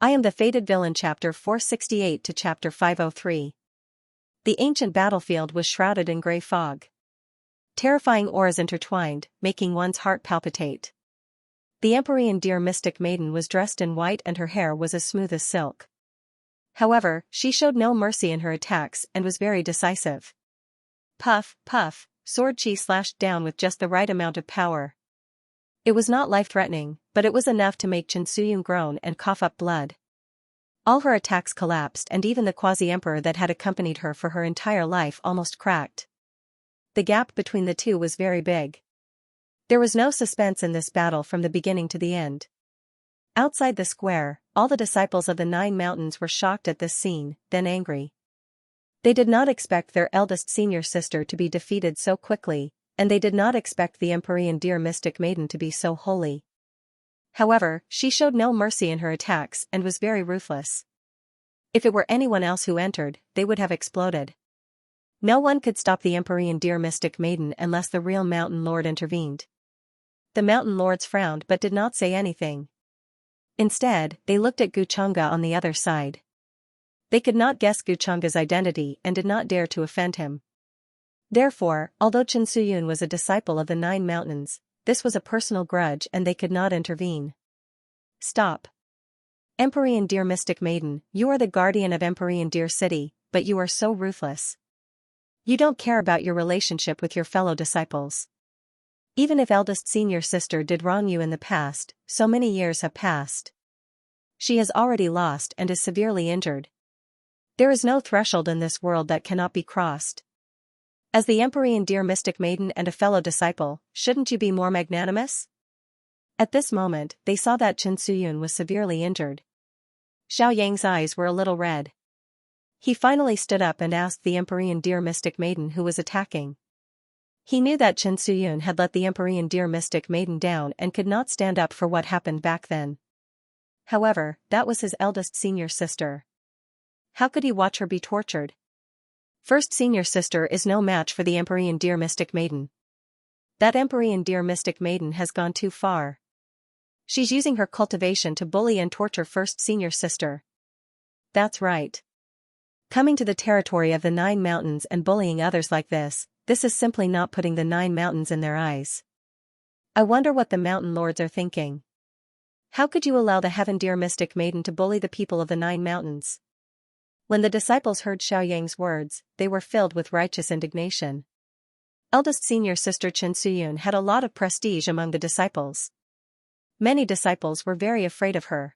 I am the fated villain. Chapter 468 to Chapter 503. The ancient battlefield was shrouded in grey fog. Terrifying auras intertwined, making one's heart palpitate. The Empyrean deer mystic maiden was dressed in white and her hair was as smooth as silk. However, she showed no mercy in her attacks and was very decisive. Puff, puff, sword chi slashed down with just the right amount of power. It was not life-threatening, but it was enough to make Xianxia groan and cough up blood. All her attacks collapsed and even the quasi-emperor that had accompanied her for her entire life almost cracked. The gap between the two was very big. There was no suspense in this battle from the beginning to the end. Outside the square, all the disciples of the 9 mountains were shocked at this scene, then angry. They did not expect their eldest senior sister to be defeated so quickly, and they did not expect the Empyrean deer mystic maiden to be so holy. However, she showed no mercy in her attacks and was very ruthless. If it were anyone else who entered, they would have exploded. No one could stop the Empyrean deer mystic maiden unless the real mountain lord intervened. The mountain lords frowned but did not say anything. Instead, they looked at Xianxia on the other side. They could not guess Xianxia's identity and did not dare to offend him. Therefore, although Xianxia was a disciple of the 9 mountains, this was a personal grudge and they could not intervene. Stop. Empyrean deer mystic maiden, you are the guardian of Empyrean deer city, but you are so ruthless. You don't care about your relationship with your fellow disciples. Even if eldest senior sister did wrong you in the past, so many years have passed. She has already lost and is severely injured. There is no threshold in this world that cannot be crossed. As the Empyrean deer mystic maiden and a fellow disciple, shouldn't you be more magnanimous? At this moment, they saw that Xianxia was severely injured. Xiaoyang's eyes were a little red. He finally stood up and asked the Empyrean deer mystic maiden who was attacking. He knew that Xianxia had let the Empyrean deer mystic maiden down and could not stand up for what happened back then. However, that was his eldest senior sister. How could he watch her be tortured? First senior sister is no match for the Empyrean deer mystic maiden. That Empyrean deer mystic maiden has gone too far. She's using her cultivation to bully and torture first senior sister. That's right. Coming to the territory of the 9 mountains and bullying others like this is simply not putting the 9 mountains in their eyes. I wonder what the mountain lords are thinking. How could you allow the heaven deer mystic maiden to bully the people of the 9 mountains? When the disciples heard Xiaoyang's words, they were filled with righteous indignation. Eldest senior sister Xianxia had a lot of prestige among the disciples. Many disciples were very afraid of her.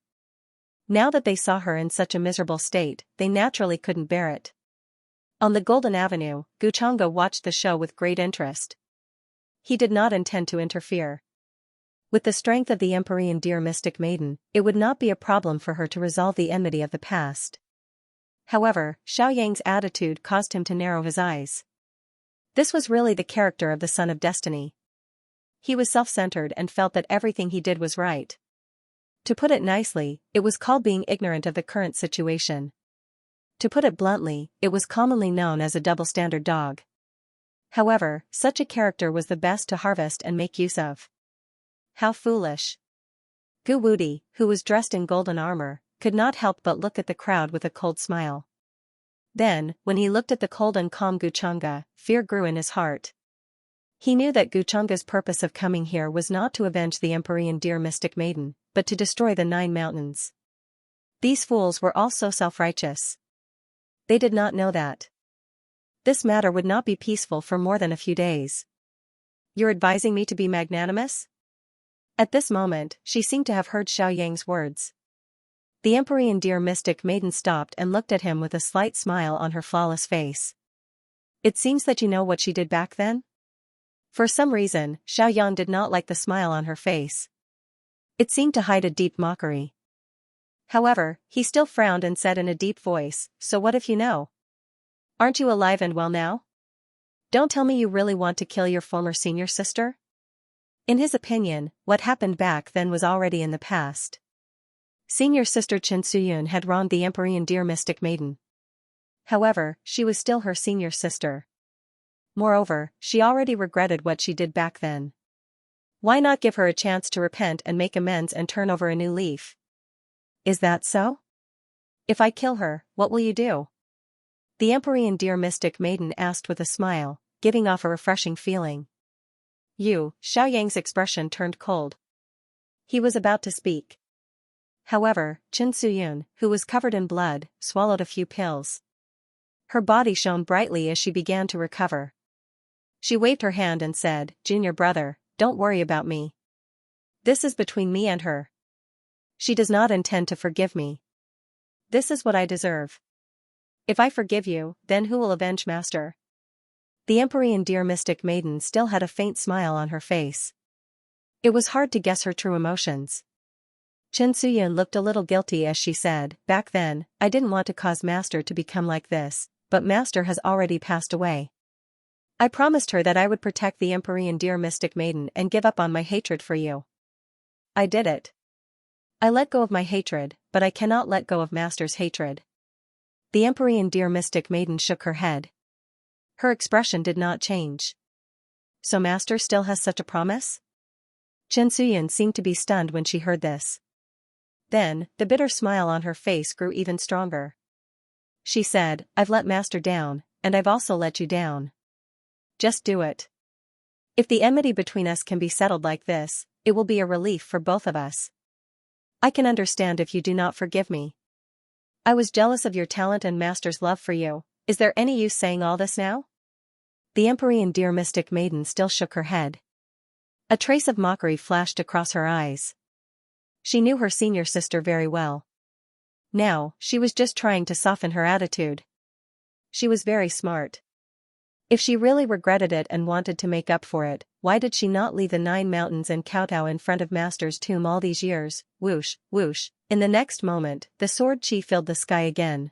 Now that they saw her in such a miserable state, they naturally couldn't bear it. On the Golden Avenue, Xianxia watched the show with great interest. He did not intend to interfere. With the strength of the Empyrean deer mystic maiden, it would not be a problem for her to resolve the enmity of the past. However, Xiaoyang's attitude caused him to narrow his eyes. This was really the character of the Son of Destiny. He was self-centered and felt that everything he did was right. To put it nicely, it was called being ignorant of the current situation. To put it bluntly, it was commonly known as a double-standard dog. However, such a character was the best to harvest and make use of. How foolish. Gu Wudi, who was dressed in golden armor, could not help but look at the crowd with a cold smile. Then, when he looked at the cold and calm Xianxia, fear grew in his heart. He knew that Xianxia's purpose of coming here was not to avenge the Empyrean deer mystic maiden, but to destroy the 9 mountains. These fools were all so self-righteous. They did not know that this matter would not be peaceful for more than a few days. You're advising me to be magnanimous? At this moment, she seemed to have heard Xiaoyang's words. The Empyrean deer mystic maiden stopped and looked at him with a slight smile on her flawless face. It seems that you know what she did back then? For some reason, Xiaoyang did not like the smile on her face. It seemed to hide a deep mockery. However, he still frowned and said in a deep voice, "So what if you know? Aren't you alive and well now? Don't tell me you really want to kill your former senior sister?" In his opinion, what happened back then was already in the past. Senior sister Xianxia had wronged the Empyrean deer mystic maiden. However, she was still her senior sister. Moreover, she already regretted what she did back then. Why not give her a chance to repent and make amends and turn over a new leaf? Is that so? If I kill her, what will you do? The Empyrean deer mystic maiden asked with a smile, giving off a refreshing feeling. Xiaoyang's expression turned cold. He was about to speak. However, Qin Suyun, who was covered in blood, swallowed a few pills. Her body shone brightly as she began to recover. She waved her hand and said, "Junior brother, don't worry about me. This is between me and her. She does not intend to forgive me. This is what I deserve. If I forgive you, then who will avenge Master?" The Empyrean deer mystic maiden still had a faint smile on her face. It was hard to guess her true emotions. Qin Suyun looked a little guilty as she said, "Back then, I didn't want to cause Master to become like this, but Master has already passed away. I promised her that I would protect the Empyrean deer mystic maiden and give up on my hatred for you. I did it. I let go of my hatred, but I cannot let go of Master's hatred." The Empyrean deer mystic maiden shook her head. Her expression did not change. So Master still has such a promise? Qin Suyun seemed to be stunned when she heard this. Then, the bitter smile on her face grew even stronger. She said, "I've let Master down, and I've also let you down. Just do it. If the enmity between us can be settled like this, it will be a relief for both of us. I can understand if you do not forgive me. I was jealous of your talent and Master's love for you. Is there any use saying all this now?" The Empyrean deer mystic maiden still shook her head. A trace of mockery flashed across her eyes. She knew her senior sister very well. Now, she was just trying to soften her attitude. She was very smart. If she really regretted it and wanted to make up for it, why did she not leave the 9 mountains and kowtow in front of Master's tomb all these years? Whoosh, whoosh. In the next moment, the sword chi filled the sky again.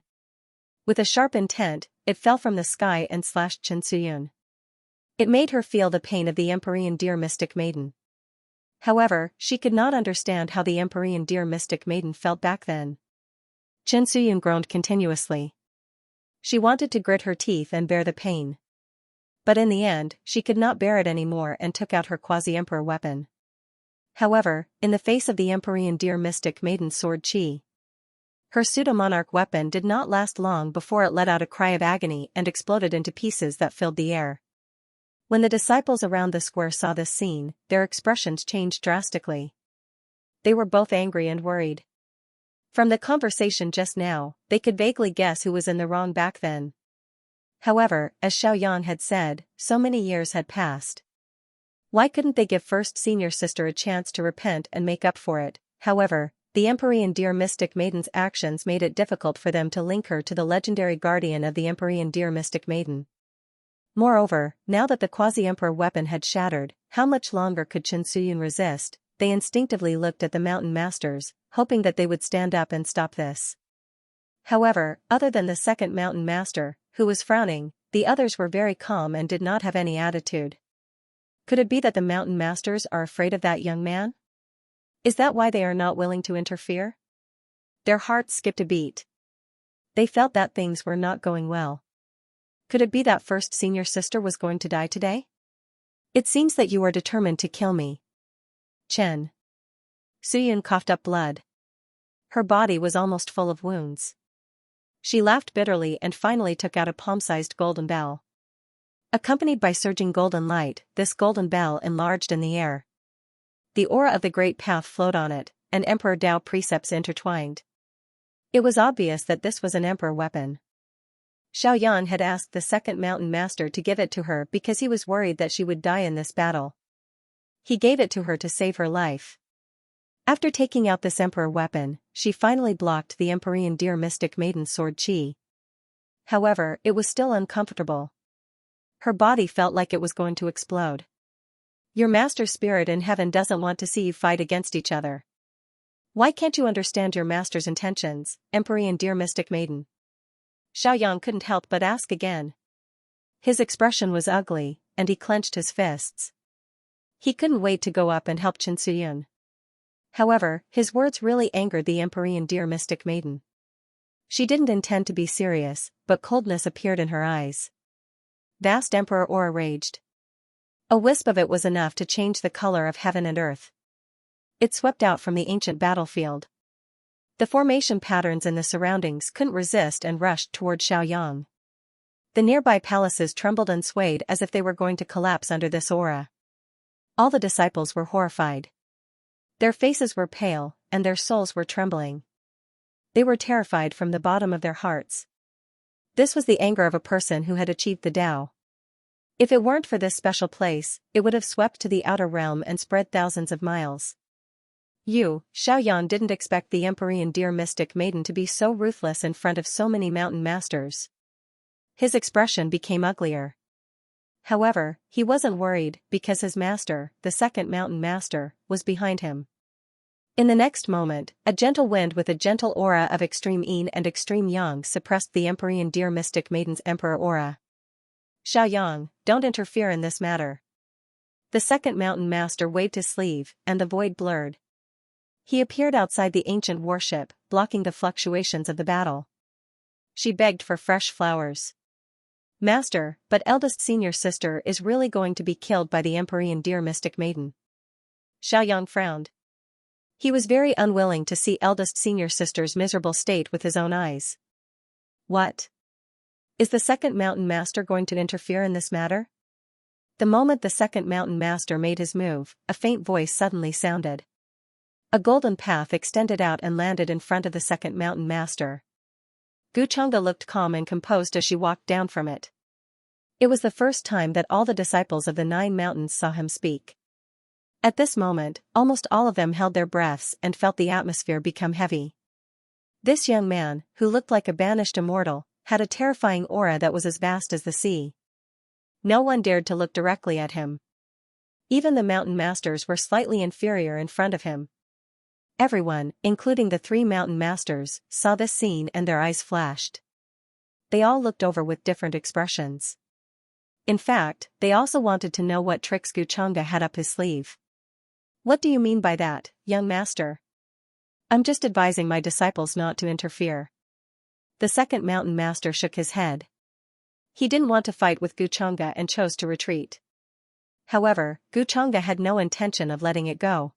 With a sharp intent, it fell from the sky and slashed Qin Suyun. It made her feel the pain of the Empyrean deer mystic maiden. However, she could not understand how the Empyrean deer mystic maiden felt back then. Qin Suyun groaned continuously. She wanted to grit her teeth and bear the pain. But in the end, she could not bear it anymore and took out her quasi-emperor weapon. However, in the face of the Empyrean deer mystic maiden's sword chi, her pseudo-monarch weapon did not last long before it let out a cry of agony and exploded into pieces that filled the air. When the disciples around the square saw this scene, their expressions changed drastically. They were both angry and worried. From the conversation just now, they could vaguely guess who was in the wrong back then. However, as Xiaoyang had said, so many years had passed. Why couldn't they give first senior sister a chance to repent and make up for it? However, the Empyrean deer mystic maiden's actions made it difficult for them to link her to the legendary guardian of the Empyrean deer mystic maiden. Moreover, now that the quasi-emperor weapon had shattered, how much longer could Qin Suyun resist? They instinctively looked at the mountain masters, hoping that they would stand up and stop this. However, other than the second mountain master, who was frowning, the others were very calm and did not have any attitude. Could it be that the mountain masters are afraid of that young man? Is that why they are not willing to interfere? Their hearts skipped a beat. They felt that things were not going well. Could it be that first senior sister was going to die today? It seems that you are determined to kill me. Chen. Suyun coughed up blood. Her body was almost full of wounds. She laughed bitterly and finally took out a palm-sized golden bell. Accompanied by surging golden light, this golden bell enlarged in the air. The aura of the Great Path flowed on it, and Emperor Dao precepts intertwined. It was obvious that this was an emperor weapon. Xiaoyan had asked the second mountain master to give it to her because he was worried that she would die in this battle. He gave it to her to save her life. After taking out this emperor weapon, she finally blocked the Empyrean deer mystic maiden's sword chi. However, it was still uncomfortable. Her body felt like it was going to explode. Your master's spirit in heaven doesn't want to see you fight against each other. Why can't you understand your master's intentions, Empyrean deer mystic maiden? Xiaoyang couldn't help but ask again. His expression was ugly, and he clenched his fists. He couldn't wait to go up and help Qin Suyun. However, his words really angered the Empyrean deer mystic maiden. She didn't intend to be serious, but coldness appeared in her eyes. Vast emperor aura raged. A wisp of it was enough to change the color of heaven and earth. It swept out from the ancient battlefield. The formation patterns in the surroundings couldn't resist and rushed toward Xiaoyang. The nearby palaces trembled and swayed as if they were going to collapse under this aura. All the disciples were horrified. Their faces were pale, and their souls were trembling. They were terrified from the bottom of their hearts. This was the anger of a person who had achieved the Tao. If it weren't for this special place, it would have swept to the outer realm and spread thousands of miles. Xiaoyan didn't expect the Empyrean deer mystic maiden to be so ruthless in front of so many mountain masters. His expression became uglier. However, he wasn't worried because his master, the second mountain master, was behind him. In the next moment, a gentle wind with a gentle aura of extreme yin and extreme yang suppressed the Empyrean deer mystic maiden's emperor aura. Xiaoyang, don't interfere in this matter. The second mountain master waved his sleeve, and the void blurred. He appeared outside the ancient warship, blocking the fluctuations of the battle. She begged for fresh flowers. Master, but eldest senior sister is really going to be killed by the Empyrean deer mystic maiden. Xiaoyang frowned. He was very unwilling to see eldest senior sister's miserable state with his own eyes. What? Is the second mountain master going to interfere in this matter? The moment the second mountain master made his move, a faint voice suddenly sounded. A golden path extended out and landed in front of the second mountain master. Guchanga looked calm and composed as she walked down from it. It was the first time that all the disciples of the 9 mountains saw him speak. At this moment, almost all of them held their breaths and felt the atmosphere become heavy. This young man, who looked like a banished immortal, had a terrifying aura that was as vast as the sea. No one dared to look directly at him. Even the mountain masters were slightly inferior in front of him. Everyone, including the 3 mountain masters, saw this scene and their eyes flashed. They all looked over with different expressions. In fact, they also wanted to know what tricks Guchanga had up his sleeve. What do you mean by that, young master? I'm just advising my disciples not to interfere. The second mountain master shook his head. He didn't want to fight with Guchanga and chose to retreat. However, Guchanga had no intention of letting it go.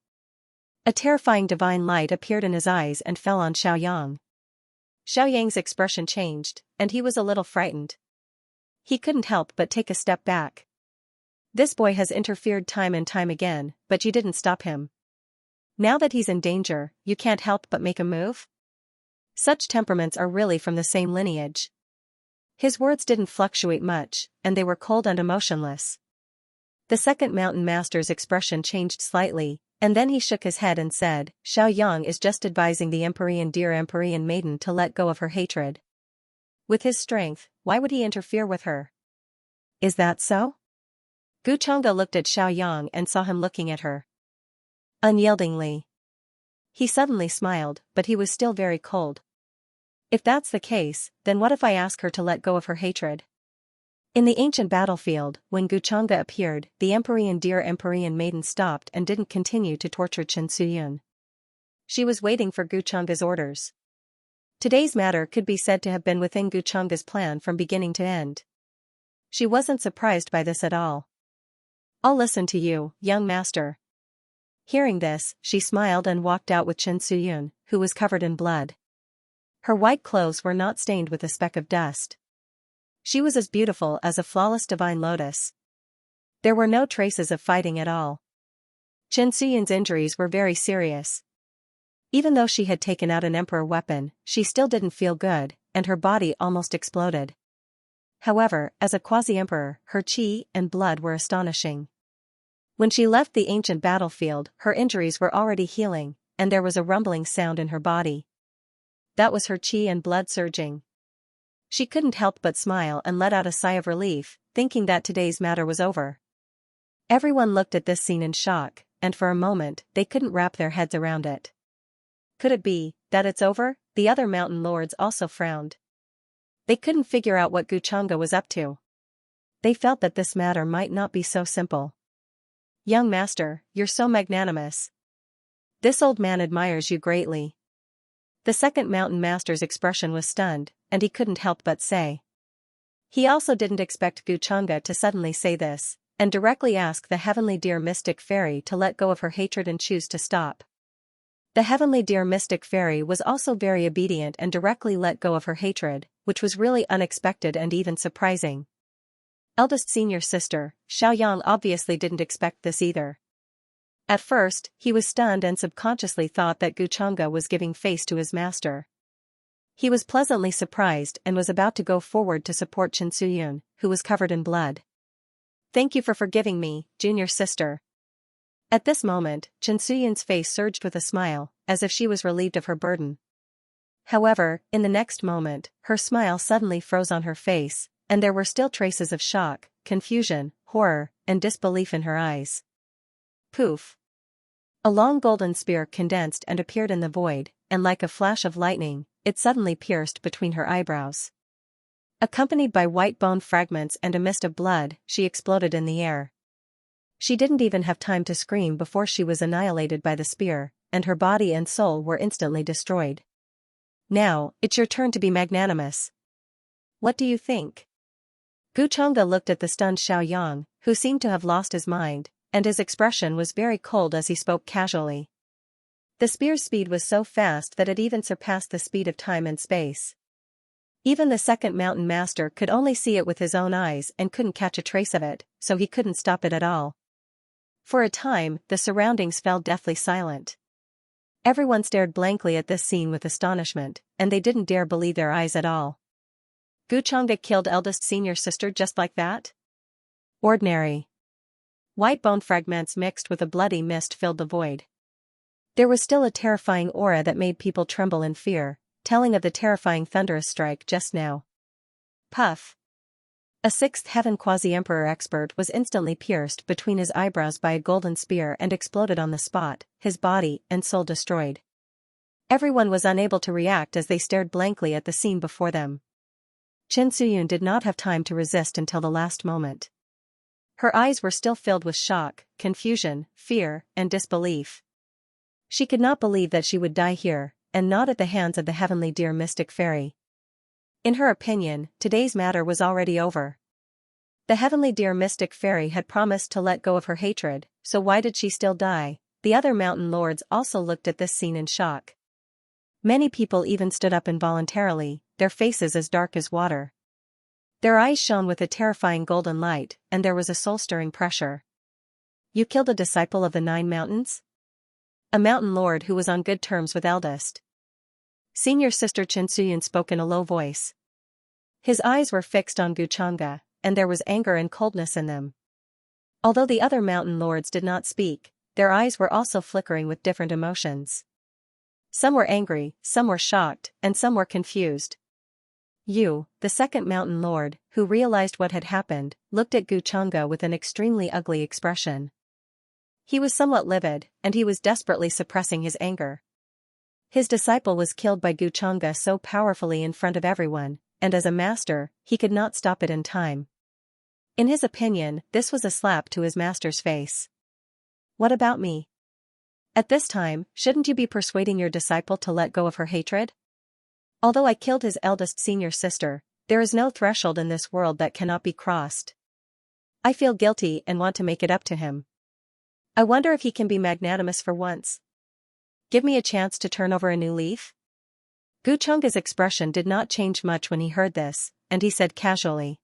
A terrifying divine light appeared in his eyes and fell on Xiaoyang. Xiaoyang's expression changed, and he was a little frightened. He couldn't help but take a step back. This boy has interfered time and time again, but you didn't stop him. Now that he's in danger, you can't help but make a move? Such temperaments are really from the same lineage. His words didn't fluctuate much, and they were cold and emotionless. The second mountain master's expression changed slightly, and then he shook his head and said, Xiaoyang is just advising the Empyrean dear Empyrean maiden to let go of her hatred. With his strength, why would he interfere with her? Is that so? Guchanga looked at Xiaoyang and saw him looking at her. Unyieldingly. He suddenly smiled, but he was still very cold. If that's the case, then what if I ask her to let go of her hatred? In the ancient battlefield, when Guchanga appeared, the Empyrean dear Empyrean maiden stopped and didn't continue to torture Chen Suyun. She was waiting for Guchanga's orders. Today's matter could be said to have been within Guchanga's plan from beginning to end. She wasn't surprised by this at all. I'll listen to you, young master. Hearing this, she smiled and walked out with Chen Suyun, who was covered in blood. Her white clothes were not stained with a speck of dust. She was as beautiful as a flawless divine lotus. There were no traces of fighting at all. Chen Suyun's injuries were very serious. Even though she had taken out an emperor weapon, she still didn't feel good, and her body almost exploded. However, as a quasi-emperor, her qi and blood were astonishing. When she left the ancient battlefield, her injuries were already healing, and there was a rumbling sound in her body. That was her qi and blood surging. She couldn't help but smile and let out a sigh of relief, thinking that today's matter was over. Everyone looked at this scene in shock, and for a moment, they couldn't wrap their heads around it. Could it be that it's over? The other mountain lords also frowned. They couldn't figure out what Guchanga was up to. They felt that this matter might not be so simple. Young master, you're so magnanimous. This old man admires you greatly. The second mountain master's expression was stunned, and he couldn't help but say. He also didn't expect Guchanga to suddenly say this, and directly ask the heavenly dear mystic fairy to let go of her hatred and choose to stop. The heavenly deer mystic fairy was also very obedient and directly let go of her hatred, which was really unexpected and even surprising. Eldest senior sister, Xiaoyang obviously didn't expect this either. At first, he was stunned and subconsciously thought that Guchanga was giving face to his master. He was pleasantly surprised and was about to go forward to support Chen Suyun, who was covered in blood. "Thank you for forgiving me, junior sister." At this moment, Chen Suyun's face surged with a smile, as if she was relieved of her burden. However, in the next moment, her smile suddenly froze on her face, and there were still traces of shock, confusion, horror, and disbelief in her eyes. Poof! A long golden spear condensed and appeared in the void, and like a flash of lightning, it suddenly pierced between her eyebrows. Accompanied by white bone fragments and a mist of blood, she exploded in the air. She didn't even have time to scream before she was annihilated by the spear, and her body and soul were instantly destroyed. "Now, it's your turn to be magnanimous. What do you think?" Guchanga looked at the stunned Xiaoyang, who seemed to have lost his mind, and his expression was very cold as he spoke casually. The spear's speed was so fast that it even surpassed the speed of time and space. Even the second mountain master could only see it with his own eyes and couldn't catch a trace of it, so he couldn't stop it at all. For a time, the surroundings fell deathly silent. Everyone stared blankly at this scene with astonishment, and they didn't dare believe their eyes at all. Guchanga killed eldest senior sister just like that? Ordinary. White bone fragments mixed with a bloody mist filled the void. There was still a terrifying aura that made people tremble in fear, telling of the terrifying thunderous strike just now. Puff! A sixth heaven quasi-emperor expert was instantly pierced between his eyebrows by a golden spear and exploded on the spot, his body and soul destroyed. Everyone was unable to react as they stared blankly at the scene before them. Chen Suyun did not have time to resist until the last moment. Her eyes were still filled with shock, confusion, fear, and disbelief. She could not believe that she would die here, and not at the hands of the heavenly deer mystic fairy. In her opinion, today's matter was already over. The heavenly deer mystic fairy had promised to let go of her hatred, so why did she still die? The other mountain lords also looked at this scene in shock. Many people even stood up involuntarily, their faces as dark as water. Their eyes shone with a terrifying golden light, and there was a soul-stirring pressure. "You killed a disciple of the Nine Mountains?" A mountain lord who was on good terms with eldest senior sister Chen Suyun spoke in a low voice. His eyes were fixed on Guchanga, and there was anger and coldness in them. Although the other mountain lords did not speak, their eyes were also flickering with different emotions. Some were angry, some were shocked, and some were confused. Yu, the second mountain lord, who realized what had happened, looked at Guchanga with an extremely ugly expression. He was somewhat livid, and he was desperately suppressing his anger. His disciple was killed by Guchanga so powerfully in front of everyone, and as a master, he could not stop it in time. In his opinion, this was a slap to his master's face. "What about me? At this time, shouldn't you be persuading your disciple to let go of her hatred? Although I killed his eldest senior sister, there is no threshold in this world that cannot be crossed. I feel guilty and want to make it up to him. I wonder if he can be magnanimous for once. Give me a chance to turn over a new leaf?" Guchanga's expression did not change much when he heard this, and he said casually.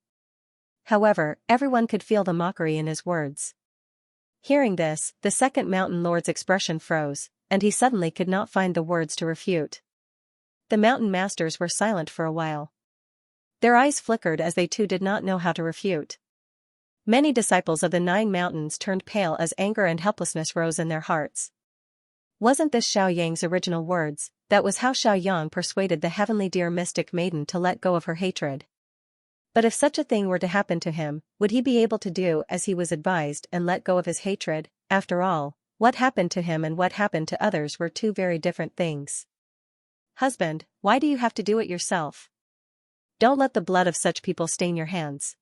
However, everyone could feel the mockery in his words. Hearing this, the second mountain lord's expression froze, and he suddenly could not find the words to refute. The mountain masters were silent for a while. Their eyes flickered as they too did not know how to refute. Many disciples of the Nine Mountains turned pale as anger and helplessness rose in their hearts. Wasn't this Xiaoyang's original words? That was how Xiaoyang persuaded the heavenly deer mystic maiden to let go of her hatred. But if such a thing were to happen to him, would he be able to do as he was advised and let go of his hatred? After all, what happened to him and what happened to others were two very different things. "Husband, why do you have to do it yourself? Don't let the blood of such people stain your hands."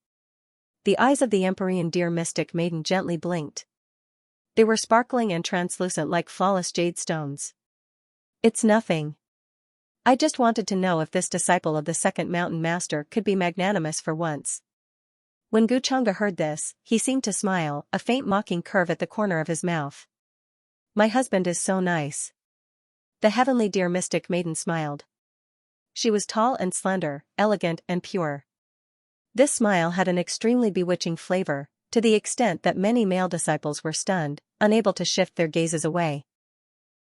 The eyes of the Empyrean deer mystic maiden gently blinked. They were sparkling and translucent like flawless jade stones. "It's nothing. I just wanted to know if this disciple of the second mountain master could be magnanimous for once." When Guchanga heard this, he seemed to smile, a faint mocking curve at the corner of his mouth. "My husband is so nice. The heavenly dear mystic maiden smiled. She was tall and slender, elegant and pure. This smile had an extremely bewitching flavor, to the extent that many male disciples were stunned, unable to shift their gazes away.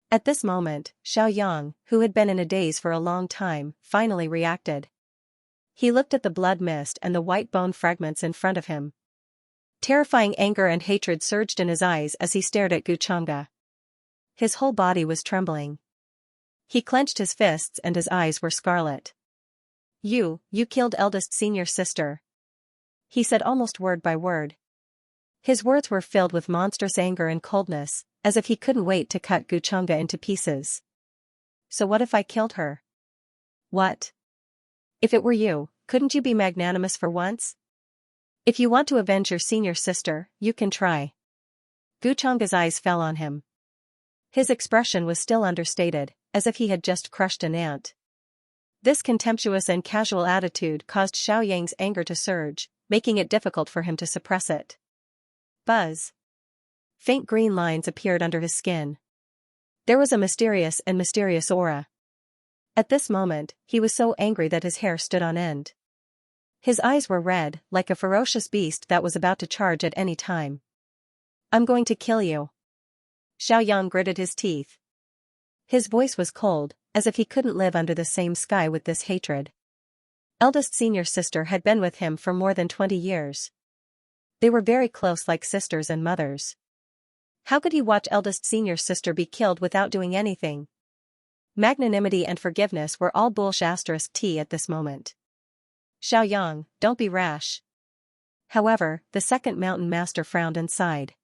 At this moment, Xiaoyang, who had been in a daze for a long time, finally reacted. He looked at the blood mist and the white bone fragments in front of him. Terrifying anger and hatred surged in his eyes as he stared at Guchanga. His whole body was trembling. He clenched his fists and his eyes were scarlet. You killed eldest senior sister," he said almost word by word. His words were filled with monstrous anger and coldness, as if he couldn't wait to cut Guchanga into pieces. "So what if I killed her?" "What? If it were you, couldn't you be magnanimous for once? If you want to avenge your senior sister, you can try." Guchanga's eyes fell on him. His expression was still understated, as if he had just crushed an ant. This contemptuous and casual attitude caused Xiaoyang's anger to surge, making it difficult for him to suppress it. Buzz. Faint green lines appeared under his skin. There was a mysterious aura. At this moment, he was so angry that his hair stood on end. His eyes were red, like a ferocious beast that was about to charge at any time. "I'm going to kill you." Xiaoyang gritted his teeth. His voice was cold, as if he couldn't live under the same sky with this hatred. Eldest senior sister had been with him for more than 20 years. They were very close, like sisters and mothers. How could he watch eldest senior sister be killed without doing anything? Magnanimity and forgiveness were all bullshit at this moment. "Xiaoyang, don't be rash." However, the second mountain master frowned and sighed.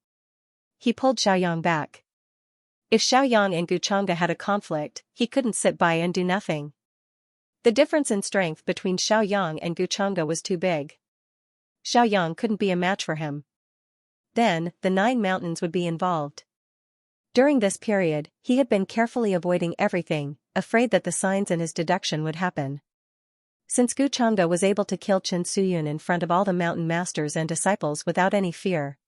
He pulled Xiaoyang back. If Xiaoyang and Guchanga had a conflict, he couldn't sit by and do nothing. The difference in strength between Xiaoyang and Guchanga was too big. Xiaoyang couldn't be a match for him. Then, the 9 mountains would be involved. During this period, he had been carefully avoiding everything, afraid that the signs in his deduction would happen. Since Guchanga was able to kill Chen Suyun in front of all the mountain masters and disciples without any fear,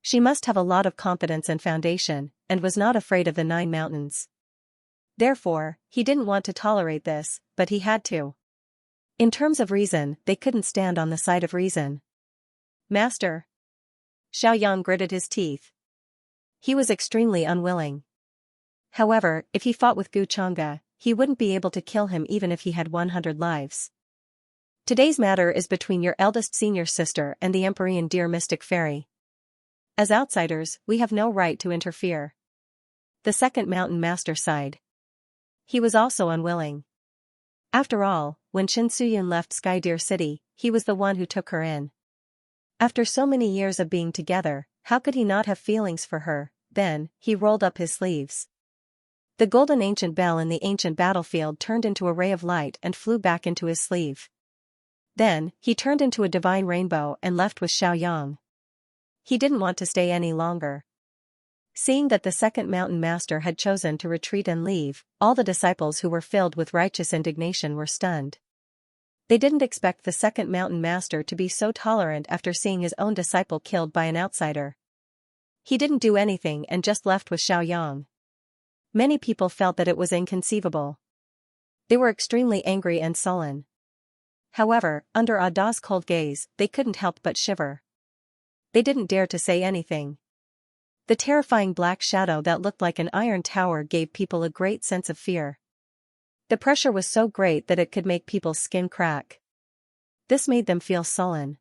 she must have a lot of confidence and foundation, and was not afraid of the 9 mountains. Therefore, he didn't want to tolerate this, but he had to. In terms of reason, they couldn't stand on the side of reason. "Master." Xiaoyang gritted his teeth. He was extremely unwilling. However, if he fought with Guchanga, he wouldn't be able to kill him even if he had 100 lives. "Today's matter is between your eldest senior sister and the Empyrean dear mystic fairy. As outsiders, we have no right to interfere." The second mountain master sighed. He was also unwilling. After all, when Chen Suyun left Sky Deer City, he was the one who took her in. After so many years of being together, how could he not have feelings for her? Then, he rolled up his sleeves. The golden ancient bell in the ancient battlefield turned into a ray of light and flew back into his sleeve. Then, he turned into a divine rainbow and left with Xiaoyang. He didn't want to stay any longer. Seeing that the second mountain master had chosen to retreat and leave, all the disciples who were filled with righteous indignation were stunned. They didn't expect the second mountain master to be so tolerant after seeing his own disciple killed by an outsider. He didn't do anything and just left with Xiaoyang. Many people felt that it was inconceivable. They were extremely angry and sullen. However, under Ada's cold gaze, they couldn't help but shiver. They didn't dare to say anything. The terrifying black shadow that looked like an iron tower gave people a great sense of fear. The pressure was so great that it could make people's skin crack. This made them feel sullen.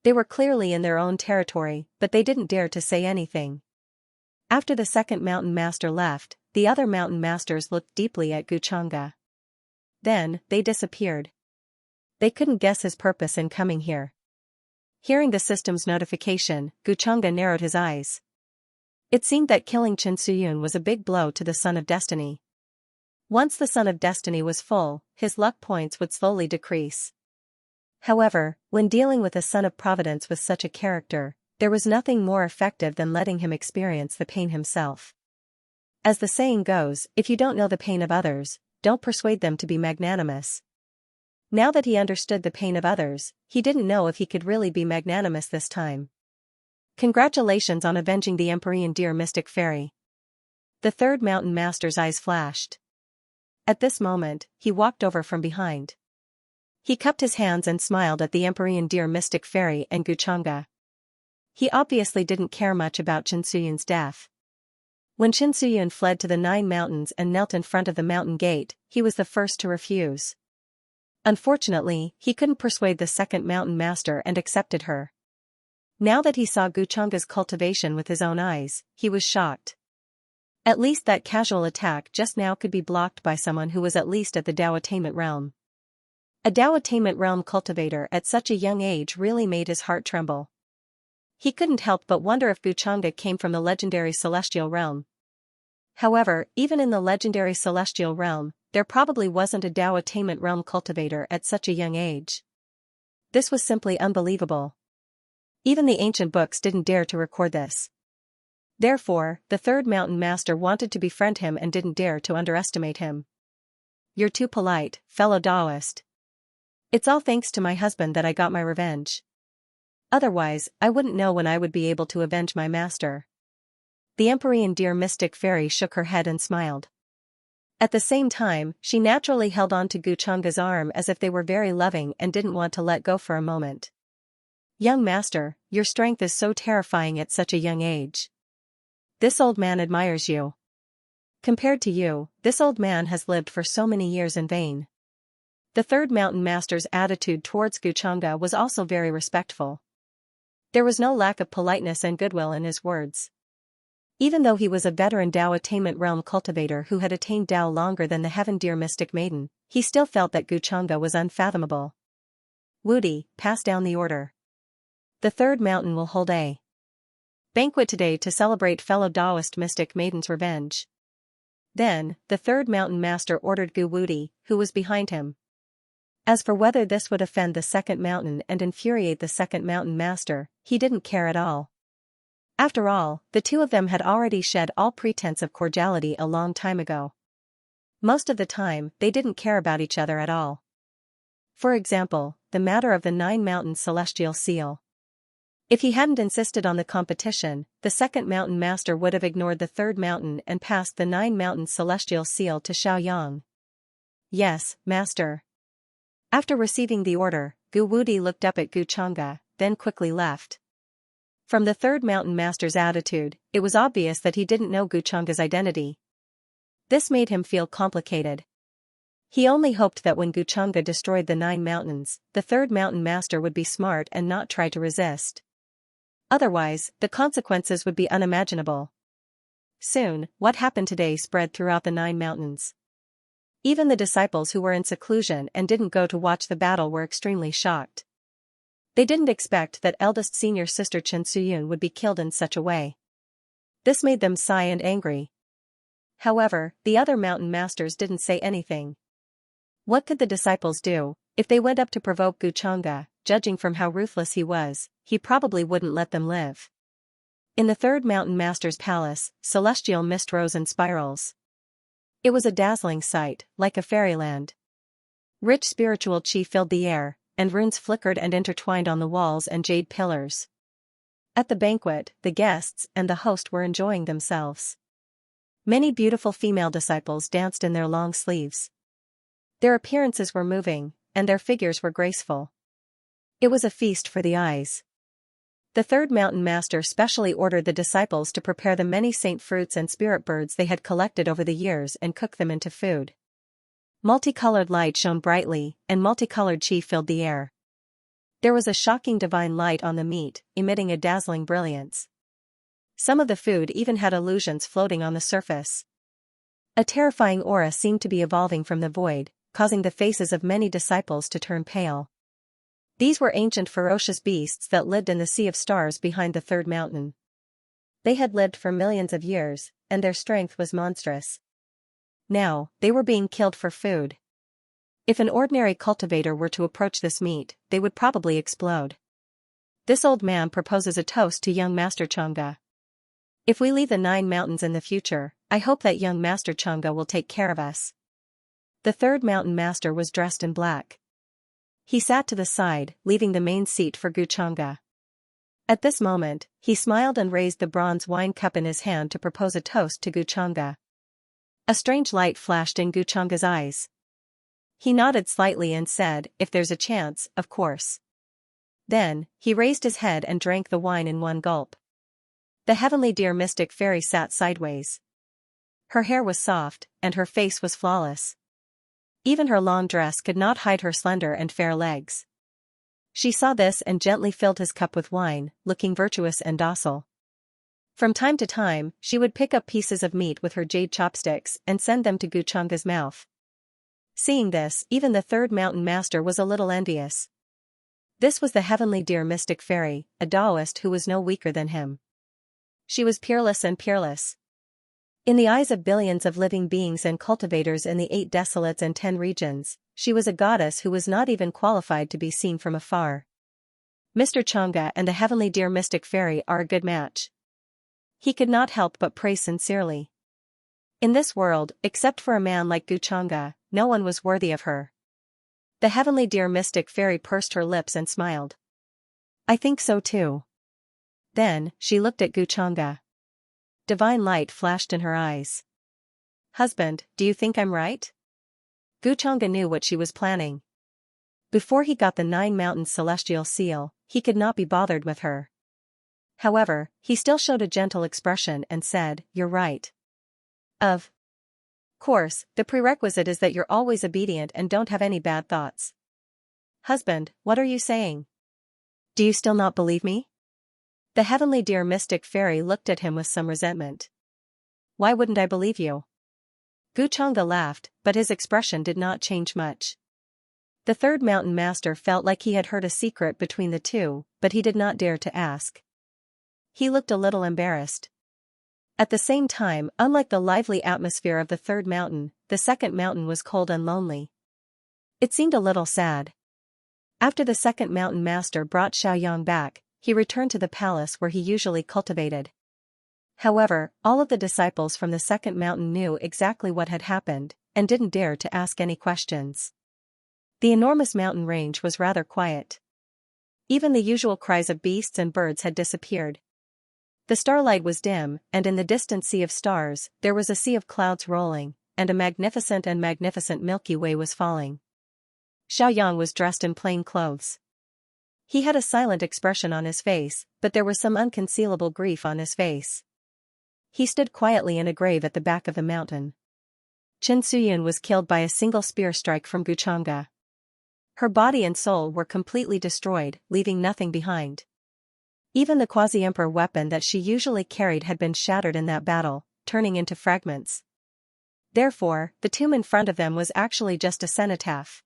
They were clearly in their own territory, but they didn't dare to say anything. After the second mountain master left, the other mountain masters looked deeply at Guchanga. Then, they disappeared. They couldn't guess his purpose in coming here. Hearing the system's notification, Guchanga narrowed his eyes. It seemed that killing Chen Suyun was a big blow to the Son of Destiny. Once the Son of Destiny was full, his luck points would slowly decrease. However, when dealing with a Son of Providence with such a character, there was nothing more effective than letting him experience the pain himself. As the saying goes, if you don't know the pain of others, don't persuade them to be magnanimous. Now that he understood the pain of others, he didn't know if he could really be magnanimous this time. Congratulations on avenging the Empyrean dear mystic fairy. The third mountain master's eyes flashed. At this moment, he walked over from behind. He cupped his hands and smiled at the Emperor Deer Mystic Fairy and Xianxia. He obviously didn't care much about Xianxia's death. When Xianxia fled to the 9 mountains and knelt in front of the mountain gate, he was the first to refuse. Unfortunately, he couldn't persuade the second mountain master and accepted her. Now that he saw Xianxia's cultivation with his own eyes, he was shocked. At least that casual attack just now could be blocked by someone who was at least at the Dao Attainment realm. A Dao Attainment realm cultivator at such a young age really made his heart tremble. He couldn't help but wonder if Xianxia came from the legendary celestial realm. However, even in the legendary celestial realm, there probably wasn't a Dao Attainment realm cultivator at such a young age. This was simply unbelievable. Even the ancient books didn't dare to record this. Therefore, the third mountain master wanted to befriend him and didn't dare to underestimate him. "You're too polite, fellow Taoist. It's all thanks to my husband that I got my revenge. Otherwise, I wouldn't know when I would be able to avenge my master." The Emperor Deer Mystic Fairy shook her head and smiled. At the same time, she naturally held on to Xianxia's arm as if they were very loving and didn't want to let go for a moment. "Young master, your strength is so terrifying at such a young age. This old man admires you. Compared to you, this old man has lived for so many years in vain." The third mountain master's attitude towards Xianxia was also very respectful. There was no lack of politeness and goodwill in his words. Even though he was a veteran Dao Attainment realm cultivator who had attained Dao longer than the Heaven Deer Mystic Maiden, he still felt that Xianxia was unfathomable. "Wudi, pass down the order. The third mountain will hold a banquet today to celebrate fellow Taoist Mystic Maiden's revenge." Then, the third mountain master ordered Wudi, who was behind him. As for whether this would offend the second mountain and infuriate the second mountain master, he didn't care at all. After all, the two of them had already shed all pretense of cordiality a long time ago. Most of the time, they didn't care about each other at all. For example, the matter of the 9 mountains celestial seal. If he hadn't insisted on the competition, the second mountain master would have ignored the third mountain and passed the 9 mountains celestial seal to Xiaoyang. "Yes, master." After receiving the order, Wudi looked up at Xianxia, then quickly left. From the third mountain master's attitude, it was obvious that he didn't know Xianxia's identity. This made him feel complicated. He only hoped that when Xianxia destroyed the 9 mountains, the third mountain master would be smart and not try to resist. Otherwise, the consequences would be unimaginable. Soon, what happened today spread throughout the 9 mountains. Even the disciples who were in seclusion and didn't go to watch the battle were extremely shocked. They didn't expect that eldest senior sister Xianxia would be killed in such a way. This made them sigh and angry. However, the other mountain masters didn't say anything. What could the disciples do? If they went up to provoke Xianxia, judging from how ruthless he was, he probably wouldn't let them live. In the third mountain master's palace, celestial mist rose in spirals. It was a dazzling sight, like a fairyland. Rich spiritual chi filled the air, and runes flickered and intertwined on the walls and jade pillars. At the banquet, the guests and the host were enjoying themselves. Many beautiful female disciples danced in their long sleeves. Their appearances were moving, and their figures were graceful. It was a feast for the eyes. The third mountain master specially ordered the disciples to prepare the many saint fruits and spirit birds they had collected over the years and cook them into food. Multicolored light shone brightly, and multicolored chi filled the air. There was a shocking divine light on the meat, emitting a dazzling brilliance. Some of the food even had illusions floating on the surface. A terrifying aura seemed to be evolving from the void, causing the faces of many disciples to turn pale. These were ancient ferocious beasts that lived in the sea of stars behind the third mountain. They had lived for millions of years, and their strength was monstrous. Now, they were being killed for food. If an ordinary cultivator were to approach this meat, they would probably explode. This old man proposes a toast to young Master Xianxia. "If we leave the 9 mountains in the future, I hope that young Master Xianxia will take care of us." The third mountain master was dressed in black. He sat to the side, leaving the main seat for Xianxia. At this moment, he smiled and raised the bronze wine cup in his hand to propose a toast to Xianxia. A strange light flashed in Xianxia's eyes. He nodded slightly and said, "If there's a chance, of course." Then, he raised his head and drank the wine in one gulp. The heavenly dear mystic fairy sat sideways. Her hair was soft, and her face was flawless. Even her long dress could not hide her slender and fair legs. She saw this and gently filled his cup with wine, looking virtuous and docile. From time to time, she would pick up pieces of meat with her jade chopsticks and send them to Xianxia's mouth. Seeing this, even the third mountain master was a little envious. This was the heavenly dear mystic fairy, a Taoist who was no weaker than him. She was peerless and peerless. In the eyes of billions of living beings and cultivators in the 8 desolates and 10 regions, she was a goddess who was not even qualified to be seen from afar. Mr. Xianxia and the heavenly dear mystic fairy are a good match. He could not help but pray sincerely. In this world, except for a man like Xianxia, no one was worthy of her. The heavenly dear mystic fairy pursed her lips and smiled. "I think so too." Then, she looked at Xianxia. Divine light flashed in her eyes. "Husband, do you think I'm right?" Xianxia knew what she was planning. Before he got the 9 mountains celestial seal, he could not be bothered with her. However, he still showed a gentle expression and said, "You're right. Of course, the prerequisite is that you're always obedient and don't have any bad thoughts." "Husband, what are you saying? Do you still not believe me?" The heavenly dear mystic fairy looked at him with some resentment. "Why wouldn't I believe you?" Xianxia laughed, but his expression did not change much. The third mountain master felt like he had heard a secret between the two, but he did not dare to ask. He looked a little embarrassed. At the same time, unlike the lively atmosphere of the third mountain, the second mountain was cold and lonely. It seemed a little sad. After the second mountain master brought Xiaoyang back, he returned to the palace where he usually cultivated. However, all of the disciples from the second mountain knew exactly what had happened, and didn't dare to ask any questions. The enormous mountain range was rather quiet. Even the usual cries of beasts and birds had disappeared. The starlight was dim, and in the distant sea of stars, there was a sea of clouds rolling, and a magnificent Milky Way was falling. Xiaoyang was dressed in plain clothes. He had a silent expression on his face, but there was some unconcealable grief on his face. He stood quietly in a grave at the back of the mountain. Chen Suyun was killed by a single spear strike from Xianxia. Her body and soul were completely destroyed, leaving nothing behind. Even the quasi-emperor weapon that she usually carried had been shattered in that battle, turning into fragments. Therefore, the tomb in front of them was actually just a cenotaph.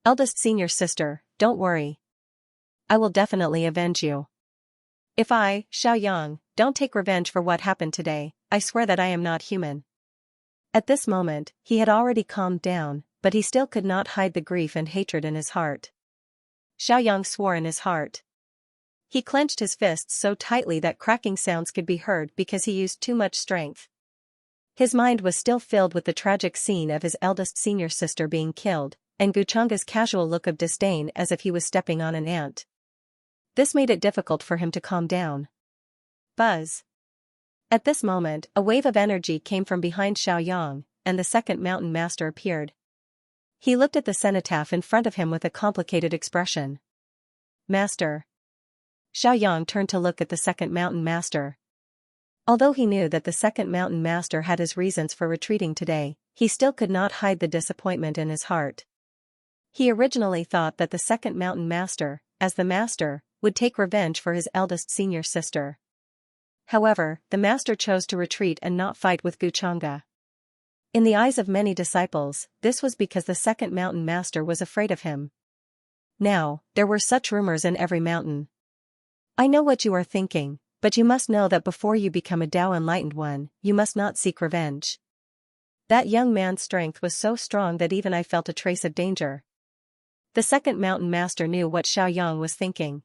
"Eldest senior sister, don't worry. I will definitely avenge you. If I, Xiaoyang, don't take revenge for what happened today, I swear that I am not human." At this moment, he had already calmed down, but he still could not hide the grief and hatred in his heart. Xiaoyang swore in his heart. He clenched his fists so tightly that cracking sounds could be heard because he used too much strength. His mind was still filled with the tragic scene of his eldest senior sister being killed, and Xianxia's casual look of disdain as if he was stepping on an ant. This made it difficult for him to calm down. Buzz. At this moment, a wave of energy came from behind Xiaoyang, and the second mountain master appeared. He looked at the cenotaph in front of him with a complicated expression. "Master." Xiaoyang turned to look at the second mountain master. Although he knew that the second mountain master had his reasons for retreating today, he still could not hide the disappointment in his heart. He originally thought that the second mountain master, as the master, would take revenge for his eldest senior sister. However, the master chose to retreat and not fight with Xianxia. In the eyes of many disciples, this was because the second mountain master was afraid of him. Now, there were such rumors in every mountain. "I know what you are thinking, but you must know that before you become a Tao enlightened one, you must not seek revenge." That young man's strength was so strong that even I felt a trace of danger. The second mountain master knew what Xiaoyang was thinking.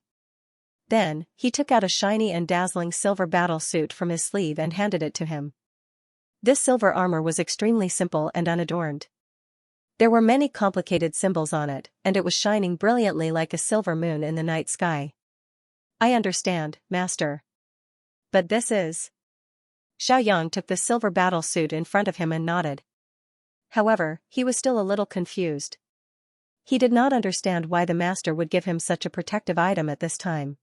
Then, he took out a shiny and dazzling silver battle suit from his sleeve and handed it to him. This silver armor was extremely simple and unadorned. There were many complicated symbols on it, and it was shining brilliantly like a silver moon in the night sky. I understand, Master. But this is... Xiaoyang took the silver battle suit in front of him and nodded. However, he was still a little confused. He did not understand why the master would give him such a protective item at this time.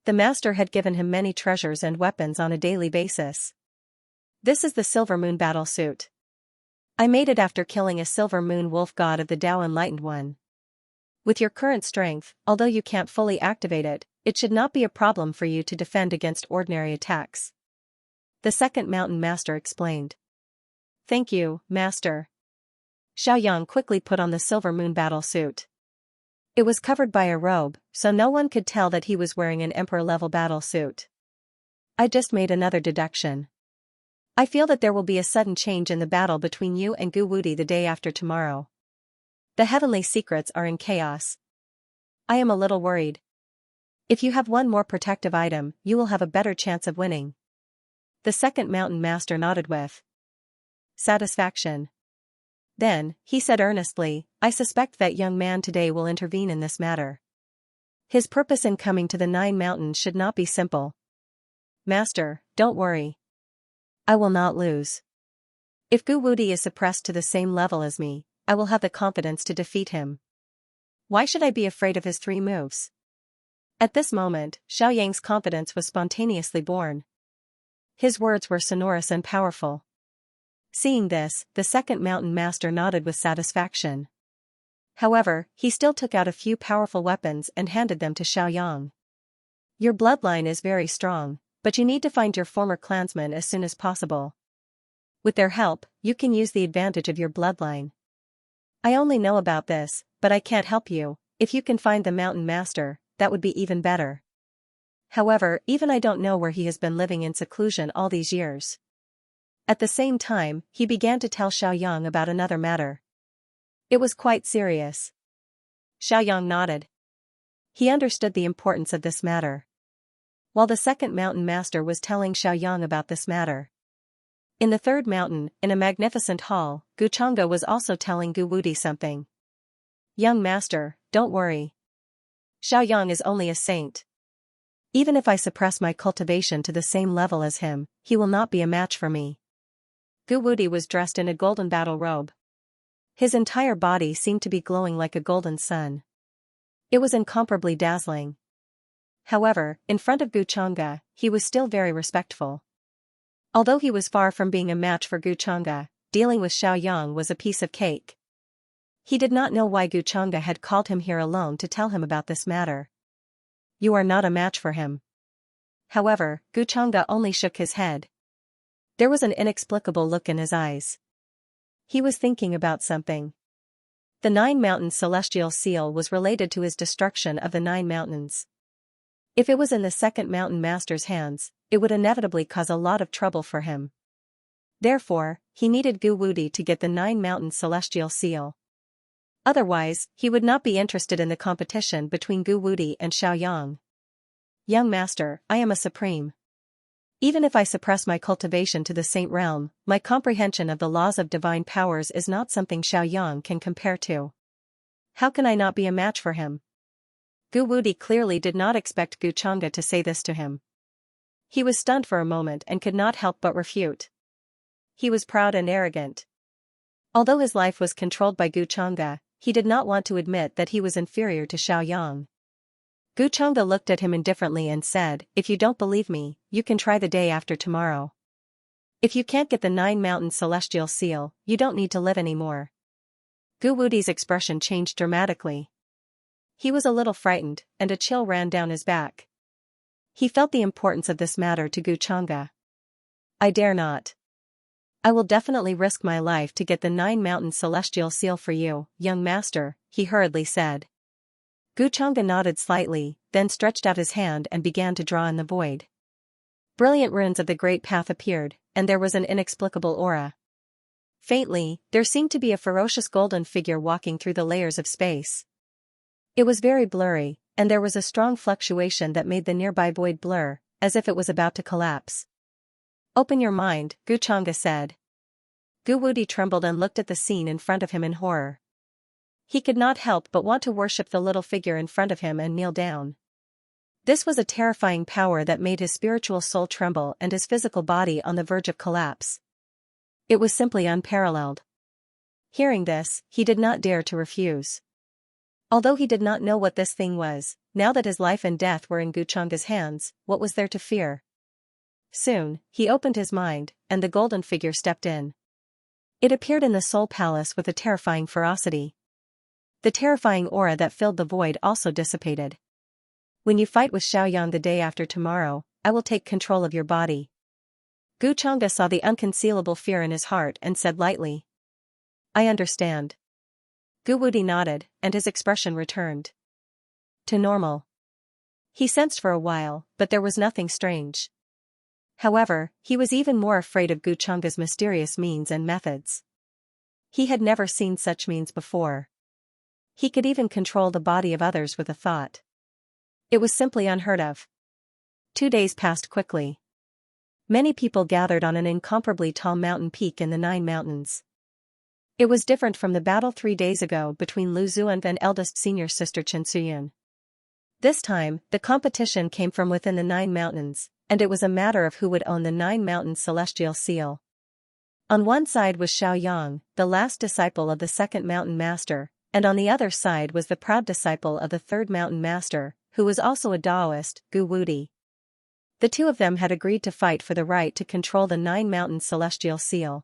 The master had given him many treasures and weapons on a daily basis. This is the Silver Moon battle suit. I made it after killing a Silver Moon wolf god of the Tao Enlightened One. With your current strength, although you can't fully activate it, it should not be a problem for you to defend against ordinary attacks. The second mountain master explained. Thank you, Master. Xiaoyang quickly put on the Silver Moon battle suit. It was covered by a robe, so no one could tell that he was wearing an emperor-level battle suit. I just made another deduction. I feel that there will be a sudden change in the battle between you and Gu Wudi the day after tomorrow. The heavenly secrets are in chaos. I am a little worried. If you have one more protective item, you will have a better chance of winning. The second mountain master nodded with satisfaction. Then, he said earnestly, I suspect that young man today will intervene in this matter. His purpose in coming to the 9 mountains should not be simple. Master, don't worry. I will not lose. If Gu Wudi is suppressed to the same level as me, I will have the confidence to defeat him. Why should I be afraid of his 3 moves? At this moment, Xiaoyang's confidence was spontaneously born. His words were sonorous and powerful. Seeing this, the second mountain master nodded with satisfaction. However, he still took out a few powerful weapons and handed them to Xiaoyang. Your bloodline is very strong, but you need to find your former clansmen as soon as possible. With their help, you can use the advantage of your bloodline. I only know about this, but I can't help you. If you can find the mountain master, that would be even better. However, even I don't know where he has been living in seclusion all these years. At the same time, he began to tell Xiaoyang about another matter. It was quite serious. Xiaoyang nodded. He understood the importance of this matter. While the second mountain master was telling Xiaoyang about this matter. In the third mountain, in a magnificent hall, Guchanga was also telling Gu Wudi something. Young master, don't worry. Xiaoyang is only a saint. Even if I suppress my cultivation to the same level as him, he will not be a match for me. Gu Wudi was dressed in a golden battle robe. His entire body seemed to be glowing like a golden sun. It was incomparably dazzling. However, in front of Guchanga, he was still very respectful. Although he was far from being a match for Guchanga, dealing with Xiaoyang was a piece of cake. He did not know why Guchanga had called him here alone to tell him about this matter. You are not a match for him. However, Guchanga only shook his head. There was an inexplicable look in his eyes. He was thinking about something. The 9 Mountains celestial seal was related to his destruction of the 9 mountains. If it was in the second mountain master's hands, it would inevitably cause a lot of trouble for him. Therefore, he needed Gu Wudi to get the 9 Mountains celestial seal. Otherwise, he would not be interested in the competition between Gu Wudi and Xiaoyang. Young master, I am a supreme. Even if I suppress my cultivation to the saint realm, my comprehension of the laws of divine powers is not something Xiaoyang can compare to. How can I not be a match for him? Gu Wudi clearly did not expect Guchanga to say this to him. He was stunned for a moment and could not help but refute. He was proud and arrogant. Although his life was controlled by Guchanga, he did not want to admit that he was inferior to Xiaoyang. Guchanga looked at him indifferently and said, if you don't believe me, you can try the day after tomorrow. If you can't get the 9 Mountains celestial seal, you don't need to live anymore. Gu Wudi's expression changed dramatically. He was a little frightened, and a chill ran down his back. He felt the importance of this matter to Guchanga. I dare not. I will definitely risk my life to get the 9 Mountains celestial seal for you, young master, he hurriedly said. Guchanga nodded slightly, then stretched out his hand and began to draw in the void. Brilliant runes of the great path appeared, and there was an inexplicable aura. Faintly, there seemed to be a ferocious golden figure walking through the layers of space. It was very blurry, and there was a strong fluctuation that made the nearby void blur, as if it was about to collapse. Open your mind, Guchanga said. Gu Wudi trembled and looked at the scene in front of him in horror. He could not help but want to worship the little figure in front of him and kneel down. This was a terrifying power that made his spiritual soul tremble and his physical body on the verge of collapse. It was simply unparalleled. Hearing this, he did not dare to refuse. Although he did not know what this thing was, now that his life and death were in Guchanga's hands, what was there to fear? Soon, he opened his mind, and the golden figure stepped in. It appeared in the Soul Palace with a terrifying ferocity. The terrifying aura that filled the void also dissipated. When you fight with Xiaoyang the day after tomorrow, I will take control of your body. Guchanga saw the unconcealable fear in his heart and said lightly. I understand. Gu Wudi nodded, and his expression returned to normal. He sensed for a while, but there was nothing strange. However, he was even more afraid of Guchanga's mysterious means and methods. He had never seen such means before. He could even control the body of others with a thought. It was simply unheard of. 2 days passed quickly. Many people gathered on an incomparably tall mountain peak in the 9 mountains. It was different from the battle 3 days ago between Lu Zuan and eldest senior sister Chen Suyun. This time, the competition came from within the 9 mountains, and it was a matter of who would own the 9 mountains celestial seal. On one side was Xiaoyang, the last disciple of the 2nd mountain master, and on the other side was the proud disciple of the 3rd mountain master, who was also a Taoist, Gu Wudi. The two of them had agreed to fight for the right to control the 9 mountains celestial seal.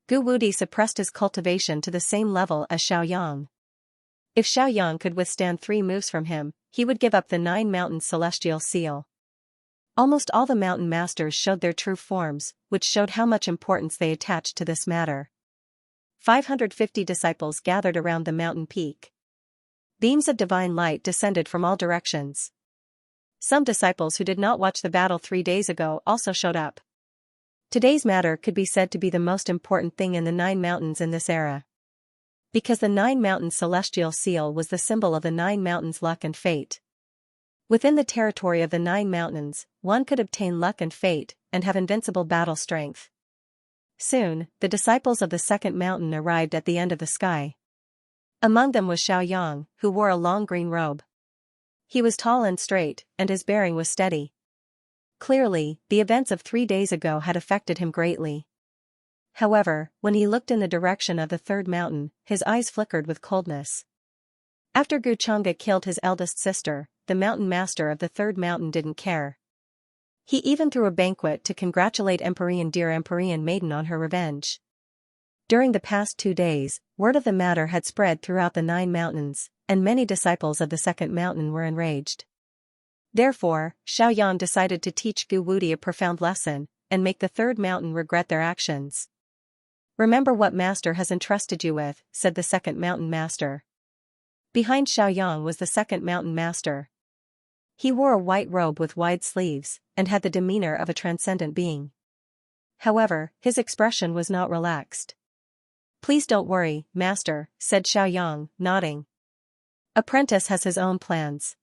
Gu Wudi suppressed his cultivation to the same level as Xiaoyang. If Xiaoyang could withstand 3 moves from him, he would give up the 9 mountains celestial seal. Almost all the mountain masters showed their true forms, which showed how much importance they attached to this matter. 550 disciples gathered around the mountain peak. Beams of divine light descended from all directions. Some disciples who did not watch the battle 3 days ago also showed up. Today's matter could be said to be the most important thing in the 9 mountains in this era. Because the 9 mountains celestial seal was the symbol of the 9 mountains' luck and fate. Within the territory of the 9 mountains, one could obtain luck and fate, and have invincible battle strength. Soon, the disciples of the 2nd mountain arrived at the end of the sky. Among them was Xiaoyang, who wore a long green robe. He was tall and straight, and his bearing was steady. Clearly, the events of 3 days ago had affected him greatly. However, when he looked in the direction of the 3rd mountain, his eyes flickered with coldness. After Guchanga killed his eldest sister, the mountain master of the 3rd mountain didn't care. He even threw a banquet to congratulate dear Empyrean Maiden on her revenge. During the past 2 days, word of the matter had spread throughout the 9 mountains, and many disciples of the 2nd mountain were enraged. Therefore, Xiaoyang decided to teach Gu Wudi a profound lesson, and make the 3rd mountain regret their actions. Remember what master has entrusted you with, said the 2nd mountain master. Behind Xiaoyang was the 2nd mountain master. He wore a white robe with wide sleeves, and had the demeanor of a transcendent being. However, his expression was not relaxed. Please don't worry, master, said Xiaoyang, nodding. Apprentice has his own plans.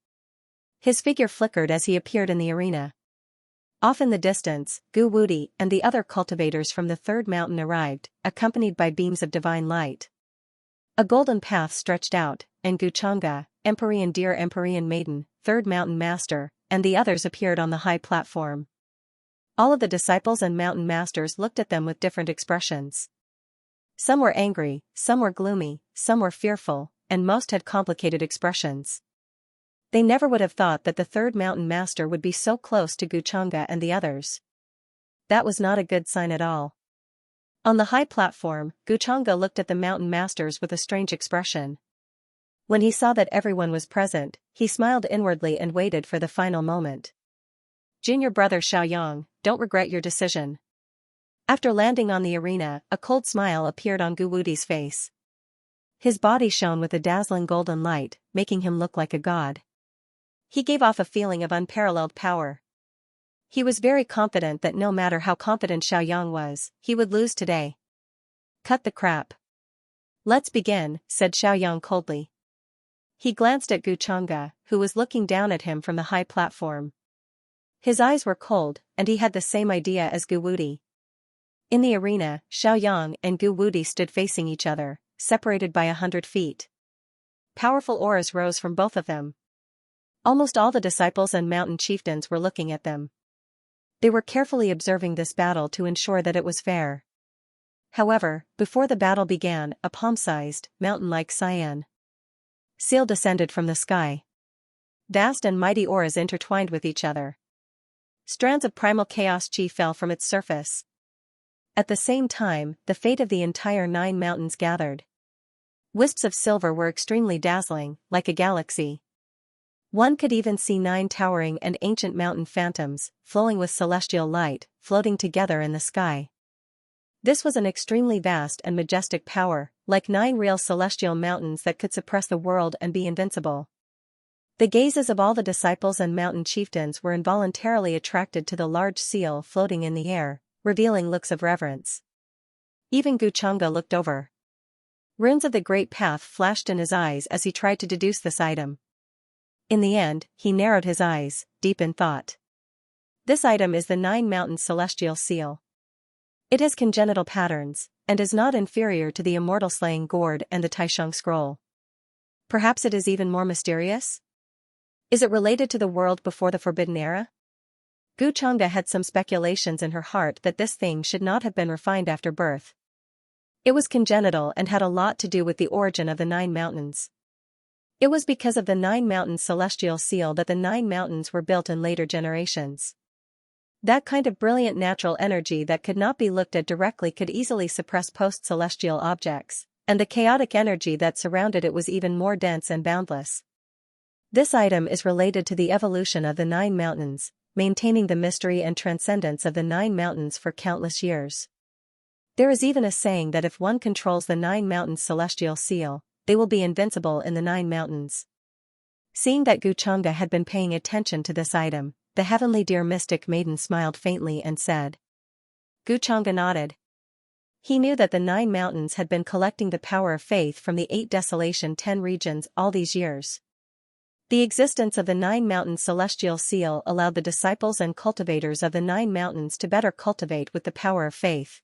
His figure flickered as he appeared in the arena. Off in the distance, Gu Wudi and the other cultivators from the 3rd mountain arrived, accompanied by beams of divine light. A golden path stretched out, and Guchanga, dear Empyrean Maiden, 3rd mountain master, and the others appeared on the high platform. All of the disciples and mountain masters looked at them with different expressions. Some were angry, some were gloomy, some were fearful, and most had complicated expressions. They never would have thought that the 3rd mountain master would be so close to Guchanga and the others. That was not a good sign at all. On the high platform, Guchanga looked at the mountain masters with a strange expression. When he saw that everyone was present, he smiled inwardly and waited for the final moment. Junior brother Xiaoyang, don't regret your decision. After landing on the arena, a cold smile appeared on Gu Wudi's face. His body shone with a dazzling golden light, making him look like a god. He gave off a feeling of unparalleled power. He was very confident that no matter how confident Xiaoyang was, he would lose today. Cut the crap. Let's begin, said Xiaoyang coldly. He glanced at Guchanga, who was looking down at him from the high platform. His eyes were cold, and he had the same idea as Gu Wudi. In the arena, Xiaoyang and Gu Wudi stood facing each other, separated by 100 feet. Powerful auras rose from both of them. Almost all the disciples and mountain chieftains were looking at them. They were carefully observing this battle to ensure that it was fair. However, before the battle began, a palm-sized, mountain-like Xianxia descended from the sky. Vast and mighty auras intertwined with each other. Strands of primal chaos chi fell from its surface. At the same time, the fate of the entire 9 mountains gathered. Wisps of silver were extremely dazzling, like a galaxy. One could even see 9 towering and ancient mountain phantoms, flowing with celestial light, floating together in the sky. This was an extremely vast and majestic power, like 9 real celestial mountains that could suppress the world and be invincible. The gazes of all the disciples and mountain chieftains were involuntarily attracted to the large seal floating in the air, revealing looks of reverence. Even Xianxia looked over. Runes of the Great Path flashed in his eyes as he tried to deduce this item. In the end, he narrowed his eyes, deep in thought. This item is the 9 Mountains Celestial Seal. It has congenital patterns, and is not inferior to the immortal slaying gourd and the Taisheng scroll. Perhaps it is even more mysterious? Is it related to the world before the Forbidden Era? Xianxia had some speculations in her heart that this thing should not have been refined after birth. It was congenital and had a lot to do with the origin of the 9 mountains. It was because of the 9 mountains celestial seal that the 9 mountains were built in later generations. That kind of brilliant natural energy that could not be looked at directly could easily suppress post-celestial objects, and the chaotic energy that surrounded it was even more dense and boundless. This item is related to the evolution of the 9 mountains, maintaining the mystery and transcendence of the 9 mountains for countless years. There is even a saying that if one controls the 9 mountains celestial seal, they will be invincible in the 9 mountains. Seeing that Xianxia had been paying attention to this item, the heavenly deer mystic maiden smiled faintly and said. Xianxia nodded. He knew that the 9 mountains had been collecting the power of faith from the 8 desolation 10 regions all these years. The existence of the 9 mountains celestial seal allowed the disciples and cultivators of the 9 mountains to better cultivate with the power of faith.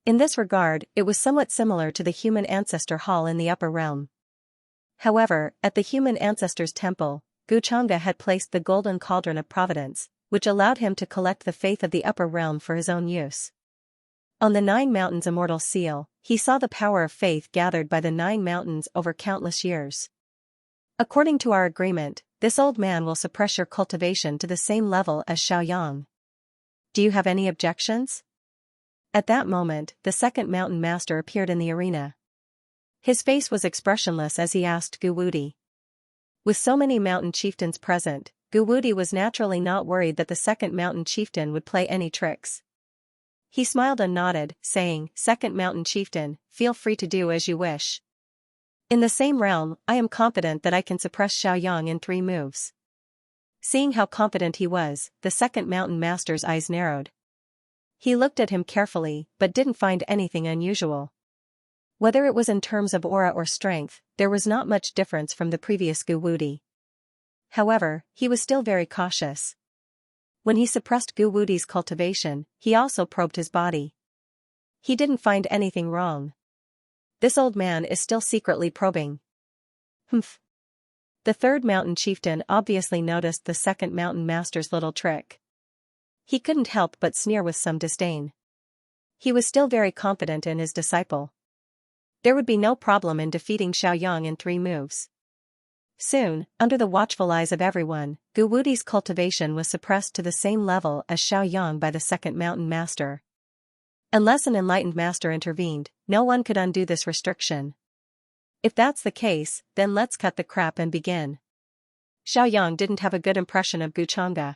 In this regard, it was somewhat similar to the human ancestor hall in the upper realm. However, at the human ancestor's temple, Xianxia had placed the golden cauldron of providence, which allowed him to collect the faith of the upper realm for his own use. On the 9 mountains immortal seal, he saw the power of faith gathered by the 9 mountains over countless years. According to our agreement, this old man will suppress your cultivation to the same level as Xiaoyang. Do you have any objections? At that moment, the second mountain master appeared in the arena. His face was expressionless as he asked Guwudi. With so many mountain chieftains present, Guwudi was naturally not worried that the second mountain chieftain would play any tricks. He smiled and nodded, saying, "Second mountain chieftain, feel free to do as you wish. In the same realm, I am confident that I can suppress Xiaoyang in 3 moves." Seeing how confident he was, the second mountain master's eyes narrowed. He looked at him carefully, but didn't find anything unusual. Whether it was in terms of aura or strength, there was not much difference from the previous Guwudi. However, he was still very cautious. When he suppressed Guwudi's cultivation, he also probed his body. He didn't find anything wrong. This old man is still secretly probing. Humph. The third mountain chieftain obviously noticed the second mountain master's little trick. He couldn't help but sneer with some disdain. He was still very confident in his disciple. There would be no problem in defeating Xiaoyang in 3 moves. Soon, under the watchful eyes of everyone, Guwudi's cultivation was suppressed to the same level as Xiaoyang by the second mountain master. Unless an enlightened master intervened, no one could undo this restriction. If that's the case, then let's cut the crap and begin. Xiaoyang didn't have a good impression of Xianxia.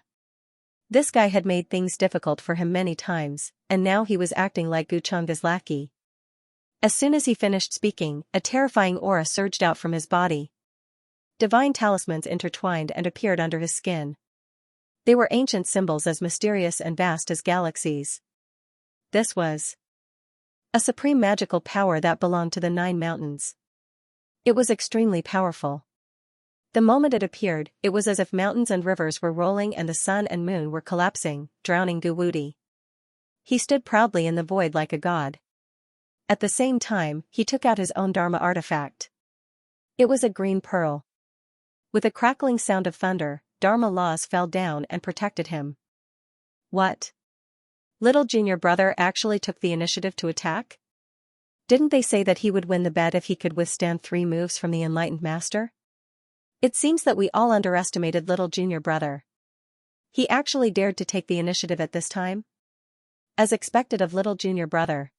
This guy had made things difficult for him many times, and now he was acting like Xianxia's lackey. As soon as he finished speaking, a terrifying aura surged out from his body. Divine talismans intertwined and appeared under his skin. They were ancient symbols as mysterious and vast as galaxies. This was a supreme magical power that belonged to the 9 mountains. It was extremely powerful. The moment it appeared, it was as if mountains and rivers were rolling and the sun and moon were collapsing, drowning Guwudi. He stood proudly in the void like a god. At the same time, he took out his own Dharma artifact. It was a green pearl. With a crackling sound of thunder, Dharma laws fell down and protected him. What? Little junior brother actually took the initiative to attack? Didn't they say that he would win the bet if he could withstand 3 moves from the enlightened master? It seems that we all underestimated little junior brother. He actually dared to take the initiative at this time? As expected of little junior brother.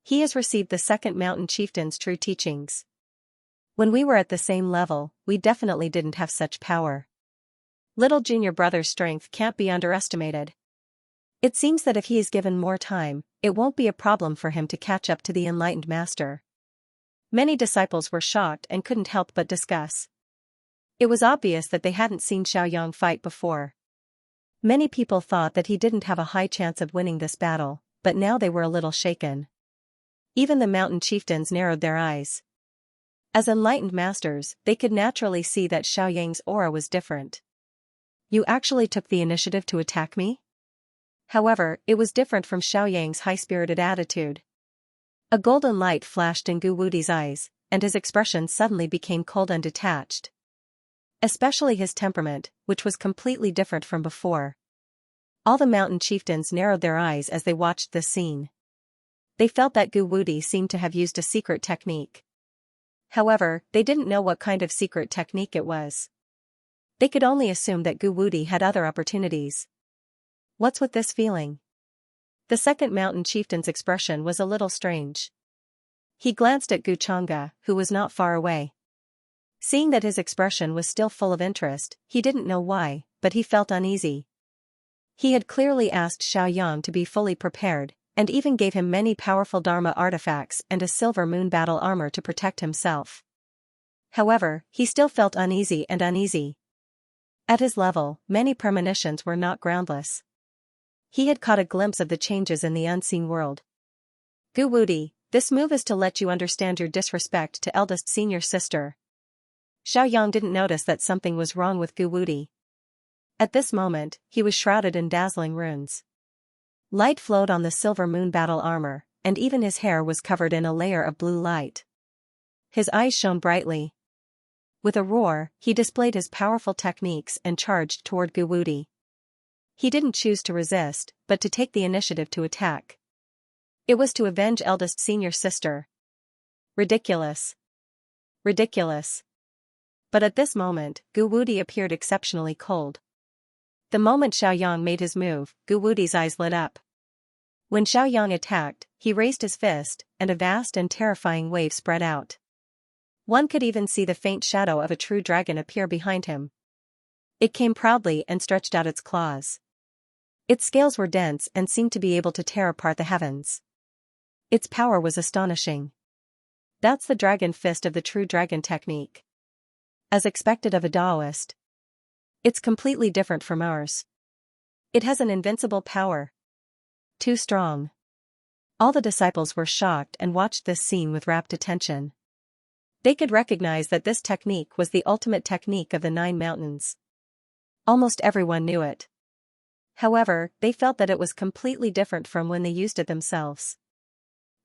He has received the second mountain chieftain's true teachings. When we were at the same level, we definitely didn't have such power. Little junior brother's strength can't be underestimated. It seems that if he is given more time, it won't be a problem for him to catch up to the enlightened master. Many disciples were shocked and couldn't help but discuss. It was obvious that they hadn't seen Xiaoyang fight before. Many people thought that he didn't have a high chance of winning this battle, but now they were a little shaken. Even the mountain chieftains narrowed their eyes. As enlightened masters, they could naturally see that Xiaoyang's aura was different. You actually took the initiative to attack me? However, it was different from Xiaoyang's high-spirited attitude. A golden light flashed in Gu Wudi's eyes, and his expression suddenly became cold and detached. Especially his temperament, which was completely different from before. All the mountain chieftains narrowed their eyes as they watched this scene. They felt that Gu Wudi seemed to have used a secret technique. However, they didn't know what kind of secret technique it was. They could only assume that Gu Wudi had other opportunities. What's with this feeling? The second mountain chieftain's expression was a little strange. He glanced at Gu Chang'e, who was not far away. Seeing that his expression was still full of interest, he didn't know why, but he felt uneasy. He had clearly asked Xiaoyang to be fully prepared, and even gave him many powerful Dharma artifacts and a silver moon battle armor to protect himself. However, he still felt uneasy. At his level, many premonitions were not groundless. He had caught a glimpse of the changes in the unseen world. Gu Wudi, this move is to let you understand your disrespect to eldest senior sister. Xiaoyang didn't notice that something was wrong with Gu Wudi. At this moment, he was shrouded in dazzling runes. Light flowed on the silver moon battle armor, and even his hair was covered in a layer of blue light. His eyes shone brightly. With a roar, he displayed his powerful techniques and charged toward Gu Wudi. He didn't choose to resist, but to take the initiative to attack. It was to avenge eldest senior sister. Ridiculous. Ridiculous. But at this moment, Gu Wudi appeared exceptionally cold. The moment Xiaoyang made his move, Gu Wudi's eyes lit up. When Xiaoyang attacked, he raised his fist, and a vast and terrifying wave spread out. One could even see the faint shadow of a true dragon appear behind him. It came proudly and stretched out its claws. Its scales were dense and seemed to be able to tear apart the heavens. Its power was astonishing. That's the dragon fist of the true dragon technique. As expected of a Taoist. It's completely different from ours. It has an invincible power. Too strong. All the disciples were shocked and watched this scene with rapt attention. They could recognize that this technique was the ultimate technique of the 9 mountains. Almost everyone knew it. However, they felt that it was completely different from when they used it themselves.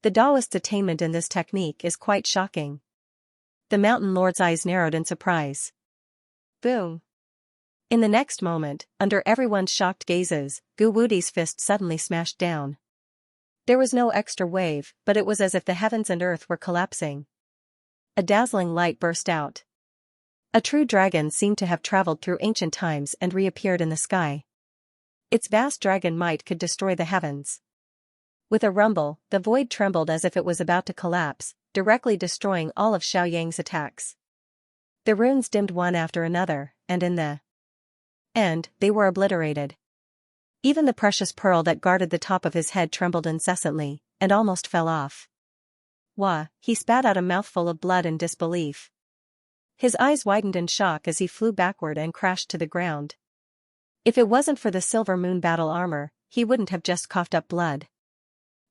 The Taoist's attainment in this technique is quite shocking. The mountain lord's eyes narrowed in surprise. Boom! In the next moment, under everyone's shocked gazes, Gu Wudi's fist suddenly smashed down. There was no extra wave, but it was as if the heavens and earth were collapsing. A dazzling light burst out. A true dragon seemed to have traveled through ancient times and reappeared in the sky. Its vast dragon might could destroy the heavens. With a rumble, the void trembled as if it was about to collapse, directly destroying all of Xiaoyang's attacks. The runes dimmed one after another, and in the end, they were obliterated. Even the precious pearl that guarded the top of his head trembled incessantly, and almost fell off. Wah! He spat out a mouthful of blood in disbelief. His eyes widened in shock as he flew backward and crashed to the ground. If it wasn't for the silver moon battle armor, he wouldn't have just coughed up blood.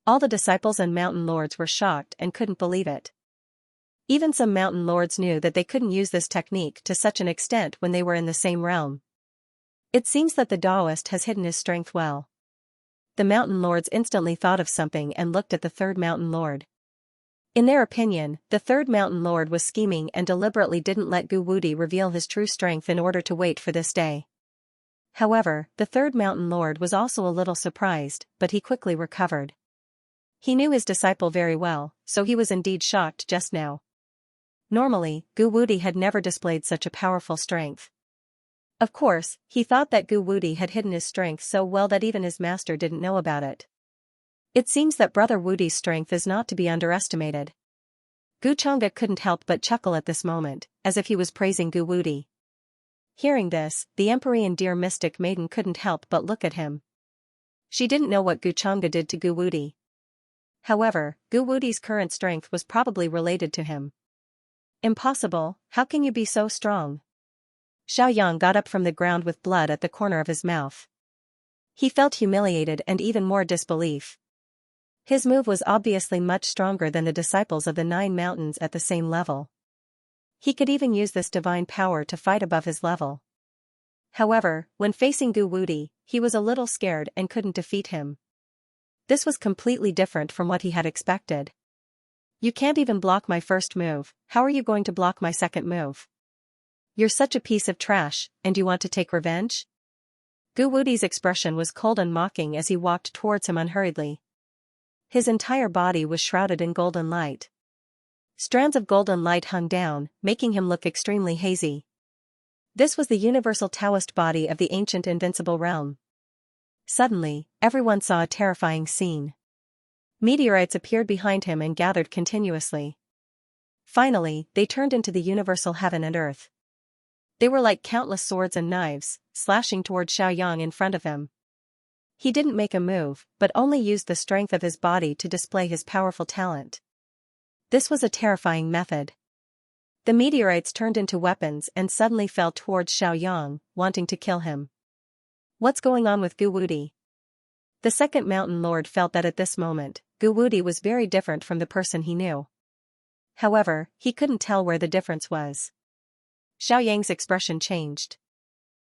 All the disciples and mountain lords were shocked and couldn't believe it. Even some mountain lords knew that they couldn't use this technique to such an extent when they were in the same realm. It seems that the Taoist has hidden his strength well. The mountain lords instantly thought of something and looked at the third mountain lord. In their opinion, the third mountain lord was scheming and deliberately didn't let Gu Wuti reveal his true strength in order to wait for this day. However, the third mountain lord was also a little surprised, but he quickly recovered. He knew his disciple very well, so he was indeed shocked just now. Normally, Gu Wuti had never displayed such a powerful strength. Of course, he thought that Gu Wuti had hidden his strength so well that even his master didn't know about it. It seems that Brother Wuti's strength is not to be underestimated. Gu Changge couldn't help but chuckle at this moment, as if he was praising Gu Wuti. Hearing this, the Empyrean deer mystic maiden couldn't help but look at him. She didn't know what Gu Changge did to Gu Wuti. However, Gu Wuti's current strength was probably related to him. Impossible, how can you be so strong? Xiaoyang got up from the ground with blood at the corner of his mouth. He felt humiliated and even more disbelief. His move was obviously much stronger than the disciples of the 9 mountains at the same level. He could even use this divine power to fight above his level. However, when facing Gu Wuti, he was a little scared and couldn't defeat him. This was completely different from what he had expected. You can't even block my first move, how are you going to block my second move? You're such a piece of trash, and you want to take revenge? Gu Wuti's expression was cold and mocking as he walked towards him unhurriedly. His entire body was shrouded in golden light. Strands of golden light hung down, making him look extremely hazy. This was the universal Taoist body of the ancient invincible realm. Suddenly, everyone saw a terrifying scene. Meteorites appeared behind him and gathered continuously. Finally, they turned into the universal heaven and earth. They were like countless swords and knives, slashing toward Xiaoyang in front of him. He didn't make a move, but only used the strength of his body to display his powerful talent. This was a terrifying method. The meteorites turned into weapons and suddenly fell towards Xiaoyang, wanting to kill him. What's going on with Gu Wuti? The second mountain lord felt that at this moment, Gu Wuti was very different from the person he knew. However, he couldn't tell where the difference was. Xiaoyang's expression changed.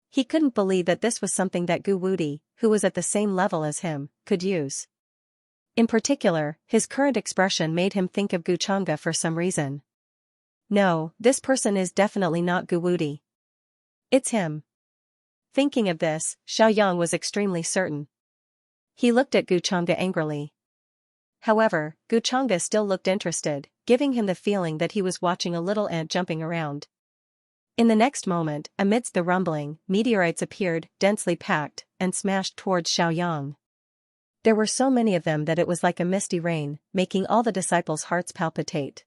He couldn't believe that this was something that Gu Wuti, who was at the same level as him, could use. In particular, his current expression made him think of Gu Changge for some reason. No, this person is definitely not Gu Wuti. It's him. Thinking of this, Xiaoyang was extremely certain. He looked at Gu Changge angrily. However, Gu Changge still looked interested, giving him the feeling that he was watching a little ant jumping around. In the next moment, amidst the rumbling, meteorites appeared, densely packed, and smashed towards Xiaoyang. There were so many of them that it was like a misty rain, making all the disciples' hearts palpitate.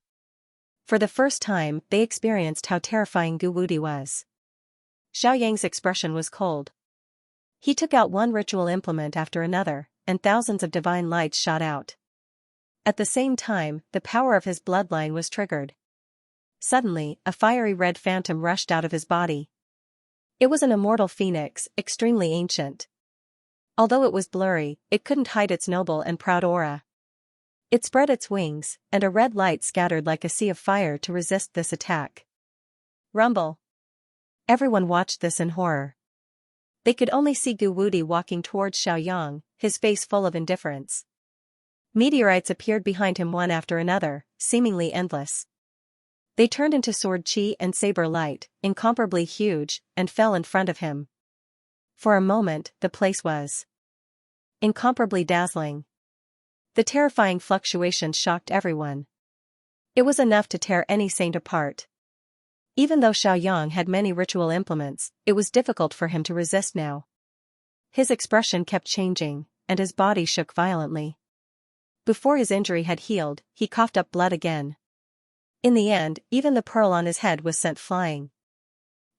For the first time, they experienced how terrifying Gu Wuti was. Xiaoyang's expression was cold. He took out one ritual implement after another, and thousands of divine lights shot out. At the same time, the power of his bloodline was triggered. Suddenly, a fiery red phantom rushed out of his body. It was an immortal phoenix, extremely ancient. Although it was blurry, it couldn't hide its noble and proud aura. It spread its wings, and a red light scattered like a sea of fire to resist this attack. Rumble. Everyone watched this in horror. They could only see Gu Wuti walking towards Xiaoyang, his face full of indifference. Meteorites appeared behind him one after another, seemingly endless. They turned into sword chi and saber light, incomparably huge, and fell in front of him. For a moment, the place was incomparably dazzling. The terrifying fluctuations shocked everyone. It was enough to tear any saint apart. Even though Xiaoyang had many ritual implements, it was difficult for him to resist now. His expression kept changing, and his body shook violently. Before his injury had healed, he coughed up blood again. In the end, even the pearl on his head was sent flying.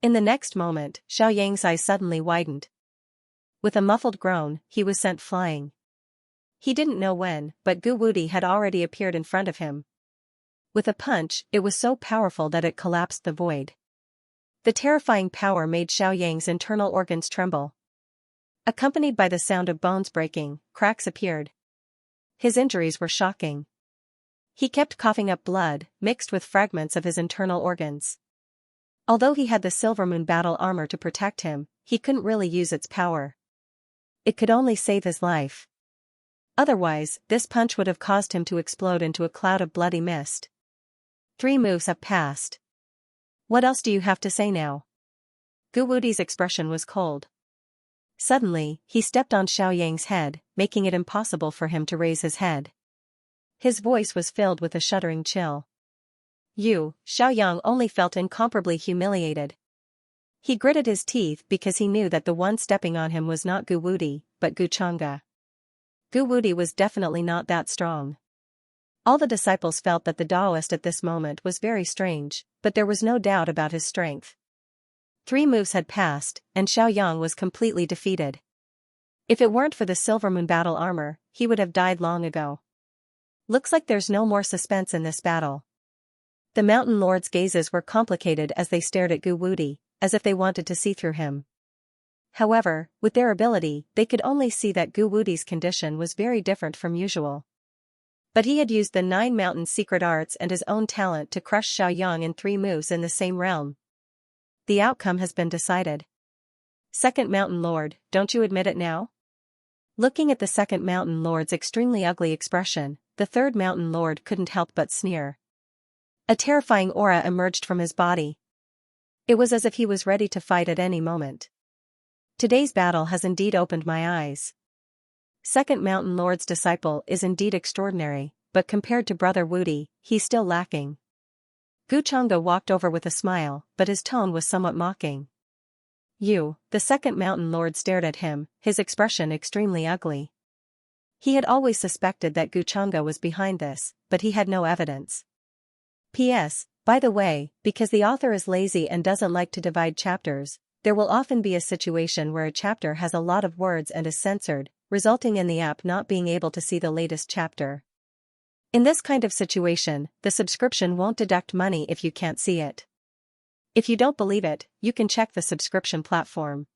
In the next moment, Xiaoyang's eyes suddenly widened. With a muffled groan, he was sent flying. He didn't know when, but Gu Wuti had already appeared in front of him. With a punch, it was so powerful that it collapsed the void. The terrifying power made Xiaoyang's internal organs tremble. Accompanied by the sound of bones breaking, cracks appeared. His injuries were shocking. He kept coughing up blood, mixed with fragments of his internal organs. Although he had the Silver Moon battle armor to protect him, he couldn't really use its power. It could only save his life. Otherwise, this punch would have caused him to explode into a cloud of bloody mist. 3 moves have passed. What else do you have to say now? Gu Wudi's expression was cold. Suddenly, he stepped on Xiaoyang's head, making it impossible for him to raise his head. His voice was filled with a shuddering chill. Xiaoyang only felt incomparably humiliated. He gritted his teeth because he knew that the one stepping on him was not Gu Wudi, but Gu Changge. Gu Wudi was definitely not that strong. All the disciples felt that the Taoist at this moment was very strange, but there was no doubt about his strength. 3 moves had passed, and Xiaoyang was completely defeated. If it weren't for the Silver Moon battle armor, he would have died long ago. Looks like there's no more suspense in this battle. The Mountain Lord's gazes were complicated as they stared at Gu Wudi, as if they wanted to see through him. However, with their ability, they could only see that Gu Wudi's condition was very different from usual. But he had used the 9 Mountains' secret arts and his own talent to crush Xiaoyang in 3 moves in the same realm. The outcome has been decided. Second Mountain Lord, don't you admit it now? Looking at the Second Mountain Lord's extremely ugly expression, the Third Mountain Lord couldn't help but sneer. A terrifying aura emerged from his body. It was as if he was ready to fight at any moment. Today's battle has indeed opened my eyes. Second Mountain Lord's disciple is indeed extraordinary, but compared to Brother Wudi, he's still lacking. Gu Changge walked over with a smile, but his tone was somewhat mocking. The Second Mountain Lord stared at him, his expression extremely ugly. He had always suspected that Gu Changge was behind this, but he had no evidence. P.S. By the way, because the author is lazy and doesn't like to divide chapters, there will often be a situation where a chapter has a lot of words and is censored, resulting in the app not being able to see the latest chapter. In this kind of situation, the subscription won't deduct money if you can't see it. If you don't believe it, you can check the subscription platform.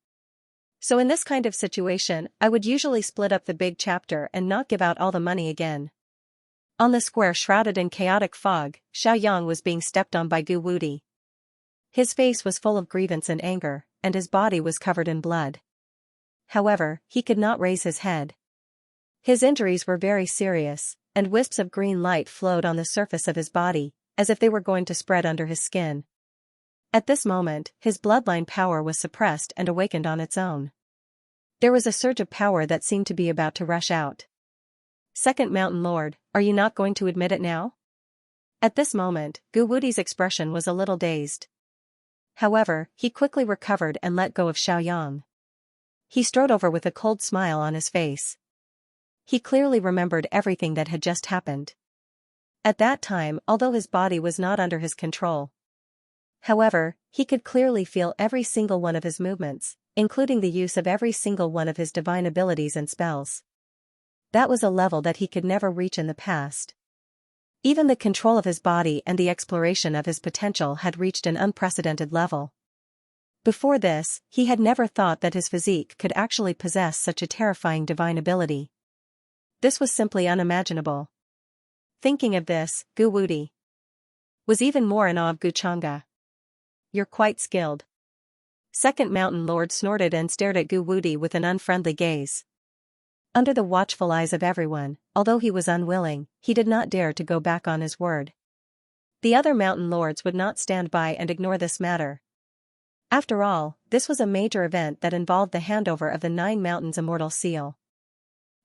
So in this kind of situation, I would usually split up the big chapter and not give out all the money again. On the square shrouded in chaotic fog, Xiaoyang was being stepped on by Gu Wudi. His face was full of grievance and anger, and his body was covered in blood. However, he could not raise his head. His injuries were very serious, and wisps of green light flowed on the surface of his body, as if they were going to spread under his skin. At this moment, his bloodline power was suppressed and awakened on its own. There was a surge of power that seemed to be about to rush out. Second Mountain Lord, are you not going to admit it now? At this moment, Gu Wudi's expression was a little dazed. However, he quickly recovered and let go of Xiaoyang. He strode over with a cold smile on his face. He clearly remembered everything that had just happened. At that time, although his body was not under his control. However, he could clearly feel every single one of his movements, including the use of every single one of his divine abilities and spells. That was a level that he could never reach in the past. Even the control of his body and the exploration of his potential had reached an unprecedented level. Before this, he had never thought that his physique could actually possess such a terrifying divine ability. This was simply unimaginable. Thinking of this, Gu Wudi was even more in awe of Gu Changge. You're quite skilled. Second Mountain Lord snorted and stared at Gu Wudi with an unfriendly gaze. Under the watchful eyes of everyone, although he was unwilling, he did not dare to go back on his word. The other Mountain Lords would not stand by and ignore this matter. After all, this was a major event that involved the handover of the 9 Mountains Immortal Seal.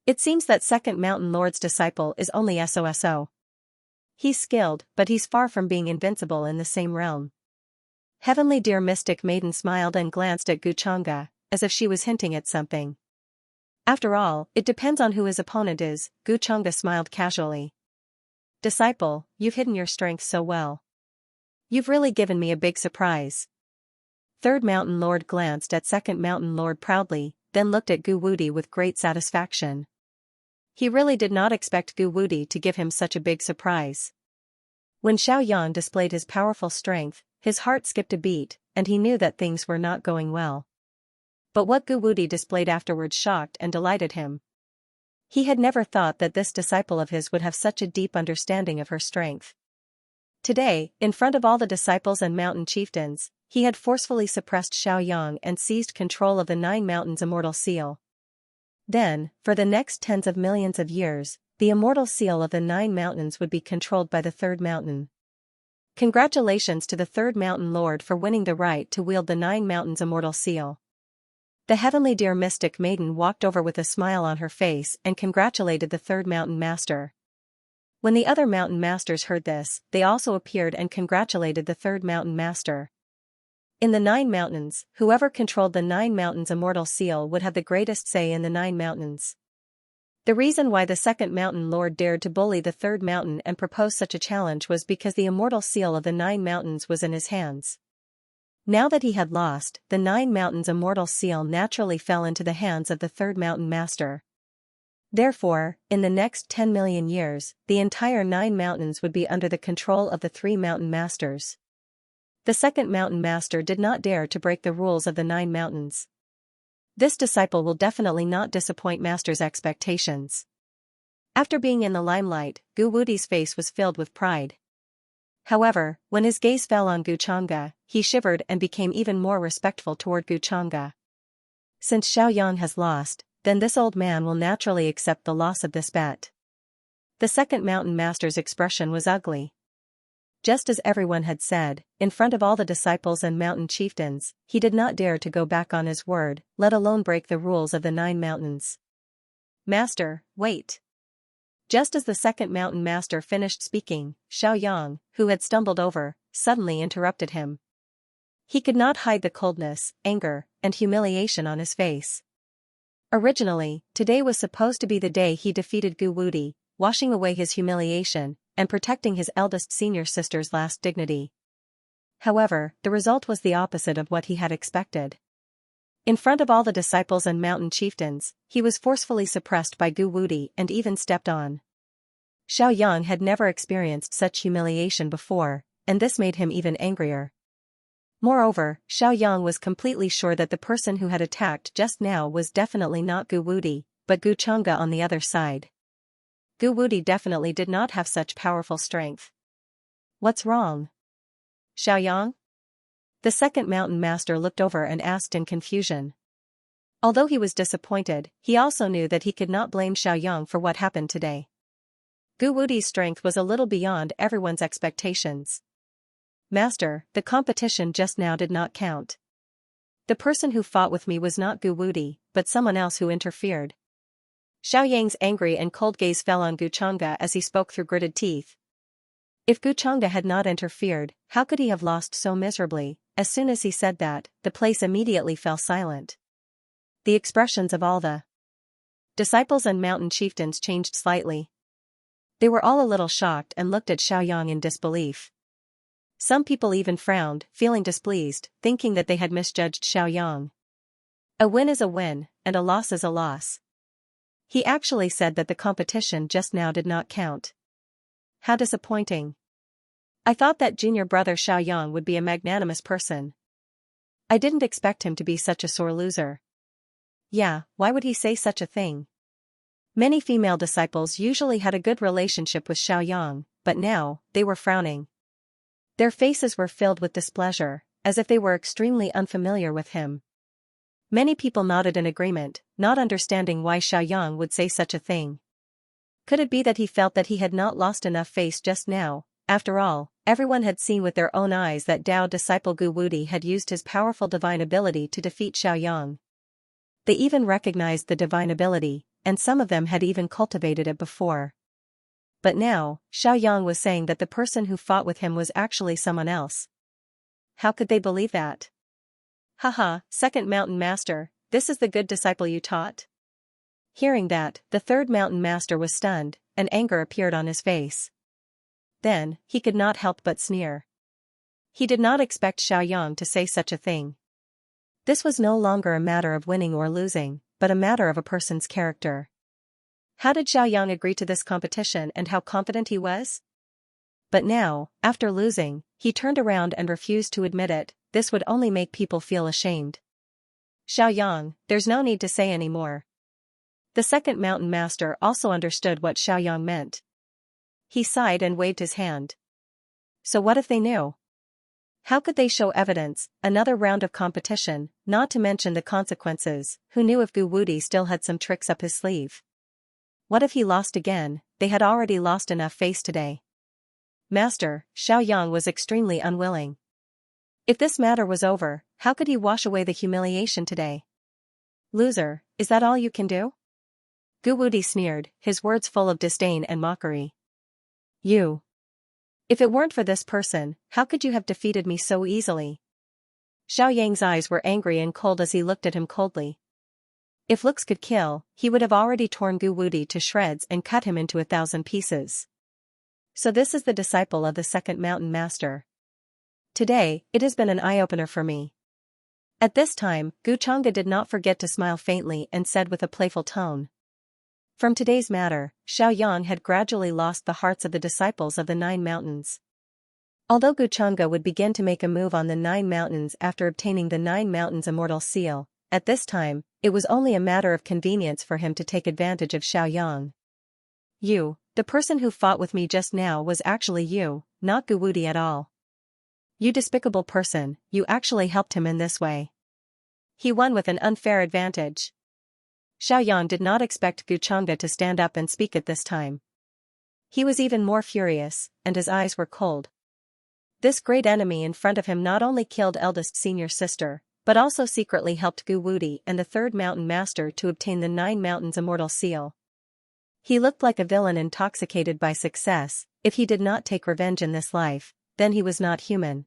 It seems that Second Mountain Lord's disciple is only SOSO. He's skilled, but he's far from being invincible in the same realm. Heavenly Dear Mystic Maiden smiled and glanced at Gu Changge, as if she was hinting at something. After all, it depends on who his opponent is, Gu Changge smiled casually. Disciple, you've hidden your strength so well. You've really given me a big surprise. Third Mountain Lord glanced at Second Mountain Lord proudly, then looked at Gu Wudi with great satisfaction. He really did not expect Gu Wudi to give him such a big surprise. When Xiaoyang displayed his powerful strength, his heart skipped a beat, and he knew that things were not going well. But what Gu Wudi displayed afterwards shocked and delighted him. He had never thought that this disciple of his would have such a deep understanding of her strength. Today, in front of all the disciples and mountain chieftains, he had forcefully suppressed Xiaoyang and seized control of the 9 Mountains Immortal Seal. Then, for the next tens of millions of years, the immortal seal of the 9 mountains would be controlled by the third mountain. Congratulations to the third mountain lord for winning the right to wield the 9 mountains immortal seal. The heavenly deer mystic maiden walked over with a smile on her face and congratulated the third mountain master. When the other mountain masters heard this, they also appeared and congratulated the third mountain master. In the 9 mountains, whoever controlled the 9 mountains immortal seal would have the greatest say in the 9 mountains. The reason why the second mountain lord dared to bully the third mountain and propose such a challenge was because the immortal seal of the 9 mountains was in his hands. Now that he had lost, the 9 mountains immortal seal naturally fell into the hands of the third mountain master. Therefore, in the next 10 million years, the entire 9 mountains would be under the control of the 3 mountain masters. The second mountain master did not dare to break the rules of the 9 mountains. This disciple will definitely not disappoint master's expectations. After being in the limelight, Gu Wudi's face was filled with pride. However, when his gaze fell on Gu Chang'e, he shivered and became even more respectful toward Gu Chang'e. Since Xiaoyang has lost, then this old man will naturally accept the loss of this bet. The second mountain master's expression was ugly. Just as everyone had said, in front of all the disciples and mountain chieftains, he did not dare to go back on his word, let alone break the rules of the 9 mountains. Master, wait. Just as the second mountain master finished speaking, Xiaoyang, who had stumbled over, suddenly interrupted him. He could not hide the coldness, anger, and humiliation on his face. Originally, today was supposed to be the day he defeated Gu Wudi, washing away his humiliation, and protecting his eldest senior sister's last dignity. However, the result was the opposite of what he had expected. In front of all the disciples and mountain chieftains, he was forcefully suppressed by Gu Wudi and even stepped on. Xiaoyang had never experienced such humiliation before, and this made him even angrier. Moreover, Xiaoyang was completely sure that the person who had attacked just now was definitely not Gu Wudi, but Gu Chang'e on the other side. Gu Wudi definitely did not have such powerful strength. What's wrong? Xiaoyang? The second mountain master looked over and asked in confusion. Although he was disappointed, he also knew that he could not blame Xiaoyang for what happened today. Gu Wudi's strength was a little beyond everyone's expectations. Master, the competition just now did not count. The person who fought with me was not Gu Wudi, but someone else who interfered. Xiaoyang's angry and cold gaze fell on Gu Chang'e as he spoke through gritted teeth. If Gu Chang'e had not interfered, how could he have lost so miserably? As soon as he said that, the place immediately fell silent. The expressions of all the disciples and mountain chieftains changed slightly. They were all a little shocked and looked at Xiaoyang in disbelief. Some people even frowned, feeling displeased, thinking that they had misjudged Xiaoyang. A win is a win, and a loss is a loss. He actually said that the competition just now did not count. How disappointing. I thought that junior brother Xiaoyang would be a magnanimous person. I didn't expect him to be such a sore loser. Yeah, why would he say such a thing? Many female disciples usually had a good relationship with Xiaoyang, but now, they were frowning. Their faces were filled with displeasure, as if they were extremely unfamiliar with him. Many people nodded in agreement, not understanding why Xiaoyang would say such a thing. Could it be that he felt that he had not lost enough face just now? After all, everyone had seen with their own eyes that Tao disciple Gu Wudi had used his powerful divine ability to defeat Xiaoyang. They even recognized the divine ability, and some of them had even cultivated it before. But now, Xiaoyang was saying that the person who fought with him was actually someone else. How could they believe that? Haha, second mountain master, this is the good disciple you taught? Hearing that, the third mountain master was stunned, and anger appeared on his face. Then, he could not help but sneer. He did not expect Xiaoyang to say such a thing. This was no longer a matter of winning or losing, but a matter of a person's character. How did Xiaoyang agree to this competition and how confident he was? But now, after losing, he turned around and refused to admit it. This would only make people feel ashamed. Xiaoyang, there's no need to say any more. The second mountain master also understood what Xiaoyang meant. He sighed and waved his hand. So what if they knew? How could they show evidence? Another round of competition, not to mention the consequences. Who knew if Gu Wudi still had some tricks up his sleeve? What if he lost again? They had already lost enough face today. Master, Xiaoyang was extremely unwilling. If this matter was over, how could he wash away the humiliation today? Loser, is that all you can do? Gu Wudi sneered, his words full of disdain and mockery. You. If it weren't for this person, how could you have defeated me so easily? Xiaoyang's eyes were angry and cold as he looked at him coldly. If looks could kill, he would have already torn Gu Wudi to shreds and cut him into 1,000 pieces. So this is the disciple of the second mountain master. Today, it has been an eye-opener for me. At this time, Gu Changge did not forget to smile faintly and said with a playful tone. From today's matter, Xiaoyang had gradually lost the hearts of the disciples of the 9 mountains. Although Gu Changge would begin to make a move on the 9 mountains after obtaining the 9 mountains immortal seal, at this time, it was only a matter of convenience for him to take advantage of Xiaoyang. You, the person who fought with me just now was actually you, not Gu Wudi at all. You despicable person, you actually helped him in this way. He won with an unfair advantage. Xiaoyang did not expect Gu Changge to stand up and speak at this time. He was even more furious, and his eyes were cold. This great enemy in front of him not only killed eldest senior sister, but also secretly helped Gu Wudi and the third mountain master to obtain the 9 mountains immortal seal. He looked like a villain intoxicated by success. If he did not take revenge in this life, then he was not human.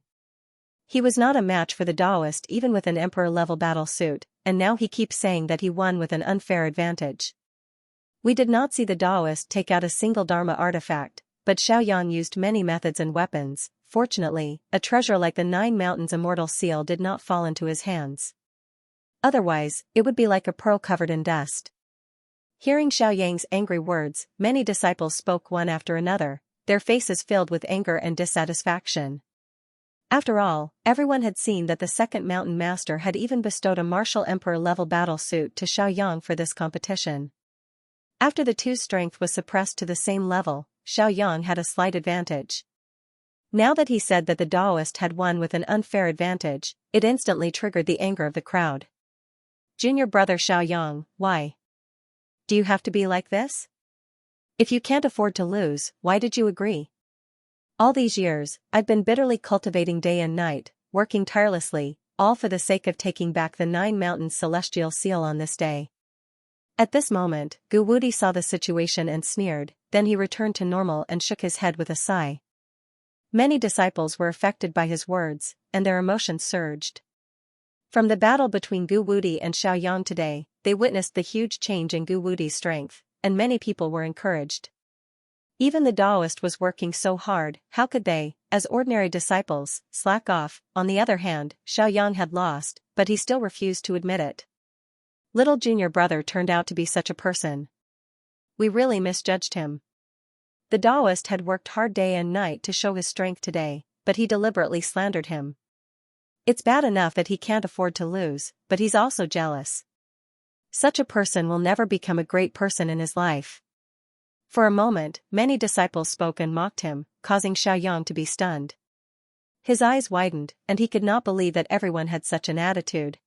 He was not a match for the Taoist even with an emperor-level battle suit, and now he keeps saying that he won with an unfair advantage. We did not see the Taoist take out a single Dharma artifact, but Xiaoyang used many methods and weapons. Fortunately, a treasure like the 9 mountains immortal seal did not fall into his hands. Otherwise, it would be like a pearl covered in dust. Hearing Xiaoyang's angry words, many disciples spoke one after another, their faces filled with anger and dissatisfaction. After all, everyone had seen that the second mountain master had even bestowed a martial emperor-level battle suit to Xiaoyang for this competition. After the two's strength was suppressed to the same level, Xiaoyang had a slight advantage. Now that he said that the Taoist had won with an unfair advantage, it instantly triggered the anger of the crowd. Junior brother Xiaoyang, why? Do you have to be like this? If you can't afford to lose, why did you agree? All these years, I've been bitterly cultivating day and night, working tirelessly, all for the sake of taking back the 9 mountains celestial seal on this day. At this moment, Gu Wudi saw the situation and sneered, then he returned to normal and shook his head with a sigh. Many disciples were affected by his words, and their emotions surged. From the battle between Gu Wudi and Xiaoyang today, they witnessed the huge change in Gu Wudi's strength, and many people were encouraged. Even the Taoist was working so hard, how could they, as ordinary disciples, slack off? On the other hand, Xiaoyang had lost, but he still refused to admit it. Little junior brother turned out to be such a person. We really misjudged him. The Taoist had worked hard day and night to show his strength today, but he deliberately slandered him. It's bad enough that he can't afford to lose, but he's also jealous. Such a person will never become a great person in his life. For a moment, many disciples spoke and mocked him, causing Xiaoyang to be stunned. His eyes widened, and he could not believe that everyone had such an attitude.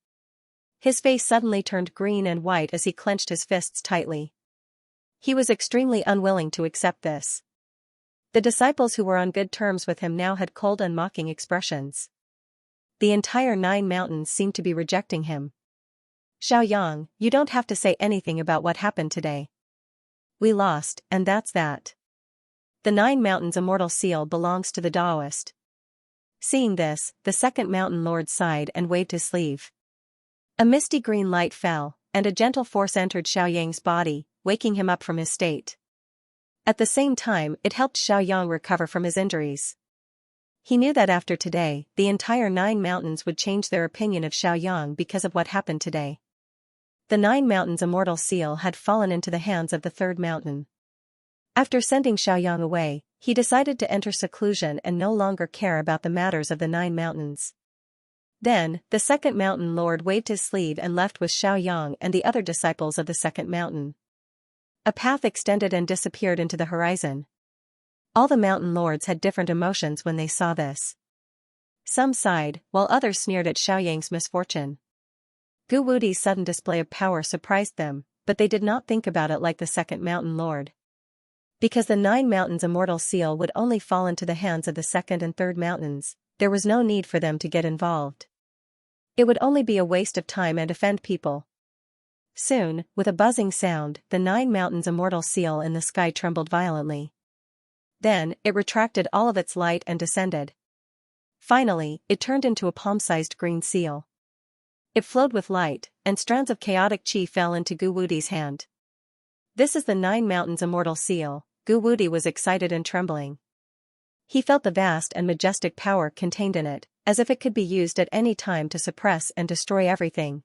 His face suddenly turned green and white as he clenched his fists tightly. He was extremely unwilling to accept this. The disciples who were on good terms with him now had cold and mocking expressions. The entire 9 mountains seemed to be rejecting him. Xiaoyang, you don't have to say anything about what happened today. We lost, and that's that. The 9 mountains immortal seal belongs to the Taoist. Seeing this, the second mountain lord sighed and waved his sleeve. A misty green light fell, and a gentle force entered Xiaoyang's body, waking him up from his state. At the same time, it helped Xiaoyang recover from his injuries. He knew that after today, the entire 9 mountains would change their opinion of Xiaoyang because of what happened today. The 9 mountains immortal seal had fallen into the hands of the third mountain. After sending Xiaoyang away, he decided to enter seclusion and no longer care about the matters of the 9 mountains. Then, the second mountain lord waved his sleeve and left with Xiaoyang and the other disciples of the second mountain. A path extended and disappeared into the horizon. All the mountain lords had different emotions when they saw this. Some sighed, while others sneered at Xiaoyang's misfortune. Gu Wudi's sudden display of power surprised them, but they did not think about it like the second mountain lord. Because the 9 mountains' immortal seal would only fall into the hands of the second and third mountains, there was no need for them to get involved. It would only be a waste of time and offend people. Soon, with a buzzing sound, the 9 mountains' immortal seal in the sky trembled violently. Then, it retracted all of its light and descended. Finally, it turned into a palm-sized green seal. It flowed with light, and strands of chaotic qi fell into Gu Wudi's hand. This is the 9 mountains' immortal seal. Gu Wudi was excited and trembling. He felt the vast and majestic power contained in it, as if it could be used at any time to suppress and destroy everything.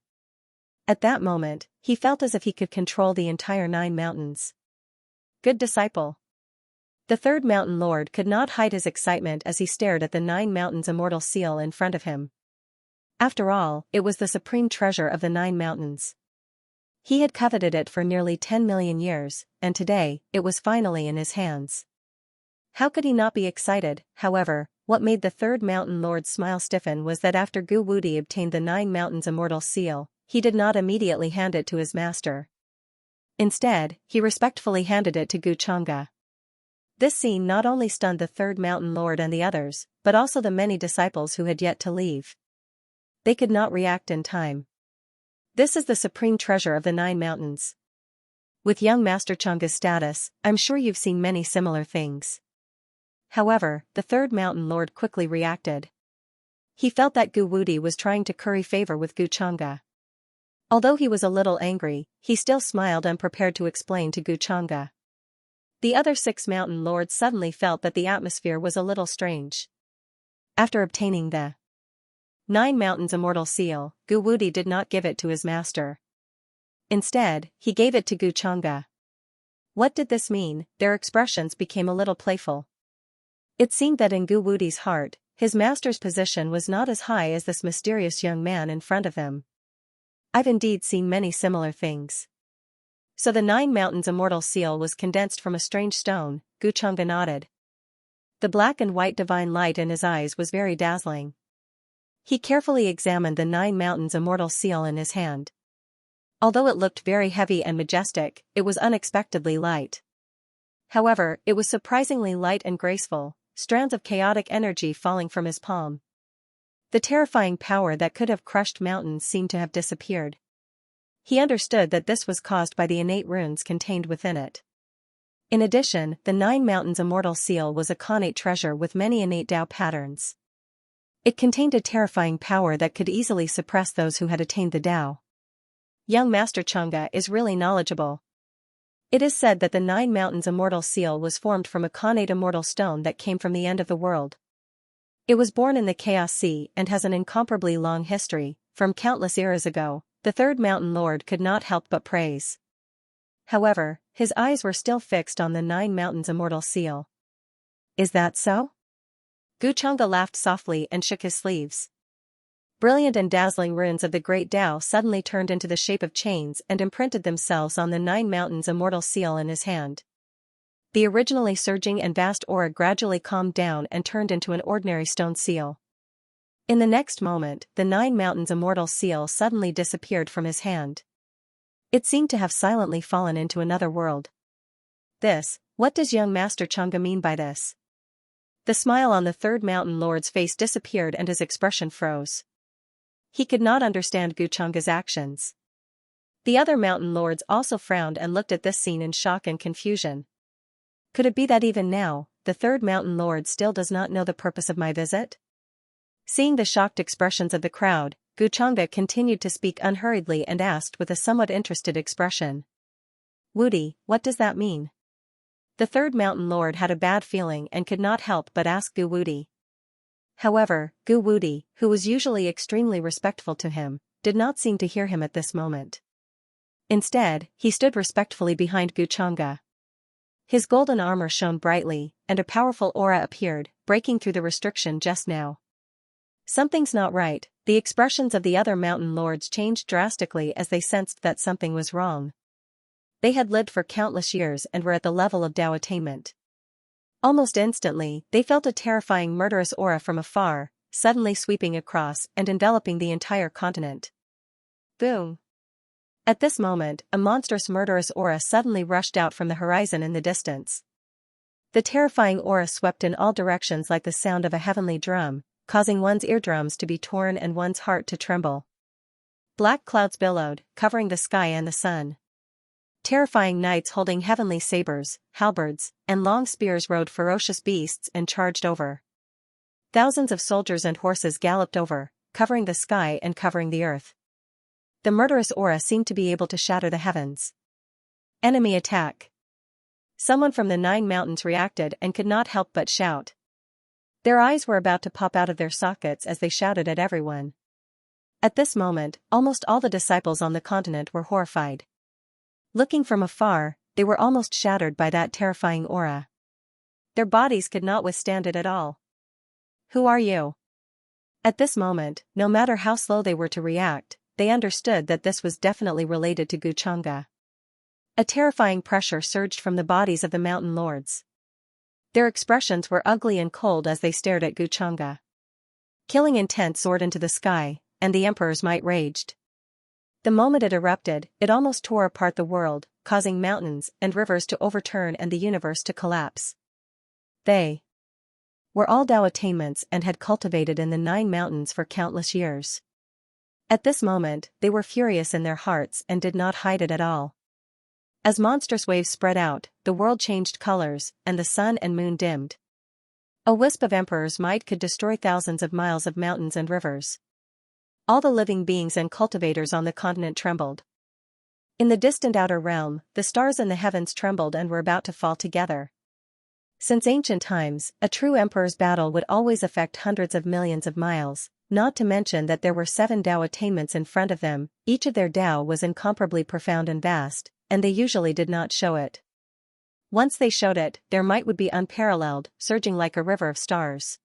At that moment, he felt as if he could control the entire 9 mountains. Good disciple. The third mountain lord could not hide his excitement as he stared at the 9 mountains' immortal seal in front of him. After all, it was the supreme treasure of the 9 mountains. He had coveted it for nearly 10 million years, and today, it was finally in his hands. How could he not be excited? However, what made the third mountain lord's smile stiffen was that after Gu Wudi obtained the 9 mountains' immortal seal, he did not immediately hand it to his master. Instead, he respectfully handed it to Gu Changge. This scene not only stunned the third mountain lord and the others, but also the many disciples who had yet to leave. They could not react in time. This is the supreme treasure of the 9 mountains. With young Master Changge's status, I'm sure you've seen many similar things. However, the third mountain lord quickly reacted. He felt that Gu Wudi was trying to curry favor with Gu Changge. Although he was a little angry, he still smiled and prepared to explain to Gu Changge. The other 6 mountain lords suddenly felt that the atmosphere was a little strange. After obtaining the 9 mountains' immortal seal, Gu Wudi did not give it to his master. Instead, he gave it to Gu Changge. What did this mean? Their expressions became a little playful. It seemed that in Gu Wudi's heart, his master's position was not as high as this mysterious young man in front of him. I've indeed seen many similar things. So the 9 mountains' immortal seal was condensed from a strange stone, Gu Changge nodded. The black and white divine light in his eyes was very dazzling. He carefully examined the 9 mountains' immortal seal in his hand. Although it looked very heavy and majestic, it was unexpectedly light. However, it was surprisingly light and graceful, strands of chaotic energy falling from his palm. The terrifying power that could have crushed mountains seemed to have disappeared. He understood that this was caused by the innate runes contained within it. In addition, the 9 mountains' immortal seal was a connate treasure with many innate Tao patterns. It contained a terrifying power that could easily suppress those who had attained the Tao. Young Master Changge is really knowledgeable. It is said that the 9 mountains' immortal seal was formed from a connate immortal stone that came from the end of the world. It was born in the Chaos Sea and has an incomparably long history. From countless eras ago, the third mountain lord could not help but praise. However, his eyes were still fixed on the 9 mountains' immortal seal. Is that so? Gu Changge laughed softly and shook his sleeves. Brilliant and dazzling runes of the great Tao suddenly turned into the shape of chains and imprinted themselves on the 9 mountains' immortal seal in his hand. The originally surging and vast aura gradually calmed down and turned into an ordinary stone seal. In the next moment, the 9 mountains' immortal seal suddenly disappeared from his hand. It seemed to have silently fallen into another world. What does young Master Changge mean by this? The smile on the third mountain lord's face disappeared and his expression froze. He could not understand Gu Changge's actions. The other mountain lords also frowned and looked at this scene in shock and confusion. Could it be that even now, the third mountain lord still does not know the purpose of my visit? Seeing the shocked expressions of the crowd, Gu Changge continued to speak unhurriedly and asked with a somewhat interested expression. Wudi, what does that mean? The third mountain lord had a bad feeling and could not help but ask Gu Wudi. However, Gu Wudi, who was usually extremely respectful to him, did not seem to hear him at this moment. Instead, he stood respectfully behind Gu Changge. His golden armor shone brightly, and a powerful aura appeared, breaking through the restriction just now. Something's not right. The expressions of the other mountain lords changed drastically as they sensed that something was wrong. They had lived for countless years and were at the level of Tao attainment. Almost instantly, they felt a terrifying murderous aura from afar, suddenly sweeping across and enveloping the entire continent. Boom! At this moment, a monstrous murderous aura suddenly rushed out from the horizon in the distance. The terrifying aura swept in all directions like the sound of a heavenly drum, causing one's eardrums to be torn and one's heart to tremble. Black clouds billowed, covering the sky and the sun. Terrifying knights holding heavenly sabers, halberds, and long spears rode ferocious beasts and charged over. Thousands of soldiers and horses galloped over, covering the sky and covering the earth. The murderous aura seemed to be able to shatter the heavens. Enemy attack! Someone from the 9 mountains reacted and could not help but shout. Their eyes were about to pop out of their sockets as they shouted at everyone. At this moment, almost all the disciples on the continent were horrified. Looking from afar, they were almost shattered by that terrifying aura. Their bodies could not withstand it at all. Who are you? At this moment, no matter how slow they were to react, they understood that this was definitely related to Xianxia. A terrifying pressure surged from the bodies of the mountain lords. Their expressions were ugly and cold as they stared at Xianxia. Killing intent soared into the sky, and the emperor's might raged. The moment it erupted, it almost tore apart the world, causing mountains and rivers to overturn and the universe to collapse. They were all Tao attainments and had cultivated in the 9 mountains for countless years. At this moment, they were furious in their hearts and did not hide it at all. As monstrous waves spread out, the world changed colors, and the sun and moon dimmed. A wisp of emperor's might could destroy thousands of miles of mountains and rivers. All the living beings and cultivators on the continent trembled. In the distant outer realm, the stars in the heavens trembled and were about to fall together. Since ancient times, a true emperor's battle would always affect hundreds of millions of miles, not to mention that there were 7 Tao attainments in front of them. Each of their Tao was incomparably profound and vast, and they usually did not show it. Once they showed it, their might would be unparalleled, surging like a river of stars.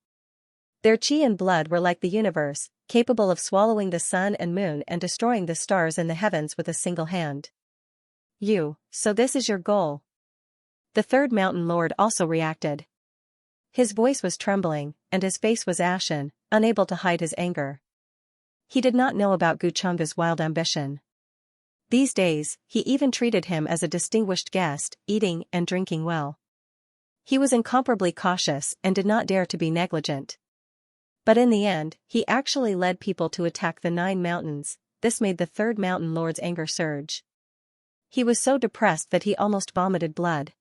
Their qi and blood were like the universe, capable of swallowing the sun and moon and destroying the stars in the heavens with a single hand. So this is your goal? The 3rd mountain lord also reacted. His voice was trembling, and his face was ashen, unable to hide his anger. He did not know about Xianxia's wild ambition. These days, he even treated him as a distinguished guest, eating and drinking well. He was incomparably cautious and did not dare to be negligent. But in the end, he actually led people to attack the 9 mountains. This made the 3rd mountain lord's anger surge. He was so depressed that he almost vomited blood.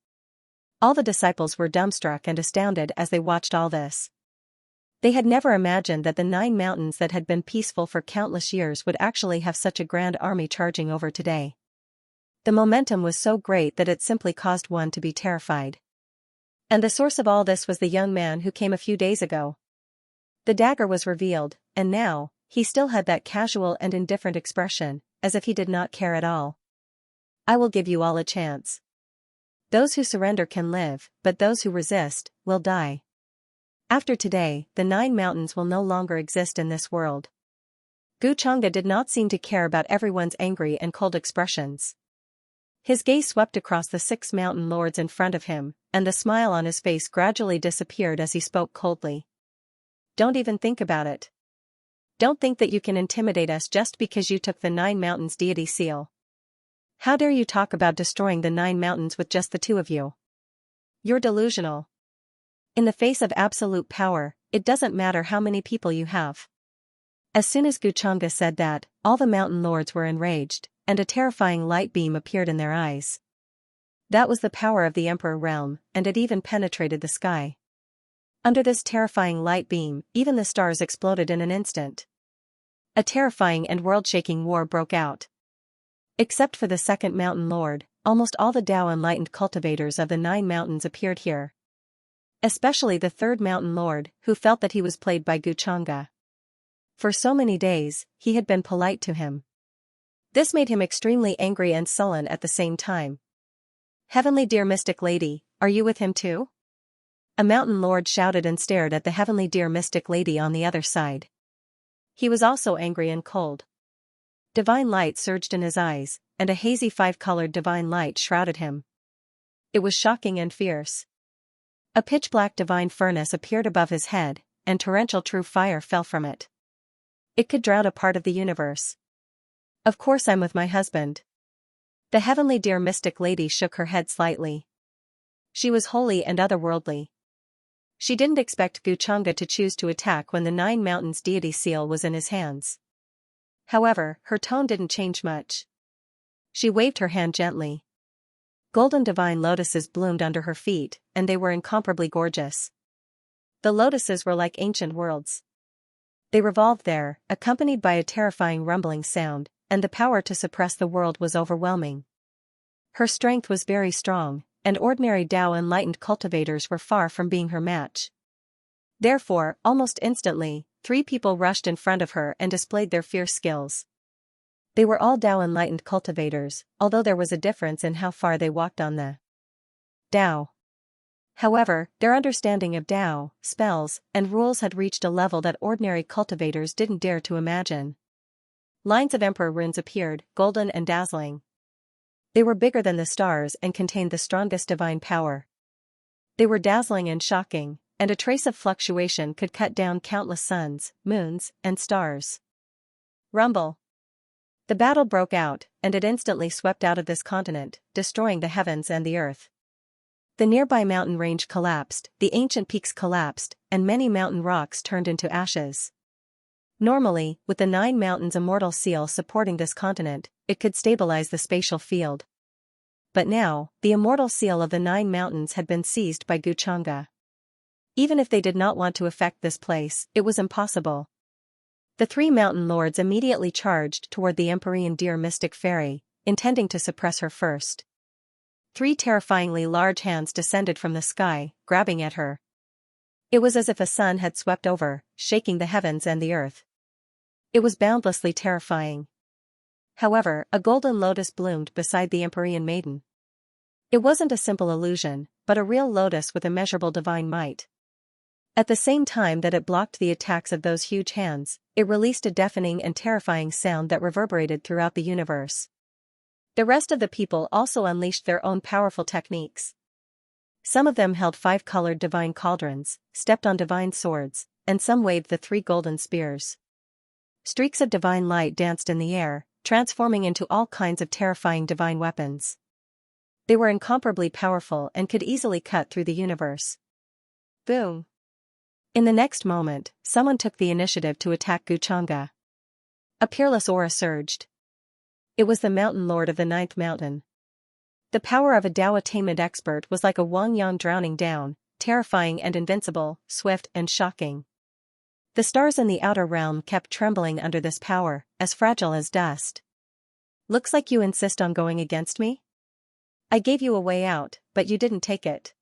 All the disciples were dumbstruck and astounded as they watched all this. They had never imagined that the 9 mountains that had been peaceful for countless years would actually have such a grand army charging over today. The momentum was so great that it simply caused one to be terrified. And the source of all this was the young man who came a few days ago. The dagger was revealed, and now, he still had that casual and indifferent expression, as if he did not care at all. I will give you all a chance. Those who surrender can live, but those who resist, will die. After today, the 9 mountains will no longer exist in this world. Xianxia did not seem to care about everyone's angry and cold expressions. His gaze swept across the 6 mountain lords in front of him, and the smile on his face gradually disappeared as he spoke coldly. Don't even think about it. Don't think that you can intimidate us just because you took the 9 mountains deity seal. How dare you talk about destroying the 9 mountains with just the 2 of you? You're delusional. In the face of absolute power, it doesn't matter how many people you have. As soon as Xianxia said that, all the mountain lords were enraged, and a terrifying light beam appeared in their eyes. That was the power of the Emperor realm, and it even penetrated the sky. Under this terrifying light beam, even the stars exploded in an instant. A terrifying and world-shaking war broke out. Except for the 2nd mountain lord, almost all the Tao enlightened cultivators of the 9 mountains appeared here. Especially the 3rd mountain lord, who felt that he was played by Xianxia. For so many days, he had been polite to him. This made him extremely angry and sullen at the same time. Heavenly dear mystic lady, are you with him too? A mountain lord shouted and stared at the heavenly dear mystic lady on the other side. He was also angry and cold. Divine light surged in his eyes, and a hazy 5-colored divine light shrouded him. It was shocking and fierce. A pitch-black divine furnace appeared above his head, and torrential true fire fell from it. It could drown a part of the universe. Of course I'm with my husband. The heavenly dear mystic lady shook her head slightly. She was holy and otherworldly. She didn't expect Xianxia to choose to attack when the Nine Mountains deity seal was in his hands. However, her tone didn't change much. She waved her hand gently. Golden divine lotuses bloomed under her feet, and they were incomparably gorgeous. The lotuses were like ancient worlds. They revolved there, accompanied by a terrifying rumbling sound, and the power to suppress the world was overwhelming. Her strength was very strong, and ordinary Tao enlightened cultivators were far from being her match. Therefore, almost instantly, 3 people rushed in front of her and displayed their fierce skills. They were all Tao enlightened cultivators, although there was a difference in how far they walked on the Tao. However, their understanding of Tao, spells, and rules had reached a level that ordinary cultivators didn't dare to imagine. Lines of emperor runes appeared, golden and dazzling. They were bigger than the stars and contained the strongest divine power. They were dazzling and shocking, and a trace of fluctuation could cut down countless suns, moons, and stars. Rumble. The battle broke out, and it instantly swept out of this continent, destroying the heavens and the earth. The nearby mountain range collapsed, the ancient peaks collapsed, and many mountain rocks turned into ashes. Normally, with the 9 Mountains immortal seal supporting this continent, it could stabilize the spatial field. But now, the immortal seal of the 9 Mountains had been seized by Xianxia. Even if they did not want to affect this place, it was impossible. The 3 mountain lords immediately charged toward the Empyrean deer mystic fairy, intending to suppress her first. 3 terrifyingly large hands descended from the sky, grabbing at her. It was as if a sun had swept over, shaking the heavens and the earth. It was boundlessly terrifying. However, a golden lotus bloomed beside the Empyrean maiden. It wasn't a simple illusion, but a real lotus with immeasurable divine might. At the same time that it blocked the attacks of those huge hands, it released a deafening and terrifying sound that reverberated throughout the universe. The rest of the people also unleashed their own powerful techniques. Some of them held 5-colored divine cauldrons, stepped on divine swords, and some waved the 3 golden spears. Streaks of divine light danced in the air, transforming into all kinds of terrifying divine weapons. They were incomparably powerful and could easily cut through the universe. Boom! In the next moment, someone took the initiative to attack Xianxia. A peerless aura surged. It was the mountain lord of the 9th mountain. The power of a Tao attainment expert was like a Wangyang drowning down, terrifying and invincible, swift and shocking. The stars in the outer realm kept trembling under this power, as fragile as dust. Looks like you insist on going against me? I gave you a way out, but you didn't take it.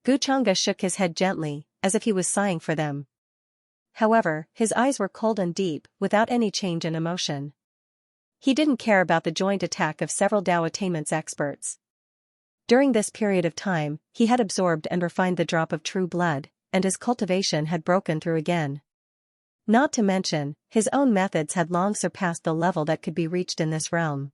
Xianxia shook his head gently, as if he was sighing for them. However, his eyes were cold and deep, without any change in emotion. He didn't care about the joint attack of several Tao attainments experts. During this period of time, he had absorbed and refined the drop of true blood, and his cultivation had broken through again. Not to mention, his own methods had long surpassed the level that could be reached in this realm.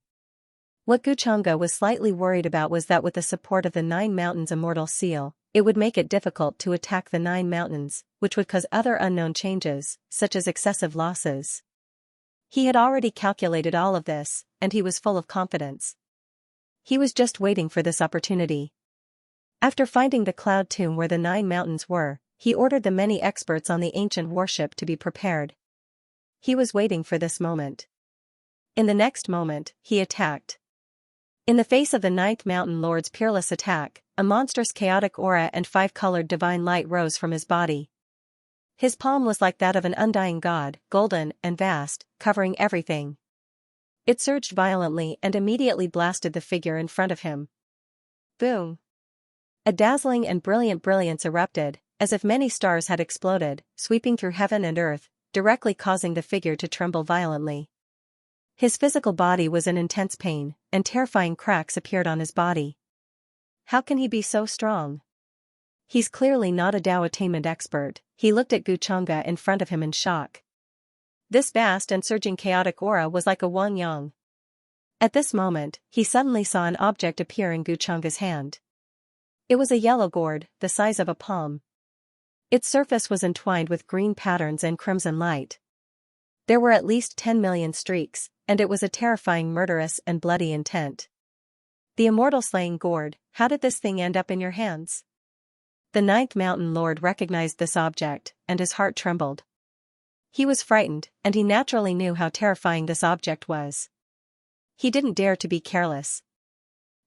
What Xianxia was slightly worried about was that with the support of the 9 Mountains immortal seal, it would make it difficult to attack the 9 Mountains, which would cause other unknown changes, such as excessive losses. He had already calculated all of this, and he was full of confidence. He was just waiting for this opportunity. After finding the cloud tomb where the 9 Mountains were, he ordered the many experts on the ancient warship to be prepared. He was waiting for this moment. In the next moment, he attacked. In the face of the 9th Mountain Lord's peerless attack, a monstrous chaotic aura and 5-colored divine light rose from his body. His palm was like that of an undying god, golden and vast, covering everything. It surged violently and immediately blasted the figure in front of him. Boom! A dazzling and brilliant brilliance erupted, as if many stars had exploded, sweeping through heaven and earth, directly causing the figure to tremble violently. His physical body was in intense pain, and terrifying cracks appeared on his body. How can he be so strong? He's clearly not a Tao attainment expert. He looked at Xianxia in front of him in shock. This vast and surging chaotic aura was like a Wangyang. At this moment, he suddenly saw an object appear in Xianxia's hand. It was a yellow gourd, the size of a palm. Its surface was entwined with green patterns and crimson light. There were at least 10 million streaks, and it was a terrifying murderous and bloody intent. The immortal slaying gourd, how did this thing end up in your hands? The ninth mountain lord recognized this object, and his heart trembled. He was frightened, and he naturally knew how terrifying this object was. He didn't dare to be careless.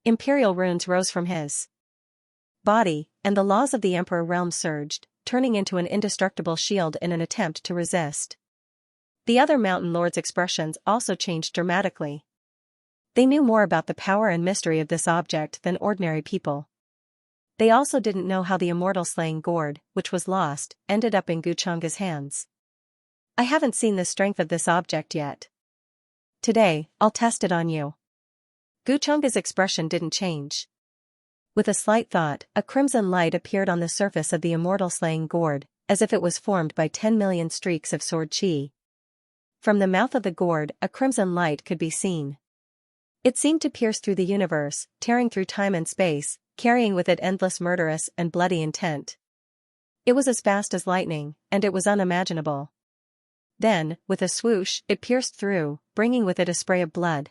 Imperial runes rose from his body, and the laws of the Emperor realm surged, turning into an indestructible shield in an attempt to resist. The other mountain lords' expressions also changed dramatically. They knew more about the power and mystery of this object than ordinary people. They also didn't know how the immortal slaying gourd, which was lost, ended up in Xianxia's hands. I haven't seen the strength of this object yet. Today, I'll test it on you. Xianxia's expression didn't change. With a slight thought, a crimson light appeared on the surface of the immortal slaying gourd, as if it was formed by 10 million streaks of sword qi. From the mouth of the gourd, a crimson light could be seen. It seemed to pierce through the universe, tearing through time and space, carrying with it endless murderous and bloody intent. It was as fast as lightning, and it was unimaginable. Then, with a swoosh, it pierced through, bringing with it a spray of blood.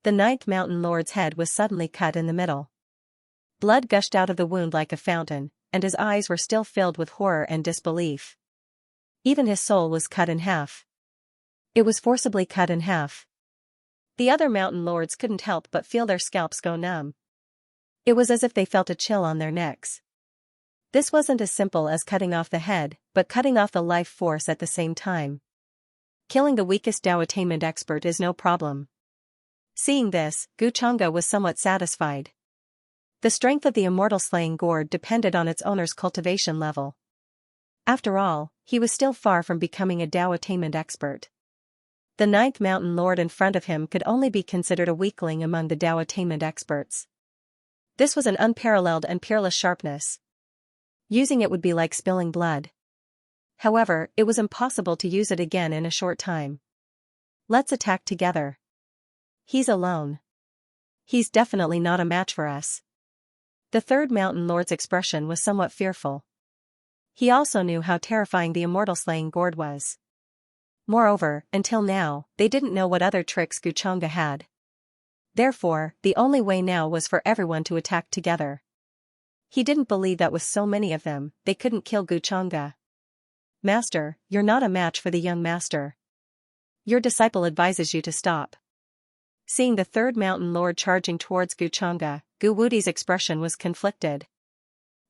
The ninth mountain lord's head was suddenly cut in the middle. Blood gushed out of the wound like a fountain, and his eyes were still filled with horror and disbelief. Even his soul was cut in half. It was forcibly cut in half. The other mountain lords couldn't help but feel their scalps go numb. It was as if they felt a chill on their necks. This wasn't as simple as cutting off the head, but cutting off the life force at the same time. Killing the weakest Dao attainment expert is no problem. Seeing this, Xianxia was somewhat satisfied. The strength of the immortal slaying gourd depended on its owner's cultivation level. After all, he was still far from becoming a Dao attainment expert. The ninth mountain lord in front of him could only be considered a weakling among the Dao attainment experts. This was an unparalleled and peerless sharpness. Using it would be like spilling blood. However, it was impossible to use it again in a short time. Let's attack together. He's alone. He's definitely not a match for us. The third mountain lord's expression was somewhat fearful. He also knew how terrifying the immortal slaying gourd was. Moreover, until now, they didn't know what other tricks Xianxia had. Therefore, the only way now was for everyone to attack together. He didn't believe that with so many of them, they couldn't kill Xianxia. Master, you're not a match for the young master. Your disciple advises you to stop. Seeing the third mountain lord charging towards Xianxia, Gu Wudi's expression was conflicted.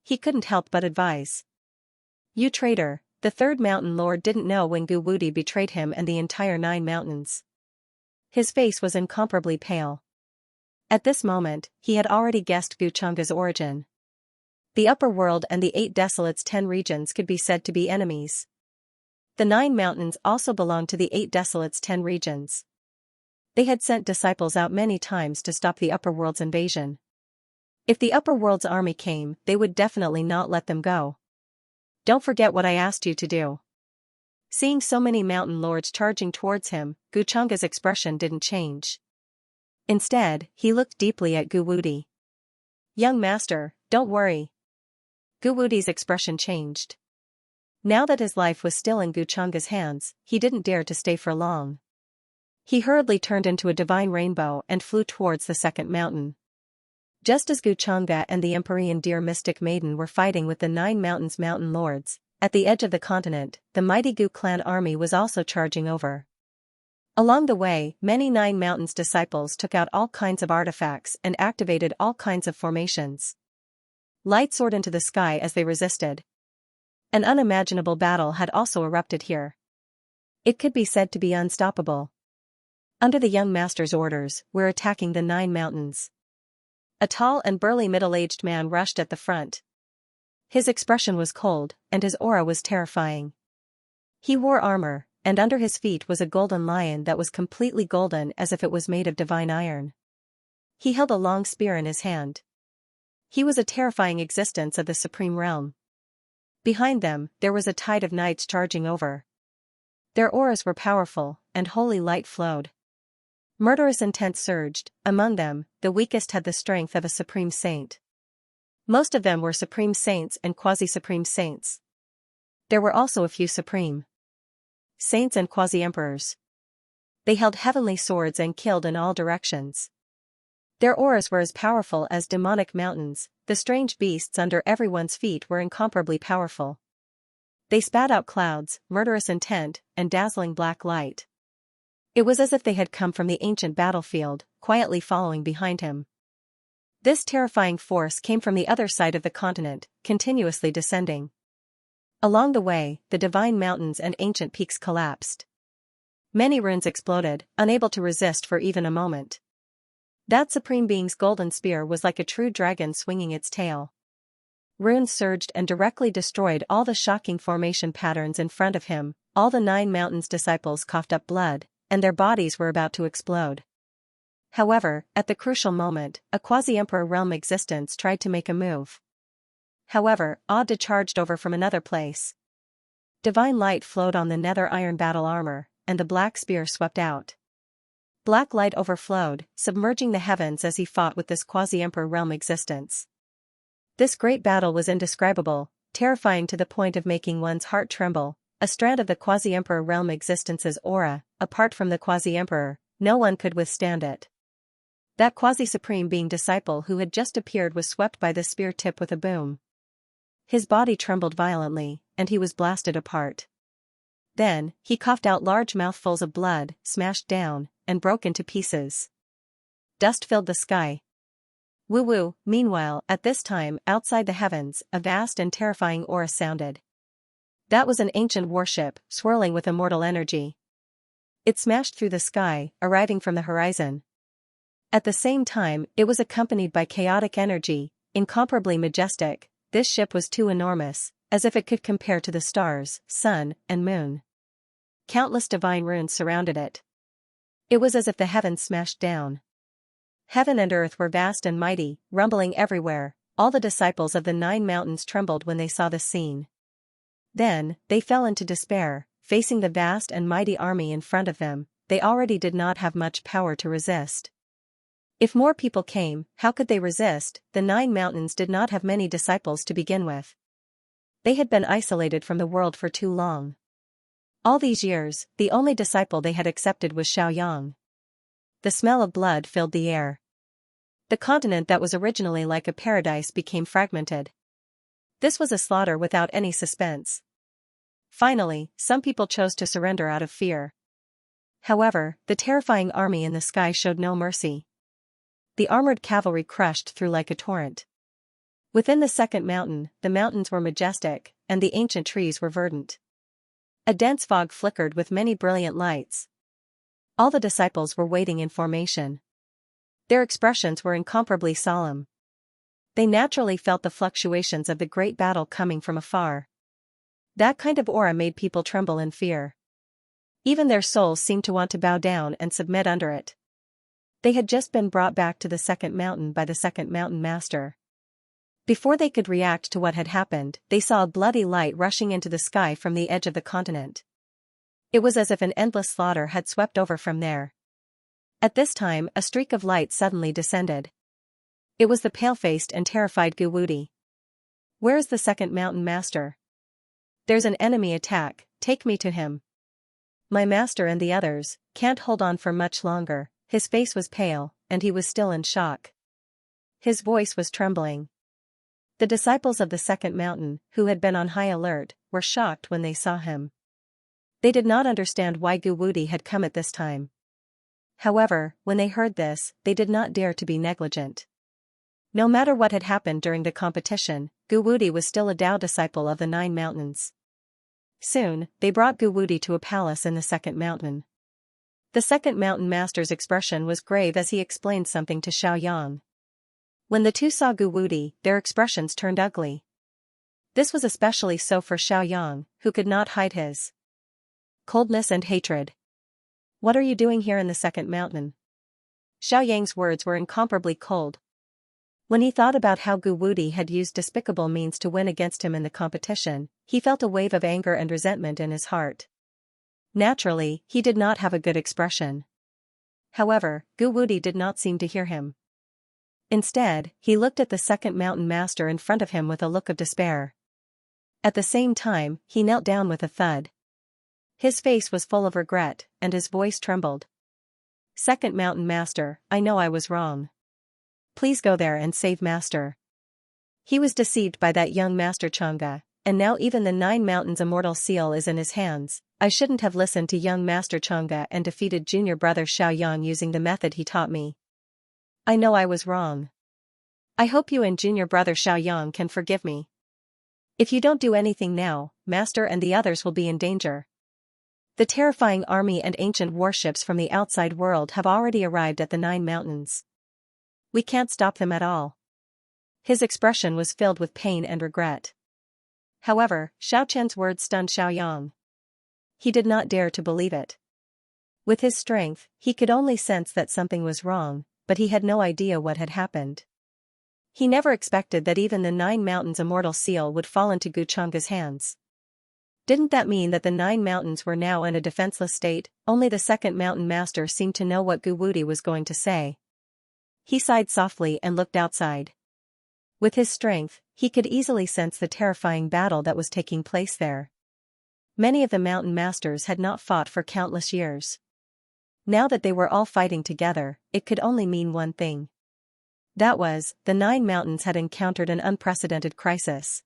He couldn't help but advise. You traitor, the third mountain lord didn't know when Gu Wudi betrayed him and the entire 9 mountains. His face was incomparably pale. At this moment, he had already guessed Xianxia's origin. The upper world and the 8 desolates' 10 regions could be said to be enemies. The 9 mountains also belonged to the 8 desolates' 10 regions. They had sent disciples out many times to stop the upper world's invasion. If the upper world's army came, they would definitely not let them go. Don't forget what I asked you to do. Seeing so many mountain lords charging towards him, Xianxia's expression didn't change. Instead, he looked deeply at Gu Wudi. Young master, don't worry. Gu Wudi's expression changed. Now that his life was still in Xianxia's hands, he didn't dare to stay for long. He hurriedly turned into a divine rainbow and flew towards the second mountain. Just as Xianxia and the Empyrean deer mystic maiden were fighting with the 9 mountains mountain lords, at the edge of the continent, the mighty Gu clan army was also charging over. Along the way, many 9 mountains disciples took out all kinds of artifacts and activated all kinds of formations. Light soared into the sky as they resisted. An unimaginable battle had also erupted here. It could be said to be unstoppable. Under the young master's orders, we're attacking the 9 mountains. A tall and burly middle-aged man rushed at the front. His expression was cold, and his aura was terrifying. He wore armor, and under his feet was a golden lion that was completely golden as if it was made of divine iron. He held a long spear in his hand. He was a terrifying existence of the supreme realm. Behind them, there was a tide of knights charging over. Their auras were powerful, and holy light flowed. Murderous intent surged. Among them, the weakest had the strength of a supreme saint. Most of them were supreme saints and quasi-supreme saints. There were also a few supreme saints and quasi-emperors. They held heavenly swords and killed in all directions. Their auras were as powerful as demonic mountains. The strange beasts under everyone's feet were incomparably powerful. They spat out clouds, murderous intent, and dazzling black light. It was as if they had come from the ancient battlefield, quietly following behind him. This terrifying force came from the other side of the continent, continuously descending. Along the way, the divine mountains and ancient peaks collapsed. Many ruins exploded, unable to resist for even a moment. That supreme being's golden spear was like a true dragon swinging its tail. Runes surged and directly destroyed all the shocking formation patterns in front of him. All the 9 mountains' disciples coughed up blood, and their bodies were about to explode. However, at the crucial moment, a quasi-emperor realm existence tried to make a move. However, Aude charged over from another place. Divine light flowed on the nether iron battle armor, and the black spear swept out. Black light overflowed, submerging the heavens as he fought with this quasi-emperor realm existence. This great battle was indescribable, terrifying to the point of making one's heart tremble. A strand of the quasi-emperor realm existence's aura, apart from the quasi-emperor, no one could withstand it. That quasi-supreme being disciple who had just appeared was swept by the spear tip with a boom. His body trembled violently, and he was blasted apart. Then, he coughed out large mouthfuls of blood, smashed down, and broke into pieces. Dust filled the sky. Woo-woo. Meanwhile, at this time, outside the heavens, a vast and terrifying aura sounded. That was an ancient warship, swirling with immortal energy. It smashed through the sky, arriving from the horizon. At the same time, it was accompanied by chaotic energy, incomparably majestic. This ship was too enormous, as if it could compare to the stars, sun, and moon. Countless divine runes surrounded it. It was as if the heavens smashed down. Heaven and earth were vast and mighty, rumbling everywhere. All the disciples of the 9 mountains trembled when they saw this scene. Then, they fell into despair, facing the vast and mighty army in front of them. They already did not have much power to resist. If more people came, how could they resist? The 9 mountains did not have many disciples to begin with. They had been isolated from the world for too long. All these years, the only disciple they had accepted was Xianxia. The smell of blood filled the air. The continent that was originally like a paradise became fragmented. This was a slaughter without any suspense. Finally, some people chose to surrender out of fear. However, the terrifying army in the sky showed no mercy. The armored cavalry crushed through like a torrent. Within the second mountain, the mountains were majestic, and the ancient trees were verdant. A dense fog flickered with many brilliant lights. All the disciples were waiting in formation. Their expressions were incomparably solemn. They naturally felt the fluctuations of the great battle coming from afar. That kind of aura made people tremble in fear. Even their souls seemed to want to bow down and submit under it. They had just been brought back to the second mountain by the second mountain master. Before they could react to what had happened, they saw a bloody light rushing into the sky from the edge of the continent. It was as if an endless slaughter had swept over from there. At this time, a streak of light suddenly descended. It was the pale-faced and terrified Guwudi. "Where is the second mountain master?" "There's an enemy attack, take me to him." "My master and the others can't hold on for much longer." His face was pale, and he was still in shock. His voice was trembling. The disciples of the second mountain, who had been on high alert, were shocked when they saw him. They did not understand why Guwudi had come at this time. However, when they heard this, they did not dare to be negligent. No matter what had happened during the competition, Guwudi was still a Tao disciple of the 9 mountains. Soon, they brought Guwudi to a palace in the second mountain. The second mountain master's expression was grave as he explained something to Xiaoyang. When the two saw Guwudi, their expressions turned ugly. This was especially so for Xiaoyang, who could not hide his coldness and hatred. "What are you doing here in the second mountain?" Xiaoyang's words were incomparably cold. When he thought about how Guwudi had used despicable means to win against him in the competition, he felt a wave of anger and resentment in his heart. Naturally, he did not have a good expression. However, Guwudi did not seem to hear him. Instead, he looked at the second mountain master in front of him with a look of despair. At the same time, he knelt down with a thud. His face was full of regret, and his voice trembled. Second Mountain Master, I know I was wrong. Please go there and save Master. He was deceived by that young Master Xianxia, and now even the 9 Mountains Immortal Seal is in his hands. I shouldn't have listened to young Master Xianxia and defeated junior brother Xiaoyang using the method he taught me. I know I was wrong. I hope you and junior brother Xiaoyang can forgive me. If you don't do anything now, Master and the others will be in danger. The terrifying army and ancient warships from the outside world have already arrived at the 9 mountains. We can't stop them at all. His expression was filled with pain and regret. However, Xiao Chen's words stunned Xiaoyang. He did not dare to believe it. With his strength, he could only sense that something was wrong, but he had no idea what had happened. He never expected that even the 9 Mountains Immortal Seal would fall into Gu Changge's hands. Didn't that mean that the 9 mountains were now in a defenseless state? Only the second mountain master seemed to know what Gu Wudi was going to say. He sighed softly and looked outside. With his strength, he could easily sense the terrifying battle that was taking place there. Many of the mountain masters had not fought for countless years. Now that they were all fighting together, it could only mean one thing. That was, the 9 mountains had encountered an unprecedented crisis.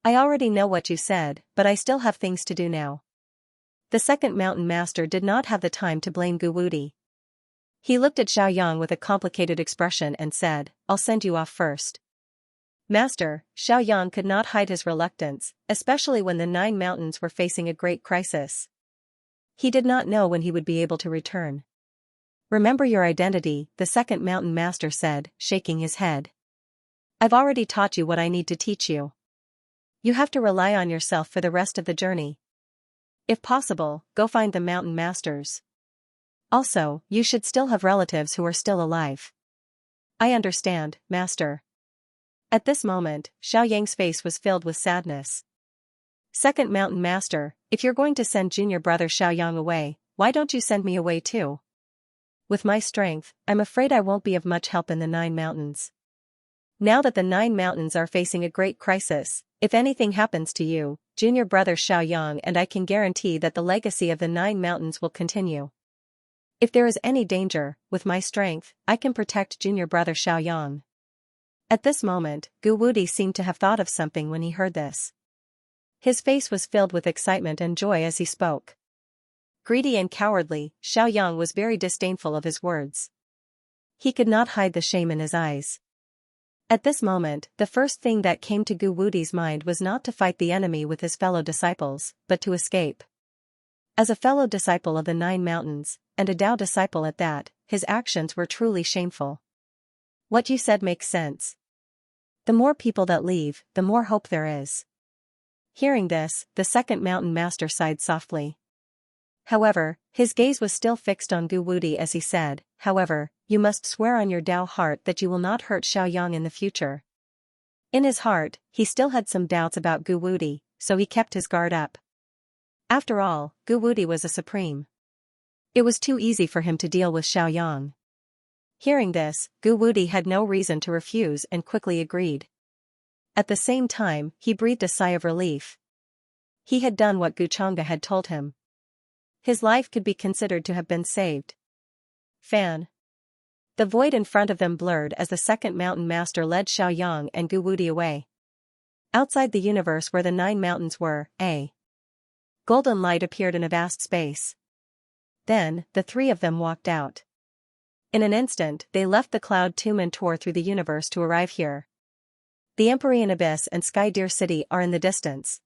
I already know what you said, but I still have things to do now. The second mountain master did not have the time to blame Gu Wudi. He looked at Xiaoyang with a complicated expression and said, I'll send you off first. Master, Xiaoyang could not hide his reluctance, especially when the 9 mountains were facing a great crisis. He did not know when he would be able to return. Remember your identity, the second mountain master said, shaking his head. I've already taught you what I need to teach you. You have to rely on yourself for the rest of the journey. If possible, go find the mountain masters. Also, you should still have relatives who are still alive. I understand, Master. At this moment, Xiaoyang's face was filled with sadness. Second mountain master, if you're going to send junior brother Xiaoyang away, why don't you send me away too? With my strength, I'm afraid I won't be of much help in the 9 mountains. Now that the 9 mountains are facing a great crisis, if anything happens to you, junior brother Xiaoyang and I can guarantee that the legacy of the 9 mountains will continue. If there is any danger, with my strength, I can protect junior brother Xiaoyang. At this moment, Gu Wudi seemed to have thought of something when he heard this. His face was filled with excitement and joy as he spoke. Greedy and cowardly, Xiaoyang was very disdainful of his words. He could not hide the shame in his eyes. At this moment, the first thing that came to Gu Wudi's mind was not to fight the enemy with his fellow disciples, but to escape. As a fellow disciple of the 9 mountains, and a Dao disciple at that, his actions were truly shameful. What you said makes sense. The more people that leave, the more hope there is. Hearing this, the second mountain master sighed softly. However, his gaze was still fixed on Gu Wudi as he said, however, you must swear on your Dao heart that you will not hurt Xiaoyang in the future. In his heart, he still had some doubts about Gu Wudi, so he kept his guard up. After all, Gu Wudi was a supreme. It was too easy for him to deal with Xiaoyang. Hearing this, Gu Wudi had no reason to refuse and quickly agreed. At the same time, he breathed a sigh of relief. He had done what Gu Changge had told him. His life could be considered to have been saved. Fan. The void in front of them blurred as the second mountain master led Xiaoyang and Gu Wudi away. Outside the universe where the 9 mountains were, a golden light appeared in a vast space. Then, the 3 of them walked out. In an instant, they left the cloud tomb and tore through the universe to arrive here. The Empyrean Abyss and Sky Deer City are in the distance.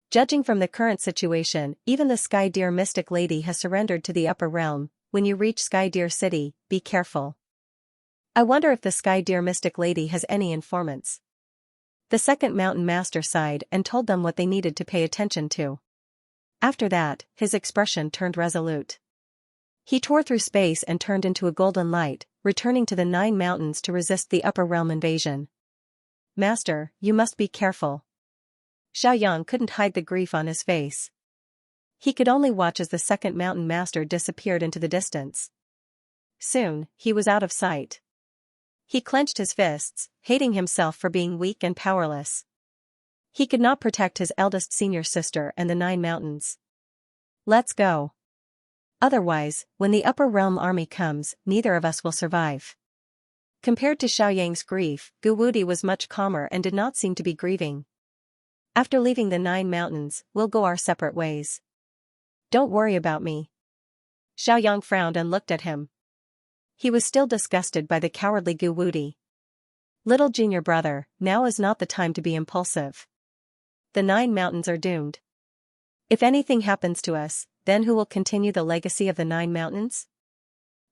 Judging from the current situation, even the Sky Deer Mystic Lady has surrendered to the upper realm. When you reach Sky Deer City, be careful. I wonder if the Sky Deer Mystic Lady has any informants. The second mountain master sighed and told them what they needed to pay attention to. After that, his expression turned resolute. He tore through space and turned into a golden light, returning to the 9 mountains to resist the upper realm invasion. Master, you must be careful. Xiaoyang couldn't hide the grief on his face. He could only watch as the second mountain master disappeared into the distance. Soon, he was out of sight. He clenched his fists, hating himself for being weak and powerless. He could not protect his eldest senior sister and the 9 mountains. Let's go. Otherwise, when the upper realm army comes, neither of us will survive. Compared to Xiaoyang's grief, Gu Wudi was much calmer and did not seem to be grieving. After leaving the 9 mountains, we'll go our separate ways. Don't worry about me. Xiaoyang frowned and looked at him. He was still disgusted by the cowardly Gu Wudi. Little junior brother, now is not the time to be impulsive. The 9 mountains are doomed. If anything happens to us, then who will continue the legacy of the 9 mountains?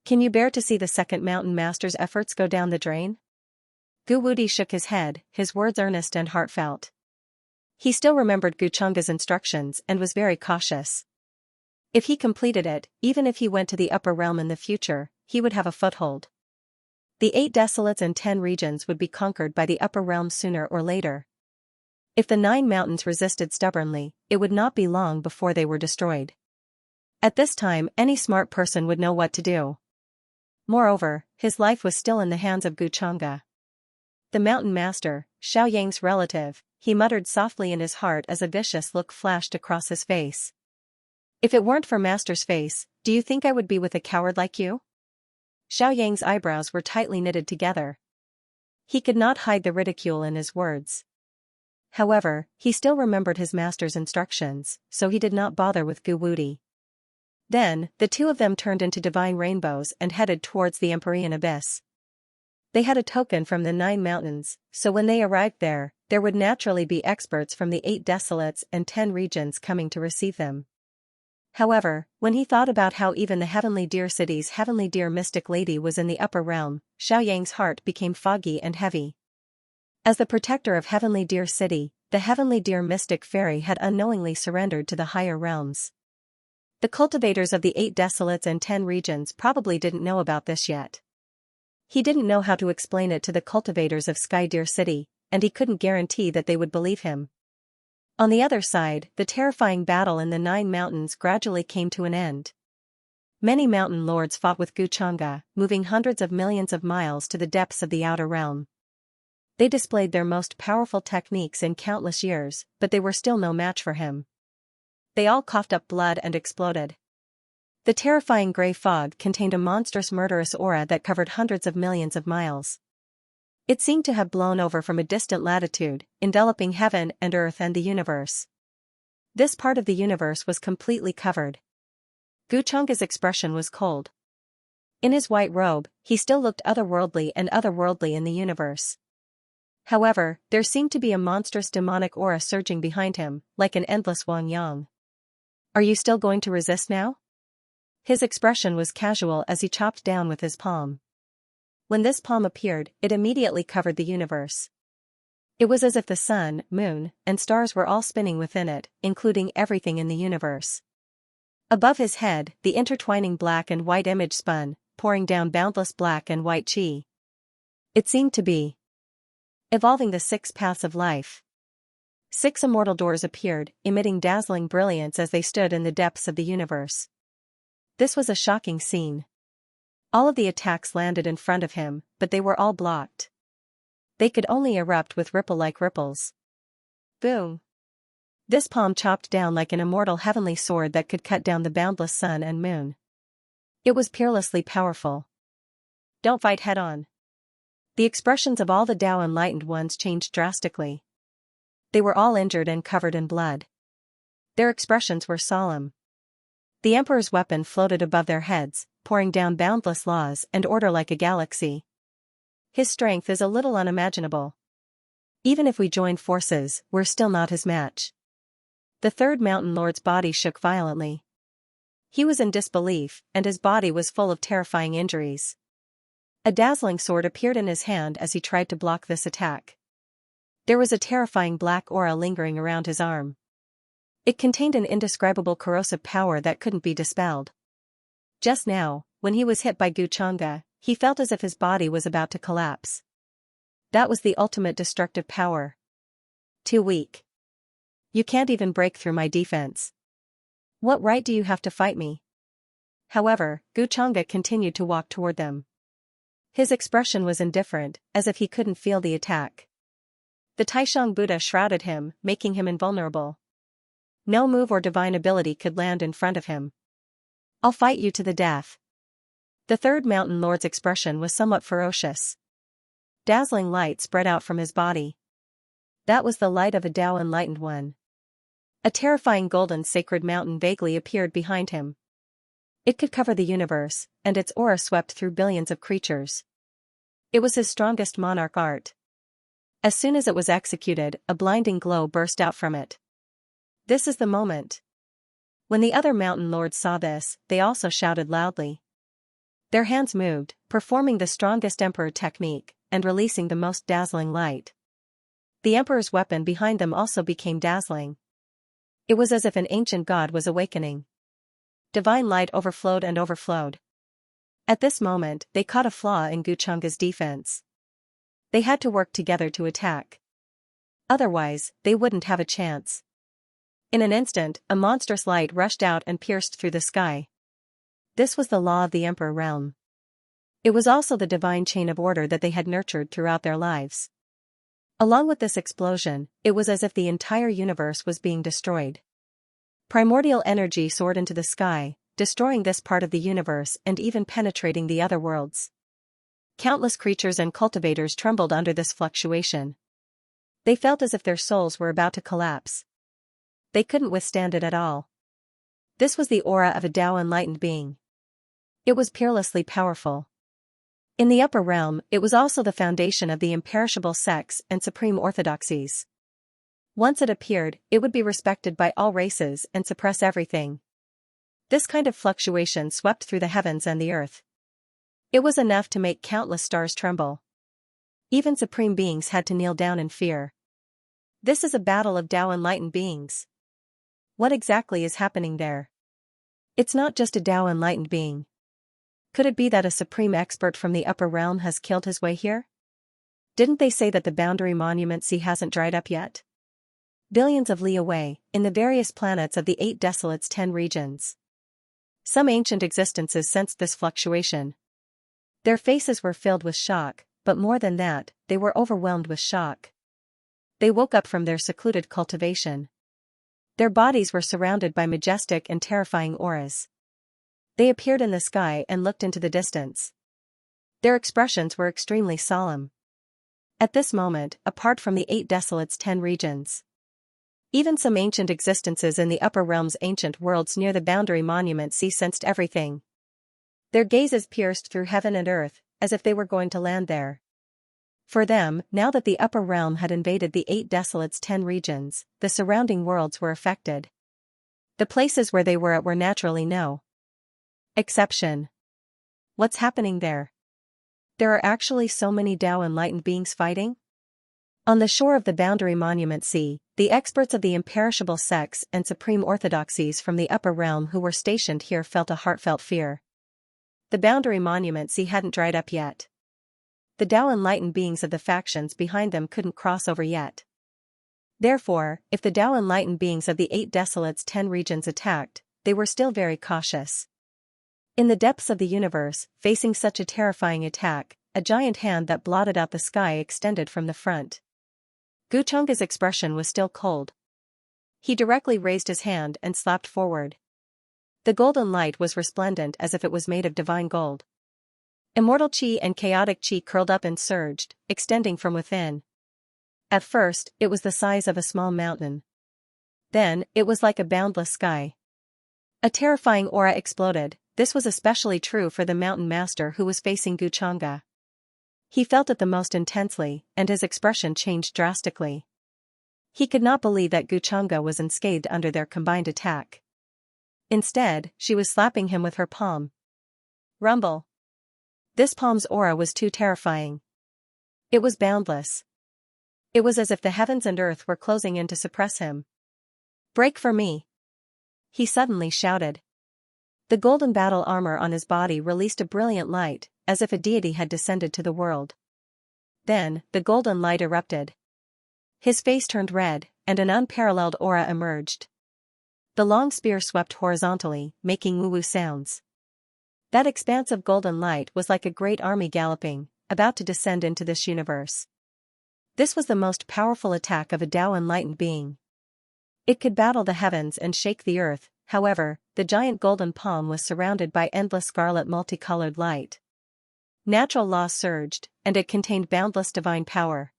Can you bear to see the second mountain master's efforts go down the drain? Gu Wudi shook his head, his words earnest and heartfelt. He still remembered Guchunga's instructions and was very cautious. If he completed it, even if he went to the upper realm in the future, he would have a foothold. The 8 desolates and 10 regions would be conquered by the upper realm sooner or later. If the 9 mountains resisted stubbornly, it would not be long before they were destroyed. At this time, any smart person would know what to do. Moreover, his life was still in the hands of Guchunga. The mountain master, Xiaoyang's relative, he muttered softly in his heart as a vicious look flashed across his face. If it weren't for master's face, do you think I would be with a coward like you? Xiaoyang's eyebrows were tightly knitted together. He could not hide the ridicule in his words. However, he still remembered his master's instructions, so he did not bother with Gu Wudi. Then, the 2 of them turned into divine rainbows and headed towards the Empyrean abyss. They had a token from the 9 mountains, so when they arrived there would naturally be experts from the 8 desolates and 10 regions coming to receive them. However, when he thought about how even the Heavenly Deer City's Heavenly Deer Mystic Lady was in the upper realm, Xiaoyang's heart became foggy and heavy. As the protector of Heavenly Deer City, the Heavenly Deer Mystic Fairy had unknowingly surrendered to the higher realms. The cultivators of the 8 desolates and 10 regions probably didn't know about this yet. He didn't know how to explain it to the cultivators of Sky Deer City, and he couldn't guarantee that they would believe him. On the other side, the terrifying battle in the 9 mountains gradually came to an end. Many mountain lords fought with Guchunga, moving hundreds of millions of miles to the depths of the outer realm. They displayed their most powerful techniques in countless years, but they were still no match for him. They all coughed up blood and exploded. The terrifying gray fog contained a monstrous murderous aura that covered hundreds of millions of miles. It seemed to have blown over from a distant latitude, enveloping heaven and earth and the universe. This part of the universe was completely covered. Guchunga's expression was cold. In his white robe, he still looked otherworldly and otherworldly in the universe. However, there seemed to be a monstrous demonic aura surging behind him, like an endless Wang Yang. Are you still going to resist now? His expression was casual as he chopped down with his palm. When this palm appeared, it immediately covered the universe. It was as if the sun, moon, and stars were all spinning within it, including everything in the universe. Above his head, the intertwining black and white image spun, pouring down boundless black and white chi. It seemed to be evolving the 6 paths of life. 6 immortal doors appeared, emitting dazzling brilliance as they stood in the depths of the universe. This was a shocking scene. All of the attacks landed in front of him, but they were all blocked. They could only erupt with ripple-like ripples. Boom! This palm chopped down like an immortal heavenly sword that could cut down the boundless sun and moon. It was peerlessly powerful. Don't fight head-on. The expressions of all the Tao enlightened ones changed drastically. They were all injured and covered in blood. Their expressions were solemn. The Emperor's weapon floated above their heads, pouring down boundless laws and order like a galaxy. His strength is a little unimaginable. Even if we joined forces, we're still not his match. The 3rd Mountain Lord's body shook violently. He was in disbelief, and his body was full of terrifying injuries. A dazzling sword appeared in his hand as he tried to block this attack. There was a terrifying black aura lingering around his arm. It contained an indescribable corrosive power that couldn't be dispelled. Just now, when he was hit by Guchunga, he felt as if his body was about to collapse. That was the ultimate destructive power. Too weak. You can't even break through my defense. What right do you have to fight me? However, Guchunga continued to walk toward them. His expression was indifferent, as if he couldn't feel the attack. The Taishang Buddha shrouded him, making him invulnerable. No move or divine ability could land in front of him. I'll fight you to the death. The third mountain lord's expression was somewhat ferocious. Dazzling light spread out from his body. That was the light of a Tao enlightened one. A terrifying golden sacred mountain vaguely appeared behind him. It could cover the universe, and its aura swept through billions of creatures. It was his strongest monarch art. As soon as it was executed, a blinding glow burst out from it. This is the moment. When the other mountain lords saw this, they also shouted loudly. Their hands moved, performing the strongest emperor technique, and releasing the most dazzling light. The emperor's weapon behind them also became dazzling. It was as if an ancient god was awakening. Divine light overflowed and overflowed. At this moment, they caught a flaw in Guchanga's defense. They had to work together to attack. Otherwise, they wouldn't have a chance. In an instant, a monstrous light rushed out and pierced through the sky. This was the law of the Emperor realm. It was also the divine chain of order that they had nurtured throughout their lives. Along with this explosion, it was as if the entire universe was being destroyed. Primordial energy soared into the sky, destroying this part of the universe and even penetrating the other worlds. Countless creatures and cultivators trembled under this fluctuation. They felt as if their souls were about to collapse. They couldn't withstand it at all. This was the aura of a Tao enlightened being. It was peerlessly powerful. In the upper realm, it was also the foundation of the imperishable sects and supreme orthodoxies. Once it appeared, it would be respected by all races and suppress everything. This kind of fluctuation swept through the heavens and the earth. It was enough to make countless stars tremble. Even supreme beings had to kneel down in fear. This is a battle of Tao enlightened beings. What exactly is happening there? It's not just a Tao enlightened being. Could it be that a supreme expert from the upper realm has killed his way here? Didn't they say that the boundary monument sea hasn't dried up yet? Billions of li away, in the various planets of the 8 Desolates 10 regions. Some ancient existences sensed this fluctuation. Their faces were filled with shock, but more than that, they were overwhelmed with shock. They woke up from their secluded cultivation. Their bodies were surrounded by majestic and terrifying auras. They appeared in the sky and looked into the distance. Their expressions were extremely solemn. At this moment, apart from the 8 Desolates 10 regions. Even some ancient existences in the upper realm's ancient worlds near the boundary monument sea sensed everything. Their gazes pierced through heaven and earth, as if they were going to land there. For them, now that the upper realm had invaded the 8 Desolates 10 regions, the surrounding worlds were affected. The places where they were at were naturally no exception. What's happening there? There are actually so many Tao enlightened beings fighting? On the shore of the boundary monument sea, the experts of the imperishable sects and supreme orthodoxies from the upper realm who were stationed here felt a heartfelt fear. The boundary monument sea hadn't dried up yet. The Tao enlightened beings of the factions behind them couldn't cross over yet. Therefore, if the Tao enlightened beings of the 8 Desolates 10 regions attacked, they were still very cautious. In the depths of the universe, facing such a terrifying attack, a giant hand that blotted out the sky extended from the front. Guchanga's expression was still cold. He directly raised his hand and slapped forward. The golden light was resplendent as if it was made of divine gold. Immortal chi and chaotic chi curled up and surged, extending from within. At first, it was the size of a small mountain. Then, it was like a boundless sky. A terrifying aura exploded. This was especially true for the mountain master who was facing Guchanga. He felt it the most intensely, and his expression changed drastically. He could not believe that Guchanga was unscathed under their combined attack. Instead, she was slapping him with her palm. Rumble. This palm's aura was too terrifying. It was boundless. It was as if the heavens and earth were closing in to suppress him. Break for me! He suddenly shouted. The golden battle armor on his body released a brilliant light, as if a deity had descended to the world. Then, the golden light erupted. His face turned red, and an unparalleled aura emerged. The long spear swept horizontally, making woo-woo sounds. That expansive golden light was like a great army galloping, about to descend into this universe. This was the most powerful attack of a Tao enlightened being. It could battle the heavens and shake the earth. However, the giant golden palm was surrounded by endless scarlet multicolored light. Natural law surged, and it contained boundless divine power.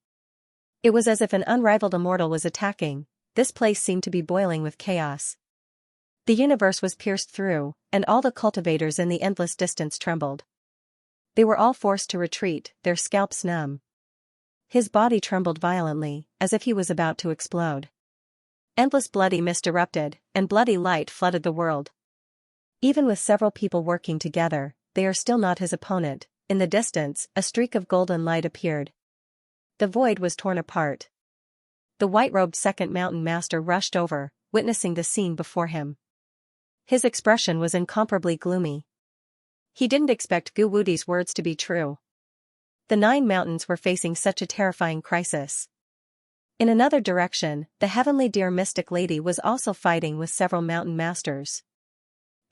It was as if an unrivaled immortal was attacking. This place seemed to be boiling with chaos. The universe was pierced through, and all the cultivators in the endless distance trembled. They were all forced to retreat, their scalps numb. His body trembled violently, as if he was about to explode. Endless bloody mist erupted, and bloody light flooded the world. Even with several people working together, they are still not his opponent. In the distance, a streak of golden light appeared. The void was torn apart. The white-robed second mountain master rushed over, witnessing the scene before him. His expression was incomparably gloomy. He didn't expect Gu Wudi's words to be true. The 9 mountains were facing such a terrifying crisis. In another direction, the heavenly deer mystic lady was also fighting with several mountain masters.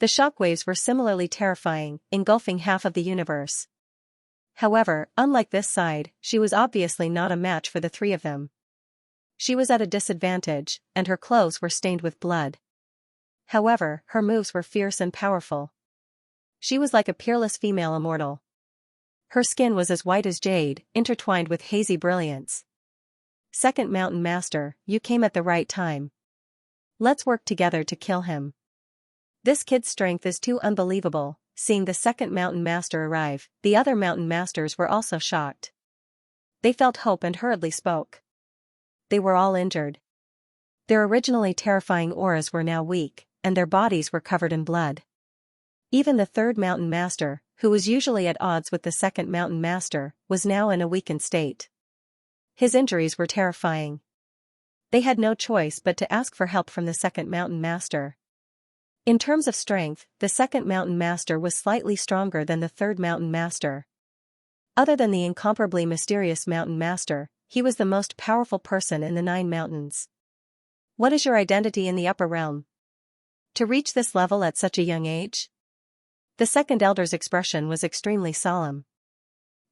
The shockwaves were similarly terrifying, engulfing half of the universe. However, unlike this side, she was obviously not a match for the 3 of them. She was at a disadvantage, and her clothes were stained with blood. However, her moves were fierce and powerful. She was like a peerless female immortal. Her skin was as white as jade, intertwined with hazy brilliance. Second Mountain Master, you came at the right time. Let's work together to kill him. This kid's strength is too unbelievable. Seeing the second Mountain Master arrive, the other Mountain Masters were also shocked. They felt hope and hurriedly spoke. They were all injured. Their originally terrifying auras were now weak, and their bodies were covered in blood. Even the third Mountain Master, who was usually at odds with the second Mountain Master, was now in a weakened state. His injuries were terrifying. They had no choice but to ask for help from the second Mountain Master. In terms of strength, the second Mountain Master was slightly stronger than the third Mountain Master. Other than the incomparably mysterious Mountain Master, he was the most powerful person in the 9 mountains. What is your identity in the upper realm? To reach this level at such a young age? The second elder's expression was extremely solemn.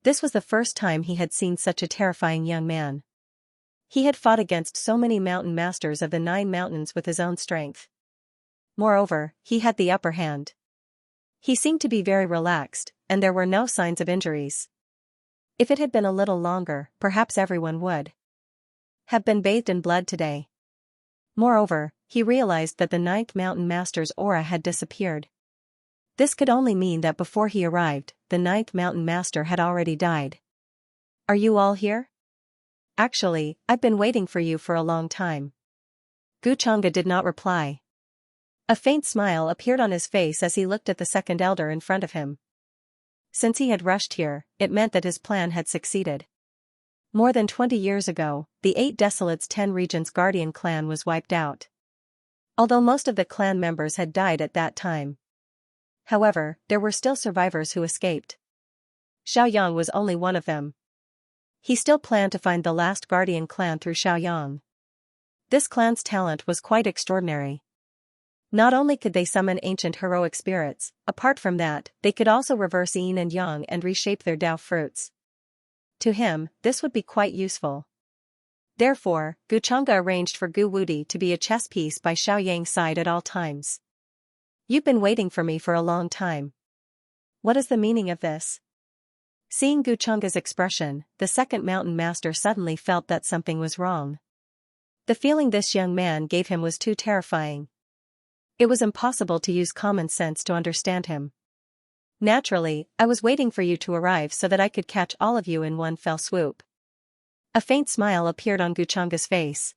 This was the first time he had seen such a terrifying young man. He had fought against so many mountain masters of the 9 mountains with his own strength. Moreover, he had the upper hand. He seemed to be very relaxed, and there were no signs of injuries. If it had been a little longer, perhaps everyone would have been bathed in blood today. Moreover, he realized that the 9th Mountain Master's aura had disappeared. This could only mean that before he arrived, the 9th Mountain Master had already died. Are you all here? Actually, I've been waiting for you for a long time. Guchanga did not reply. A faint smile appeared on his face as he looked at the second elder in front of him. Since he had rushed here, it meant that his plan had succeeded. More than 20 years ago, the 8 Desolates 10 Regions Guardian clan was wiped out. Although most of the clan members had died at that time. However, there were still survivors who escaped. Xiaoyang was only one of them. He still planned to find the last Guardian clan through Xiaoyang. This clan's talent was quite extraordinary. Not only could they summon ancient heroic spirits, apart from that, they could also reverse yin and yang and reshape their Dao fruits. To him, this would be quite useful. Therefore, Guchanga arranged for Gu Wudi to be a chess piece by Xiaoyang's side at all times. You've been waiting for me for a long time. What is the meaning of this? Seeing Guchanga's expression, the second Mountain Master suddenly felt that something was wrong. The feeling this young man gave him was too terrifying. It was impossible to use common sense to understand him. Naturally, I was waiting for you to arrive so that I could catch all of you in one fell swoop. A faint smile appeared on Guchanga's face.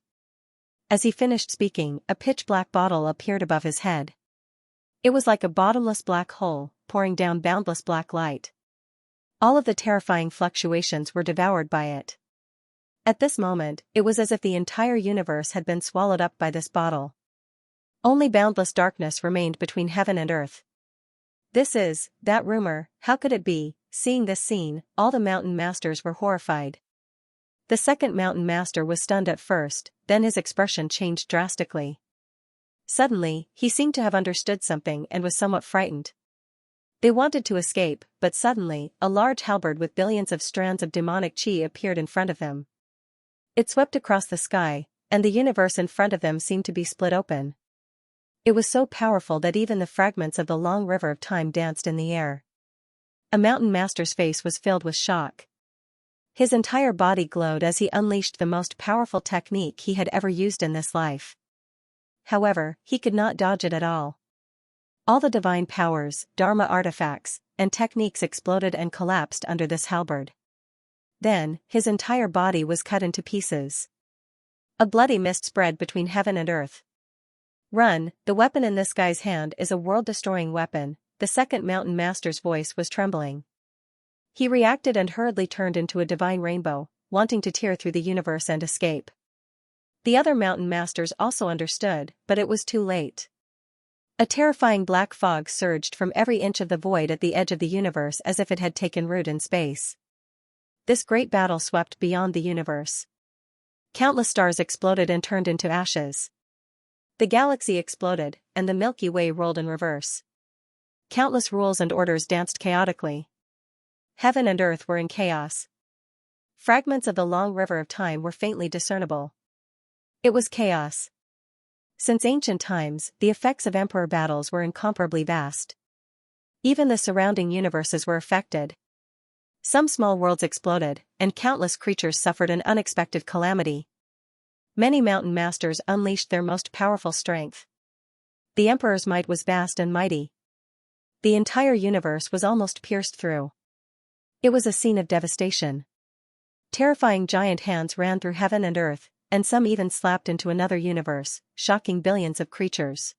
As he finished speaking, a pitch-black bottle appeared above his head. It was like a bottomless black hole, pouring down boundless black light. All of the terrifying fluctuations were devoured by it. At this moment, it was as if the entire universe had been swallowed up by this bottle. Only boundless darkness remained between heaven and earth. That rumor, how could it be? Seeing this scene, all the mountain masters were horrified. The second mountain master was stunned at first, then his expression changed drastically. Suddenly, he seemed to have understood something and was somewhat frightened. They wanted to escape, but suddenly, a large halberd with billions of strands of demonic chi appeared in front of them. It swept across the sky, and the universe in front of them seemed to be split open. It was so powerful that even the fragments of the long river of time danced in the air. A mountain master's face was filled with shock. His entire body glowed as he unleashed the most powerful technique he had ever used in this life. However, he could not dodge it at all. All the divine powers, Dharma artifacts, and techniques exploded and collapsed under this halberd. Then, his entire body was cut into pieces. A bloody mist spread between heaven and earth. "Run, the weapon in this guy's hand is a world-destroying weapon," the second mountain master's voice was trembling. He reacted and hurriedly turned into a divine rainbow, wanting to tear through the universe and escape. The other mountain masters also understood, but it was too late. A terrifying black fog surged from every inch of the void at the edge of the universe as if it had taken root in space. This great battle swept beyond the universe. Countless stars exploded and turned into ashes. The galaxy exploded, and the Milky Way rolled in reverse. Countless rules and orders danced chaotically. Heaven and earth were in chaos. Fragments of the long river of time were faintly discernible. It was chaos. Since ancient times, the effects of emperor battles were incomparably vast. Even the surrounding universes were affected. Some small worlds exploded, and countless creatures suffered an unexpected calamity. Many mountain masters unleashed their most powerful strength. The emperor's might was vast and mighty. The entire universe was almost pierced through. It was a scene of devastation. Terrifying giant hands ran through heaven and earth, and some even slapped into another universe, shocking billions of creatures.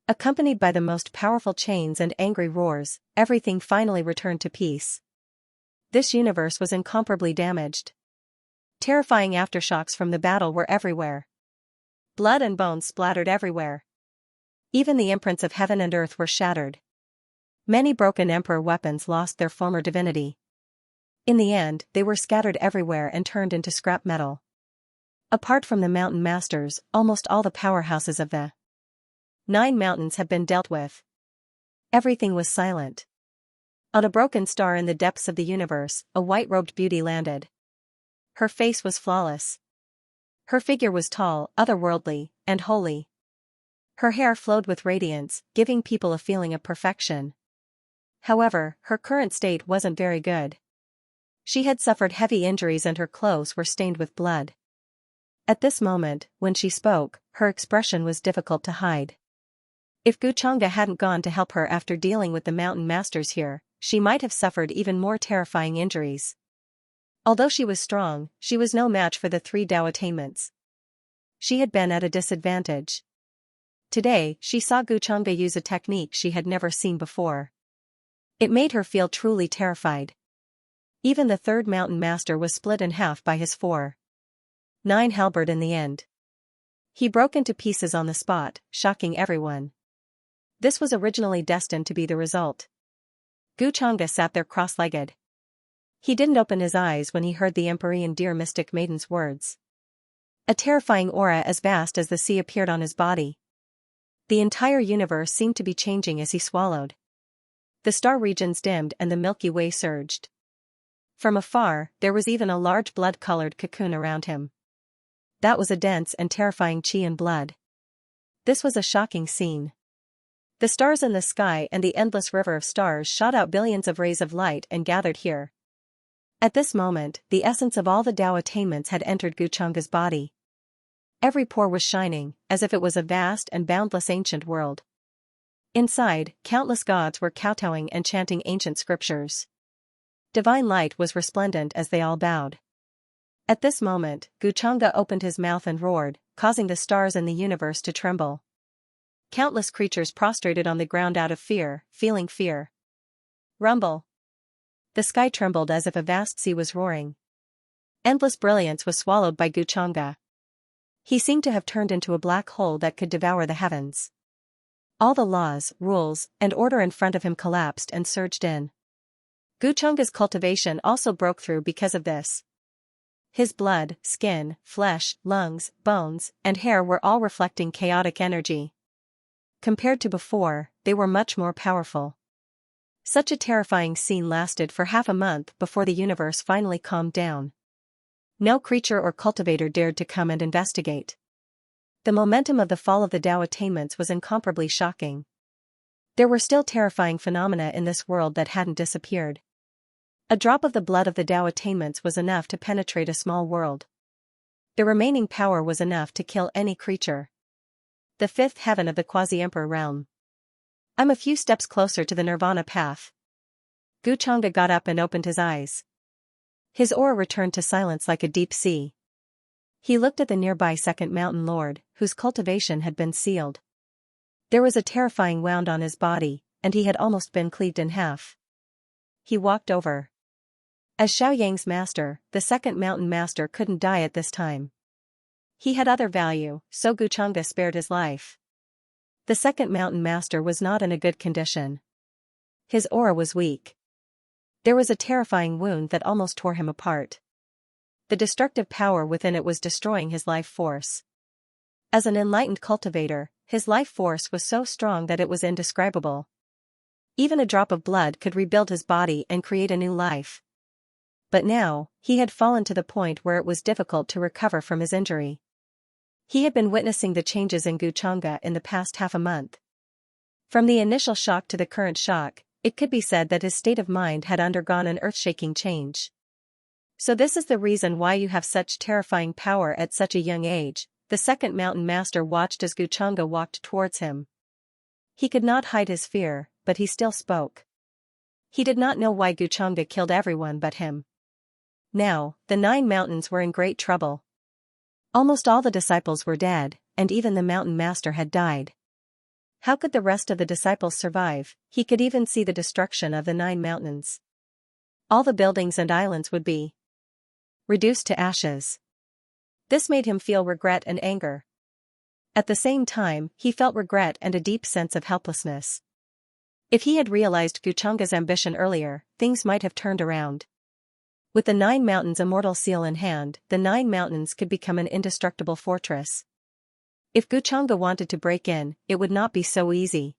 Accompanied by the most powerful chains and angry roars, everything finally returned to peace. This universe was incomparably damaged. Terrifying aftershocks from the battle were everywhere. Blood and bones splattered everywhere. Even the imprints of heaven and earth were shattered. Many broken emperor weapons lost their former divinity. In the end, they were scattered everywhere and turned into scrap metal. Apart from the mountain masters, almost all the powerhouses of the 9 mountains had been dealt with. Everything was silent. On a broken star in the depths of the universe, a white-robed beauty landed. Her face was flawless. Her figure was tall, otherworldly, and holy. Her hair flowed with radiance, giving people a feeling of perfection. However, her current state wasn't very good. She had suffered heavy injuries and her clothes were stained with blood. At this moment, when she spoke, her expression was difficult to hide. If Xianxia hadn't gone to help her after dealing with the mountain masters here, she might have suffered even more terrifying injuries. Although she was strong, she was no match for the 3 Tao attainments. She had been at a disadvantage. Today, she saw Xianxia use a technique she had never seen before. It made her feel truly terrified. Even the 3rd mountain master was split in half by his 4-9 halberd in the end. He broke into pieces on the spot, shocking everyone. This was originally destined to be the result. Xianxia sat there cross-legged. He didn't open his eyes when he heard the Empyrean dear mystic maiden's words. A terrifying aura as vast as the sea appeared on his body. The entire universe seemed to be changing as he swallowed. The star regions dimmed and the Milky Way surged. From afar, there was even a large blood-colored cocoon around him. That was a dense and terrifying chi and blood. This was a shocking scene. The stars in the sky and the endless river of stars shot out billions of rays of light and gathered here. At this moment, the essence of all the Tao attainments had entered Xianxia's body. Every pore was shining, as if it was a vast and boundless ancient world. Inside, countless gods were kowtowing and chanting ancient scriptures. Divine light was resplendent as they all bowed. At this moment, Xianxia opened his mouth and roared, causing the stars in the universe to tremble. Countless creatures prostrated on the ground out of fear, feeling fear. Rumble. The sky trembled as if a vast sea was roaring. Endless brilliance was swallowed by Xianxia. He seemed to have turned into a black hole that could devour the heavens. All the laws, rules, and order in front of him collapsed and surged in. Xianxia's cultivation also broke through because of this. His blood, skin, flesh, lungs, bones, and hair were all reflecting chaotic energy. Compared to before, they were much more powerful. Such a terrifying scene lasted for half a month before the universe finally calmed down. No creature or cultivator dared to come and investigate. The momentum of the fall of the Tao attainments was incomparably shocking. There were still terrifying phenomena in this world that hadn't disappeared. A drop of the blood of the Tao attainments was enough to penetrate a small world. The remaining power was enough to kill any creature. The fifth heaven of the quasi-emperor realm. I'm a few steps closer to the nirvana path. Xianxia got up and opened his eyes. His aura returned to silence like a deep sea. He looked at the nearby second mountain lord, whose cultivation had been sealed. There was a terrifying wound on his body, and he had almost been cleaved in half. He walked over. As Xiaoyang's master, the second mountain master couldn't die at this time. He had other value, so Xianxia spared his life. The second mountain master was not in a good condition. His aura was weak. There was a terrifying wound that almost tore him apart. The destructive power within it was destroying his life force. As an enlightened cultivator, his life force was so strong that it was indescribable. Even a drop of blood could rebuild his body and create a new life. But now, he had fallen to the point where it was difficult to recover from his injury. He had been witnessing the changes in Xianxia in the past half a month. From the initial shock to the current shock, it could be said that his state of mind had undergone an earth-shaking change. So this is the reason why you have such terrifying power at such a young age. The second mountain master watched as Xianxia walked towards him. He could not hide his fear, but he still spoke. He did not know why Xianxia killed everyone but him. Now, the 9 mountains were in great trouble. Almost all the disciples were dead, and even the mountain master had died. How could the rest of the disciples survive? He could even see the destruction of the 9 mountains. All the buildings and islands would be reduced to ashes. This made him feel regret and anger. At the same time, he felt regret and a deep sense of helplessness. If he had realized Xianxia's ambition earlier, things might have turned around. With the 9 mountains immortal seal in hand, the 9 mountains could become an indestructible fortress. If Xianxia wanted to break in, it would not be so easy.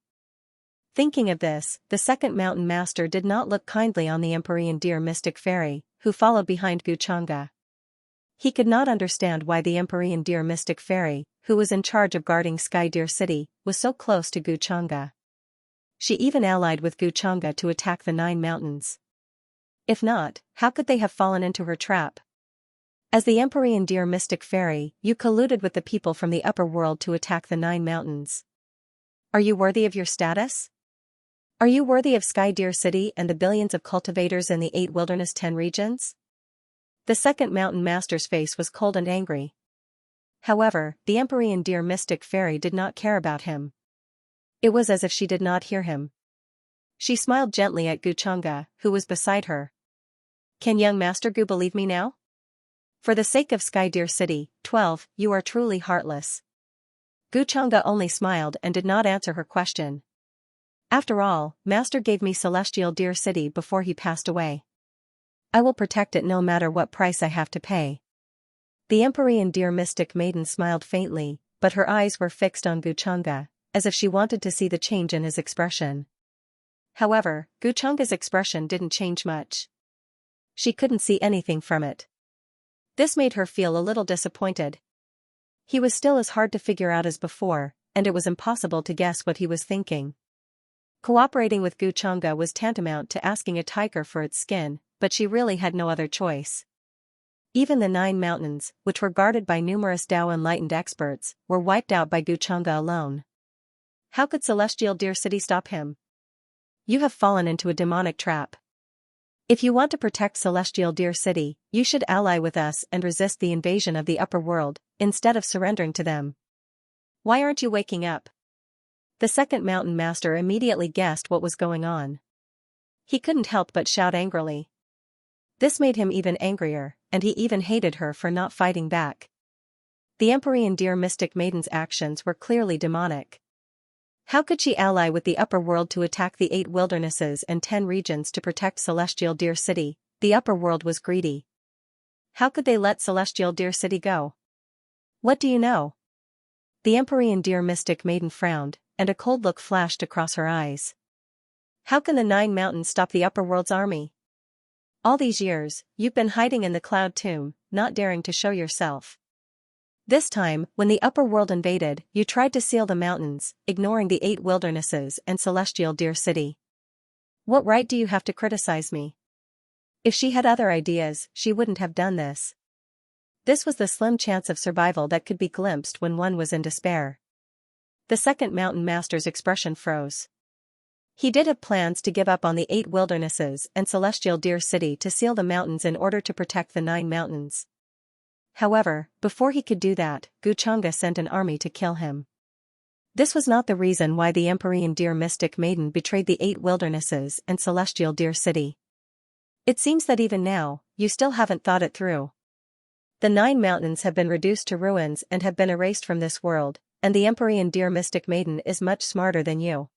Thinking of this, the second mountain master did not look kindly on the Empyrean deer mystic fairy, who followed behind Xianxia. He could not understand why the Empyrean deer mystic fairy, who was in charge of guarding Sky Deer City, was so close to Xianxia. She even allied with Xianxia to attack the 9 mountains. If not, how could they have fallen into her trap? As the Empyrean deer mystic fairy, you colluded with the people from the upper world to attack the 9 mountains. Are you worthy of your status? Are you worthy of Sky Deer City and the billions of cultivators in the 8 wilderness 10 regions? The second mountain master's face was cold and angry. However, the Empyrean deer mystic fairy did not care about him. It was as if she did not hear him. She smiled gently at Xianxia, who was beside her. Can young Master Gu believe me now? For the sake of Sky Deer City, 12, you are truly heartless. Xianxia only smiled and did not answer her question. After all, Master gave me Celestial Deer City before he passed away. I will protect it no matter what price I have to pay. The Empyrean deer mystic maiden smiled faintly, but her eyes were fixed on Xianxia, as if she wanted to see the change in his expression. However, Xianxia's expression didn't change much. She couldn't see anything from it. This made her feel a little disappointed. He was still as hard to figure out as before, and it was impossible to guess what he was thinking. Cooperating with Xianxia was tantamount to asking a tiger for its skin, but she really had no other choice. Even the 9 mountains, which were guarded by numerous Tao enlightened experts, were wiped out by Xianxia alone. How could Celestial Deer City stop him? You have fallen into a demonic trap. If you want to protect Celestial Deer City, you should ally with us and resist the invasion of the upper world, instead of surrendering to them. Why aren't you waking up? The second mountain master immediately guessed what was going on. He couldn't help but shout angrily. This made him even angrier, and he even hated her for not fighting back. The Empyrean deer mystic maiden's actions were clearly demonic. How could she ally with the upper world to attack the 8 wildernesses and 10 regions to protect Celestial Deer City? The upper world was greedy. How could they let Celestial Deer City go? What do you know? The Empyrean deer mystic maiden frowned, and a cold look flashed across her eyes. How can the 9 mountains stop the upper world's army? All these years, you've been hiding in the cloud tomb, not daring to show yourself. This time, when the upper world invaded, you tried to seal the mountains, ignoring the 8 wildernesses and celestial deer city. What right do you have to criticize me? If she had other ideas, she wouldn't have done this. This was the slim chance of survival that could be glimpsed when one was in despair. The second mountain master's expression froze. He did have plans to give up on the 8 wildernesses and celestial deer city to seal the mountains in order to protect the 9 mountains. However, before he could do that, Xianxia sent an army to kill him. This was not the reason why the Empyrean deer mystic maiden betrayed the 8 wildernesses and celestial deer city. It seems that even now, you still haven't thought it through. The 9 mountains have been reduced to ruins and have been erased from this world, and the Empyrean deer mystic maiden is much smarter than you.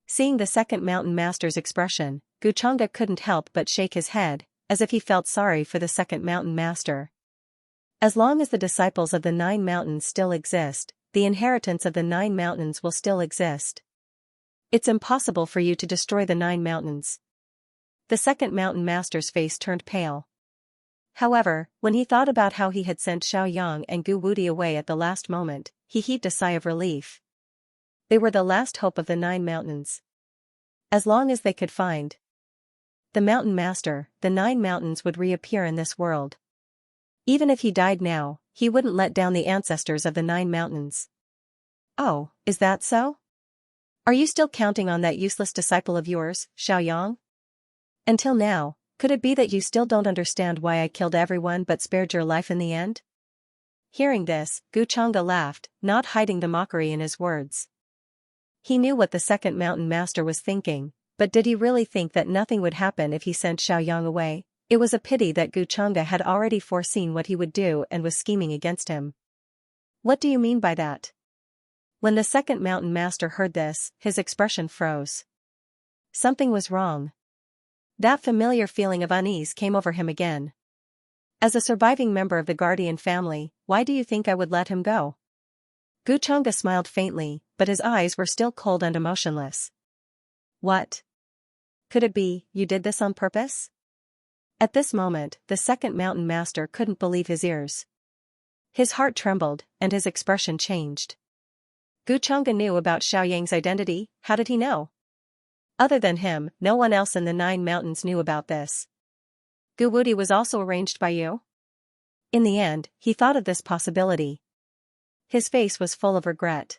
Seeing the second mountain master's expression, Xianxia couldn't help but shake his head, as if he felt sorry for the second mountain master. As long as the disciples of the 9 mountains still exist, the inheritance of the 9 mountains will still exist. It's impossible for you to destroy the 9 mountains. The second mountain master's face turned pale. However, when he thought about how he had sent Xiaoyang and Gu Wudi away at the last moment, he heaved a sigh of relief. They were the last hope of the 9 mountains. As long as they could find the mountain master, the 9 mountains would reappear in this world. Even if he died now, he wouldn't let down the ancestors of the 9 mountains. Oh, is that so? Are you still counting on that useless disciple of yours, Xiaoyang? Until now, could it be that you still don't understand why I killed everyone but spared your life in the end? Hearing this, Xianxia laughed, not hiding the mockery in his words. He knew what the second mountain master was thinking, but did he really think that nothing would happen if he sent Xiaoyang away? It was a pity that Xianxia had already foreseen what he would do and was scheming against him. What do you mean by that? When the second mountain master heard this, his expression froze. Something was wrong. That familiar feeling of unease came over him again. As a surviving member of the Guardian family, why do you think I would let him go? Xianxia smiled faintly, but his eyes were still cold and emotionless. What? Could it be, you did this on purpose? At this moment, the second mountain master couldn't believe his ears. His heart trembled, and his expression changed. Xianxia knew about Xiaoyang's identity. How did he know? Other than him, no one else in the 9 mountains knew about this. Gu Wudi was also arranged by you? In the end, he thought of this possibility. His face was full of regret.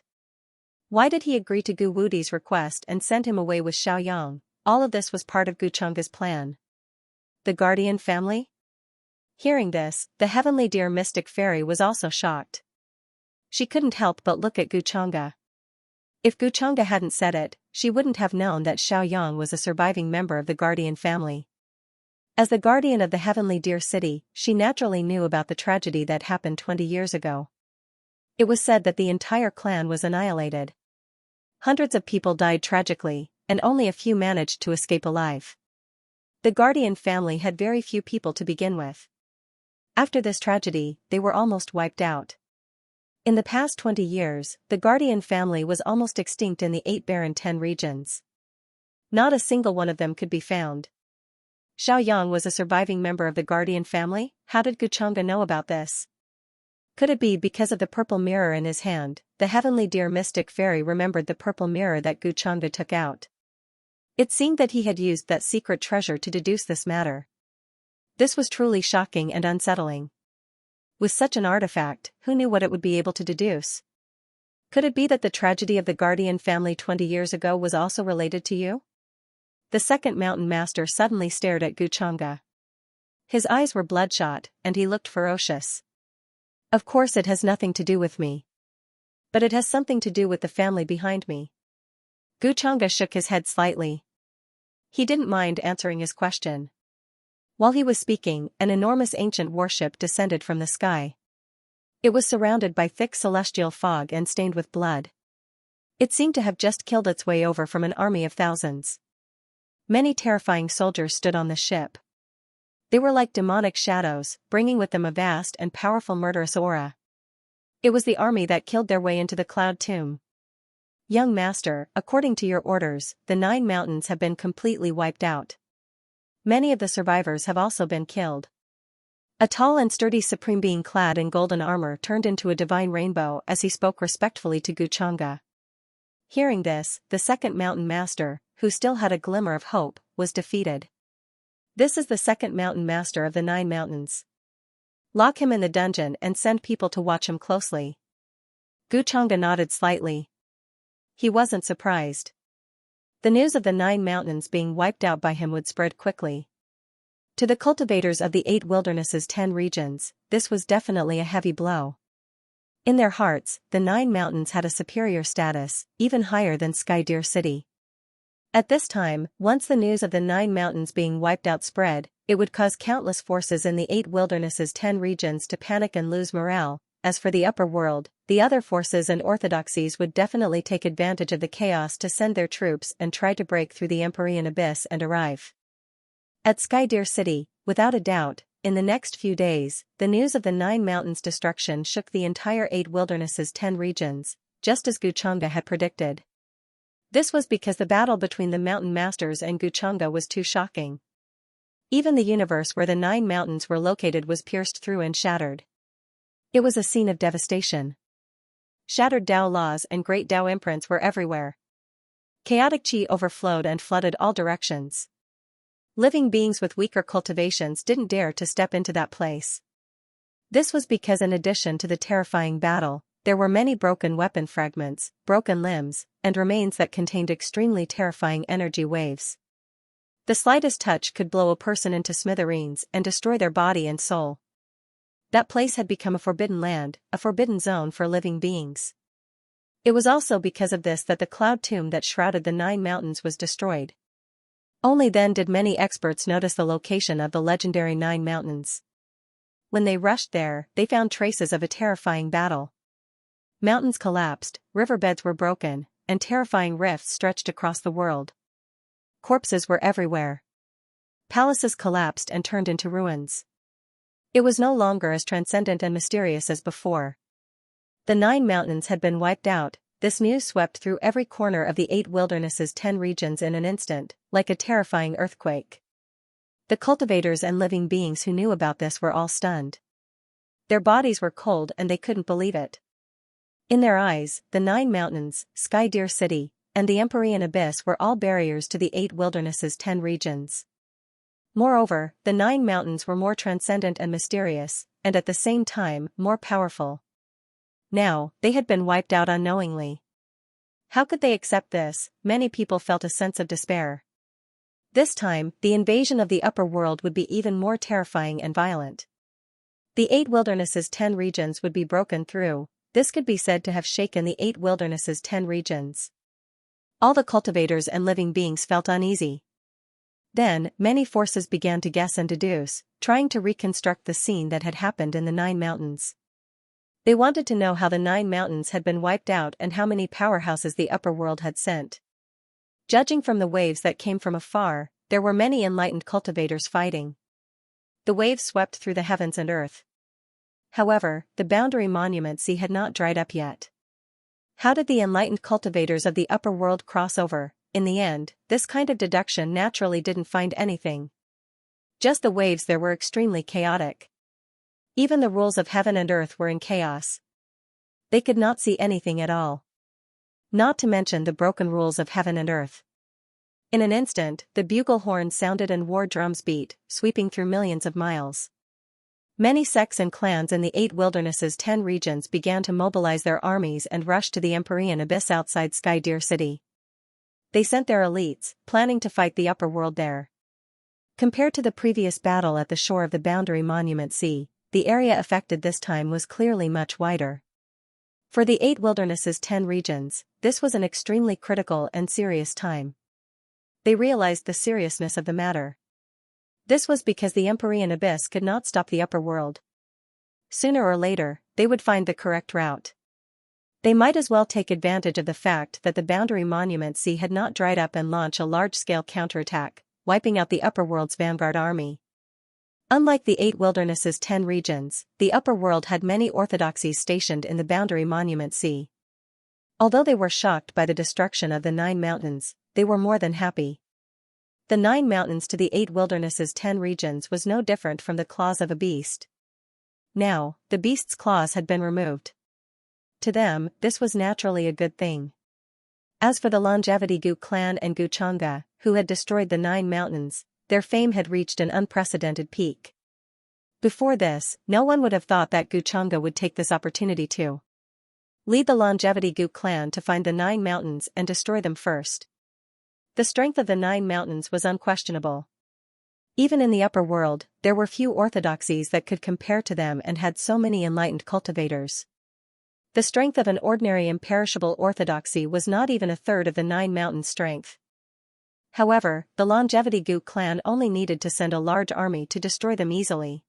Why did he agree to Gu Wudi's request and send him away with Xiaoyang? All of this was part of Xianxia's plan. The Guardian family? Hearing this, the heavenly deer mystic fairy was also shocked. She couldn't help but look at Xianxia. If Xianxia hadn't said it, she wouldn't have known that Xiaoyang was a surviving member of the Guardian family. As the guardian of the heavenly deer city, she naturally knew about the tragedy that happened 20 years ago. It was said that the entire clan was annihilated. Hundreds of people died tragically, and only a few managed to escape alive. The Guardian family had very few people to begin with. After this tragedy, they were almost wiped out. In the past 20 years, the Guardian family was almost extinct in the 8 barren 10 regions. Not a single one of them could be found. Xiaoyang was a surviving member of the Guardian family. How did Xianxia know about this? Could it be because of the purple mirror in his hand? The heavenly deer mystic fairy remembered the purple mirror that Xianxia took out. It seemed that he had used that secret treasure to deduce this matter. This was truly shocking and unsettling. With such an artifact, who knew what it would be able to deduce? Could it be that the tragedy of the Guardian family 20 years ago was also related to you? The second mountain master suddenly stared at Xianxia. His eyes were bloodshot, and he looked ferocious. Of course it has nothing to do with me. But it has something to do with the family behind me. Xianxia shook his head slightly. He didn't mind answering his question. While he was speaking, an enormous ancient warship descended from the sky. It was surrounded by thick celestial fog and stained with blood. It seemed to have just killed its way over from an army of thousands. Many terrifying soldiers stood on the ship. They were like demonic shadows, bringing with them a vast and powerful murderous aura. It was the army that killed their way into the cloud tomb. Young master, according to your orders, the 9 mountains have been completely wiped out. Many of the survivors have also been killed. A tall and sturdy supreme being clad in golden armor turned into a divine rainbow as he spoke respectfully to Xianxia. Hearing this, the second mountain master, who still had a glimmer of hope, was defeated. This is the second mountain master of the 9 mountains. Lock him in the dungeon and send people to watch him closely. Xianxia nodded slightly. He wasn't surprised. The news of the 9 mountains being wiped out by him would spread quickly. To the cultivators of the 8 wilderness's 10 regions, this was definitely a heavy blow. In their hearts, the 9 mountains had a superior status, even higher than Sky Deer City. At this time, once the news of the 9 mountains being wiped out spread, it would cause countless forces in the 8 wilderness's 10 regions to panic and lose morale. As for the upper world, the other forces and orthodoxies would definitely take advantage of the chaos to send their troops and try to break through the Empyrean abyss and arrive at Sky Deer City. Without a doubt, in the next few days, the news of the 9 mountains' destruction shook the entire 8 wilderness's 10 regions, just as Xianxia had predicted. This was because the battle between the mountain masters and Xianxia was too shocking. Even the universe where the 9 mountains were located was pierced through and shattered. It was a scene of devastation. Shattered Dao laws and great Dao imprints were everywhere. Chaotic qi overflowed and flooded all directions. Living beings with weaker cultivations didn't dare to step into that place. This was because in addition to the terrifying battle, there were many broken weapon fragments, broken limbs, and remains that contained extremely terrifying energy waves. The slightest touch could blow a person into smithereens and destroy their body and soul. That place had become a forbidden land, a forbidden zone for living beings. It was also because of this that the cloud tomb that shrouded the 9 mountains was destroyed. Only then did many experts notice the location of the legendary 9 mountains. When they rushed there, they found traces of a terrifying battle. Mountains collapsed, riverbeds were broken, and terrifying rifts stretched across the world. Corpses were everywhere. Palaces collapsed and turned into ruins. It was no longer as transcendent and mysterious as before. The 9 mountains had been wiped out. This news swept through every corner of the 8 wilderness's 10 regions in an instant, like a terrifying earthquake. The cultivators and living beings who knew about this were all stunned. Their bodies were cold and they couldn't believe it. In their eyes, the 9 mountains, Sky Deer City, and the Empyrean abyss were all barriers to the 8 wilderness's 10 regions. Moreover, the 9 mountains were more transcendent and mysterious, and at the same time, more powerful. Now, they had been wiped out unknowingly. How could they accept this? Many people felt a sense of despair. This time, the invasion of the upper world would be even more terrifying and violent. The 8 wilderness's 10 regions would be broken through. This could be said to have shaken the 8 wilderness's 10 regions. All the cultivators and living beings felt uneasy. Then, many forces began to guess and deduce, trying to reconstruct the scene that had happened in the 9 mountains. They wanted to know how the 9 mountains had been wiped out and how many powerhouses the upper world had sent. Judging from the waves that came from afar, there were many enlightened cultivators fighting. The waves swept through the heavens and earth. However, the boundary monument sea had not dried up yet. How did the enlightened cultivators of the upper world cross over? In the end, this kind of deduction naturally didn't find anything. Just the waves there were extremely chaotic. Even the rules of heaven and earth were in chaos. They could not see anything at all. Not to mention the broken rules of heaven and earth. In an instant, the bugle horns sounded and war drums beat, sweeping through millions of miles. Many sects and clans in the 8 wilderness's 10 regions began to mobilize their armies and rush to the Empyrean abyss outside Sky Deer City. They sent their elites, planning to fight the upper world there. Compared to the previous battle at the shore of the boundary monument sea, the area affected this time was clearly much wider. For the 8 wilderness's 10 regions, this was an extremely critical and serious time. They realized the seriousness of the matter. This was because the Empyrean abyss could not stop the upper world. Sooner or later, they would find the correct route. They might as well take advantage of the fact that the boundary monument sea had not dried up and launch a large-scale counterattack, wiping out the upper world's vanguard army. Unlike the 8 wilderness's 10 regions, the upper world had many orthodoxies stationed in the boundary monument sea. Although they were shocked by the destruction of the 9 mountains, they were more than happy. The 9 mountains to the 8 wildernesses 10 regions was no different from the claws of a beast. Now, the beast's claws had been removed. To them, this was naturally a good thing. As for the Longevity Gu clan and Gu Chang'e, who had destroyed the 9 mountains, their fame had reached an unprecedented peak. Before this, no one would have thought that Gu Chang'e would take this opportunity to lead the Longevity Gu clan to find the 9 mountains and destroy them first. The strength of the 9 mountains was unquestionable. Even in the upper world, there were few orthodoxies that could compare to them and had so many enlightened cultivators. The strength of an ordinary imperishable orthodoxy was not even a third of the 9 mountains' strength. However, the Longevity Gu clan only needed to send a large army to destroy them easily.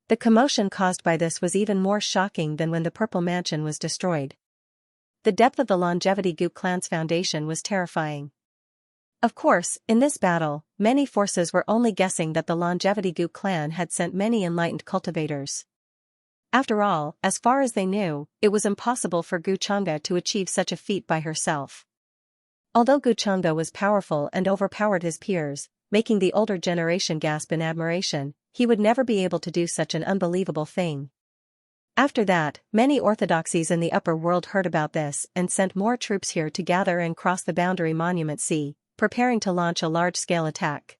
The commotion caused by this was even more shocking than when the Purple Mansion was destroyed. The depth of the Longevity Gu clan's foundation was terrifying. Of course, in this battle, many forces were only guessing that the Longevity Gu clan had sent many enlightened cultivators. After all, as far as they knew, it was impossible for Gu Chang'e to achieve such a feat by herself. Although Gu Chang'e was powerful and overpowered his peers, making the older generation gasp in admiration, he would never be able to do such an unbelievable thing. After that, many orthodoxies in the upper world heard about this and sent more troops here to gather and cross the boundary Monument Sea, preparing to launch a large-scale attack.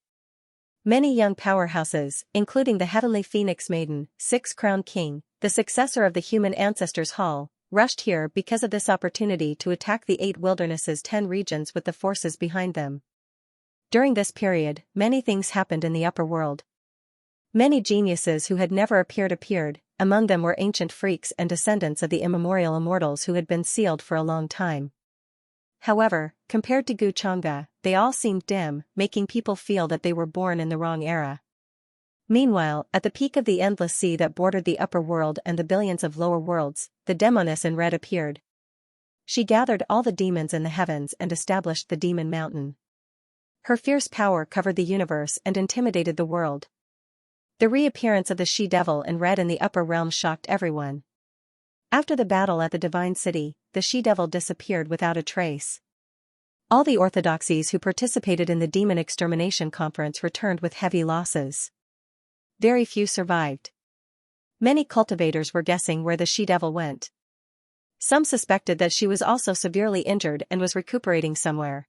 Many young powerhouses, including the Heavenly Phoenix Maiden, Six-Crowned King, the successor of the human ancestors Hall, rushed here because of this opportunity to attack the 8 wildernesses 10 regions with the forces behind them. During this period, many things happened in the upper world. Many geniuses who had never appeared, among them were ancient freaks and descendants of the immemorial immortals who had been sealed for a long time. However, compared to Gu Chang'e, they all seemed dim, making people feel that they were born in the wrong era. Meanwhile, at the peak of the endless sea that bordered the upper world and the billions of lower worlds, the demoness in red appeared. She gathered all the demons in the heavens and established the Demon Mountain. Her fierce power covered the universe and intimidated the world. The reappearance of the she-devil in red in the upper realm shocked everyone. After the battle at the Divine City, the she-devil disappeared without a trace. All the orthodoxies who participated in the Demon Extermination Conference returned with heavy losses. Very few survived. Many cultivators were guessing where the she-devil went. Some suspected that she was also severely injured and was recuperating somewhere.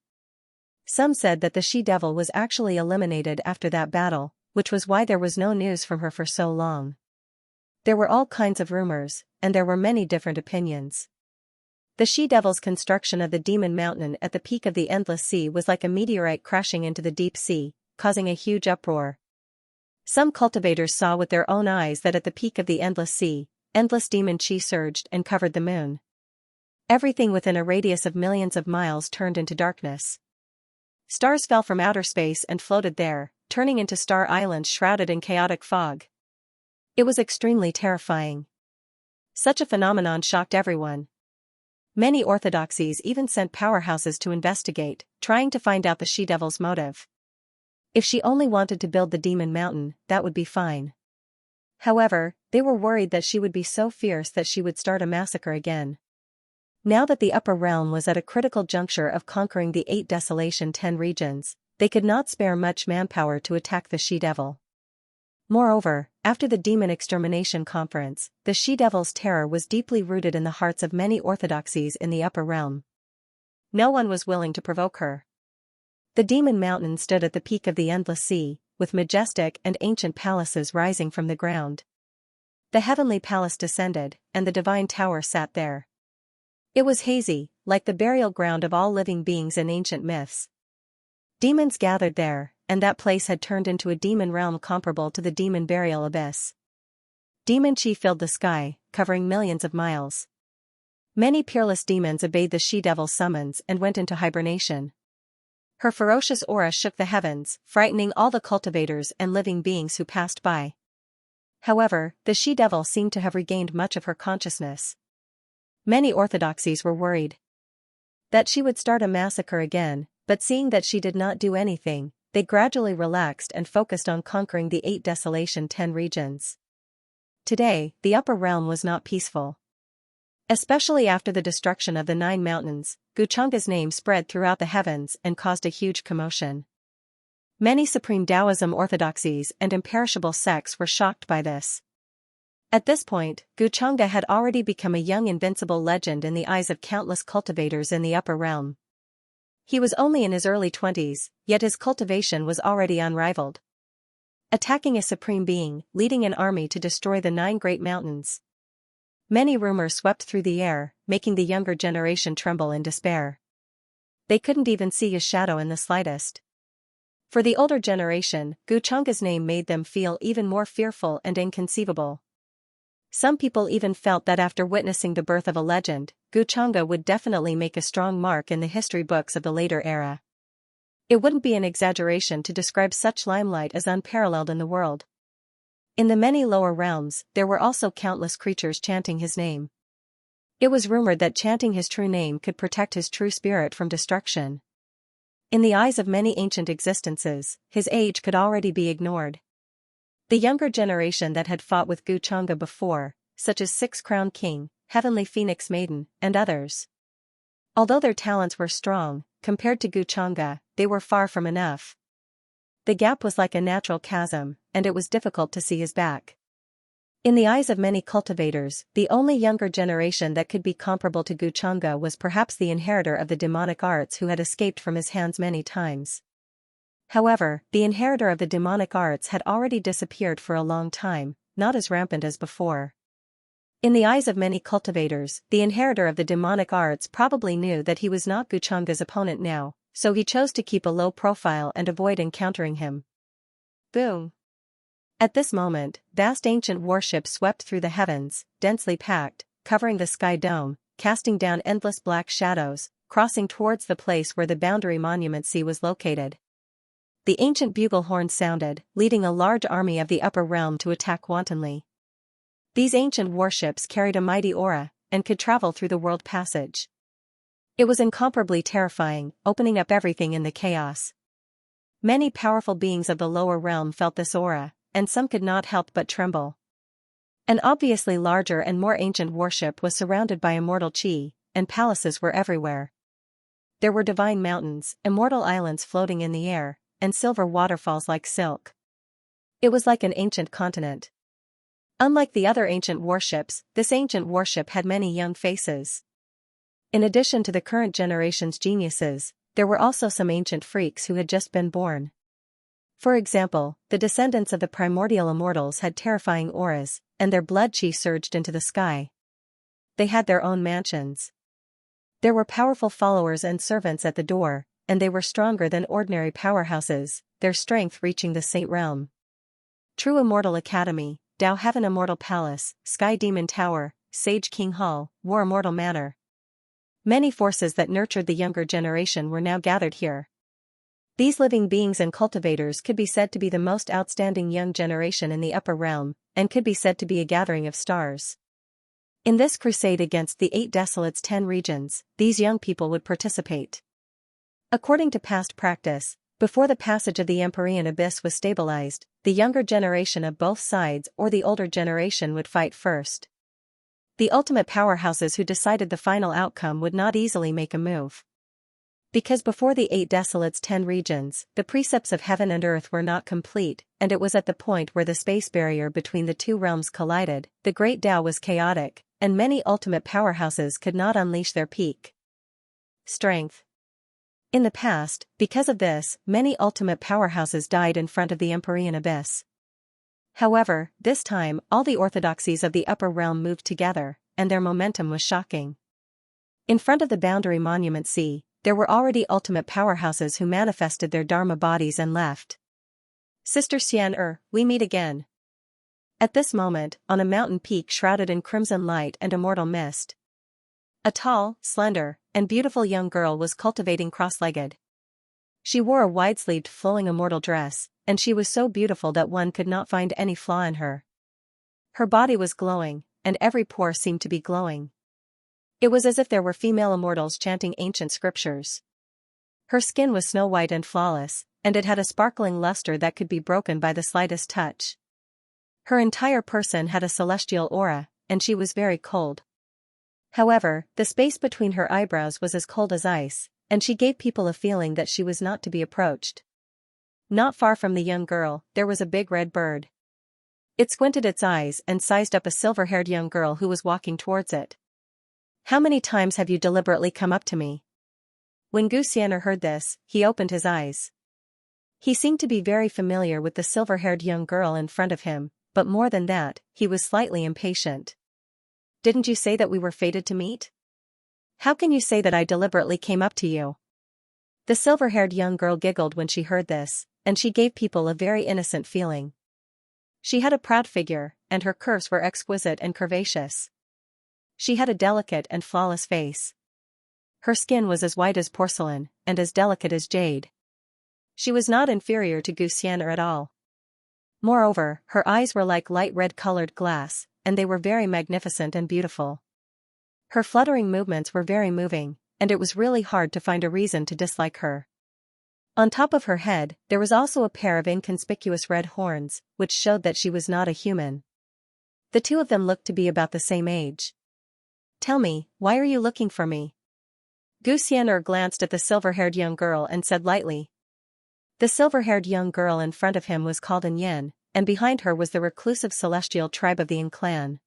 Some said that the she-devil was actually eliminated after that battle, which was why there was no news from her for so long. There were all kinds of rumors, and there were many different opinions. The she-devil's construction of the Demon Mountain at the peak of the endless sea was like a meteorite crashing into the deep sea, causing a huge uproar. Some cultivators saw with their own eyes that at the peak of the endless sea, endless demon chi surged and covered the moon. Everything within a radius of millions of miles turned into darkness. Stars fell from outer space and floated there, turning into star islands shrouded in chaotic fog. It was extremely terrifying. Such a phenomenon shocked everyone. Many orthodoxies even sent powerhouses to investigate, trying to find out the she-devil's motive. If she only wanted to build the Demon Mountain, that would be fine. However, they were worried that she would be so fierce that she would start a massacre again. Now that the upper realm was at a critical juncture of conquering the 8 desolation 10 regions, they could not spare much manpower to attack the she-devil. Moreover, after the Demon Extermination Conference, the she-devil's terror was deeply rooted in the hearts of many orthodoxies in the upper realm. No one was willing to provoke her. The Demon Mountain stood at the peak of the endless sea, with majestic and ancient palaces rising from the ground. The heavenly palace descended, and the divine tower sat there. It was hazy, like the burial ground of all living beings in ancient myths. Demons gathered there, and that place had turned into a demon realm comparable to the demon burial abyss. Demon chi filled the sky, covering millions of miles. Many peerless demons obeyed the she-devil's summons and went into hibernation. Her ferocious aura shook the heavens, frightening all the cultivators and living beings who passed by. However, the she-devil seemed to have regained much of her consciousness. Many orthodoxies were worried that she would start a massacre again, but seeing that she did not do anything, they gradually relaxed and focused on conquering the 8 desolation 10 regions. Today, the upper realm was not peaceful. Especially after the destruction of the 9 mountains, Gu Chang'e's name spread throughout the heavens and caused a huge commotion. Many supreme Taoism orthodoxies and imperishable sects were shocked by this. At this point, Xianxia had already become a young invincible legend in the eyes of countless cultivators in the upper realm. He was only in his early 20s, yet his cultivation was already unrivaled. Attacking a supreme being, leading an army to destroy the 9 great mountains. Many rumors swept through the air, making the younger generation tremble in despair. They couldn't even see his shadow in the slightest. For the older generation, Xianxia's name made them feel even more fearful and inconceivable. Some people even felt that after witnessing the birth of a legend, Xianxia would definitely make a strong mark in the history books of the later era. It wouldn't be an exaggeration to describe such limelight as unparalleled in the world. In the many lower realms, there were also countless creatures chanting his name. It was rumored that chanting his true name could protect his true spirit from destruction. In the eyes of many ancient existences, his age could already be ignored. The younger generation that had fought with Xianxia before, such as Six-Crowned King, Heavenly Phoenix Maiden, and others. Although their talents were strong, compared to Xianxia, they were far from enough. The gap was like a natural chasm, and it was difficult to see his back. In the eyes of many cultivators, the only younger generation that could be comparable to Xianxia was perhaps the inheritor of the demonic arts who had escaped from his hands many times. However, the inheritor of the demonic arts had already disappeared for a long time, not as rampant as before. In the eyes of many cultivators, the inheritor of the demonic arts probably knew that he was not Xianxia's opponent now, so he chose to keep a low profile and avoid encountering him. Boom! At this moment, vast ancient warships swept through the heavens, densely packed, covering the sky dome, casting down endless black shadows, crossing towards the place where the boundary monument sea was located. The ancient bugle horn sounded, leading a large army of the upper realm to attack wantonly. These ancient warships carried a mighty aura, and could travel through the world passage. It was incomparably terrifying, opening up everything in the chaos. Many powerful beings of the lower realm felt this aura, and some could not help but tremble. An obviously larger and more ancient warship was surrounded by immortal chi, and palaces were everywhere. There were divine mountains, immortal islands floating in the air, and silver waterfalls like silk. It was like an ancient continent. Unlike the other ancient warships, this ancient warship had many young faces. In addition to the current generation's geniuses, there were also some ancient freaks who had just been born. For example, the descendants of the primordial immortals had terrifying auras, and their blood chi surged into the sky. They had their own mansions. There were powerful followers and servants at the door, and they were stronger than ordinary powerhouses, their strength reaching the Saint Realm. True Immortal Academy, Tao Heaven Immortal Palace, Sky Demon Tower, Sage King Hall, War Immortal Manor. Many forces that nurtured the younger generation were now gathered here. These living beings and cultivators could be said to be the most outstanding young generation in the upper realm, and could be said to be a gathering of stars. In this crusade against the 8 desolates 10 regions, these young people would participate. According to past practice, before the passage of the Empyrean Abyss was stabilized, the younger generation of both sides or the older generation would fight first. The ultimate powerhouses who decided the final outcome would not easily make a move. Because before the 8 desolates 10 regions, the precepts of heaven and earth were not complete, and it was at the point where the space barrier between the 2 realms collided, the great Tao was chaotic, and many ultimate powerhouses could not unleash their peak strength. In the past, because of this, many ultimate powerhouses died in front of the Empyrean Abyss. However, this time, all the orthodoxies of the upper realm moved together, and their momentum was shocking. In front of the boundary monument sea, there were already ultimate powerhouses who manifested their Dharma bodies and left. Sister Xianxia, we meet again. At this moment, on a mountain peak shrouded in crimson light and immortal mist, a tall, slender, and beautiful young girl was cultivating cross-legged. She wore a wide-sleeved flowing immortal dress, and she was so beautiful that one could not find any flaw in her. Her body was glowing, and every pore seemed to be glowing. It was as if there were female immortals chanting ancient scriptures. Her skin was snow-white and flawless, and it had a sparkling luster that could be broken by the slightest touch. Her entire person had a celestial aura, and she was very cold. However, the space between her eyebrows was as cold as ice, and she gave people a feeling that she was not to be approached. Not far from the young girl, there was a big red bird. It squinted its eyes and sized up a silver-haired young girl who was walking towards it. "How many times have you deliberately come up to me?" When Gu Xian'er heard this, he opened his eyes. He seemed to be very familiar with the silver-haired young girl in front of him, but more than that, he was slightly impatient. "Didn't you say that we were fated to meet? How can you say that I deliberately came up to you?" The silver-haired young girl giggled when she heard this, and she gave people a very innocent feeling. She had a proud figure, and her curves were exquisite and curvaceous. She had a delicate and flawless face. Her skin was as white as porcelain, and as delicate as jade. She was not inferior to Gu Xian'er at all. Moreover, her eyes were like light red-colored glass, and they were very magnificent and beautiful. Her fluttering movements were very moving, and it was really hard to find a reason to dislike her. On top of her head, there was also a pair of inconspicuous red horns, which showed that she was not a human. The two of them looked to be about the same age. "Tell me, why are you looking for me?" Gu Xian'er glanced at the silver-haired young girl and said lightly. The silver-haired young girl in front of him was called An Yen, and behind her was the reclusive celestial tribe of the An clan.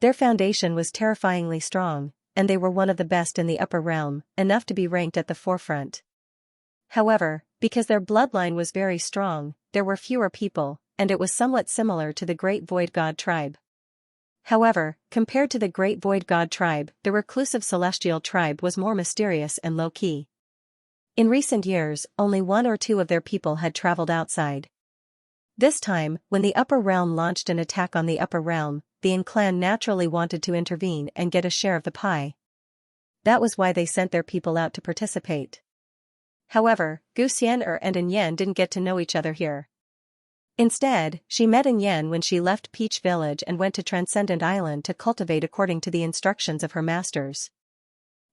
Their foundation was terrifyingly strong, and they were one of the best in the upper realm, enough to be ranked at the forefront. However, because their bloodline was very strong, there were fewer people, and it was somewhat similar to the Great Void God tribe. However, compared to the Great Void God tribe, the reclusive celestial tribe was more mysterious and low-key. In recent years, only one or two of their people had traveled outside. This time, when the upper realm launched an attack on the upper realm, the An clan naturally wanted to intervene and get a share of the pie. That was why they sent their people out to participate. However, Gu Xian'er and An Yen didn't get to know each other here. Instead, she met An Yen when she left Peach Village and went to Transcendent Island to cultivate according to the instructions of her masters.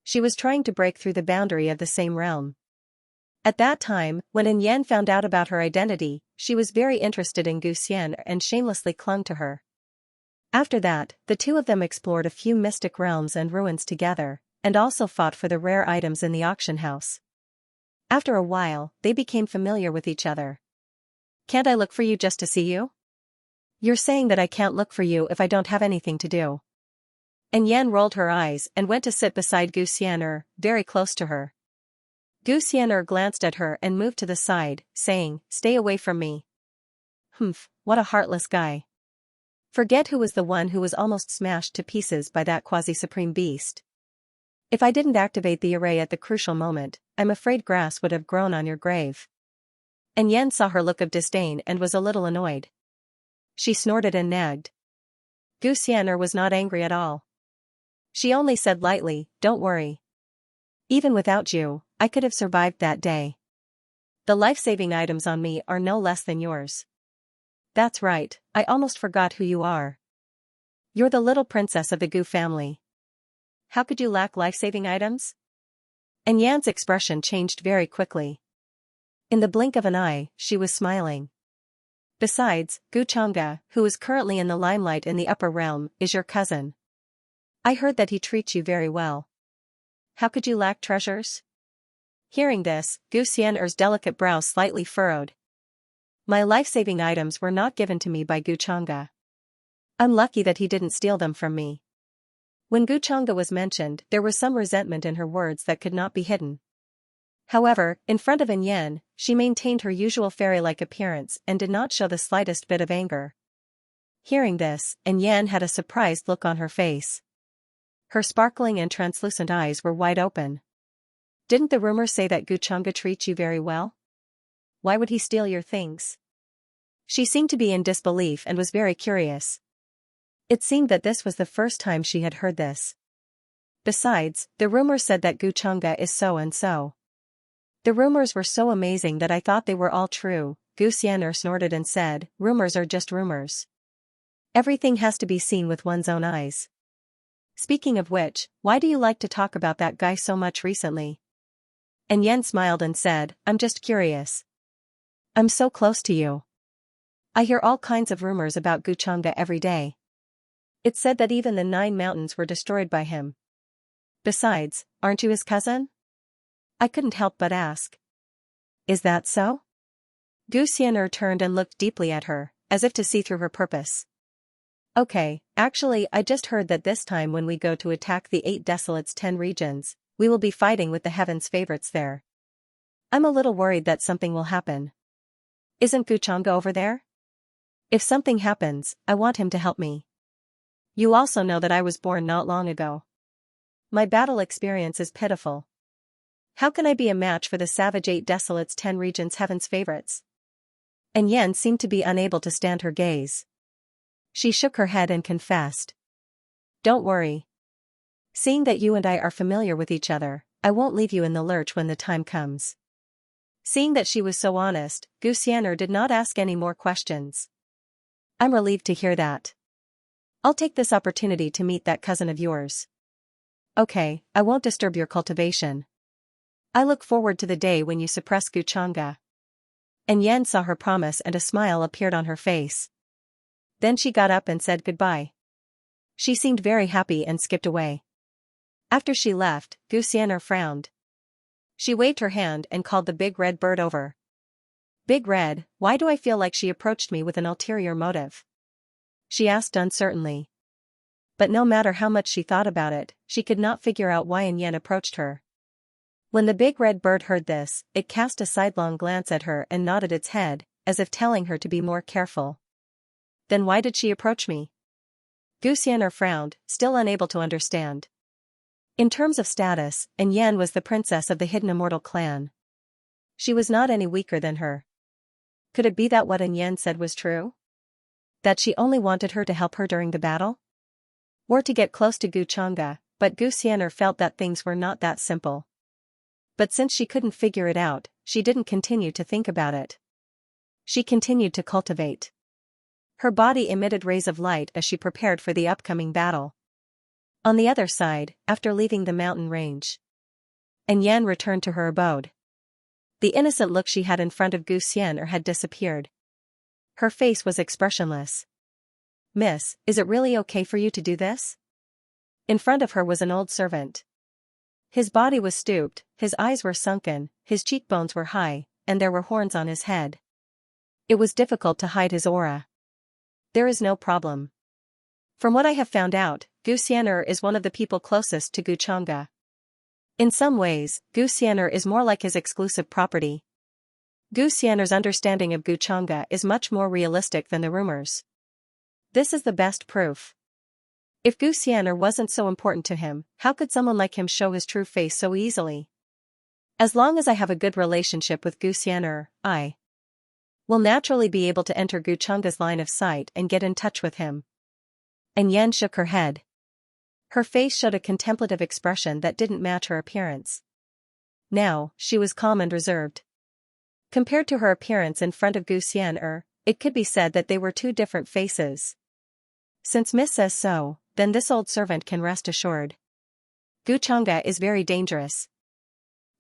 She was trying to break through the boundary of the same realm. At that time, when An Yen found out about her identity, she was very interested in Gu Xian'er and shamelessly clung to her. After that, the two of them explored a few mystic realms and ruins together, and also fought for the rare items in the auction house. After a while, they became familiar with each other. "Can't I look for you just to see you?" "You're saying that I can't look for you if I don't have anything to do." An Yen rolled her eyes and went to sit beside Gu Xian'er, very close to her. Gu Xian'er glanced at her and moved to the side, saying, "Stay away from me." "Humph, what a heartless guy. Forget who was the one who was almost smashed to pieces by that quasi-supreme beast. If I didn't activate the array at the crucial moment, I'm afraid grass would have grown on your grave." And Yen saw her look of disdain and was a little annoyed. She snorted and nagged. Gu Xian'er was not angry at all. She only said lightly, "Don't worry. Even without you, I could have survived that day. The life-saving items on me are no less than yours." "That's right, I almost forgot who you are. You're the little princess of the Gu family. How could you lack life-saving items?" And Yan's expression changed very quickly. In the blink of an eye, she was smiling. "Besides, Gu Chang'e, who is currently in the limelight in the upper realm, is your cousin. I heard that he treats you very well. How could you lack treasures?" Hearing this, Gu Xian'er's delicate brow slightly furrowed. "My life-saving items were not given to me by Gu Chang'e. I'm lucky that he didn't steal them from me." When Gu Chang'e was mentioned, there was some resentment in her words that could not be hidden. However, in front of An Yen, she maintained her usual fairy-like appearance and did not show the slightest bit of anger. Hearing this, An Yen had a surprised look on her face. Her sparkling and translucent eyes were wide open. "Didn't the rumors say that Gu Chang'e treats you very well? Why would he steal your things?" She seemed to be in disbelief and was very curious. It seemed that this was the first time she had heard this. Besides, the rumors said that Gu Chang'e is so and so. The rumors were so amazing that I thought they were all true. Gu Xian'er snorted and said, "Rumors are just rumors. Everything has to be seen with one's own eyes. Speaking of which, why do you like to talk about that guy so much recently?" And Yen smiled and said, "I'm just curious. I'm so close to you. I hear all kinds of rumors about Gu Chang'e every day. It's said that even the 9 mountains were destroyed by him. Besides, aren't you his cousin?" I couldn't help but ask. "Is that so?" Gu Xian'er turned and looked deeply at her, as if to see through her purpose. Okay, actually I just heard that this time when we go to attack the 8 Desolates 10 regions, we will be fighting with the Heaven's favorites there. I'm a little worried that something will happen. Isn't Guchanga over there? If something happens, I want him to help me. You also know that I was born not long ago. My battle experience is pitiful. How can I be a match for the savage 8 Desolates 10 regions Heaven's favorites? And Yen seemed to be unable to stand her gaze. She shook her head and confessed. Don't worry. Seeing that you and I are familiar with each other, I won't leave you in the lurch when the time comes. Seeing that she was so honest, Gu Xian'er did not ask any more questions. I'm relieved to hear that. I'll take this opportunity to meet that cousin of yours. Okay, I won't disturb your cultivation. I look forward to the day when you suppress Guchanga. And Yen saw her promise and a smile appeared on her face. Then she got up and said goodbye. She seemed very happy and skipped away. After she left, Gu Xian'er frowned. She waved her hand and called the big red bird over. Big Red, why do I feel like she approached me with an ulterior motive? She asked uncertainly. But no matter how much she thought about it, she could not figure out why Yen approached her. When the big red bird heard this, it cast a sidelong glance at her and nodded its head, as if telling her to be more careful. Then why did she approach me? Gu Xian'er frowned, still unable to understand. In terms of status, Yen was the princess of the Hidden Immortal clan. She was not any weaker than her. Could it be that what Yen said was true? That she only wanted her to help her during the battle? Or to get close to Guchanga, but Gu Xian'er felt that things were not that simple. But since she couldn't figure it out, she didn't continue to think about it. She continued to cultivate. Her body emitted rays of light as she prepared for the upcoming battle. On the other side, after leaving the mountain range, Yen returned to her abode. The innocent look she had in front of Gu Xian'er had disappeared. Her face was expressionless. Miss, is it really okay for you to do this? In front of her was an old servant. His body was stooped, his eyes were sunken, his cheekbones were high, and there were horns on his head. It was difficult to hide his aura. There is no problem. From what I have found out, Gu Xian'er is one of the people closest to Guchanga. In some ways, Gu Xian'er is more like his exclusive property. Gu Xian'er's understanding of Guchanga is much more realistic than the rumors. This is the best proof. If Gu Xian'er wasn't so important to him, how could someone like him show his true face so easily? As long as I have a good relationship with Gu Xian'er, I will naturally be able to enter Guchanga's line of sight and get in touch with him. And Yen shook her head. Her face showed a contemplative expression that didn't match her appearance. Now, she was calm and reserved. Compared to her appearance in front of Gu Xian'er, it could be said that they were two different faces. Since Miss says so, then this old servant can rest assured. Guchanga is very dangerous.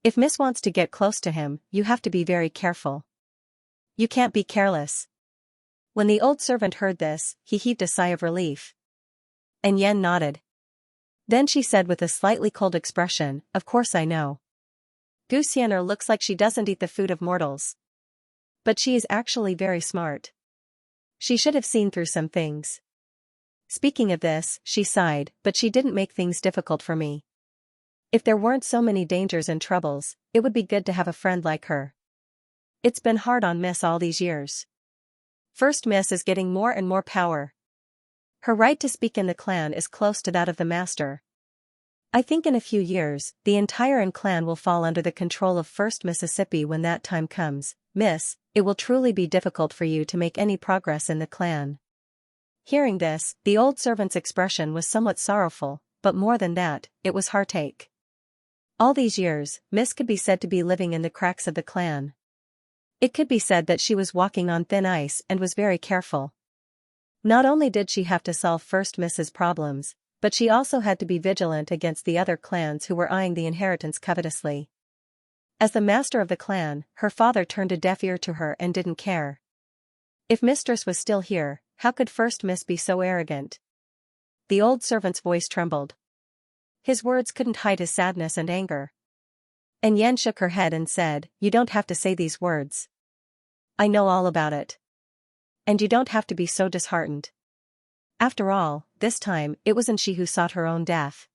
If Miss wants to get close to him, you have to be very careful. You can't be careless. When the old servant heard this, he heaved a sigh of relief. And Yen nodded. Then she said with a slightly cold expression, of course I know. Gu Xian'er looks like she doesn't eat the food of mortals. But she is actually very smart. She should have seen through some things. Speaking of this, she sighed, but she didn't make things difficult for me. If there weren't so many dangers and troubles, it would be good to have a friend like her. It's been hard on Miss all these years. First Miss is getting more and more power. Her right to speak in the clan is close to that of the master. I think in a few years, the entire clan will fall under the control of First Mississippi. When that time comes, Miss, it will truly be difficult for you to make any progress in the clan. Hearing this, the old servant's expression was somewhat sorrowful, but more than that, it was heartache. All these years, Miss could be said to be living in the cracks of the clan. It could be said that she was walking on thin ice and was very careful. Not only did she have to solve First Miss's problems, but she also had to be vigilant against the other clans who were eyeing the inheritance covetously. As the master of the clan, her father turned a deaf ear to her and didn't care. If Mistress was still here, how could First Miss be so arrogant? The old servant's voice trembled. His words couldn't hide his sadness and anger. And Yen shook her head and said, "You don't have to say these words. I know all about it. And you don't have to be so disheartened. After all, this time, it wasn't she who sought her own death.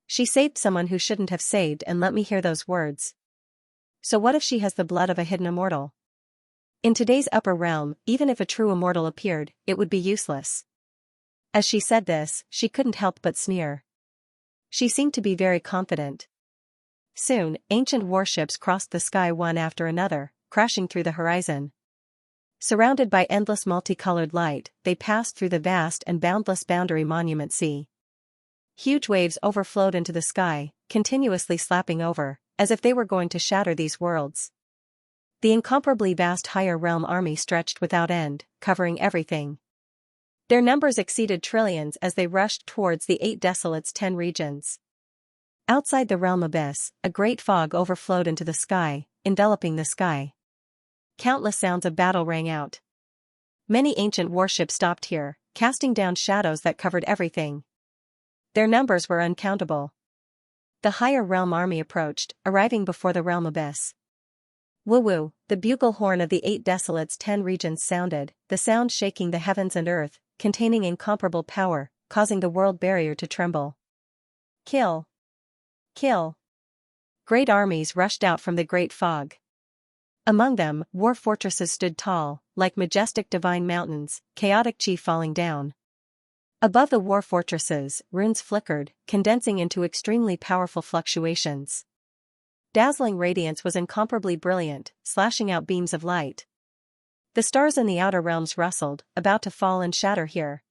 She saved someone who shouldn't have saved, and let me hear those words. So what if she has the blood of a hidden immortal? In today's upper realm, even if a true immortal appeared, it would be useless. As she said this, she couldn't help but sneer. She seemed to be very confident. Soon, ancient warships crossed the sky one after another, crashing through the horizon. Surrounded by endless multicolored light, they passed through the vast and boundless boundary monument sea. Huge waves overflowed into the sky, continuously slapping over, as if they were going to shatter these worlds. The incomparably vast higher realm army stretched without end, covering everything. Their numbers exceeded trillions as they rushed towards the 8 desolates 10 regions. Outside the realm abyss, a great fog overflowed into the sky, enveloping the sky. Countless sounds of battle rang out. Many ancient warships stopped here, casting down shadows that covered everything. Their numbers were uncountable. The higher realm army approached, arriving before the realm abyss. Woo-woo, the bugle horn of the 8 desolates 10 regions sounded, the sound shaking the heavens and earth, containing incomparable power, causing the world barrier to tremble. Kill! Kill! Great armies rushed out from the great fog. Among them, war fortresses stood tall, like majestic divine mountains, chaotic chi falling down. Above the war fortresses, runes flickered, condensing into extremely powerful fluctuations. Dazzling radiance was incomparably brilliant, slashing out beams of light. The stars in the outer realms rustled, about to fall and shatter here.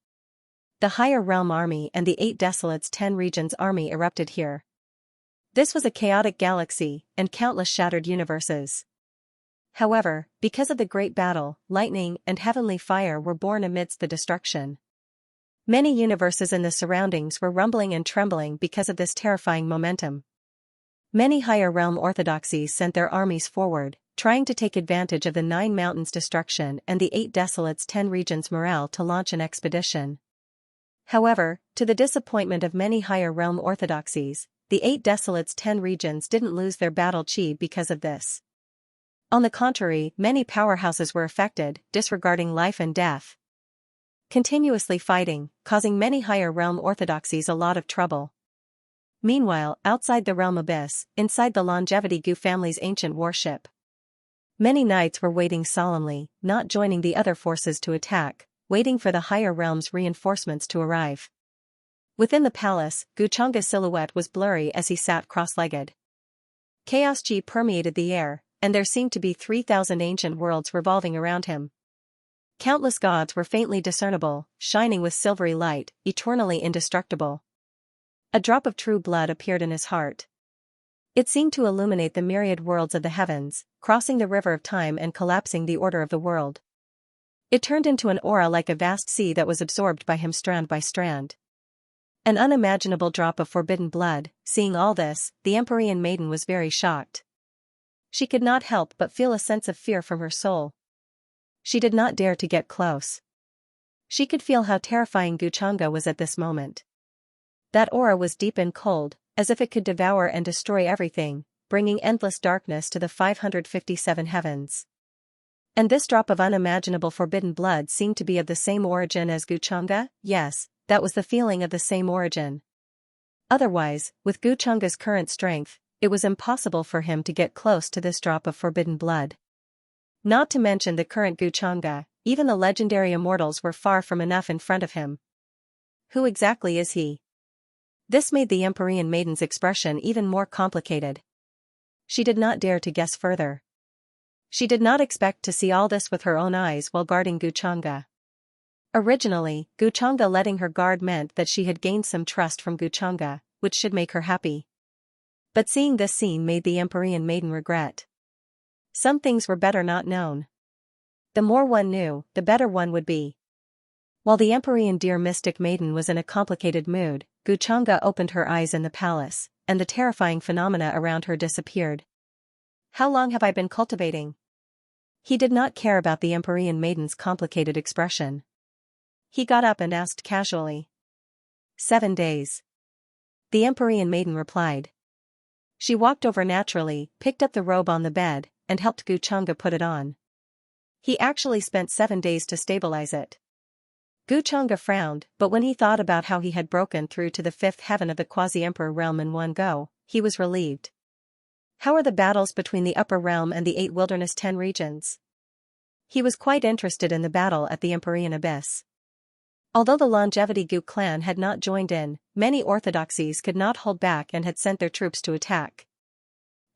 The higher realm army and the 8 desolates 10 regions army erupted here. This was a chaotic galaxy, and countless shattered universes. However, because of the great battle, lightning and heavenly fire were born amidst the destruction. Many universes in the surroundings were rumbling and trembling because of this terrifying momentum. Many higher realm orthodoxies sent their armies forward, trying to take advantage of the 9 mountains' destruction and the 8 desolates 10 regions' morale to launch an expedition. However, to the disappointment of many higher realm orthodoxies, the 8 desolates 10 regions didn't lose their battle chi because of this. On the contrary, many powerhouses were affected, disregarding life and death. Continuously fighting, causing many higher realm orthodoxies a lot of trouble. Meanwhile, outside the realm abyss, inside the Longevity Gu family's ancient warship, many knights were waiting solemnly, not joining the other forces to attack, waiting for the higher realm's reinforcements to arrive. Within the palace, Guchanga's silhouette was blurry as he sat cross-legged. Chaos chi permeated the air, and there seemed to be 3,000 ancient worlds revolving around him. Countless gods were faintly discernible, shining with silvery light, eternally indestructible. A drop of true blood appeared in his heart. It seemed to illuminate the myriad worlds of the heavens, crossing the river of time and collapsing the order of the world. It turned into an aura like a vast sea that was absorbed by him strand by strand. An unimaginable drop of forbidden blood. Seeing all this, the Empyrean maiden was very shocked. She could not help but feel a sense of fear from her soul. She did not dare to get close. She could feel how terrifying Guchanga was at this moment. That aura was deep and cold, as if it could devour and destroy everything, bringing endless darkness to the 557 heavens. And this drop of unimaginable forbidden blood seemed to be of the same origin as Guchanga. Yes, that was the feeling of the same origin. Otherwise, with Guchanga's current strength, it was impossible for him to get close to this drop of forbidden blood. Not to mention the current Guchanga, even the legendary immortals were far from enough in front of him. Who exactly is he? This made the Empyrean maiden's expression even more complicated. She did not dare to guess further. She did not expect to see all this with her own eyes while guarding Guchanga. Originally, Guchanga letting her guard meant that she had gained some trust from Guchanga, which should make her happy. But seeing this scene made the Empyrean maiden regret. Some things were better not known. The more one knew, the better one would be. While the Empyrean dear mystic maiden was in a complicated mood, Guchanga opened her eyes in the palace, and the terrifying phenomena around her disappeared. How long have I been cultivating? He did not care about the Empyrean maiden's complicated expression. He got up and asked casually. 7 days. The Empyrean maiden replied. She walked over naturally, picked up the robe on the bed, and helped Guchanga put it on. He actually spent 7 days to stabilize it. Xianxia frowned, but when he thought about how he had broken through to the 5th heaven of the quasi-emperor realm in one go, he was relieved. How are the battles between the upper realm and the 8 wilderness 10 regions? He was quite interested in the battle at the Empyrean Abyss. Although the Longevity Gu clan had not joined in, many orthodoxies could not hold back and had sent their troops to attack.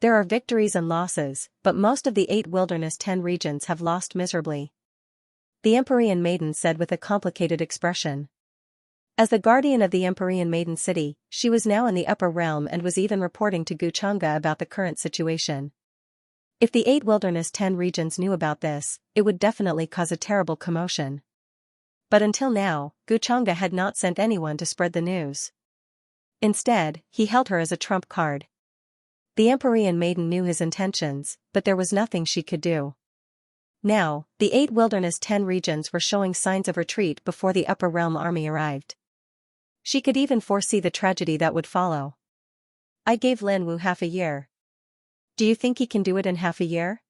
There are victories and losses, but most of the 8 wilderness 10 regions have lost miserably. The Empyrean maiden said with a complicated expression. As the guardian of the Empyrean maiden city, she was now in the upper realm and was even reporting to Xianxia about the current situation. If the 8 wilderness 10 regions knew about this, it would definitely cause a terrible commotion. But until now, Xianxia had not sent anyone to spread the news. Instead, he held her as a trump card. The Empyrean maiden knew his intentions, but there was nothing she could do. Now, the 8 wilderness 10 regions were showing signs of retreat before the upper realm army arrived. She could even foresee the tragedy that would follow. I gave Lin Wu half a year. Do you think he can do it in half a year?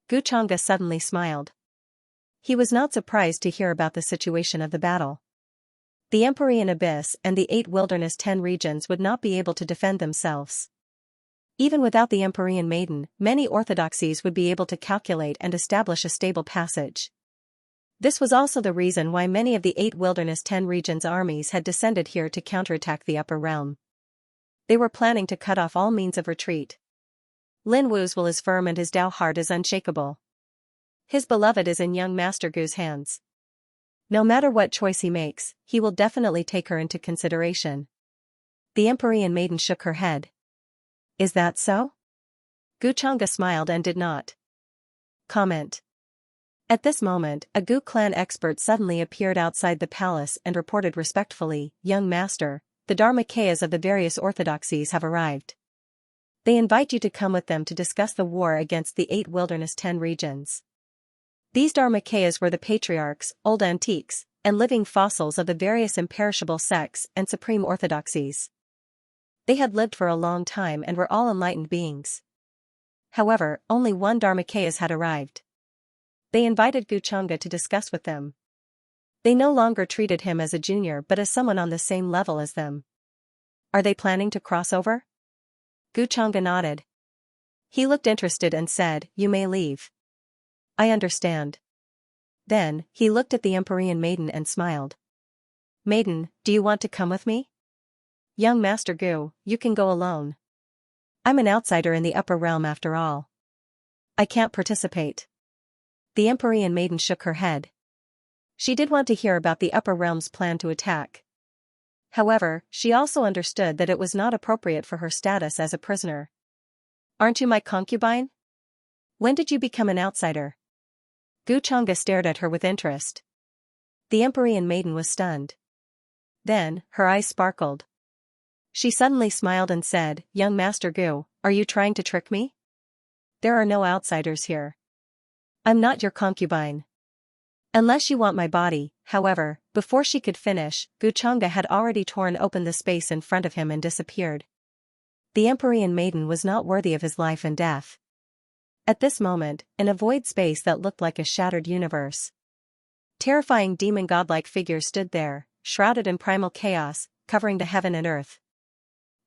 Xianxia suddenly smiled. He was not surprised to hear about the situation of the battle. The Empyrean Abyss and the 8 wilderness 10 regions would not be able to defend themselves. Even without the Empyrean maiden, many orthodoxies would be able to calculate and establish a stable passage. This was also the reason why many of the 8 wilderness 10 regions' armies had descended here to counterattack the upper realm. They were planning to cut off all means of retreat. Lin Wu's will is firm and his Dao heart is unshakable. His beloved is in young Master Gu's hands. No matter what choice he makes, he will definitely take her into consideration. The Empyrean maiden shook her head. Is that so? Xianxia smiled and did not comment. At this moment, a Gu clan expert suddenly appeared outside the palace and reported respectfully, "Young master, the Dharmakayas of the various orthodoxies have arrived. They invite you to come with them to discuss the war against the 8 wilderness 10 regions." These Dharmakayas were the patriarchs, old antiques, and living fossils of the various imperishable sects and supreme orthodoxies. They had lived for a long time and were all enlightened beings. However, only one Dharmakayas had arrived. They invited Xianxia to discuss with them. They no longer treated him as a junior but as someone on the same level as them. Are they planning to cross over? Xianxia nodded. He looked interested and said, "You may leave." I understand. Then, he looked at the Empyrean maiden and smiled. Maiden, do you want to come with me? Young Master Gu, you can go alone. I'm an outsider in the upper realm after all. I can't participate. The Empyrean maiden shook her head. She did want to hear about the upper realm's plan to attack. However, she also understood that it was not appropriate for her status as a prisoner. Aren't you my concubine? When did you become an outsider? Xianxia stared at her with interest. The Empyrean maiden was stunned. Then, her eyes sparkled. She suddenly smiled and said, "Young Master Gu, are you trying to trick me? There are no outsiders here. I'm not your concubine. Unless you want my body." However, before she could finish, Xianxia had already torn open the space in front of him and disappeared. The Empyrean maiden was not worthy of his life and death. At this moment, in a void space that looked like a shattered universe, terrifying demon godlike figures stood there, shrouded in primal chaos, covering the heaven and earth.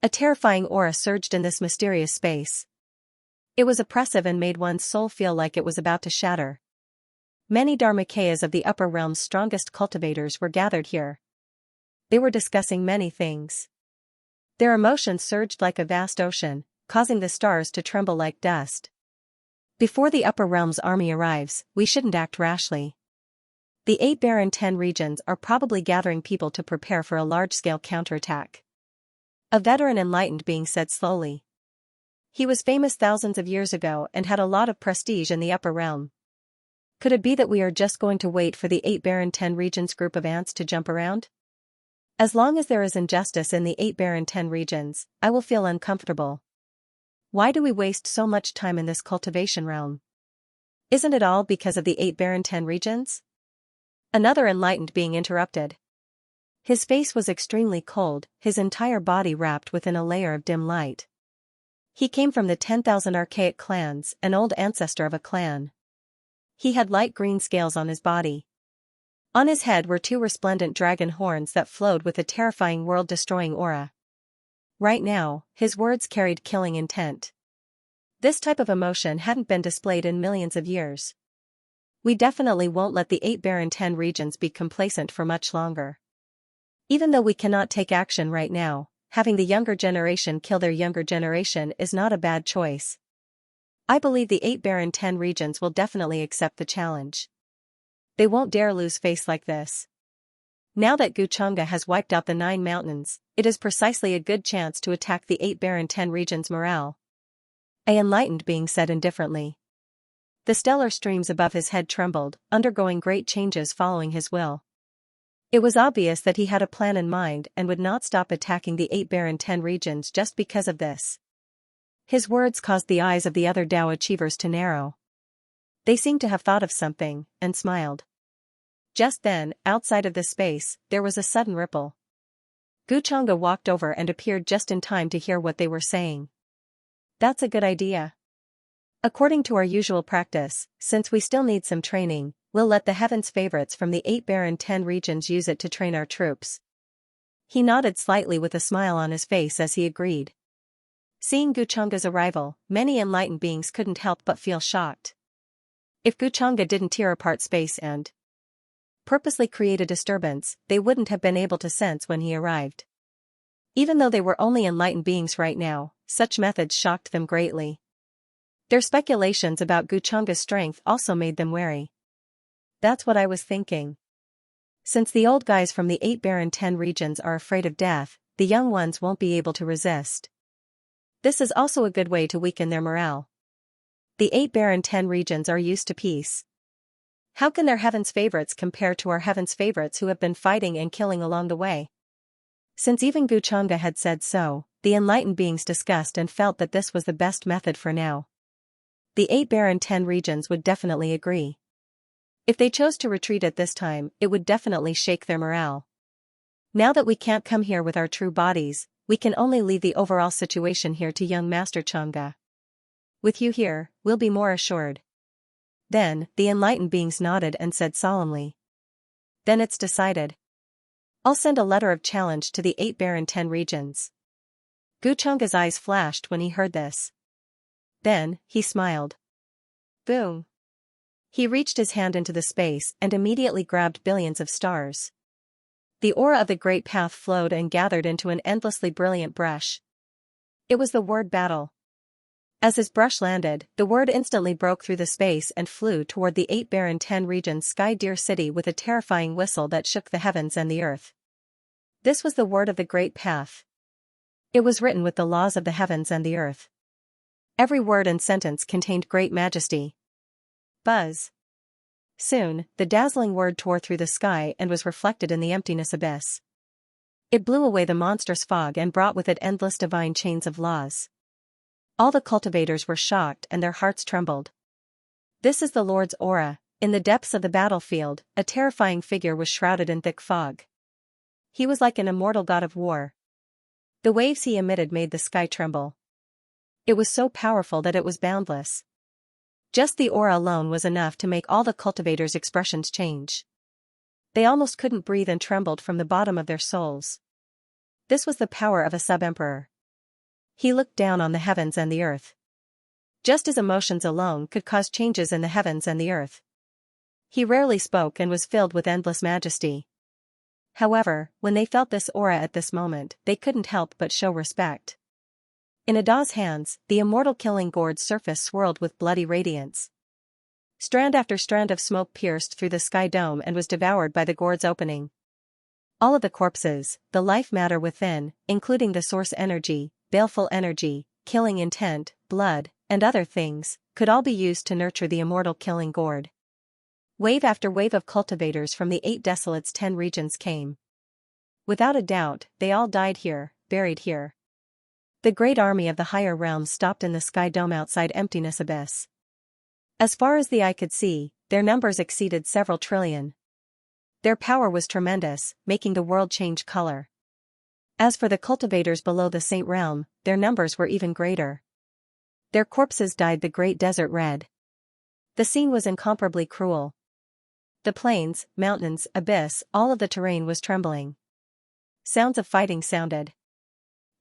A terrifying aura surged in this mysterious space. It was oppressive and made one's soul feel like it was about to shatter. Many Dharmakayas of the upper realm's strongest cultivators were gathered here. They were discussing many things. Their emotions surged like a vast ocean, causing the stars to tremble like dust. Before the upper realm's army arrives, we shouldn't act rashly. The 8 barren 10 regions are probably gathering people to prepare for a large-scale counterattack. A veteran enlightened being said slowly. He was famous thousands of years ago and had a lot of prestige in the upper realm. Could it be that we are just going to wait for the 8 barren 10 regions group of ants to jump around? As long as there is injustice in the 8 barren 10 regions, I will feel uncomfortable. Why do we waste so much time in this cultivation realm? Isn't it all because of the 8 barren 10 regions? Another enlightened being interrupted. His face was extremely cold, his entire body wrapped within a layer of dim light. He came from the 10,000 archaic clans, an old ancestor of a clan. He had light green scales on his body. On his head were two resplendent dragon horns that flowed with a terrifying world-destroying aura. Right now, his words carried killing intent. This type of emotion hadn't been displayed in millions of years. We definitely won't let the 8 barren 10 regions be complacent for much longer. Even though we cannot take action right now, having the younger generation kill their younger generation is not a bad choice. I believe the 8 barren 10 regions will definitely accept the challenge. They won't dare lose face like this. Now that Xianxia has wiped out the 9 mountains, it is precisely a good chance to attack the 8 barren 10 regions' morale. A enlightened being said indifferently. The stellar streams above his head trembled, undergoing great changes following his will. It was obvious that he had a plan in mind and would not stop attacking the 8 barren 10 regions just because of this. His words caused the eyes of the other Dao achievers to narrow. They seemed to have thought of something, and smiled. Just then, outside of this space, there was a sudden ripple. Xianxia walked over and appeared just in time to hear what they were saying. That's a good idea. According to our usual practice, since we still need some training, we'll let the heavens favorites from the 8 barren 10 regions use it to train our troops. He nodded slightly with a smile on his face as he agreed. Seeing Xianxia's arrival, many enlightened beings couldn't help but feel shocked. If Xianxia didn't tear apart space and purposely create a disturbance, they wouldn't have been able to sense when he arrived. Even though they were only enlightened beings right now, such methods shocked them greatly. Their speculations about Xianxia's strength also made them wary. That's what I was thinking. Since the old guys from the 8 barren 10 regions are afraid of death, the young ones won't be able to resist. This is also a good way to weaken their morale. The 8 barren 10 regions are used to peace. How can their heaven's favorites compare to our heaven's favorites who have been fighting and killing along the way? Since even Xianxia had said so, the enlightened beings discussed and felt that this was the best method for now. The 8 barren 10 regions would definitely agree. If they chose to retreat at this time, it would definitely shake their morale. Now that we can't come here with our true bodies, we can only leave the overall situation here to young Master Xianxia. With you here, we'll be more assured. Then, the enlightened beings nodded and said solemnly. Then it's decided. I'll send a letter of challenge to the 8 barren 10 regions. Xianxia's eyes flashed when he heard this. Then, he smiled. Boom. He reached his hand into the space and immediately grabbed billions of stars. The aura of the great path flowed and gathered into an endlessly brilliant brush. It was the word battle. As his brush landed, the word instantly broke through the space and flew toward the 8 barren 10 regions Sky Deer City with a terrifying whistle that shook the heavens and the earth. This was the word of the great path. It was written with the laws of the heavens and the earth. Every word and sentence contained great majesty. Buzz. Soon, the dazzling word tore through the sky and was reflected in the emptiness abyss. It blew away the monstrous fog and brought with it endless divine chains of laws. All the cultivators were shocked and their hearts trembled. This is the Lord's aura. In the depths of the battlefield, a terrifying figure was shrouded in thick fog. He was like an immortal god of war. The waves he emitted made the sky tremble. It was so powerful that it was boundless. Just the aura alone was enough to make all the cultivators' expressions change. They almost couldn't breathe and trembled from the bottom of their souls. This was the power of a sub-emperor. He looked down on the heavens and the earth. Just his emotions alone could cause changes in the heavens and the earth. He rarely spoke and was filled with endless majesty. However, when they felt this aura at this moment, they couldn't help but show respect. In Ada's hands, the immortal killing gourd's surface swirled with bloody radiance. Strand after strand of smoke pierced through the sky dome and was devoured by the gourd's opening. All of the corpses, the life matter within, including the source energy, baleful energy, killing intent, blood, and other things, could all be used to nurture the immortal killing gourd. Wave after wave of cultivators from the 8 desolates 10 regions came. Without a doubt, they all died here, buried here. The great army of the higher realms stopped in the sky dome outside Emptiness Abyss. As far as the eye could see, their numbers exceeded several trillion. Their power was tremendous, making the world change color. As for the cultivators below the Saint Realm, their numbers were even greater. Their corpses dyed the great desert red. The scene was incomparably cruel. The plains, mountains, abyss, all of the terrain was trembling. Sounds of fighting sounded.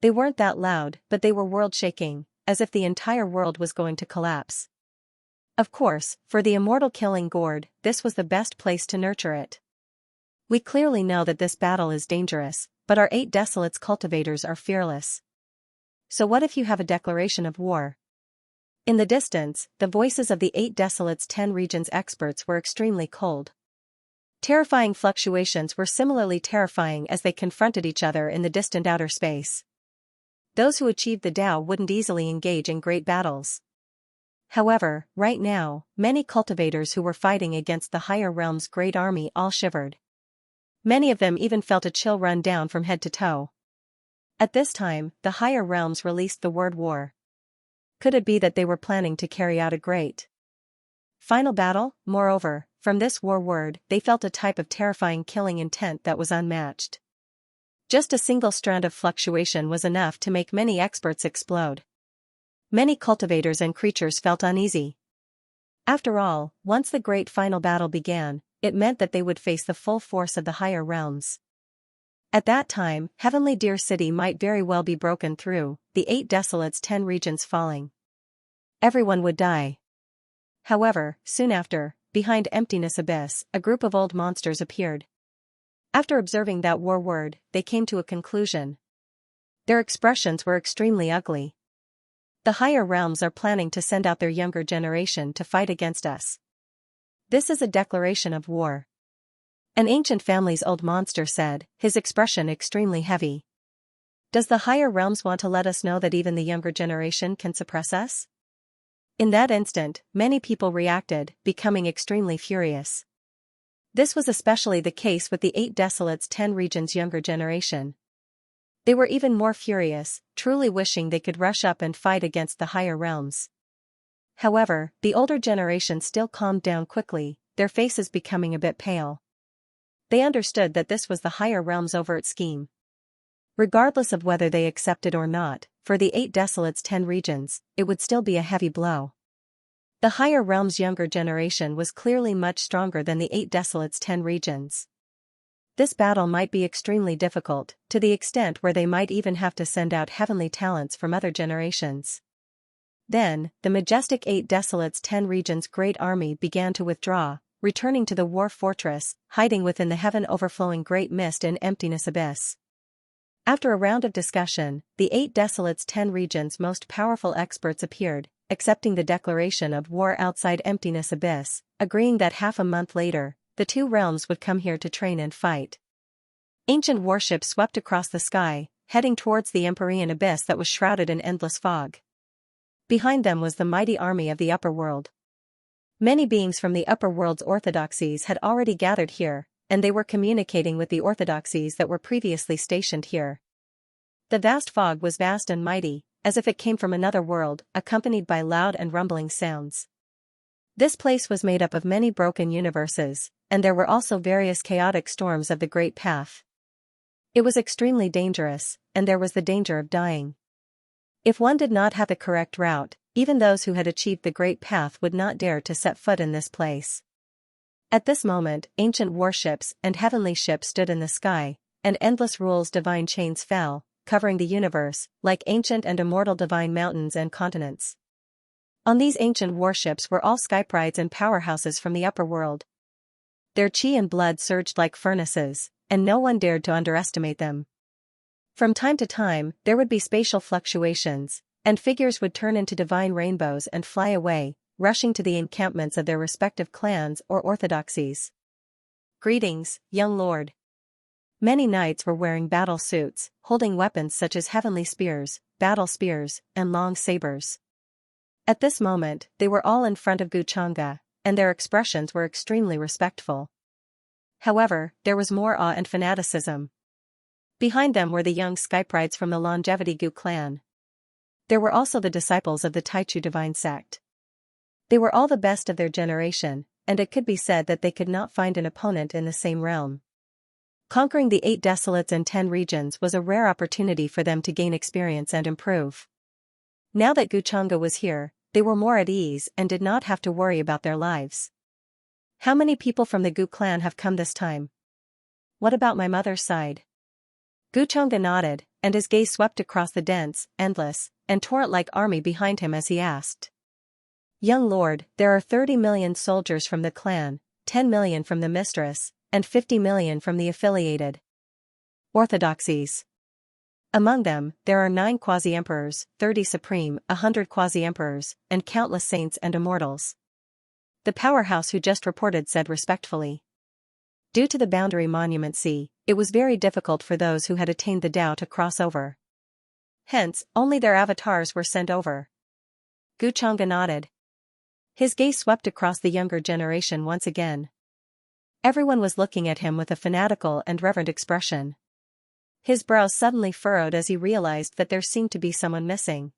They weren't that loud, but they were world-shaking, as if the entire world was going to collapse. Of course, for the immortal killing gourd, this was the best place to nurture it. We clearly know that this battle is dangerous, but our 8 Desolates cultivators are fearless. So what if you have a declaration of war? In the distance, the voices of the 8 Desolates 10 regions experts were extremely cold. Terrifying fluctuations were similarly terrifying as they confronted each other in the distant outer space. Those who achieved the Tao wouldn't easily engage in great battles. However, right now, many cultivators who were fighting against the higher realm's great army all shivered. Many of them even felt a chill run down from head to toe. At this time, the higher realms released the word war. Could it be that they were planning to carry out a great final battle? Moreover, from this war word, they felt a type of terrifying killing intent that was unmatched. Just a single strand of fluctuation was enough to make many experts explode. Many cultivators and creatures felt uneasy. After all, once the great final battle began, it meant that they would face the full force of the higher realms. At that time, Heavenly Deer City might very well be broken through, the 8 Desolates 10 regions falling. Everyone would die. However, soon after, behind Emptiness Abyss, a group of old monsters appeared. After observing that war word, they came to a conclusion. Their expressions were extremely ugly. The higher realms are planning to send out their younger generation to fight against us. This is a declaration of war. An ancient family's old monster said, his expression extremely heavy. Does the higher realms want to let us know that even the younger generation can suppress us? In that instant, many people reacted, becoming extremely furious. This was especially the case with the 8 Desolates 10 regions younger generation. They were even more furious, truly wishing they could rush up and fight against the higher realms. However, the older generation still calmed down quickly, their faces becoming a bit pale. They understood that this was the higher realm's overt scheme. Regardless of whether they accepted or not, for the 8 Desolates 10 regions, it would still be a heavy blow. The higher realm's younger generation was clearly much stronger than the 8 Desolates 10 regions. This battle might be extremely difficult, to the extent where they might even have to send out heavenly talents from other generations. Then, the majestic 8 Desolates 10 regions' great army began to withdraw, returning to the war fortress, hiding within the heaven-overflowing great mist in Emptiness Abyss. After a round of discussion, the 8 Desolates 10 regions' most powerful experts appeared, accepting the declaration of war outside Emptiness Abyss, agreeing that half a month later, the 2 realms would come here to train and fight. Ancient warships swept across the sky, heading towards the Empyrean Abyss that was shrouded in endless fog. Behind them was the mighty army of the upper world. Many beings from the upper world's orthodoxies had already gathered here, and they were communicating with the orthodoxies that were previously stationed here. The vast fog was vast and mighty, as if it came from another world, accompanied by loud and rumbling sounds. This place was made up of many broken universes, and there were also various chaotic storms of the Great Path. It was extremely dangerous, and there was the danger of dying. If one did not have the correct route, even those who had achieved the Great Path would not dare to set foot in this place. At this moment, ancient warships and heavenly ships stood in the sky, and endless rules divine chains fell, covering the universe, like ancient and immortal divine mountains and continents. On these ancient warships were all skyprides and powerhouses from the upper world. Their chi and blood surged like furnaces, and no one dared to underestimate them. From time to time, there would be spatial fluctuations, and figures would turn into divine rainbows and fly away, rushing to the encampments of their respective clans or orthodoxies. Greetings, young lord. Many knights were wearing battle suits, holding weapons such as heavenly spears, battle spears, and long sabers. At this moment, they were all in front of Xianxia, and their expressions were extremely respectful. However, there was more awe and fanaticism. Behind them were the young skyprides from the Longevity Gu clan. There were also the disciples of the Taichu divine sect. They were all the best of their generation, and it could be said that they could not find an opponent in the same realm. Conquering the 8 Desolates and 10 regions was a rare opportunity for them to gain experience and improve. Now that Xianxia was here, they were more at ease and did not have to worry about their lives. How many people from the Gu clan have come this time? What about my mother's side? Gu Changge nodded, and his gaze swept across the dense, endless, and torrent-like army behind him as he asked. Young lord, there are 30 million soldiers from the clan, 10 million from the mistress, and 50 million from the affiliated orthodoxies. Among them, there are 9 quasi-emperors, 30 supreme, 100 quasi-emperors, and countless saints and immortals. The powerhouse who just reported said respectfully. Due to the boundary monument C, it was very difficult for those who had attained the Tao to cross over. Hence, only their avatars were sent over. Gu Changge nodded. His gaze swept across the younger generation once again. Everyone was looking at him with a fanatical and reverent expression. His brows suddenly furrowed as he realized that there seemed to be someone missing.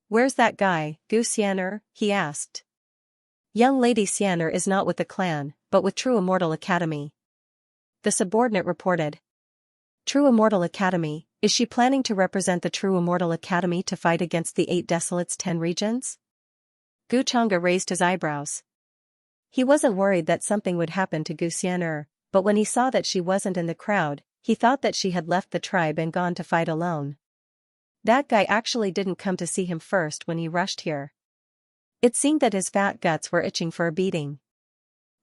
Where's that guy, Gu Xian'er? He asked. Young lady Xian'er is not with the clan, but with True Immortal Academy. The subordinate reported. True Immortal Academy, is she planning to represent the True Immortal Academy to fight against the 8 Desolates 10 regions? Gu Changge raised his eyebrows. He wasn't worried that something would happen to Gu Xian'er, but when he saw that she wasn't in the crowd, he thought that she had left the tribe and gone to fight alone. That guy actually didn't come to see him first when he rushed here. It seemed that his fat guts were itching for a beating.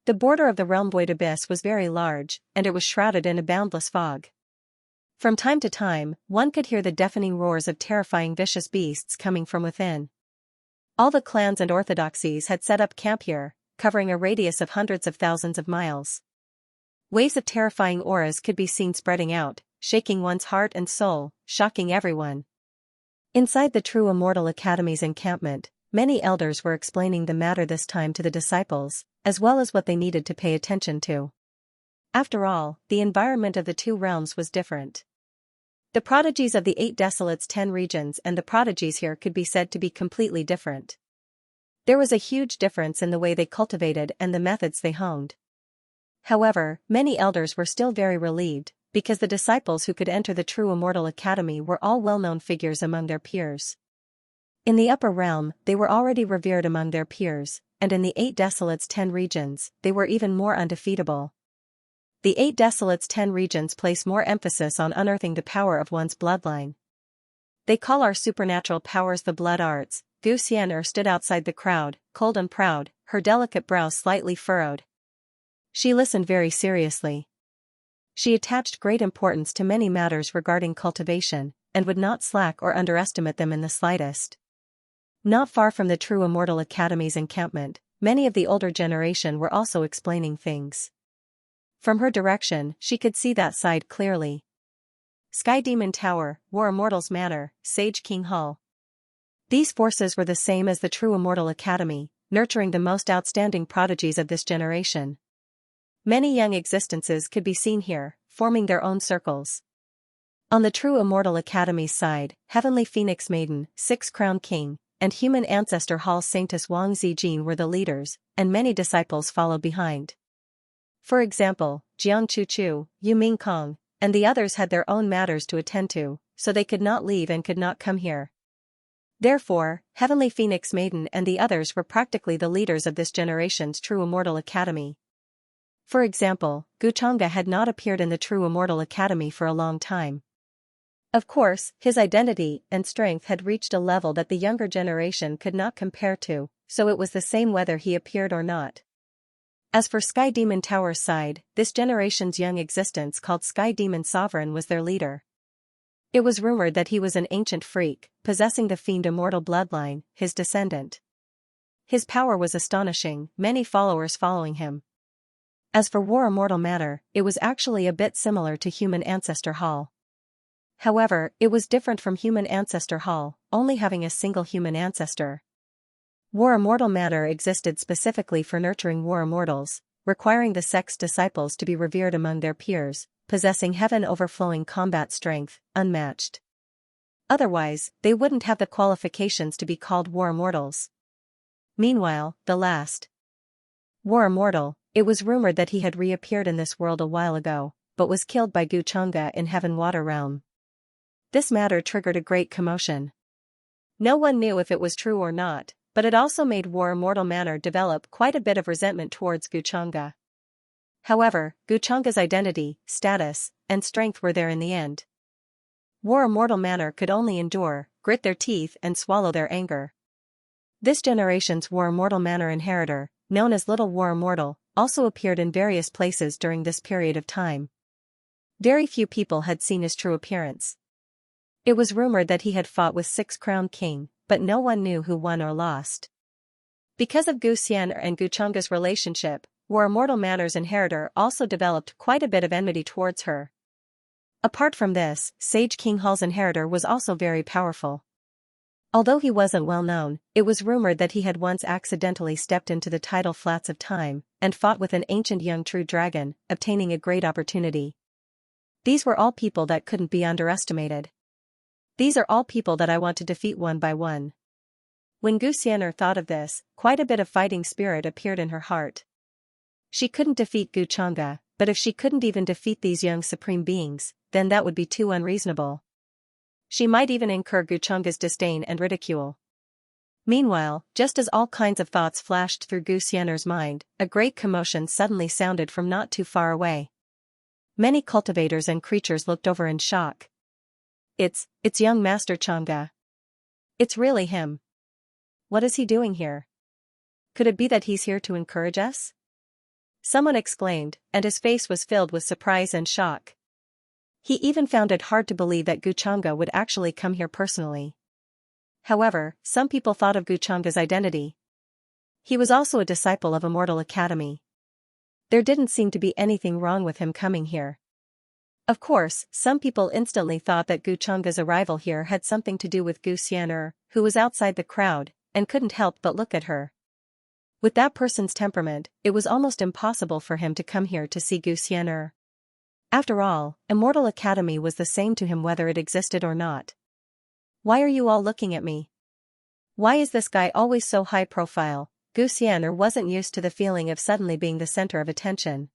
The border of the realm void abyss was very large, and it was shrouded in a boundless fog. From time to time, one could hear the deafening roars of terrifying vicious beasts coming from within. All the clans and orthodoxies had set up camp here, covering a radius of hundreds of thousands of miles. Waves of terrifying auras could be seen spreading out, shaking one's heart and soul, shocking everyone. Inside the True Immortal Academy's encampment, many elders were explaining the matter this time to the disciples, as well as what they needed to pay attention to. After all, the environment of the 2 realms was different. The prodigies of the 8 Desolates 10 regions and the prodigies here could be said to be completely different. There was a huge difference in the way they cultivated and the methods they honed. However, many elders were still very relieved, because the disciples who could enter the True Immortal Academy were all well-known figures among their peers. In the upper realm, they were already revered among their peers, and in the 8 Desolates 10 regions, they were even more undefeatable. The 8 Desolates 10 regions place more emphasis on unearthing the power of one's bloodline. They call our supernatural powers the blood arts. Gu Xian'er stood outside the crowd, cold and proud, her delicate brows slightly furrowed. She listened very seriously. She attached great importance to many matters regarding cultivation, and would not slack or underestimate them in the slightest. Not far from the True Immortal Academy's encampment, many of the older generation were also explaining things. From her direction, she could see that side clearly. Sky Demon Tower, War Immortals Manor, Sage King Hall. These forces were the same as the True Immortal Academy, nurturing the most outstanding prodigies of this generation. Many young existences could be seen here, forming their own circles. On the True Immortal Academy's side, Heavenly Phoenix Maiden, 6 Crown King, and Human Ancestor Hall Saintess Wang Zijin were the leaders, and many disciples followed behind. For example, Jiang Chuchu, Yu Ming Kong, and the others had their own matters to attend to, so they could not leave and could not come here. Therefore, Heavenly Phoenix Maiden and the others were practically the leaders of this generation's True Immortal Academy. For example, Gu Changge had not appeared in the True Immortal Academy for a long time. Of course, his identity and strength had reached a level that the younger generation could not compare to, so it was the same whether he appeared or not. As for Sky Demon Tower's side, this generation's young existence called Sky Demon Sovereign was their leader. It was rumored that he was an ancient freak, possessing the fiend immortal bloodline, his descendant. His power was astonishing, many followers following him. As for War Immortal Manor, it was actually a bit similar to Human Ancestor Hall. However, it was different from Human Ancestor Hall, only having a single human ancestor. War Immortal Manor existed specifically for nurturing war immortals, requiring the sect's disciples to be revered among their peers, possessing heaven-overflowing combat strength, unmatched. Otherwise, they wouldn't have the qualifications to be called war immortals. Meanwhile, the last war immortal, it was rumored that he had reappeared in this world a while ago, but was killed by Gu Changge in Heaven Water Realm. This matter triggered a great commotion. No one knew if it was true or not, but it also made War Immortal Manor develop quite a bit of resentment towards Xianxia. However, Xianxia's identity, status, and strength were there in the end. War Immortal Manor could only endure, grit their teeth and swallow their anger. This generation's War Immortal Manor inheritor, known as Little War Immortal, also appeared in various places during this period of time. Very few people had seen his true appearance. It was rumored that he had fought with Six-Crowned King, but no one knew who won or lost. Because of Xianxia and Xianxia's relationship, War Immortal Manor's inheritor also developed quite a bit of enmity towards her. Apart from this, Sage King Hall's inheritor was also very powerful. Although he wasn't well known, it was rumored that he had once accidentally stepped into the tidal flats of time and fought with an ancient young true dragon, obtaining a great opportunity. These were all people that couldn't be underestimated. These are all people that I want to defeat one by one. When Xianxia thought of this, quite a bit of fighting spirit appeared in her heart. She couldn't defeat Xianxia, but if she couldn't even defeat these young supreme beings, then that would be too unreasonable. She might even incur Xianxia's disdain and ridicule. Meanwhile, just as all kinds of thoughts flashed through Xianxia's mind, a great commotion suddenly sounded from not too far away. Many cultivators and creatures looked over in shock. It's young Master Xianxia. It's really him. What is he doing here? Could it be that he's here to encourage us? Someone exclaimed, and his face was filled with surprise and shock. He even found it hard to believe that Xianxia would actually come here personally. However, some people thought of Xianxia's identity. He was also a disciple of Immortal Academy. There didn't seem to be anything wrong with him coming here. Of course, some people instantly thought that Xianxia's arrival here had something to do with Xianxia, who was outside the crowd, and couldn't help but look at her. With that person's temperament, it was almost impossible for him to come here to see Xianxia. After all, Immortal Academy was the same to him whether it existed or not. Why are you all looking at me? Why is this guy always so high profile? Xianxia wasn't used to the feeling of suddenly being the center of attention.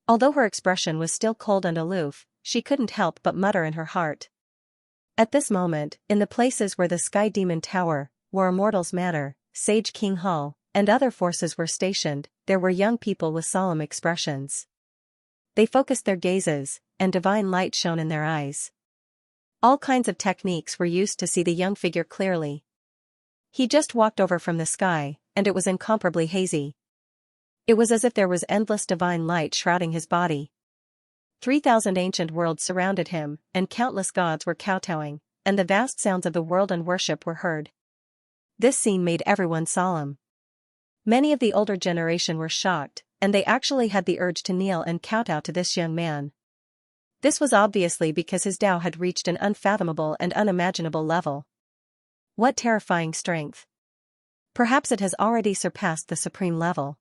Although her expression was still cold and aloof, she couldn't help but mutter in her heart. At this moment, in the places where the Sky Demon Tower, War Immortal's Manor, Sage King Hall, and other forces were stationed, there were young people with solemn expressions. They focused their gazes, and divine light shone in their eyes. All kinds of techniques were used to see the young figure clearly. He just walked over from the sky, and it was incomparably hazy. It was as if there was endless divine light shrouding his body. 3,000 ancient worlds surrounded him, and countless gods were kowtowing, and the vast sounds of the world and worship were heard. This scene made everyone solemn. Many of the older generation were shocked, and they actually had the urge to kneel and kowtow to this young man. This was obviously because his Tao had reached an unfathomable and unimaginable level. What terrifying strength! Perhaps it has already surpassed the supreme level.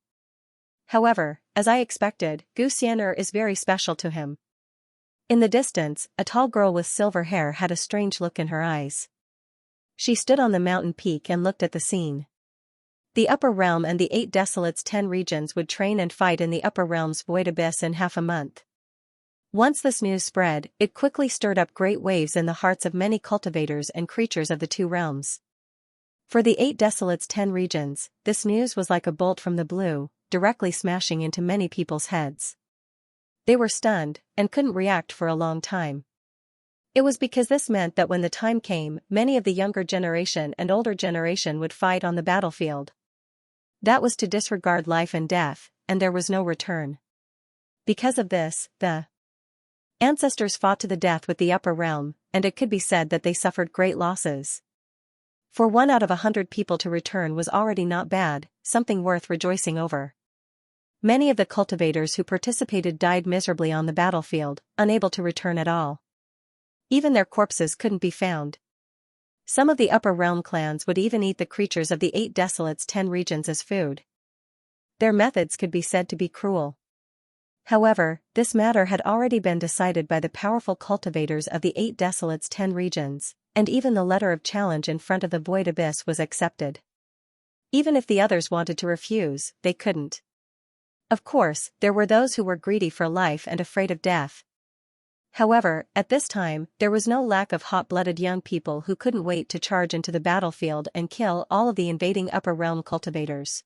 However, as I expected, Xianxia is very special to him. In the distance, a tall girl with silver hair had a strange look in her eyes. She stood on the mountain peak and looked at the scene. The Upper Realm and the 8 Desolates 10 regions would train and fight in the Upper Realm's Void Abyss in half a month. Once this news spread, it quickly stirred up great waves in the hearts of many cultivators and creatures of the 2 realms. For the 8 Desolates 10 regions, this news was like a bolt from the blue, directly smashing into many people's heads. They were stunned, and couldn't react for a long time. It was because this meant that when the time came, many of the younger generation and older generation would fight on the battlefield. That was to disregard life and death, and there was no return. Because of this, the ancestors fought to the death with the Upper Realm, and it could be said that they suffered great losses. For 1 out of 100 people to return was already not bad, something worth rejoicing over. Many of the cultivators who participated died miserably on the battlefield, unable to return at all. Even their corpses couldn't be found. Some of the Upper Realm clans would even eat the creatures of the 8 Desolates 10 regions as food. Their methods could be said to be cruel. However, this matter had already been decided by the powerful cultivators of the 8 Desolates 10 regions, and even the letter of challenge in front of the Void Abyss was accepted. Even if the others wanted to refuse, they couldn't. Of course, there were those who were greedy for life and afraid of death. However, at this time, there was no lack of hot-blooded young people who couldn't wait to charge into the battlefield and kill all of the invading upper realm cultivators.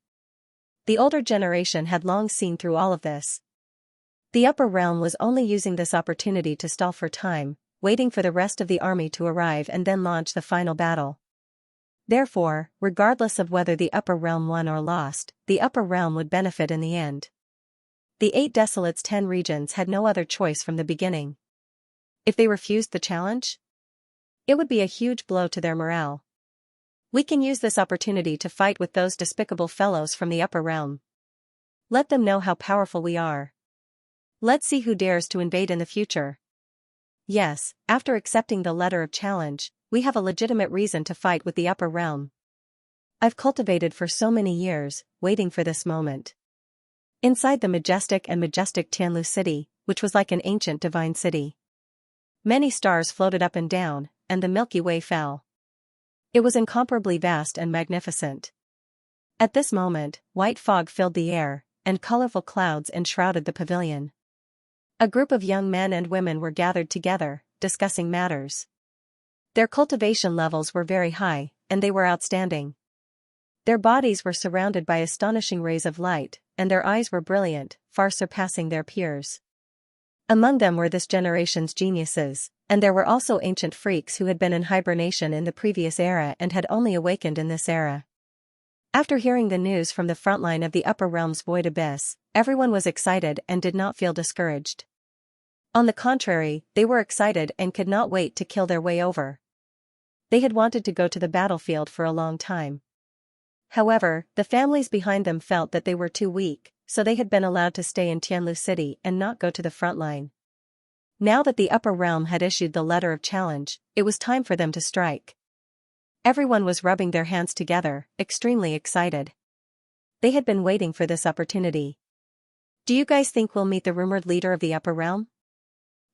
The older generation had long seen through all of this. The upper realm was only using this opportunity to stall for time, waiting for the rest of the army to arrive and then launch the final battle. Therefore, regardless of whether the upper realm won or lost, the upper realm would benefit in the end. The 8 Desolates' 10 regions had no other choice from the beginning. If they refused the challenge, it would be a huge blow to their morale. We can use this opportunity to fight with those despicable fellows from the upper realm. Let them know how powerful we are. Let's see who dares to invade in the future. Yes, after accepting the letter of challenge, we have a legitimate reason to fight with the upper realm. I've cultivated for so many years, waiting for this moment. Inside the majestic Tianlu city, which was like an ancient divine city, many stars floated up and down, and the Milky Way fell. It was incomparably vast and magnificent. At this moment, white fog filled the air, and colorful clouds enshrouded the pavilion. A group of young men and women were gathered together, discussing matters. Their cultivation levels were very high, and they were outstanding. Their bodies were surrounded by astonishing rays of light, and their eyes were brilliant, far surpassing their peers. Among them were this generation's geniuses, and there were also ancient freaks who had been in hibernation in the previous era and had only awakened in this era. After hearing the news from the front line of the upper realm's void abyss, everyone was excited and did not feel discouraged. On the contrary, they were excited and could not wait to kill their way over. They had wanted to go to the battlefield for a long time. However, the families behind them felt that they were too weak, so they had been allowed to stay in Tianlu City and not go to the front line. Now that the upper realm had issued the letter of challenge, it was time for them to strike. Everyone was rubbing their hands together, extremely excited. They had been waiting for this opportunity. Do you guys think we'll meet the rumored leader of the upper realm?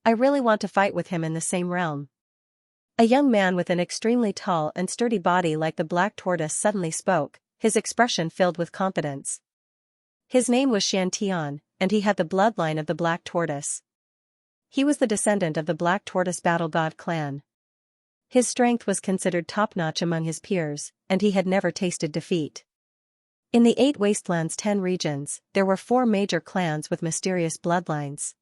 I really want to fight with him in the same realm. A young man with an extremely tall and sturdy body like the black tortoise suddenly spoke, his expression filled with confidence. His name was Xianxia, and he had the bloodline of the black tortoise. He was the descendant of the black tortoise battle god clan. His strength was considered top-notch among his peers, and he had never tasted defeat. In the 8 Wastelands' 10 regions, there were 4 major clans with mysterious bloodlines.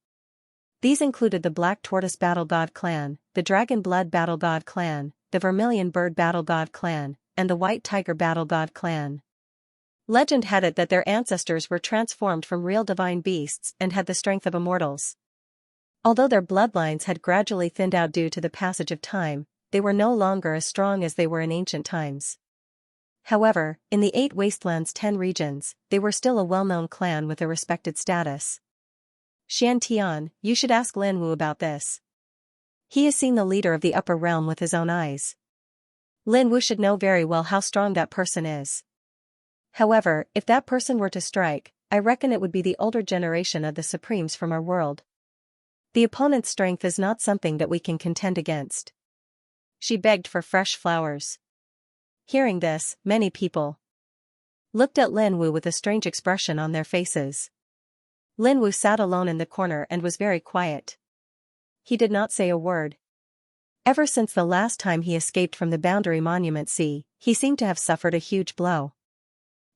These included the Black Tortoise Battle God Clan, the Dragon Blood Battle God Clan, the Vermilion Bird Battle God Clan, and the White Tiger Battle God Clan. Legend had it that their ancestors were transformed from real divine beasts and had the strength of immortals. Although their bloodlines had gradually thinned out due to the passage of time, they were no longer as strong as they were in ancient times. However, in the 8 Wastelands' 10 regions, they were still a well-known clan with a respected status. Xianxia, you should ask Lin Wu about this. He has seen the leader of the upper realm with his own eyes. Lin Wu should know very well how strong that person is. However, if that person were to strike, I reckon it would be the older generation of the Supremes from our world. The opponent's strength is not something that we can contend against. She begged for fresh flowers. Hearing this, many people looked at Lin Wu with a strange expression on their faces. Lin Wu sat alone in the corner and was very quiet. He did not say a word. Ever since the last time he escaped from the Boundary Monument Sea, he seemed to have suffered a huge blow.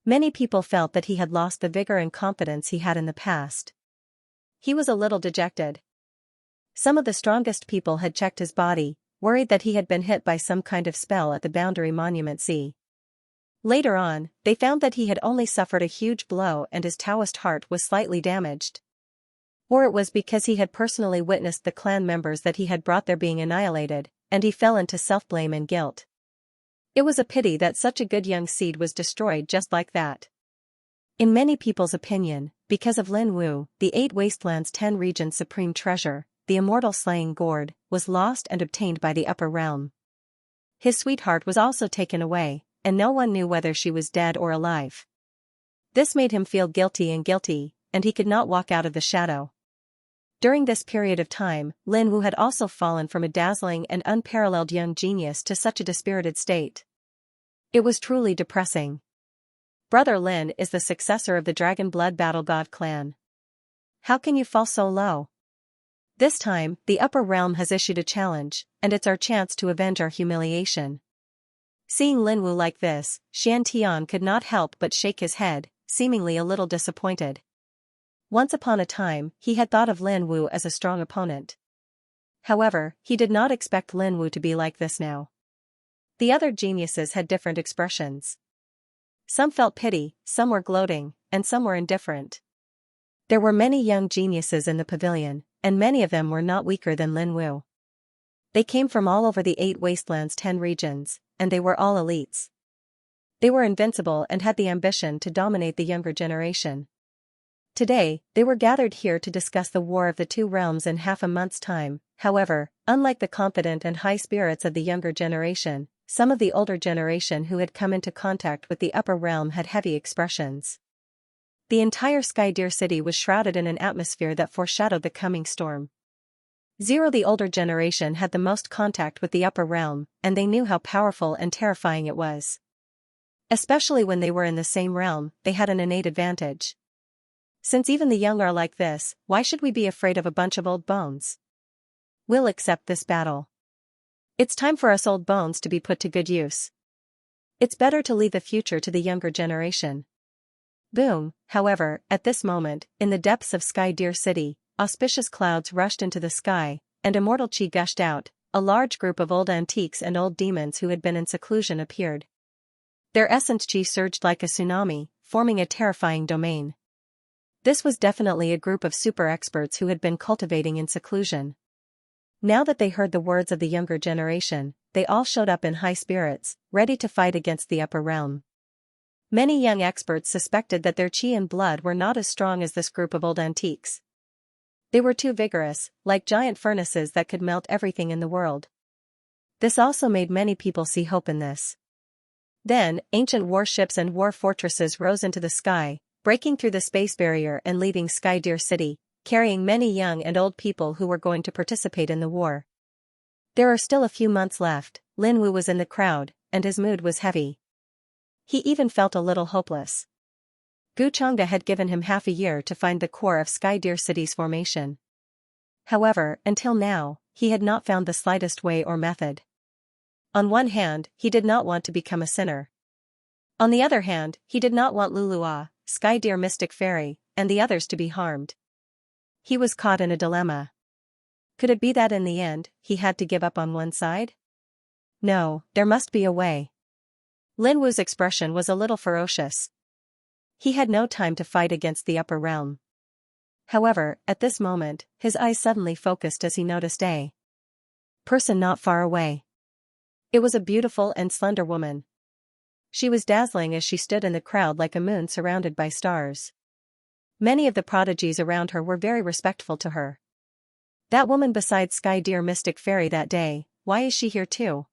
Many people felt that he had lost the vigor and confidence he had in the past. He was a little dejected. Some of the strongest people had checked his body, worried that he had been hit by some kind of spell at the Boundary Monument Sea. Later on, they found that he had only suffered a huge blow and his Taoist heart was slightly damaged. Or it was because he had personally witnessed the clan members that he had brought their being annihilated, and he fell into self-blame and guilt. It was a pity that such a good young seed was destroyed just like that. In many people's opinion, because of Lin Wu, the 8 Wastelands' 10 regions' supreme treasure, the immortal slaying gourd, was lost and obtained by the upper realm. His sweetheart was also taken away, and no one knew whether she was dead or alive. This made him feel guilty, and he could not walk out of the shadow. During this period of time, Lin Wu had also fallen from a dazzling and unparalleled young genius to such a dispirited state. It was truly depressing. Brother Lin is the successor of the Dragon Blood Battle God clan. How can you fall so low? This time, the upper realm has issued a challenge, and it's our chance to avenge our humiliation. Seeing Lin Wu like this, Xianxia could not help but shake his head, seemingly a little disappointed. Once upon a time, he had thought of Lin Wu as a strong opponent. However, he did not expect Lin Wu to be like this now. The other geniuses had different expressions. Some felt pity, some were gloating, and some were indifferent. There were many young geniuses in the pavilion, and many of them were not weaker than Lin Wu. They came from all over the 8 wastelands' 10 regions, and they were all elites. They were invincible and had the ambition to dominate the younger generation. Today, they were gathered here to discuss the war of the 2 realms in half a month's time. However, unlike the confident and high spirits of the younger generation, some of the older generation who had come into contact with the upper realm had heavy expressions. The entire Sky Deer City was shrouded in an atmosphere that foreshadowed the coming storm. The older generation had the most contact with the upper realm, and they knew how powerful and terrifying it was. Especially when they were in the same realm, they had an innate advantage. Since even the young are like this, why should we be afraid of a bunch of old bones? We'll accept this battle. It's time for us old bones to be put to good use. It's better to leave the future to the younger generation. Boom. However, at this moment, in the depths of Sky Deer City, auspicious clouds rushed into the sky, and immortal chi gushed out. A large group of old antiques and old demons who had been in seclusion appeared. Their essence chi surged like a tsunami, forming a terrifying domain. This was definitely a group of super experts who had been cultivating in seclusion. Now that they heard the words of the younger generation, they all showed up in high spirits, ready to fight against the upper realm. Many young experts suspected that their chi and blood were not as strong as this group of old antiques. They were too vigorous, like giant furnaces that could melt everything in the world. This also made many people see hope in this. Then, ancient warships and war fortresses rose into the sky, breaking through the space barrier and leaving Sky Deer City, carrying many young and old people who were going to participate in the war. There are still a few months left. Lin Wu was in the crowd, and his mood was heavy. He even felt a little hopeless. Gu Changda had given him half a year to find the core of Sky Deer City's formation. However, until now, he had not found the slightest way or method. On one hand, he did not want to become a sinner. On the other hand, he did not want Lulua, Sky Deer Mystic Fairy, and the others to be harmed. He was caught in a dilemma. Could it be that in the end, he had to give up on one side? No, there must be a way. Lin Wu's expression was a little ferocious. He had no time to fight against the upper realm. However, at this moment, his eyes suddenly focused as he noticed a person not far away. It was a beautiful and slender woman. She was dazzling as she stood in the crowd like a moon surrounded by stars. Many of the prodigies around her were very respectful to her. That woman beside Sky Deer Mystic Fairy that day, why is she here too?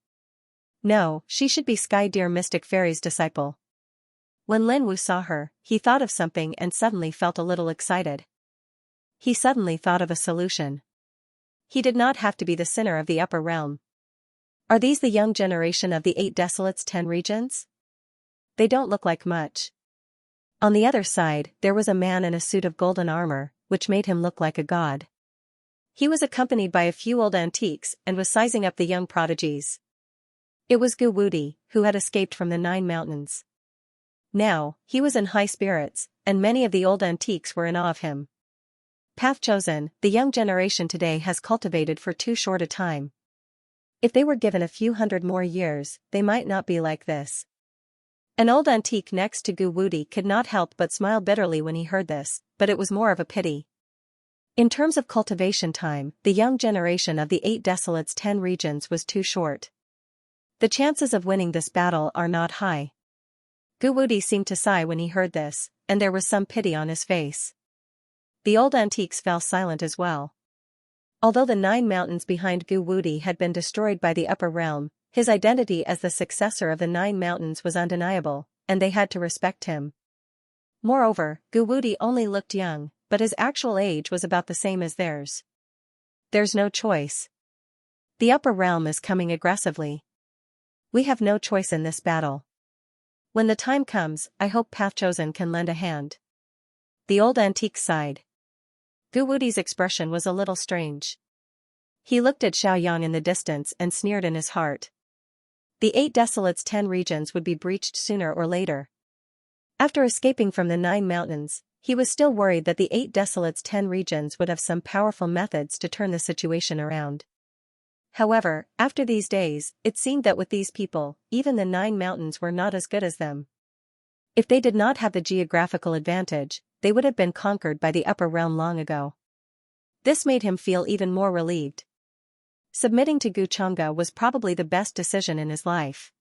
No, she should be Sky Deer Mystic Fairy's disciple. When Lin Wu saw her, he thought of something and suddenly felt a little excited. He suddenly thought of a solution. He did not have to be the sinner of the upper realm. Are these the young generation of the 8 Desolates 10 regions? They don't look like much. On the other side, there was a man in a suit of golden armor, which made him look like a god. He was accompanied by a few old antiques and was sizing up the young prodigies. It was Gu Wudi, who had escaped from the 9 mountains. Now, he was in high spirits, and many of the old antiques were in awe of him. Path chosen, the young generation today has cultivated for too short a time. If they were given a few hundred more years, they might not be like this. An old antique next to Gu Wudi could not help but smile bitterly when he heard this, but it was more of a pity. In terms of cultivation time, the young generation of the 8 Desolates 10 regions was too short. The chances of winning this battle are not high. Gu Wudi seemed to sigh when he heard this, and there was some pity on his face. The old antiques fell silent as well. Although the 9 mountains behind Gu Wudi had been destroyed by the upper realm, his identity as the successor of the 9 mountains was undeniable, and they had to respect him. Moreover, Gu Wudi only looked young, but his actual age was about the same as theirs. There's no choice. The upper realm is coming aggressively. We have no choice in this battle. When the time comes, I hope Path Chosen can lend a hand. The old antique sighed. Gu Wudi's expression was a little strange. He looked at Xiaoyang in the distance and sneered in his heart. The 8 Desolate's 10 regions would be breached sooner or later. After escaping from the 9 mountains, he was still worried that the 8 Desolate's 10 regions would have some powerful methods to turn the situation around. However, after these days, it seemed that with these people, even the 9 mountains were not as good as them. If they did not have the geographical advantage, they would have been conquered by the upper realm long ago. This made him feel even more relieved. Submitting to Guchunga was probably the best decision in his life.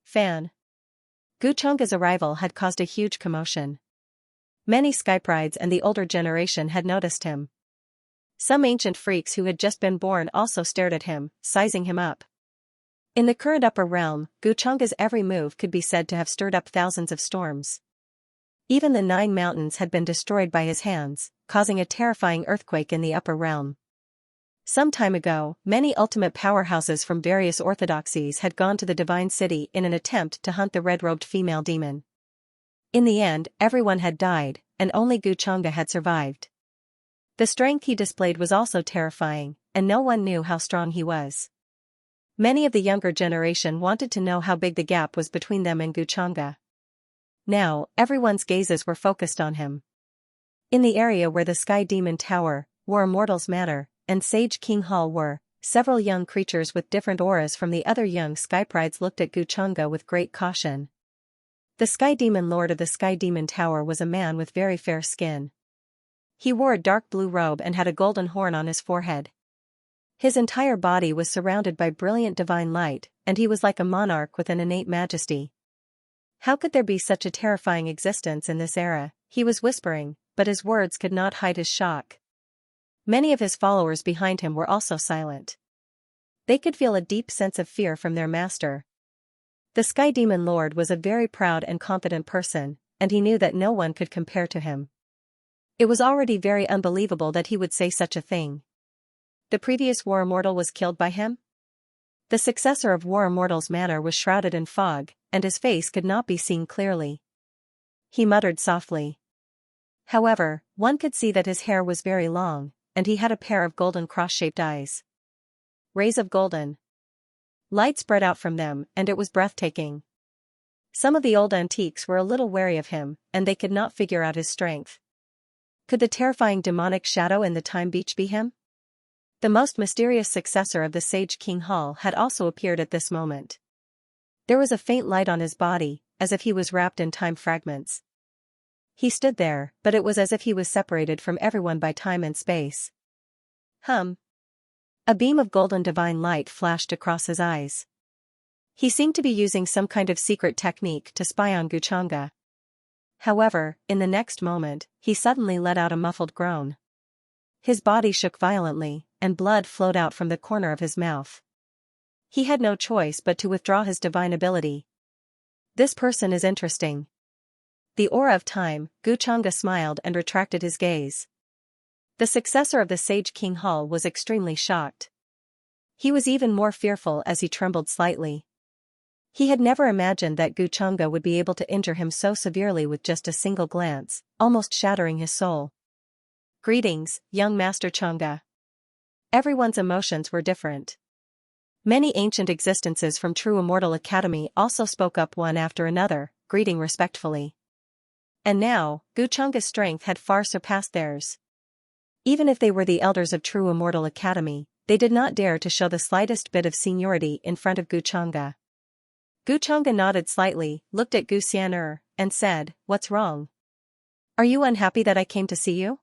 Fan. Guchunga's arrival had caused a huge commotion. Many skyprides and the older generation had noticed him. Some ancient freaks who had just been born also stared at him, sizing him up. In the current upper realm, Guchunga's every move could be said to have stirred up thousands of storms. Even the 9 mountains had been destroyed by his hands, causing a terrifying earthquake in the upper realm. Some time ago, many ultimate powerhouses from various orthodoxies had gone to the Divine City in an attempt to hunt the red-robed female demon. In the end, everyone had died, and only Guchunga had survived. The strength he displayed was also terrifying, and no one knew how strong he was. Many of the younger generation wanted to know how big the gap was between them and Guchunga. Now, everyone's gazes were focused on him. In the area where the Sky Demon Tower, War Immortals Manor, and Sage King Hall were, several young creatures with different auras from the other young skyprides looked at Guchunga with great caution. The Sky Demon Lord of the Sky Demon Tower was a man with very fair skin. He wore a dark blue robe and had a golden horn on his forehead. His entire body was surrounded by brilliant divine light, and he was like a monarch with an innate majesty. How could there be such a terrifying existence in this era, he was whispering, but his words could not hide his shock. Many of his followers behind him were also silent. They could feel a deep sense of fear from their master. The Sky Demon Lord was a very proud and confident person, and he knew that no one could compare to him. It was already very unbelievable that he would say such a thing. The previous War Immortal was killed by him? The successor of War Immortal's manor was shrouded in fog, and his face could not be seen clearly. He muttered softly. However, one could see that his hair was very long, and he had a pair of golden cross-shaped eyes. Rays of golden light spread out from them, and it was breathtaking. Some of the old antiques were a little wary of him, and they could not figure out his strength. Could the terrifying demonic shadow in the Time Beach be him? The most mysterious successor of the Sage King Hall had also appeared at this moment. There was a faint light on his body, as if he was wrapped in time fragments. He stood there, but it was as if he was separated from everyone by time and space. A beam of golden divine light flashed across his eyes. He seemed to be using some kind of secret technique to spy on Guchunga. However, in the next moment, he suddenly let out a muffled groan. His body shook violently, and blood flowed out from the corner of his mouth. He had no choice but to withdraw his divine ability. This person is interesting. The aura of time, Guchunga smiled and retracted his gaze. The successor of the Sage King Hall was extremely shocked. He was even more fearful as he trembled slightly. He had never imagined that Guchunga would be able to injure him so severely with just a single glance, almost shattering his soul. Greetings, young Master Chunga. Everyone's emotions were different. Many ancient existences from True Immortal Academy also spoke up one after another, greeting respectfully. And now, Guchunga's strength had far surpassed theirs. Even if they were the elders of True Immortal Academy, they did not dare to show the slightest bit of seniority in front of Guchunga. Guchunga nodded slightly, looked at Gu Xian'er, and said, "What's wrong? Are you unhappy that I came to see you?"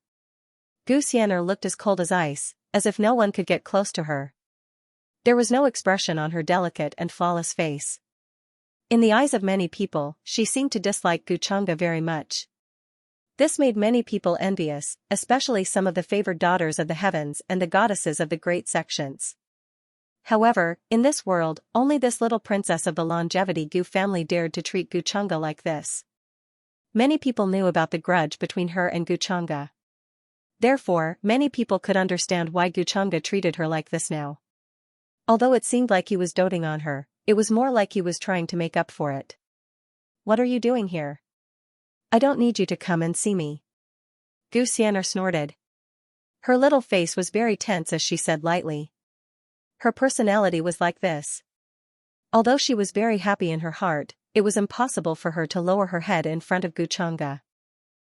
Gu Xian'er looked as cold as ice, as if no one could get close to her. There was no expression on her delicate and flawless face. In the eyes of many people, she seemed to dislike Guchunga very much. This made many people envious, especially some of the favored daughters of the heavens and the goddesses of the great sections. However, in this world, only this little princess of the longevity Gu family dared to treat Guchunga like this. Many people knew about the grudge between her and Guchunga. Therefore, many people could understand why Guchunga treated her like this now. Although it seemed like he was doting on her, it was more like he was trying to make up for it. "What are you doing here? I don't need you to come and see me." Gu Xian'er snorted. Her little face was very tense as she said lightly. Her personality was like this. Although she was very happy in her heart, it was impossible for her to lower her head in front of Xianxia.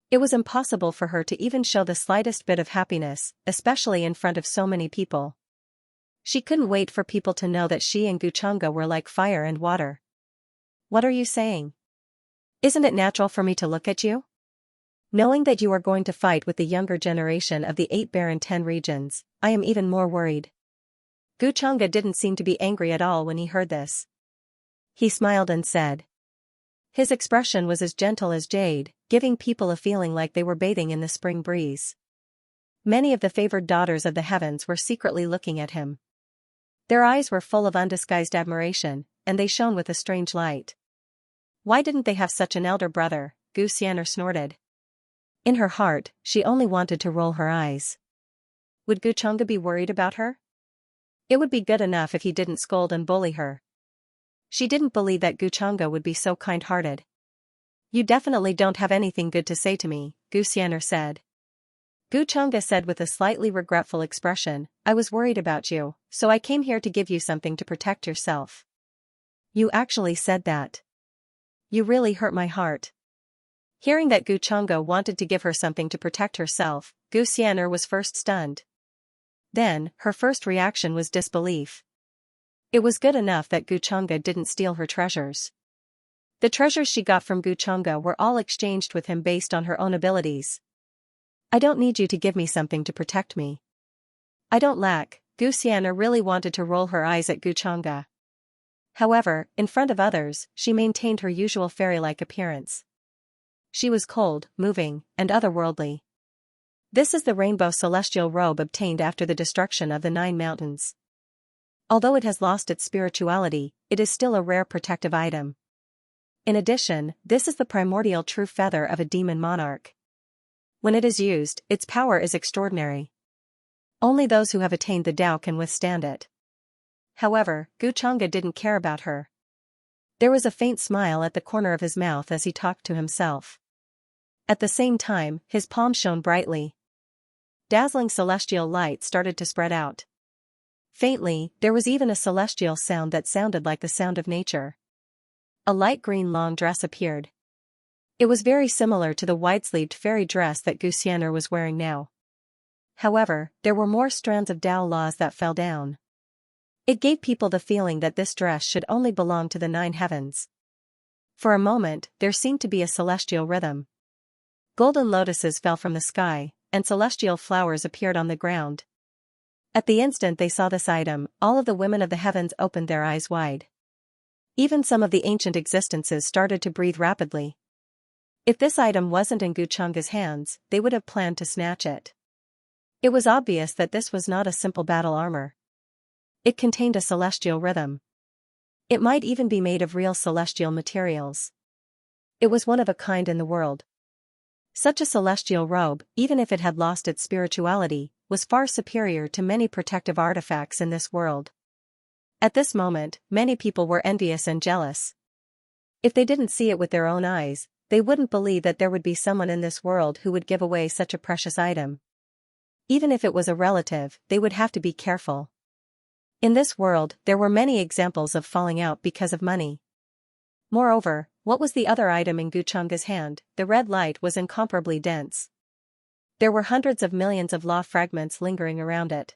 It was impossible for her to even show the slightest bit of happiness, especially in front of so many people. She couldn't wait for people to know that she and Xianxia were like fire and water. What are you saying? Isn't it natural for me to look at you? Knowing that you are going to fight with the younger generation of the 8 barren 10 regions, I am even more worried. Xianxia didn't seem to be angry at all when he heard this. He smiled and said. His expression was as gentle as jade, giving people a feeling like they were bathing in the spring breeze. Many of the favored daughters of the heavens were secretly looking at him. Their eyes were full of undisguised admiration, and they shone with a strange light. Why didn't they have such an elder brother? Xianxia snorted. In her heart, she only wanted to roll her eyes. Would Xianxia be worried about her? It would be good enough if he didn't scold and bully her. She didn't believe that Xianxia would be so kind-hearted. You definitely don't have anything good to say to me, Xianxia said. Xianxia said with a slightly regretful expression, I was worried about you, so I came here to give you something to protect yourself. You actually said that. You really hurt my heart. Hearing that Xianxia wanted to give her something to protect herself, Xianxia was first stunned. Then, her first reaction was disbelief. It was good enough that Xianxia didn't steal her treasures. The treasures she got from Xianxia were all exchanged with him based on her own abilities. I don't need you to give me something to protect me. I don't lack. Xianxia really wanted to roll her eyes at Xianxia. However, in front of others, she maintained her usual fairy-like appearance. She was cold, moving, and otherworldly. This is the rainbow celestial robe obtained after the destruction of the 9 mountains. Although it has lost its spirituality, it is still a rare protective item. In addition, this is the primordial true feather of a demon monarch. When it is used, its power is extraordinary. Only those who have attained the Tao can withstand it. However, Xianxia didn't care about her. There was a faint smile at the corner of his mouth as he talked to himself. At the same time, his palm shone brightly. Dazzling celestial light started to spread out. Faintly, there was even a celestial sound that sounded like the sound of nature. A light green long dress appeared. It was very similar to the wide-sleeved fairy dress that Xianxia was wearing now. However, there were more strands of Tao laws that fell down. It gave people the feeling that this dress should only belong to the 9 heavens. For a moment, there seemed to be a celestial rhythm. Golden lotuses fell from the sky, and celestial flowers appeared on the ground. At the instant they saw this item, all of the women of the heavens opened their eyes wide. Even some of the ancient existences started to breathe rapidly. If this item wasn't in Xianxia's hands, they would have planned to snatch it. It was obvious that this was not a simple battle armor. It contained a celestial rhythm. It might even be made of real celestial materials. It was one of a kind in the world. Such a celestial robe, even if it had lost its spirituality, was far superior to many protective artifacts in this world. At this moment, many people were envious and jealous. If they didn't see it with their own eyes, they wouldn't believe that there would be someone in this world who would give away such a precious item. Even if it was a relative, they would have to be careful. In this world, there were many examples of falling out because of money. Moreover, what was the other item in Xianxia's hand? The red light was incomparably dense. There were hundreds of millions of law fragments lingering around it.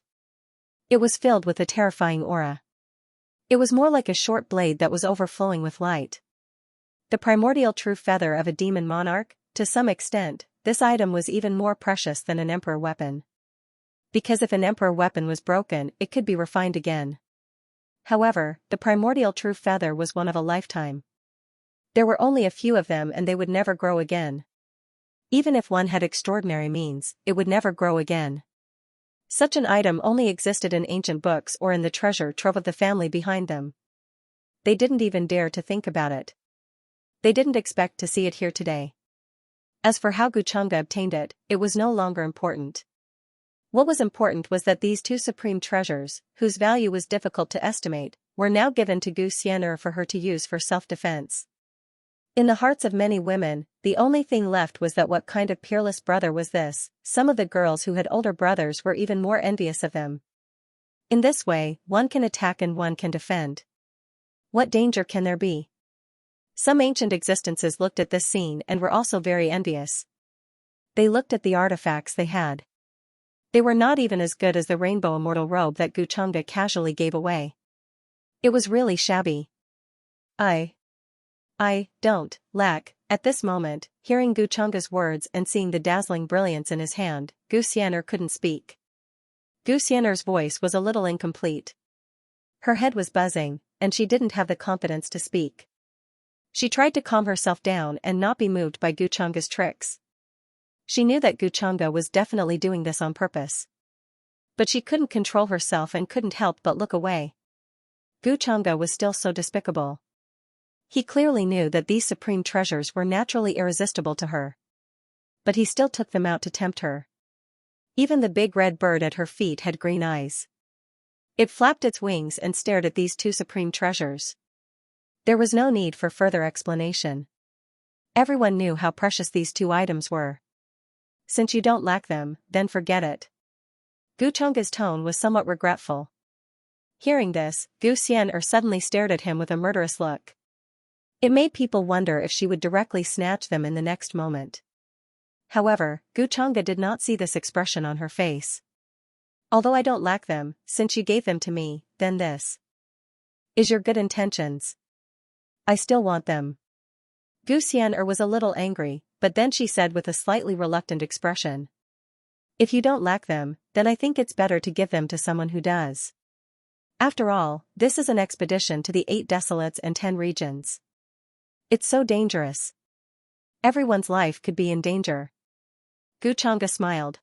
It was filled with a terrifying aura. It was more like a short blade that was overflowing with light. The primordial true feather of a demon monarch, to some extent, this item was even more precious than an emperor weapon. Because if an emperor weapon was broken, it could be refined again. However, the primordial true feather was one of a lifetime. There were only a few of them and they would never grow again. Even if one had extraordinary means, it would never grow again. Such an item only existed in ancient books or in the treasure trove of the family behind them. They didn't even dare to think about it. They didn't expect to see it here today. As for how Xianxia obtained it, it was no longer important. What was important was that these 2 supreme treasures, whose value was difficult to estimate, were now given to Xianxia for her to use for self-defense. In the hearts of many women, the only thing left was that what kind of peerless brother was this. Some of the girls who had older brothers were even more envious of him. In this way, one can attack and one can defend. What danger can there be? Some ancient existences looked at this scene and were also very envious. They looked at the artifacts they had. They were not even as good as the rainbow immortal robe that Xianxia casually gave away. It was really shabby. I don't lack. At this moment, hearing Xianxia's words and seeing the dazzling brilliance in his hand, Xianxia couldn't speak. Xianxia's voice was a little incomplete. Her head was buzzing, and she didn't have the confidence to speak. She tried to calm herself down and not be moved by Xianxia's tricks. She knew that Xianxia was definitely doing this on purpose. But she couldn't control herself and couldn't help but look away. Xianxia was still so despicable. He clearly knew that these supreme treasures were naturally irresistible to her. But he still took them out to tempt her. Even the big red bird at her feet had green eyes. It flapped its wings and stared at these two supreme treasures. There was no need for further explanation. Everyone knew how precious these two items were. Since you don't lack them, then forget it. Xianxia's tone was somewhat regretful. Hearing this, Xianxia suddenly stared at him with a murderous look. It made people wonder if she would directly snatch them in the next moment. However, Xianxia did not see this expression on her face. Although I don't lack them, since you gave them to me, then this is your good intentions. I still want them. Xianxia was a little angry, but then she said with a slightly reluctant expression. If you don't lack them, then I think it's better to give them to someone who does. After all, this is an expedition to the 8 desolates and 10 regions. It's so dangerous. Everyone's life could be in danger. Xianxia smiled.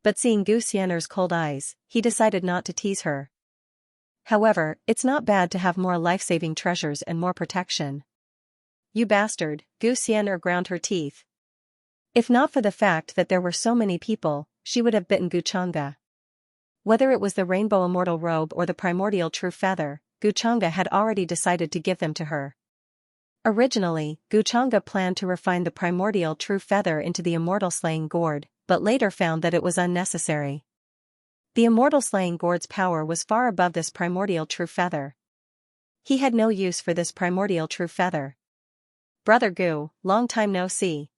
But seeing Xianxia's cold eyes, he decided not to tease her. However, it's not bad to have more life-saving treasures and more protection. You bastard, Xianxia ground her teeth. If not for the fact that there were so many people, she would have bitten Xianxia. Whether it was the rainbow immortal robe or the primordial true feather, Xianxia had already decided to give them to her. Originally, Xianxia planned to refine the primordial true feather into the immortal slaying gourd, but later found that it was unnecessary. The immortal slaying gourd's power was far above this primordial true feather. He had no use for this primordial true feather. Brother Gu, long time no see.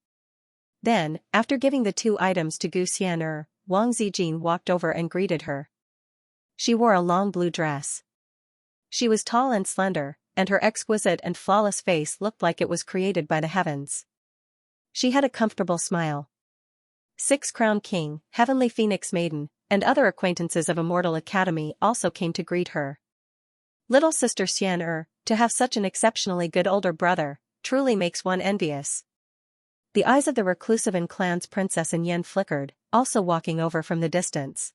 Then, after giving the 2 items to Xianxia, Wang Zijin walked over and greeted her. She wore a long blue dress. She was tall and slender, and her exquisite and flawless face looked like it was created by the heavens. She had a comfortable smile. 6-Crown King, Heavenly Phoenix Maiden, and other acquaintances of Immortal Academy also came to greet her. Little sister Xianxia, to have such an exceptionally good older brother, truly makes one envious. The eyes of the reclusive and clan's princess in Yen flickered, also walking over from the distance.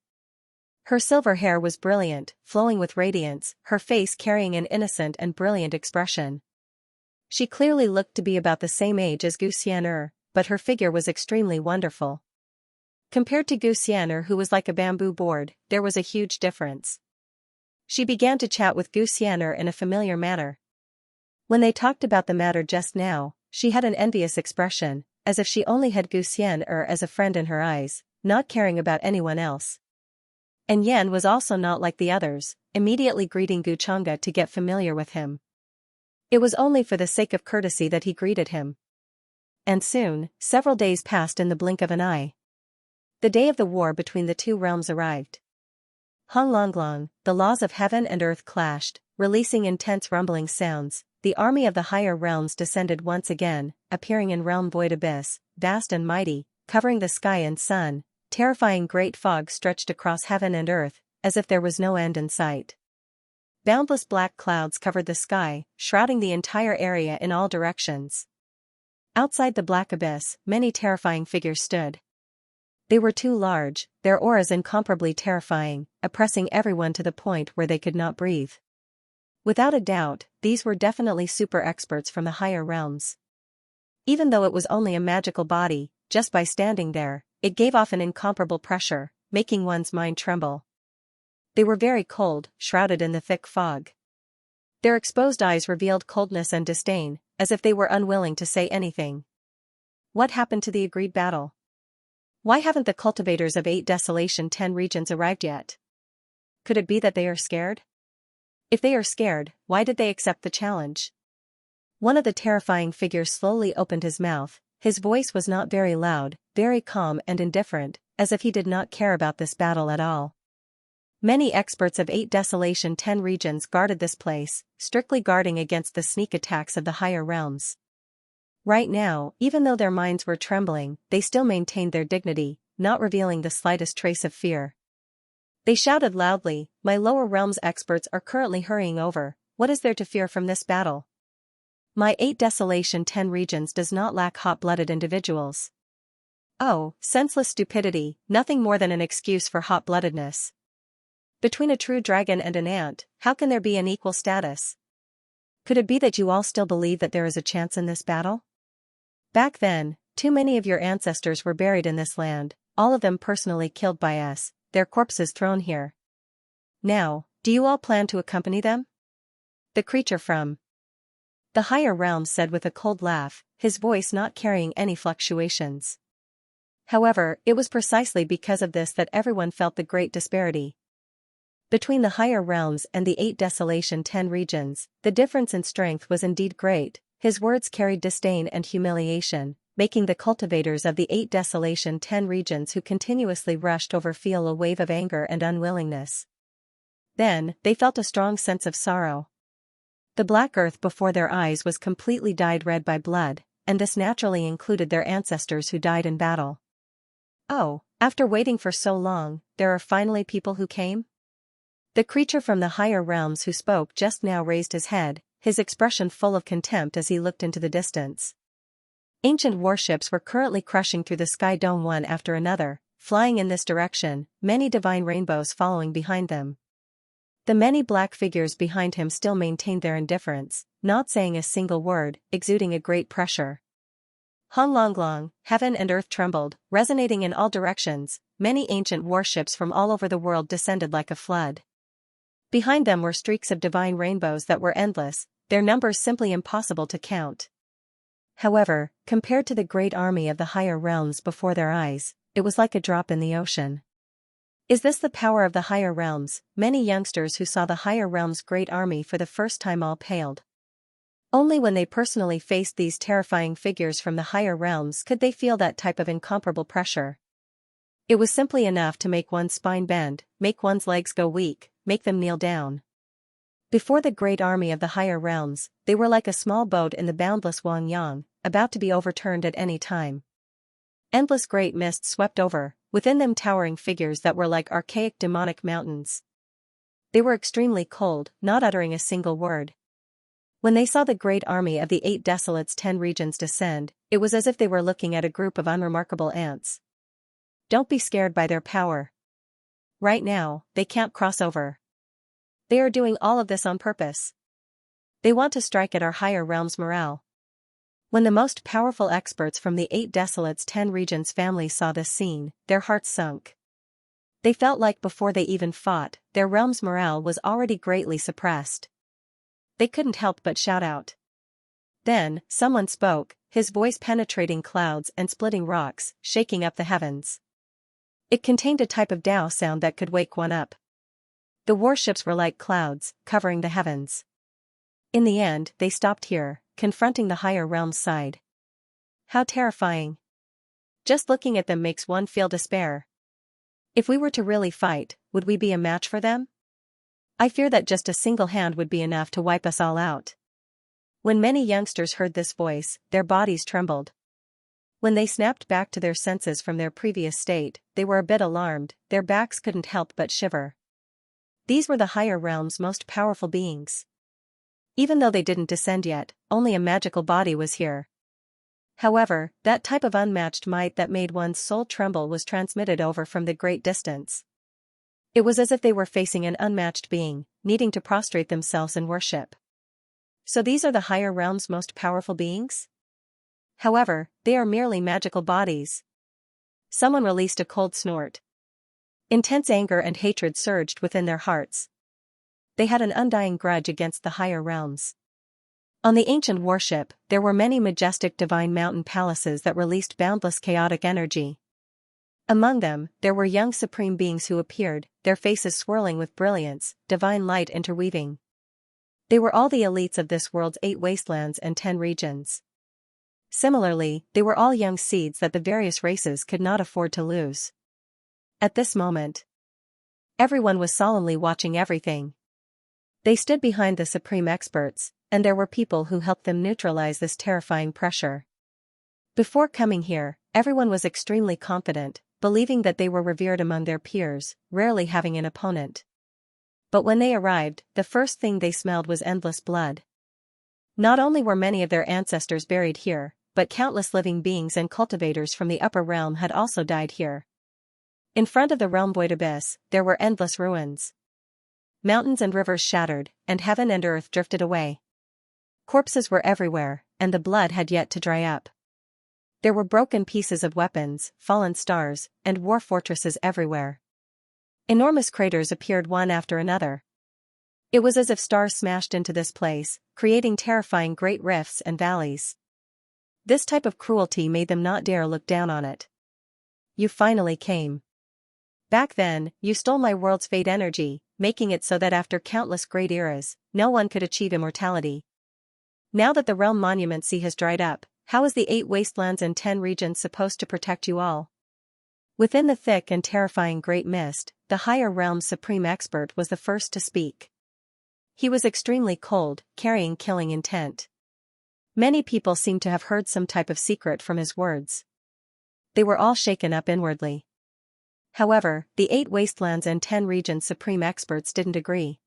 Her silver hair was brilliant, flowing with radiance, her face carrying an innocent and brilliant expression. She clearly looked to be about the same age as Xianxia, but her figure was extremely wonderful. Compared to Xianxia, who was like a bamboo board, there was a huge difference. She began to chat with Xianxia in a familiar manner. When they talked about the matter just now, she had an envious expression, as if she only had Xianxia as a friend in her eyes, not caring about anyone else. And Yen was also not like the others, immediately greeting Xianxia to get familiar with him. It was only for the sake of courtesy that he greeted him. And soon, several days passed in the blink of an eye. The day of the war between the 2 realms arrived. Honglonglong, the laws of heaven and earth clashed, releasing intense rumbling sounds. The army of the higher realms descended once again, appearing in realm void abyss, vast and mighty, covering the sky and sun. Terrifying great fog stretched across heaven and earth, as if there was no end in sight. Boundless black clouds covered the sky, shrouding the entire area in all directions. Outside the black abyss, many terrifying figures stood. They were too large, their auras incomparably terrifying, oppressing everyone to the point where they could not breathe. Without a doubt, these were definitely super experts from the higher realms. Even though it was only a magical body, just by standing there, it gave off an incomparable pressure, making one's mind tremble. They were very cold, shrouded in the thick fog. Their exposed eyes revealed coldness and disdain, as if they were unwilling to say anything. What happened to the agreed battle? Why haven't the cultivators of 8 Desolation 10 regions arrived yet? Could it be that they are scared? If they are scared, why did they accept the challenge? One of the terrifying figures slowly opened his mouth. His voice was not very loud, very calm and indifferent, as if he did not care about this battle at all. Many experts of 8 Desolation 10 regions guarded this place, strictly guarding against the sneak attacks of the higher realms. Right now, even though their minds were trembling, they still maintained their dignity, not revealing the slightest trace of fear. They shouted loudly, "My lower realms experts are currently hurrying over. What is there to fear from this battle? My 8 Desolation 10 regions does not lack hot-blooded individuals." Oh, senseless stupidity, nothing more than an excuse for hot-bloodedness. Between a true dragon and an ant, how can there be an equal status? Could it be that you all still believe that there is a chance in this battle? Back then, too many of your ancestors were buried in this land, all of them personally killed by us, their corpses thrown here. Now, do you all plan to accompany them? The creature from the higher realms said with a cold laugh, his voice not carrying any fluctuations. However, it was precisely because of this that everyone felt the great disparity. Between the higher realms and the 8 Desolation 10 regions, the difference in strength was indeed great. His words carried disdain and humiliation, making the cultivators of the 8 Desolation 10 regions who continuously rushed over feel a wave of anger and unwillingness. Then, they felt a strong sense of sorrow. The black earth before their eyes was completely dyed red by blood, and this naturally included their ancestors who died in battle. Oh, after waiting for so long, there are finally people who came? The creature from the higher realms who spoke just now raised his head, his expression full of contempt as he looked into the distance. Ancient warships were currently crushing through the sky dome one after another, flying in this direction, many divine rainbows following behind them. The many black figures behind him still maintained their indifference, not saying a single word, exuding a great pressure. Hong Long Long, heaven and earth trembled, resonating in all directions. Many ancient warships from all over the world descended like a flood. Behind them were streaks of divine rainbows that were endless, their numbers simply impossible to count. However, compared to the great army of the higher realms before their eyes, it was like a drop in the ocean. Is this the power of the higher realms? Many youngsters who saw the higher realms' great army for the first time all paled. Only when they personally faced these terrifying figures from the higher realms could they feel that type of incomparable pressure. It was simply enough to make one's spine bend, make one's legs go weak, make them kneel down. Before the great army of the higher realms, they were like a small boat in the boundless Wangyang, about to be overturned at any time. Endless great mists swept over, within them towering figures that were like archaic demonic mountains. They were extremely cold, not uttering a single word. When they saw the great army of the 8 Desolates 10 regions descend, it was as if they were looking at a group of unremarkable ants. Don't be scared by their power. Right now, they can't cross over. They are doing all of this on purpose. They want to strike at our higher realms' morale. When the most powerful experts from the 8 Desolates 10 regions family saw this scene, their hearts sunk. They felt like before they even fought, their realm's morale was already greatly suppressed. They couldn't help but shout out. Then, someone spoke, his voice penetrating clouds and splitting rocks, shaking up the heavens. It contained a type of Tao sound that could wake one up. The warships were like clouds, covering the heavens. In the end, they stopped here, confronting the higher realms side. How terrifying. Just looking at them makes one feel despair. If we were to really fight, would we be a match for them? I fear that just a single hand would be enough to wipe us all out. When many youngsters heard this voice, their bodies trembled. When they snapped back to their senses from their previous state, they were a bit alarmed, their backs couldn't help but shiver. These were the higher realm's most powerful beings. Even though they didn't descend yet, only a magical body was here. However, that type of unmatched might that made one's soul tremble was transmitted over from the great distance. It was as if they were facing an unmatched being, needing to prostrate themselves in worship. So these are the higher realm's most powerful beings? However, they are merely magical bodies. Someone released a cold snort. Intense anger and hatred surged within their hearts. They had an undying grudge against the higher realms. On the ancient warship, there were many majestic divine mountain palaces that released boundless chaotic energy. Among them, there were young supreme beings who appeared, their faces swirling with brilliance, divine light interweaving. They were all the elites of this world's 8 wastelands and 10 regions. Similarly, they were all young seeds that the various races could not afford to lose. At this moment, everyone was solemnly watching everything. They stood behind the supreme experts, and there were people who helped them neutralize this terrifying pressure. Before coming here, everyone was extremely confident, believing that they were revered among their peers, rarely having an opponent. But when they arrived, the first thing they smelled was endless blood. Not only were many of their ancestors buried here, but countless living beings and cultivators from the upper realm had also died here. In front of the realm void abyss, there were endless ruins. Mountains and rivers shattered, and heaven and earth drifted away. Corpses were everywhere, and the blood had yet to dry up. There were broken pieces of weapons, fallen stars, and war fortresses everywhere. Enormous craters appeared one after another. It was as if stars smashed into this place, creating terrifying great rifts and valleys. This type of cruelty made them not dare look down on it. You finally came. Back then, you stole my world's fate energy, making it so that after countless great eras, no one could achieve immortality. Now that the realm monument sea has dried up, how is the 8 wastelands and 10 regions supposed to protect you all? Within the thick and terrifying great mist, the higher realm's supreme expert was the first to speak. He was extremely cold, carrying killing intent. Many people seemed to have heard some type of secret from his words. They were all shaken up inwardly. However, the 8 wastelands and 10 regions supreme experts didn't agree.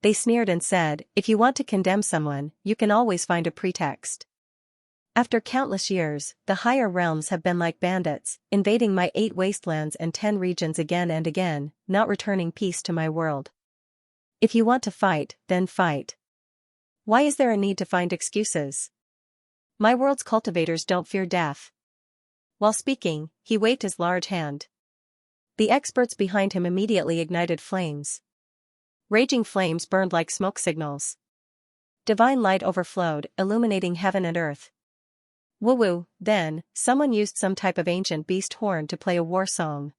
They sneered and said, if you want to condemn someone, you can always find a pretext. After countless years, the higher realms have been like bandits, invading my 8 wastelands and 10 regions again and again, not returning peace to my world. If you want to fight, then fight. Why is there a need to find excuses? My world's cultivators don't fear death. While speaking, he waved his large hand. The experts behind him immediately ignited flames. Raging flames burned like smoke signals. Divine light overflowed, illuminating heaven and earth. Woo-woo, then, someone used some type of ancient beast horn to play a war song.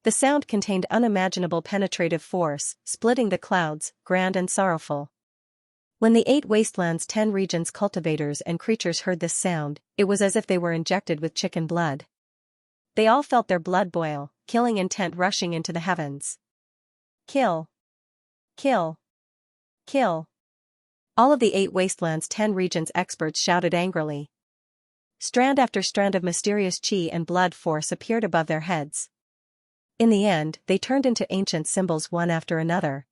The sound contained unimaginable penetrative force, splitting the clouds, grand and sorrowful. When the 8 wastelands 10 regions cultivators and creatures heard this sound, it was as if they were injected with chicken blood. They all felt their blood boil, killing intent rushing into the heavens. Kill. Kill. Kill. All of the 8 wastelands 10 regions experts shouted angrily. Strand after strand of mysterious chi and blood force appeared above their heads. In the end, they turned into ancient symbols one after another.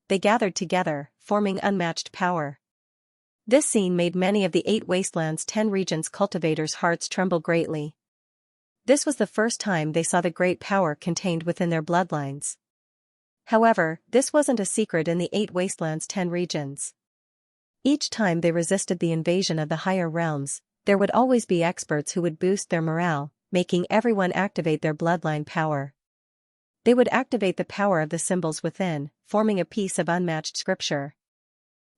They gathered together, forming unmatched power. This scene made many of the 8 wastelands 10 regions cultivators' hearts tremble greatly. This was the first time they saw the great power contained within their bloodlines. However, this wasn't a secret in the 8 wastelands 10 regions. Each time they resisted the invasion of the higher realms, there would always be experts who would boost their morale, making everyone activate their bloodline power. They would activate the power of the symbols within, forming a piece of unmatched scripture.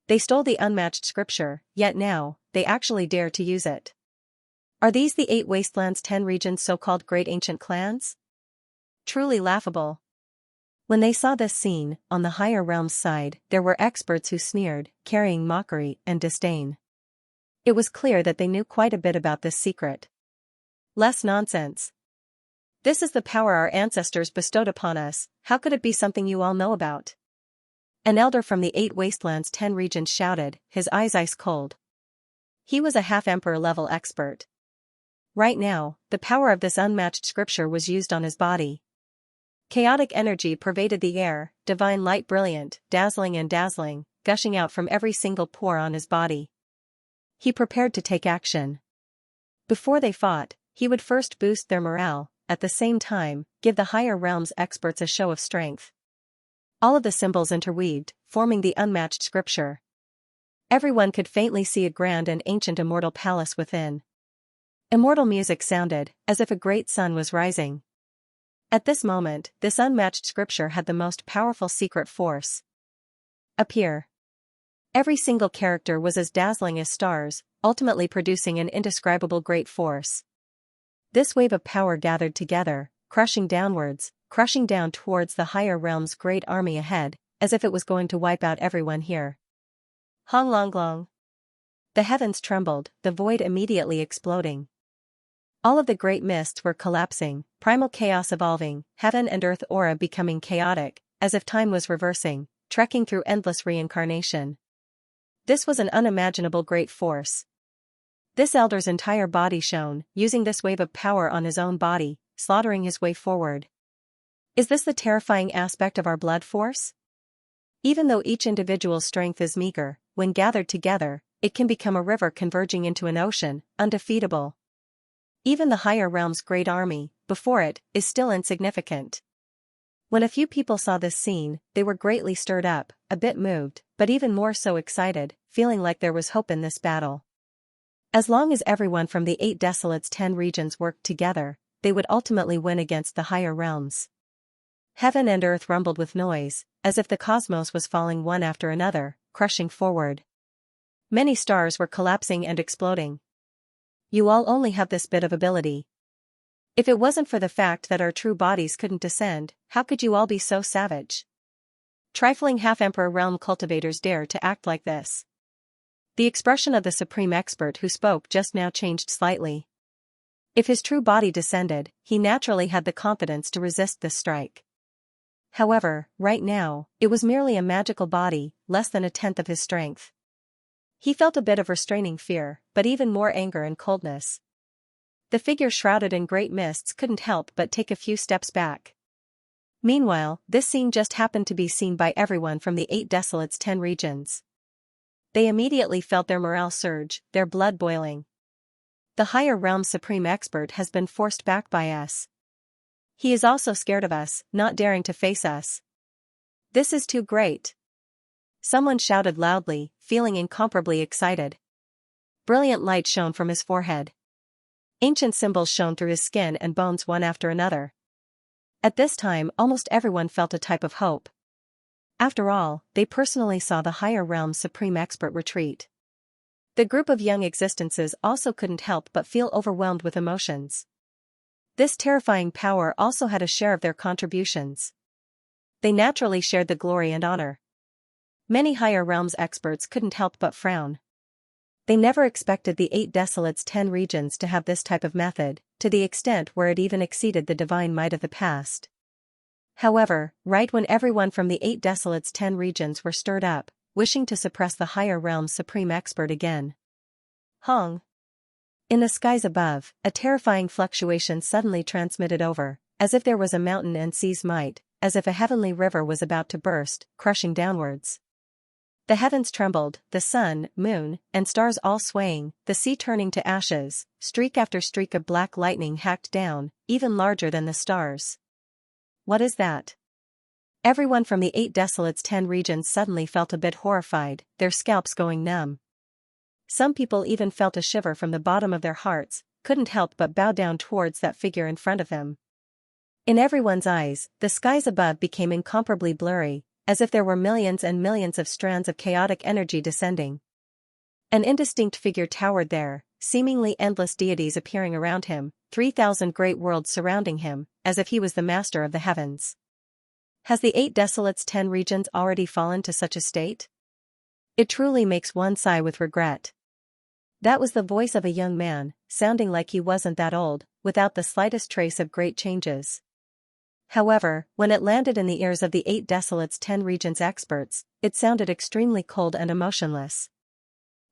They stole the unmatched scripture, yet now, they actually dare to use it. Are these the 8 wastelands 10 regions so-called great ancient clans? Truly laughable. When they saw this scene, on the higher realms side, there were experts who sneered, carrying mockery and disdain. It was clear that they knew quite a bit about this secret. Less nonsense. This is the power our ancestors bestowed upon us, how could it be something you all know about? An elder from the 8 wastelands 10 regions shouted, his eyes ice cold. He was a half-emperor level expert. Right now, the power of this unmatched scripture was used on his body. Chaotic energy pervaded the air, divine light brilliant, dazzling and dazzling, gushing out from every single pore on his body. He prepared to take action. Before they fought, he would first boost their morale, at the same time, give the higher realms experts a show of strength. All of the symbols interweaved, forming the unmatched scripture. Everyone could faintly see a grand and ancient immortal palace within. Immortal music sounded, as if a great sun was rising. At this moment, this unmatched scripture had the most powerful secret force. appear. Every single character was as dazzling as stars, ultimately producing an indescribable great force. This wave of power gathered together, crushing downwards, crushing down towards the higher realm's great army ahead, as if it was going to wipe out everyone here. Hong long long. The heavens trembled, the void immediately exploding. All of the great mists were collapsing, primal chaos evolving, heaven and earth aura becoming chaotic, as if time was reversing, trekking through endless reincarnation. This was an unimaginable great force. This elder's entire body shone, using this wave of power on his own body, slaughtering his way forward. Is this the terrifying aspect of our blood force? Even though each individual's strength is meager, when gathered together, it can become a river converging into an ocean, undefeatable. Even the higher realm's great army, before it, is still insignificant. When a few people saw this scene, they were greatly stirred up, a bit moved, but even more so excited, feeling like there was hope in this battle. As long as everyone from the 8 Desolates' 10 regions worked together, they would ultimately win against the higher realms. Heaven and earth rumbled with noise, as if the cosmos was falling one after another, crushing forward. Many stars were collapsing and exploding. You all only have this bit of ability. If it wasn't for the fact that our true bodies couldn't descend, how could you all be so savage? Trifling half-emperor realm cultivators dare to act like this. The expression of the supreme expert who spoke just now changed slightly. If his true body descended, he naturally had the confidence to resist this strike. However, right now, it was merely a magical body, less than a tenth of his strength. He felt a bit of restraining fear, but even more anger and coldness. The figure shrouded in great mists couldn't help but take a few steps back. Meanwhile, this scene just happened to be seen by everyone from the 8 Desolates' 10 regions. They immediately felt their morale surge, their blood boiling. The higher realm's supreme expert has been forced back by us. He is also scared of us, not daring to face us. This is too great. Someone shouted loudly, feeling incomparably excited. Brilliant light shone from his forehead. Ancient symbols shone through his skin and bones one after another. At this time, almost everyone felt a type of hope. After all, they personally saw the higher realm's supreme expert retreat. The group of young existences also couldn't help but feel overwhelmed with emotions. This terrifying power also had a share of their contributions. They naturally shared the glory and honor. Many higher realms experts couldn't help but frown. They never expected the 8 Desolates' 10 regions to have this type of method, to the extent where it even exceeded the divine might of the past. However, right when everyone from the 8 Desolates' 10 regions were stirred up, wishing to suppress the higher realm's supreme expert again. Hong. In the skies above, a terrifying fluctuation suddenly transmitted over, as if there was a mountain and sea's might, as if a heavenly river was about to burst, crushing downwards. The heavens trembled, the sun, moon, and stars all swaying, the sea turning to ashes, streak after streak of black lightning hacked down, even larger than the stars. What is that? Everyone from the 8 Desolates' 10 regions suddenly felt a bit horrified, their scalps going numb. Some people even felt a shiver from the bottom of their hearts, couldn't help but bow down towards that figure in front of them. In everyone's eyes, the skies above became incomparably blurry, as if there were millions and millions of strands of chaotic energy descending. An indistinct figure towered there, seemingly endless deities appearing around him, 3,000 great worlds surrounding him, as if he was the master of the heavens. Has the 8 Desolates' 10 regions already fallen to such a state? It truly makes one sigh with regret. That was the voice of a young man, sounding like he wasn't that old, without the slightest trace of great changes. However, when it landed in the ears of the 8 Desolates' 10 regions experts, it sounded extremely cold and emotionless.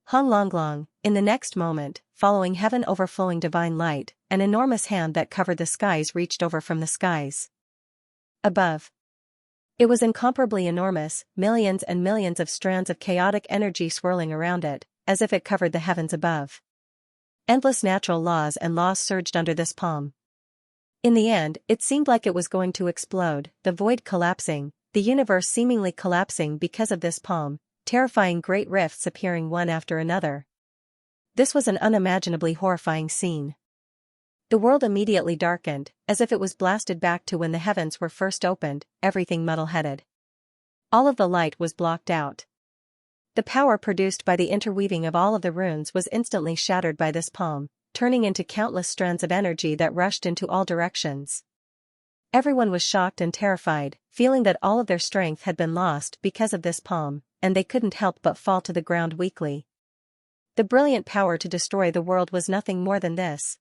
Hung Long Long, in the next moment, following heaven overflowing divine light, an enormous hand that covered the skies reached over from the skies above. It was incomparably enormous, millions and millions of strands of chaotic energy swirling around it, as if it covered the heavens above. Endless natural laws and laws surged under this palm. In the end, it seemed like it was going to explode, the void collapsing, the universe seemingly collapsing because of this palm, terrifying great rifts appearing one after another. This was an unimaginably horrifying scene. The world immediately darkened, as if it was blasted back to when the heavens were first opened, everything muddle-headed. All of the light was blocked out. The power produced by the interweaving of all of the runes was instantly shattered by this palm, turning into countless strands of energy that rushed into all directions. Everyone was shocked and terrified, feeling that all of their strength had been lost because of this palm, and they couldn't help but fall to the ground weakly. The brilliant power to destroy the world was nothing more than this.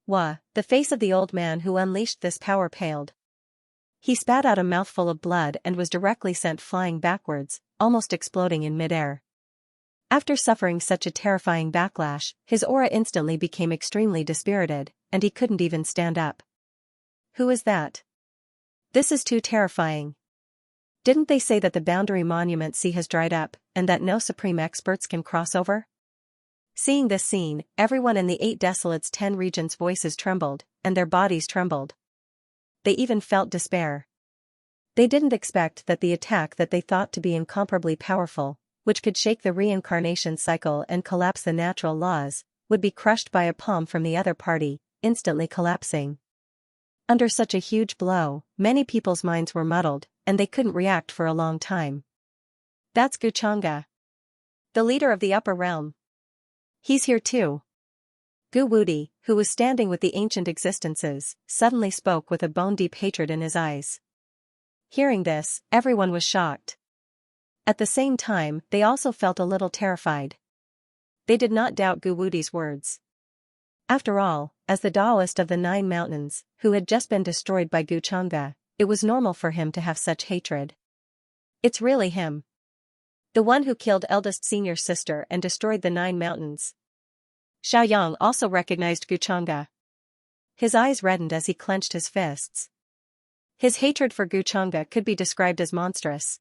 Wah! The face of the old man who unleashed this power paled. He spat out a mouthful of blood and was directly sent flying backwards, almost exploding in midair. After suffering such a terrifying backlash, his aura instantly became extremely dispirited, and he couldn't even stand up. Who is that? This is too terrifying. Didn't they say that the boundary monument sea has dried up, and that no supreme experts can cross over? Seeing this scene, everyone in the 8 Desolates 10 regions' voices trembled, and their bodies trembled. They even felt despair. They didn't expect that the attack that they thought to be incomparably powerful, which could shake the reincarnation cycle and collapse the natural laws, would be crushed by a palm from the other party, instantly collapsing. Under such a huge blow, many people's minds were muddled, and they couldn't react for a long time. That's Xianxia, the leader of the upper realm. He's here too. Gu Wudi, who was standing with the ancient existences, suddenly spoke with a bone-deep hatred in his eyes. Hearing this, everyone was shocked. At the same time, they also felt a little terrified. They did not doubt Gu Wudi's words. After all, as the Taoist of the 9 mountains, who had just been destroyed by Xianxia, it was normal for him to have such hatred. It's really him. The one who killed eldest senior sister and destroyed the 9 mountains. Xiaoyang also recognized Xianxia. His eyes reddened as he clenched his fists. His hatred for Xianxia could be described as monstrous.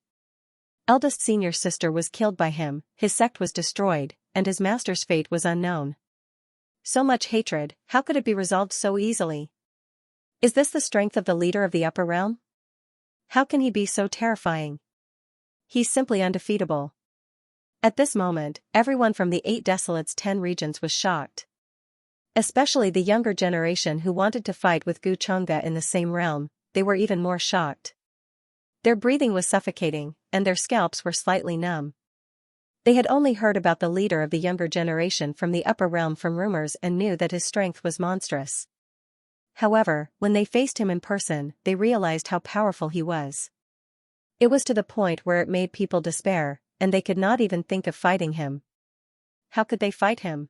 Eldest senior sister was killed by him, his sect was destroyed, and his master's fate was unknown. So much hatred, how could it be resolved so easily? Is this the strength of the leader of the upper realm? How can he be so terrifying? He's simply undefeatable. At this moment, everyone from the 8 Desolates 10 regions was shocked. Especially the younger generation who wanted to fight with Xianxia in the same realm, they were even more shocked. Their breathing was suffocating, and their scalps were slightly numb. They had only heard about the leader of the younger generation from the upper realm from rumors and knew that his strength was monstrous. However, when they faced him in person, they realized how powerful he was. It was to the point where it made people despair, and they could not even think of fighting him. How could they fight him?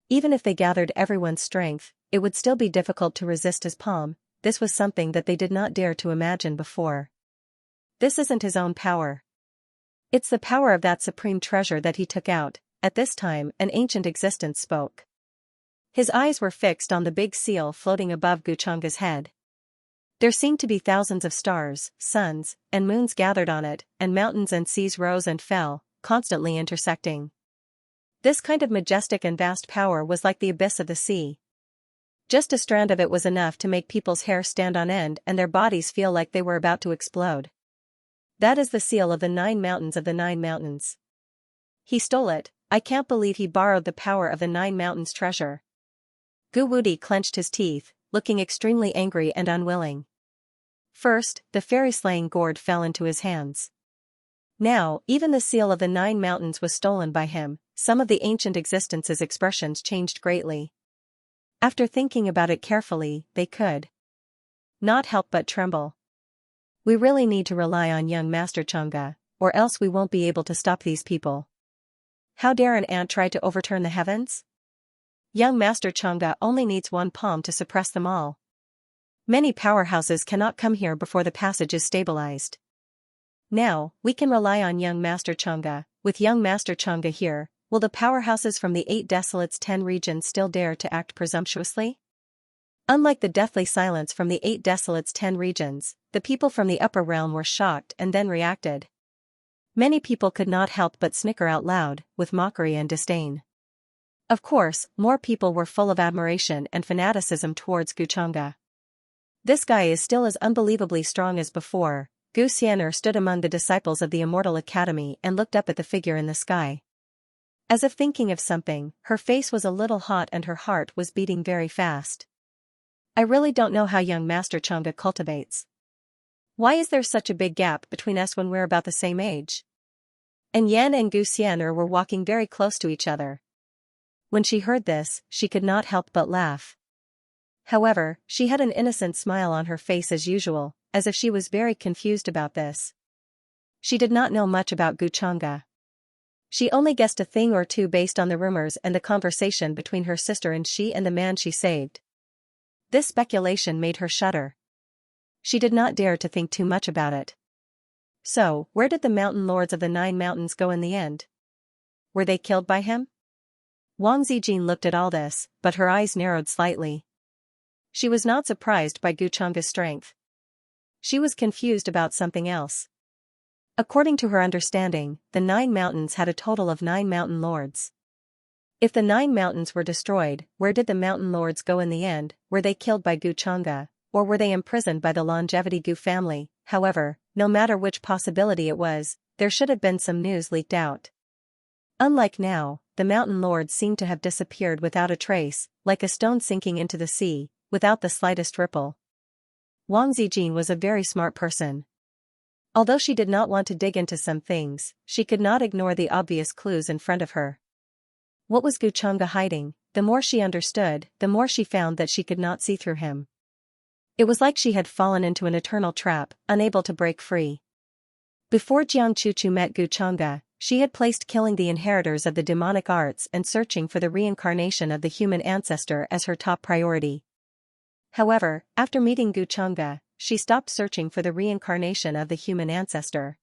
Even if they gathered everyone's strength, it would still be difficult to resist his palm. This was something that they did not dare to imagine before. This isn't his own power. It's the power of that supreme treasure that he took out. At this time, an ancient existence spoke. His eyes were fixed on the big seal floating above Xianxia's head. There seemed to be thousands of stars, suns, and moons gathered on it, and mountains and seas rose and fell, constantly intersecting. This kind of majestic and vast power was like the abyss of the sea. Just a strand of it was enough to make people's hair stand on end and their bodies feel like they were about to explode. That is the seal of the 9 mountains of the 9 mountains. He stole it. I can't believe he borrowed the power of the 9 mountains treasure. Gu Wudi clenched his teeth, looking extremely angry and unwilling. First, the fairy-slaying gourd fell into his hands. Now, even the seal of the 9 mountains was stolen by him. Some of the ancient existence's expressions changed greatly. After thinking about it carefully, they could not help but tremble. We really need to rely on young Master Xianxia, or else we won't be able to stop these people. How dare an ant try to overturn the heavens? Young Master Xianxia only needs one palm to suppress them all. Many powerhouses cannot come here before the passage is stabilized. Now, we can rely on young Master Xianxia. With young Master Xianxia here, will the powerhouses from the 8 Desolates 10 regions still dare to act presumptuously? Unlike the deathly silence from the 8 Desolates 10 regions, the people from the upper realm were shocked and then reacted. Many people could not help but snicker out loud, with mockery and disdain. Of course, more people were full of admiration and fanaticism towards Xianxia. This guy is still as unbelievably strong as before. Gu Xian'er stood among the disciples of the Immortal Academy and looked up at the figure in the sky. As if thinking of something, her face was a little hot and her heart was beating very fast. I really don't know how young Master Xianxia cultivates. Why is there such a big gap between us when we're about the same age? And Yan and Gu Xian'er were walking very close to each other. When she heard this, she could not help but laugh. However, she had an innocent smile on her face as usual, as if she was very confused about this. She did not know much about Gu Chang'e. She only guessed a thing or two based on the rumors and the conversation between her sister and the man she saved. This speculation made her shudder. She did not dare to think too much about it. So, where did the mountain lords of the 9 mountains go in the end? Were they killed by him? Wang Zijin looked at all this, but her eyes narrowed slightly. She was not surprised by Gu Chang'e's strength. She was confused about something else. According to her understanding, the 9 mountains had a total of 9 mountain lords. If the 9 mountains were destroyed, where did the mountain lords go in the end? Were they killed by Gu Chang'e, or were they imprisoned by the longevity Gu family? However, no matter which possibility it was, there should have been some news leaked out. Unlike now, the mountain lords seemed to have disappeared without a trace, like a stone sinking into the sea, without the slightest ripple. Wang Zijin was a very smart person. Although she did not want to dig into some things, she could not ignore the obvious clues in front of her. What was Gu Chang'e hiding? The more she understood, the more she found that she could not see through him. It was like she had fallen into an eternal trap, unable to break free. Before Jiang Chuchu met Gu Chang'e, she had placed killing the inheritors of the demonic arts and searching for the reincarnation of the human ancestor as her top priority. However, after meeting Gu Chang'e, she stopped searching for the reincarnation of the human ancestor.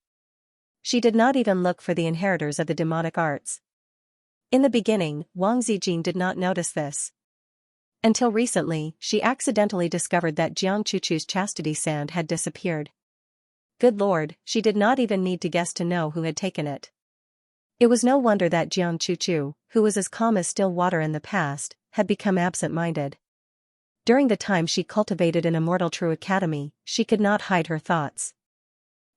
She did not even look for the inheritors of the demonic arts. In the beginning, Wang Zijin did not notice this. Until recently, she accidentally discovered that Jiang Chuchu's chastity sand had disappeared. Good lord, she did not even need to guess to know who had taken it. It was no wonder that Jiang Chuchu, who was as calm as still water in the past, had become absent-minded. During the time she cultivated in Immortal True Academy, she could not hide her thoughts.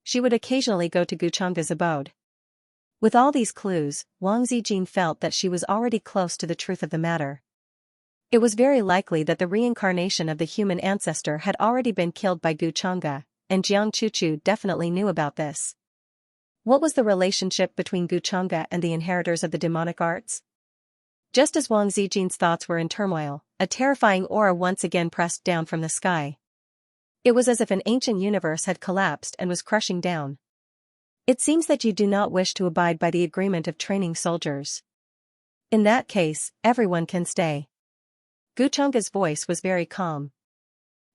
She would occasionally go to Gu Chang'e's abode. With all these clues, Wang Zijin felt that she was already close to the truth of the matter. It was very likely that the reincarnation of the human ancestor had already been killed by Gu Chang'e, and Jiang Chuchu definitely knew about this. What was the relationship between Gu Chang'e and the inheritors of the demonic arts? Just as Wang Zijin's thoughts were in turmoil, a terrifying aura once again pressed down from the sky. It was as if an ancient universe had collapsed and was crushing down. It seems that you do not wish to abide by the agreement of training soldiers. In that case, everyone can stay. Gu Chang'e's voice was very calm.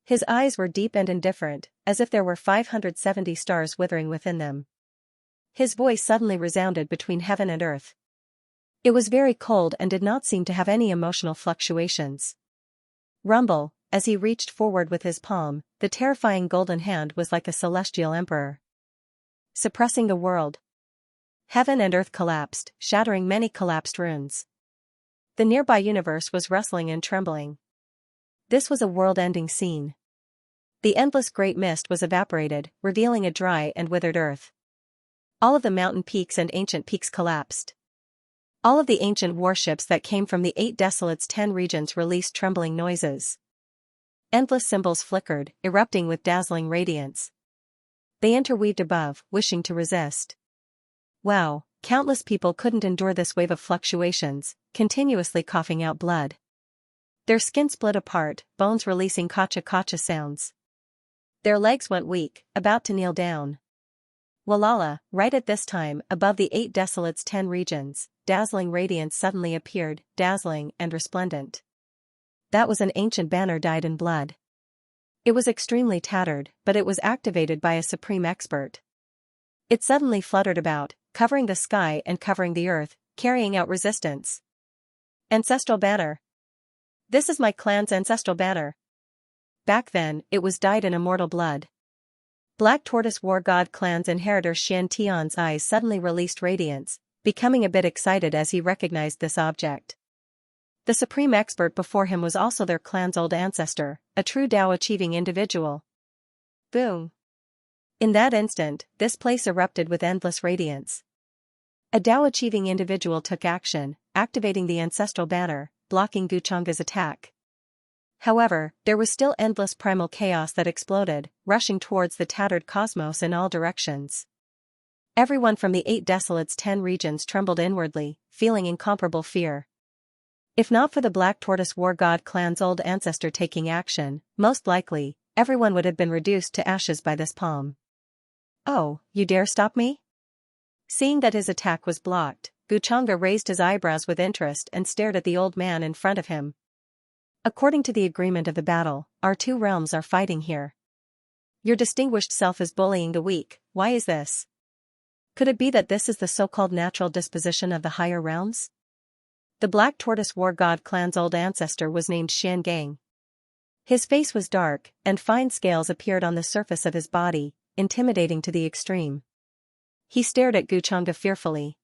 His eyes were deep and indifferent, as if there were 570 stars withering within them. His voice suddenly resounded between heaven and earth. It was very cold and did not seem to have any emotional fluctuations. Rumble, as he reached forward with his palm, the terrifying golden hand was like a celestial emperor. Suppressing the world. Heaven and earth collapsed, shattering many collapsed runes. The nearby universe was rustling and trembling. This was a world-ending scene. The endless great mist was evaporated, revealing a dry and withered earth. All of the mountain peaks and ancient peaks collapsed. All of the ancient warships that came from the 8 Desolate's 10 regions released trembling noises. Endless symbols flickered, erupting with dazzling radiance. They interweaved above, wishing to resist. Wow, countless people couldn't endure this wave of fluctuations, continuously coughing out blood. Their skin split apart, bones releasing kacha-kacha sounds. Their legs went weak, about to kneel down. Walala, right at this time, above the 8 Desolate's 10 regions, dazzling radiance suddenly appeared, dazzling and resplendent. That was an ancient banner dyed in blood. It was extremely tattered, but it was activated by a supreme expert. It suddenly fluttered about, covering the sky and covering the earth, carrying out resistance. Ancestral banner. This is my clan's ancestral banner. Back then, it was dyed in immortal blood. Black Tortoise War God clan's inheritor Xian Tian's eyes suddenly released radiance, becoming a bit excited as he recognized this object. The supreme expert before him was also their clan's old ancestor, a true Tao-achieving individual. Boom! In that instant, this place erupted with endless radiance. A Tao-achieving individual took action, activating the ancestral banner, blocking Gu Chang'e's attack. However, there was still endless primal chaos that exploded, rushing towards the tattered cosmos in all directions. Everyone from the 8 Desolates 10 regions trembled inwardly, feeling incomparable fear. If not for the Black Tortoise War God clan's old ancestor taking action, most likely, everyone would have been reduced to ashes by this palm. "Oh, you dare stop me?" Seeing that his attack was blocked, Xianxia raised his eyebrows with interest and stared at the old man in front of him. "According to the agreement of the battle, our 2 realms are fighting here. Your distinguished self is bullying the weak. Why is this? Could it be that this is the so-called natural disposition of the higher realms?" The Black Tortoise War God clan's old ancestor was named Xianxia. His face was dark, and fine scales appeared on the surface of his body, intimidating to the extreme. He stared at Xianxia fearfully.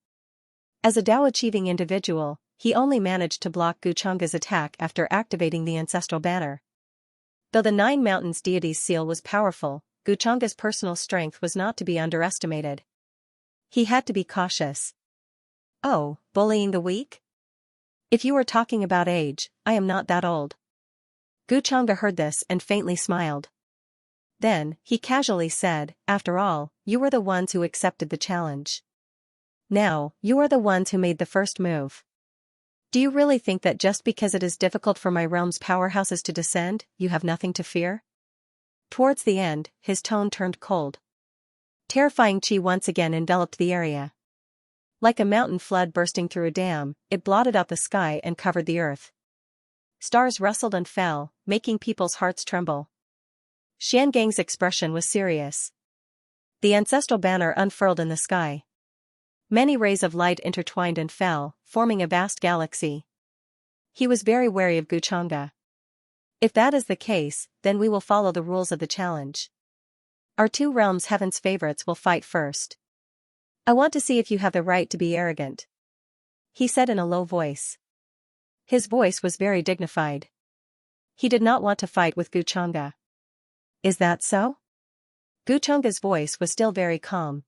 As a Dao-achieving individual, he only managed to block Xianxia's attack after activating the ancestral banner. Though the 9 Mountains deity's seal was powerful, Xianxia's personal strength was not to be underestimated. He had to be cautious. "Oh, bullying the weak? If you were talking about age, I am not that old." Xianxia heard this and faintly smiled. Then, he casually said, "After all, you were the ones who accepted the challenge. Now, you are the ones who made the first move. Do you really think that just because it is difficult for my realm's powerhouses to descend, you have nothing to fear?" Towards the end, his tone turned cold. Terrifying chi once again enveloped the area. Like a mountain flood bursting through a dam, it blotted out the sky and covered the earth. Stars rustled and fell, making people's hearts tremble. Xianxia's expression was serious. The ancestral banner unfurled in the sky. Many rays of light intertwined and fell, forming a vast galaxy. He was very wary of Xianxia. "If that is the case, then we will follow the rules of the challenge. Our 2 realms' heaven's favorites will fight first. I want to see if you have the right to be arrogant," he said in a low voice. His voice was very dignified. He did not want to fight with Xianxia. "Is that so?" Xianxia's voice was still very calm.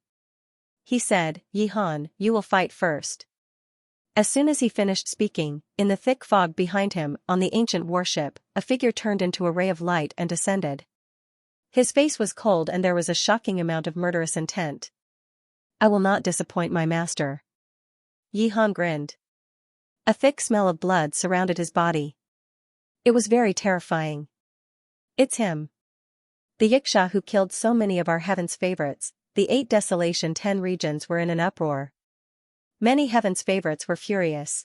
He said, "Yihan, you will fight first." As soon as he finished speaking, in the thick fog behind him, on the ancient warship, a figure turned into a ray of light and descended. His face was cold and there was a shocking amount of murderous intent. "I will not disappoint my master." Yihan grinned. A thick smell of blood surrounded his body. It was very terrifying. "It's him. The Xianxia who killed so many of our heaven's favorites." The 8 Desolation 10 regions were in an uproar. Many heaven's favorites were furious.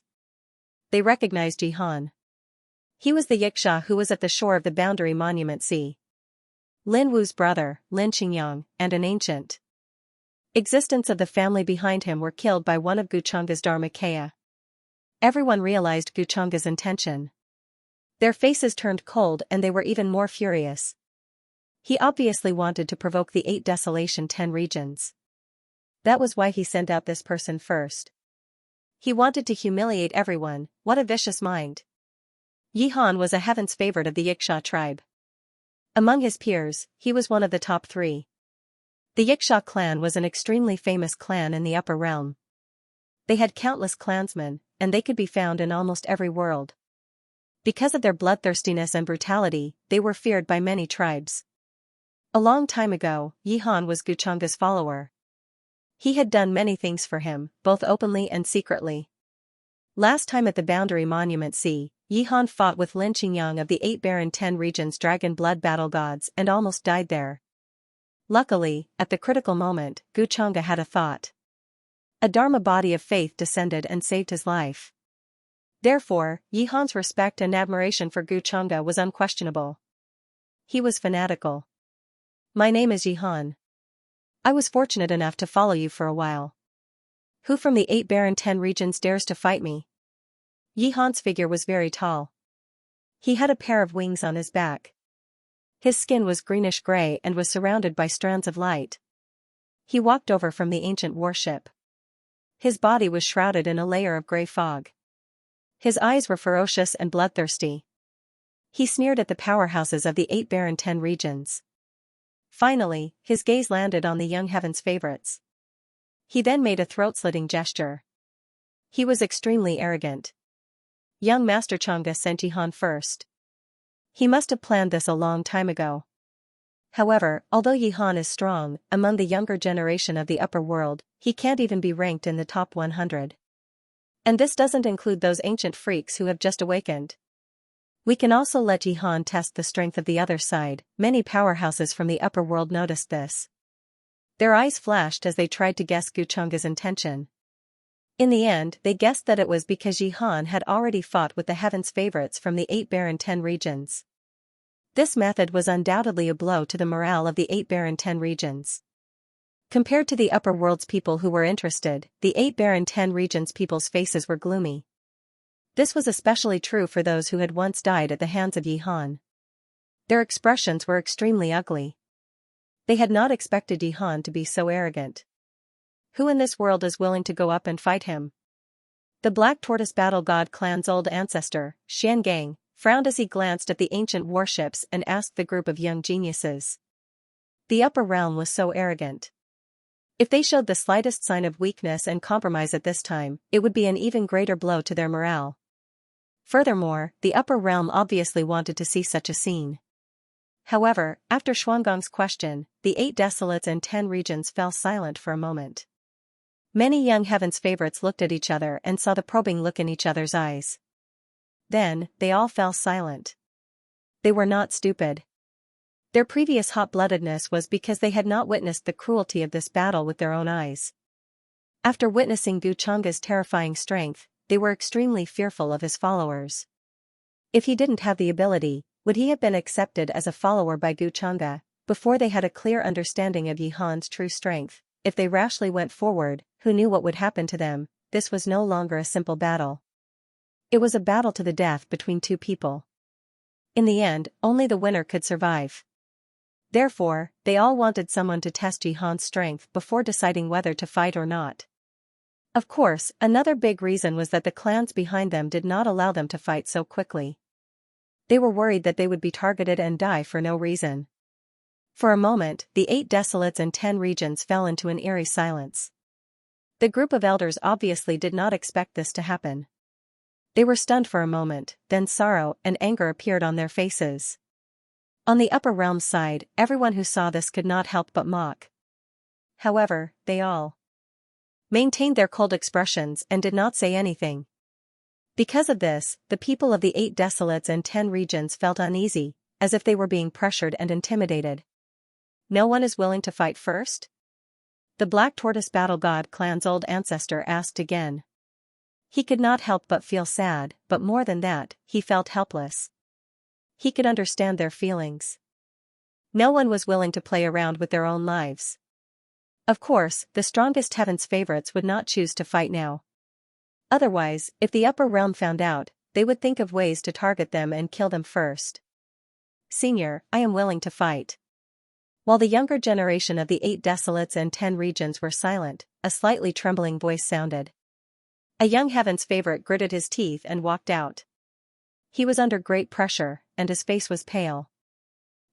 They recognized Yihan. He was the Xianxia who was at the shore of the Boundary Monument Sea. Lin Wu's brother, Lin Qingyang, and an ancient existence of the family behind him were killed by one of Xianxia's Dharmakaya. Everyone realized Xianxia's intention. Their faces turned cold and they were even more furious. He obviously wanted to provoke the 8 Desolation 10 regions. That was why he sent out this person first. He wanted to humiliate everyone. What a vicious mind. Yihan was a heaven's favorite of the Xianxia tribe. Among his peers, he was one of the top 3. The Xianxia clan was an extremely famous clan in the upper realm. They had countless clansmen, and they could be found in almost every world. Because of their bloodthirstiness and brutality, they were feared by many tribes. A long time ago, Yihan was Xianxia's follower. He had done many things for him, both openly and secretly. Last time at the Boundary Monument Sea, Yihan fought with Lin Qingyang of the 8 Barren 10 regions dragon blood battle gods and almost died there. Luckily, at the critical moment, Xianxia had a thought. A Dharma body of faith descended and saved his life. Therefore, Yihan's respect and admiration for Xianxia was unquestionable. He was fanatical. "My name is Yihan. I was fortunate enough to follow you for a while. Who from the 8 Barren 10 regions dares to fight me?" Yihan's figure was very tall. He had a pair of wings on his back. His skin was greenish-gray and was surrounded by strands of light. He walked over from the ancient warship. His body was shrouded in a layer of gray fog. His eyes were ferocious and bloodthirsty. He sneered at the powerhouses of the 8 Barren 10 regions. Finally, his gaze landed on the young heaven's favorites. He then made a throat-slitting gesture. He was extremely arrogant. "Young Master Xianxia sent Yihan first. He must have planned this a long time ago. However, although Yihan is strong, among the younger generation of the upper world, he can't even be ranked in the top 100. And this doesn't include those ancient freaks who have just awakened. We can also let Yihan test the strength of the other side. Many powerhouses from the upper world noticed this. Their eyes flashed as they tried to guess Guchunga's intention. In the end, they guessed that it was because Yihan had already fought with the heaven's favorites from the 8 Baron 10 regions. This method was undoubtedly a blow to the morale of the 8 Baron 10 regions. Compared to the upper world's people who were interested, the 8 Baron 10 regions' people's faces were gloomy. This was especially true for those who had once died at the hands of Yihan. Their expressions were extremely ugly. They had not expected Yihan to be so arrogant. Who in this world is willing to go up and fight him? The Black Tortoise Battle God clan's old ancestor, Xianxia, frowned as he glanced at the ancient warships and asked the group of young geniuses. The upper realm was so arrogant. If they showed the slightest sign of weakness and compromise at this time, it would be an even greater blow to their morale. Furthermore, the upper realm obviously wanted to see such a scene. However, after Xuangong's question, the 8 desolates and 10 regions fell silent for a moment. Many young heaven's favorites looked at each other and saw the probing look in each other's eyes. Then, they all fell silent. They were not stupid. Their previous hot-bloodedness was because they had not witnessed the cruelty of this battle with their own eyes. After witnessing Guchunga's terrifying strength, they were extremely fearful of his followers. If he didn't have the ability, would he have been accepted as a follower by Guchunga? Before they had a clear understanding of Yihan's true strength, if they rashly went forward, who knew what would happen to them? This was no longer a simple battle. It was a battle to the death between two people. In the end, only the winner could survive. Therefore, they all wanted someone to test Yihan's strength before deciding whether to fight or not. Of course, another big reason was that the clans behind them did not allow them to fight so quickly. They were worried that they would be targeted and die for no reason. For a moment, the 8 desolates and 10 regions fell into an eerie silence. The group of elders obviously did not expect this to happen. They were stunned for a moment, then sorrow and anger appeared on their faces. On the upper realm side, everyone who saw this could not help but mock. However, they all maintained their cold expressions and did not say anything. Because of this, the people of the 8 desolates and 10 regions felt uneasy, as if they were being pressured and intimidated. No one is willing to fight first? The Black Tortoise Battle God clan's old ancestor asked again. He could not help but feel sad, but more than that, he felt helpless. He could understand their feelings. No one was willing to play around with their own lives. Of course, the strongest heaven's favorites would not choose to fight now. Otherwise, if the upper realm found out, they would think of ways to target them and kill them first. Senior, I am willing to fight. While the younger generation of the 8 desolates and 10 regions were silent, a slightly trembling voice sounded. A young heaven's favorite gritted his teeth and walked out. He was under great pressure, and his face was pale.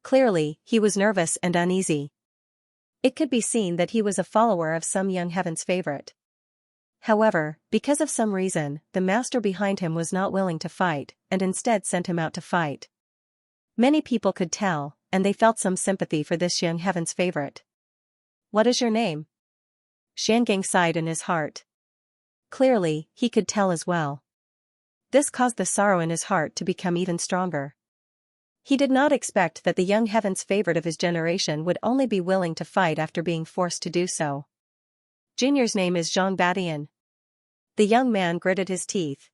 Clearly, he was nervous and uneasy. It could be seen that he was a follower of some young heaven's favorite. However, because of some reason, the master behind him was not willing to fight, and instead sent him out to fight. Many people could tell, and they felt some sympathy for this young heaven's favorite. What is your name? Xianxia sighed in his heart. Clearly, he could tell as well. This caused the sorrow in his heart to become even stronger. He did not expect that the young heaven's favorite of his generation would only be willing to fight after being forced to do so. Junior's name is Zhang Badian. The young man gritted his teeth.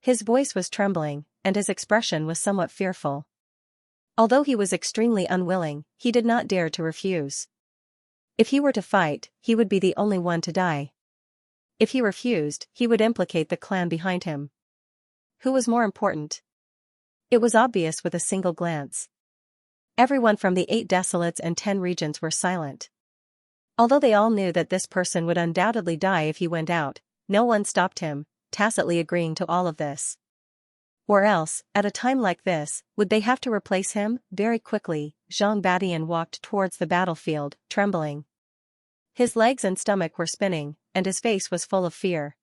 His voice was trembling, and his expression was somewhat fearful. Although he was extremely unwilling, he did not dare to refuse. If he were to fight, he would be the only one to die. If he refused, he would implicate the clan behind him. Who was more important? It was obvious with a single glance. Everyone from the 8 desolates and 10 regions were silent. Although they all knew that this person would undoubtedly die if he went out, no one stopped him, tacitly agreeing to all of this. Or else, at a time like this, would they have to replace him? Very quickly, Zhang Badian walked towards the battlefield, trembling. His legs and stomach were spinning, and his face was full of fear.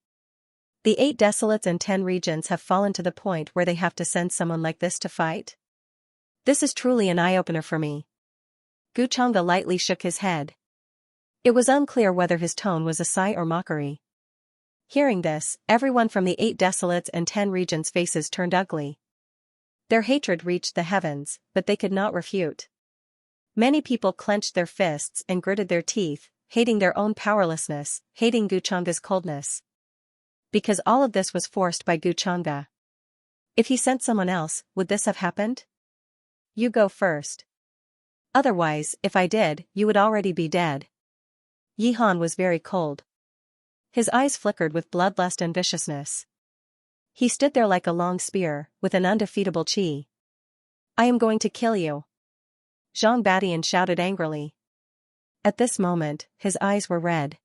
The 8 desolates and 10 regions have fallen to the point where they have to send someone like this to fight? This is truly an eye-opener for me. Guchanga lightly shook his head. It was unclear whether his tone was a sigh or mockery. Hearing this, everyone from the 8 desolates and 10 regions' faces turned ugly. Their hatred reached the heavens, but they could not refute. Many people clenched their fists and gritted their teeth, hating their own powerlessness, hating Guchanga's coldness. Because all of this was forced by Guchanga. If he sent someone else, would this have happened? You go first. Otherwise, if I did, you would already be dead. Yihan was very cold. His eyes flickered with bloodlust and viciousness. He stood there like a long spear, with an undefeatable chi. I am going to kill you. Zhang Badian shouted angrily. At this moment, his eyes were red.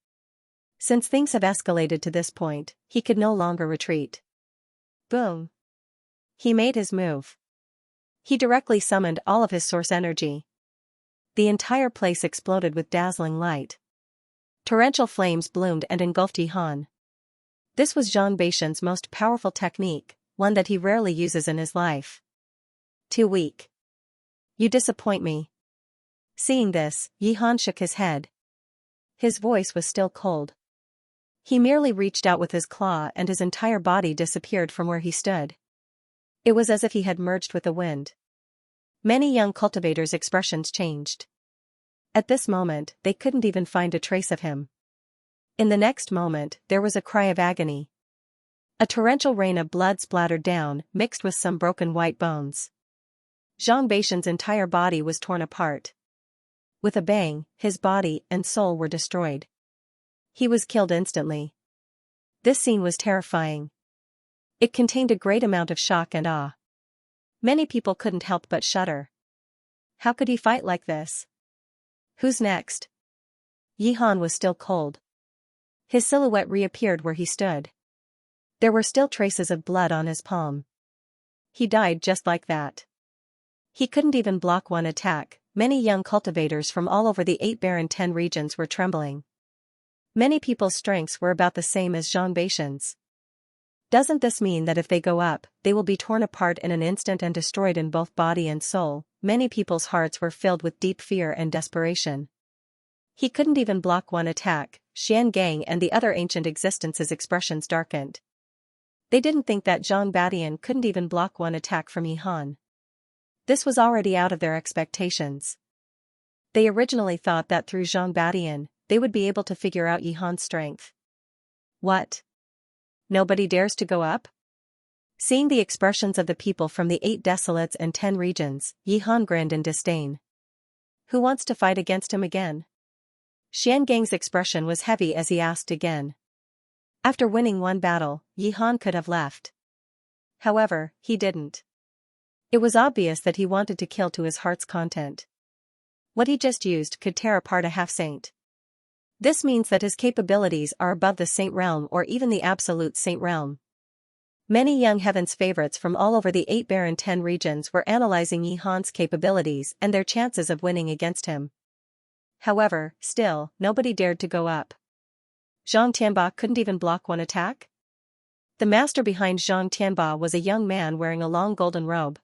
Since things have escalated to this point, he could no longer retreat. Boom. He made his move. He directly summoned all of his source energy. The entire place exploded with dazzling light. Torrential flames bloomed and engulfed Yihan. This was Zhang Baishan's most powerful technique, one that he rarely uses in his life. Too weak. You disappoint me. Seeing this, Yihan shook his head. His voice was still cold. He merely reached out with his claw and his entire body disappeared from where he stood. It was as if he had merged with the wind. Many young cultivators' expressions changed. At this moment, they couldn't even find a trace of him. In the next moment, there was a cry of agony. A torrential rain of blood splattered down, mixed with some broken white bones. Zhang Baishan's entire body was torn apart. With a bang, his body and soul were destroyed. He was killed instantly. This scene was terrifying. It contained a great amount of shock and awe. Many people couldn't help but shudder. How could he fight like this? Who's next? Yihan was still cold. His silhouette reappeared where he stood. There were still traces of blood on his palm. He died just like that. He couldn't even block one attack. Many young cultivators from all over the 8 barren 10 regions were trembling. Many people's strengths were about the same as Zhang Baishan's. Doesn't this mean that if they go up, they will be torn apart in an instant and destroyed in both body and soul? Many people's hearts were filled with deep fear and desperation. He couldn't even block one attack. Xian Gang and the other ancient existences' expressions darkened. They didn't think that Zhang Badian couldn't even block one attack from Yihan. This was already out of their expectations. They originally thought that through Zhang Badian, they would be able to figure out Yihan's strength. What? Nobody dares to go up? Seeing the expressions of the people from the 8 desolates and 10 regions, Yihan grinned in disdain. Who wants to fight against him again? Xian Gang's expression was heavy as he asked again. After winning one battle, Yihan could have left. However, he didn't. It was obvious that he wanted to kill to his heart's content. What he just used could tear apart a half-saint. This means that his capabilities are above the saint realm or even the absolute saint realm. Many young heavens favorites from all over the 8 barren 10 regions were analyzing Yihan's capabilities and their chances of winning against him. However, still, nobody dared to go up. Zhang Tianba couldn't even block one attack? The master behind Zhang Tianba was a young man wearing a long golden robe.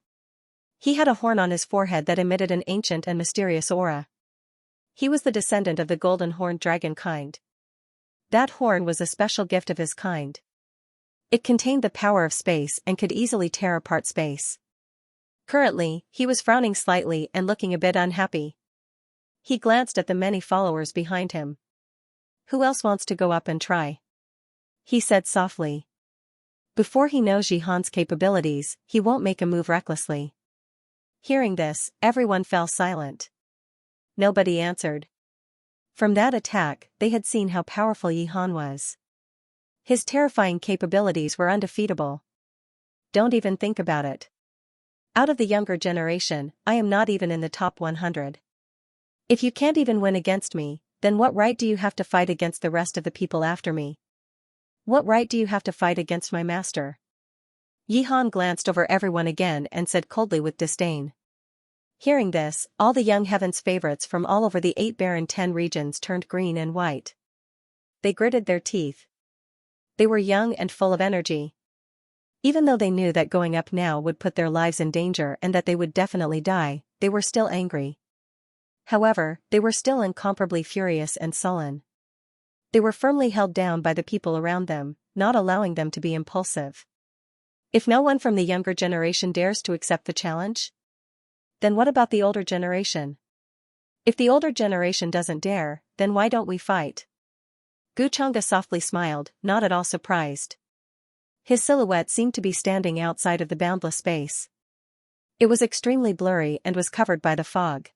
He had a horn on his forehead that emitted an ancient and mysterious aura. He was the descendant of the golden horned dragon kind. That horn was a special gift of his kind. It contained the power of space and could easily tear apart space. Currently, he was frowning slightly and looking a bit unhappy. He glanced at the many followers behind him. Who else wants to go up and try? He said softly. Before he knows Yihan's capabilities, he won't make a move recklessly. Hearing this, everyone fell silent. Nobody answered. From that attack, they had seen how powerful Yihan was. His terrifying capabilities were undefeatable. Don't even think about it. Out of the younger generation, I am not even in the top 100. If you can't even win against me, then what right do you have to fight against the rest of the people after me? What right do you have to fight against my master? Yihan glanced over everyone again and said coldly with disdain. Hearing this, all the young heavens favorites from all over the 8 barren 10 regions turned green and white. They gritted their teeth. They were young and full of energy. Even though they knew that going up now would put their lives in danger and that they would definitely die, they were still angry. However, they were still incomparably furious and sullen. They were firmly held down by the people around them, not allowing them to be impulsive. If no one from the younger generation dares to accept the challenge, then what about the older generation? If the older generation doesn't dare, then why don't we fight? Guchanga softly smiled, not at all surprised. His silhouette seemed to be standing outside of the boundless space. It was extremely blurry and was covered by the fog.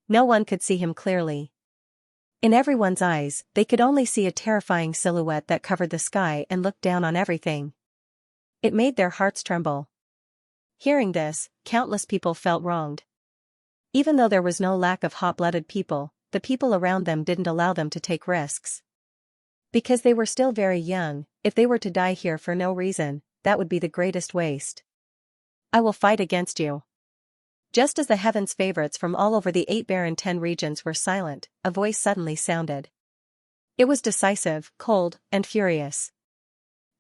No one could see him clearly. In everyone's eyes, they could only see a terrifying silhouette that covered the sky and looked down on everything. It made their hearts tremble. Hearing this, countless people felt wronged. Even though there was no lack of hot-blooded people, the people around them didn't allow them to take risks. Because they were still very young, if they were to die here for no reason, that would be the greatest waste. I will fight against you. Just as the heavens' favorites from all over the 8 barren 10 regions were silent, a voice suddenly sounded. It was decisive, cold, and furious.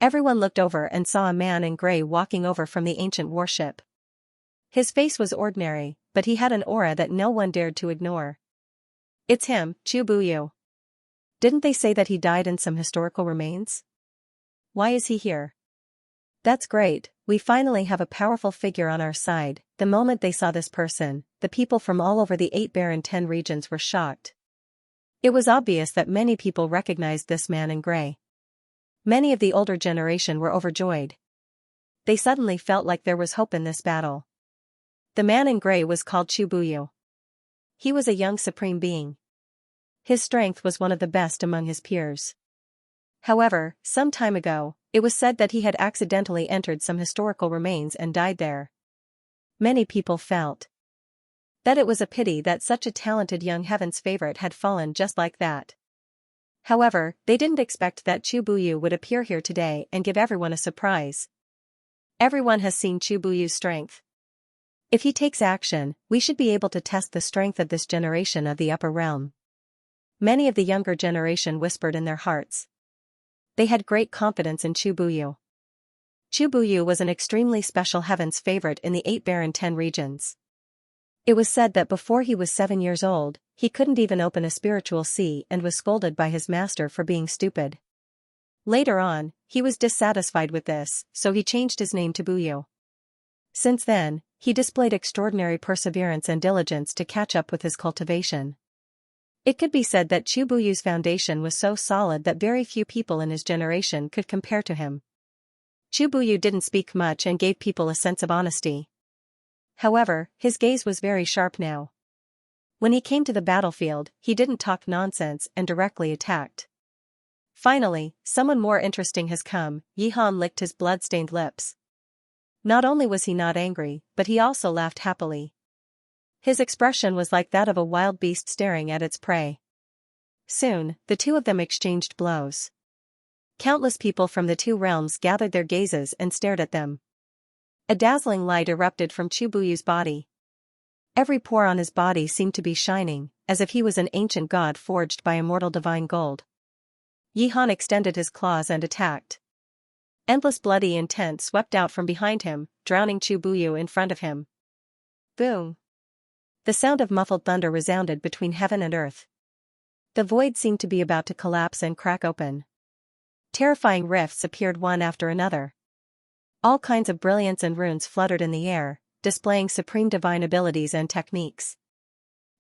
Everyone looked over and saw a man in gray walking over from the ancient warship. His face was ordinary, but he had an aura that no one dared to ignore. It's him, Chu Buyu. Didn't they say that he died in some historical remains? Why is he here? That's great, we finally have a powerful figure on our side. The moment they saw this person, the people from all over the 8 barren 10 regions were shocked. It was obvious that many people recognized this man in gray. Many of the older generation were overjoyed. They suddenly felt like there was hope in this battle. The man in gray was called Chu Buyu. He was a young supreme being. His strength was one of the best among his peers. However, some time ago, it was said that he had accidentally entered some historical remains and died there. Many people felt that it was a pity that such a talented young heaven's favorite had fallen just like that. However, they didn't expect that Chu Buyu would appear here today and give everyone a surprise. Everyone has seen Chu Buyu's strength. If he takes action, we should be able to test the strength of this generation of the upper realm. Many of the younger generation whispered in their hearts. They had great confidence in Chu Buyu. Chu Buyu was an extremely special heaven's favorite in the 8 barren 10 regions. It was said that before he was 7 years old, he couldn't even open a spiritual sea and was scolded by his master for being stupid. Later on, he was dissatisfied with this, so he changed his name to Buyu. Since then, he displayed extraordinary perseverance and diligence to catch up with his cultivation. It could be said that Chu Buyu's foundation was so solid that very few people in his generation could compare to him. Chu Buyu didn't speak much and gave people a sense of honesty. However, his gaze was very sharp now. When he came to the battlefield, he didn't talk nonsense and directly attacked. Finally, someone more interesting has come. Yihan licked his blood-stained lips. Not only was he not angry, but he also laughed happily. His expression was like that of a wild beast staring at its prey. Soon, the two of them exchanged blows. Countless people from the 2 realms gathered their gazes and stared at them. A dazzling light erupted from Chu Buyu's body. Every pore on his body seemed to be shining, as if he was an ancient god forged by immortal divine gold. Yihan extended his claws and attacked. Endless bloody intent swept out from behind him, drowning Chu Buyu in front of him. Boom! The sound of muffled thunder resounded between heaven and earth. The void seemed to be about to collapse and crack open. Terrifying rifts appeared one after another. All kinds of brilliance and runes fluttered in the air, displaying supreme divine abilities and techniques.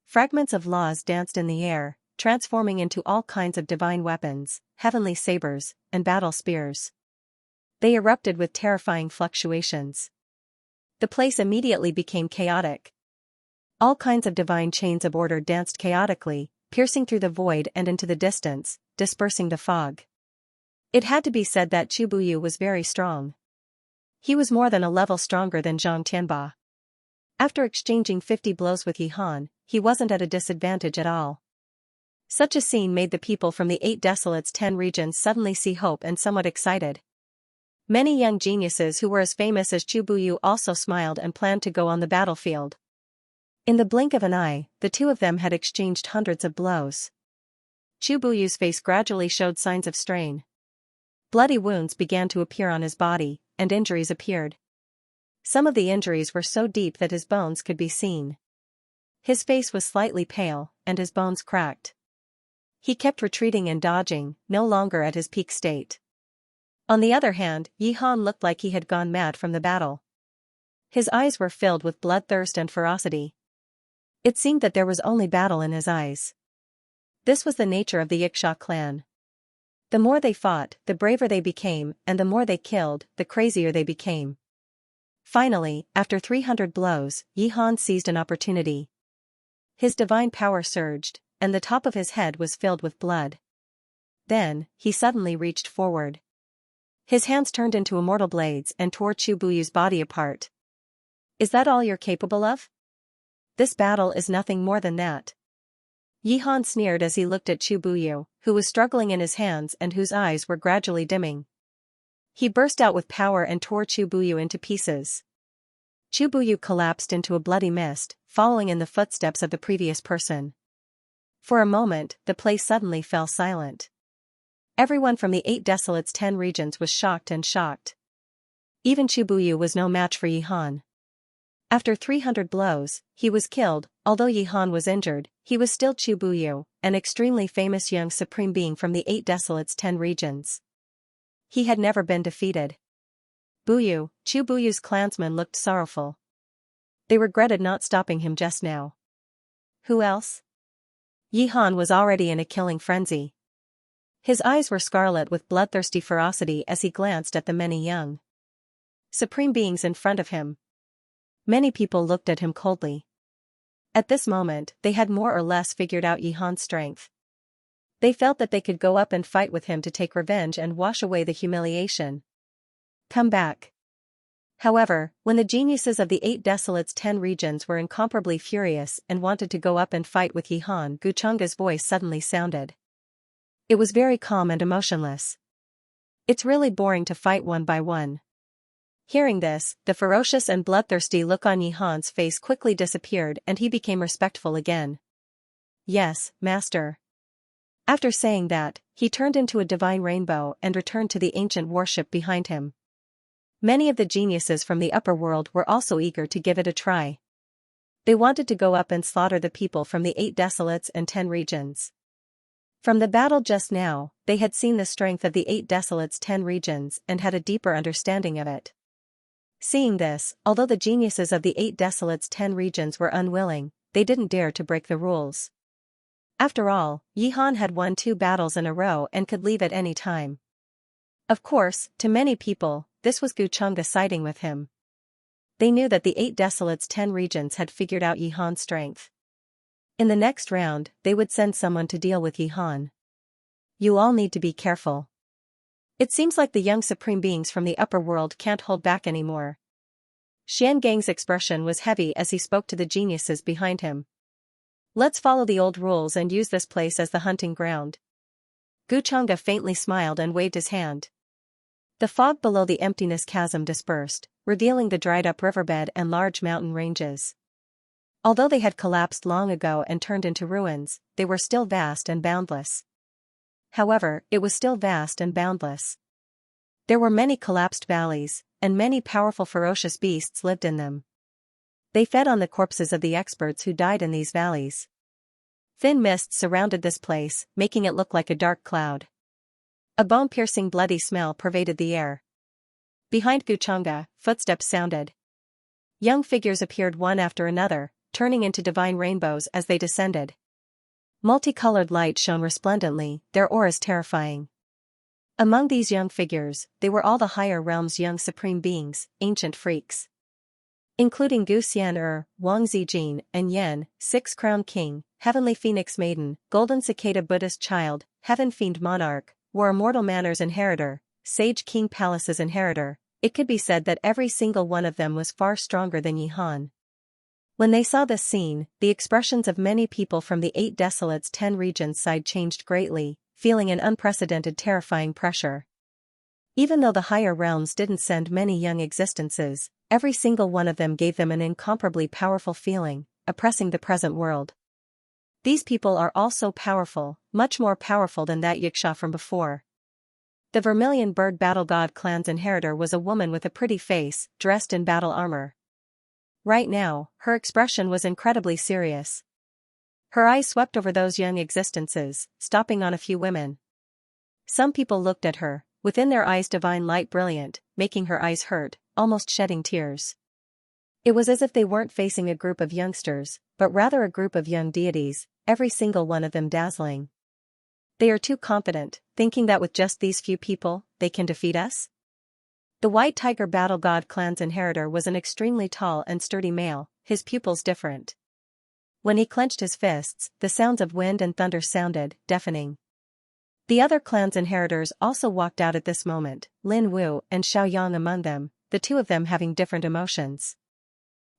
Fragments of laws danced in the air, transforming into all kinds of divine weapons, heavenly sabers, and battle spears. They erupted with terrifying fluctuations. The place immediately became chaotic. All kinds of divine chains of order danced chaotically, piercing through the void and into the distance, dispersing the fog. It had to be said that Chu Buyu was very strong. He was more than a level stronger than Zhang Tianba. After exchanging 50 blows with Yihan, he wasn't at a disadvantage at all. Such a scene made the people from the 8 desolates 10 regions suddenly see hope and somewhat excited. Many young geniuses who were as famous as Chu Buyu also smiled and planned to go on the battlefield. In the blink of an eye, the two of them had exchanged hundreds of blows. Chu Buyu's face gradually showed signs of strain. Bloody wounds began to appear on his body, and injuries appeared. Some of the injuries were so deep that his bones could be seen. His face was slightly pale, and his bones cracked. He kept retreating and dodging, no longer at his peak state. On the other hand, Yi Han looked like he had gone mad from the battle. His eyes were filled with bloodthirst and ferocity. It seemed that there was only battle in his eyes. This was the nature of the Xianxia clan. The more they fought, the braver they became, and the more they killed, the crazier they became. Finally, after 300 blows, Yi Han seized an opportunity. His divine power surged, and the top of his head was filled with blood. Then, he suddenly reached forward. His hands turned into immortal blades and tore Chu Buyu's body apart. Is that all you're capable of? This battle is nothing more than that. Yi Han sneered as he looked at Chu Buyu, who was struggling in his hands and whose eyes were gradually dimming. He burst out with power and tore Chu Buyu into pieces. Chu Buyu collapsed into a bloody mist, following in the footsteps of the previous person. For a moment, the place suddenly fell silent. Everyone from the 8 Desolates 10 regions was shocked. Even Chu Buyu was no match for Yi Han. After 300 blows, he was killed. Although Yi Han was injured, he was still Chu Buyu, an extremely famous young supreme being from the 8 Desolates 10 regions. He had never been defeated. Chu Buyu's clansmen looked sorrowful. They regretted not stopping him just now. Who else? Yi Han was already in a killing frenzy. His eyes were scarlet with bloodthirsty ferocity as he glanced at the many young supreme beings in front of him. Many people looked at him coldly. At this moment, they had more or less figured out Yi Han's strength. They felt that they could go up and fight with him to take revenge and wash away the humiliation. Come back. However, when the geniuses of the 8 Desolates 10 regions were incomparably furious and wanted to go up and fight with Yi Han, Guchunga's voice suddenly sounded. It was very calm and emotionless. It's really boring to fight one by one. Hearing this, the ferocious and bloodthirsty look on Yi Han's face quickly disappeared and he became respectful again. Yes, master. After saying that, he turned into a divine rainbow and returned to the ancient warship behind him. Many of the geniuses from the upper world were also eager to give it a try. They wanted to go up and slaughter the people from the 8 Desolates and 10 regions. From the battle just now, they had seen the strength of the 8 Desolates 10 regions and had a deeper understanding of it. Seeing this, although the geniuses of the 8 Desolates 10 regions were unwilling, they didn't dare to break the rules. After all, Yi Han had won 2 battles in a row and could leave at any time. Of course, to many people, this was Guchunga siding with him. They knew that the 8 Desolates 10 regions had figured out Yi Han's strength. In the next round, they would send someone to deal with Yi Han. You all need to be careful. It seems like the young supreme beings from the upper world can't hold back anymore. Xiangang's expression was heavy as he spoke to the geniuses behind him. Let's follow the old rules and use this place as the hunting ground. Guchunga faintly smiled and waved his hand. The fog below the emptiness chasm dispersed, revealing the dried-up riverbed and large mountain ranges. Although they had collapsed long ago and turned into ruins, they were still vast and boundless. However, it was still vast and boundless. There were many collapsed valleys, and many powerful ferocious beasts lived in them. They fed on the corpses of the experts who died in these valleys. Thin mists surrounded this place, making it look like a dark cloud. A bone-piercing bloody smell pervaded the air. Behind Guchunga, footsteps sounded. Young figures appeared one after another, turning into divine rainbows as they descended. Multicolored light shone resplendently, their auras terrifying. Among these young figures, they were all the higher realms' young supreme beings, ancient freaks. Including Gu Xian Wang Zijin, and Yen, 6-crown king, heavenly phoenix maiden, golden cicada Buddhist child, heaven fiend monarch, war immortal manor's inheritor, sage king palace's inheritor. It could be said that every single one of them was far stronger than Yi Han. When they saw this scene, the expressions of many people from the 8 Desolates 10 regions side changed greatly, feeling an unprecedented terrifying pressure. Even though the higher realms didn't send many young existences, every single one of them gave them an incomparably powerful feeling, oppressing the present world. These people are all so powerful, much more powerful than that Xianxia from before. The Vermilion Bird Battle God clan's inheritor was a woman with a pretty face, dressed in battle armor. Right now, her expression was incredibly serious. Her eyes swept over those young existences, stopping on a few women. Some people looked at her, within their eyes divine light brilliant, making her eyes hurt, almost shedding tears. It was as if they weren't facing a group of youngsters, but rather a group of young deities, every single one of them dazzling. They are too confident, thinking that with just these few people, they can defeat us? The White Tiger Battle God clan's inheritor was an extremely tall and sturdy male, his pupils different. When he clenched his fists, the sounds of wind and thunder sounded, deafening. The other clan's inheritors also walked out at this moment, Lin Wu and Xiaoyang among them, the two of them having different emotions.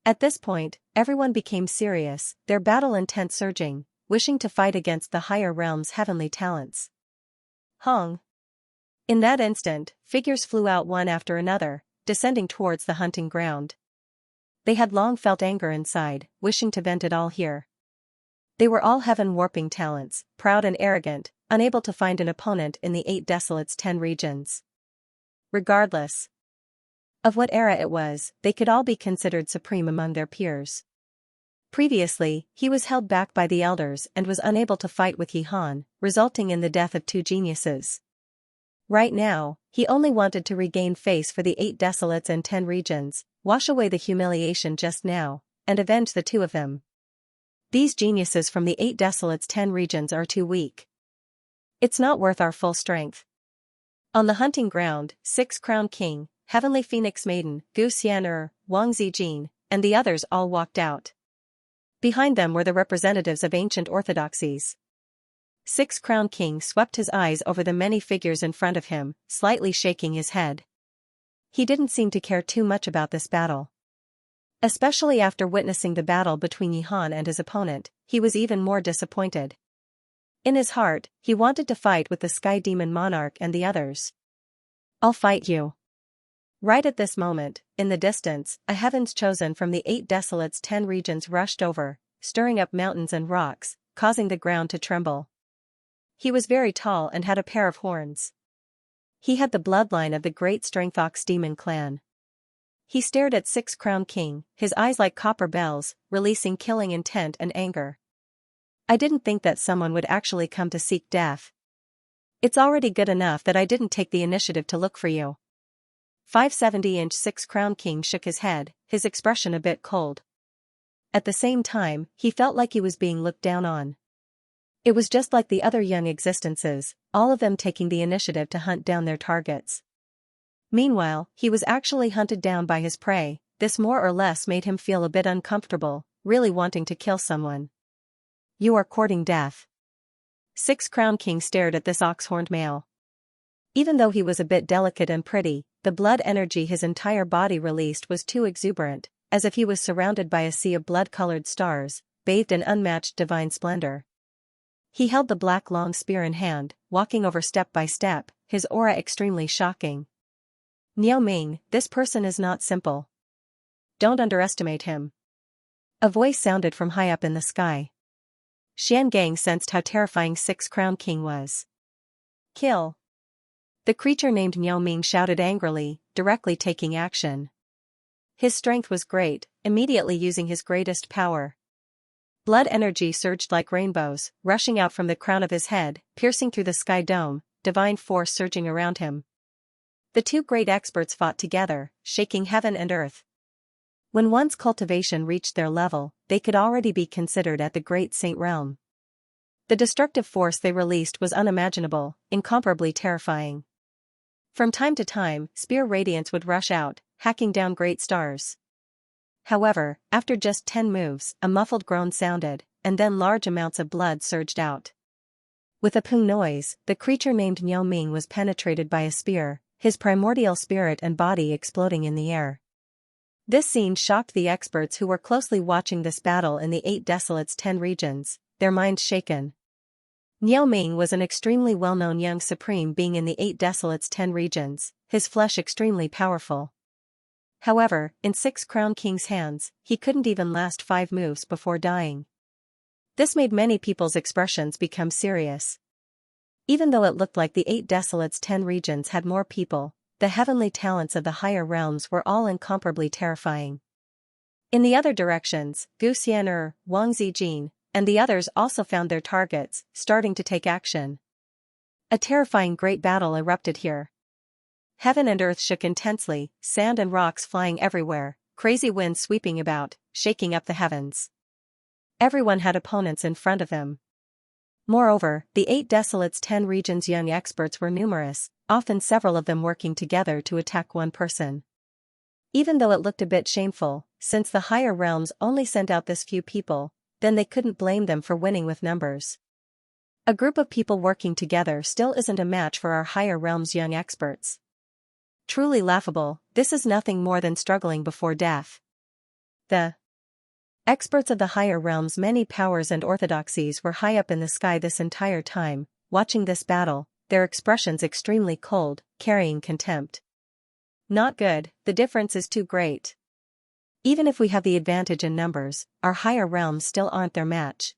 At this point, everyone became serious, their battle intent surging, wishing to fight against the higher realm's heavenly talents. Hong. In that instant, figures flew out one after another, descending towards the hunting ground. They had long felt anger inside, wishing to vent it all here. They were all heaven-warping talents, proud and arrogant, unable to find an opponent in the 8 Desolates 10 regions. Regardless of what era it was, they could all be considered supreme among their peers. Previously, he was held back by the elders and was unable to fight with Yi Han, resulting in the death of 2 geniuses. Right now, he only wanted to regain face for the 8 Desolates and 10 regions, wash away the humiliation just now, and avenge the 2 of them. These geniuses from the 8 Desolates 10 regions are too weak. It's not worth our full strength. On the hunting ground, 6 Crown King, Heavenly Phoenix Maiden, Gu Xian'er, Wang Zijin, and the others all walked out. Behind them were the representatives of ancient orthodoxies. 6 Crown King swept his eyes over the many figures in front of him, slightly shaking his head. He didn't seem to care too much about this battle. Especially after witnessing the battle between Yi Han and his opponent, he was even more disappointed. In his heart, he wanted to fight with the Sky Demon Monarch and the others. I'll fight you. Right at this moment, in the distance, a Heavens Chosen from the 8 Desolates 10 regions rushed over, stirring up mountains and rocks, causing the ground to tremble. He was very tall and had a pair of horns. He had the bloodline of the great Strength Ox Demon clan. He stared at 6 Crown King, his eyes like copper bells, releasing killing intent and anger. I didn't think that someone would actually come to seek death. It's already good enough that I didn't take the initiative to look for you. 570-inch 6 Crown King shook his head, his expression a bit cold. At the same time, he felt like he was being looked down on. It was just like the other young existences, all of them taking the initiative to hunt down their targets. Meanwhile, he was actually hunted down by his prey. This more or less made him feel a bit uncomfortable, really wanting to kill someone. You are courting death. 6 Crown King stared at this ox-horned male. Even though he was a bit delicate and pretty, the blood energy his entire body released was too exuberant, as if he was surrounded by a sea of blood-colored stars, bathed in unmatched divine splendor. He held the black long spear in hand, walking over step by step, his aura extremely shocking. Niao Ming, this person is not simple. Don't underestimate him. A voice sounded from high up in the sky. Xian Gang sensed how terrifying 6 Crown King was. Kill. The creature named Niao Ming shouted angrily, directly taking action. His strength was great, immediately using his greatest power. Blood energy surged like rainbows, rushing out from the crown of his head, piercing through the sky dome, divine force surging around him. The 2 great experts fought together, shaking heaven and earth. When one's cultivation reached their level, they could already be considered at the Great Saint Realm. The destructive force they released was unimaginable, incomparably terrifying. From time to time, spear radiance would rush out, hacking down great stars. However, after just 10 moves, a muffled groan sounded, and then large amounts of blood surged out. With a pung noise, the creature named Niao Ming was penetrated by a spear, his primordial spirit and body exploding in the air. This scene shocked the experts who were closely watching this battle in the 8 Desolates 10 regions, their minds shaken. Niao Ming was an extremely well-known young supreme being in the 8 Desolates 10 regions, his flesh extremely powerful. However, in 6 Crown King's hands, he couldn't even last 5 moves before dying. This made many people's expressions become serious. Even though it looked like the 8 Desolates' 10 regions had more people, the heavenly talents of the higher realms were all incomparably terrifying. In the other directions, Gu Xian'er, Wang Zijin, and the others also found their targets, starting to take action. A terrifying great battle erupted here. Heaven and earth shook intensely, sand and rocks flying everywhere, crazy winds sweeping about, shaking up the heavens. Everyone had opponents in front of them. Moreover, the 8 Desolates' 10 regions' young experts were numerous, often several of them working together to attack one person. Even though it looked a bit shameful, since the higher realms only sent out this few people, then they couldn't blame them for winning with numbers. A group of people working together still isn't a match for our higher realms' young experts. Truly laughable, this is nothing more than struggling before death. The experts of the higher realms' many powers and orthodoxies were high up in the sky this entire time, watching this battle, their expressions extremely cold, carrying contempt. Not good, the difference is too great. Even if we have the advantage in numbers, our higher realms still aren't their match.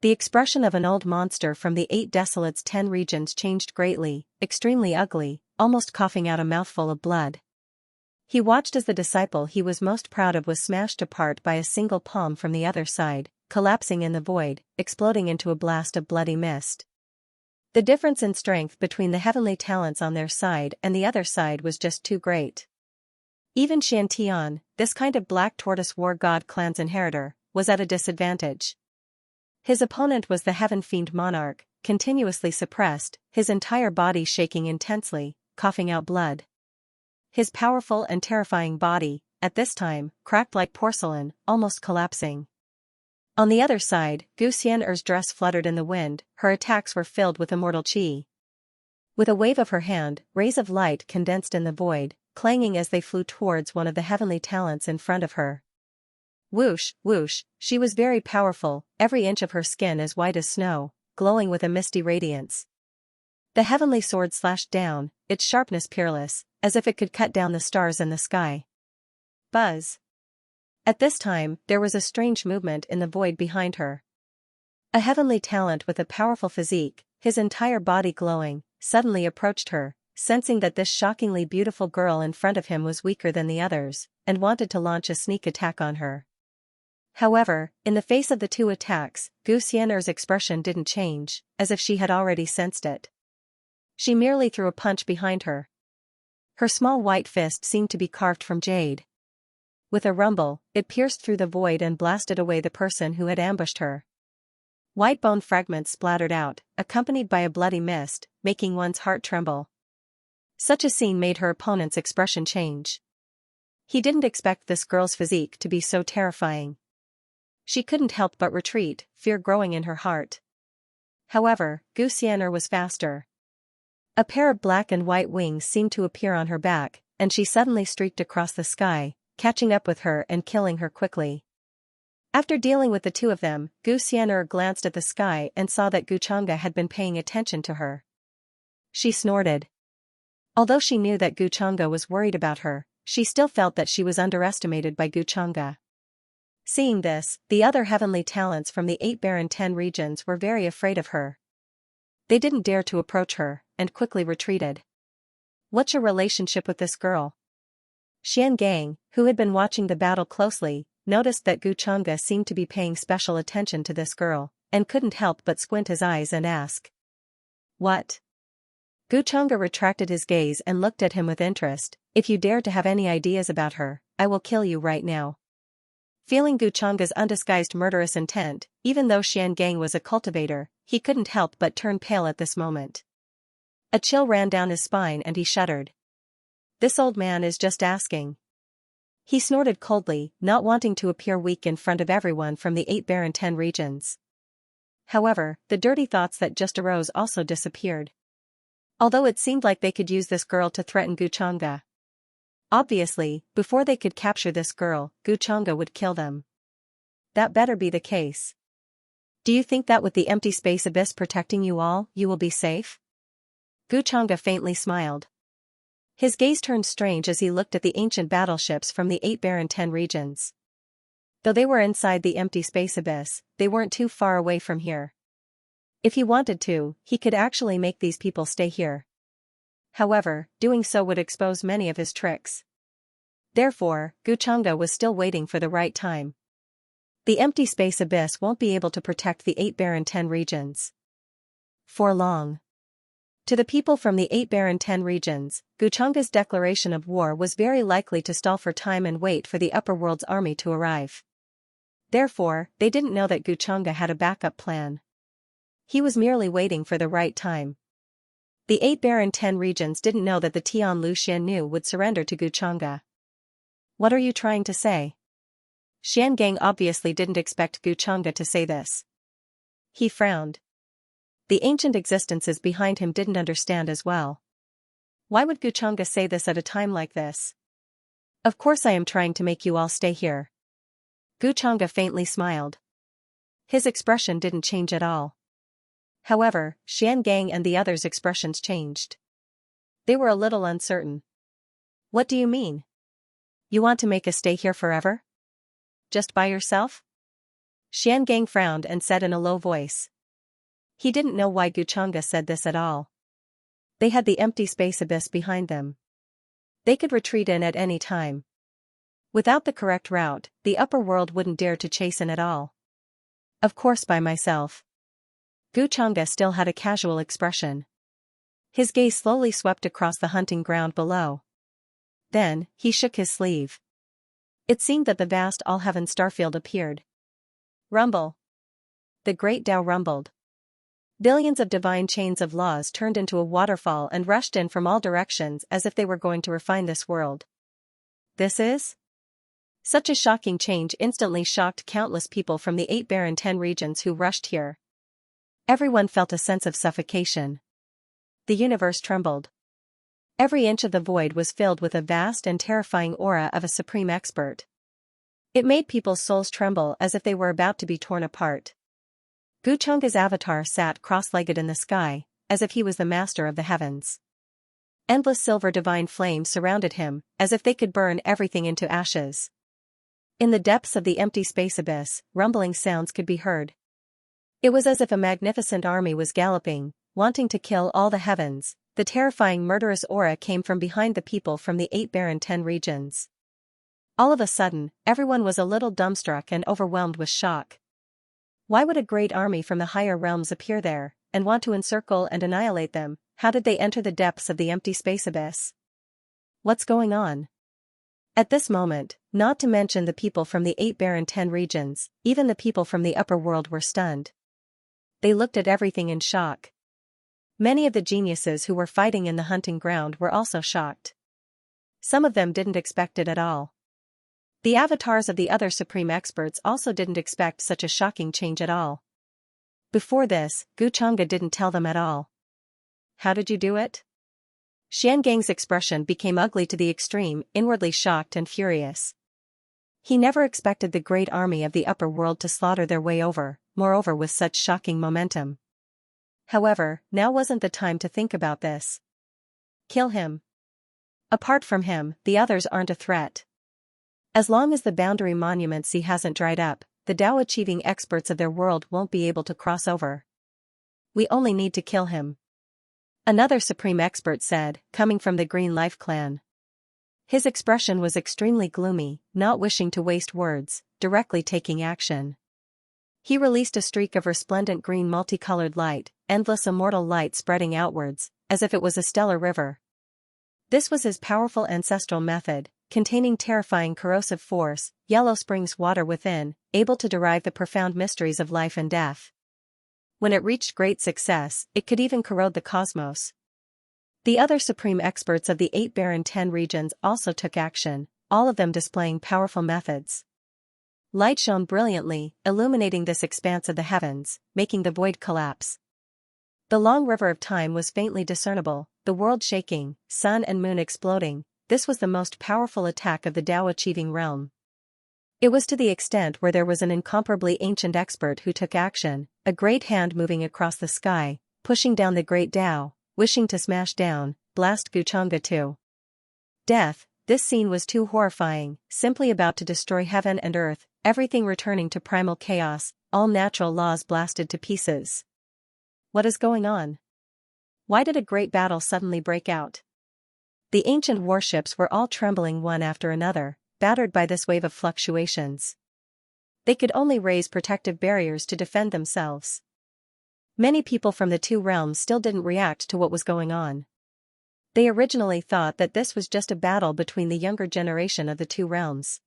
The expression of an old monster from the 8 Desolates' 10 regions changed greatly, extremely ugly, almost coughing out a mouthful of blood. He watched as the disciple he was most proud of was smashed apart by a single palm from the other side, collapsing in the void, exploding into a blast of bloody mist. The difference in strength between the heavenly talents on their side and the other side was just too great. Even Xiantian, this kind of black tortoise war god clan's inheritor, was at a disadvantage. His opponent was the heaven fiend monarch, continuously suppressed, his entire body shaking intensely, coughing out blood. His powerful and terrifying body, at this time, cracked like porcelain, almost collapsing. On the other side, Gu Xian'er's dress fluttered in the wind, her attacks were filled with immortal qi. With a wave of her hand, rays of light condensed in the void, clanging as they flew towards one of the heavenly talents in front of her. Whoosh, whoosh, she was very powerful, every inch of her skin as white as snow, glowing with a misty radiance. The heavenly sword slashed down, its sharpness peerless, as if it could cut down the stars in the sky. Buzz. At this time, there was a strange movement in the void behind her. A heavenly talent with a powerful physique, his entire body glowing, suddenly approached her, sensing that this shockingly beautiful girl in front of him was weaker than the others, and wanted to launch a sneak attack on her. However, in the face of the two attacks, Gu Xian'er's expression didn't change, as if she had already sensed it. She merely threw a punch behind her. Her small white fist seemed to be carved from jade. With a rumble, it pierced through the void and blasted away the person who had ambushed her. White bone fragments splattered out, accompanied by a bloody mist, making one's heart tremble. Such a scene made her opponent's expression change. He didn't expect this girl's physique to be so terrifying. She couldn't help but retreat, fear growing in her heart. However, Gu Xian'er was faster. A pair of black and white wings seemed to appear on her back, and she suddenly streaked across the sky, catching up with her and killing her quickly. After dealing with the two of them, Gu Xian'er glanced at the sky and saw that Guchanga had been paying attention to her. She snorted. Although she knew that Guchanga was worried about her, she still felt that she was underestimated by Guchanga. Seeing this, the other heavenly talents from the 8 barren 10 regions were very afraid of her. They didn't dare to approach her, and quickly retreated. What's your relationship with this girl? Xian Gang, who had been watching the battle closely, noticed that Guchanga seemed to be paying special attention to this girl, and couldn't help but squint his eyes and ask. What? Guchanga retracted his gaze and looked at him with interest. If you dare to have any ideas about her, I will kill you right now. Feeling Guchanga's undisguised murderous intent, even though Xian Gang was a cultivator, he couldn't help but turn pale at this moment. A chill ran down his spine and he shuddered. This old man is just asking. He snorted coldly, not wanting to appear weak in front of everyone from the 8 barren 10 regions. However, the dirty thoughts that just arose also disappeared. Although it seemed like they could use this girl to threaten Guchanga. Obviously, before they could capture this girl, Guchanga would kill them. That better be the case. Do you think that with the empty space abyss protecting you all, you will be safe? Guchanga faintly smiled. His gaze turned strange as he looked at the ancient battleships from the 8 barren 10 regions. Though they were inside the empty space abyss, they weren't too far away from here. If he wanted to, he could actually make these people stay here. However, doing so would expose many of his tricks. Therefore, Guchanga was still waiting for the right time. The empty space abyss won't be able to protect the 8 barren 10 regions for long. To the people from the 8 barren 10 regions, Guchanga's declaration of war was very likely to stall for time and wait for the upper world's army to arrive. Therefore, they didn't know that Guchanga had a backup plan. He was merely waiting for the right time. The 8 barren 10 regions didn't know that the Tian Lu Xiannu would surrender to Guchanga. What are you trying to say? Xiangang obviously didn't expect Guchanga to say this. He frowned. The ancient existences behind him didn't understand as well. Why would Guchanga say this at a time like this? Of course I am trying to make you all stay here. Guchanga faintly smiled. His expression didn't change at all. However, Xiangang and the others' expressions changed. They were a little uncertain. What do you mean? You want to make us stay here forever? Just by yourself? Xiangang frowned and said in a low voice. He didn't know why Guchanga said this at all. They had the empty space abyss behind them. They could retreat in at any time. Without the correct route, the upper world wouldn't dare to chase in at all. Of course by myself. Guchanga still had a casual expression. His gaze slowly swept across the hunting ground below. Then, he shook his sleeve. It seemed that the vast all-heaven starfield appeared. Rumble. The great Tao rumbled. Billions of divine chains of laws turned into a waterfall and rushed in from all directions as if they were going to refine this world. This is? Such a shocking change instantly shocked countless people from the 8 barren 10 regions who rushed here. Everyone felt a sense of suffocation. The universe trembled. Every inch of the void was filled with a vast and terrifying aura of a supreme expert. It made people's souls tremble as if they were about to be torn apart. Guchanga's avatar sat cross-legged in the sky, as if he was the master of the heavens. Endless silver divine flames surrounded him, as if they could burn everything into ashes. In the depths of the empty space abyss, rumbling sounds could be heard. It was as if a magnificent army was galloping, wanting to kill all the heavens. The terrifying murderous aura came from behind the people from the 8 barren 10 regions. All of a sudden, everyone was a little dumbstruck and overwhelmed with shock. Why would a great army from the higher realms appear there, and want to encircle and annihilate them? How did they enter the depths of the empty space abyss? What's going on? At this moment, not to mention the people from the 8 barren 10 regions, even the people from the upper world were stunned. They looked at everything in shock. Many of the geniuses who were fighting in the hunting ground were also shocked. Some of them didn't expect it at all. The avatars of the other supreme experts also didn't expect such a shocking change at all. Before this, Guchanga didn't tell them at all. How did you do it? Xiangang's expression became ugly to the extreme, inwardly shocked and furious. He never expected the great army of the upper world to slaughter their way over, moreover with such shocking momentum. However, now wasn't the time to think about this. Kill him. Apart from him, the others aren't a threat. As long as the boundary monument sea hasn't dried up, the Tao-achieving experts of their world won't be able to cross over. We only need to kill him. Another supreme expert said, coming from the Green Life clan. His expression was extremely gloomy, not wishing to waste words, directly taking action. He released a streak of resplendent green multicolored light, endless immortal light spreading outwards, as if it was a stellar river. This was his powerful ancestral method, containing terrifying corrosive force, yellow springs water within, able to derive the profound mysteries of life and death. When it reached great success, it could even corrode the cosmos. The other supreme experts of the 8 barren 10 regions also took action, all of them displaying powerful methods. Light shone brilliantly, illuminating this expanse of the heavens, making the void collapse. The long river of time was faintly discernible, the world shaking, sun and moon exploding. This was the most powerful attack of the Tao-achieving realm. It was to the extent where there was an incomparably ancient expert who took action, a great hand moving across the sky, pushing down the great Tao, wishing to smash down, blast Guchanga to death. This scene was too horrifying, simply about to destroy heaven and earth, everything returning to primal chaos, all natural laws blasted to pieces. What is going on? Why did a great battle suddenly break out? The ancient warships were all trembling one after another, battered by this wave of fluctuations. They could only raise protective barriers to defend themselves. Many people from the two realms still didn't react to what was going on. They originally thought that this was just a battle between the younger generation of the two realms.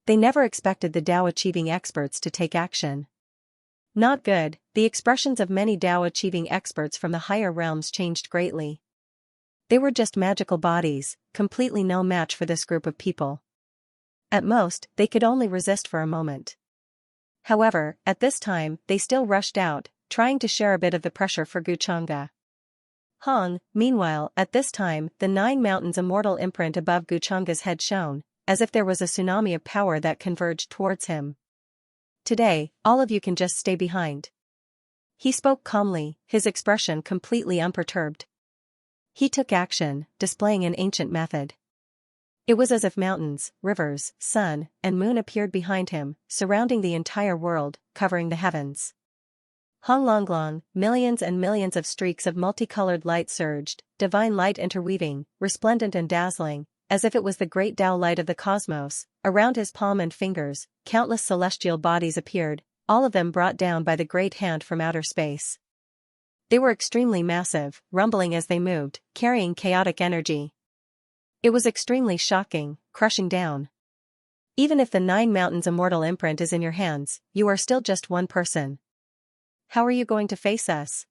They never expected the Dao-achieving experts to take action. Not good. The expressions of many Dao-achieving experts from the higher realms changed greatly. They were just magical bodies, completely no match for this group of people. At most, they could only resist for a moment. However, at this time, they still rushed out, trying to share a bit of the pressure for Xianxia. Meanwhile, at this time, the 9 mountains immortal imprint above Xianxia's head shone, as if there was a tsunami of power that converged towards him. Today, all of you can just stay behind. He spoke calmly, his expression completely unperturbed. He took action, displaying an ancient method. It was as if mountains, rivers, sun, and moon appeared behind him, surrounding the entire world, covering the heavens. Long, millions and millions of streaks of multicolored light surged, divine light interweaving, resplendent and dazzling, as if it was the great Tao light of the cosmos. Around his palm and fingers, countless celestial bodies appeared, all of them brought down by the great hand from outer space. They were extremely massive, rumbling as they moved, carrying chaotic energy. It was extremely shocking, crushing down. Even if the 9 mountains immortal imprint is in your hands, you are still just one person. How are you going to face us?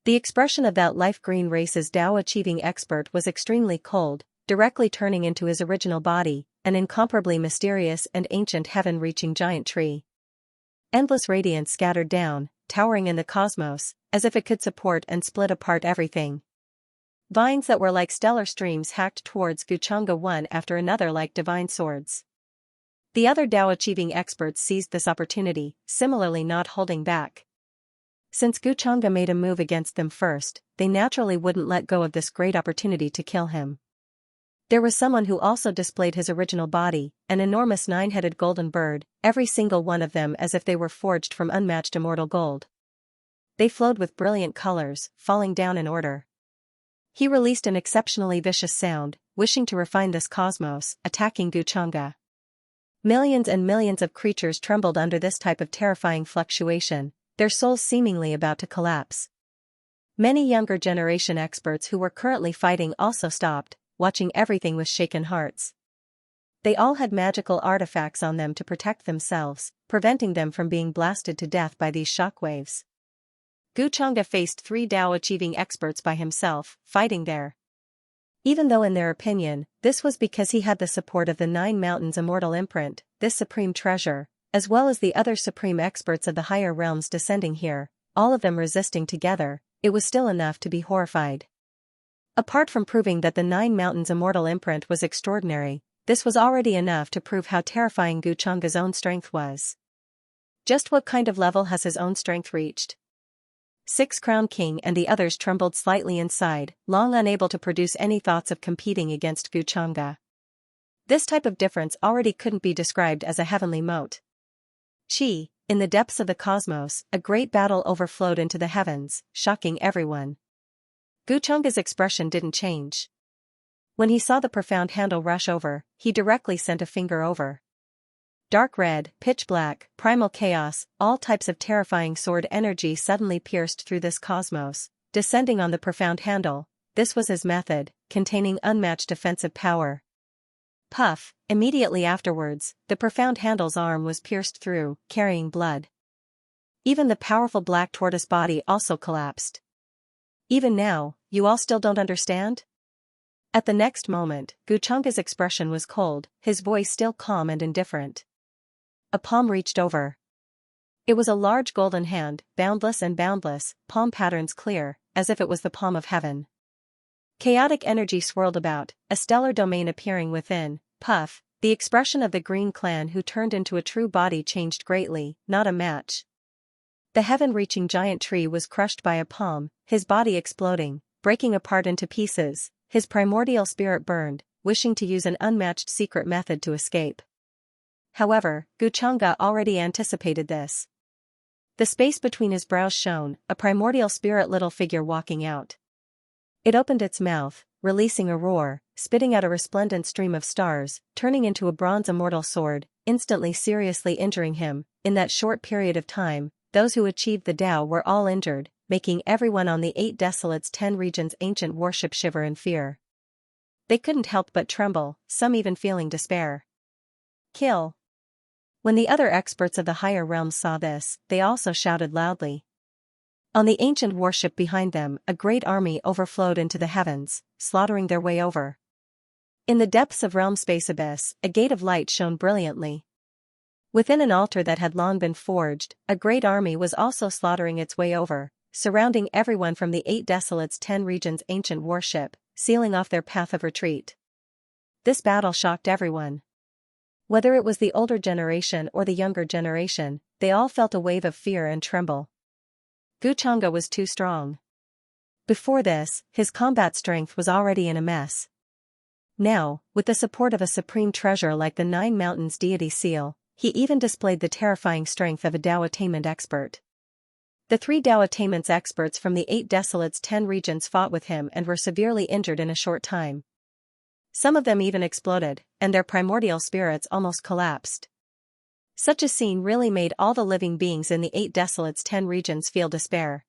The expression of that life-green race's Tao-achieving expert was extremely cold, directly turning into his original body, an incomparably mysterious and ancient heaven-reaching giant tree. Endless radiance scattered down, towering in the cosmos, as if it could support and split apart everything. Vines that were like stellar streams hacked towards Xianxia one after another like divine swords. The other Tao-achieving experts seized this opportunity, similarly not holding back. Since Xianxia made a move against them first, they naturally wouldn't let go of this great opportunity to kill him. There was someone who also displayed his original body, an enormous 9-headed golden bird, every single one of them as if they were forged from unmatched immortal gold. They flowed with brilliant colors, falling down in order. He released an exceptionally vicious sound, wishing to refine this cosmos, attacking Xianxia. Millions and millions of creatures trembled under this type of terrifying fluctuation, their souls seemingly about to collapse. Many younger generation experts who were currently fighting also stopped, watching everything with shaken hearts. They all had magical artifacts on them to protect themselves, preventing them from being blasted to death by these shockwaves. Xianxia faced 3 Tao-achieving experts by himself, fighting there. Even though in their opinion, this was because he had the support of the 9 mountains immortal imprint, this supreme treasure, as well as the other supreme experts of the higher realms descending here, all of them resisting together, it was still enough to be horrified. Apart from proving that the 9 mountains immortal imprint was extraordinary, this was already enough to prove how terrifying Xianxia's own strength was. Just what kind of level has his own strength reached? 6 Crown King and the others trembled slightly inside, long unable to produce any thoughts of competing against Xianxia. This type of difference already couldn't be described as a heavenly moat. In the depths of the cosmos, a great battle overflowed into the heavens, shocking everyone. Xianxia's expression didn't change. When he saw the profound handle rush over, he directly sent a finger over. Dark red, pitch black, primal chaos, all types of terrifying sword energy suddenly pierced through this cosmos, descending on the profound handle. This was his method, containing unmatched offensive power. Puff, immediately afterwards, the profound handle's arm was pierced through, carrying blood. Even the powerful black tortoise body also collapsed. Even now, you all still don't understand? At the next moment, Xianxia's expression was cold, his voice still calm and indifferent. A palm reached over. It was a large golden hand, boundless and boundless, palm patterns clear, as if it was the palm of heaven. Chaotic energy swirled about, a stellar domain appearing within. Puff, the expression of the Green Clan who turned into a true body changed greatly, not a match. The heaven-reaching giant tree was crushed by a palm, his body exploding, breaking apart into pieces, his primordial spirit burned, wishing to use an unmatched secret method to escape. However, Xianxia already anticipated this. The space between his brows shone, a primordial spirit little figure walking out. It opened its mouth, releasing a roar, spitting out a resplendent stream of stars, turning into a bronze immortal sword, instantly seriously injuring him. In that short period of time, those who achieved the Tao were all injured, making everyone on the 8 Desolates 10 regions ancient worship shiver in fear. They couldn't help but tremble, some even feeling despair. Kill. When the other experts of the higher realms saw this, they also shouted loudly. On the ancient warship behind them, a great army overflowed into the heavens, slaughtering their way over. In the depths of realm space abyss, a gate of light shone brilliantly. Within an altar that had long been forged, a great army was also slaughtering its way over, surrounding everyone from the 8 Desolates 10 regions ancient warship, sealing off their path of retreat. This battle shocked everyone. Whether it was the older generation or the younger generation, they all felt a wave of fear and tremble. Xianxia was too strong. Before this, his combat strength was already in a mess. Now, with the support of a supreme treasure like the 9 Mountains deity seal, he even displayed the terrifying strength of a Tao attainment expert. The 3 Tao attainments experts from the 8 Desolates 10 regions fought with him and were severely injured in a short time. Some of them even exploded, and their primordial spirits almost collapsed. Such a scene really made all the living beings in the 8 Desolates 10 regions feel despair.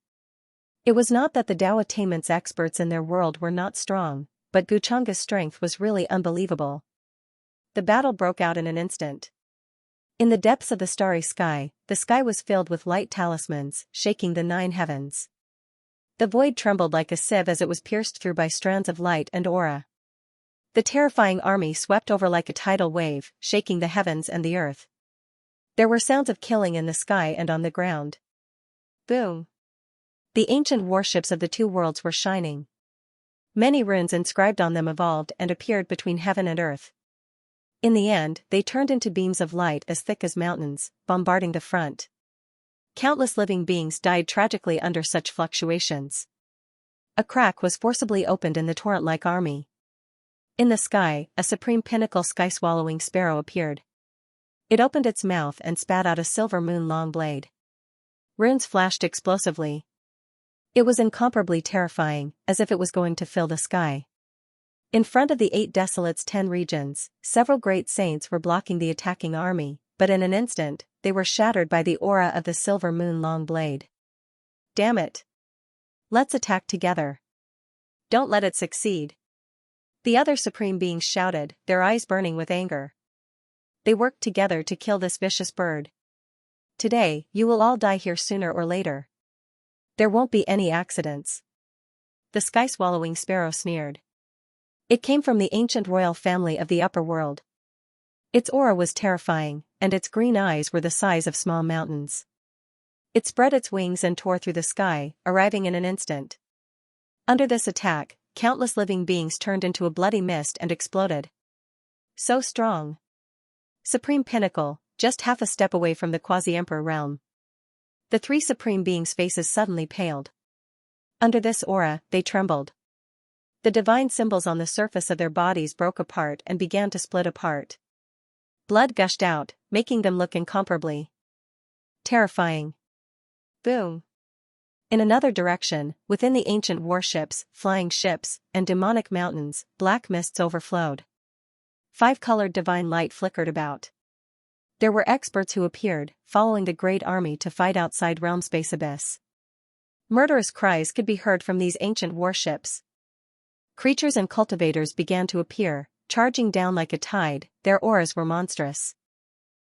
It was not that the Tao attainments experts in their world were not strong, but Xianxia's strength was really unbelievable. The battle broke out in an instant. In the depths of the starry sky, the sky was filled with light talismans, shaking the 9 heavens. The void trembled like a sieve as it was pierced through by strands of light and aura. The terrifying army swept over like a tidal wave, shaking the heavens and the earth. There were sounds of killing in the sky and on the ground. Boom! The ancient warships of the 2 worlds were shining. Many runes inscribed on them evolved and appeared between heaven and earth. In the end, they turned into beams of light as thick as mountains, bombarding the front. Countless living beings died tragically under such fluctuations. A crack was forcibly opened in the torrent-like army. In the sky, a supreme pinnacle sky-swallowing sparrow appeared. It opened its mouth and spat out a silver moon-long blade. Runes flashed explosively. It was incomparably terrifying, as if it was going to fill the sky. In front of the 8 Desolates 10 regions, several great saints were blocking the attacking army, but in an instant, they were shattered by the aura of the silver moon-long blade. Damn it! Let's attack together. Don't let it succeed. The other supreme beings shouted, their eyes burning with anger. They worked together to kill this vicious bird. Today, you will all die here sooner or later. There won't be any accidents. The sky-swallowing sparrow sneered. It came from the ancient royal family of the upper world. Its aura was terrifying, and its green eyes were the size of small mountains. It spread its wings and tore through the sky, arriving in an instant. Under this attack, countless living beings turned into a bloody mist and exploded. So strong. Supreme Pinnacle, just half a step away from the quasi-emperor realm. The 3 supreme beings' faces suddenly paled. Under this aura, they trembled. The divine symbols on the surface of their bodies broke apart and began to split apart. Blood gushed out, making them look incomparably terrifying. Boom! In another direction, within the ancient warships, flying ships, and demonic mountains, black mists overflowed. 5-colored divine light flickered about. There were experts who appeared, following the great army to fight outside realm space abyss. Murderous cries could be heard from these ancient warships. Creatures and cultivators began to appear, charging down like a tide. Their auras were monstrous.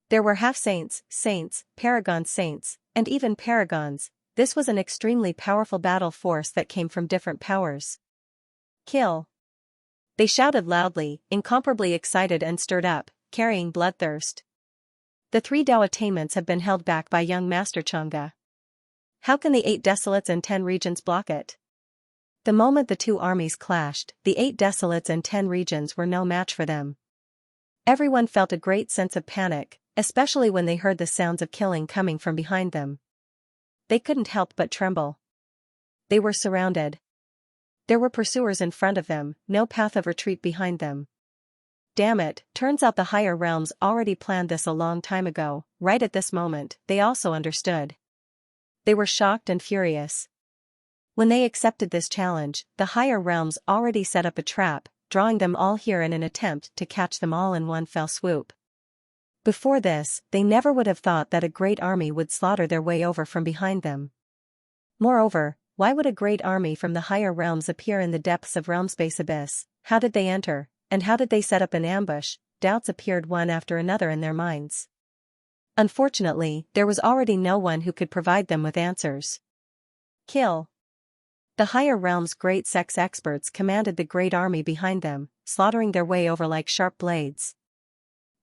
There were half-saints, saints, paragon saints, and even paragons. This was an extremely powerful battle force that came from different powers. Kill! They shouted loudly, incomparably excited and stirred up, carrying bloodthirst. The 3 Tao attainments have been held back by young Master Xianxia. How can the 8 Desolates and 10 regions block it? The moment the 2 armies clashed, the 8 Desolates and 10 regions were no match for them. Everyone felt a great sense of panic, especially when they heard the sounds of killing coming from behind them. They couldn't help but tremble. They were surrounded. There were pursuers in front of them, no path of retreat behind them. Damn it, turns out the higher realms already planned this a long time ago. Right at this moment, they also understood. They were shocked and furious. When they accepted this challenge, the higher realms already set up a trap, drawing them all here in an attempt to catch them all in one fell swoop. Before this, they never would have thought that a great army would slaughter their way over from behind them. Moreover, why would a great army from the higher realms appear in the depths of realm-space abyss? How did they enter, and how did they set up an ambush? Doubts appeared one after another in their minds. Unfortunately, there was already no one who could provide them with answers. Kill. The higher realms' great sex experts commanded the great army behind them, slaughtering their way over like sharp blades.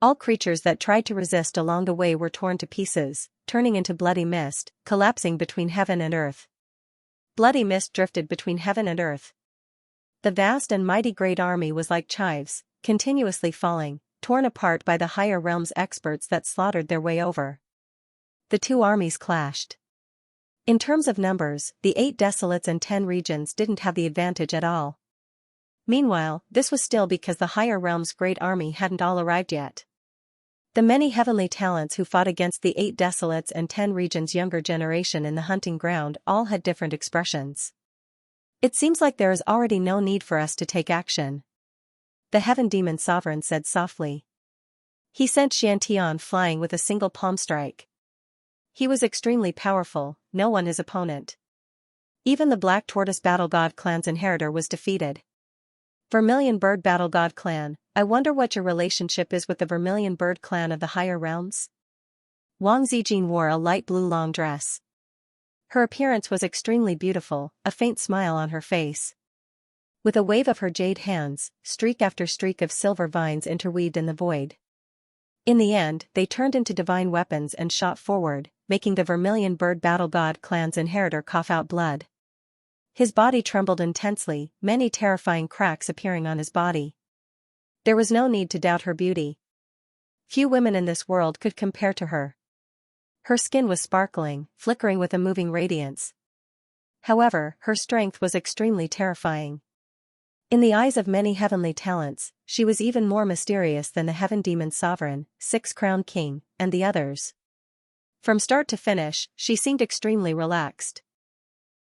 All creatures that tried to resist along the way were torn to pieces, turning into bloody mist, collapsing between heaven and earth. Bloody mist drifted between heaven and earth. The vast and mighty great army was like chives, continuously falling, torn apart by the higher realms experts that slaughtered their way over. The two armies clashed. In terms of numbers, the 8 desolates and 10 regions didn't have the advantage at all. Meanwhile, this was still because the higher realms' great army hadn't all arrived yet. The many heavenly talents who fought against the 8 desolates and 10 regions' younger generation in the hunting ground all had different expressions. It seems like there is already no need for us to take action, the Heaven Demon Sovereign said softly. He sent Xianxia flying with a single palm strike. He was extremely powerful, no one his opponent. Even the Black Tortoise Battle God clan's inheritor was defeated. Vermilion Bird Battle God clan, I wonder what your relationship is with the Vermilion Bird clan of the higher realms? Wang Zijin wore a light blue long dress. Her appearance was extremely beautiful, a faint smile on her face. With a wave of her jade hands, streak after streak of silver vines interweaved in the void. In the end, they turned into divine weapons and shot forward, making the Vermilion Bird Battle God clan's inheritor cough out blood. His body trembled intensely, many terrifying cracks appearing on his body. There was no need to doubt her beauty. Few women in this world could compare to her. Her skin was sparkling, flickering with a moving radiance. However, her strength was extremely terrifying. In the eyes of many heavenly talents, she was even more mysterious than the Heaven Demon Sovereign, Six-Crowned King, and the others. From start to finish, she seemed extremely relaxed.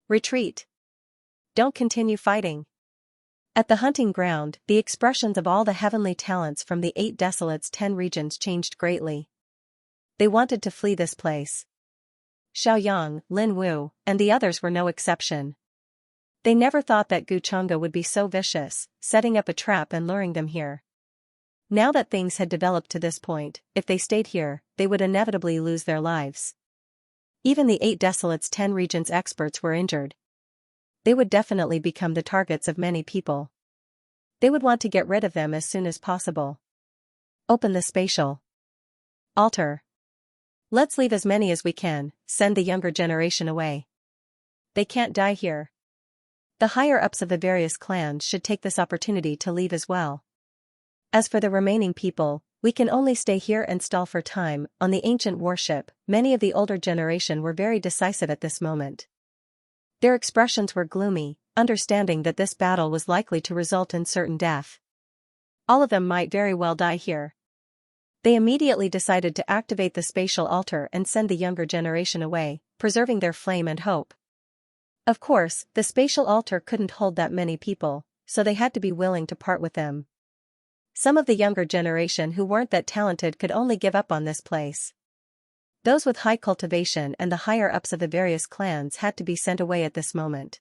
Retreat. Don't continue fighting. At the hunting ground, the expressions of all the heavenly talents from the 8 desolates 10 regions changed greatly. They wanted to flee this place. Xiaoyang, Lin Wu, and the others were no exception. They never thought that Gu Chang'e would be so vicious, setting up a trap and luring them here. Now that things had developed to this point, if they stayed here, they would inevitably lose their lives. Even the 8 desolates 10 regions experts were injured. They would definitely become the targets of many people. They would want to get rid of them as soon as possible. Open the spatial altar. Let's leave as many as we can, send the younger generation away. They can't die here. The higher-ups of the various clans should take this opportunity to leave as well. As for the remaining people, we can only stay here and stall for time. On the ancient warship, many of the older generation were very decisive at this moment. Their expressions were gloomy, understanding that this battle was likely to result in certain death. All of them might very well die here. They immediately decided to activate the spatial altar and send the younger generation away, preserving their flame and hope. Of course, the spatial altar couldn't hold that many people, so they had to be willing to part with them. Some of the younger generation who weren't that talented could only give up on this place. Those with high cultivation and the higher-ups of the various clans had to be sent away at this moment.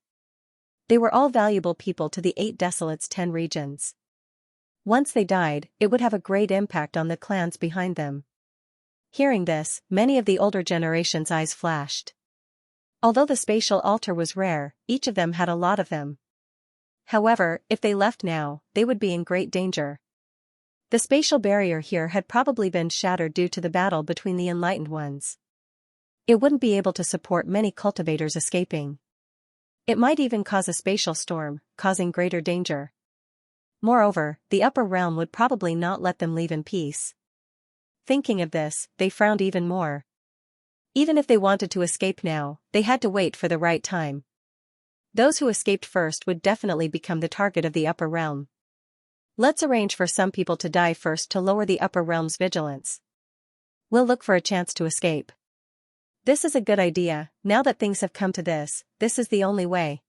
They were all valuable people to the 8 desolates 10 regions. Once they died, it would have a great impact on the clans behind them. Hearing this, many of the older generation's eyes flashed. Although the spatial altar was rare, each of them had a lot of them. However, if they left now, they would be in great danger. The spatial barrier here had probably been shattered due to the battle between the enlightened ones. It wouldn't be able to support many cultivators escaping. It might even cause a spatial storm, causing greater danger. Moreover, the upper realm would probably not let them leave in peace. Thinking of this, they frowned even more. Even if they wanted to escape now, they had to wait for the right time. Those who escaped first would definitely become the target of the upper realm. Let's arrange for some people to die first to lower the upper realm's vigilance. We'll look for a chance to escape. This is a good idea. Now that things have come to this is the only way.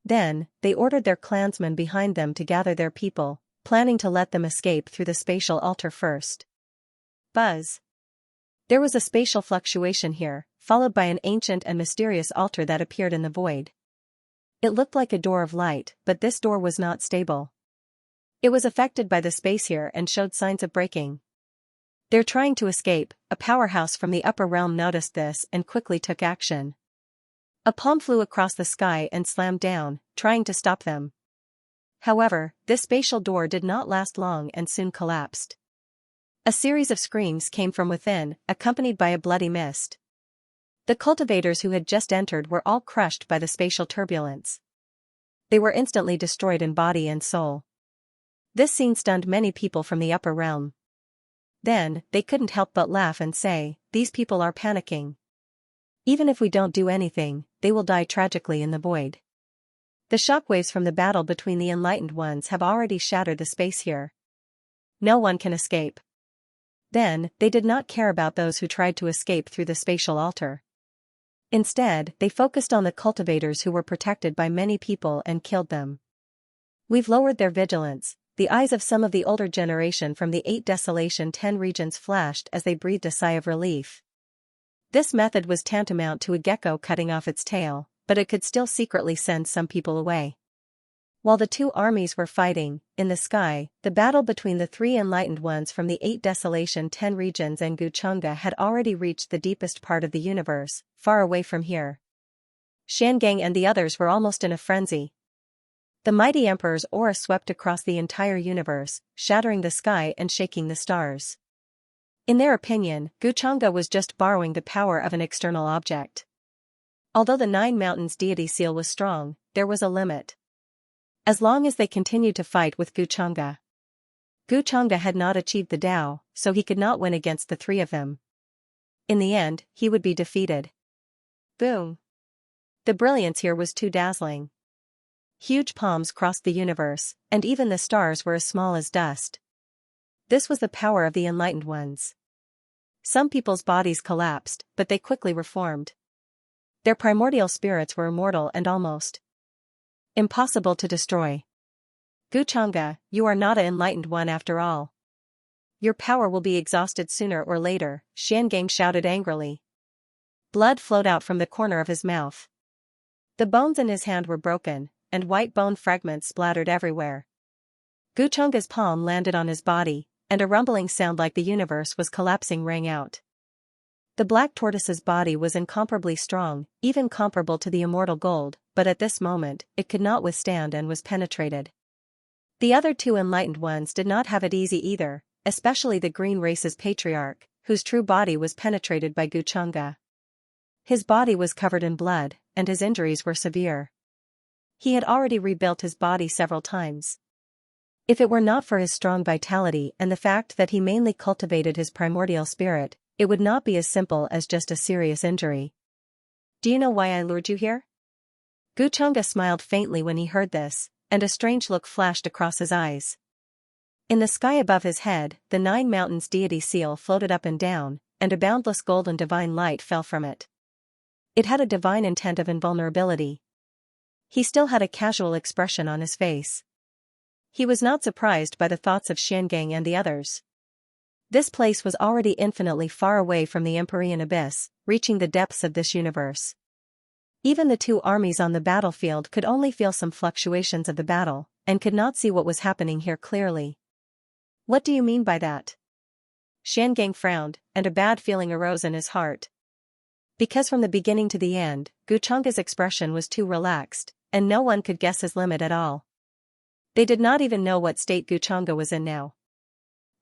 Then, they ordered their clansmen behind them to gather their people, planning to let them escape through the spatial altar first. Buzz. There was a spatial fluctuation here, followed by an ancient and mysterious altar that appeared in the void. It looked like a door of light, but this door was not stable. It was affected by the space here and showed signs of breaking. They're trying to escape. A powerhouse from the upper realm noticed this and quickly took action. A palm flew across the sky and slammed down, trying to stop them. However, this spatial door did not last long and soon collapsed. A series of screams came from within, accompanied by a bloody mist. The cultivators who had just entered were all crushed by the spatial turbulence. They were instantly destroyed in body and soul. This scene stunned many people from the upper realm. Then, they couldn't help but laugh and say, "These people are panicking. Even if we don't do anything, they will die tragically in the void." The shockwaves from the battle between the enlightened ones have already shattered the space here. No one can escape. Then, they did not care about those who tried to escape through the spatial altar. Instead, they focused on the cultivators who were protected by many people and killed them. We've lowered their vigilance. The eyes of some of the older generation from the 8 Desolation 10 regions flashed as they breathed a sigh of relief. This method was tantamount to a gecko cutting off its tail, but it could still secretly send some people away. While the two armies were fighting, in the sky, the battle between the 3 enlightened ones from the 8 Desolation 10 regions and Guchunga had already reached the deepest part of the universe, far away from here. Xianxia and the others were almost in a frenzy. The mighty Emperor's aura swept across the entire universe, shattering the sky and shaking the stars. In their opinion, Guchunga was just borrowing the power of an external object. Although the 9 Mountains deity seal was strong, there was a limit. As long as they continued to fight with Guchunga. Guchunga had not achieved the Tao, so he could not win against the 3 of them. In the end, he would be defeated. Boom! The brilliance here was too dazzling. Huge palms crossed the universe, and even the stars were as small as dust. This was the power of the enlightened ones. Some people's bodies collapsed, but they quickly reformed. Their primordial spirits were immortal and almost impossible to destroy. Guchunga, you are not an enlightened one after all. Your power will be exhausted sooner or later, Xianxia shouted angrily. Blood flowed out from the corner of his mouth. The bones in his hand were broken, and white bone fragments splattered everywhere. Guchunga's palm landed on his body, and a rumbling sound like the universe was collapsing rang out. The black tortoise's body was incomparably strong, even comparable to the immortal gold, but at this moment, it could not withstand and was penetrated. The other 2 enlightened ones did not have it easy either, especially the green race's patriarch, whose true body was penetrated by Guchunga. His body was covered in blood, and his injuries were severe. He had already rebuilt his body several times. If it were not for his strong vitality and the fact that he mainly cultivated his primordial spirit, it would not be as simple as just a serious injury. Do you know why I lured you here? Guchunga smiled faintly when he heard this, and a strange look flashed across his eyes. In the sky above his head, the 9 Mountains deity seal floated up and down, and a boundless golden divine light fell from it. It had a divine intent of invulnerability. He still had a casual expression on his face. He was not surprised by the thoughts of Xianxia and the others. This place was already infinitely far away from the Empyrean abyss, reaching the depths of this universe. Even the 2 armies on the battlefield could only feel some fluctuations of the battle, and could not see what was happening here clearly. What do you mean by that? Xianxia frowned, and a bad feeling arose in his heart. Because from the beginning to the end, Guchunga's expression was too relaxed, and no one could guess his limit at all. They did not even know what state Guchunga was in now.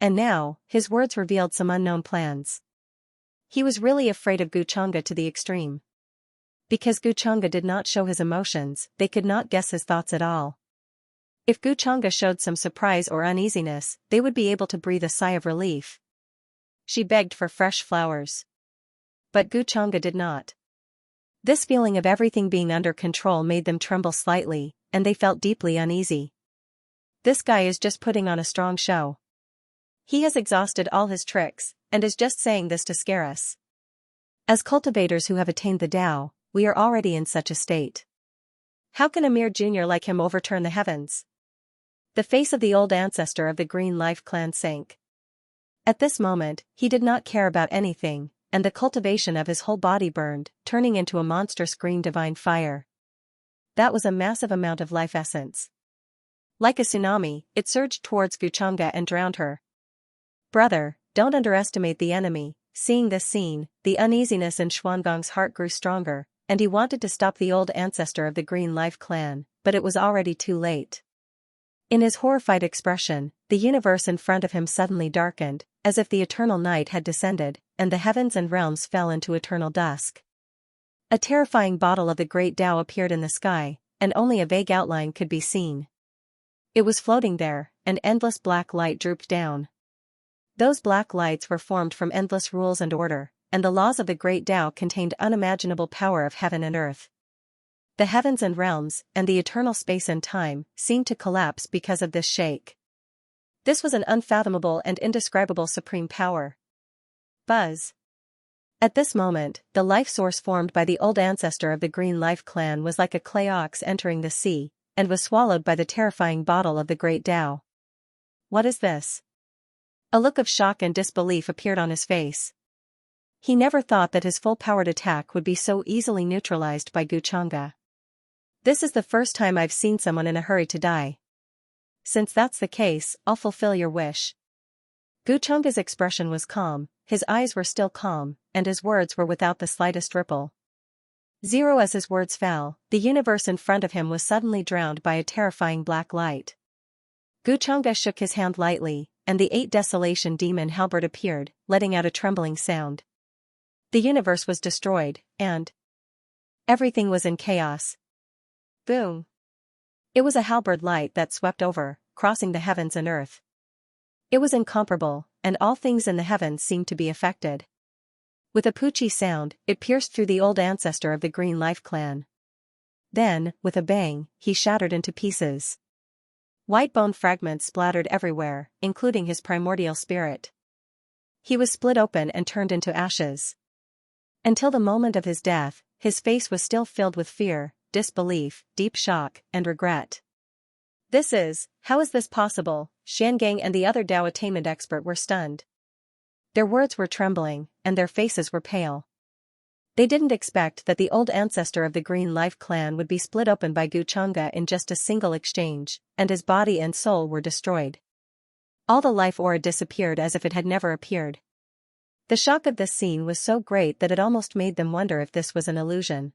And now, his words revealed some unknown plans. He was really afraid of Guchunga to the extreme. Because Guchunga did not show his emotions, they could not guess his thoughts at all. If Guchunga showed some surprise or uneasiness, they would be able to breathe a sigh of relief. She begged for fresh flowers. But Guchunga did not. This feeling of everything being under control made them tremble slightly, and they felt deeply uneasy. This guy is just putting on a strong show. He has exhausted all his tricks, and is just saying this to scare us. As cultivators who have attained the Tao, we are already in such a state. How can a mere junior like him overturn the heavens? The face of the old ancestor of the Green Life clan sank. At this moment, he did not care about anything, and the cultivation of his whole body burned, turning into a monstrous green divine fire. That was a massive amount of life essence. Like a tsunami, it surged towards Xianxia and drowned her. Brother, don't underestimate the enemy. Seeing this scene, the uneasiness in Xuangong's heart grew stronger, and he wanted to stop the old ancestor of the Green Life clan, but it was already too late. In his horrified expression, the universe in front of him suddenly darkened, as if the eternal night had descended, and the heavens and realms fell into eternal dusk. A terrifying bottle of the great Tao appeared in the sky, and only a vague outline could be seen. It was floating there, and endless black light drooped down. Those black lights were formed from endless rules and order, and the laws of the great Tao contained unimaginable power of heaven and earth. The heavens and realms, and the eternal space and time, seemed to collapse because of this shake. This was an unfathomable and indescribable supreme power. Buzz. At this moment, the life source formed by the old ancestor of the Green Life clan was like a clay ox entering the sea, and was swallowed by the terrifying bottle of the great Tao. What is this? A look of shock and disbelief appeared on his face. He never thought that his full-powered attack would be so easily neutralized by Xianxia. This is the first time I've seen someone in a hurry to die. Since that's the case, I'll fulfill your wish. Xianxia's expression was calm, his eyes were still calm, and his words were without the slightest ripple. Zero. As his words fell, the universe in front of him was suddenly drowned by a terrifying black light. Xianxia shook his hand lightly, and the 8 desolation demon halberd appeared, letting out a trembling sound. The universe was destroyed, and everything was in chaos. Boom! It was a halberd light that swept over, crossing the heavens and earth. It was incomparable, and all things in the heavens seemed to be affected. With a poochie sound, it pierced through the old ancestor of the Green Life clan. Then, with a bang, he shattered into pieces. White bone fragments splattered everywhere, including his primordial spirit. He was split open and turned into ashes. Until the moment of his death, his face was still filled with fear, disbelief, deep shock, and regret. How is this possible? Xianxia and the other Tao attainment expert were stunned. Their words were trembling, and their faces were pale. They didn't expect that the old ancestor of the Green Life clan would be split open by Xianxia in just a single exchange, and his body and soul were destroyed. All the life aura disappeared as if it had never appeared. The shock of this scene was so great that it almost made them wonder if this was an illusion.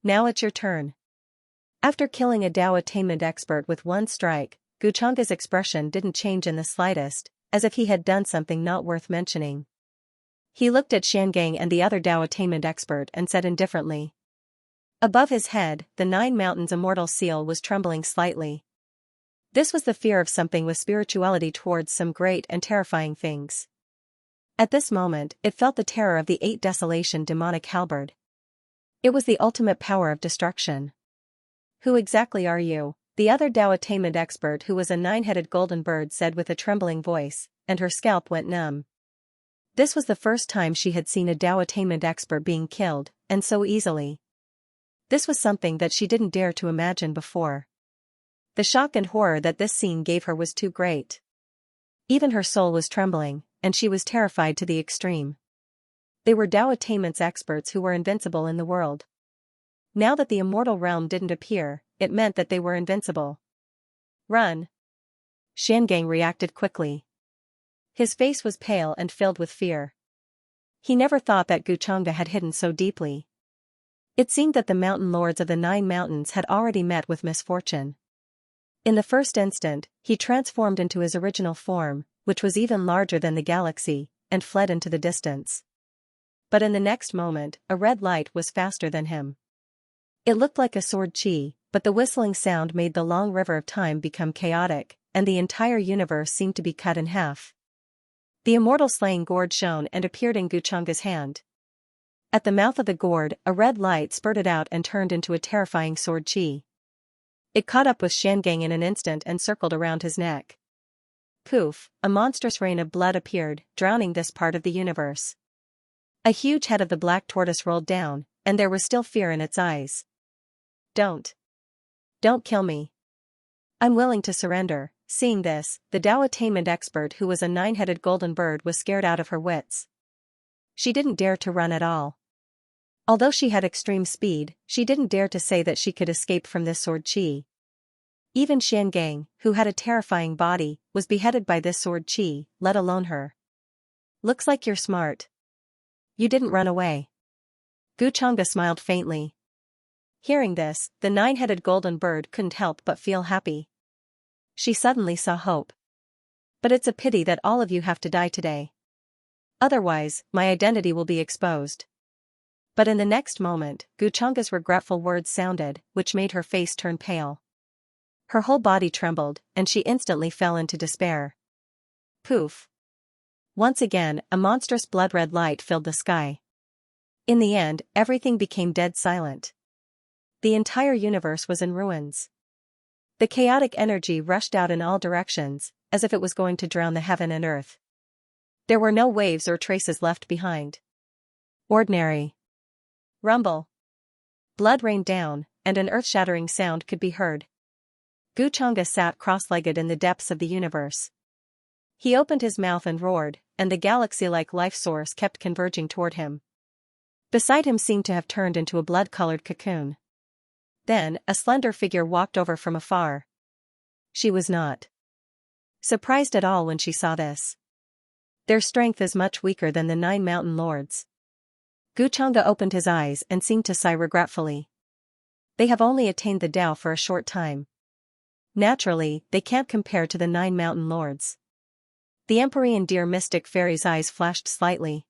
Now it's your turn. After killing a Tao attainment expert with one strike, Xianxia's expression didn't change in the slightest, as if he had done something not worth mentioning. He looked at Xianxia and the other Tao attainment expert and said indifferently. Above his head, the 9 mountains immortal seal was trembling slightly. This was the fear of something with spirituality towards some great and terrifying things. At this moment, it felt the terror of the 8 desolation demonic halberd. It was the ultimate power of destruction. Who exactly are you? The other Tao attainment expert, who was a 9-headed golden bird, said with a trembling voice, and her scalp went numb. This was the first time she had seen a Tao attainment expert being killed, and so easily. This was something that she didn't dare to imagine before. The shock and horror that this scene gave her was too great. Even her soul was trembling, and she was terrified to the extreme. They were Tao attainments experts who were invincible in the world. Now that the immortal realm didn't appear, it meant that they were invincible. Run! Xianxia reacted quickly. His face was pale and filled with fear. He never thought that Xianxia had hidden so deeply. It seemed that the mountain lords of the 9 mountains had already met with misfortune. In the first instant, he transformed into his original form, which was even larger than the galaxy, and fled into the distance. But in the next moment, a red light was faster than him. It looked like a sword chi, but the whistling sound made the long river of time become chaotic, and the entire universe seemed to be cut in half. The immortal slaying gourd shone and appeared in Xianxia's hand. At the mouth of the gourd, a red light spurted out and turned into a terrifying sword chi. It caught up with Xianxia in an instant and circled around his neck. Poof! A monstrous rain of blood appeared, drowning this part of the universe. A huge head of the black tortoise rolled down, and there was still fear in its eyes. Don't kill me. I'm willing to surrender. Seeing this, the Tao attainment expert who was a 9-headed golden bird was scared out of her wits. She didn't dare to run at all. Although she had extreme speed, she didn't dare to say that she could escape from this sword chi. Even Xianxia, who had a terrifying body, was beheaded by this sword chi, let alone her. Looks like you're smart. You didn't run away. Guchanga smiled faintly. Hearing this, the 9-headed golden bird couldn't help but feel happy. She suddenly saw hope. But it's a pity that all of you have to die today. Otherwise, my identity will be exposed. But in the next moment, Guchanga's regretful words sounded, which made her face turn pale. Her whole body trembled, and she instantly fell into despair. Poof! Once again, a monstrous blood-red light filled the sky. In the end, everything became dead silent. The entire universe was in ruins. The chaotic energy rushed out in all directions, as if it was going to drown the heaven and earth. There were no waves or traces left behind. Ordinary. Rumble. Blood rained down, and an earth-shattering sound could be heard. Guchanga sat cross-legged in the depths of the universe. He opened his mouth and roared, and the galaxy-like life source kept converging toward him. Beside him seemed to have turned into a blood-colored cocoon. Then, a slender figure walked over from afar. She was not surprised at all when she saw this. Their strength is much weaker than the 9 mountain lords. Guchanga opened his eyes and seemed to sigh regretfully. They have only attained the Tao for a short time. Naturally, they can't compare to the 9 mountain lords. The Empyrean deer mystic fairy's eyes flashed slightly.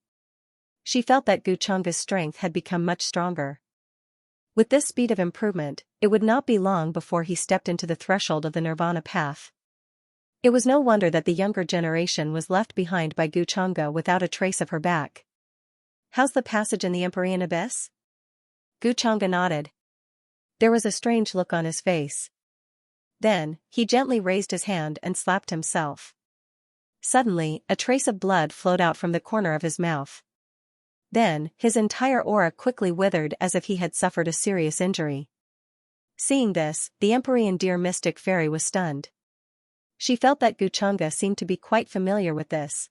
She felt that Guchanga's strength had become much stronger. With this speed of improvement, it would not be long before he stepped into the threshold of the Nirvana path. It was no wonder that the younger generation was left behind by Guchanga without a trace of her back. How's the passage in the Empyrean abyss? Guchanga nodded. There was a strange look on his face. Then, he gently raised his hand and slapped himself. Suddenly, a trace of blood flowed out from the corner of his mouth. Then, his entire aura quickly withered as if he had suffered a serious injury. Seeing this, the Empyrean deer mystic fairy was stunned. She felt that Guchanga seemed to be quite familiar with this.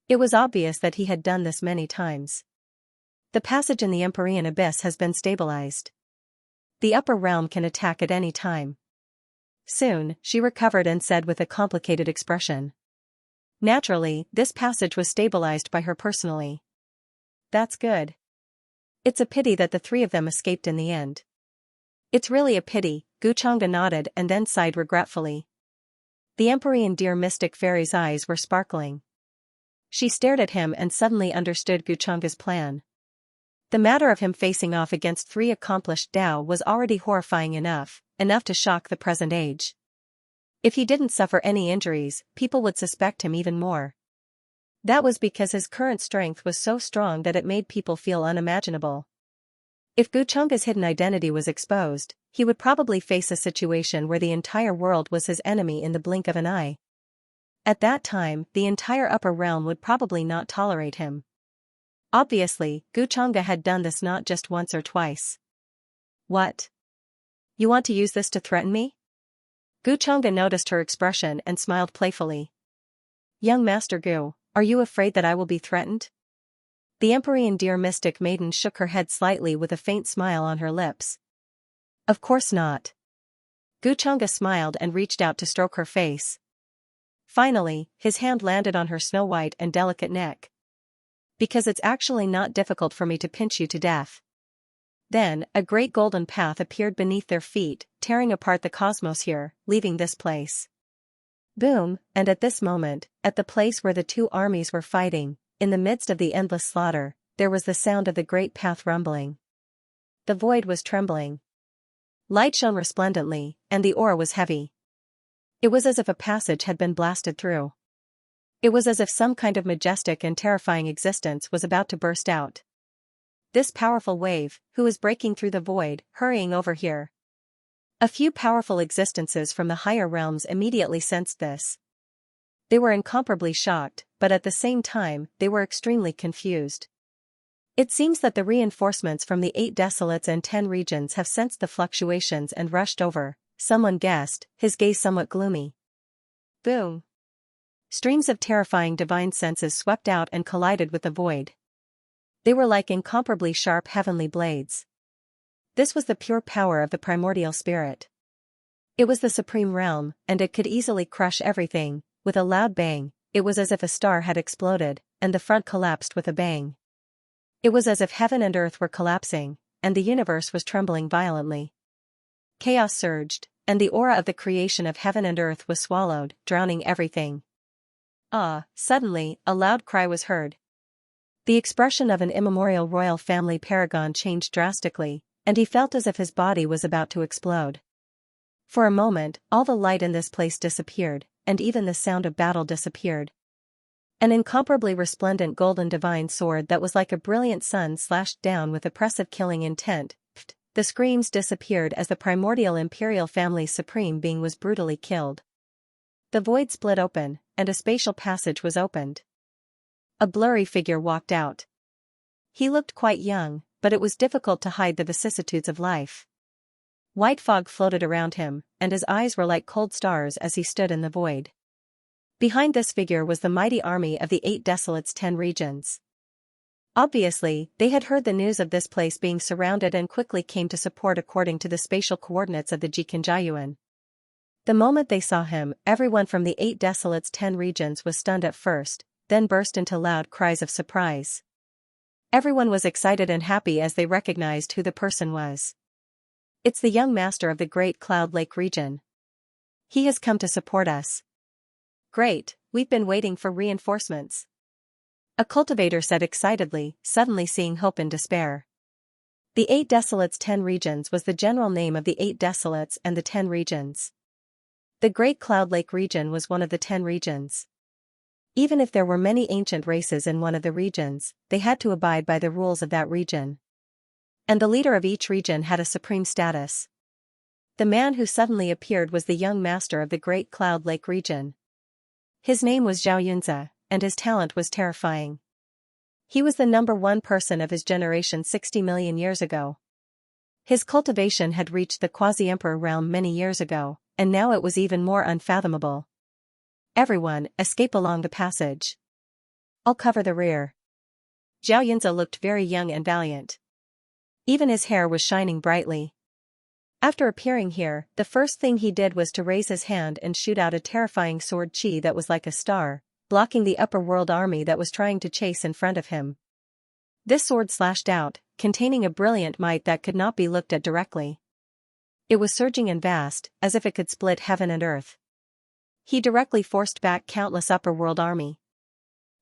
It was obvious that he had done this many times. The passage in the Empyrean abyss has been stabilized. The upper realm can attack at any time. Soon, she recovered and said with a complicated expression. Naturally, this passage was stabilized by her personally. That's good. It's a pity that the 3 of them escaped in the end. It's really a pity, Guchanga nodded and then sighed regretfully. The Empyrean deer mystic fairy's eyes were sparkling. She stared at him and suddenly understood Guchanga's plan. The matter of him facing off against 3 accomplished Tao was already horrifying enough to shock the present age. If he didn't suffer any injuries, people would suspect him even more. That was because his current strength was so strong that it made people feel unimaginable. If Guchanga's hidden identity was exposed, he would probably face a situation where the entire world was his enemy in the blink of an eye. At that time, the entire upper realm would probably not tolerate him. Obviously, Guchanga had done this not just once or twice. What? You want to use this to threaten me? Guchanga noticed her expression and smiled playfully. Young Master Gu, are you afraid that I will be threatened? The Empyrean deer mystic maiden shook her head slightly with a faint smile on her lips. Of course not. Guchanga smiled and reached out to stroke her face. Finally, his hand landed on her snow-white and delicate neck. Because it's actually not difficult for me to pinch you to death. Then, a great golden path appeared beneath their feet, tearing apart the cosmos here, leaving this place. Boom, and at this moment, at the place where the 2 armies were fighting, in the midst of the endless slaughter, there was the sound of the great path rumbling. The void was trembling. Light shone resplendently, and the aura was heavy. It was as if a passage had been blasted through. It was as if some kind of majestic and terrifying existence was about to burst out. This powerful wave, who is breaking through the void, hurrying over here. A few powerful existences from the higher realms immediately sensed this. They were incomparably shocked, but at the same time, they were extremely confused. It seems that the reinforcements from the 8 desolates and 10 regions have sensed the fluctuations and rushed over, someone guessed, his gaze somewhat gloomy. Boom! Streams of terrifying divine senses swept out and collided with the void. They were like incomparably sharp heavenly blades. This was the pure power of the primordial spirit. It was the supreme realm, and it could easily crush everything. With a loud bang, it was as if a star had exploded, and the front collapsed with a bang. It was as if heaven and earth were collapsing, and the universe was trembling violently. Chaos surged, and the aura of the creation of heaven and earth was swallowed, drowning everything. Suddenly, a loud cry was heard. The expression of an immemorial royal family paragon changed drastically, and he felt as if his body was about to explode. For a moment, all the light in this place disappeared, and even the sound of battle disappeared. An incomparably resplendent golden divine sword that was like a brilliant sun slashed down with oppressive killing intent. The screams disappeared as the primordial imperial family's supreme being was brutally killed. The void split open, and a spatial passage was opened. A blurry figure walked out. He looked quite young, but it was difficult to hide the vicissitudes of life. White fog floated around him, and his eyes were like cold stars as he stood in the void. Behind this figure was the mighty army of the 8 desolates 10 regions. Obviously, they had heard the news of this place being surrounded and quickly came to support according to the spatial coordinates of the Jikanjiayuan. The moment they saw him, everyone from the 8 desolates 10 regions was stunned at first, then burst into loud cries of surprise. Everyone was excited and happy as they recognized who the person was. It's the young master of the Great Cloud Lake region. He has come to support us. Great, we've been waiting for reinforcements. A cultivator said excitedly, suddenly seeing hope in despair. The 8 desolates 10 regions was the general name of the 8 desolates and the 10 regions. The Great Cloud Lake region was one of the 10 regions. Even if there were many ancient races in one of the regions, they had to abide by the rules of that region. And the leader of each region had a supreme status. The man who suddenly appeared was the young master of the Great Cloud Lake region. His name was Xianxia, and his talent was terrifying. He was the number 1 person of his generation 60 million years ago. His cultivation had reached the quasi-emperor realm many years ago, and now it was even more unfathomable. Everyone, escape along the passage. I'll cover the rear. Xianxia looked very young and valiant. Even his hair was shining brightly. After appearing here, the first thing he did was to raise his hand and shoot out a terrifying sword chi that was like a star, blocking the upper world army that was trying to chase in front of him. This sword slashed out, containing a brilliant might that could not be looked at directly. It was surging and vast, as if it could split heaven and earth. He directly forced back countless upper world army.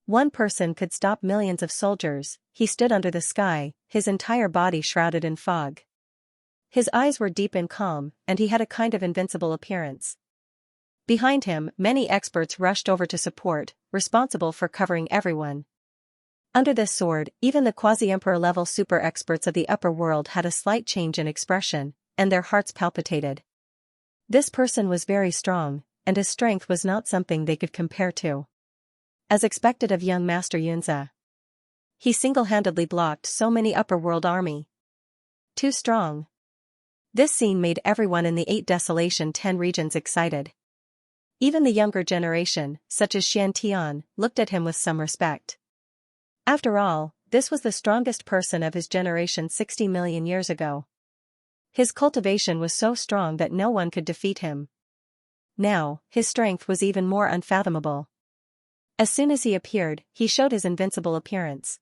One person could stop millions of soldiers. He stood under the sky, his entire body shrouded in fog. His eyes were deep and calm, and he had a kind of invincible appearance. Behind him, many experts rushed over to support, responsible for covering everyone. Under this sword, even the quasi-emperor level super experts of the upper world had a slight change in expression, and their hearts palpitated. This person was very strong, and his strength was not something they could compare to. As expected of young Master Yunza, he single-handedly blocked so many upper world army. Too strong. This scene made everyone in the 8 desolation 10 regions excited. Even the younger generation, such as Xiantian, looked at him with some respect. After all, this was the strongest person of his generation 60 million years ago. His cultivation was so strong that no one could defeat him. Now, his strength was even more unfathomable. As soon as he appeared, he showed his invincible appearance.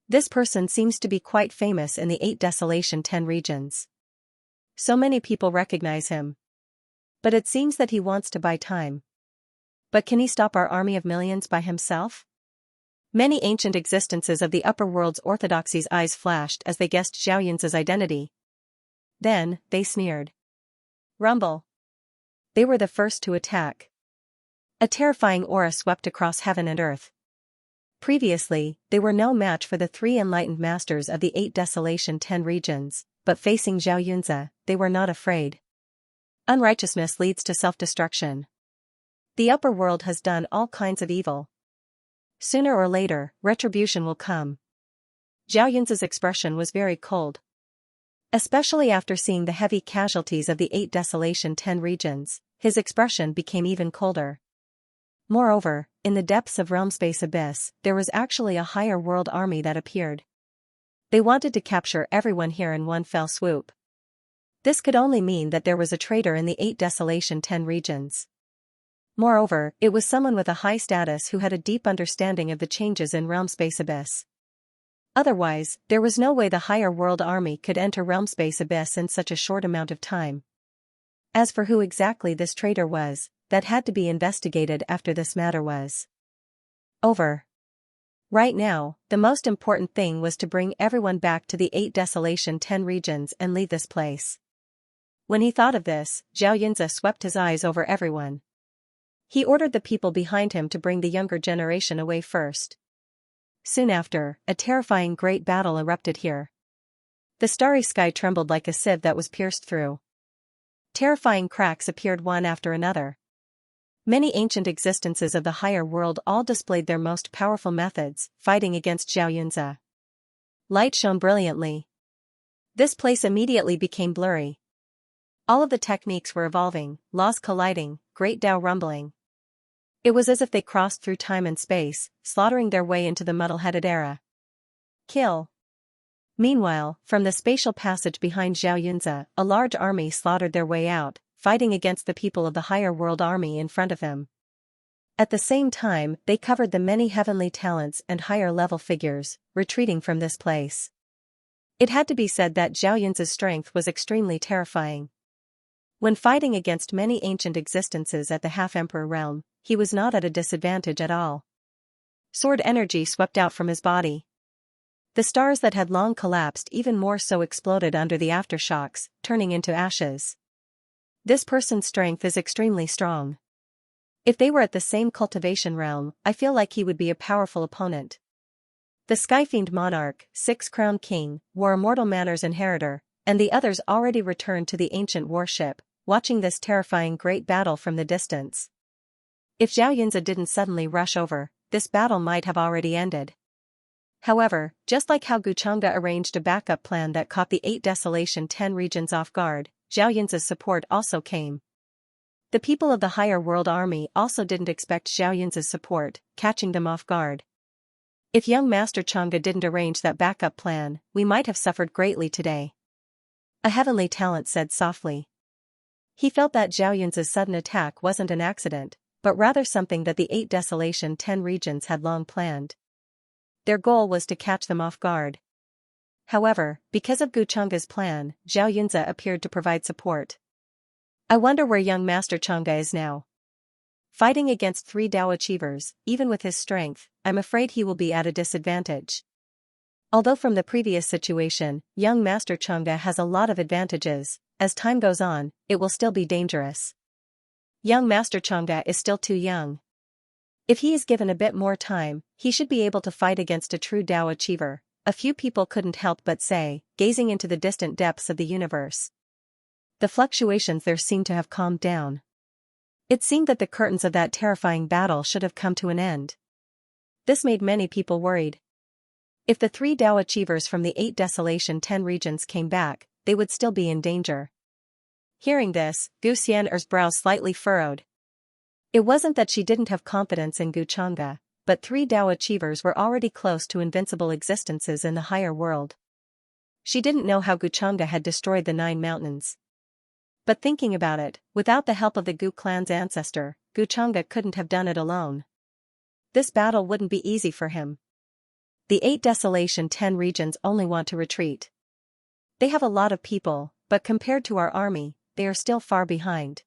This person seems to be quite famous in the 8 desolation 10 regions. So many people recognize him. But it seems that he wants to buy time. But can he stop our army of millions by himself? Many ancient existences of the upper world's orthodoxy's eyes flashed as they guessed Zhao Yunza's identity. Then, they sneered. Rumble. They were the first to attack. A terrifying aura swept across heaven and earth. Previously, they were no match for the 3 enlightened masters of the 8 desolation 10 regions, but facing Zhao Yunza, they were not afraid. Unrighteousness leads to self-destruction. The upper world has done all kinds of evil. Sooner or later, retribution will come. Zhao Yun's expression was very cold. Especially after seeing the heavy casualties of the 8 Desolation 10 regions, his expression became even colder. Moreover, in the depths of Realm Space Abyss, there was actually a higher world army that appeared. They wanted to capture everyone here in one fell swoop. This could only mean that there was a traitor in the 8 Desolation 10 regions. Moreover, it was someone with a high status who had a deep understanding of the changes in Realm Space Abyss. Otherwise, there was no way the higher world army could enter Realm Space Abyss in such a short amount of time. As for who exactly this traitor was, that had to be investigated after this matter was over. Right now, the most important thing was to bring everyone back to the 8 Desolation 10 regions and leave this place. When he thought of this, Zhao Yunzi swept his eyes over everyone. He ordered the people behind him to bring the younger generation away first. Soon after, a terrifying great battle erupted here. The starry sky trembled like a sieve that was pierced through. Terrifying cracks appeared one after another. Many ancient existences of the higher world all displayed their most powerful methods, fighting against Zhao Yunzi. Light shone brilliantly. This place immediately became blurry. All of the techniques were evolving, laws colliding, great Tao rumbling. It was as if they crossed through time and space, slaughtering their way into the muddle-headed era. Kill. Meanwhile, from the spatial passage behind Zhao Yunzi, a large army slaughtered their way out, fighting against the people of the higher world army in front of them. At the same time, they covered the many heavenly talents and higher-level figures, retreating from this place. It had to be said that Zhao Yunzi's strength was extremely terrifying. When fighting against many ancient existences at the Half-Emperor realm, he was not at a disadvantage at all. Sword energy swept out from his body. The stars that had long collapsed even more so exploded under the aftershocks, turning into ashes. This person's strength is extremely strong. If they were at the same cultivation realm, I feel like he would be a powerful opponent. The Skyfiend monarch, Six-Crowned King, war immortal manor's inheritor, and the others already returned to the ancient warship, watching this terrifying great battle from the distance. If Zhao Yunzi didn't suddenly rush over, this battle might have already ended. However, just like how Guchanga arranged a backup plan that caught the 8 Desolation 10 regions off guard, Zhao Yunzi's support also came. The people of the higher world army also didn't expect Zhao Yunzi's support, catching them off guard. If young Master Chang'e didn't arrange that backup plan, we might have suffered greatly today. A heavenly talent said softly. He felt that Zhao Yunzi's sudden attack wasn't an accident, but rather something that the 8 Desolation 10 regions had long planned. Their goal was to catch them off guard. However, because of Guchang's plan, Zhao Yunzi appeared to provide support. I wonder where young Master Chang'e is now. Fighting against 3 Dao achievers, even with his strength, I'm afraid he will be at a disadvantage. Although from the previous situation, young Master Chang'e has a lot of advantages, as time goes on, it will still be dangerous. Young Master Chang'e is still too young. If he is given a bit more time, he should be able to fight against a true Dao achiever, a few people couldn't help but say, gazing into the distant depths of the universe. The fluctuations there seemed to have calmed down. It seemed that the curtains of that terrifying battle should have come to an end. This made many people worried. If the 3 Dao achievers from the 8 Desolation 10 regions came back, they would still be in danger. Hearing this, Gu Xian'er's brow slightly furrowed. It wasn't that she didn't have confidence in Guchanga, but 3 Dao achievers were already close to invincible existences in the higher world. She didn't know how Guchanga had destroyed the 9 mountains. But thinking about it, without the help of the Gu clan's ancestor, Guchanga couldn't have done it alone. This battle wouldn't be easy for him. The 8 Desolation 10 regions only want to retreat. They have a lot of people, but compared to our army, they are still far behind.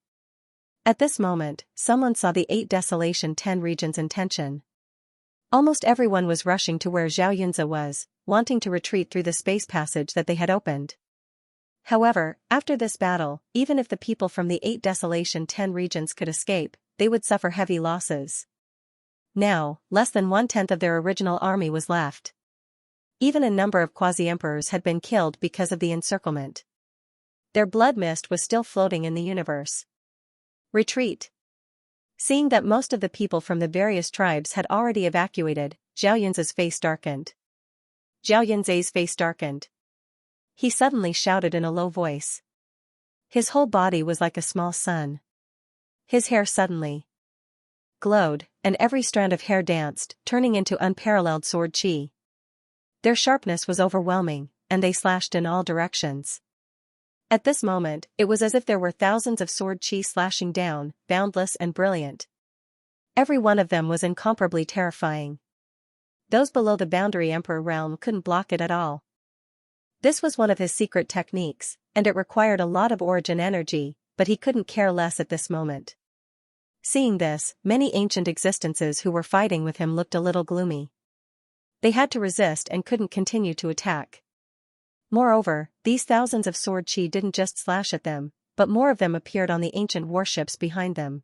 At this moment, someone saw the 8 Desolation 10 regions' intention. Almost everyone was rushing to where Zhao Yunzi was, wanting to retreat through the space passage that they had opened. However, after this battle, even if the people from the 8 Desolation 10 regions could escape, they would suffer heavy losses. Now, less than 1/10 of their original army was left. Even a number of quasi-emperors had been killed because of the encirclement. Their blood mist was still floating in the universe. Retreat. Seeing that most of the people from the various tribes had already evacuated, Zhao Yunzi's face darkened. Zhao Yunzai's face darkened. He suddenly shouted in a low voice. His whole body was like a small sun. His hair suddenly glowed, and every strand of hair danced, turning into unparalleled sword chi. Their sharpness was overwhelming, and they slashed in all directions. At this moment, it was as if there were thousands of sword chi slashing down, boundless and brilliant. Every one of them was incomparably terrifying. Those below the Boundary Emperor realm couldn't block it at all. This was one of his secret techniques, and it required a lot of origin energy, but he couldn't care less at this moment. Seeing this, many ancient existences who were fighting with him looked a little gloomy. They had to resist and couldn't continue to attack. Moreover, these thousands of sword chi didn't just slash at them, but more of them appeared on the ancient warships behind them.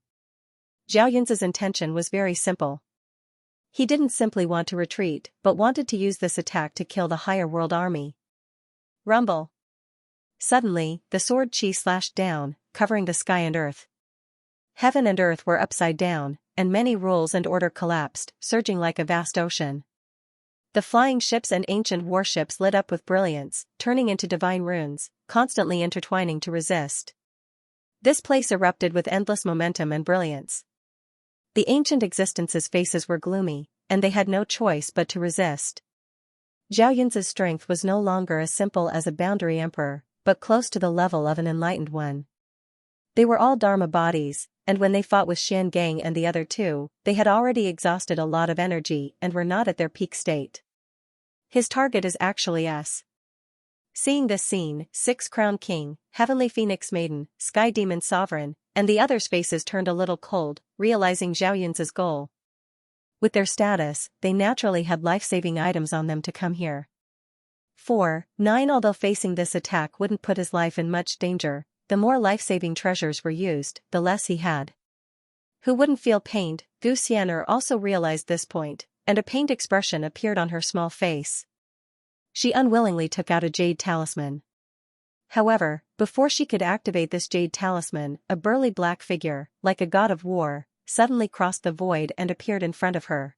Zhao Yunz's intention was very simple. He didn't simply want to retreat, but wanted to use this attack to kill the higher world army. Rumble. Suddenly, the sword chi slashed down, covering the sky and earth. Heaven and earth were upside down, and many rules and order collapsed, surging like a vast ocean. The flying ships and ancient warships lit up with brilliance, turning into divine runes, constantly intertwining to resist. This place erupted with endless momentum and brilliance. The ancient existences' faces were gloomy, and they had no choice but to resist. Zhao Yunz's strength was no longer as simple as a boundary emperor, but close to the level of an enlightened one. They were all Dharma bodies, and when they fought with Xian Gang and the other two, they had already exhausted a lot of energy and were not at their peak state. His target is actually us. Seeing this scene, Six Crown King, Heavenly Phoenix Maiden, Sky Demon Sovereign, and the others' faces turned a little cold, realizing Zhao Yunz's goal. With their status, they naturally had life-saving items on them to come here. 9 Although facing this attack wouldn't put his life in much danger, the more life-saving treasures were used, the less he had. Who wouldn't feel pained? Gu Xian'er also realized this point, and a pained expression appeared on her small face. She unwillingly took out a jade talisman. However, before she could activate this jade talisman, a burly black figure, like a god of war, suddenly crossed the void and appeared in front of her.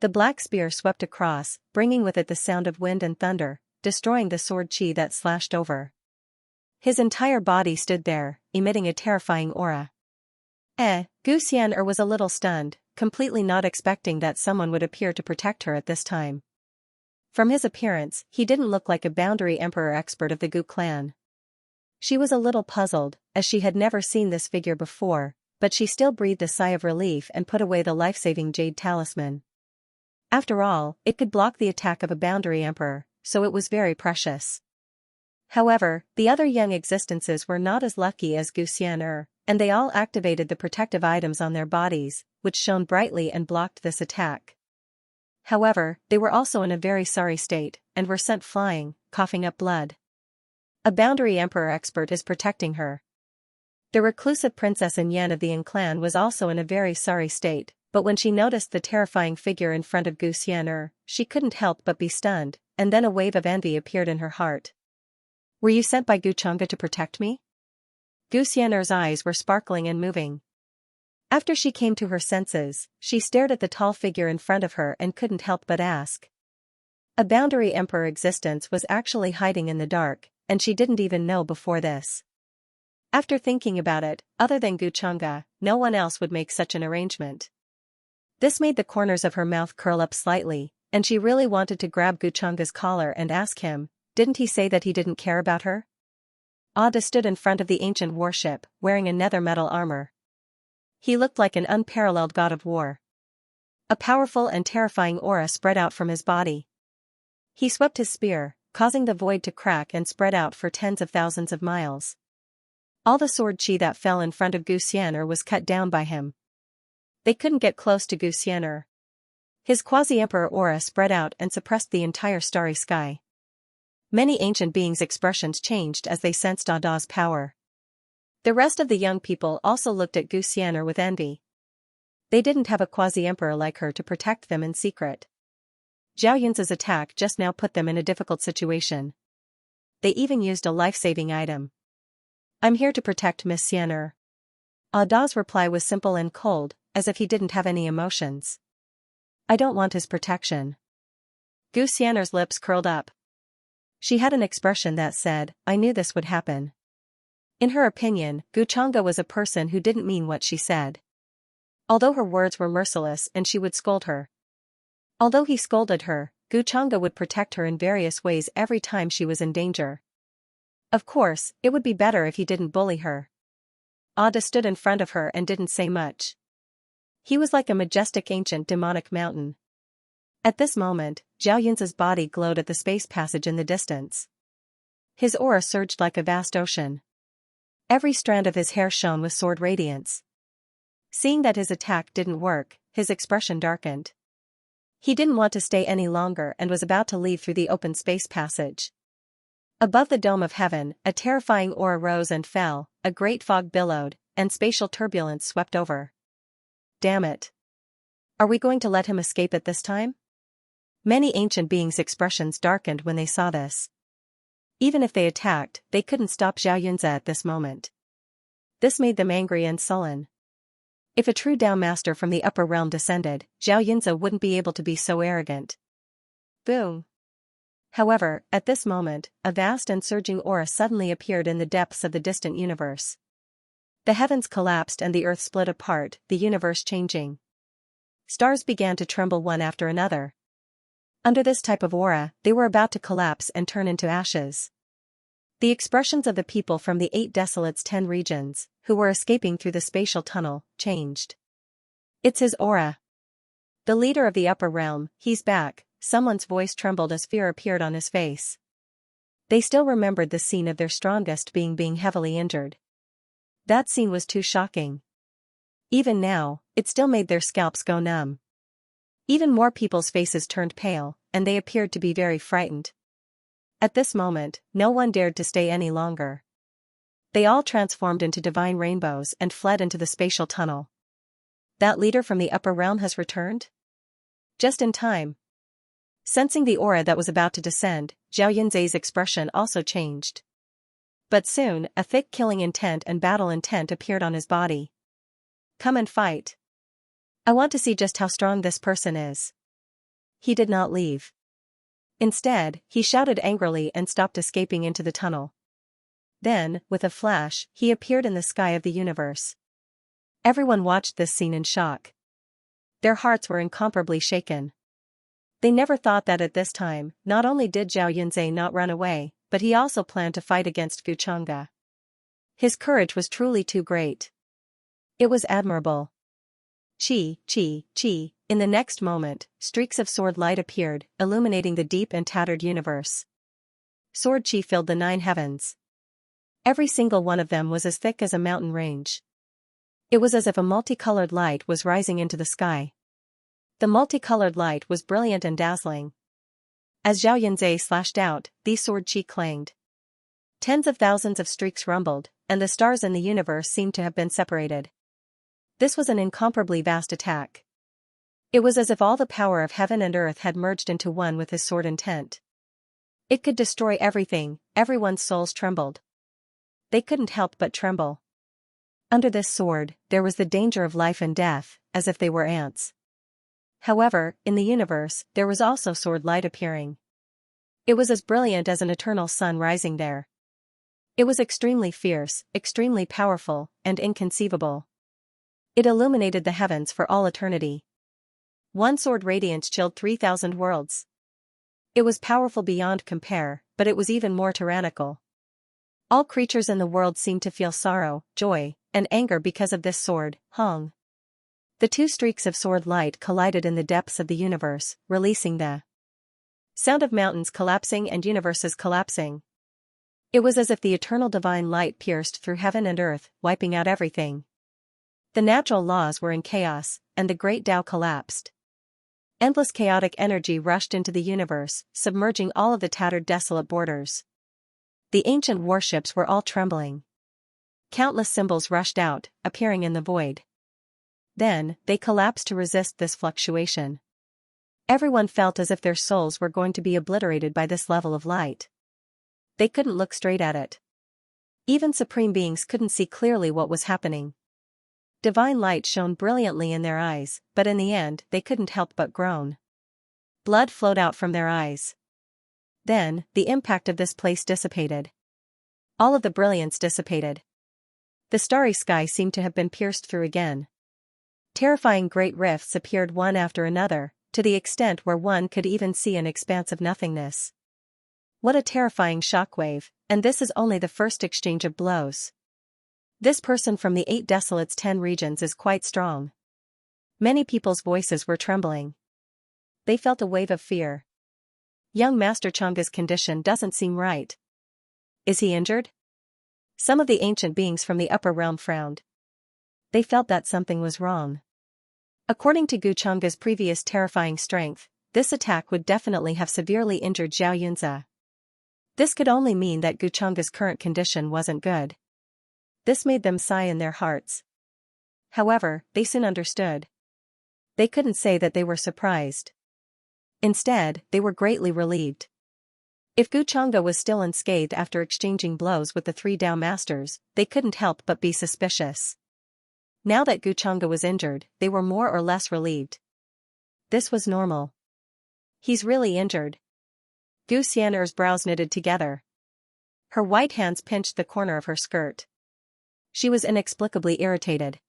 The black spear swept across, bringing with it the sound of wind and thunder, destroying the sword chi that slashed over. His entire body stood there, emitting a terrifying aura. Gu Xian'er was a little stunned, completely not expecting that someone would appear to protect her at this time. From his appearance, he didn't look like a boundary emperor expert of the Gu clan. She was a little puzzled, as she had never seen this figure before, but she still breathed a sigh of relief and put away the life-saving jade talisman. After all, it could block the attack of a boundary emperor, so it was very precious. However, the other young existences were not as lucky as Gu Xian'er, and they all activated the protective items on their bodies, which shone brightly and blocked this attack. However, they were also in a very sorry state, and were sent flying, coughing up blood. A boundary emperor expert is protecting her. The reclusive princess Yan of the Yin clan was also in a very sorry state, but when she noticed the terrifying figure in front of Gu Xian'er, she couldn't help but be stunned, and then a wave of envy appeared in her heart. Were you sent by Gu Chang'e to protect me? Gu Xian'er's eyes were sparkling and moving. After she came to her senses, she stared at the tall figure in front of her and couldn't help but ask. A boundary emperor existence was actually hiding in the dark, and she didn't even know before this. After thinking about it, other than Gu Chang'e, no one else would make such an arrangement. This made the corners of her mouth curl up slightly, and she really wanted to grab Gu Chang'e's collar and ask him, didn't he say that he didn't care about her? Ada stood in front of the ancient warship, wearing a nether metal armor. He looked like an unparalleled god of war. A powerful and terrifying aura spread out from his body. He swept his spear, causing the void to crack and spread out for tens of thousands of miles. All the sword chi that fell in front of Gu Xian'er was cut down by him. They couldn't get close to Gu Xian'er. His quasi-emperor aura spread out and suppressed the entire starry sky. Many ancient beings' expressions changed as they sensed Ada's power. The rest of the young people also looked at Gu Xian'er with envy. They didn't have a quasi-emperor like her to protect them in secret. Zhao Yunz's attack just now put them in a difficult situation. They even used a life-saving item. I'm here to protect Miss Xian'er. Ada's reply was simple and cold, as if he didn't have any emotions. I don't want his protection. Gu Xian'er's lips curled up. She had an expression that said, "I knew this would happen." In her opinion, Gu Chang'e was a person who didn't mean what she said. Although her words were merciless and she would scold her. Although he scolded her, Gu Chang'e would protect her in various ways every time she was in danger. Of course, it would be better if he didn't bully her. Ada stood in front of her and didn't say much. He was like a majestic ancient demonic mountain. At this moment, Zhao Yunz's body glowed at the space passage in the distance. His aura surged like a vast ocean. Every strand of his hair shone with sword radiance. Seeing that his attack didn't work, his expression darkened. He didn't want to stay any longer and was about to leave through the open space passage. Above the dome of heaven, a terrifying aura rose and fell, a great fog billowed, and spatial turbulence swept over. Damn it. Are we going to let him escape at this time? Many ancient beings' expressions darkened when they saw this. Even if they attacked, they couldn't stop Zhao Yunze at this moment. This made them angry and sullen. If a true Dao master from the upper realm descended, Zhao Yunze wouldn't be able to be so arrogant. Boom. However, at this moment, a vast and surging aura suddenly appeared in the depths of the distant universe. The heavens collapsed and the earth split apart, the universe changing. Stars began to tremble one after another. Under this type of aura, they were about to collapse and turn into ashes. The expressions of the people from the 8 desolates 10 regions, who were escaping through the spatial tunnel, changed. It's his aura. The leader of the upper realm, he's back, someone's voice trembled as fear appeared on his face. They still remembered the scene of their strongest being heavily injured. That scene was too shocking. Even now, it still made their scalps go numb. Even more people's faces turned pale, and they appeared to be very frightened. At this moment, no one dared to stay any longer. They all transformed into divine rainbows and fled into the spatial tunnel. That leader from the upper realm has returned? Just in time. Sensing the aura that was about to descend, Zhao Yunze's expression also changed. But soon, a thick killing intent and battle intent appeared on his body. Come and fight. I want to see just how strong this person is. He did not leave. Instead, he shouted angrily and stopped escaping into the tunnel. Then, with a flash, he appeared in the sky of the universe. Everyone watched this scene in shock. Their hearts were incomparably shaken. They never thought that at this time, not only did Zhao Yunze not run away, but he also planned to fight against Gu Chang'e. His courage was truly too great. It was admirable. Chi. In the next moment, streaks of sword light appeared, illuminating the deep and tattered universe. Sword chi filled the 9 heavens. Every single one of them was as thick as a mountain range. It was as if a multicolored light was rising into the sky. The multicolored light was brilliant and dazzling. As Zhao Yunze slashed out, these sword chi clanged. Tens of thousands of streaks rumbled, and the stars in the universe seemed to have been separated. This was an incomparably vast attack. It was as if all the power of heaven and earth had merged into one with his sword intent. It could destroy everything, everyone's souls trembled. They couldn't help but tremble. Under this sword, there was the danger of life and death, as if they were ants. However, in the universe, there was also sword light appearing. It was as brilliant as an eternal sun rising there. It was extremely fierce, extremely powerful, and inconceivable. It illuminated the heavens for all eternity. One sword radiance chilled 3,000 worlds. It was powerful beyond compare, but it was even more tyrannical. All creatures in the world seemed to feel sorrow, joy, and anger because of this sword, Hong. The 2 streaks of sword light collided in the depths of the universe, releasing the sound of mountains collapsing and universes collapsing. It was as if the eternal divine light pierced through heaven and earth, wiping out everything. The natural laws were in chaos, and the great Tao collapsed. Endless chaotic energy rushed into the universe, submerging all of the tattered desolate borders. The ancient warships were all trembling. Countless symbols rushed out, appearing in the void. Then, they collapsed to resist this fluctuation. Everyone felt as if their souls were going to be obliterated by this level of light. They couldn't look straight at it. Even supreme beings couldn't see clearly what was happening. Divine light shone brilliantly in their eyes, but in the end they couldn't help but groan. Blood flowed out from their eyes. Then, the impact of this place dissipated. All of the brilliance dissipated. The starry sky seemed to have been pierced through again. Terrifying great rifts appeared one after another, to the extent where one could even see an expanse of nothingness. What a terrifying shockwave, and this is only the first exchange of blows. This person from the 8 Desolates 10 regions is quite strong. Many people's voices were trembling. They felt a wave of fear. Young Master Xianxia's condition doesn't seem right. Is he injured? Some of the ancient beings from the upper realm frowned. They felt that something was wrong. According to Xianxia's previous terrifying strength, this attack would definitely have severely injured Xianxia. This could only mean that Xianxia's current condition wasn't good. This made them sigh in their hearts. However, they soon understood. They couldn't say that they were surprised. Instead, they were greatly relieved. If Xianxia was still unscathed after exchanging blows with the 3 Dao Masters, they couldn't help but be suspicious. Now that Xianxia was injured, they were more or less relieved. This was normal. He's really injured. Xianxier's brows knitted together. Her white hands pinched the corner of her skirt. She was inexplicably irritated.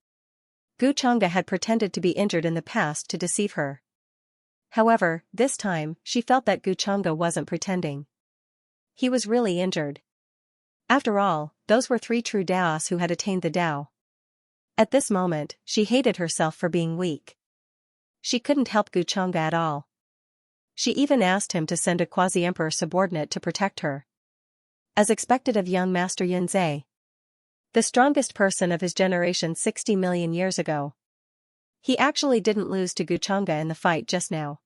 Xianxia had pretended to be injured in the past to deceive her. However, this time, she felt that Xianxia wasn't pretending. He was really injured. After all, those were 3 true Daos who had attained the Dao. At this moment, she hated herself for being weak. She couldn't help Xianxia at all. She even asked him to send a quasi-emperor subordinate to protect her. As expected of young Master Yunzhe. The strongest person of his generation 60 million years ago. He actually didn't lose to Xianxia in the fight just now.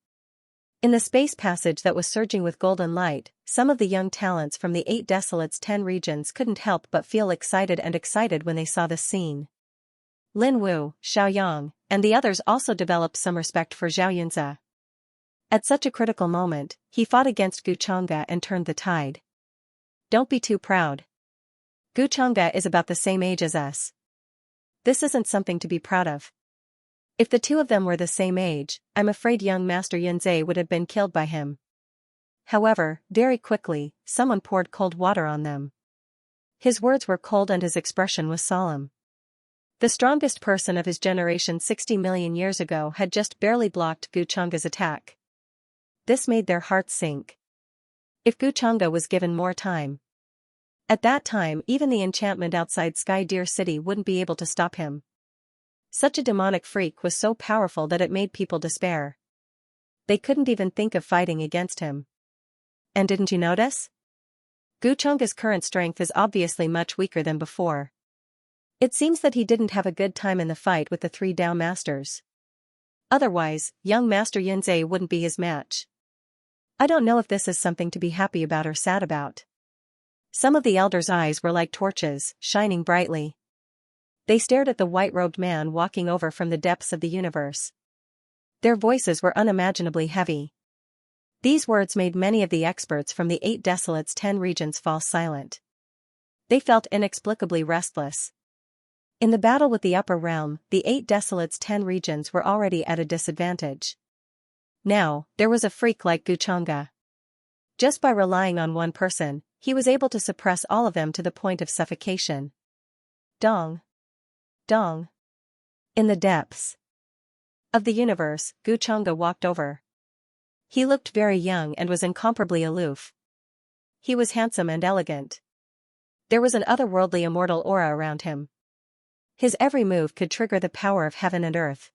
In the space passage that was surging with golden light, some of the young talents from the 8 Desolates 10 regions couldn't help but feel excited when they saw this scene. Lin Wu, Xiaoyang, and the others also developed some respect for Zhao Yunze. At such a critical moment, he fought against Xianxia and turned the tide. Don't be too proud. Xianxia is about the same age as us. This isn't something to be proud of. If the 2 of them were the same age, I'm afraid young Master Yunzhe would have been killed by him. However, very quickly, someone poured cold water on them. His words were cold and his expression was solemn. The strongest person of his generation 60 million years ago had just barely blocked Xianxia's attack. This made their hearts sink. If Xianxia was given more time. At that time even the enchantment outside Sky Deer City wouldn't be able to stop him. Such a demonic freak was so powerful that it made people despair. They couldn't even think of fighting against him. And didn't you notice? Xianxia's current strength is obviously much weaker than before. It seems that he didn't have a good time in the fight with the 3 Dao Masters. Otherwise, young Master Yunzhe wouldn't be his match. I don't know if this is something to be happy about or sad about. Some of the elders' eyes were like torches, shining brightly. They stared at the white-robed man walking over from the depths of the universe. Their voices were unimaginably heavy. These words made many of the experts from the 8 Desolates 10 regions fall silent. They felt inexplicably restless. In the battle with the upper realm, the 8 Desolates 10 regions were already at a disadvantage. Now, there was a freak like Xianxia. Just by relying on one person, he was able to suppress all of them to the point of suffocation. Dong. Dong. In the depths of the universe, Xianxia walked over. He looked very young and was incomparably aloof. He was handsome and elegant. There was an otherworldly immortal aura around him. His every move could trigger the power of heaven and earth.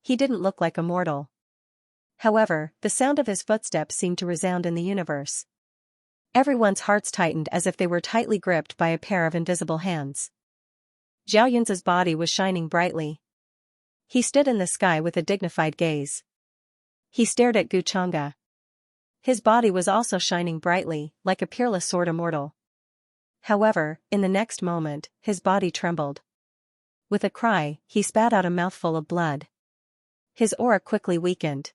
He didn't look like a mortal. However, the sound of his footsteps seemed to resound in the universe. Everyone's hearts tightened as if they were tightly gripped by a pair of invisible hands. Zhao Yunzhe's body was shining brightly. He stood in the sky with a dignified gaze. He stared at Xianxia. His body was also shining brightly, like a peerless sword immortal. However, in the next moment, his body trembled. With a cry, he spat out a mouthful of blood. His aura quickly weakened.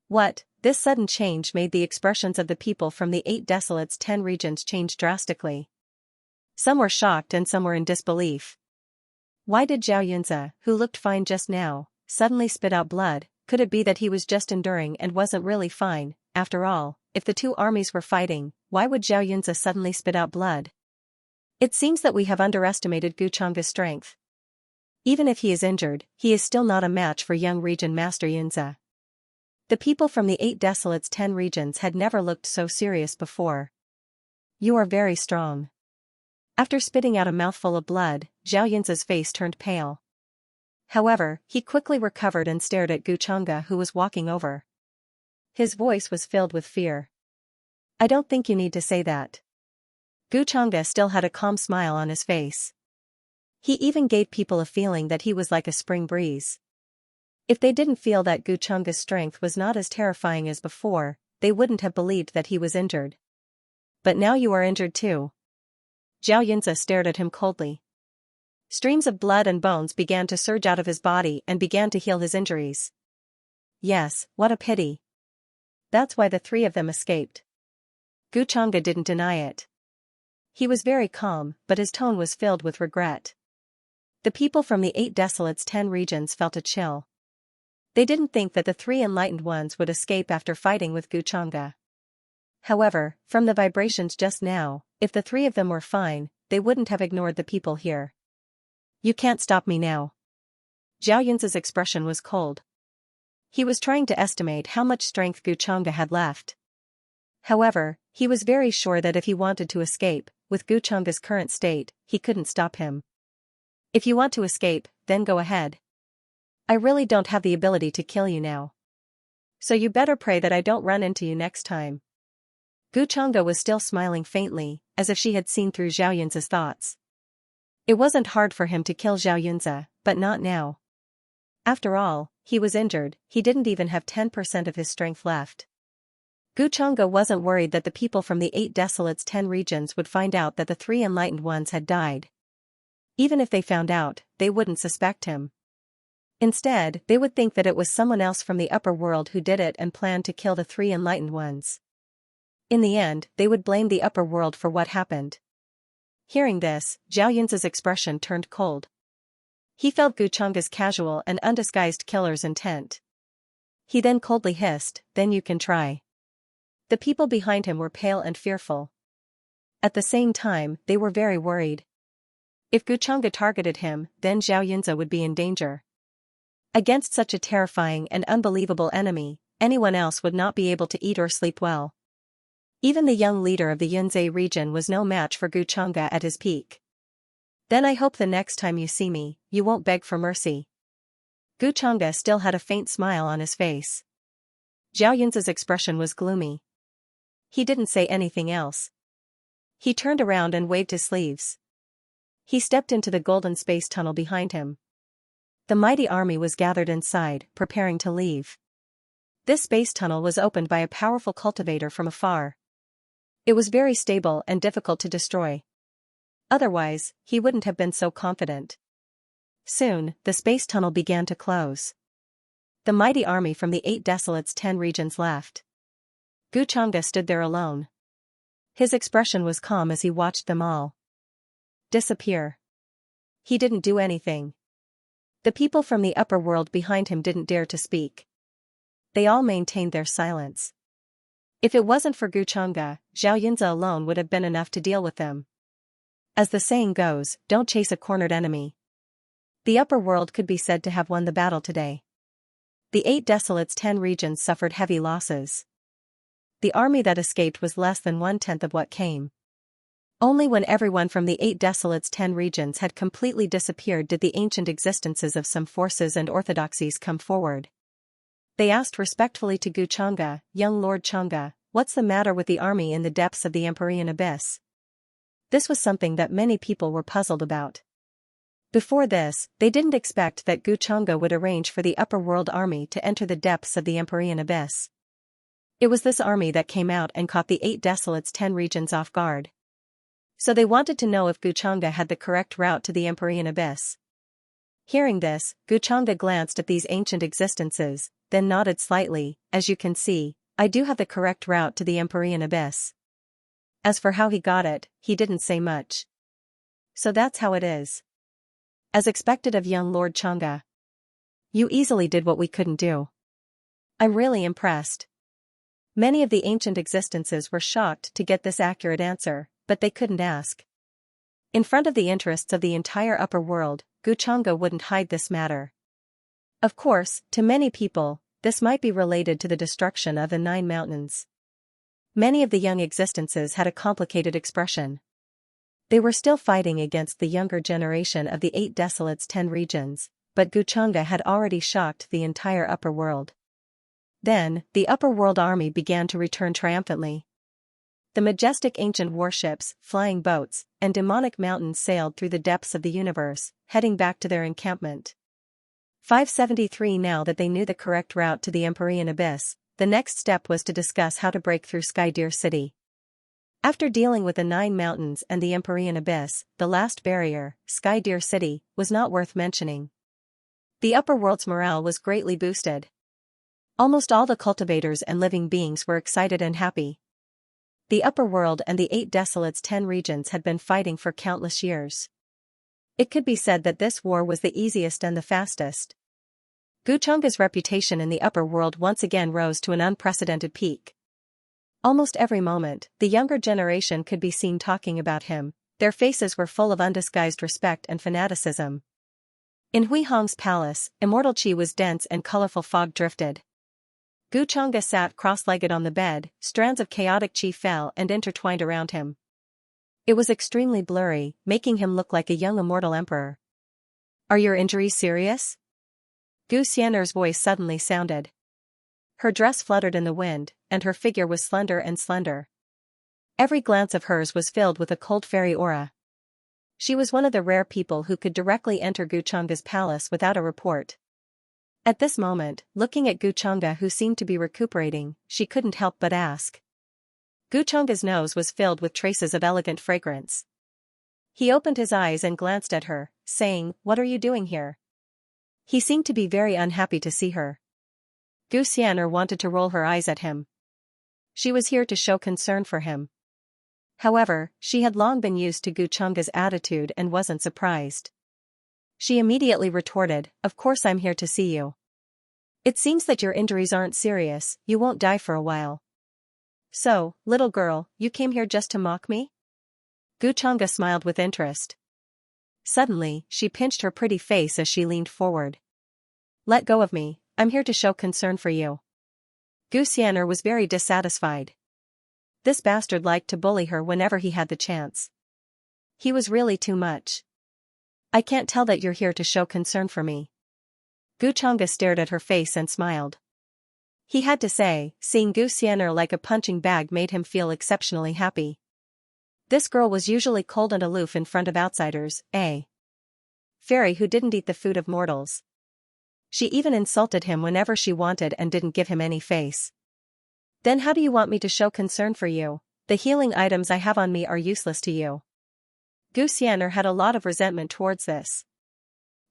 What? This sudden change made the expressions of the people from the 8 Desolates 10 regions change drastically. Some were shocked and some were in disbelief. Why did Zhao Yunzhe, who looked fine just now, suddenly spit out blood? could it be that he was just enduring and wasn't really fine? After all, if the two armies were fighting, why would Xianxia suddenly spit out blood? It seems that we have underestimated Guchanga's strength. Even if he is injured, he is still not a match for young Region Master Xianxia. The people from the 8 Desolates 10 regions had never looked so serious before. You are very strong. After spitting out a mouthful of blood, Zhao Yunza's face turned pale. However, he quickly recovered and stared at Guchanga, who was walking over. His voice was filled with fear. I don't think you need to say that. Guchanga still had a calm smile on his face. He even gave people a feeling that he was like a spring breeze. If they didn't feel that Guchanga's strength was not as terrifying as before, they wouldn't have believed that he was injured. But now you are injured too. Zhao Yunza stared at him coldly. Streams of blood and bones began to surge out of his body and began to heal his injuries. Yes, what a pity. That's why the three of them escaped. Guchanga didn't deny it. He was very calm, but his tone was filled with regret. The people from the 8 Desolates 10 regions felt a chill. They didn't think that the 3 enlightened ones would escape after fighting with Guchanga. However, from the vibrations just now, if the 3 of them were fine, they wouldn't have ignored the people here. You can't stop me now. Zhao Yunza's expression was cold. He was trying to estimate how much strength Guchanga had left. However, he was very sure that if he wanted to escape, with Guchanga's current state, he couldn't stop him. If you want to escape, then go ahead. I really don't have the ability to kill you now. So you better pray that I don't run into you next time. Guchanga was still smiling faintly, as if she had seen through Zhao Yunza's thoughts. It wasn't hard for him to kill Zhao Yunza, but not now. After all, he was injured, he didn't even have 10% of his strength left. Guchanga wasn't worried that the people from the 8 Desolates 10 regions would find out that the 3 enlightened ones had died. Even if they found out, they wouldn't suspect him. Instead, they would think that it was someone else from the upper world who did it and planned to kill the 3 enlightened ones. In the end, they would blame the upper world for what happened. Hearing this, Zhao Yunza's expression turned cold. He felt Guchanga's casual and undisguised killer's intent. He then coldly hissed, "Then you can try." The people behind him were pale and fearful. At the same time, they were very worried. If Guchanga targeted him, then Zhao Yunza would be in danger. Against such a terrifying and unbelievable enemy, anyone else would not be able to eat or sleep well. Even the young leader of the Yunzhe region was no match for Guchanga at his peak. Then I hope the next time you see me, you won't beg for mercy. Guchanga still had a faint smile on his face. Zhao Yunza's expression was gloomy. He didn't say anything else. He turned around and waved his sleeves. He stepped into the golden space tunnel behind him. The mighty army was gathered inside, preparing to leave. This space tunnel was opened by a powerful cultivator from afar. It was very stable and difficult to destroy. Otherwise, he wouldn't have been so confident. Soon, the space tunnel began to close. The mighty army from the 8 Desolates 10 regions left. Guchanga stood there alone. His expression was calm as he watched them all disappear. He didn't do anything. The people from the upper world behind him didn't dare to speak. They all maintained their silence. If it wasn't for Guchanga, Zhao Yunza alone would have been enough to deal with them. As the saying goes, don't chase a cornered enemy. The upper world could be said to have won the battle today. The 8 Desolates 10 regions suffered heavy losses. The army that escaped was less than 1/10 of what came. Only when everyone from the 8 Desolates 10 regions had completely disappeared did the ancient existences of some forces and orthodoxies come forward. They asked respectfully to Guchanga, "Young Lord Changa, what's the matter with the army in the depths of the Empyrean Abyss?" This was something that many people were puzzled about. Before this, they didn't expect that Guchanga would arrange for the upper world army to enter the depths of the Empyrean Abyss. It was this army that came out and caught the 8 Desolates 10 regions off guard. So they wanted to know if Guchanga had the correct route to the Empyrean Abyss. Hearing this, Guchanga glanced at these ancient existences, then nodded slightly. "As you can see, I do have the correct route to the Empyrean Abyss." As for how he got it, he didn't say much. "So that's how it is." As expected of young Lord Changa. "You easily did what we couldn't do." I'm really impressed. Many of the ancient existences were shocked to get this accurate answer, but they couldn't ask. In front of the interests of the entire upper world, Guchanga wouldn't hide this matter. Of course, to many people, this might be related to the destruction of the 9 mountains. Many of the young existences had a complicated expression. They were still fighting against the younger generation of the 8 desolates 10 regions, but Guchanga had already shocked the entire upper world. Then, the upper world army began to return triumphantly. The majestic ancient warships, flying boats, and demonic mountains sailed through the depths of the universe, heading back to their encampment. 573 Now that they knew the correct route to the Empyrean Abyss, the next step was to discuss how to break through Skydeer City. After dealing with the 9 mountains and the Empyrean Abyss, the last barrier, Skydeer City, was not worth mentioning. The upper world's morale was greatly boosted. Almost all the cultivators and living beings were excited and happy. The upper world and the 8 desolates 10 regions had been fighting for countless years. It could be said that this war was the easiest and the fastest. Guchanga's reputation in the upper world once again rose to an unprecedented peak. Almost every moment, the younger generation could be seen talking about him. Their faces were full of undisguised respect and fanaticism. In Hui Hong's palace, immortal qi was dense and colorful fog drifted. Guchanga sat cross-legged on the bed, strands of chaotic qi fell and intertwined around him. It was extremely blurry, making him look like a young immortal emperor. Are your injuries serious? Gu Xian'er's voice suddenly sounded. Her dress fluttered in the wind, and her figure was slender and slender. Every glance of hers was filled with a cold fairy aura. She was one of the rare people who could directly enter Guchanga's palace without a report. At this moment, looking at Guchanga who seemed to be recuperating, she couldn't help but ask. Guchanga's nose was filled with traces of elegant fragrance. He opened his eyes and glanced at her, saying, "What are you doing here?" He seemed to be very unhappy to see her. Gu Xian'er wanted to roll her eyes at him. She was here to show concern for him. However, she had long been used to Guchanga's attitude and wasn't surprised. She immediately retorted, "Of course I'm here to see you. It seems that your injuries aren't serious, you won't die for a while. So, little girl, you came here just to mock me?" Guchanga smiled with interest. Suddenly, she pinched her pretty face as she leaned forward. "Let go of me, I'm here to show concern for you." Gu Xian'er was very dissatisfied. This bastard liked to bully her whenever he had the chance. He was really too much. "I can't tell that you're here to show concern for me." Guchanga stared at her face and smiled. He had to say, seeing Gu Xian'er like a punching bag made him feel exceptionally happy. This girl was usually cold and aloof in front of outsiders, a fairy who didn't eat the food of mortals. She even insulted him whenever she wanted and didn't give him any face. "Then how do you want me to show concern for you? The healing items I have on me are useless to you." Gu Xian'er had a lot of resentment towards this.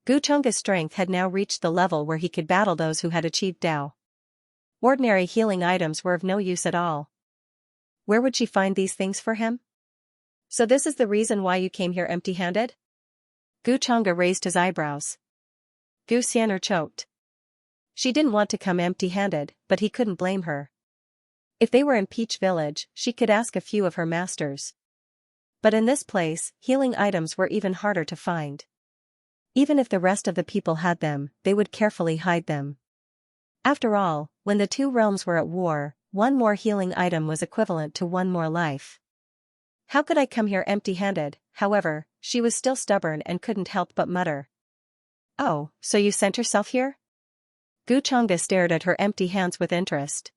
Guchanga's strength had now reached the level where he could battle those who had achieved Dao. Ordinary healing items were of no use at all. Where would she find these things for him? "So this is the reason why you came here empty-handed?" Guchanga raised his eyebrows. Gu Xian'er choked. She didn't want to come empty-handed, but he couldn't blame her. If they were in Peach Village, she could ask a few of her masters. But in this place, healing items were even harder to find. Even if the rest of the people had them, they would carefully hide them. After all, when the 2 realms were at war, 1 more healing item was equivalent to 1 more life. "How could I come here empty-handed?" However, she was still stubborn and couldn't help but mutter. "Oh, so you sent yourself here?" Guchanga stared at her empty hands with interest.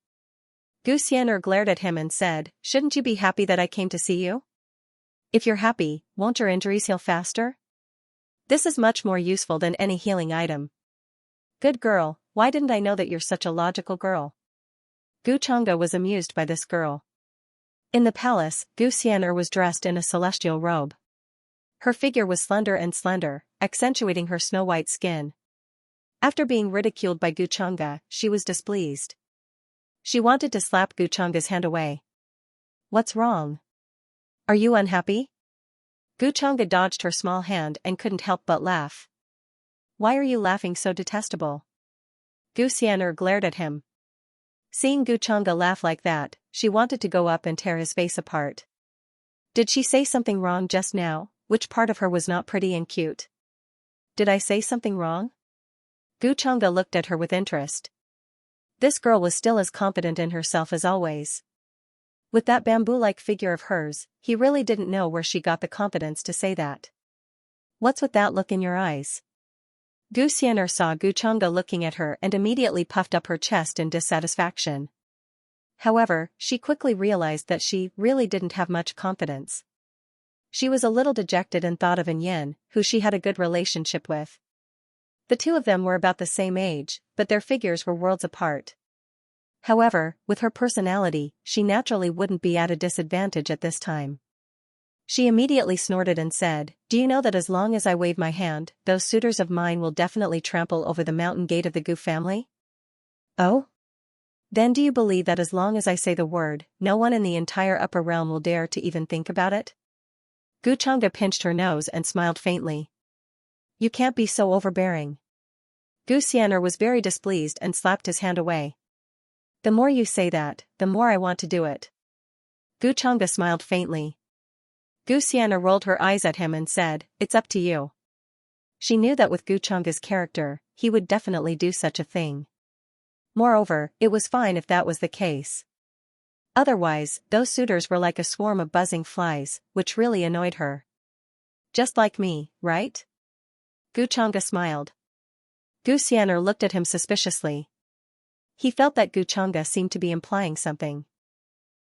Gu Xian'er glared at him and said, "Shouldn't you be happy that I came to see you? If you're happy, won't your injuries heal faster? This is much more useful than any healing item." "Good girl, why didn't I know that you're such a logical girl?" Guchanga was amused by this girl. In the palace, Gu Xian'er was dressed in a celestial robe. Her figure was slender, accentuating her snow-white skin. After being ridiculed by Guchanga, she was displeased. She wanted to slap Guchanga's hand away. "What's wrong? Are you unhappy?" Guchanga dodged her small hand and couldn't help but laugh. "Why are you laughing so detestable?" Gu Xian'er glared at him. Seeing Gu Chang'e laugh like that, she wanted to go up and tear his face apart. Did she say something wrong just now? Which part of her was not pretty and cute? Did I say something wrong? Gu Chang'e looked at her with interest. This girl was still as confident in herself as always. With that bamboo-like figure of hers, he really didn't know where she got the confidence to say that. What's with that look in your eyes? Gu Xian'er saw Gu Chang'e looking at her and immediately puffed up her chest in dissatisfaction. However, she quickly realized that she really didn't have much confidence. She was a little dejected and thought of Yan, who she had a good relationship with. The two of them were about the same age, but their figures were worlds apart. However, with her personality, she naturally wouldn't be at a disadvantage at this time. She immediately snorted and said, "Do you know that as long as I wave my hand, those suitors of mine will definitely trample over the mountain gate of the Gu family?" "Oh? Then do you believe that as long as I say the word, no one in the entire upper realm will dare to even think about it?" Gu Chang'e pinched her nose and smiled faintly. "You can't be so overbearing." Gu Xian'er was very displeased and slapped his hand away. "The more you say that, the more I want to do it." Gu Chang'e smiled faintly. Gu Xian'er rolled her eyes at him and said, "It's up to you." She knew that with Gu Chang'e's character, he would definitely do such a thing. Moreover, it was fine if that was the case. Otherwise, those suitors were like a swarm of buzzing flies, which really annoyed her. "Just like me, right?" Gu Chang'e smiled. Gu Xian'er looked at him suspiciously. He felt that Gu Chang'e seemed to be implying something.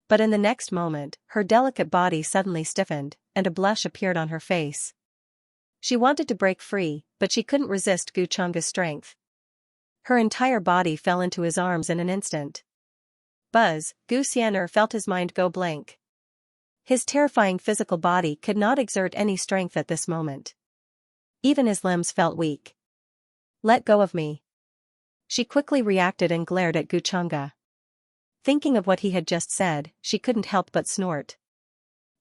But in the next moment, her delicate body suddenly stiffened, and a blush appeared on her face. She wanted to break free, but she couldn't resist Gu Chang'e's strength. Her entire body fell into his arms in an instant. Buzz, Gu Xian'er felt his mind go blank. His terrifying physical body could not exert any strength at this moment. Even his limbs felt weak. "Let go of me." She quickly reacted and glared at Gu Chang'e. Thinking of what he had just said, she couldn't help but snort.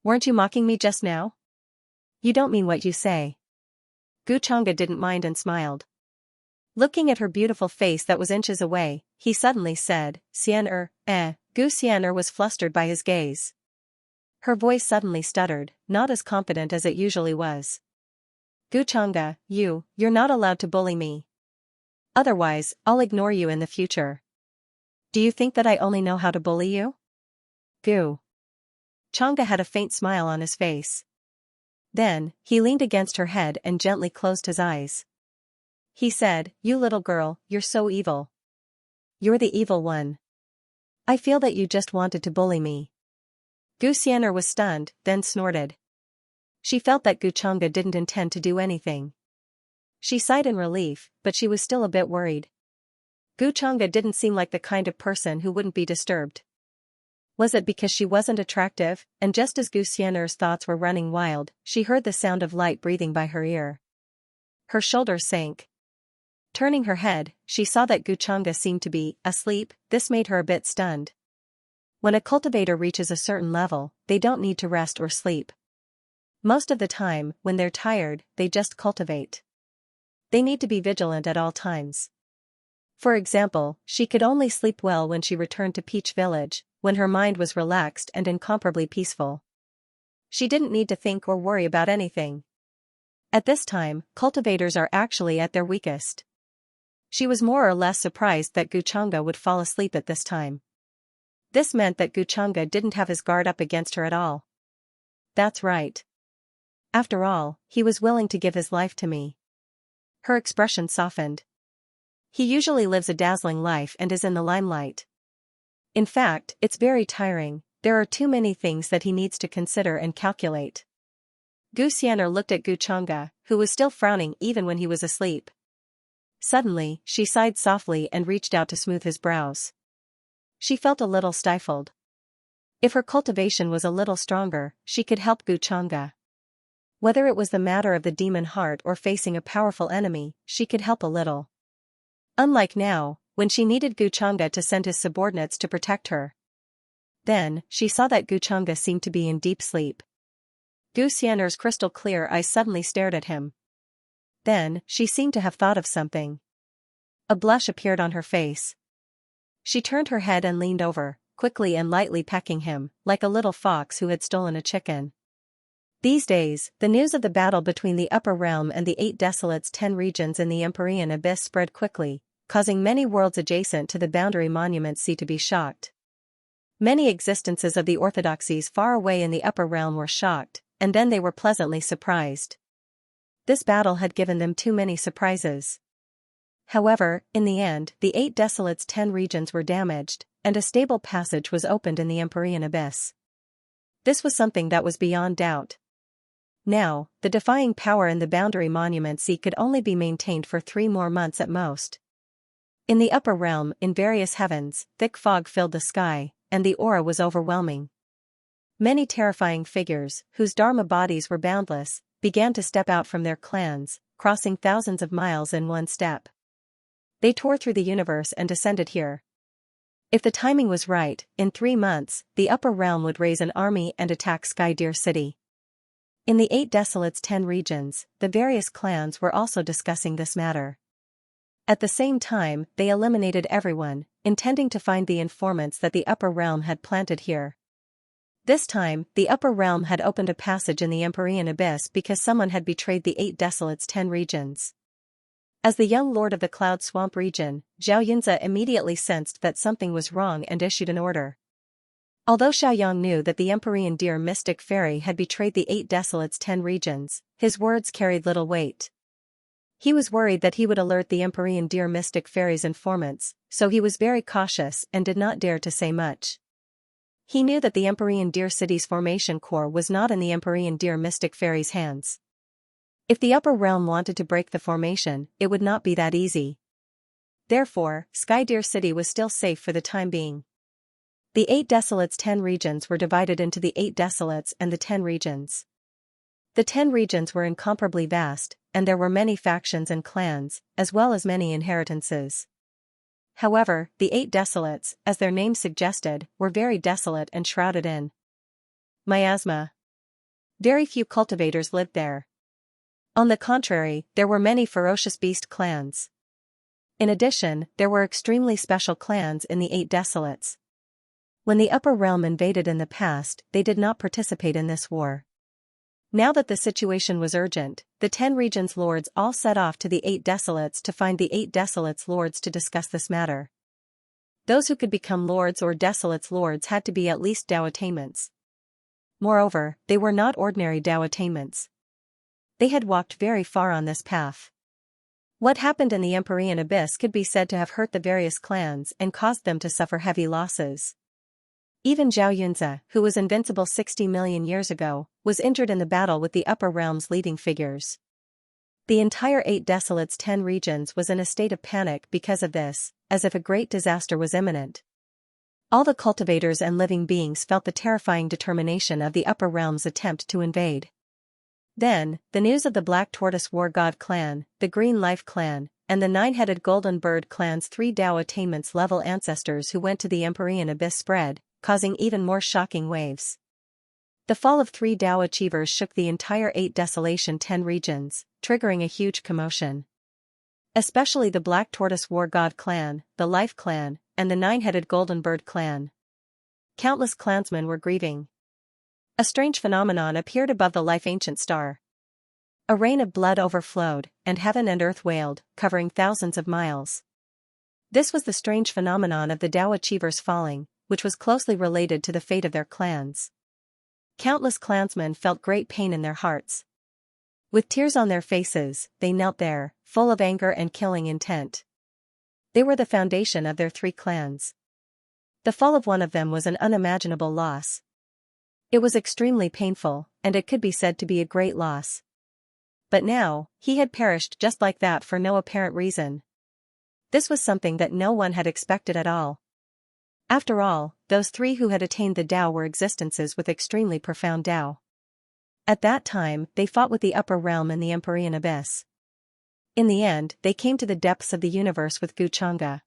"Weren't you mocking me just now? You don't mean what you say." Gu Chang'e didn't mind and smiled. Looking at her beautiful face that was inches away, he suddenly said, "Xian'er, eh." Gu Xian'er was flustered by his gaze. Her voice suddenly stuttered, not as confident as it usually was. "Gu Chang'e, you're not allowed to bully me. Otherwise, I'll ignore you in the future." "Do you think that I only know how to bully you?" Gu Chang'e had a faint smile on his face. Then, he leaned against her head and gently closed his eyes. He said, "You little girl, you're so evil. You're the evil one. I feel that you just wanted to bully me." Gu Xian'er was stunned, then snorted. She felt that Gu Chang'e didn't intend to do anything. She sighed in relief, but she was still a bit worried. Gu Chang'e didn't seem like the kind of person who wouldn't be disturbed. Was it because she wasn't attractive? And just as Gu Xian'er's thoughts were running wild, she heard the sound of light breathing by her ear. Her shoulders sank. Turning her head, she saw that Gu Chang'e seemed to be asleep. This made her a bit stunned. When a cultivator reaches a certain level, they don't need to rest or sleep. Most of the time, when they're tired, they just cultivate. They need to be vigilant at all times. For example, she could only sleep well when she returned to Peach Village, when her mind was relaxed and incomparably peaceful. She didn't need to think or worry about anything. At this time, cultivators are actually at their weakest. She was more or less surprised that Gu Chang'e would fall asleep at this time. This meant that Gu Chang'e didn't have his guard up against her at all. That's right. After all, he was willing to give his life to me. Her expression softened. He usually lives a dazzling life and is in the limelight. In fact, it's very tiring. There are too many things that he needs to consider and calculate. Gu Xian'er looked at Gu Chang'e, who was still frowning even when he was asleep. Suddenly, she sighed softly and reached out to smooth his brows. She felt a little stifled. If her cultivation was a little stronger, she could help Gu Chang'e. Whether it was the matter of the demon heart or facing a powerful enemy, she could help a little. Unlike now, when she needed Gu Chang'e to send his subordinates to protect her. Then, she saw that Gu Chang'e seemed to be in deep sleep. Gu Xian'er's crystal clear eyes suddenly stared at him. Then, she seemed to have thought of something. A blush appeared on her face. She turned her head and leaned over, quickly and lightly pecking him, like a little fox who had stolen a chicken. These days, the news of the battle between the Upper Realm and the 8 Desolates 10 regions in the Empyrean Abyss spread quickly, causing many worlds adjacent to the boundary monument sea to be shocked. Many existences of the orthodoxies far away in the Upper Realm were shocked, and then they were pleasantly surprised. This battle had given them too many surprises. However, in the end, the 8 Desolates 10 regions were damaged, and a stable passage was opened in the Empyrean Abyss. This was something that was beyond doubt. Now, the defying power in the boundary monument sea could only be maintained for 3 more months at most. In the Upper Realm, in various heavens, thick fog filled the sky, and the aura was overwhelming. Many terrifying figures, whose dharma bodies were boundless, began to step out from their clans, crossing thousands of miles in one step. They tore through the universe and descended here. If the timing was right, in 3 months, the Upper Realm would raise an army and attack Sky Deer City. In the 8 Desolates 10 regions, the various clans were also discussing this matter. At the same time, they eliminated everyone, intending to find the informants that the Upper Realm had planted here. This time, the Upper Realm had opened a passage in the Empyrean Abyss because someone had betrayed the 8 Desolates 10 regions. As the young lord of the Cloud Swamp region, Xianxia immediately sensed that something was wrong and issued an order. Although Xiaoyang knew that the Empyrean Deer Mystic Fairy had betrayed the 8 Desolates 10 regions, his words carried little weight. He was worried that he would alert the Empyrean Deer Mystic Fairy's informants, so he was very cautious and did not dare to say much. He knew that the Empyrean Deer City's formation core was not in the Empyrean Deer Mystic Fairy's hands. If the Upper Realm wanted to break the formation, it would not be that easy. Therefore, Sky Deer City was still safe for the time being. The 8 Desolates 10 regions were divided into the 8 Desolates and the 10 regions. The 10 regions were incomparably vast, and there were many factions and clans, as well as many inheritances. However, the 8 Desolates, as their name suggested, were very desolate and shrouded in miasma. Very few cultivators lived there. On the contrary, there were many ferocious beast clans. In addition, there were extremely special clans in the 8 Desolates. When the Upper Realm invaded in the past, they did not participate in this war. Now that the situation was urgent, the 10 regions' lords all set off to the 8 Desolates to find the 8 Desolates' lords to discuss this matter. Those who could become lords or Desolates' lords had to be at least Dao attainments. Moreover, they were not ordinary Dao attainments. They had walked very far on this path. What happened in the Empyrean Abyss could be said to have hurt the various clans and caused them to suffer heavy losses. Even Zhao Yunzi, who was invincible 60 million years ago, was injured in the battle with the Upper Realm's leading figures. The entire 8 Desolates 10 regions was in a state of panic because of this, as if a great disaster was imminent. All the cultivators and living beings felt the terrifying determination of the Upper Realm's attempt to invade. Then, the news of the Black Tortoise War God clan, the Green Life clan, and the 9-headed Golden Bird clan's 3 Dao attainments level ancestors who went to the Empyrean Abyss spread, causing even more shocking waves. The fall of 3 Dao achievers shook the entire 8 Desolation 10 regions, triggering a huge commotion. Especially the Black Tortoise War God clan, the Life clan, and the 9-headed Golden Bird clan. Countless clansmen were grieving. A strange phenomenon appeared above the Life Ancient Star. A rain of blood overflowed, and heaven and earth wailed, covering thousands of miles. This was the strange phenomenon of the Dao achievers falling, which was closely related to the fate of their clans. Countless clansmen felt great pain in their hearts. With tears on their faces, they knelt there, full of anger and killing intent. They were the foundation of their 3 clans. The fall of one of them was an unimaginable loss. It was extremely painful, and it could be said to be a great loss. But now, he had perished just like that for no apparent reason. This was something that no one had expected at all. After all, those 3 who had attained the Dao were existences with extremely profound Dao. At that time, they fought with the Upper Realm in the Empyrean Abyss. In the end, they came to the depths of the universe with Guchanga.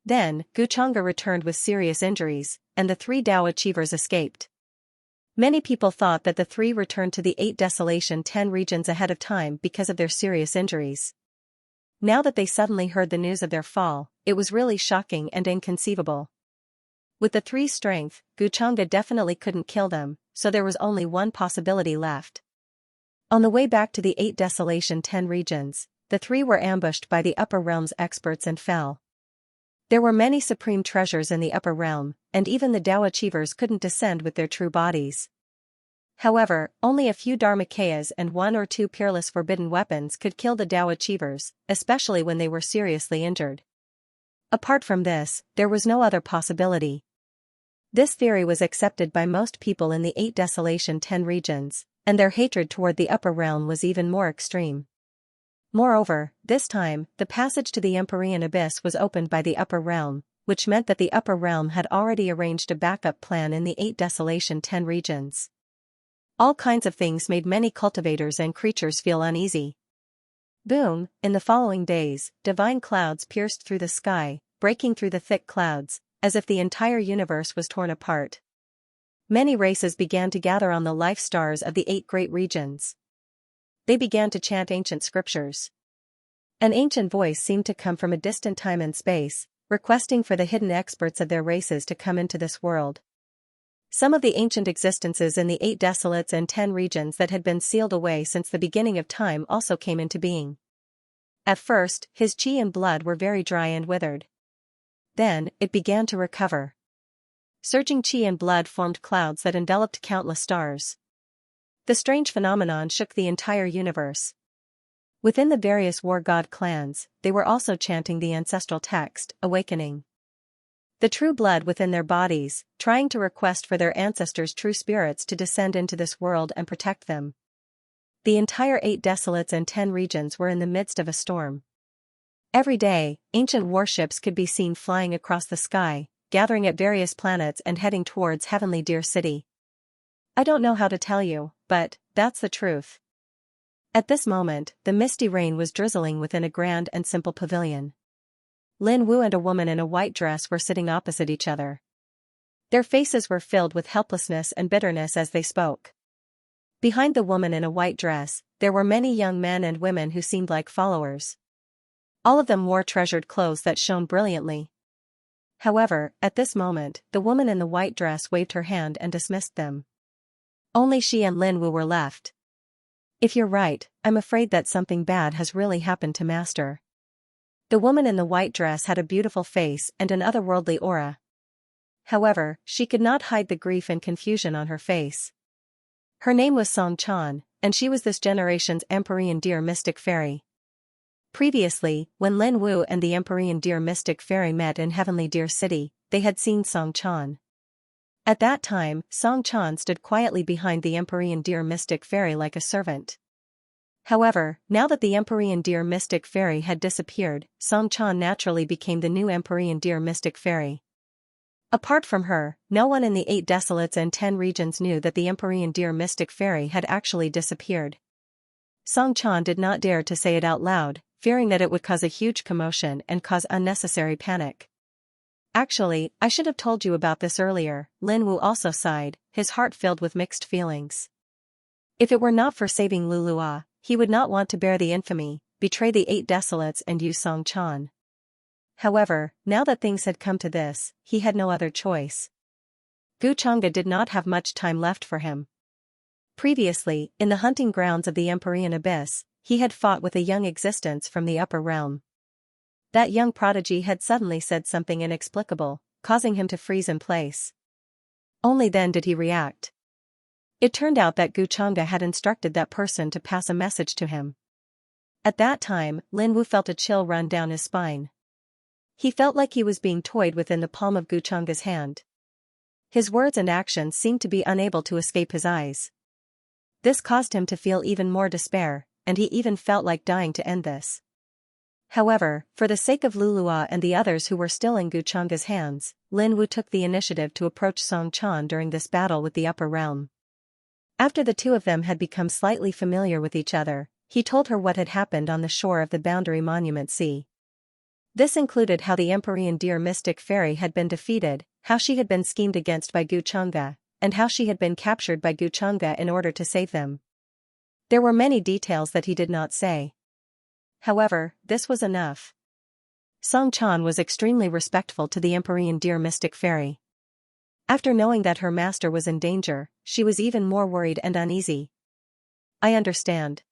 Then, Guchanga returned with serious injuries, and the 3 Dao achievers escaped. Many people thought that the 3 returned to the 8 Desolation 10 regions ahead of time because of their serious injuries. now that they suddenly heard the news of their fall, it was really shocking and inconceivable. With the 3 strength, Xianxia definitely couldn't kill them, so there was only one possibility left. On the way back to the 8 Desolation 10 regions, the 3 were ambushed by the Upper Realm's experts and fell. There were many supreme treasures in the Upper Realm, and even the Dao achievers couldn't descend with their true bodies. However, only a few Dharmakayas and 1 or 2 peerless forbidden weapons could kill the Dao achievers, especially when they were seriously injured. Apart from this, there was no other possibility. This theory was accepted by most people in the 8 Desolation 10 regions, and their hatred toward the Upper Realm was even more extreme. Moreover, this time, the passage to the Empyrean Abyss was opened by the Upper Realm, which meant that the Upper Realm had already arranged a backup plan in the 8 Desolation 10 regions. All kinds of things made many cultivators and creatures feel uneasy. Boom, in the following days, divine clouds pierced through the sky, breaking through the thick clouds, as if the entire universe was torn apart. Many races began to gather on the life stars of the 8 great regions. They began to chant ancient scriptures. An ancient voice seemed to come from a distant time and space, requesting for the hidden experts of their races to come into this world. Some of the ancient existences in the 8 desolates and 10 regions that had been sealed away since the beginning of time also came into being. At first, his chi and blood were very dry and withered. Then, it began to recover. Surging chi and blood formed clouds that enveloped countless stars. The strange phenomenon shook the entire universe. Within the various war god clans, they were also chanting the ancestral text, awakening the true blood within their bodies, trying to request for their ancestors' true spirits to descend into this world and protect them. The entire 8 desolates and 10 regions were in the midst of a storm. Every day, ancient warships could be seen flying across the sky, gathering at various planets and heading towards Heavenly Deer City. I don't know how to tell you, but that's the truth. At this moment, the misty rain was drizzling within a grand and simple pavilion. Lin Wu and a woman in a white dress were sitting opposite each other. Their faces were filled with helplessness and bitterness as they spoke. Behind the woman in a white dress, there were many young men and women who seemed like followers. All of them wore treasured clothes that shone brilliantly. However, at this moment, the woman in the white dress waved her hand and dismissed them. Only she and Lin Wu were left. If you're right, I'm afraid that something bad has really happened to Master. The woman in the white dress had a beautiful face and an otherworldly aura. However, she could not hide the grief and confusion on her face. Her name was Song Chan, and she was this generation's Empyrean Deer Mystic Fairy. Previously, when Lin Wu and the Empyrean Deer Mystic Fairy met in Heavenly Deer City, they had seen Song Chan. At that time, Song Chan stood quietly behind the Empyrean Deer Mystic Fairy like a servant. However, now that the Empyrean Deer Mystic Fairy had disappeared, Song Chan naturally became the new Empyrean Deer Mystic Fairy. Apart from her, no one in the 8 desolates and 10 regions knew that the Empyrean Deer Mystic Fairy had actually disappeared. Song Chan did not dare to say it out loud, fearing that it would cause a huge commotion and cause unnecessary panic. Actually, I should have told you about this earlier, Lin Wu also sighed, his heart filled with mixed feelings. If it were not for saving Lulua, he would not want to bear the infamy, betray the 8 desolates and use Song Chan. However, now that things had come to this, he had no other choice. Xianxia did not have much time left for him. Previously, in the hunting grounds of the Empyrean Abyss, he had fought with a young existence from the Upper Realm. That young prodigy had suddenly said something inexplicable, causing him to freeze in place. Only then did he react. It turned out that Xianxia had instructed that person to pass a message to him. At that time, Lin Wu felt a chill run down his spine. He felt like he was being toyed within the palm of Xianxia's hand. His words and actions seemed to be unable to escape his eyes. This caused him to feel even more despair, and he even felt like dying to end this. However, for the sake of Lulua and the others who were still in Xianxia's hands, Lin Wu took the initiative to approach Song Chan during this battle with the Upper Realm. After the two of them had become slightly familiar with each other, he told her what had happened on the shore of the Boundary Monument Sea. This included how the Empyrean Deer Mystic Fairy had been defeated, how she had been schemed against by Xianxia, and how she had been captured by Xianxia in order to save them. There were many details that he did not say. However, this was enough. Song Chan was extremely respectful to the Empyrean deer mystic fairy. After knowing that her master was in danger, she was even more worried and uneasy. I understand.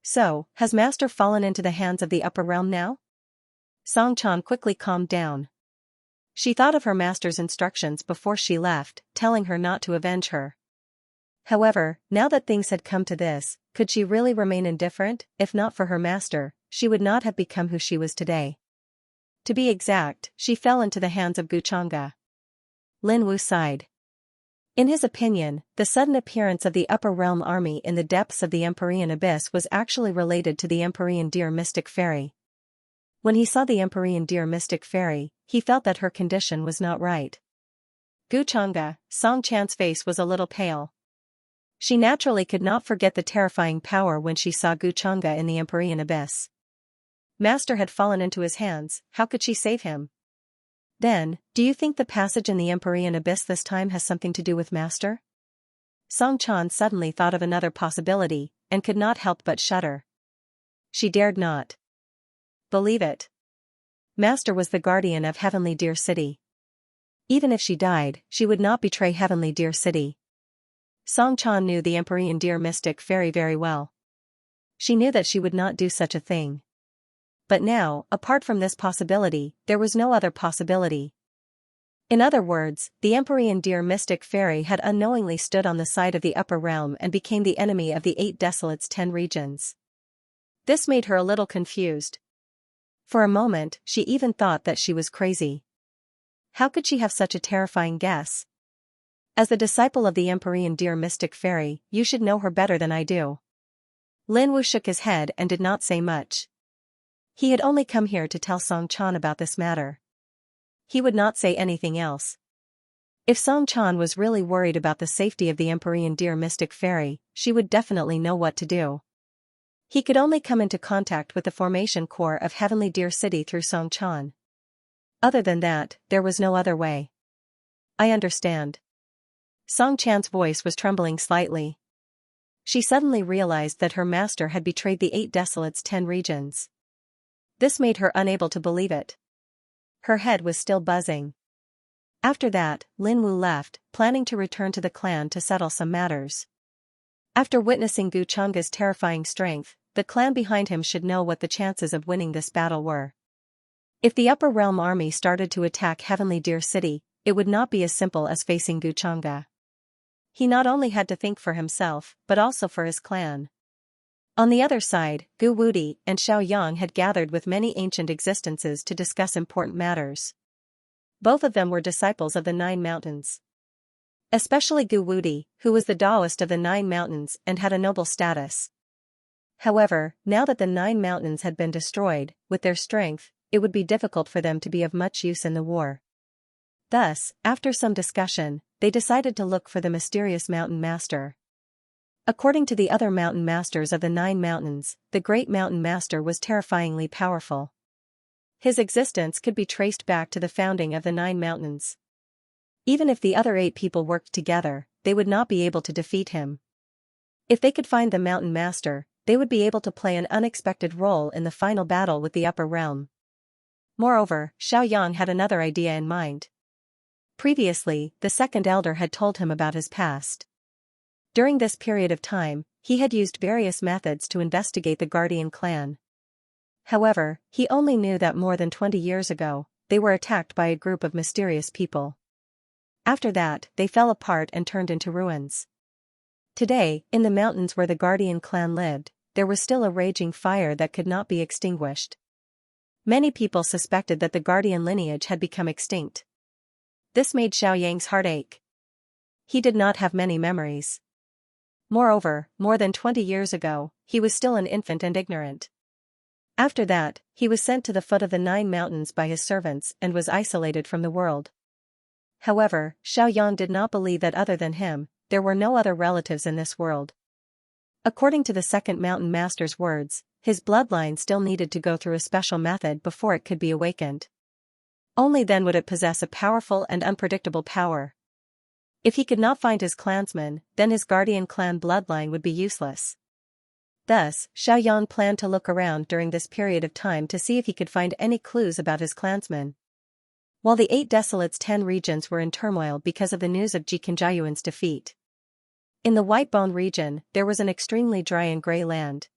So, has master fallen into the hands of the upper realm now? Song Chan quickly calmed down. She thought of her master's instructions before she left, telling her not to avenge her. However, now that things had come to this, could she really remain indifferent? If not for her master, she would not have become who she was today. To be exact, she fell into the hands of Xianxia. Lin Wu sighed. In his opinion, the sudden appearance of the upper realm army in the depths of the Empyrean abyss was actually related to the Empyrean deer mystic fairy. When he saw the Empyrean deer mystic fairy, he felt that her condition was not right. Xianxia, Song Chan's face was a little pale. She naturally could not forget the terrifying power when she saw Xianxia in the Empyrean abyss. Master had fallen into his hands, how could she save him? Then, do you think the passage in the Empyrean abyss this time has something to do with Master? Song Chan suddenly thought of another possibility, and could not help but shudder. She dared not believe it. Master was the guardian of Heavenly Deer City. Even if she died, she would not betray Heavenly Deer City. Song Chan knew the Empyrean deer mystic fairy very well. She knew that she would not do such a thing. But now, apart from this possibility, there was no other possibility. In other words, the Empyrean deer mystic fairy had unknowingly stood on the side of the upper realm and became the enemy of the 8 Desolates 10 regions. This made her a little confused. For a moment, she even thought that she was crazy. How could she have such a terrifying guess? As the disciple of the Empyrean deer mystic fairy, you should know her better than I do. Lin Wu shook his head and did not say much. He had only come here to tell Song Chan about this matter. He would not say anything else. If Song Chan was really worried about the safety of the Empyrean deer mystic fairy, she would definitely know what to do. He could only come into contact with the formation core of Heavenly Deer City through Song Chan. Other than that, there was no other way. I understand. Song Chan's voice was trembling slightly. She suddenly realized that her master had betrayed the 8 Desolates 10 regions. This made her unable to believe it. Her head was still buzzing. After that, Lin Wu left, planning to return to the clan to settle some matters. After witnessing Xianxia's terrifying strength, the clan behind him should know what the chances of winning this battle were. If the Upper Realm army started to attack Heavenly Deer City, it would not be as simple as facing Xianxia. He not only had to think for himself, but also for his clan. On the other side, Gu Wudi and Xiaoyang had gathered with many ancient existences to discuss important matters. Both of them were disciples of the 9 mountains. Especially Gu Wudi, who was the Taoist of the 9 mountains and had a noble status. However, now that the 9 mountains had been destroyed, with their strength, it would be difficult for them to be of much use in the war. Thus, after some discussion, they decided to look for the mysterious mountain master. According to the other mountain masters of the 9 mountains, the great mountain master was terrifyingly powerful. His existence could be traced back to the founding of the 9 mountains. Even if the other 8 people worked together, they would not be able to defeat him. If they could find the mountain master, they would be able to play an unexpected role in the final battle with the upper realm. Moreover, Xiaoyang had another idea in mind. Previously, the second elder had told him about his past. During this period of time, he had used various methods to investigate the Guardian clan. However, he only knew that more than 20 years ago, they were attacked by a group of mysterious people. After that, they fell apart and turned into ruins. Today, in the mountains where the Guardian clan lived, there was still a raging fire that could not be extinguished. Many people suspected that the Guardian lineage had become extinct. This made Xiaoyang's heart ache. He did not have many memories. Moreover, more than 20 years ago, he was still an infant and ignorant. After that, he was sent to the foot of the 9 mountains by his servants and was isolated from the world. However, Xiaoyang did not believe that other than him, there were no other relatives in this world. According to the second mountain master's words, his bloodline still needed to go through a special method before it could be awakened. Only then would it possess a powerful and unpredictable power. If he could not find his clansmen, then his Guardian clan bloodline would be useless. Thus, Xiaoyan planned to look around during this period of time to see if he could find any clues about his clansmen. While the 8 Desolates' 10 regions were in turmoil because of the news of Jiqinjiayuan's defeat. In the Whitebone region, there was an extremely dry and grey land.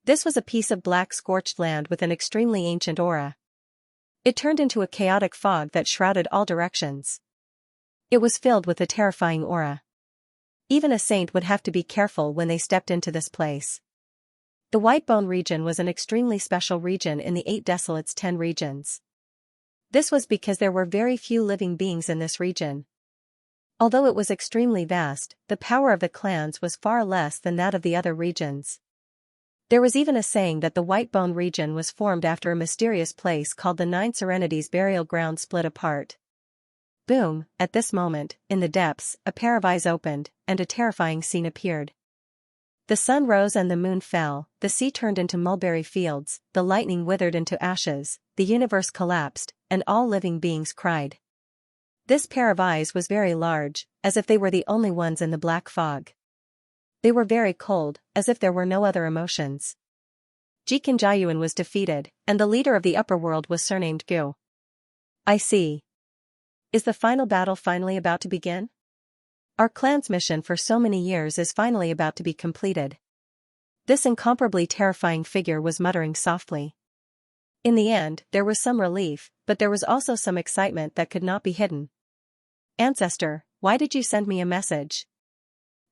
This was a piece of black scorched land with an extremely ancient aura. It turned into a chaotic fog that shrouded all directions. It was filled with a terrifying aura. Even a saint would have to be careful when they stepped into this place. The Whitebone region was an extremely special region in the 8 Desolates' 10 regions. This was because there were very few living beings in this region. Although it was extremely vast, the power of the clans was far less than that of the other regions. There was even a saying that the Whitebone region was formed after a mysterious place called the 9 Serenities burial ground split apart. Boom, at this moment, in the depths, a pair of eyes opened, and a terrifying scene appeared. The sun rose and the moon fell, the sea turned into mulberry fields, the lightning withered into ashes, the universe collapsed, and all living beings cried. This pair of eyes was very large, as if they were the only ones in the black fog. They were very cold, as if there were no other emotions. Jiqinjiayuan was defeated, and the leader of the upper world was surnamed Gu. I see. Is the final battle finally about to begin? Our clan's mission for so many years is finally about to be completed. This incomparably terrifying figure was muttering softly. In the end, there was some relief, but there was also some excitement that could not be hidden. Ancestor, why did you send me a message?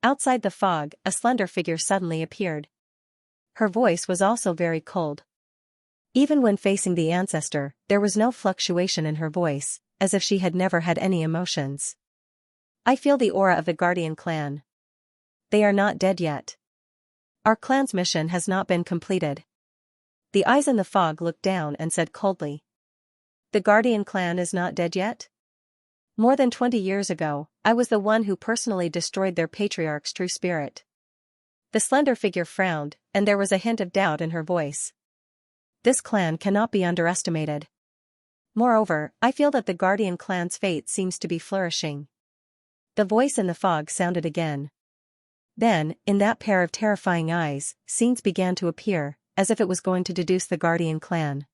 Outside the fog, a slender figure suddenly appeared. Her voice was also very cold. Even when facing the ancestor, there was no fluctuation in her voice, as if she had never had any emotions. I feel the aura of the Guardian clan. They are not dead yet. Our clan's mission has not been completed. The eyes in the fog looked down and said coldly. The Guardian clan is not dead yet? More than 20 years ago, I was the one who personally destroyed their patriarch's true spirit. The slender figure frowned, and there was a hint of doubt in her voice. This clan cannot be underestimated. Moreover, I feel that the Guardian clan's fate seems to be flourishing. The voice in the fog sounded again. Then, in that pair of terrifying eyes, scenes began to appear, as if it was going to deduce the Guardian clan.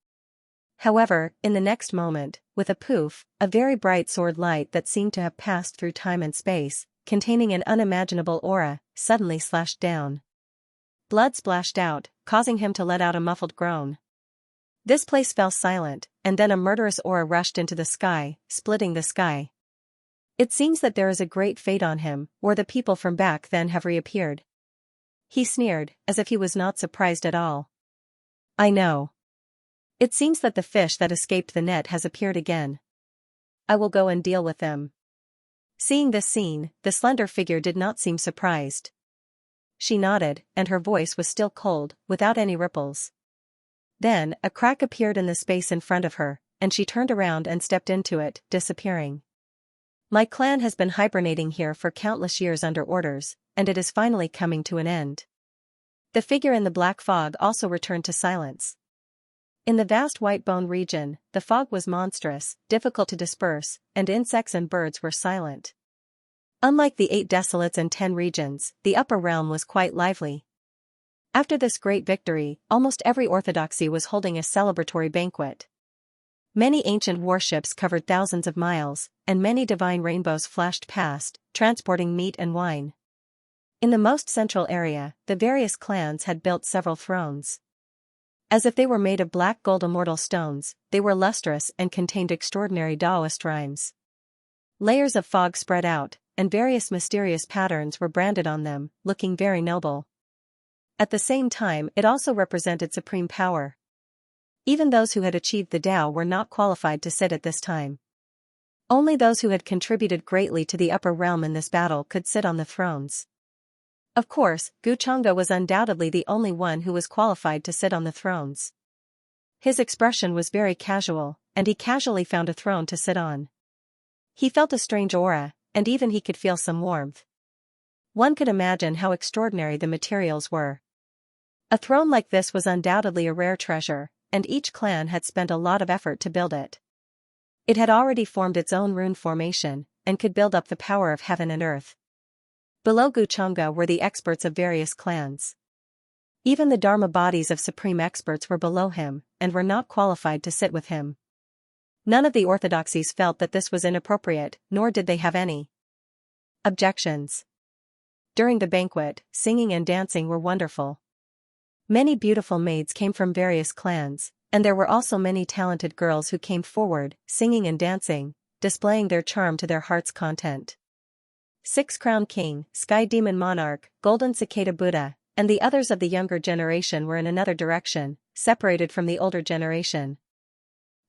However, in the next moment, with a poof, a very bright sword light that seemed to have passed through time and space, containing an unimaginable aura, suddenly slashed down. Blood splashed out, causing him to let out a muffled groan. This place fell silent, and then a murderous aura rushed into the sky, splitting the sky. It seems that there is a great fate on him, or the people from back then have reappeared. He sneered, as if he was not surprised at all. I know. It seems that the fish that escaped the net has appeared again. I will go and deal with them. Seeing this scene, the slender figure did not seem surprised. She nodded, and her voice was still cold, without any ripples. Then, a crack appeared in the space in front of her, and she turned around and stepped into it, disappearing. My clan has been hibernating here for countless years under orders, and it is finally coming to an end. The figure in the black fog also returned to silence. In the vast Whitebone region, the fog was monstrous, difficult to disperse, and insects and birds were silent. Unlike the 8 Desolates and 10 regions, the upper realm was quite lively. After this great victory, almost every orthodoxy was holding a celebratory banquet. Many ancient warships covered thousands of miles, and many divine rainbows flashed past, transporting meat and wine. In the most central area, the various clans had built several thrones. As if they were made of black gold immortal stones, they were lustrous and contained extraordinary Taoist rhymes. Layers of fog spread out, and various mysterious patterns were branded on them, looking very noble. At the same time, it also represented supreme power. Even those who had achieved the Tao were not qualified to sit at this time. Only those who had contributed greatly to the upper realm in this battle could sit on the thrones. Of course, Guchanga was undoubtedly the only one who was qualified to sit on the thrones. His expression was very casual, and he casually found a throne to sit on. He felt a strange aura, and even he could feel some warmth. One could imagine how extraordinary the materials were. A throne like this was undoubtedly a rare treasure, and each clan had spent a lot of effort to build it. It had already formed its own rune formation, and could build up the power of heaven and earth. Below Guchanga were the experts of various clans. Even the Dharma bodies of supreme experts were below him, and were not qualified to sit with him. None of the orthodoxies felt that this was inappropriate, nor did they have any objections. During the banquet, singing and dancing were wonderful. Many beautiful maids came from various clans, and there were also many talented girls who came forward, singing and dancing, displaying their charm to their heart's content. Six-Crowned King, Sky Demon Monarch, Golden Cicada Buddha, and the others of the younger generation were in another direction, separated from the older generation.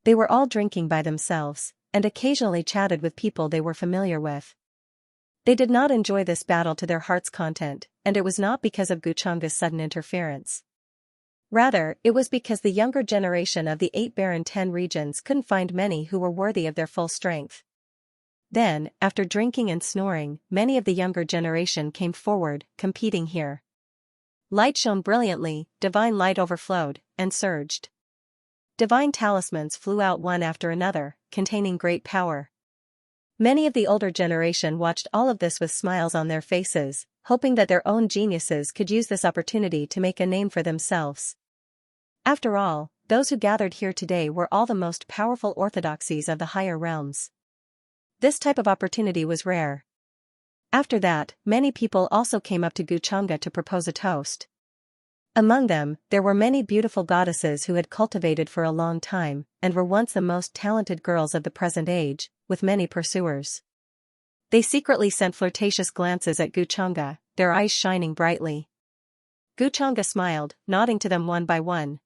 They were all drinking by themselves, and occasionally chatted with people they were familiar with. They did not enjoy this battle to their heart's content, and it was not because of Guchanga's sudden interference. Rather, it was because the younger generation of the 8 barren 10 regions couldn't find many who were worthy of their full strength. Then, after drinking and snoring, many of the younger generation came forward, competing here. Light shone brilliantly, divine light overflowed, and surged. Divine talismans flew out one after another, containing great power. Many of the older generation watched all of this with smiles on their faces, hoping that their own geniuses could use this opportunity to make a name for themselves. After all, those who gathered here today were all the most powerful orthodoxies of the higher realms. This type of opportunity was rare. After that, many people also came up to Guchanga to propose a toast. Among them, there were many beautiful goddesses who had cultivated for a long time, and were once the most talented girls of the present age, with many pursuers. They secretly sent flirtatious glances at Guchanga, their eyes shining brightly. Guchanga smiled, nodding to them one by one.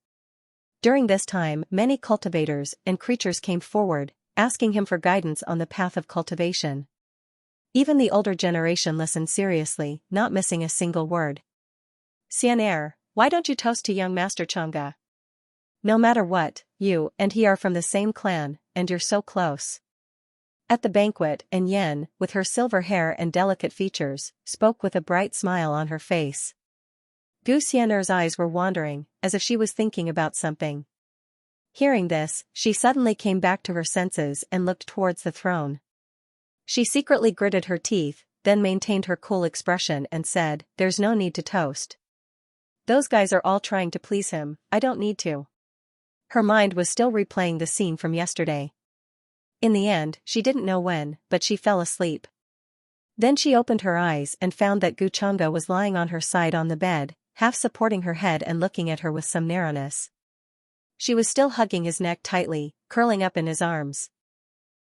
During this time, many cultivators and creatures came forward, asking him for guidance on the path of cultivation. Even the older generation listened seriously, not missing a single word. Xianxia, why don't you toast to young Master Chang'e? No matter what, you and he are from the same clan, and you're so close. At the banquet, Yen, with her silver hair and delicate features, spoke with a bright smile on her face. Gu Xian'er's eyes were wandering, as if she was thinking about something. Hearing this, she suddenly came back to her senses and looked towards the throne. She secretly gritted her teeth, then maintained her cool expression and said, "There's no need to toast. Those guys are all trying to please him, I don't need to." Her mind was still replaying the scene from yesterday. In the end, she didn't know when, but she fell asleep. Then she opened her eyes and found that Guchanga was lying on her side on the bed, half supporting her head and looking at her with some narrowness. She was still hugging his neck tightly, curling up in his arms.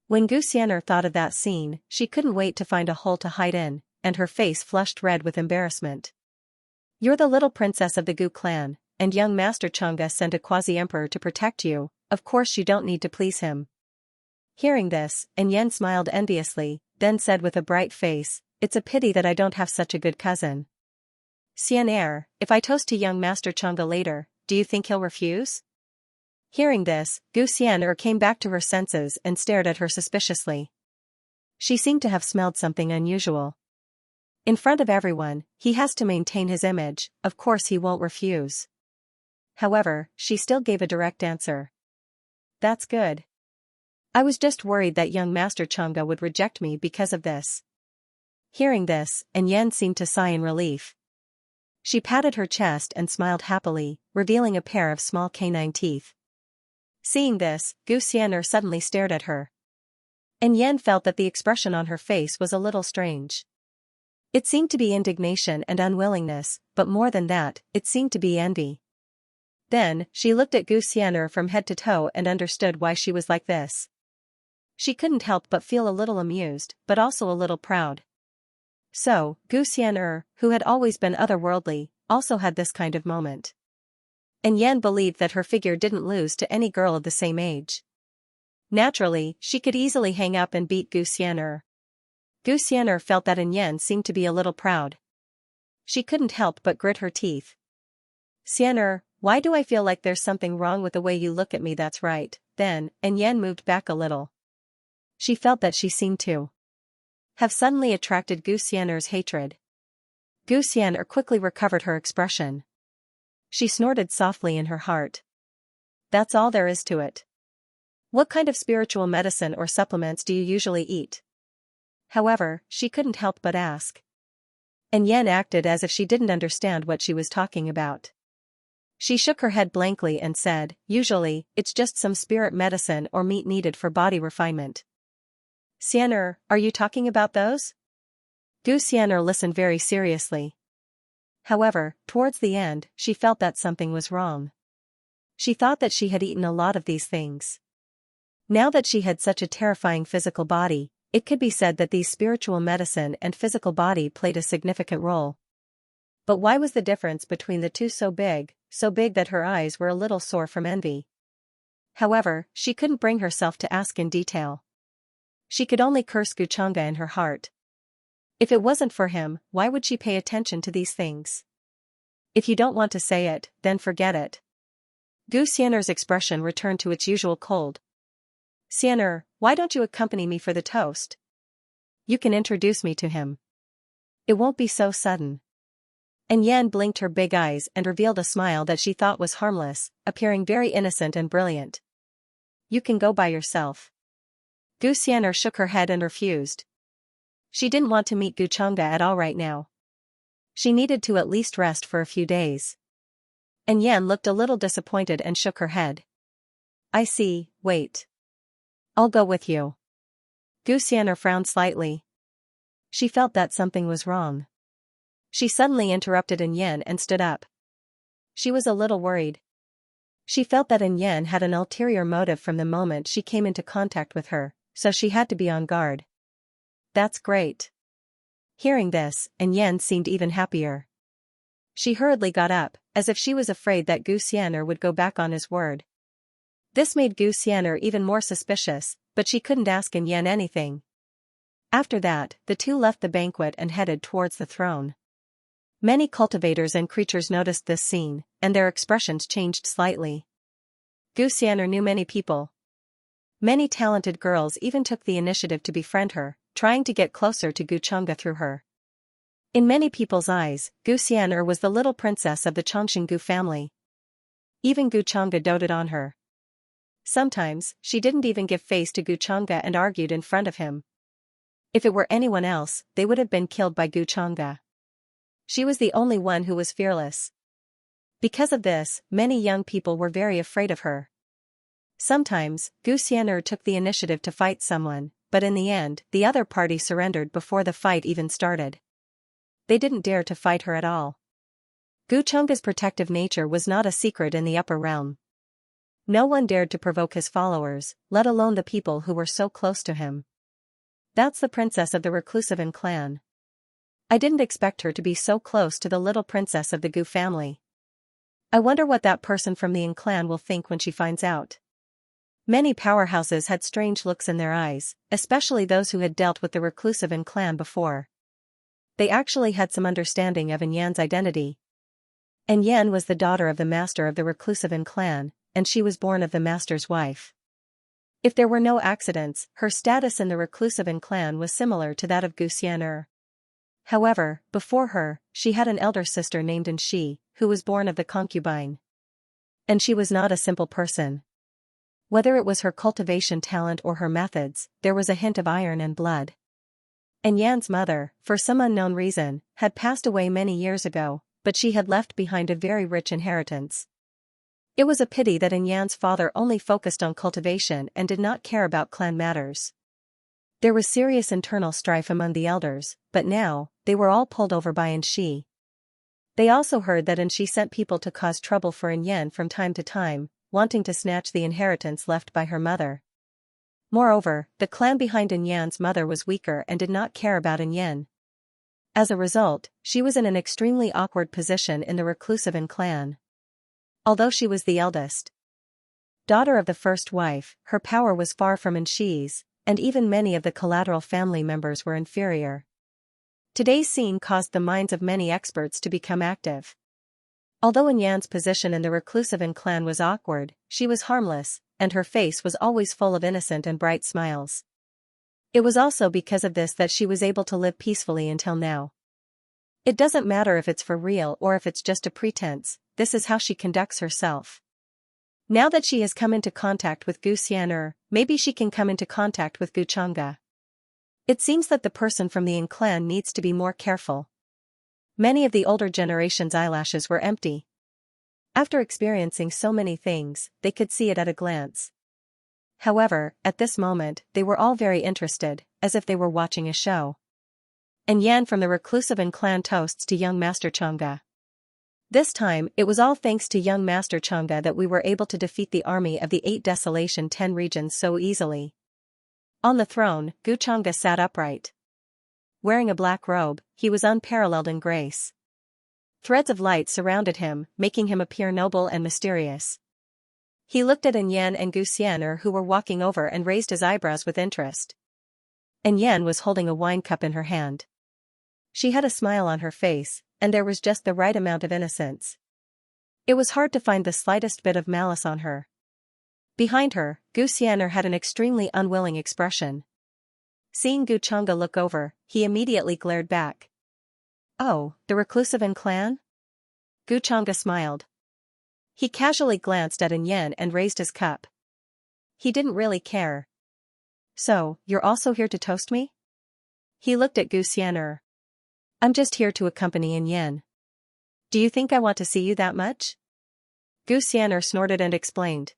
When Gu Xian'er thought of that scene, she couldn't wait to find a hole to hide in, and her face flushed red with embarrassment. "You're the little princess of the Gu clan, and young Master Chang'e sent a quasi-emperor to protect you, of course you don't need to please him." Hearing this, Yen smiled enviously, then said with a bright face, "It's a pity that I don't have such a good cousin." "Xian'er, if I toast to young Master Chang'e later, do you think he'll refuse?" Hearing this, Gu Xian'er came back to her senses and stared at her suspiciously. She seemed to have smelled something unusual. In front of everyone, he has to maintain his image, of course he won't refuse. However, she still gave a direct answer. "That's good. I was just worried that young Master Chang'e would reject me because of this." Hearing this, Yen seemed to sigh in relief. She patted her chest and smiled happily, revealing a pair of small canine teeth. Seeing this, Gu Xian'er suddenly stared at her. Yen felt that the expression on her face was a little strange. It seemed to be indignation and unwillingness, but more than that, it seemed to be envy. Then, she looked at Gu Xian'er from head to toe and understood why she was like this. She couldn't help but feel a little amused, but also a little proud. So, Gu Xian'er, who had always been otherworldly, also had this kind of moment. Yen believed that her figure didn't lose to any girl of the same age. Naturally, she could easily hang up and beat Gu Xian'er. Gu Xian'er felt that Yen seemed to be a little proud. She couldn't help but grit her teeth. "Xian'er, why do I feel like there's something wrong with the way you look at me?" "That's right." Then, Yen moved back a little. She felt that she seemed to have suddenly attracted Gu Xian'er's hatred. Gu Xian'er quickly recovered her expression. She snorted softly in her heart. "That's all there is to it. What kind of spiritual medicine or supplements do you usually eat?" However, she couldn't help but ask. Yen acted as if she didn't understand what she was talking about. She shook her head blankly and said, "Usually, it's just some spirit medicine or meat needed for body refinement." "Xian'er, are you talking about those?" Gu Xian'er listened very seriously. However, towards the end, she felt that something was wrong. She thought that she had eaten a lot of these things. Now that she had such a terrifying physical body, it could be said that these spiritual medicine and physical body played a significant role. But why was the difference between the two so big that her eyes were a little sore from envy? However, she couldn't bring herself to ask in detail. She could only curse Guchanga in her heart. If it wasn't for him, why would she pay attention to these things? "If you don't want to say it, then forget it." Gu Xian'er's expression returned to its usual cold. "Xian'er, why don't you accompany me for the toast? You can introduce me to him. It won't be so sudden." And Yan blinked her big eyes and revealed a smile that she thought was harmless, appearing very innocent and brilliant. "You can go by yourself." Gu Xian'er shook her head and refused. She didn't want to meet Guchanga at all right now. She needed to at least rest for a few days. And Yan looked a little disappointed and shook her head. "I see, wait. I'll go with you." Gu Xian'er frowned slightly. She felt that something was wrong. She suddenly interrupted Yan and stood up. She was a little worried. She felt that Yan had an ulterior motive from the moment she came into contact with her, so she had to be on guard. "That's great." Hearing this, Yan seemed even happier. She hurriedly got up, as if she was afraid that Gu Xian'er would go back on his word. This made Gu Xian'er even more suspicious, but she couldn't ask Yan anything. After that, the two left the banquet and headed towards the throne. Many cultivators and creatures noticed this scene, and their expressions changed slightly. Gu Xian'er knew many people. Many talented girls even took the initiative to befriend her, trying to get closer to Guchanga through her. In many people's eyes, Gu Xian'er was the little princess of the Chongqing family. Even Guchanga doted on her. Sometimes, she didn't even give face to Guchanga and argued in front of him. If it were anyone else, they would have been killed by Guchanga. She was the only one who was fearless. Because of this, many young people were very afraid of her. Sometimes, Gu Xian'er took the initiative to fight someone, but in the end, the other party surrendered before the fight even started. They didn't dare to fight her at all. Guchanga's protective nature was not a secret in the upper realm. No one dared to provoke his followers, let alone the people who were so close to him. That's the princess of the Reclusivan clan. I didn't expect her to be so close to the little princess of the Gu family. I wonder what that person from the Yin clan will think when she finds out. Many powerhouses had strange looks in their eyes, especially those who had dealt with the Reclusivan clan before. They actually had some understanding of Yan's identity. Yan was the daughter of the master of the Reclusivan clan, and she was born of the master's wife. If there were no accidents, her status in the Reclusivan clan was similar to that of Gu Xian'er. However, before her, she had an elder sister named Xianxia, who was born of the concubine. And she was not a simple person. Whether it was her cultivation talent or her methods, there was a hint of iron and blood. And Yan's mother, for some unknown reason, had passed away many years ago, but she had left behind a very rich inheritance. It was a pity that Yan's father only focused on cultivation and did not care about clan matters. There was serious internal strife among the elders, but now, they were all pulled over by Xianxia. They also heard that Xianxia sent people to cause trouble for Yan from time to time, wanting to snatch the inheritance left by her mother. Moreover, the clan behind Yan's mother was weaker and did not care about Yan. As a result, she was in an extremely awkward position in the Reclusivan clan. Although she was the eldest daughter of the first wife, her power was far from Xianxia's, and even many of the collateral family members were inferior. Today's scene caused the minds of many experts to become active. Although Yan's position in the Reclusivan clan was awkward, she was harmless, and her face was always full of innocent and bright smiles. It was also because of this that she was able to live peacefully until now. It doesn't matter if it's for real or if it's just a pretense, this is how she conducts herself. Now that she has come into contact with Gu Xian'er, maybe she can come into contact with Guchanga. It seems that the person from the Yin clan needs to be more careful. Many of the older generation's eyelashes were empty. After experiencing so many things, they could see it at a glance. However, at this moment, they were all very interested, as if they were watching a show. And Yan from the reclusive and clan toasts to young Master Xianxia. This time, it was all thanks to young Master Xianxia that we were able to defeat the army of the 8 Desolation 10 regions so easily. On the throne, Xianxia sat upright. Wearing a black robe, he was unparalleled in grace. Threads of light surrounded him, making him appear noble and mysterious. He looked at Yan and Xianxia who were walking over and raised his eyebrows with interest. Yan was holding a wine cup in her hand. She had a smile on her face, and there was just the right amount of innocence. It was hard to find the slightest bit of malice on her. Behind her, Xianxia had an extremely unwilling expression. Seeing Xianxia look over, he immediately glared back. "Oh, the reclusive and clan?" Xianxia smiled. He casually glanced at Yan and raised his cup. He didn't really care. "So, you're also here to toast me?" He looked at Xianxia. "I'm just here to accompany Yan. Do you think I want to see you that much?" Xianxia snorted and explained.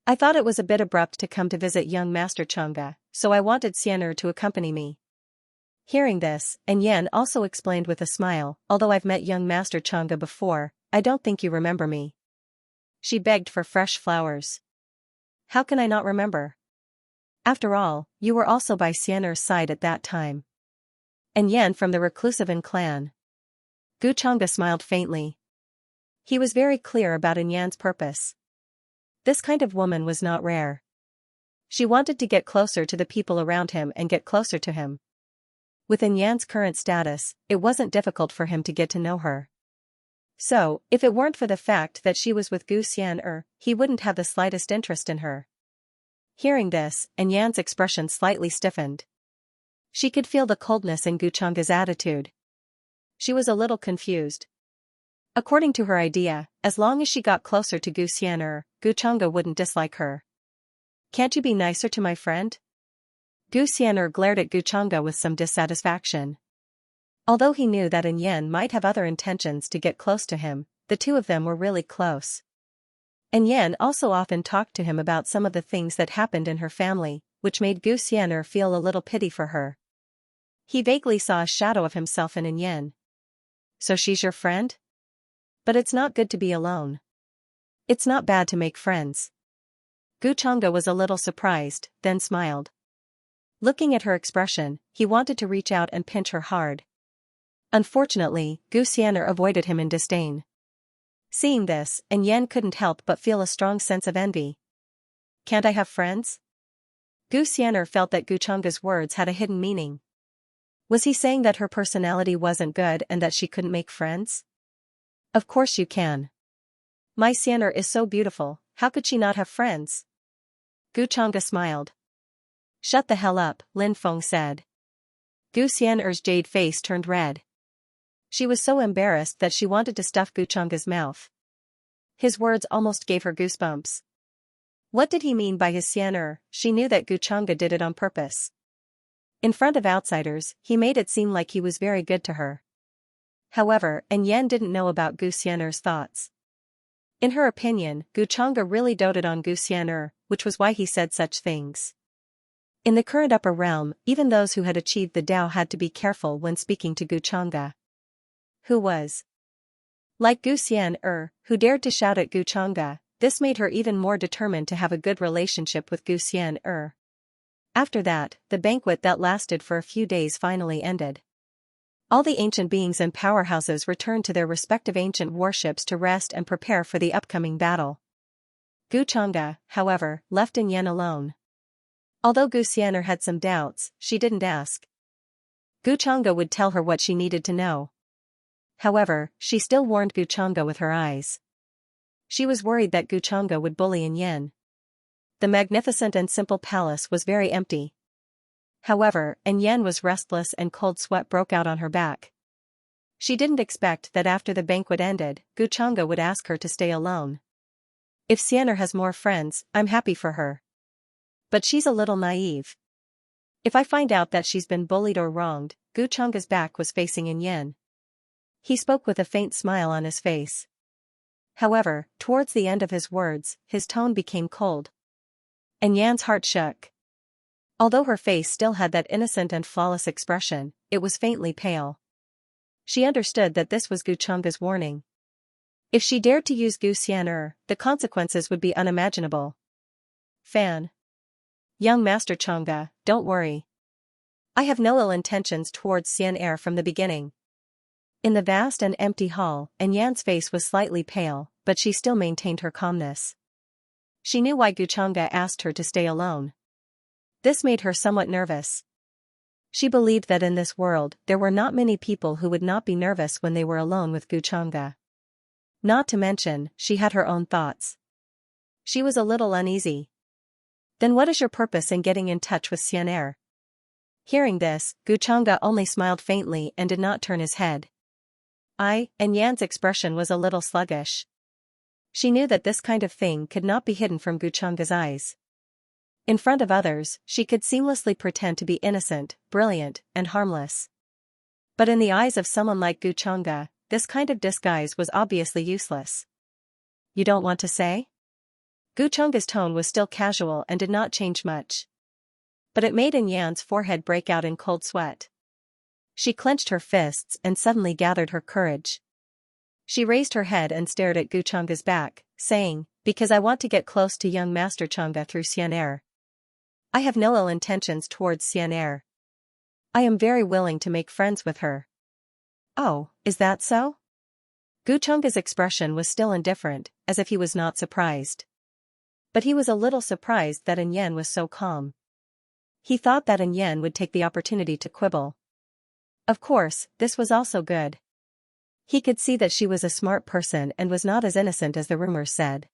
"I thought it was a bit abrupt to come to visit young Master Xianxia, so I wanted Xianxia to accompany me." Hearing this, Yan also explained with a smile, "Although I've met young Master Xianxia before, I don't think you remember me." She begged for fresh flowers. "How can I not remember? After all, you were also by Xianxia's side at that time." Yan from the reclusive and clan. Xianxia smiled faintly. He was very clear about Yan's purpose. This kind of woman was not rare. She wanted to get closer to the people around him and get closer to him. Within Yan's current status, it wasn't difficult for him to get to know her. So, if it weren't for the fact that she was with Xianxia, he wouldn't have the slightest interest in her. Hearing this, Yan's expression slightly stiffened. She could feel the coldness in Xianxia's attitude. She was a little confused. According to her idea, as long as she got closer to Xianxia wouldn't dislike her. "Can't you be nicer to my friend?" Xianxia glared at Xianxia with some dissatisfaction. Although he knew that Yan might have other intentions to get close to him, the two of them were really close. Yan also often talked to him about some of the things that happened in her family, which made Xianxia feel a little pity for her. He vaguely saw a shadow of himself in Yan. "So she's your friend? But it's not good to be alone. It's not bad to make friends." Xianxia was a little surprised, then smiled. Looking at her expression, he wanted to reach out and pinch her hard. Unfortunately, Xianxia avoided him in disdain. Seeing this, Yan couldn't help but feel a strong sense of envy. "Can't I have friends?" Xianxia felt that Xianxia's words had a hidden meaning. Was he saying that her personality wasn't good and that she couldn't make friends? "Of course you can. My Xianxia is so beautiful, how could she not have friends?" Xianxia smiled. "Shut the hell up," Lin Feng said. Xianxia's jade face turned red. She was so embarrassed that she wanted to stuff Xianxia's mouth. His words almost gave her goosebumps. What did he mean by his Xianxia? She knew that Xianxia did it on purpose. In front of outsiders, he made it seem like he was very good to her. However, Yan didn't know about Xianxia's thoughts. In her opinion, Xianxia really doted on Xianxia, which was why he said such things. In the current upper realm, even those who had achieved the Tao had to be careful when speaking to Xianxia. Who was like Xianxia, who dared to shout at Xianxia, this made her even more determined to have a good relationship with Xianxia. After that, the banquet that lasted for a few days finally ended. All the ancient beings and powerhouses returned to their respective ancient warships to rest and prepare for the upcoming battle. Xianxia, however, left Yan alone. Although Xianxia had some doubts, she didn't ask. Xianxia would tell her what she needed to know. However, she still warned Xianxia with her eyes. She was worried that Xianxia would bully Yan. The magnificent and simple palace was very empty. However, Yan was restless and cold sweat broke out on her back. She didn't expect that after the banquet ended, Xianxia would ask her to stay alone. If Xianxia has more friends, I'm happy for her. But she's a little naive. If I find out that she's been bullied or wronged, Xianxia's back was facing Yan. He spoke with a faint smile on his face. However, towards the end of his words, his tone became cold. And Yan's heart shook. Although her face still had that innocent and flawless expression, it was faintly pale. She understood that this was Gu Changge's warning. If she dared to use Gu Xian'er, the consequences would be unimaginable. Fan. Young Master Changge, don't worry. I have no ill intentions towards Xian'er from the beginning. In the vast and empty hall, Yan's face was slightly pale, but she still maintained her calmness. She knew why Gu Changge asked her to stay alone. This made her somewhat nervous. She believed that in this world there were not many people who would not be nervous when they were alone with Gu Changge. Not to mention, she had her own thoughts. She was a little uneasy. Then what is your purpose in getting in touch with Xian'er? Hearing this, Gu Changge only smiled faintly and did not turn his head. And Yan's expression was a little sluggish. She knew that this kind of thing could not be hidden from Gu Changge's eyes. In front of others, she could seamlessly pretend to be innocent, brilliant, and harmless. But in the eyes of someone like Gu Changge, this kind of disguise was obviously useless. You don't want to say? Gu Changge's tone was still casual and did not change much. But it made Yan's forehead break out in cold sweat. She clenched her fists and suddenly gathered her courage. She raised her head and stared at Gu Changge's back, saying, because I want to get close to young Master Changge through Xian'er. I have no ill intentions towards Xian'er. I am very willing to make friends with her. Oh, is that so? Gu Changge's expression was still indifferent, as if he was not surprised. But he was a little surprised that Yan was so calm. He thought that Yan would take the opportunity to quibble. Of course, this was also good. He could see that she was a smart person and was not as innocent as the rumors said.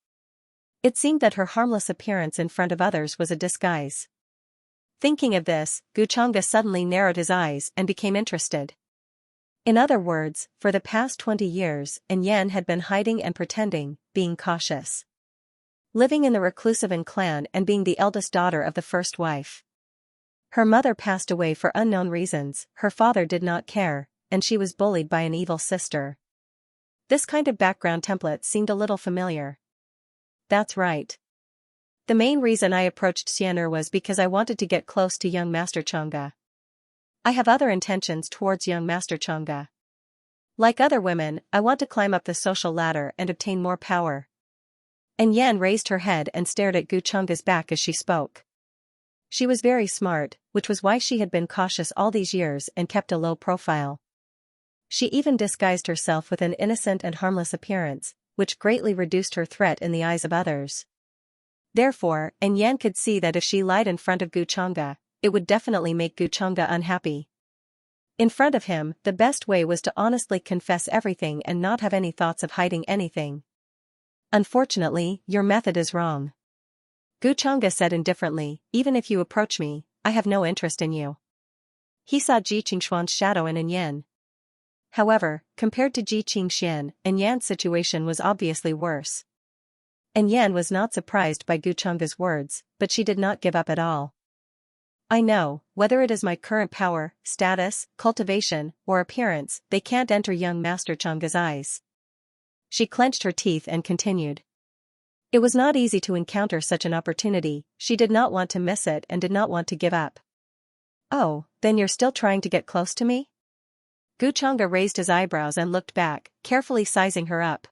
It seemed that her harmless appearance in front of others was a disguise. Thinking of this, Gu Changge suddenly narrowed his eyes and became interested. In other words, for the past 20 years, Yan had been hiding and pretending, being cautious. Living in the reclusive clan and being the eldest daughter of the first wife. Her mother passed away for unknown reasons, her father did not care, and she was bullied by an evil sister. This kind of background template seemed a little familiar. That's right. The main reason I approached Xian'er was because I wanted to get close to young Master Changge. I have other intentions towards young Master Changge. Like other women, I want to climb up the social ladder and obtain more power. Yan raised her head and stared at Gu Changge's back as she spoke. She was very smart, which was why she had been cautious all these years and kept a low profile. She even disguised herself with an innocent and harmless appearance, which greatly reduced her threat in the eyes of others. Therefore, Yan could see that if she lied in front of Gu Changge, it would definitely make Gu Changge unhappy. In front of him, the best way was to honestly confess everything and not have any thoughts of hiding anything. Unfortunately, your method is wrong. Gu Changge said indifferently, even if you approach me, I have no interest in you. He saw Ji Qingshuan's shadow in Yan. However, compared to Ji Qingshan, Yan's situation was obviously worse. Yan was not surprised by Gu Changge's words, but she did not give up at all. I know, whether it is my current power, status, cultivation, or appearance, they can't enter young Master Changge's eyes. She clenched her teeth and continued. It was not easy to encounter such an opportunity, she did not want to miss it and did not want to give up. Oh, then you're still trying to get close to me? Gu Changge raised his eyebrows and looked back, carefully sizing her up.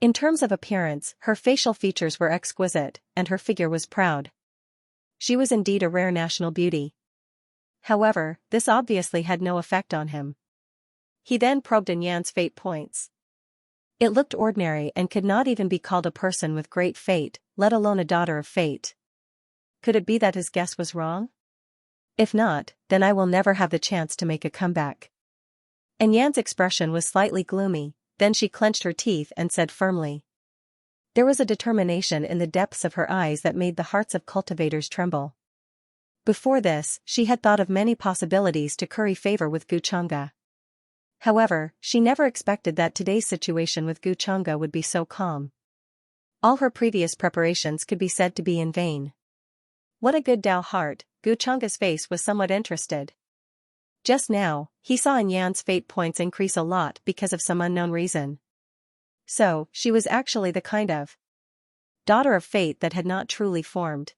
In terms of appearance, her facial features were exquisite, and her figure was proud. She was indeed a rare national beauty. However, this obviously had no effect on him. He then probed Yan's fate points. It looked ordinary and could not even be called a person with great fate, let alone a daughter of fate. Could it be that his guess was wrong? If not, then I will never have the chance to make a comeback. Yan's expression was slightly gloomy, then she clenched her teeth and said firmly. There was a determination in the depths of her eyes that made the hearts of cultivators tremble. Before this, she had thought of many possibilities to curry favor with Gu Changge. However, she never expected that today's situation with Gu Changge would be so calm. All her previous preparations could be said to be in vain. What a good Dao heart, Gu Changge's face was somewhat interested. Just now, he saw Yan's fate points increase a lot because of some unknown reason. So, she was actually the kind of daughter of fate that had not truly formed.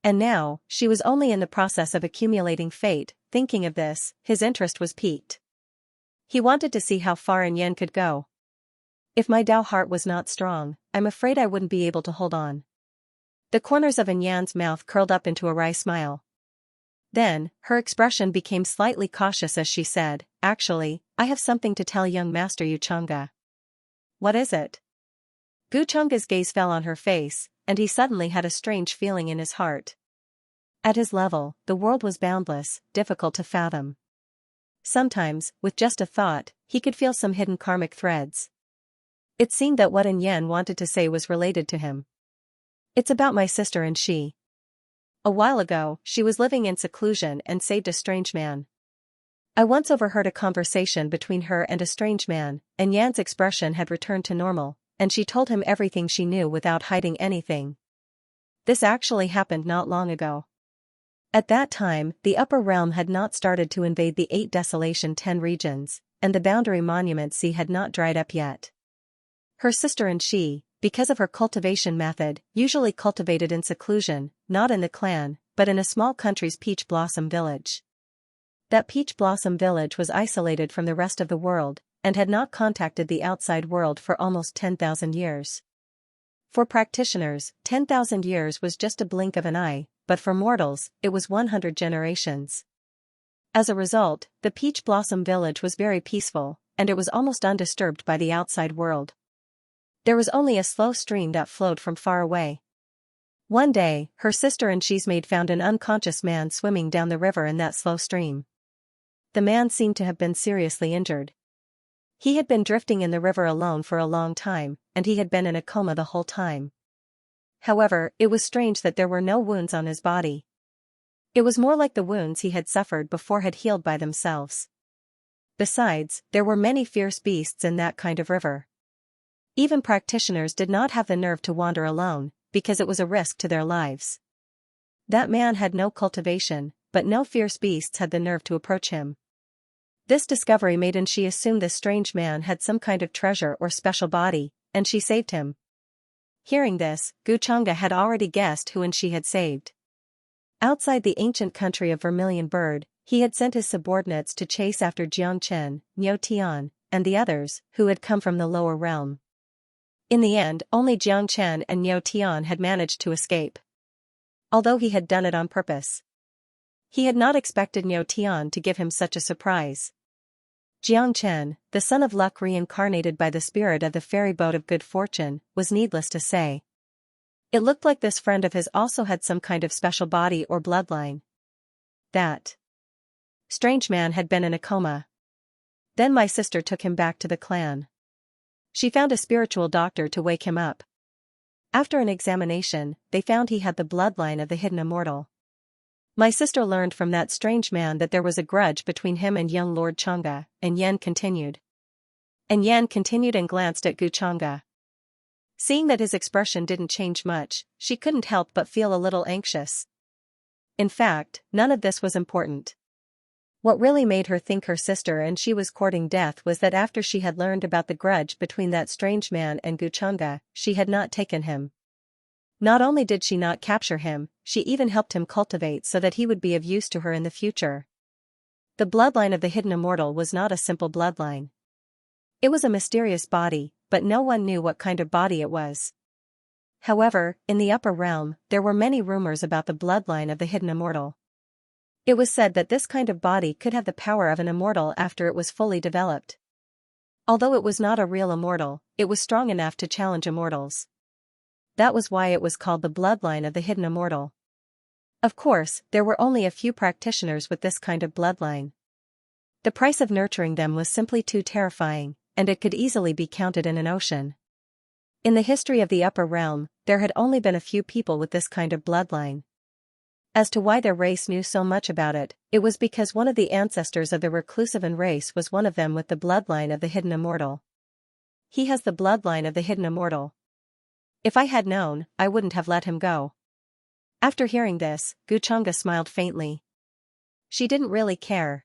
And now, she was only in the process of accumulating fate. Thinking of this, his interest was piqued. He wanted to see how far Yen could go. If my Dao heart was not strong, I'm afraid I wouldn't be able to hold on. The corners of Yan's mouth curled up into a wry smile. Then, her expression became slightly cautious as she said, "Actually, I have something to tell young Master Xianxia." "What is it?" Xianxia's gaze fell on her face, and he suddenly had a strange feeling in his heart. At his level, the world was boundless, difficult to fathom. Sometimes, with just a thought, he could feel some hidden karmic threads. It seemed that what Yen wanted to say was related to him. "It's about my sister and she. A while ago, she was living in seclusion and saved a strange man. I once overheard a conversation between her and a strange man, and Yan's expression had returned to normal, and she told him everything she knew without hiding anything. This actually happened not long ago. At that time, the Upper Realm had not started to invade the 8 Desolation 10 regions, and the Boundary Monument Sea had not dried up yet. Her sister and she, because of her cultivation method, usually cultivated in seclusion, not in the clan, but in a small country's peach blossom village. That peach blossom village was isolated from the rest of the world, and had not contacted the outside world for almost 10,000 years. For practitioners, 10,000 years was just a blink of an eye, but for mortals, it was 100 generations. As a result, the peach blossom village was very peaceful, and it was almost undisturbed by the outside world. There was only a slow stream that flowed from far away. One day, her sister and she's maid found an unconscious man swimming down the river in that slow stream. The man seemed to have been seriously injured. He had been drifting in the river alone for a long time, and he had been in a coma the whole time. However, it was strange that there were no wounds on his body. It was more like the wounds he had suffered before had healed by themselves. Besides, there were many fierce beasts in that kind of river. Even practitioners did not have the nerve to wander alone, because it was a risk to their lives. That man had no cultivation, but no fierce beasts had the nerve to approach him. This discovery made she assume this strange man had some kind of treasure or special body, and she saved him. Hearing this, Xianxia had already guessed who she had saved. Outside the ancient country of Vermilion Bird, he had sent his subordinates to chase after Jiangchen, Niu Tian, and the others, who had come from the lower realm. In the end, only Jiangchen and Niu Tian had managed to escape. Although he had done it on purpose. He had not expected Niu Tian to give him such a surprise. Jiangchen, the son of luck reincarnated by the spirit of the ferry boat of good fortune, was needless to say. It looked like this friend of his also had some kind of special body or bloodline. That strange man had been in a coma. Then my sister took him back to the clan. She found a spiritual doctor to wake him up. After an examination, they found he had the bloodline of the hidden immortal. My sister learned from that strange man that there was a grudge between him and young Lord Xianxia, and Yen continued. And glanced at Xianxia. Seeing that his expression didn't change much, she couldn't help but feel a little anxious. In fact, none of this was important. What really made her think her sister and she was courting death was that after she had learned about the grudge between that strange man and Xianxia, she had not taken him. Not only did she not capture him, she even helped him cultivate so that he would be of use to her in the future. The bloodline of the hidden immortal was not a simple bloodline. It was a mysterious body, but no one knew what kind of body it was. However, in the upper realm, there were many rumors about the bloodline of the hidden immortal. It was said that this kind of body could have the power of an immortal after it was fully developed. Although it was not a real immortal, it was strong enough to challenge immortals. That was why it was called the bloodline of the hidden immortal. Of course, there were only a few practitioners with this kind of bloodline. The price of nurturing them was simply too terrifying, and it could easily be counted in an ocean. In the history of the upper realm, there had only been a few people with this kind of bloodline. As to why their race knew so much about it, it was because one of the ancestors of the Reclusivan race was one of them with the bloodline of the hidden immortal. He has the bloodline of the hidden immortal. If I had known, I wouldn't have let him go. After hearing this, Xianxia smiled faintly. She didn't really care.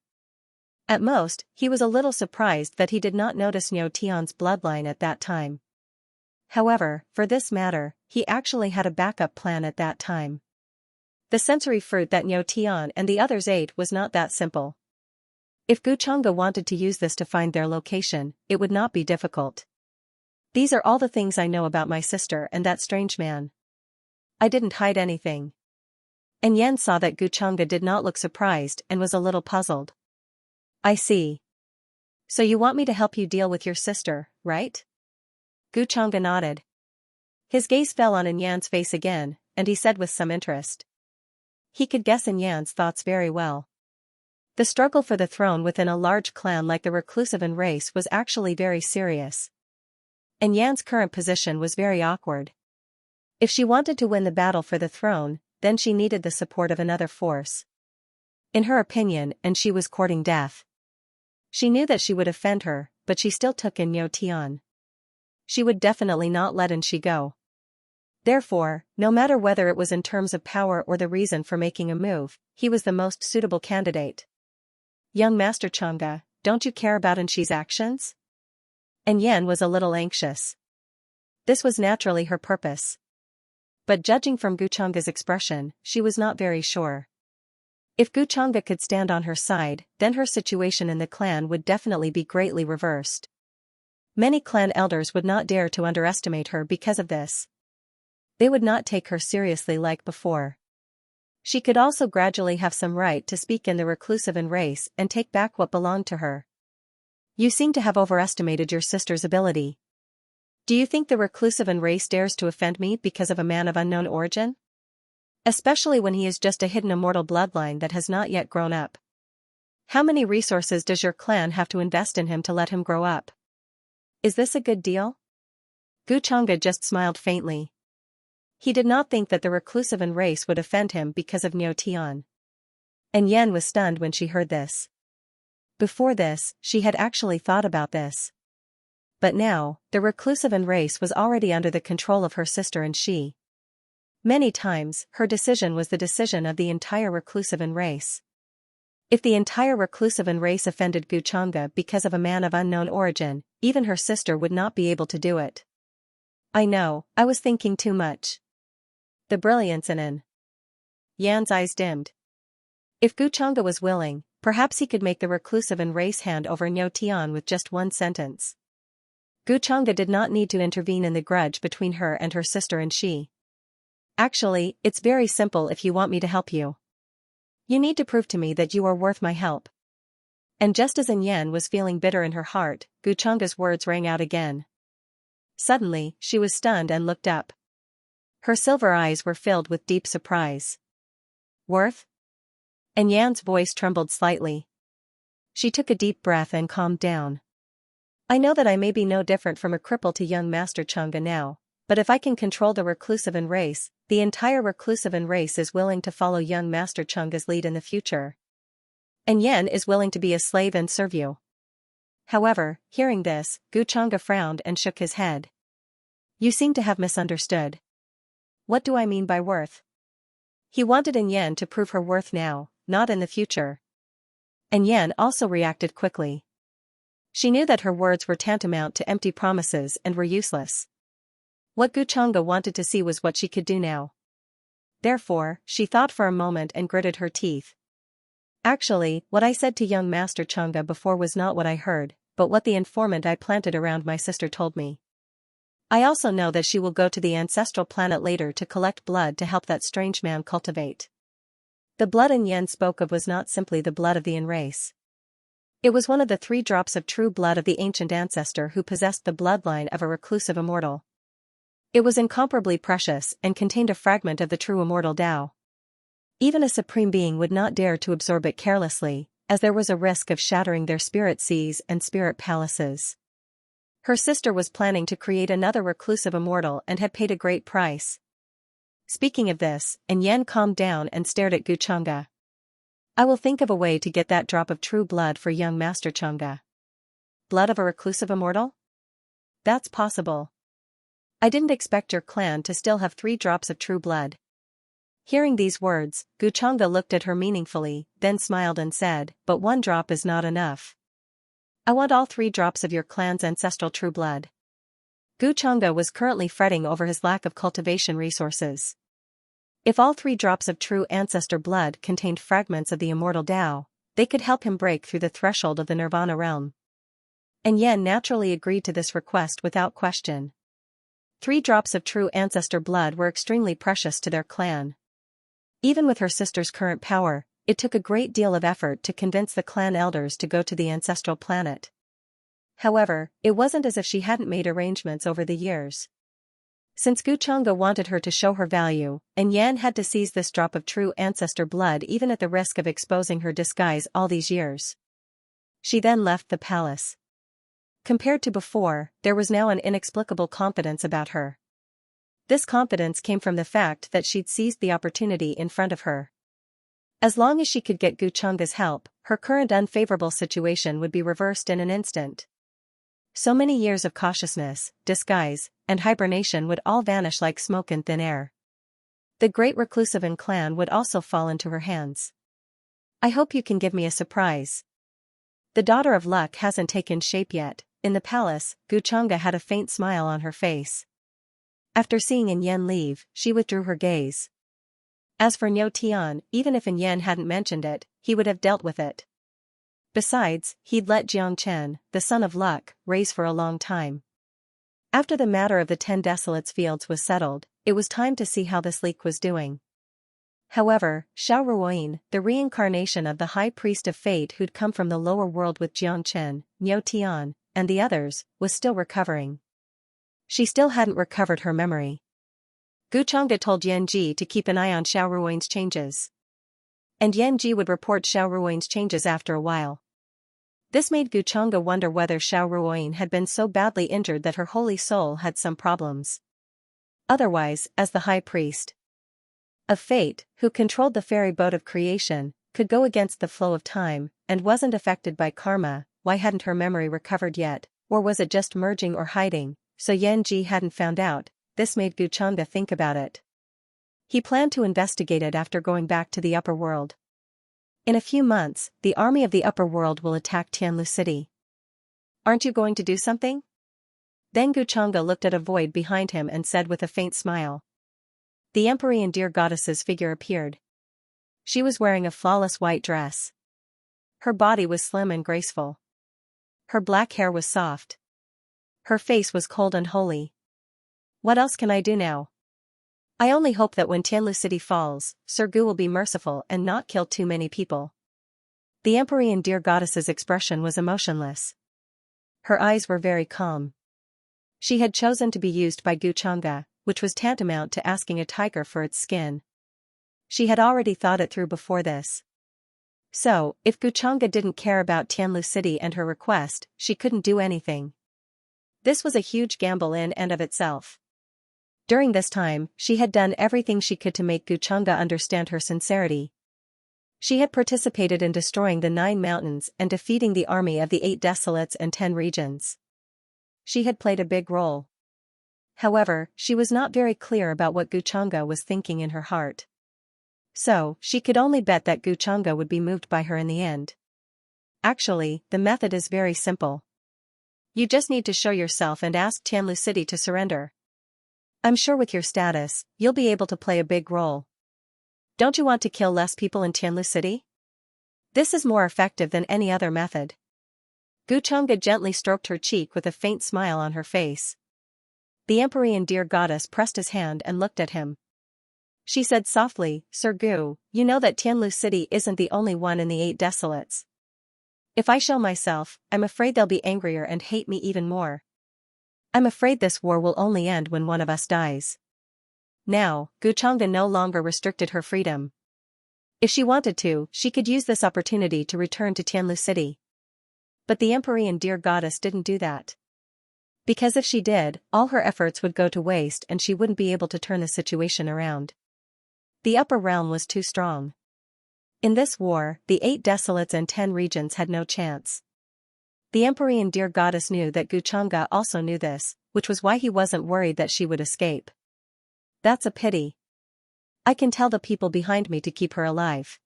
At most, he was a little surprised that he did not notice Niu Tian's bloodline at that time. However, for this matter, he actually had a backup plan at that time. The sensory fruit that Niu Tian and the others ate was not that simple. If Guchanga wanted to use this to find their location, it would not be difficult. These are all the things I know about my sister and that strange man. I didn't hide anything. And Yan saw that Guchanga did not look surprised and was a little puzzled. I see. So you want me to help you deal with your sister, right? Guchanga nodded. His gaze fell on Yan's face again, and he said with some interest. He could guess Yan's thoughts very well. The struggle for the throne within a large clan like the Reclusivan race was actually very serious. And Yan's current position was very awkward. If she wanted to win the battle for the throne, then she needed the support of another force. In her opinion, and she was courting death. She knew that she would offend her, but she still took in Niu Tian. She would definitely not let Xianxia go. Therefore, no matter whether it was in terms of power or the reason for making a move, he was the most suitable candidate. Young Master Chang'e, don't you care about Xianxia's actions? And Yan was a little anxious. This was naturally her purpose. But judging from Guchanga's expression, she was not very sure. If Guchanga could stand on her side, then her situation in the clan would definitely be greatly reversed. Many clan elders would not dare to underestimate her because of this. They would not take her seriously like before. She could also gradually have some right to speak in the Reclusivan race and take back what belonged to her. You seem to have overestimated your sister's ability. Do you think the Reclusivan race dares to offend me because of a man of unknown origin? Especially when he is just a hidden immortal bloodline that has not yet grown up. How many resources does your clan have to invest in him to let him grow up? Is this a good deal? Guchanga just smiled faintly. He did not think that the Reclusivan race would offend him because of Niu Tian. And Yan was stunned when she heard this. Before this, she had actually thought about this. But now, the Reclusivan race was already under the control of her sister and she. Many times, her decision was the decision of the entire Reclusivan race. If the entire Reclusivan race offended Guchanga because of a man of unknown origin, even her sister would not be able to do it. I know, I was thinking too much. The brilliance in Yan's eyes dimmed. If Guchanga was willing, perhaps he could make the Reclusivan race hand over Niu Tian with just one sentence. Guchanga did not need to intervene in the grudge between her and her sister and she. Actually, it's very simple if you want me to help you. You need to prove to me that you are worth my help. And just as Yan was feeling bitter in her heart, Guchanga's words rang out again. Suddenly, she was stunned and looked up. Her silver eyes were filled with deep surprise. Worth? And Yan's voice trembled slightly. She took a deep breath and calmed down. I know that I may be no different from a cripple to young Master Chang'e now, but if I can control the Reclusivan race, the entire Reclusivan race is willing to follow young Master Chang'e's lead in the future. And Yan is willing to be a slave and serve you. However, hearing this, Guchanga frowned and shook his head. You seem to have misunderstood. What do I mean by worth? He wanted Yan to prove her worth now, not in the future. And Yan also reacted quickly. She knew that her words were tantamount to empty promises and were useless. What Guchanga wanted to see was what she could do now. Therefore, she thought for a moment and gritted her teeth. Actually, what I said to young Master Chang'e before was not what I heard, but what the informant I planted around my sister told me. I also know that she will go to the ancestral planet later to collect blood to help that strange man cultivate. The blood Yan spoke of was not simply the blood of the Yin race. It was one of the 3 drops of true blood of the ancient ancestor who possessed the bloodline of a reclusive immortal. It was incomparably precious and contained a fragment of the true immortal Tao. Even a supreme being would not dare to absorb it carelessly, as there was a risk of shattering their spirit seas and spirit palaces. Her sister was planning to create another reclusive immortal and had paid a great price. Speaking of this, Yan calmed down and stared at Guchanga. I will think of a way to get that drop of true blood for young Master Chang'e. Blood of a reclusive immortal? That's possible. I didn't expect your clan to still have 3 drops of true blood. Hearing these words, Guchanga looked at her meaningfully, then smiled and said, "But 1 drop is not enough. I want all 3 drops of your clan's ancestral true blood." Guchanga was currently fretting over his lack of cultivation resources. If all 3 drops of true ancestor blood contained fragments of the immortal Tao, they could help him break through the threshold of the Nirvana realm. And Yan naturally agreed to this request without question. 3 drops of true ancestor blood were extremely precious to their clan. Even with her sister's current power, it took a great deal of effort to convince the clan elders to go to the ancestral planet. However, it wasn't as if she hadn't made arrangements over the years. Since Guchanga wanted her to show her value, and Yan had to seize this drop of true ancestor blood even at the risk of exposing her disguise all these years. She then left the palace. Compared to before, there was now an inexplicable confidence about her. This confidence came from the fact that she'd seized the opportunity in front of her. As long as she could get Guchanga's help, her current unfavorable situation would be reversed in an instant. So many years of cautiousness, disguise, and hibernation would all vanish like smoke in thin air. The great reclusive clan would also fall into her hands. "I hope you can give me a surprise. The daughter of luck hasn't taken shape yet." In the palace, Guchanga had a faint smile on her face. After seeing In Yen leave, she withdrew her gaze. As for Niu Tian, even if In Yen hadn't mentioned it, he would have dealt with it. Besides, he'd let Jiang Chen, the son of luck, raise for a long time. After the matter of the 10 Desolates fields was settled, it was time to see how this leak was doing. However, Xiao Ruoyin, the reincarnation of the High Priest of Fate who'd come from the lower world with Jiang Chen, Niu Tian, and the others, was still recovering. She still hadn't recovered her memory. Guchanga told Yan Ji to keep an eye on Xiao Ruoyin's changes. And Yan Ji would report Xiao Ruoyin's changes after a while. This made Guchanga wonder whether Xiao Ruoyin had been so badly injured that her holy soul had some problems. Otherwise, as the High Priest of Fate, who controlled the ferry boat of creation, could go against the flow of time, and wasn't affected by karma, why hadn't her memory recovered yet, or was it just merging or hiding, so Yan Ji hadn't found out? This made Guchanga think about it. He planned to investigate it after going back to the upper world. In a few months, the army of the upper world will attack Tianlu City. "Aren't you going to do something?" Then Guchanga looked at a void behind him and said with a faint smile. The Empyrean Deer Goddess's figure appeared. She was wearing a flawless white dress. Her body was slim and graceful. Her black hair was soft. Her face was cold and holy. "What else can I do now? I only hope that when Tianlu City falls, Sir Gu will be merciful and not kill too many people." The Empyrean Deer Goddess's expression was emotionless. Her eyes were very calm. She had chosen to be used by Guchanga, which was tantamount to asking a tiger for its skin. She had already thought it through before this. So, if Guchanga didn't care about Tianlu City and her request, she couldn't do anything. This was a huge gamble in and of itself. During this time, she had done everything she could to make Guchanga understand her sincerity. She had participated in destroying the 9 mountains and defeating the army of the 8 Desolates and 10 regions. She had played a big role. However, she was not very clear about what Guchanga was thinking in her heart. So, she could only bet that Guchanga would be moved by her in the end. Actually, the method is very simple. You just need to show yourself and ask Tianlu City to surrender. I'm sure with your status, you'll be able to play a big role. Don't you want to kill less people in Tianlu City? This is more effective than any other method. Guchanga gently stroked her cheek with a faint smile on her face. The Empyrean Deer Goddess pressed his hand and looked at him. She said softly, "Sir Gu, you know that Tianlu City isn't the only one in the 8 Desolates. If I show myself, I'm afraid they'll be angrier and hate me even more. I'm afraid this war will only end when one of us dies." Now, Guchanga no longer restricted her freedom. If she wanted to, she could use this opportunity to return to Tianlu City. But the Empyrean Deer Goddess didn't do that. Because if she did, all her efforts would go to waste and she wouldn't be able to turn the situation around. The upper realm was too strong. In this war, the 8 Desolates and 10 regions had no chance. The Empyrean Deer Goddess knew that Guchanga also knew this, which was why he wasn't worried that she would escape. That's a pity. I can tell the people behind me to keep her alive.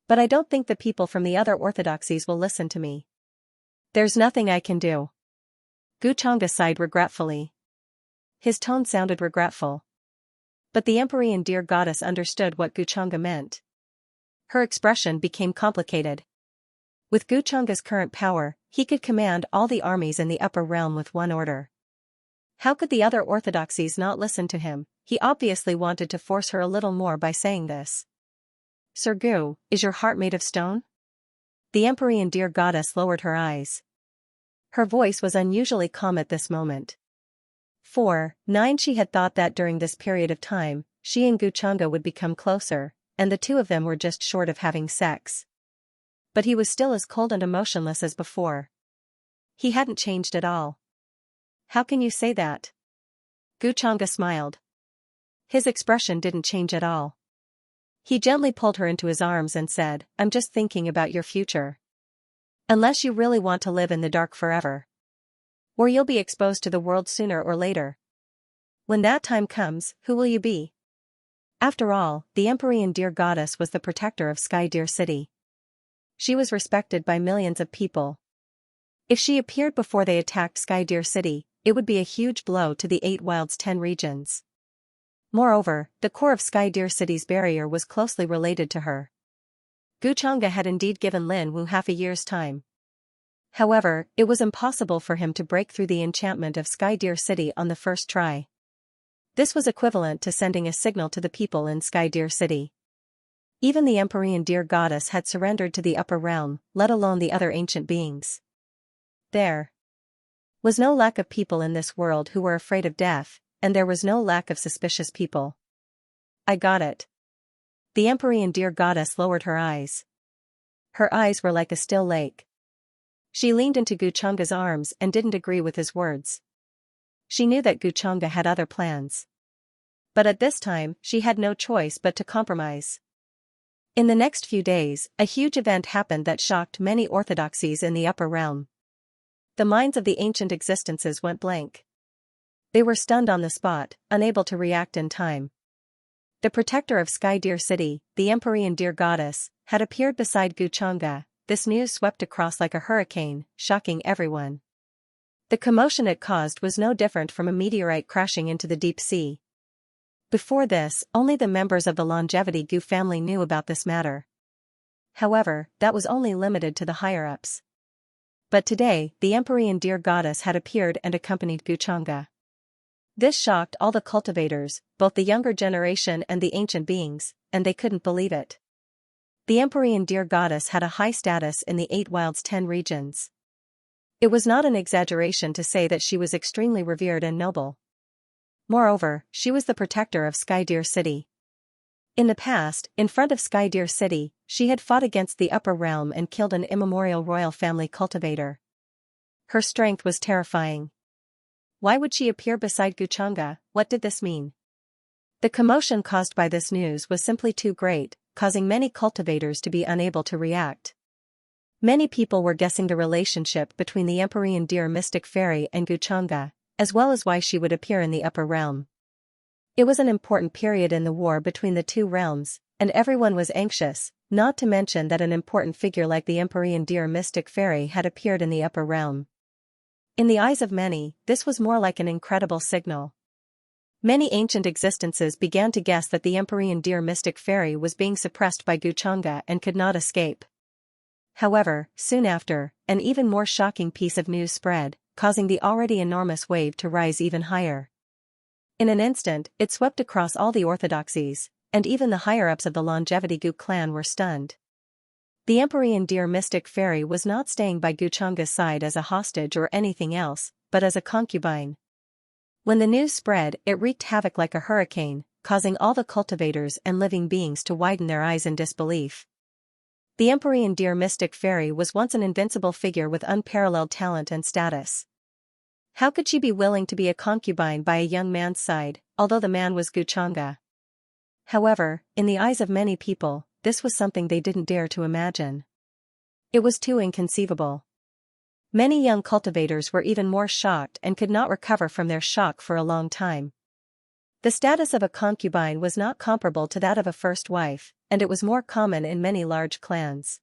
But I don't think the people from the other orthodoxies will listen to me. There's nothing I can do. Xianxia sighed regretfully. His tone sounded regretful. But the Empyrean dear goddess understood what Xianxia meant. Her expression became complicated. With Xianxia's current power, he could command all the armies in the upper realm with one order. How could the other orthodoxies not listen to him? He obviously wanted to force her a little more by saying this. Sir Gu, is your heart made of stone? The Empyrean dear goddess lowered her eyes. Her voice was unusually calm at this moment. 9 She had thought that during this period of time, she and Xianxia would become closer, and the two of them were just short of having sex. But he was still as cold and emotionless as before. He hadn't changed at all. How can you say that? Xianxia smiled. His expression didn't change at all. He gently pulled her into his arms and said, I'm just thinking about your future. Unless you really want to live in the dark forever. Or you'll be exposed to the world sooner or later. When that time comes, who will you be? After all, the Empyrean dear goddess was the protector of Sky Deer City. She was respected by millions of people. If she appeared before they attacked Sky Deer City, it would be a huge blow to the 8 Wild's 10 regions. Moreover, the core of Sky Deer City's barrier was closely related to her. Xianxia had indeed given Lin Wu half a year's time. However, it was impossible for him to break through the enchantment of Sky Deer City on the first try. This was equivalent to sending a signal to the people in Sky Deer City. Even the Empyrean dear goddess had surrendered to the upper realm, let alone the other ancient beings. There was no lack of people in this world who were afraid of death, and there was no lack of suspicious people. I got it. The Empyrean dear goddess lowered her eyes. Her eyes were like a still lake. She leaned into Xianxia's arms and didn't agree with his words. She knew that Xianxia had other plans. But at this time, she had no choice but to compromise. In the next few days, a huge event happened that shocked many orthodoxies in the upper realm. The minds of the ancient existences went blank. They were stunned on the spot, unable to react in time. The protector of Sky Deer City, the Empyrean dear goddess, had appeared beside Xianxia. This news swept across like a hurricane, shocking everyone. The commotion it caused was no different from a meteorite crashing into the deep sea. Before this, only the members of the Longevity Gu family knew about this matter. However, that was only limited to the higher-ups. But today, the Empyrean dear goddess had appeared and accompanied Xianxia. This shocked all the cultivators, both the younger generation and the ancient beings, and they couldn't believe it. The Empyrean dear goddess had a high status in the 8 Wild's 10 regions. It was not an exaggeration to say that she was extremely revered and noble. Moreover, she was the protector of Sky Deer City. In the past, in front of Sky Deer City, she had fought against the upper realm and killed an immemorial royal family cultivator. Her strength was terrifying. Why would she appear beside Xianxia? What did this mean? The commotion caused by this news was simply too great, causing many cultivators to be unable to react. Many people were guessing the relationship between the Empyrean deer mystic fairy and Xianxia, as well as why she would appear in the upper realm. It was an important period in the war between the two realms, and everyone was anxious, not to mention that an important figure like the Empyrean deer mystic fairy had appeared in the upper realm. In the eyes of many, this was more like an incredible signal. Many ancient existences began to guess that the Empyrean deer mystic fairy was being suppressed by Xianxia and could not escape. However, soon after, an even more shocking piece of news spread, causing the already enormous wave to rise even higher. In an instant, it swept across all the orthodoxies, and even the higher-ups of the Longevity Gu clan were stunned. The Empyrean deer mystic fairy was not staying by Xianxia's side as a hostage or anything else, but as a concubine. When the news spread, it wreaked havoc like a hurricane, causing all the cultivators and living beings to widen their eyes in disbelief. The Empyrean deer mystic fairy was once an invincible figure with unparalleled talent and status. How could she be willing to be a concubine by a young man's side, although the man was Xianxia? However, in the eyes of many people, this was something they didn't dare to imagine. It was too inconceivable. Many young cultivators were even more shocked and could not recover from their shock for a long time. The status of a concubine was not comparable to that of a first wife, and it was more common in many large clans.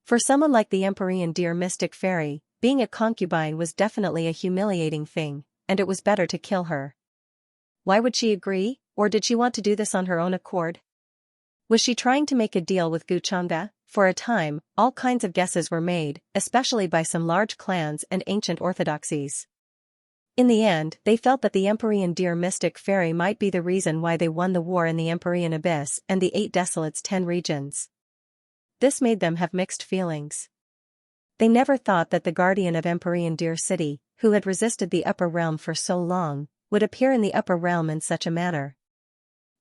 For someone like the Empyrean deer mystic fairy, being a concubine was definitely a humiliating thing, and it was better to kill her. Why would she agree, or did she want to do this on her own accord? Was she trying to make a deal with Xianxia? For a time, all kinds of guesses were made, especially by some large clans and ancient orthodoxies. In the end, they felt that the Empyrean deer mystic fairy might be the reason why they won the war in the Empyrean Abyss and the 8 Desolates 10 regions. This made them have mixed feelings. They never thought that the guardian of Empyrean Deer City, who had resisted the upper realm for so long, would appear in the upper realm in such a manner.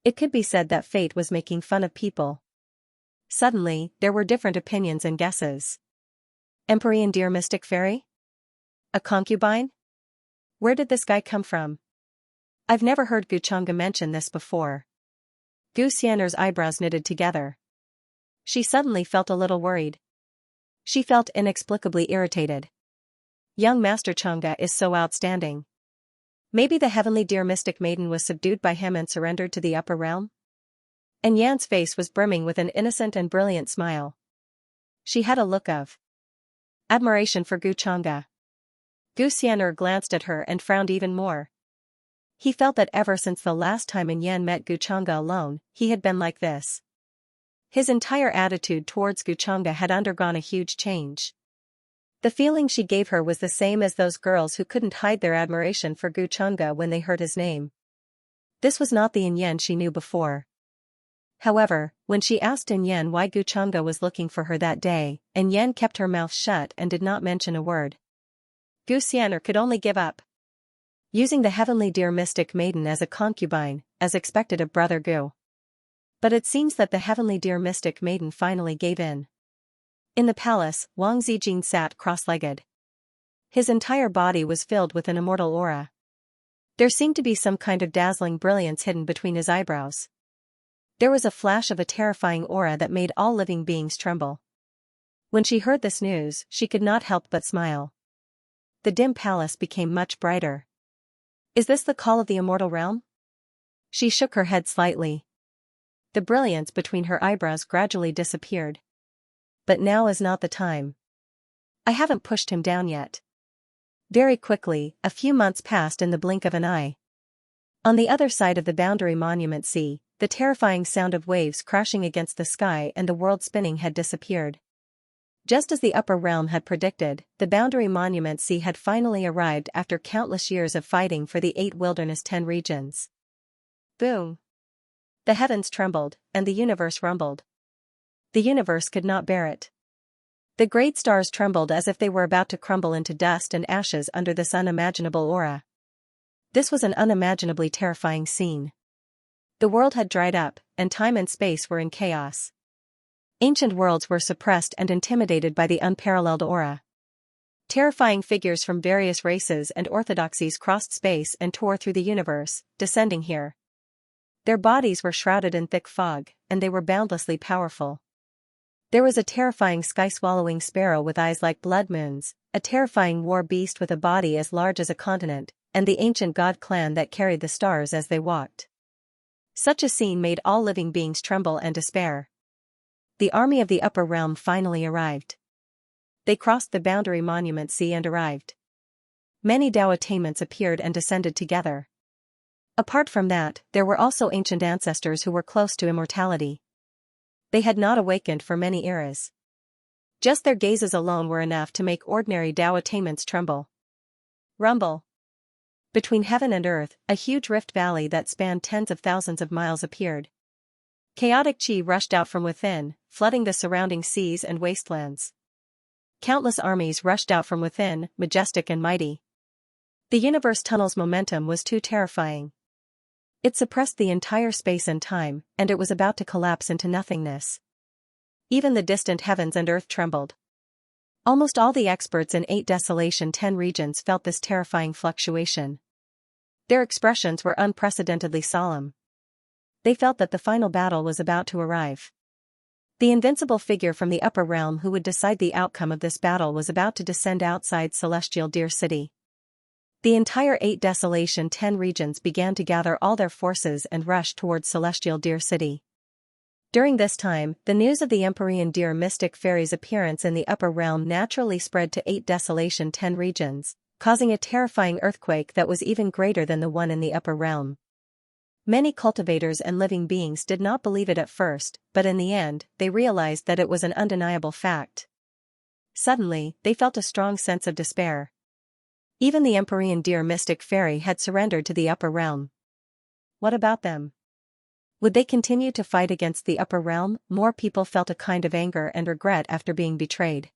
It could be said that fate was making fun of people. Suddenly, there were different opinions and guesses. Empyrean deer mystic fairy? A concubine? Where did this guy come from? I've never heard Xianxia mention this before. Xianxia's eyebrows knitted together. She suddenly felt a little worried. She felt inexplicably irritated. Young Master Xianxia is so outstanding. Maybe the heavenly deer mystic maiden was subdued by him and surrendered to the upper realm? And Yan's face was brimming with an innocent and brilliant smile. She had a look of admiration for Xianxia. Xianxia glanced at her and frowned even more. He felt that ever since the last time Yan met Xianxia alone, he had been like this. His entire attitude towards Xianxia had undergone a huge change. The feeling she gave her was the same as those girls who couldn't hide their admiration for Xianxia when they heard his name. This was not the Yan she knew before. However, when she asked Yan why Xianxia was looking for her that day, Yan kept her mouth shut and did not mention a word. Xianxia could only give up. Using the heavenly deer mystic maiden as a concubine, as expected of brother Gu. But it seems that the heavenly deer mystic maiden finally gave in. In the palace, Wang Zijin sat cross-legged. His entire body was filled with an immortal aura. There seemed to be some kind of dazzling brilliance hidden between his eyebrows. There was a flash of a terrifying aura that made all living beings tremble. When she heard this news, she could not help but smile. The dim palace became much brighter. Is this the call of the immortal realm? She shook her head slightly. The brilliance between her eyebrows gradually disappeared. But now is not the time. I haven't pushed him down yet. Very quickly, a few months passed in the blink of an eye. On the other side of the boundary monument sea, the terrifying sound of waves crashing against the sky and the world spinning had disappeared. Just as the upper realm had predicted, the boundary monument sea had finally arrived after countless years of fighting for the 8 wilderness 10 regions. Boom! The heavens trembled, and the universe rumbled. The universe could not bear it. The great stars trembled as if they were about to crumble into dust and ashes under this unimaginable aura. This was an unimaginably terrifying scene. The world had dried up, and time and space were in chaos. Ancient worlds were suppressed and intimidated by the unparalleled aura. Terrifying figures from various races and orthodoxies crossed space and tore through the universe, descending here. Their bodies were shrouded in thick fog, and they were boundlessly powerful. There was a terrifying sky-swallowing sparrow with eyes like blood moons, a terrifying war beast with a body as large as a continent, and the ancient god clan that carried the stars as they walked. Such a scene made all living beings tremble and despair. The army of the upper realm finally arrived. They crossed the boundary monument sea and arrived. Many Tao attainments appeared and descended together. Apart from that, there were also ancient ancestors who were close to immortality. They had not awakened for many eras. Just their gazes alone were enough to make ordinary Tao attainments tremble. Rumble. Between heaven and earth, a huge rift valley that spanned tens of thousands of miles appeared. Chaotic chi rushed out from within, flooding the surrounding seas and wastelands. Countless armies rushed out from within, majestic and mighty. The universe tunnel's momentum was too terrifying. It suppressed the entire space and time, and it was about to collapse into nothingness. Even the distant heavens and earth trembled. Almost all the experts in 8 Desolation 10 regions felt this terrifying fluctuation. Their expressions were unprecedentedly solemn. They felt that the final battle was about to arrive. The invincible figure from the upper realm who would decide the outcome of this battle was about to descend outside Celestial Deer City. The entire 8 Desolation 10 regions began to gather all their forces and rush towards Celestial Deer City. During this time, the news of the Empyrean Deer Mystic Fairy's appearance in the upper realm naturally spread to 8 Desolation 10 regions, causing a terrifying earthquake that was even greater than the one in the upper realm. Many cultivators and living beings did not believe it at first, but in the end, they realized that it was an undeniable fact. Suddenly, they felt a strong sense of despair. Even the Empyrean Deer Mystic Fairy had surrendered to the upper realm. What about them? Would they continue to fight against the upper realm? More people felt a kind of anger and regret after being betrayed.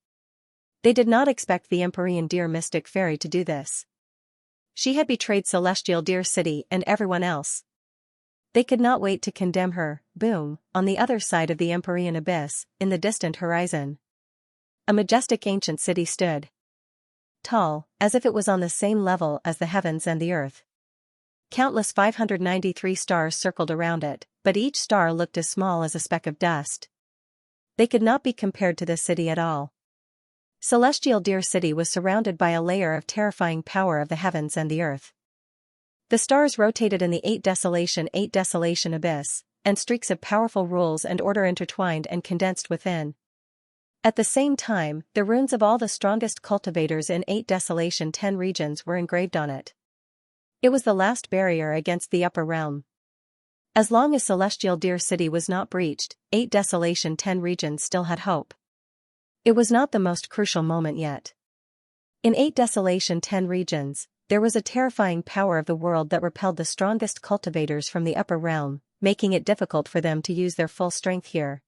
They did not expect the Empyrean Deer Mystic Fairy to do this. She had betrayed Celestial Deer City and everyone else. They could not wait to condemn her. Boom, on the other side of the Empyrean Abyss, in the distant horizon. A majestic ancient city stood. Tall, as if it was on the same level as the heavens and the earth. Countless 593 stars circled around it, but each star looked as small as a speck of dust. They could not be compared to this city at all. Celestial Deer City was surrounded by a layer of terrifying power of the heavens and the earth. The stars rotated in the 8 Desolation Abyss, and streaks of powerful rules and order intertwined and condensed within. At the same time, the runes of all the strongest cultivators in 8 Desolation 10 regions were engraved on it. It was the last barrier against the upper realm. As long as Celestial Deer City was not breached, 8 Desolation 10 regions still had hope. It was not the most crucial moment yet. In 8 Desolation 10 regions, there was a terrifying power of the world that repelled the strongest cultivators from the upper realm, making it difficult for them to use their full strength here.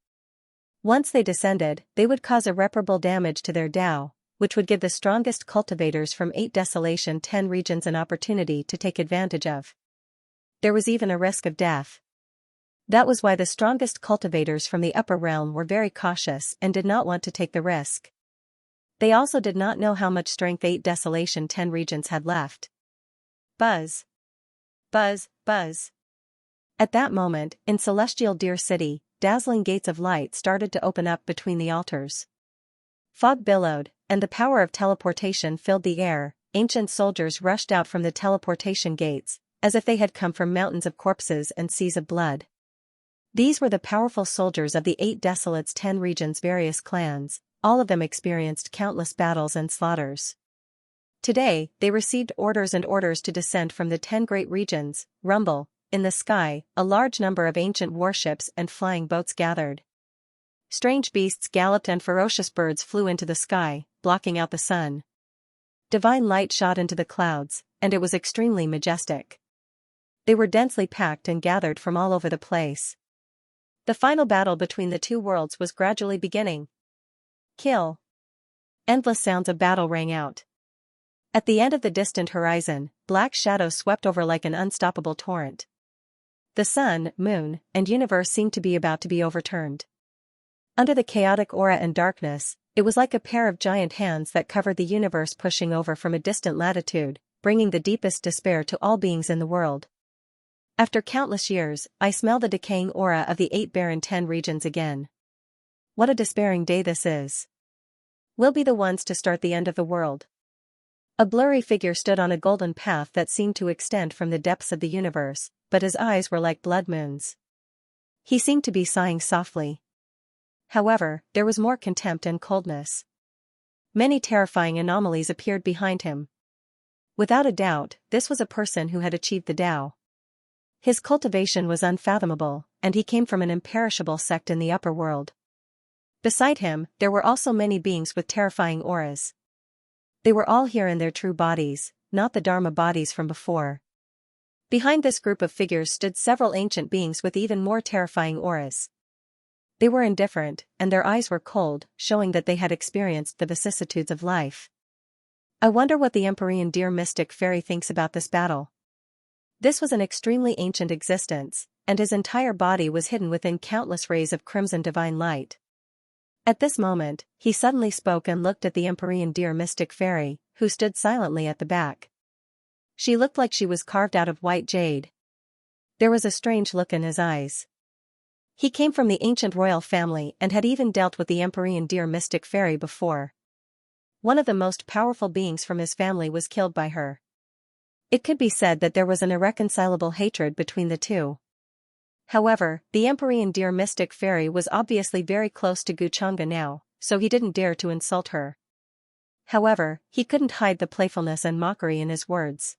Once they descended, they would cause irreparable damage to their Tao, which would give the strongest cultivators from 8 Desolation 10 regions an opportunity to take advantage of. There was even a risk of death. That was why the strongest cultivators from the upper realm were very cautious and did not want to take the risk. They also did not know how much strength 8 Desolation 10 regions had left. Buzz. Buzz, buzz. At that moment, in Celestial Deer City, dazzling gates of light started to open up between the altars. Fog billowed, and the power of teleportation filled the air. Ancient soldiers rushed out from the teleportation gates, as if they had come from mountains of corpses and seas of blood. These were the powerful soldiers of the 8 Desolates 10 regions' various clans, all of them experienced countless battles and slaughters. Today, they received orders to descend from the 10 great regions. Rumble. In the sky, a large number of ancient warships and flying boats gathered. Strange beasts galloped and ferocious birds flew into the sky, blocking out the sun. Divine light shot into the clouds, and it was extremely majestic. They were densely packed and gathered from all over the place. The final battle between the two worlds was gradually beginning. Kill. Endless sounds of battle rang out. At the end of the distant horizon, black shadows swept over like an unstoppable torrent. The sun, moon, and universe seemed to be about to be overturned. Under the chaotic aura and darkness, it was like a pair of giant hands that covered the universe pushing over from a distant latitude, bringing the deepest despair to all beings in the world. After countless years, I smell the decaying aura of the 8 barren 10 regions again. What a despairing day this is. We'll be the ones to start the end of the world. A blurry figure stood on a golden path that seemed to extend from the depths of the universe, but his eyes were like blood moons. He seemed to be sighing softly. However, there was more contempt and coldness. Many terrifying anomalies appeared behind him. Without a doubt, this was a person who had achieved the Tao. His cultivation was unfathomable, and he came from an imperishable sect in the upper world. Beside him, there were also many beings with terrifying auras. They were all here in their true bodies, not the Dharma bodies from before. Behind this group of figures stood several ancient beings with even more terrifying auras. They were indifferent, and their eyes were cold, showing that they had experienced the vicissitudes of life. I wonder what the Empyrean Deer Mystic Fairy thinks about this battle. This was an extremely ancient existence, and his entire body was hidden within countless rays of crimson divine light. At this moment, he suddenly spoke and looked at the Empyrean Deer Mystic Fairy, who stood silently at the back. She looked like she was carved out of white jade. There was a strange look in his eyes. He came from the ancient royal family and had even dealt with the Empyrean Deer Mystic Fairy before. One of the most powerful beings from his family was killed by her. It could be said that there was an irreconcilable hatred between the two. However, the Empyrean deer mystic fairy was obviously very close to Xianxia now, so he didn't dare to insult her. However, he couldn't hide the playfulness and mockery in his words.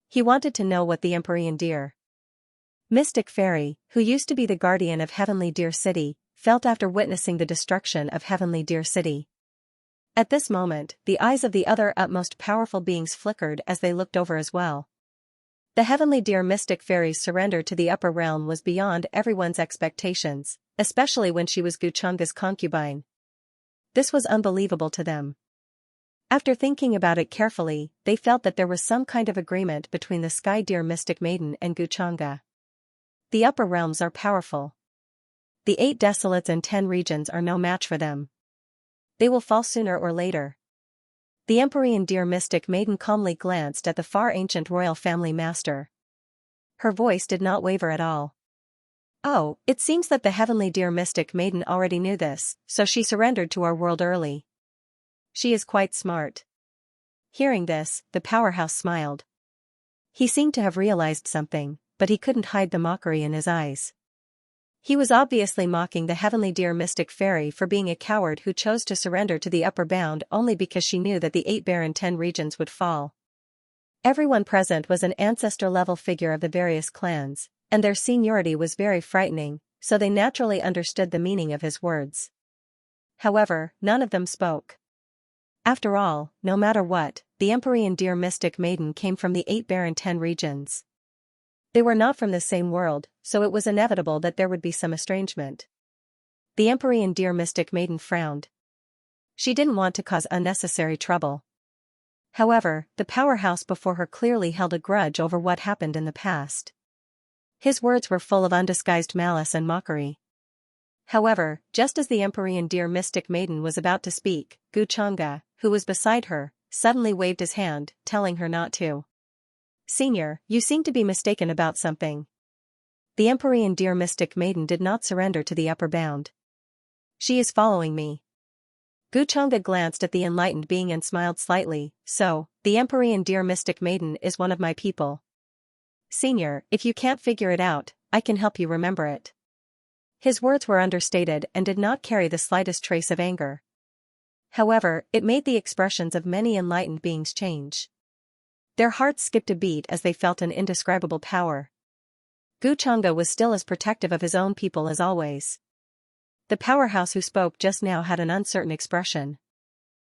He wanted to know what the Empyrean deer mystic fairy, who used to be the guardian of Heavenly Deer City, felt after witnessing the destruction of Heavenly Deer City. At this moment, the eyes of the other utmost powerful beings flickered as they looked over as well. The Heavenly Deer mystic fairy's surrender to the upper realm was beyond everyone's expectations, especially when she was Xianxia's concubine. This was unbelievable to them. After thinking about it carefully, they felt that there was some kind of agreement between the Sky Deer mystic maiden and Xianxia. The upper realms are powerful. The 8 desolates and 10 regions are no match for them. They will fall sooner or later. The Empyrean deer mystic maiden calmly glanced at the far ancient royal family master. Her voice did not waver at all. Oh, it seems that the Heavenly Deer mystic maiden already knew this, so she surrendered to our world early. She is quite smart. Hearing this, the powerhouse smiled. He seemed to have realized something, but he couldn't hide the mockery in his eyes. He was obviously mocking the Heavenly Deer mystic fairy for being a coward who chose to surrender to the upper bound only because she knew that the 8 barren 10 regions would fall. Everyone present was an ancestor-level figure of the various clans, and their seniority was very frightening, so they naturally understood the meaning of his words. However, none of them spoke. After all, no matter what, the Empyrean deer mystic maiden came from the 8 barren 10 regions. They were not from the same world, so it was inevitable that there would be some estrangement. The Empyrean deer mystic maiden frowned. She didn't want to cause unnecessary trouble. However, the powerhouse before her clearly held a grudge over what happened in the past. His words were full of undisguised malice and mockery. However, just as the Empyrean deer mystic maiden was about to speak, Xianxia, who was beside her, suddenly waved his hand, telling her not to. Senior, you seem to be mistaken about something. The Empyrean deer mystic maiden did not surrender to the upper bound. She is following me. Xianxia glanced at the enlightened being and smiled slightly. So, the Empyrean deer mystic maiden is one of my people. Senior, if you can't figure it out, I can help you remember it. His words were understated and did not carry the slightest trace of anger. However, it made the expressions of many enlightened beings change. Their hearts skipped a beat as they felt an indescribable power. Xianxia was still as protective of his own people as always. The powerhouse who spoke just now had an uncertain expression.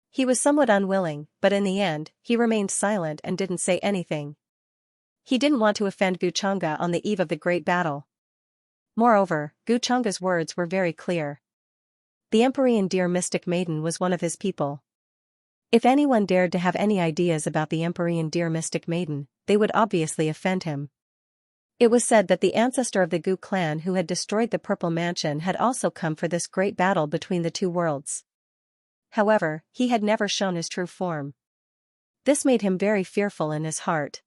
He was somewhat unwilling, but in the end, he remained silent and didn't say anything. He didn't want to offend Xianxia on the eve of the great battle. Moreover, Xianxia's words were very clear. The Empyrean deer mystic maiden was one of his people. If anyone dared to have any ideas about the Empyrean deer mystic maiden, they would obviously offend him. It was said that the ancestor of the Gu clan who had destroyed the Purple Mansion had also come for this great battle between the two worlds. However, he had never shown his true form. This made him very fearful in his heart.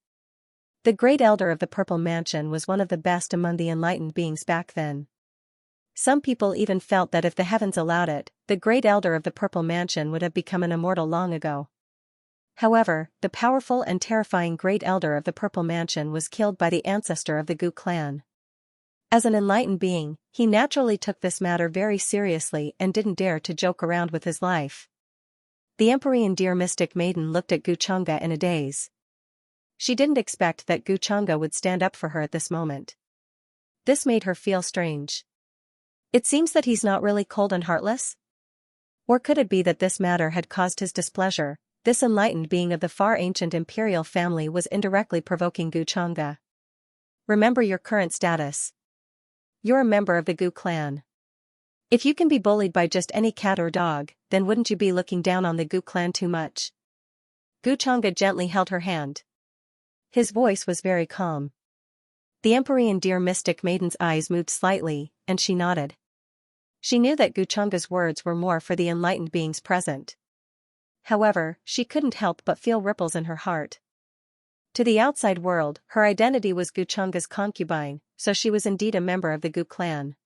The great elder of the Purple Mansion was one of the best among the enlightened beings back then. Some people even felt that if the heavens allowed it, the great elder of the Purple Mansion would have become an immortal long ago. However, the powerful and terrifying great elder of the Purple Mansion was killed by the ancestor of the Gu clan. As an enlightened being, he naturally took this matter very seriously and didn't dare to joke around with his life. The Empyrean deer mystic maiden looked at Xianxia in a daze. She didn't expect that Xianxia would stand up for her at this moment. This made her feel strange. It seems that he's not really cold and heartless? Or could it be that this matter had caused his displeasure? This enlightened being of the far ancient imperial family was indirectly provoking Xianxia. Remember your current status. You're a member of the Gu clan. If you can be bullied by just any cat or dog, then wouldn't you be looking down on the Gu clan too much? Xianxia gently held her hand. His voice was very calm. The Empyrean deer mystic maiden's eyes moved slightly, and she nodded. She knew that Xianxia's words were more for the enlightened beings present. However, she couldn't help but feel ripples in her heart. To the outside world, her identity was Xianxia's concubine, so she was indeed a member of the Gu clan.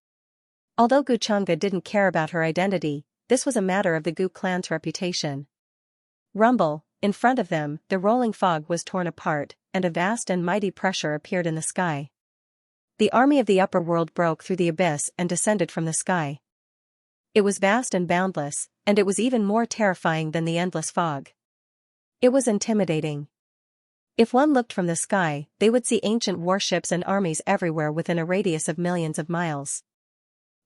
Although Xianxia didn't care about her identity, this was a matter of the Gu clan's reputation. Rumble, in front of them, the rolling fog was torn apart, and a vast and mighty pressure appeared in the sky. The army of the upper world broke through the abyss and descended from the sky. It was vast and boundless, and it was even more terrifying than the endless fog. It was intimidating. If one looked from the sky, they would see ancient warships and armies everywhere within a radius of millions of miles.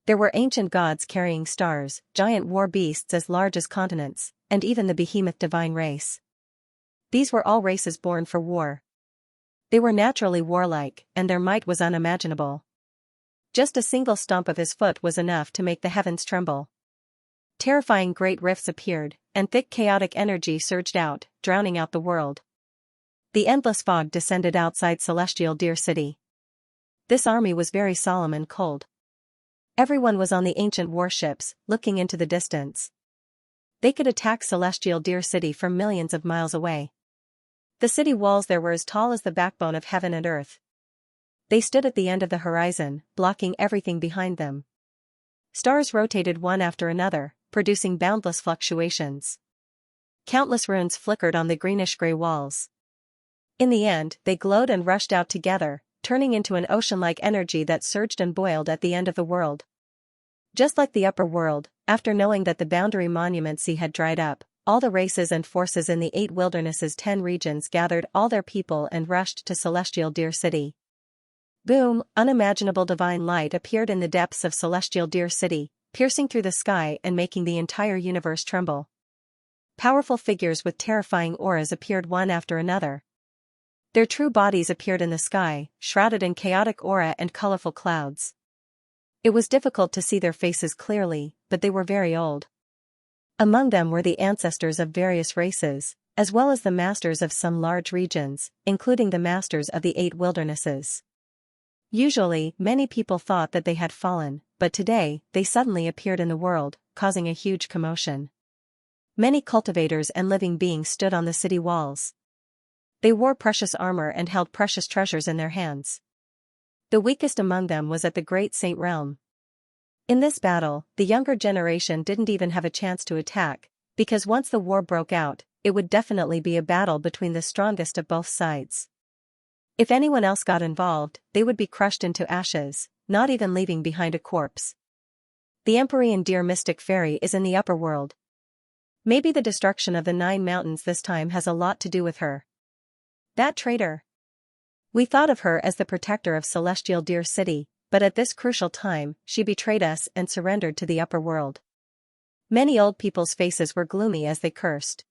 There were ancient gods carrying stars, giant war beasts as large as continents, and even the behemoth divine race. These were all races born for war. They were naturally warlike, and their might was unimaginable. Just a single stomp of his foot was enough to make the heavens tremble. Terrifying great rifts appeared, and thick chaotic energy surged out, drowning out the world. The endless fog descended outside celestial Deer City. This army was very solemn and cold. Everyone was on the ancient warships, looking into the distance. They could attack celestial Deer City from millions of miles away. The city walls there were as tall as the backbone of heaven and earth. They stood at the end of the horizon, blocking everything behind them. Stars rotated one after another, producing boundless fluctuations. Countless runes flickered on the greenish-gray walls. In the end, they glowed and rushed out together, turning into an ocean-like energy that surged and boiled at the end of the world. Just like the upper world, after knowing that the boundary monument sea had dried up, all the races and forces in the 8 Wilderness's 10 regions gathered all their people and rushed to celestial Deer City. Boom! Unimaginable divine light appeared in the depths of celestial Deer City, piercing through the sky and making the entire universe tremble. Powerful figures with terrifying auras appeared one after another. Their true bodies appeared in the sky, shrouded in chaotic aura and colorful clouds. It was difficult to see their faces clearly, but they were very old. Among them were the ancestors of various races, as well as the masters of some large regions, including the masters of the 8 Wildernesses. Usually, many people thought that they had fallen, but today, they suddenly appeared in the world, causing a huge commotion. Many cultivators and living beings stood on the city walls. They wore precious armor and held precious treasures in their hands. The weakest among them was at the Great Saint Realm. In this battle, the younger generation didn't even have a chance to attack, because once the war broke out, it would definitely be a battle between the strongest of both sides. If anyone else got involved, they would be crushed into ashes, not even leaving behind a corpse. The Empyrean Deer Mystic Fairy is in the upper world. Maybe the destruction of the 9 mountains this time has a lot to do with her. That traitor! We thought of her as the protector of celestial Deer City, but at this crucial time, she betrayed us and surrendered to the upper world. Many old people's faces were gloomy as they cursed.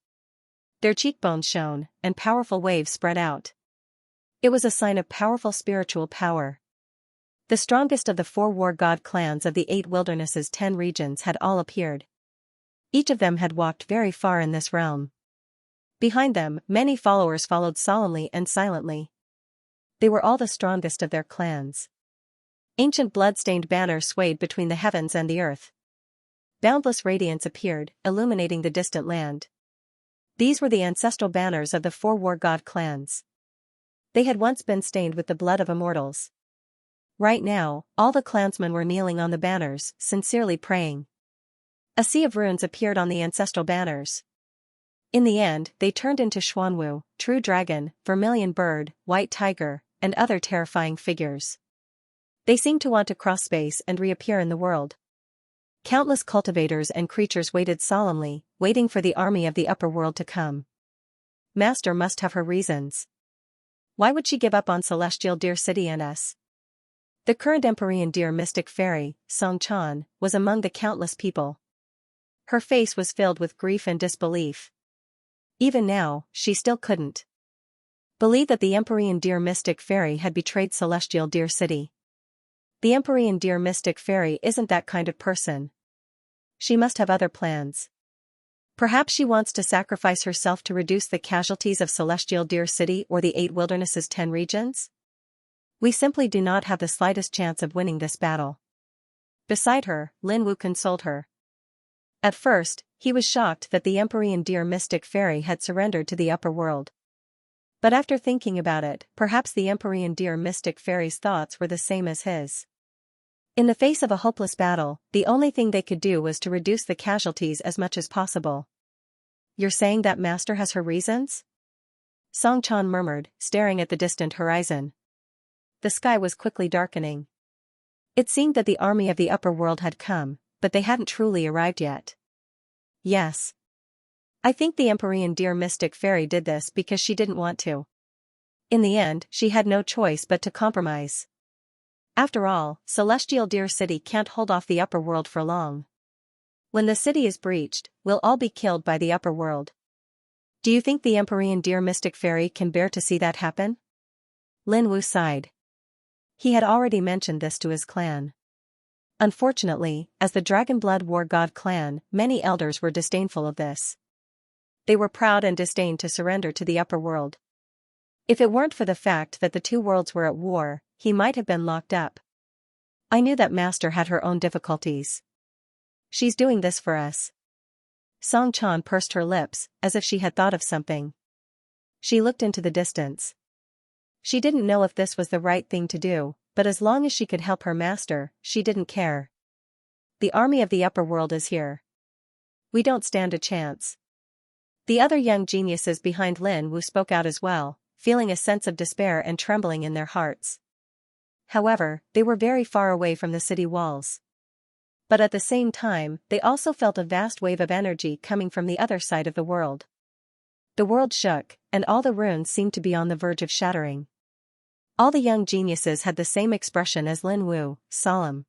Their cheekbones shone, and powerful waves spread out. It was a sign of powerful spiritual power. The strongest of the 4 war god clans of the 8 Wilderness's 10 regions had all appeared. Each of them had walked very far in this realm. Behind them, many followers followed solemnly and silently. They were all the strongest of their clans. Ancient blood-stained banners swayed between the heavens and the earth. Boundless radiance appeared, illuminating the distant land. These were the ancestral banners of the 4 war god clans. They had once been stained with the blood of immortals. Right now, all the clansmen were kneeling on the banners, sincerely praying. A sea of runes appeared on the ancestral banners. In the end, they turned into Xuanwu, True Dragon, Vermilion Bird, White Tiger, and other terrifying figures. They seemed to want to cross space and reappear in the world. Countless cultivators and creatures waited solemnly, waiting for the army of the upper world to come. Master must have her reasons. Why would she give up on celestial Deer City and us? The current Empyrean Deer Mystic Fairy, Xianxia, was among the countless people. Her face was filled with grief and disbelief. Even now, she still couldn't believe that the Empyrean Deer Mystic Fairy had betrayed celestial Deer City. The Empyrean Deer Mystic Fairy isn't that kind of person. She must have other plans. Perhaps she wants to sacrifice herself to reduce the casualties of celestial Deer City or the 8 Wilderness's 10 regions? We simply do not have the slightest chance of winning this battle. Beside her, Lin Wu consoled her. At first, he was shocked that the Empyrean Deer Mystic Fairy had surrendered to the upper world. But after thinking about it, perhaps the Empyrean Deer Mystic Fairy's thoughts were the same as his. In the face of a hopeless battle, the only thing they could do was to reduce the casualties as much as possible. You're saying that Master has her reasons? Song Chan murmured, staring at the distant horizon. The sky was quickly darkening. It seemed that the army of the upper world had come, but they hadn't truly arrived yet. Yes. I think the Empyrean dear mystic fairy did this because she didn't want to. In the end, she had no choice but to compromise. After all, Celestial Deer City can't hold off the upper world for long. When the city is breached, we'll all be killed by the upper world. Do you think the Empyrean dear mystic fairy can bear to see that happen? Lin Wu sighed. He had already mentioned this to his clan. Unfortunately, as the Dragonblood War God clan, many elders were disdainful of this. They were proud and disdained to surrender to the upper world. If it weren't for the fact that the two worlds were at war, he might have been locked up. I knew that Master had her own difficulties. She's doing this for us. Song Chan pursed her lips, as if she had thought of something. She looked into the distance. She didn't know if this was the right thing to do, but as long as she could help her master, she didn't care. The army of the upper world is here. We don't stand a chance. The other young geniuses behind Lin Wu spoke out as well, feeling a sense of despair and trembling in their hearts. However, they were very far away from the city walls. But at the same time, they also felt a vast wave of energy coming from the other side of the world. The world shook, and all the runes seemed to be on the verge of shattering. All the young geniuses had the same expression as Lin Wu, solemn.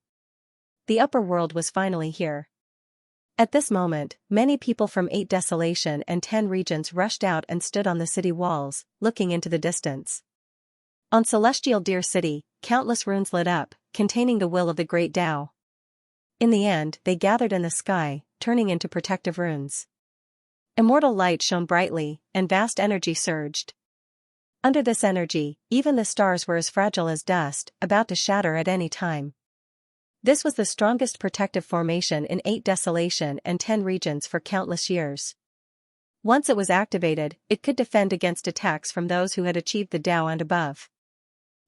The upper world was finally here. At this moment, many people from 8 Desolation and 10 regions rushed out and stood on the city walls, looking into the distance. On Celestial Deer City, countless runes lit up, containing the will of the Great Tao. In the end, they gathered in the sky, turning into protective runes. Immortal light shone brightly, and vast energy surged. Under this energy, even the stars were as fragile as dust, about to shatter at any time. This was the strongest protective formation in 8 Desolation and 10 regions for countless years. Once it was activated, it could defend against attacks from those who had achieved the Tao and above.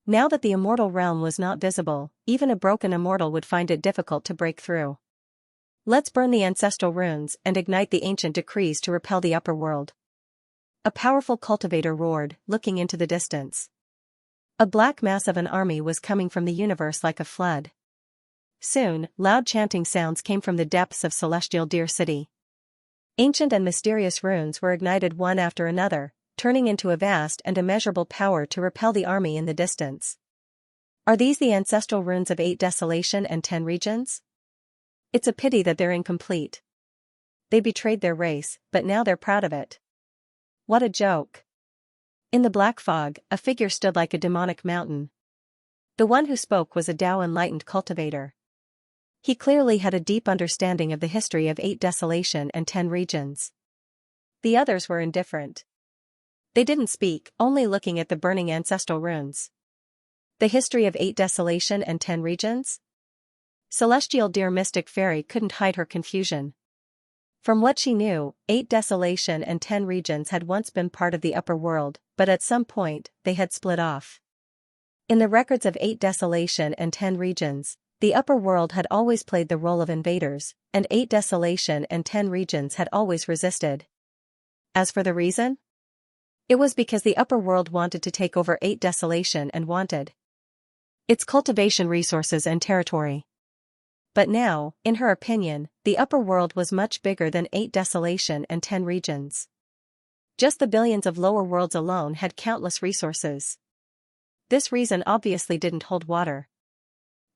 Now that the immortal realm was not visible, even a broken immortal would find it difficult to break through. Let's burn the ancestral runes and ignite the ancient decrees to repel the upper world. A powerful cultivator roared, looking into the distance. A black mass of an army was coming from the universe like a flood. Soon, loud chanting sounds came from the depths of Celestial Deer City. Ancient and mysterious runes were ignited one after another, turning into a vast and immeasurable power to repel the army in the distance. Are these the ancestral runes of 8 Desolation and 10 regions? It's a pity that they're incomplete. They betrayed their race, but now they're proud of it. What a joke. In the black fog, a figure stood like a demonic mountain. The one who spoke was a Tao-enlightened cultivator. He clearly had a deep understanding of the history of 8 Desolation and 10 regions. The others were indifferent. They didn't speak, only looking at the burning ancestral runes. The history of 8 Desolation and 10 regions? Celestial Deer Mystic Fairy couldn't hide her confusion. From what she knew, 8 Desolation and 10 regions had once been part of the upper world, but at some point, they had split off. In the records of 8 Desolation and 10 regions, the upper world had always played the role of invaders, and 8 Desolation and 10 regions had always resisted. As for the reason? It was because the upper world wanted to take over 8 Desolation and wanted its cultivation resources and territory. But now, in her opinion, the upper world was much bigger than 8 Desolation and 10 regions. Just the billions of lower worlds alone had countless resources. This reason obviously didn't hold water.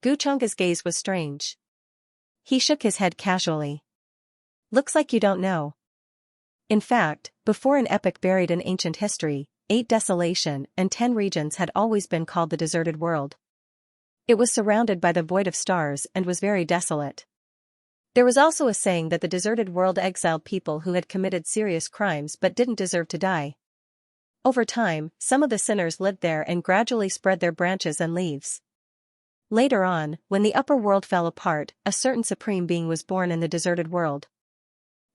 Guchunga's gaze was strange. He shook his head casually. Looks like you don't know. In fact, before an epoch buried in ancient history, 8 Desolation and 10 regions had always been called the deserted world. It was surrounded by the void of stars and was very desolate. There was also a saying that the deserted world exiled people who had committed serious crimes but didn't deserve to die. Over time, some of the sinners lived there and gradually spread their branches and leaves. Later on, when the upper world fell apart, a certain supreme being was born in the deserted world.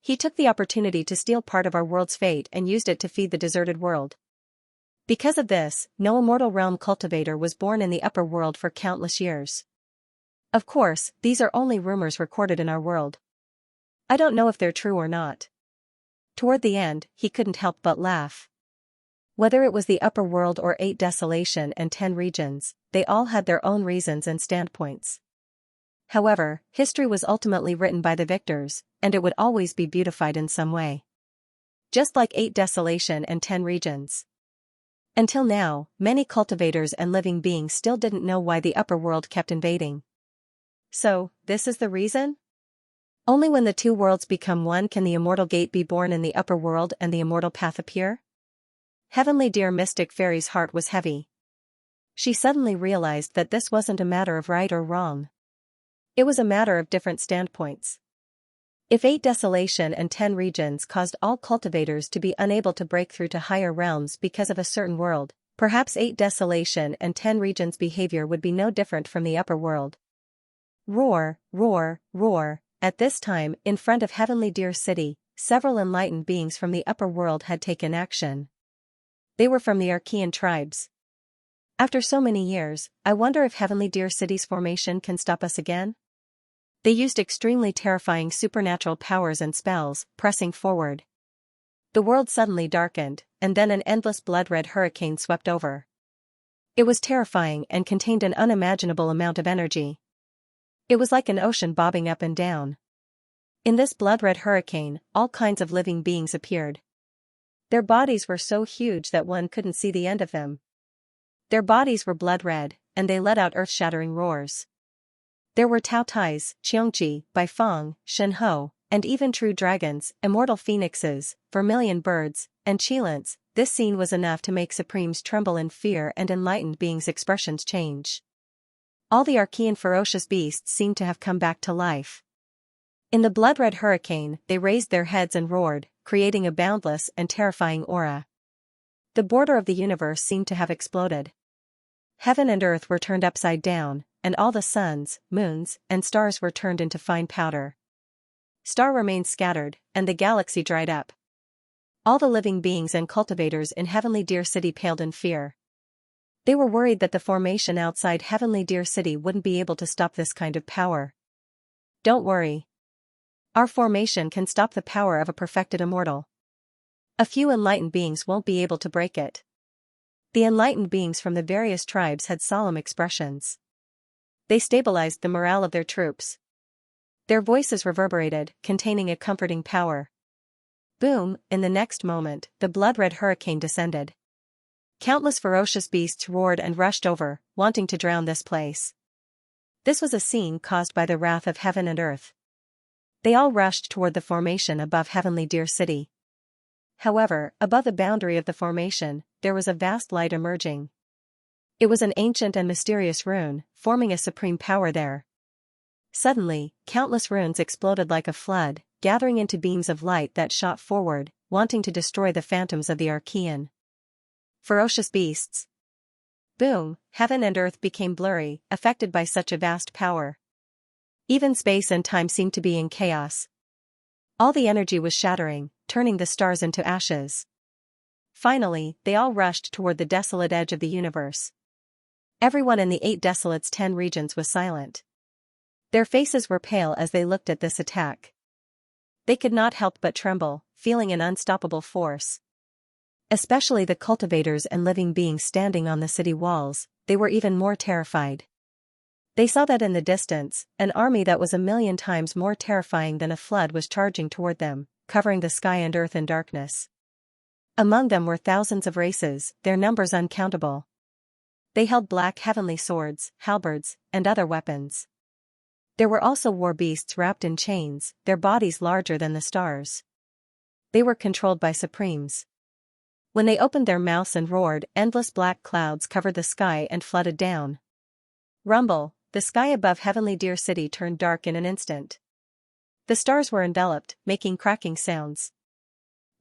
He took the opportunity to steal part of our world's fate and used it to feed the deserted world. Because of this, no immortal realm cultivator was born in the upper world for countless years. Of course, these are only rumors recorded in our world. I don't know if they're true or not. Toward the end, he couldn't help but laugh. Whether it was the upper world or 8 desolation and 10 regions, they all had their own reasons and standpoints. However, history was ultimately written by the victors, and it would always be beautified in some way. Just like 8 desolation and 10 regions. Until now, many cultivators and living beings still didn't know why the upper world kept invading. So, this is the reason? Only when the two worlds become one can the immortal gate be born in the upper world and the immortal path appear? Heavenly Dear Mystic Fairy's heart was heavy. She suddenly realized that this wasn't a matter of right or wrong. It was a matter of different standpoints. If 8 desolation and 10 regions caused all cultivators to be unable to break through to higher realms because of a certain world, perhaps 8 desolation and 10 regions' behavior would be no different from the upper world. Roar, roar, roar. At this time, in front of Heavenly Deer City, several enlightened beings from the upper world had taken action. They were from the Archean tribes. After so many years, I wonder if Heavenly Deer City's formation can stop us again? They used extremely terrifying supernatural powers and spells, pressing forward. The world suddenly darkened, and then an endless blood-red hurricane swept over. It was terrifying and contained an unimaginable amount of energy. It was like an ocean bobbing up and down. In this blood-red hurricane, all kinds of living beings appeared. Their bodies were so huge that one couldn't see the end of them. Their bodies were blood-red, and they let out earth-shattering roars. There were Taotais, Xianxia, Baifeng, Shenhou, and even true dragons, immortal phoenixes, vermilion birds, and Qilins. This scene was enough to make supremes tremble in fear and enlightened beings' expressions change. All the Archean ferocious beasts seemed to have come back to life. In the blood-red hurricane, they raised their heads and roared, creating a boundless and terrifying aura. The border of the universe seemed to have exploded. Heaven and earth were turned upside down, and all the suns, moons, and stars were turned into fine powder. Star remained scattered, and the galaxy dried up. All the living beings and cultivators in Heavenly Deer City paled in fear. They were worried that the formation outside Heavenly Deer City wouldn't be able to stop this kind of power. Don't worry. Our formation can stop the power of a perfected immortal. A few enlightened beings won't be able to break it. The enlightened beings from the various tribes had solemn expressions. They stabilized the morale of their troops. Their voices reverberated, containing a comforting power. Boom, in the next moment, the blood-red hurricane descended. Countless ferocious beasts roared and rushed over, wanting to drown this place. This was a scene caused by the wrath of heaven and earth. They all rushed toward the formation above Heavenly Deer City. However, above the boundary of the formation, there was a vast light emerging. It was an ancient and mysterious rune, forming a supreme power there. Suddenly, countless runes exploded like a flood, gathering into beams of light that shot forward, wanting to destroy the phantoms of the Archean. Ferocious beasts. Boom, heaven and earth became blurry, affected by such a vast power. Even space and time seemed to be in chaos. All the energy was shattering, turning the stars into ashes. Finally, they all rushed toward the desolate edge of the universe. Everyone in the 8 desolates 10 regions was silent. Their faces were pale as they looked at this attack. They could not help but tremble, feeling an unstoppable force. Especially the cultivators and living beings standing on the city walls, they were even more terrified. They saw that in the distance, an army that was 1,000,000 times more terrifying than a flood was charging toward them, covering the sky and earth in darkness. Among them were thousands of races, their numbers uncountable. They held black heavenly swords, halberds, and other weapons. There were also war beasts wrapped in chains, their bodies larger than the stars. They were controlled by supremes. When they opened their mouths and roared, endless black clouds covered the sky and flooded down. Rumble, the sky above Heavenly Deer City turned dark in an instant. The stars were enveloped, making cracking sounds.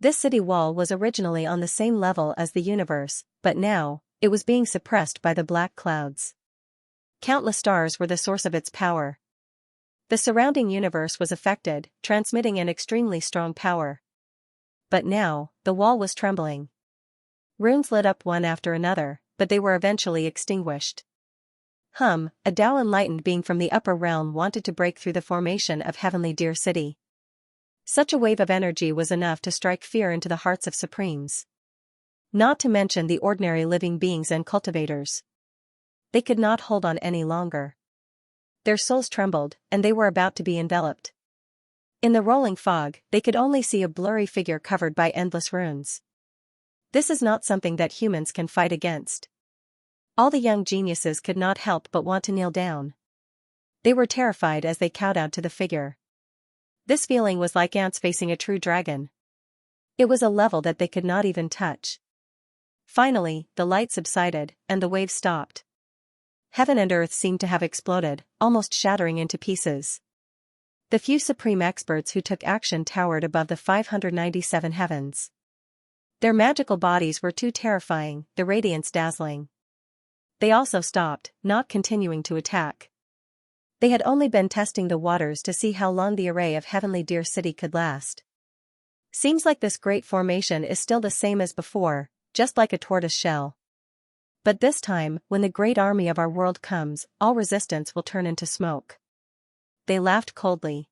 This city wall was originally on the same level as the universe, but now, it was being suppressed by the black clouds. Countless stars were the source of its power. The surrounding universe was affected, transmitting an extremely strong power. But now, the wall was trembling. Runes lit up one after another, but they were eventually extinguished. A Tao enlightened being from the upper realm wanted to break through the formation of Heavenly Deer City. Such a wave of energy was enough to strike fear into the hearts of supremes. Not to mention the ordinary living beings and cultivators. They could not hold on any longer. Their souls trembled, and they were about to be enveloped. In the rolling fog, they could only see a blurry figure covered by endless runes. This is not something that humans can fight against. All the young geniuses could not help but want to kneel down. They were terrified as they kowtowed to the figure. This feeling was like ants facing a true dragon. It was a level that they could not even touch. Finally, the light subsided, and the waves stopped. Heaven and earth seemed to have exploded, almost shattering into pieces. The few supreme experts who took action towered above the 597 heavens. Their magical bodies were too terrifying, the radiance dazzling. They also stopped, not continuing to attack. They had only been testing the waters to see how long the array of Heavenly Deer City could last. Seems like this great formation is still the same as before, just like a tortoise shell. But this time, when the great army of our world comes, all resistance will turn into smoke. They laughed coldly.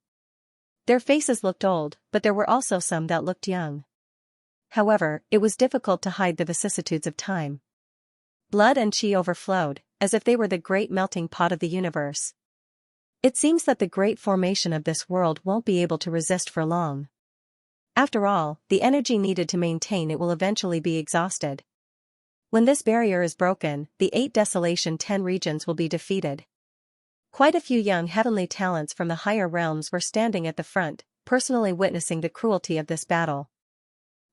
Their faces looked old, but there were also some that looked young. However, it was difficult to hide the vicissitudes of time. Blood and chi overflowed, as if they were the great melting pot of the universe. It seems that the great formation of this world won't be able to resist for long. After all, the energy needed to maintain it will eventually be exhausted. When this barrier is broken, the 8 Desolation 10 regions will be defeated. Quite a few young heavenly talents from the higher realms were standing at the front, personally witnessing the cruelty of this battle.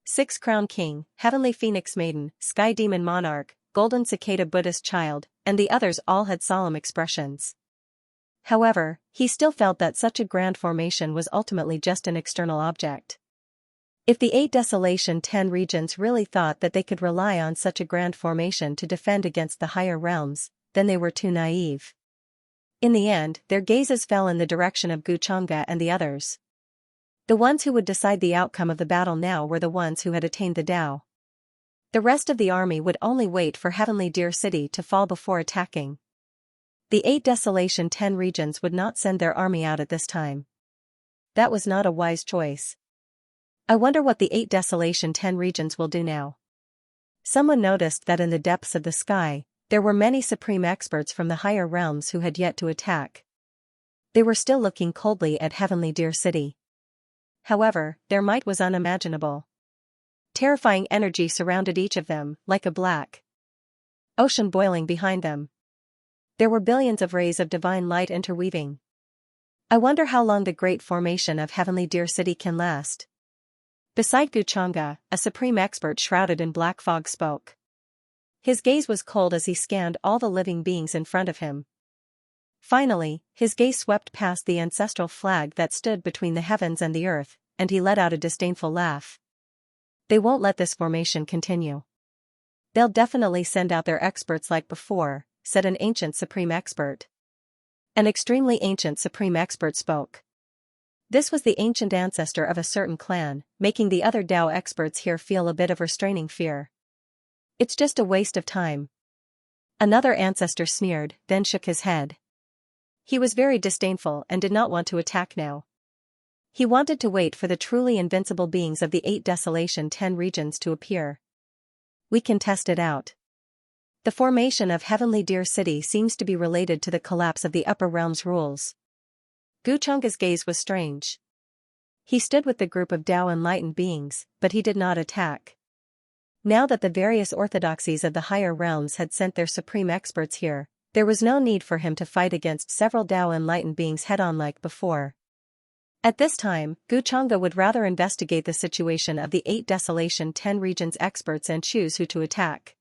6 Crown King, Heavenly Phoenix Maiden, Sky Demon Monarch, Golden Cicada Buddhist Child, and the others all had solemn expressions. However, he still felt that such a grand formation was ultimately just an external object. If the 8 Desolation 10 regions really thought that they could rely on such a grand formation to defend against the higher realms, then they were too naive. In the end, their gazes fell in the direction of Xianxia and the others. The ones who would decide the outcome of the battle now were the ones who had attained the Tao. The rest of the army would only wait for Heavenly Deer City to fall before attacking. The 8 Desolation 10 regions would not send their army out at this time. That was not a wise choice. I wonder what the 8 Desolation 10 regions will do now. Someone noticed that in the depths of the sky, there were many supreme experts from the higher realms who had yet to attack. They were still looking coldly at Heavenly Deer City. However, their might was unimaginable. Terrifying energy surrounded each of them, like a black ocean boiling behind them. There were billions of rays of divine light interweaving. I wonder how long the great formation of Heavenly Deer City can last. Beside Xianxia, a supreme expert shrouded in black fog spoke. His gaze was cold as he scanned all the living beings in front of him. Finally, his gaze swept past the ancestral flag that stood between the heavens and the earth, and he let out a disdainful laugh. They won't let this formation continue. They'll definitely send out their experts like before, said an ancient supreme expert. An extremely ancient supreme expert spoke. This was the ancient ancestor of a certain clan, making the other Tao experts here feel a bit of restraining fear. It's just a waste of time. Another ancestor sneered, then shook his head. He was very disdainful and did not want to attack now. He wanted to wait for the truly invincible beings of the 8 Desolation 10 regions to appear. We can test it out. The formation of Heavenly Deer City seems to be related to the collapse of the upper realms rules. Xianxia's gaze was strange. He stood with the group of Tao enlightened beings, but he did not attack. Now that the various orthodoxies of the higher realms had sent their supreme experts here, there was no need for him to fight against several Tao enlightened beings head-on like before. At this time, Xianxia would rather investigate the situation of the 8 Desolation 10 regions experts and choose who to attack.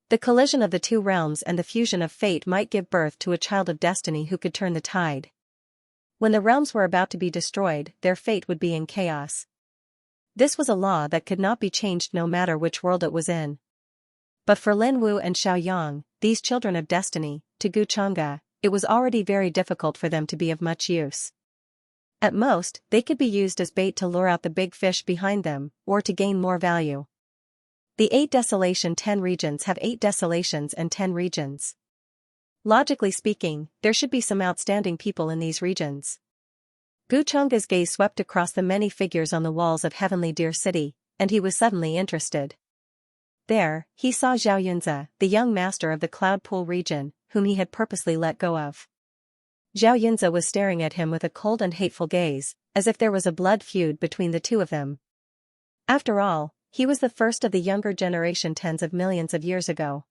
The collision of the two realms and the fusion of fate might give birth to a child of destiny who could turn the tide. When the realms were about to be destroyed, their fate would be in chaos. This was a law that could not be changed no matter which world it was in. But for Lin Wu and Xiaoyang, these children of destiny, to Xianxia, it was already very difficult for them to be of much use. At most, they could be used as bait to lure out the big fish behind them, or to gain more value. The 8 Desolation 10 regions have 8 desolations and 10 regions. Logically speaking, there should be some outstanding people in these regions. Xianxia's gaze swept across the many figures on the walls of Heavenly Deer City, and he was suddenly interested. There, he saw Xianxia, the young master of the Cloud Pool region, whom he had purposely let go of. Xianxia was staring at him with a cold and hateful gaze, as if there was a blood feud between the two of them. After all, he was the first of the younger generation tens of millions of years ago.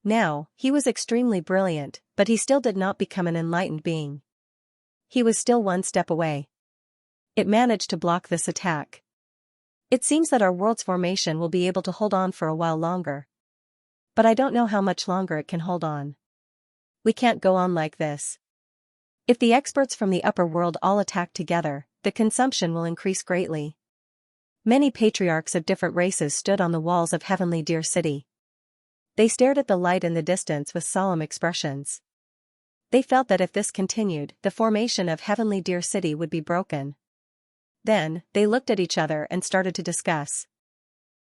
Now, he was extremely brilliant, but he still did not become an enlightened being. He was still one step away. It managed to block this attack. It seems that our world's formation will be able to hold on for a while longer. But I don't know how much longer it can hold on. We can't go on like this. If the experts from the upper world all attack together, the consumption will increase greatly. Many patriarchs of different races stood on the walls of Heavenly Deer City. They stared at the light in the distance with solemn expressions. They felt that if this continued, the formation of Heavenly Deer City would be broken. Then, they looked at each other and started to discuss.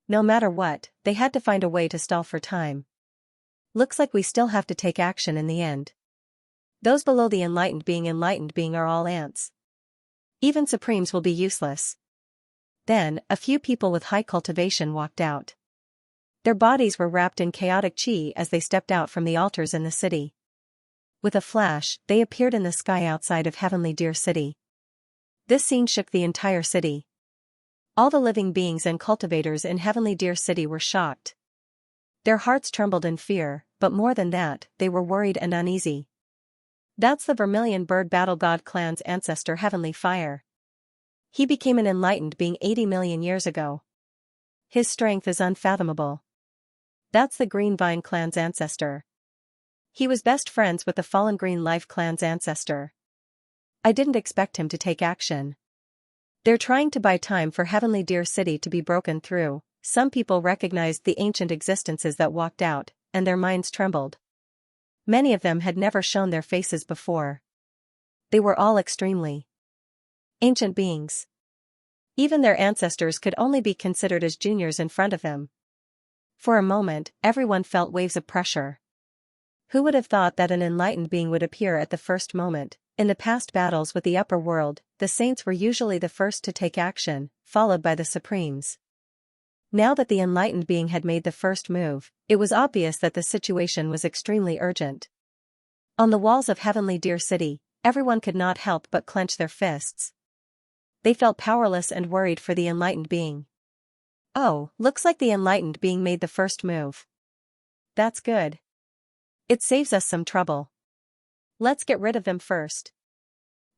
No matter what, they had to find a way to stall for time. Looks like we still have to take action in the end. Those below the enlightened being are all ants. Even supremes will be useless. Then, a few people with high cultivation walked out. Their bodies were wrapped in chaotic chi as they stepped out from the altars in the city. With a flash, they appeared in the sky outside of Heavenly Deer City. This scene shook the entire city. All the living beings and cultivators in Heavenly Deer City were shocked. Their hearts trembled in fear, but more than that, they were worried and uneasy. That's the Vermilion Bird Battle God clan's ancestor Heavenly Fire. He became an enlightened being 80 million years ago. His strength is unfathomable. That's the Green Vine clan's ancestor. He was best friends with the Fallen Green Life clan's ancestor. I didn't expect him to take action. They're trying to buy time for Heavenly Deer City to be broken through. Some people recognized the ancient existences that walked out, and their minds trembled. Many of them had never shown their faces before. They were all extremely ancient beings. Even their ancestors could only be considered as juniors in front of them. For a moment, everyone felt waves of pressure. Who would have thought that an enlightened being would appear at the first moment? In the past battles with the upper world, the saints were usually the first to take action, followed by the supremes. Now that the enlightened being had made the first move, it was obvious that the situation was extremely urgent. On the walls of Heavenly Deer City, everyone could not help but clench their fists. They felt powerless and worried for the enlightened being. Oh, looks like the enlightened being made the first move. That's good. It saves us some trouble. Let's get rid of them first.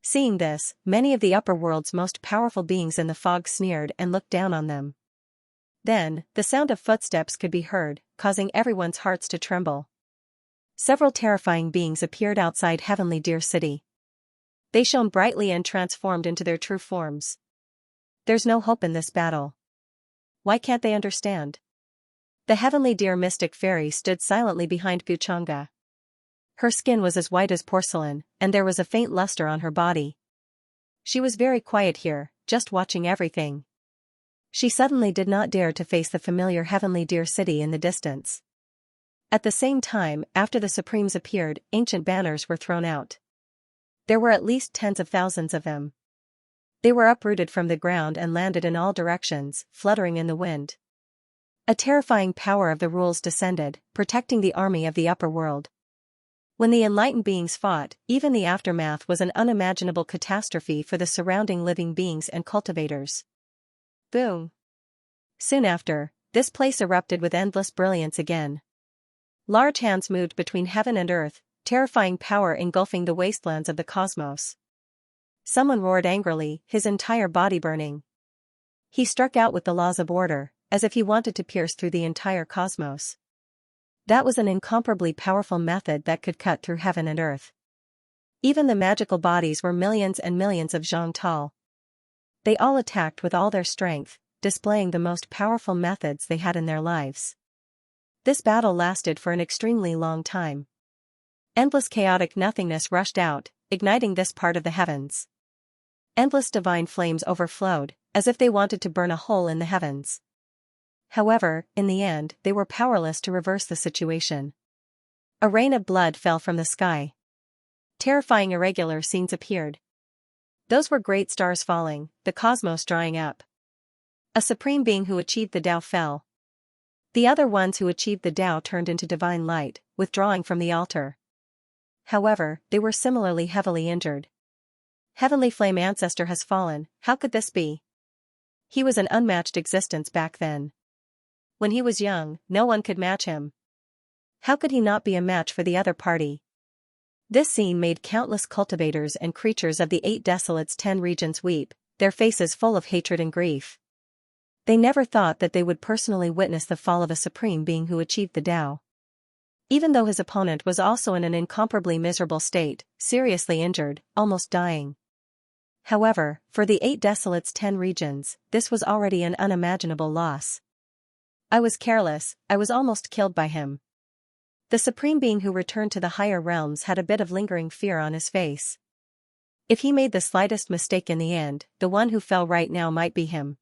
Seeing this, many of the upper world's most powerful beings in the fog sneered and looked down on them. Then, the sound of footsteps could be heard, causing everyone's hearts to tremble. Several terrifying beings appeared outside Heavenly Deer City. They shone brightly and transformed into their true forms. There's no hope in this battle. Why can't they understand? The Heavenly Deer Mystic Fairy stood silently behind Xianxia. Her skin was as white as porcelain, and there was a faint luster on her body. She was very quiet here, just watching everything. She suddenly did not dare to face the familiar Heavenly Deer City in the distance. At the same time, after the Supremes appeared, ancient banners were thrown out. There were at least tens of thousands of them. They were uprooted from the ground and landed in all directions, fluttering in the wind. A terrifying power of the rules descended, protecting the army of the upper world. When the enlightened beings fought, even the aftermath was an unimaginable catastrophe for the surrounding living beings and cultivators. Boom! Soon after, this place erupted with endless brilliance again. Large hands moved between heaven and earth, terrifying power engulfing the wastelands of the cosmos. Someone roared angrily, his entire body burning. He struck out with the laws of order, as if he wanted to pierce through the entire cosmos. That was an incomparably powerful method that could cut through heaven and earth. Even the magical bodies were millions and millions of zhang tall. They all attacked with all their strength, displaying the most powerful methods they had in their lives. This battle lasted for an extremely long time. Endless chaotic nothingness rushed out, igniting this part of the heavens. Endless divine flames overflowed, as if they wanted to burn a hole in the heavens. However, in the end, they were powerless to reverse the situation. A rain of blood fell from the sky. Terrifying irregular scenes appeared. Those were great stars falling, the cosmos drying up. A supreme being who achieved the Tao fell. The other ones who achieved the Tao turned into divine light, withdrawing from the altar. However, they were similarly heavily injured. Heavenly Flame Ancestor has fallen, how could this be? He was an unmatched existence back then. When he was young, no one could match him. How could he not be a match for the other party? This scene made countless cultivators and creatures of the 8 Desolates 10 regions weep, their faces full of hatred and grief. They never thought that they would personally witness the fall of a supreme being who achieved the Tao. Even though his opponent was also in an incomparably miserable state, seriously injured, almost dying. However, for the 8 Desolates 10 regions, this was already an unimaginable loss. I was careless, I was almost killed by him. The supreme being who returned to the higher realms had a bit of lingering fear on his face. If he made the slightest mistake in the end, the one who fell right now might be him.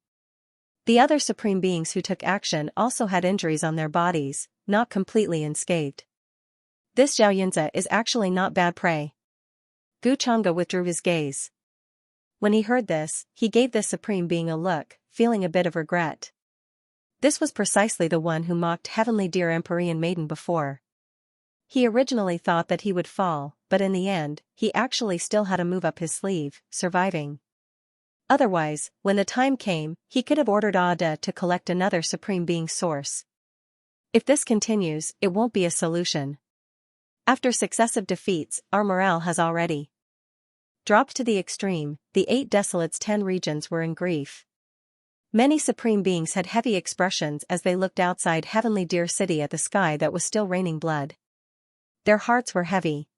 The other supreme beings who took action also had injuries on their bodies, not completely unscathed. This Xianxia is actually not bad prey. Gu Chang'e withdrew his gaze. When he heard this, he gave this supreme being a look, feeling a bit of regret. This was precisely the one who mocked Heavenly Dear Empyrean Maiden before. He originally thought that he would fall, but in the end, he actually still had a move up his sleeve, surviving. Otherwise, when the time came, he could have ordered Ada to collect another Supreme Being source. If this continues, it won't be a solution. After successive defeats, our morale has already dropped to the extreme. The 8 Desolates 10 regions were in grief. Many Supreme Beings had heavy expressions as they looked outside Heavenly Dear City at the sky that was still raining blood. Their hearts were heavy.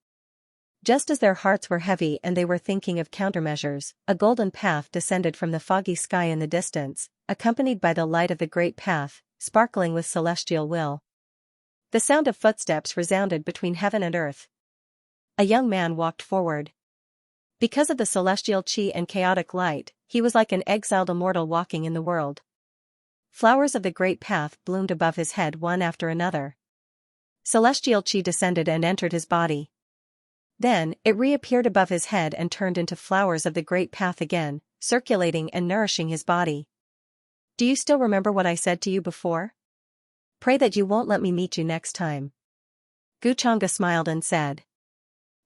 Just as their hearts were heavy and they were thinking of countermeasures, a golden path descended from the foggy sky in the distance, accompanied by the light of the great path, sparkling with celestial will. The sound of footsteps resounded between heaven and earth. A young man walked forward. Because of the celestial chi and chaotic light, he was like an exiled immortal walking in the world. Flowers of the great path bloomed above his head one after another. Celestial chi descended and entered his body. Then, it reappeared above his head and turned into flowers of the great path again, circulating and nourishing his body. Do you still remember what I said to you before? Pray that you won't let me meet you next time. Gu Chang'e smiled and said.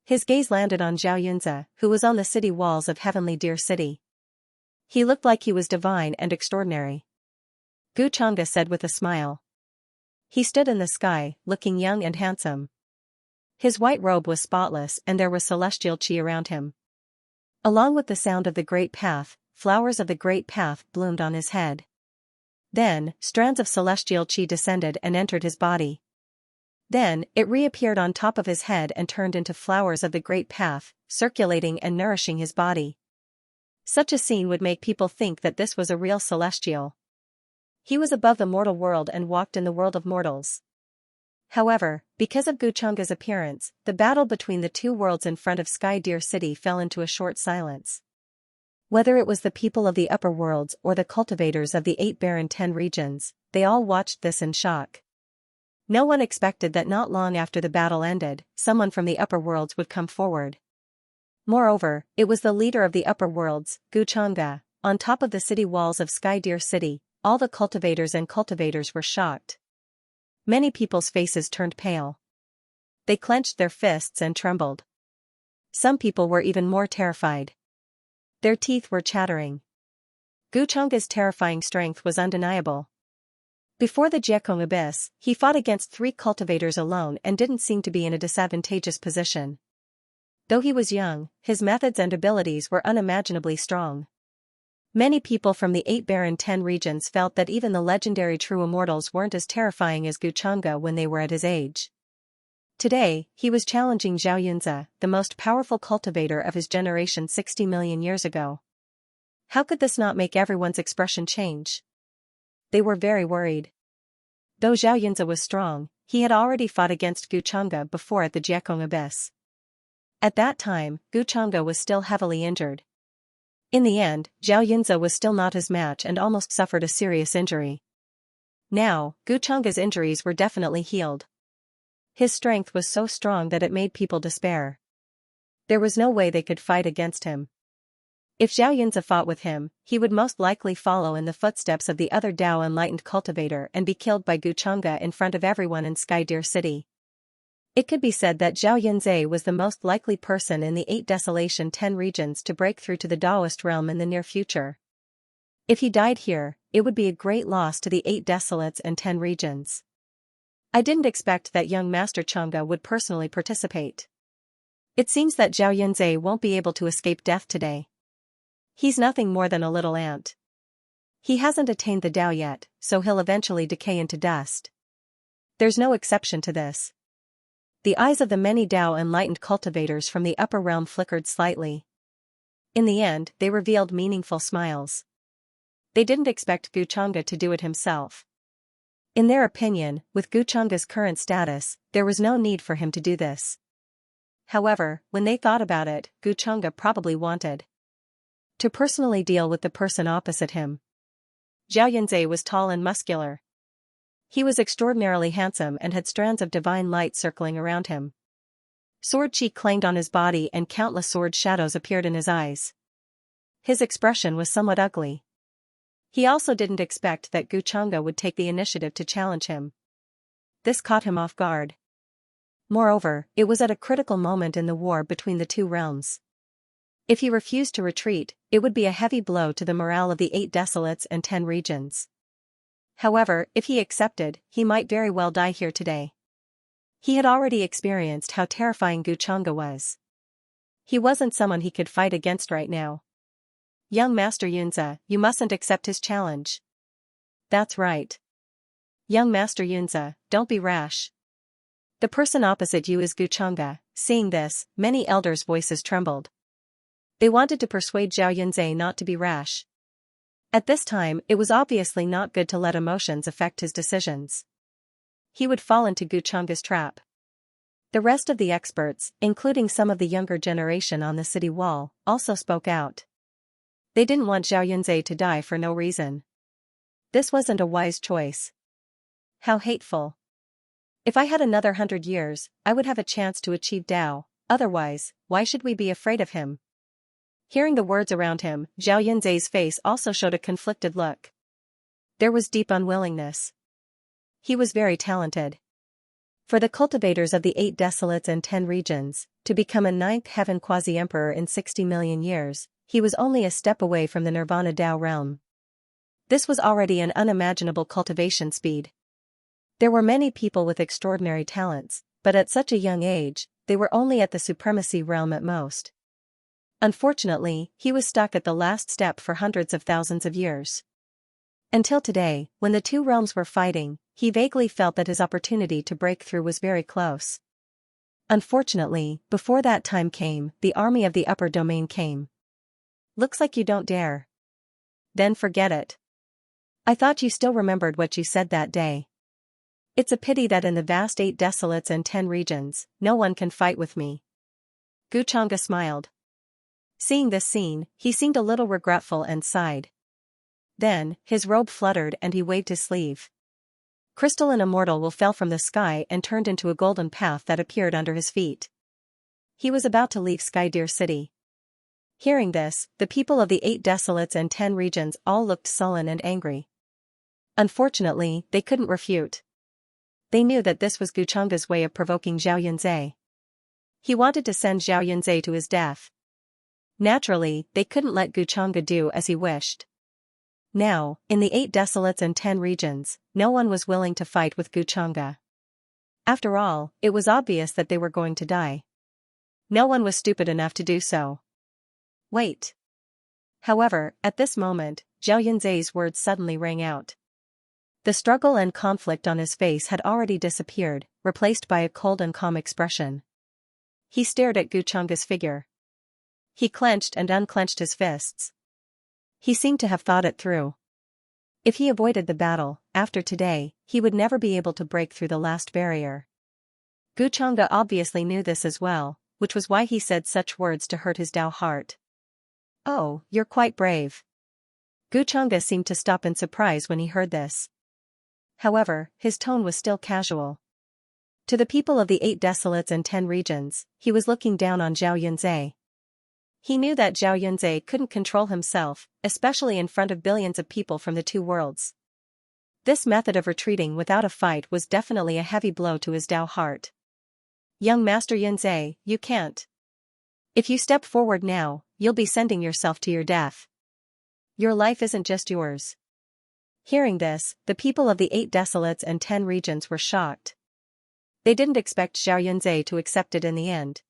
His gaze landed on Xianxia, who was on the city walls of Heavenly Dear City. He looked like he was divine and extraordinary. Gu Chang'e said with a smile. He stood in the sky, looking young and handsome. His white robe was spotless and there was celestial chi around him. Along with the sound of the great path, flowers of the great path bloomed on his head. Then, strands of celestial chi descended and entered his body. Then, it reappeared on top of his head and turned into flowers of the great path, circulating and nourishing his body. Such a scene would make people think that this was a real celestial. He was above the mortal world and walked in the world of mortals. However, because of Gu Chang'e's appearance, the battle between the two worlds in front of Sky Deer City fell into a short silence. Whether it was the people of the upper worlds or the cultivators of the 8 barren 10 regions, they all watched this in shock. No one expected that not long after the battle ended, someone from the upper worlds would come forward. Moreover, it was the leader of the upper worlds, Gu Chang'e, on top of the city walls of Sky Deer City. All the cultivators were shocked. Many people's faces turned pale. They clenched their fists and trembled. Some people were even more terrified. Their teeth were chattering. Gu Chang'e's terrifying strength was undeniable. Before the Jiekong Abyss, he fought against 3 cultivators alone and didn't seem to be in a disadvantageous position. Though he was young, his methods and abilities were unimaginably strong. Many people from the 8 barren 10 regions felt that even the legendary true immortals weren't as terrifying as Gu Chang'e when they were at his age. Today, he was challenging Xianxia, the most powerful cultivator of his generation 60 million years ago. How could this not make everyone's expression change? They were very worried. Though Xianxia was strong, he had already fought against Gu Chang'e before at the Jiekong Abyss. At that time, Gu Chang'e was still heavily injured. In the end, Xianxia was still not his match and almost suffered a serious injury. Now, Gu Chang'e's injuries were definitely healed. His strength was so strong that it made people despair. There was no way they could fight against him. If Zhao Yunzi fought with him, he would most likely follow in the footsteps of the other Dao enlightened cultivator and be killed by Guchunga in front of everyone in Sky Deer City. It could be said that Zhao Yunzi was the most likely person in the 8 Desolation 10 regions to break through to the Daoist realm in the near future. If he died here, it would be a great loss to the 8 Desolates and 10 regions. I didn't expect that young Master Chunga would personally participate. It seems that Zhao Yunzi won't be able to escape death today. He's nothing more than a little ant. He hasn't attained the Dao yet, so he'll eventually decay into dust. There's no exception to this. The eyes of the many Dao enlightened cultivators from the upper realm flickered slightly. In the end, they revealed meaningful smiles. They didn't expect Guchunga to do it himself. In their opinion, with Guchunga's current status, there was no need for him to do this. However, when they thought about it, Guchunga probably wanted to personally deal with the person opposite him. Zhao Yunzi was tall and muscular. He was extraordinarily handsome and had strands of divine light circling around him. Sword chi clanged on his body and countless sword shadows appeared in his eyes. His expression was somewhat ugly. He also didn't expect that Guchunga would take the initiative to challenge him. This caught him off guard. Moreover, it was at a critical moment in the war between the two realms. If he refused to retreat, it would be a heavy blow to the morale of the 8 Desolates and 10 regions. However, if he accepted, he might very well die here today. He had already experienced how terrifying Guchunga was. He wasn't someone he could fight against right now. Young Master Yunzi, you mustn't accept his challenge. That's right. Young Master Yunzi, don't be rash. The person opposite you is Guchunga. Seeing this, many elders' voices trembled. They wanted to persuade Zhao Yunzi not to be rash. At this time, it was obviously not good to let emotions affect his decisions. He would fall into Guchunga's trap. The rest of the experts, including some of the younger generation on the city wall, also spoke out. They didn't want Zhao Yunzi to die for no reason. This wasn't a wise choice. How hateful. If I had another 100 years, I would have a chance to achieve Dao, otherwise, why should we be afraid of him? Hearing the words around him, Zhao Yunzi's face also showed a conflicted look. There was deep unwillingness. He was very talented. For the cultivators of the 8 Desolates and 10 regions, to become a 9th heaven quasi-emperor in 60 million years, he was only a step away from the Nirvana Dao realm. This was already an unimaginable cultivation speed. There were many people with extraordinary talents, but at such a young age, they were only at the supremacy realm at most. Unfortunately, he was stuck at the last step for hundreds of thousands of years. Until today, when the two realms were fighting, he vaguely felt that his opportunity to break through was very close. Unfortunately, before that time came, the army of the upper domain came. Looks like you don't dare. Then forget it. I thought you still remembered what you said that day. It's a pity that in the vast 8 Desolates and 10 regions, no one can fight with me. Guchunga smiled. Seeing this scene, he seemed a little regretful and sighed. Then, his robe fluttered and he waved his sleeve. Crystalline Immortal will fell from the sky and turned into a golden path that appeared under his feet. He was about to leave Sky Deer City. Hearing this, the people of the 8 Desolates and 10 regions all looked sullen and angry. Unfortunately, they couldn't refute. They knew that this was Guchunga's way of provoking Zhao Yunzi. He wanted to send Zhao Yunzi to his death. Naturally, they couldn't let Guchunga do as he wished. Now, in the 8 Desolates and 10 regions, no one was willing to fight with Guchunga. After all, it was obvious that they were going to die. No one was stupid enough to do so. Wait. However, at this moment, Zhao Yunzi's words suddenly rang out. The struggle and conflict on his face had already disappeared, replaced by a cold and calm expression. He stared at Guchunga's figure. He clenched and unclenched his fists. He seemed to have thought it through. If he avoided the battle, after today, he would never be able to break through the last barrier. Guchunga obviously knew this as well, which was why he said such words to hurt his Dao heart. Oh, you're quite brave. Guchunga seemed to stop in surprise when he heard this. However, his tone was still casual. To the people of the 8 Desolates and 10 regions, he was looking down on Zhao Yunzi. He knew that Zhao Yunzhe couldn't control himself, especially in front of billions of people from the two worlds. This method of retreating without a fight was definitely a heavy blow to his Dao heart. Young Master Yunzhe, you can't. If you step forward now, you'll be sending yourself to your death. Your life isn't just yours. Hearing this, the people of the 8 desolates and 10 regions were shocked. They didn't expect Zhao Yunzhe to accept it in the end.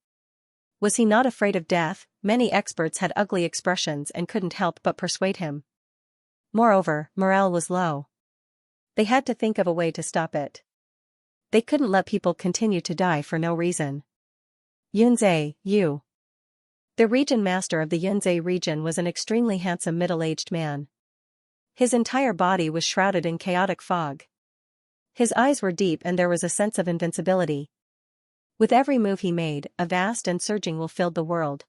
Was he not afraid of death? Many experts had ugly expressions and couldn't help but persuade him. Moreover, morale was low. They had to think of a way to stop it. They couldn't let people continue to die for no reason. Yunzhe, you. The region master of the Yunzhe region was an extremely handsome middle-aged man. His entire body was shrouded in chaotic fog. His eyes were deep and there was a sense of invincibility. With every move he made, a vast and surging will filled the world.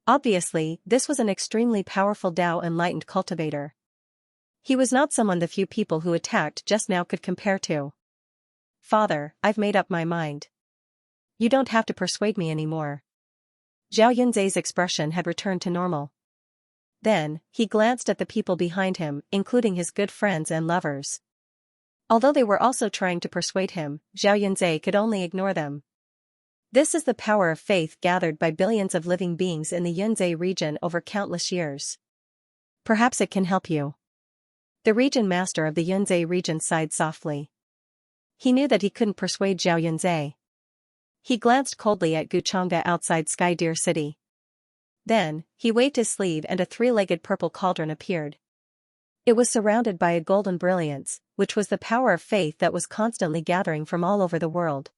Obviously, this was an extremely powerful Dao enlightened cultivator. He was not someone the few people who attacked just now could compare to. Father, I've made up my mind. You don't have to persuade me anymore. Zhao Yunzhe's expression had returned to normal. Then, he glanced at the people behind him, including his good friends and lovers. Although they were also trying to persuade him, Zhao Yunzhe could only ignore them. This is the power of faith gathered by billions of living beings in the Yunzhe region over countless years. Perhaps it can help you. The region master of the Yunzhe region sighed softly. He knew that he couldn't persuade Zhao Yunzhe. He glanced coldly at Guchanga outside Sky Deer City. Then, he waved his sleeve and a 3-legged purple cauldron appeared. It was surrounded by a golden brilliance, which was the power of faith that was constantly gathering from all over the world.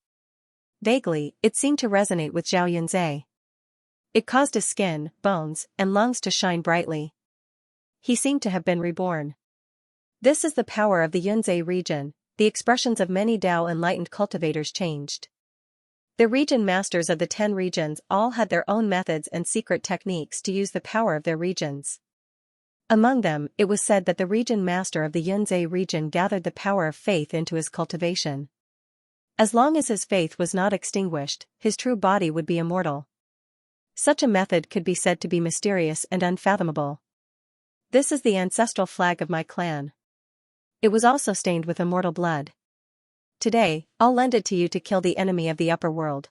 Vaguely, it seemed to resonate with Zhao Yunzhe. It caused his skin, bones, and lungs to shine brightly. He seemed to have been reborn. This is the power of the Yunzhe region. The expressions of many Dao enlightened cultivators changed. The region masters of the 10 regions all had their own methods and secret techniques to use the power of their regions. Among them, it was said that the region master of the Yunzhe region gathered the power of faith into his cultivation. As long as his faith was not extinguished, his true body would be immortal. Such a method could be said to be mysterious and unfathomable. This is the ancestral flag of my clan. It was also stained with immortal blood. Today, I'll lend it to you to kill the enemy of the upper world.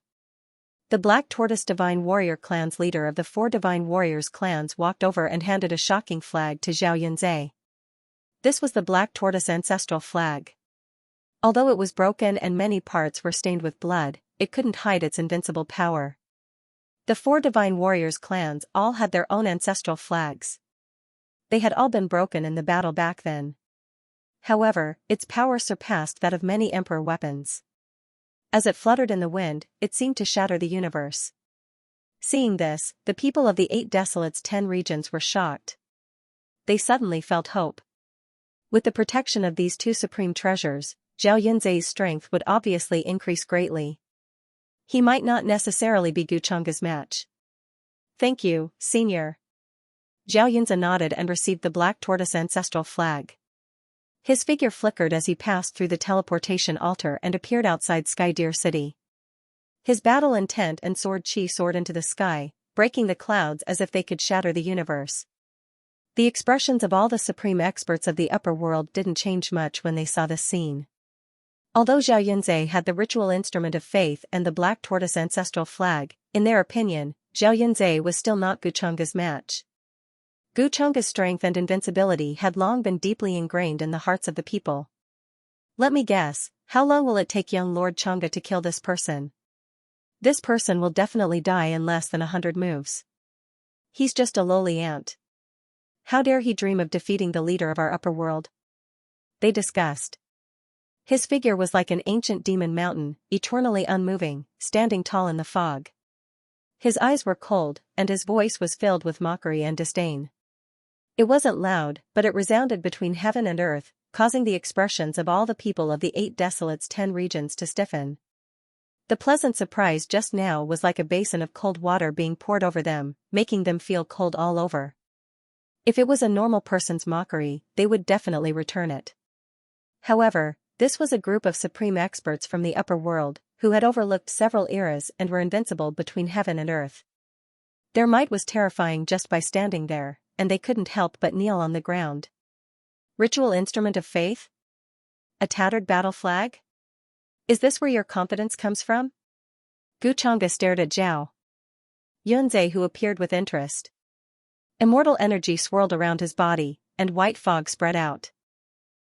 The Black Tortoise Divine Warrior clan's leader of the 4 Divine Warriors clans walked over and handed a shocking flag to Zhao Yunzhe. This was the Black Tortoise ancestral flag. Although it was broken and many parts were stained with blood, it couldn't hide its invincible power. The 4 Divine Warriors clans all had their own ancestral flags. They had all been broken in the battle back then. However, its power surpassed that of many emperor weapons. As it fluttered in the wind, it seemed to shatter the universe. Seeing this, the people of the 8 desolates 10 regions were shocked. They suddenly felt hope. With the protection of these 2 supreme treasures, Zhao Yunzhe's strength would obviously increase greatly. He might not necessarily be Guchanga's match. Thank you, Senior. Zhao Yunzhe nodded and received the Black Tortoise ancestral flag. His figure flickered as he passed through the teleportation altar and appeared outside Sky Deer City. His battle intent and sword chi soared into the sky, breaking the clouds as if they could shatter the universe. The expressions of all the supreme experts of the upper world didn't change much when they saw this scene. Although Zhao Yunzhe had the ritual instrument of faith and the Black Tortoise ancestral flag, in their opinion, Zhao Yunzhe was still not Guchanga's match. Guchanga's strength and invincibility had long been deeply ingrained in the hearts of the people. Let me guess, how long will it take young Lord Chang'e to kill this person? This person will definitely die in less than 100 moves. He's just a lowly ant. How dare he dream of defeating the leader of our upper world? They discussed. His figure was like an ancient demon mountain, eternally unmoving, standing tall in the fog. His eyes were cold, and his voice was filled with mockery and disdain. It wasn't loud, but it resounded between heaven and earth, causing the expressions of all the people of the 8 desolates 10 regions to stiffen. The pleasant surprise just now was like a basin of cold water being poured over them, making them feel cold all over. If it was a normal person's mockery, they would definitely return it. However, this was a group of supreme experts from the upper world, who had overlooked several eras and were invincible between heaven and earth. Their might was terrifying just by standing there, and they couldn't help but kneel on the ground. Ritual instrument of faith? A tattered battle flag? Is this where your confidence comes from? Xianxia stared at Zhao Yunzhe, who appeared with interest. Immortal energy swirled around his body, and white fog spread out.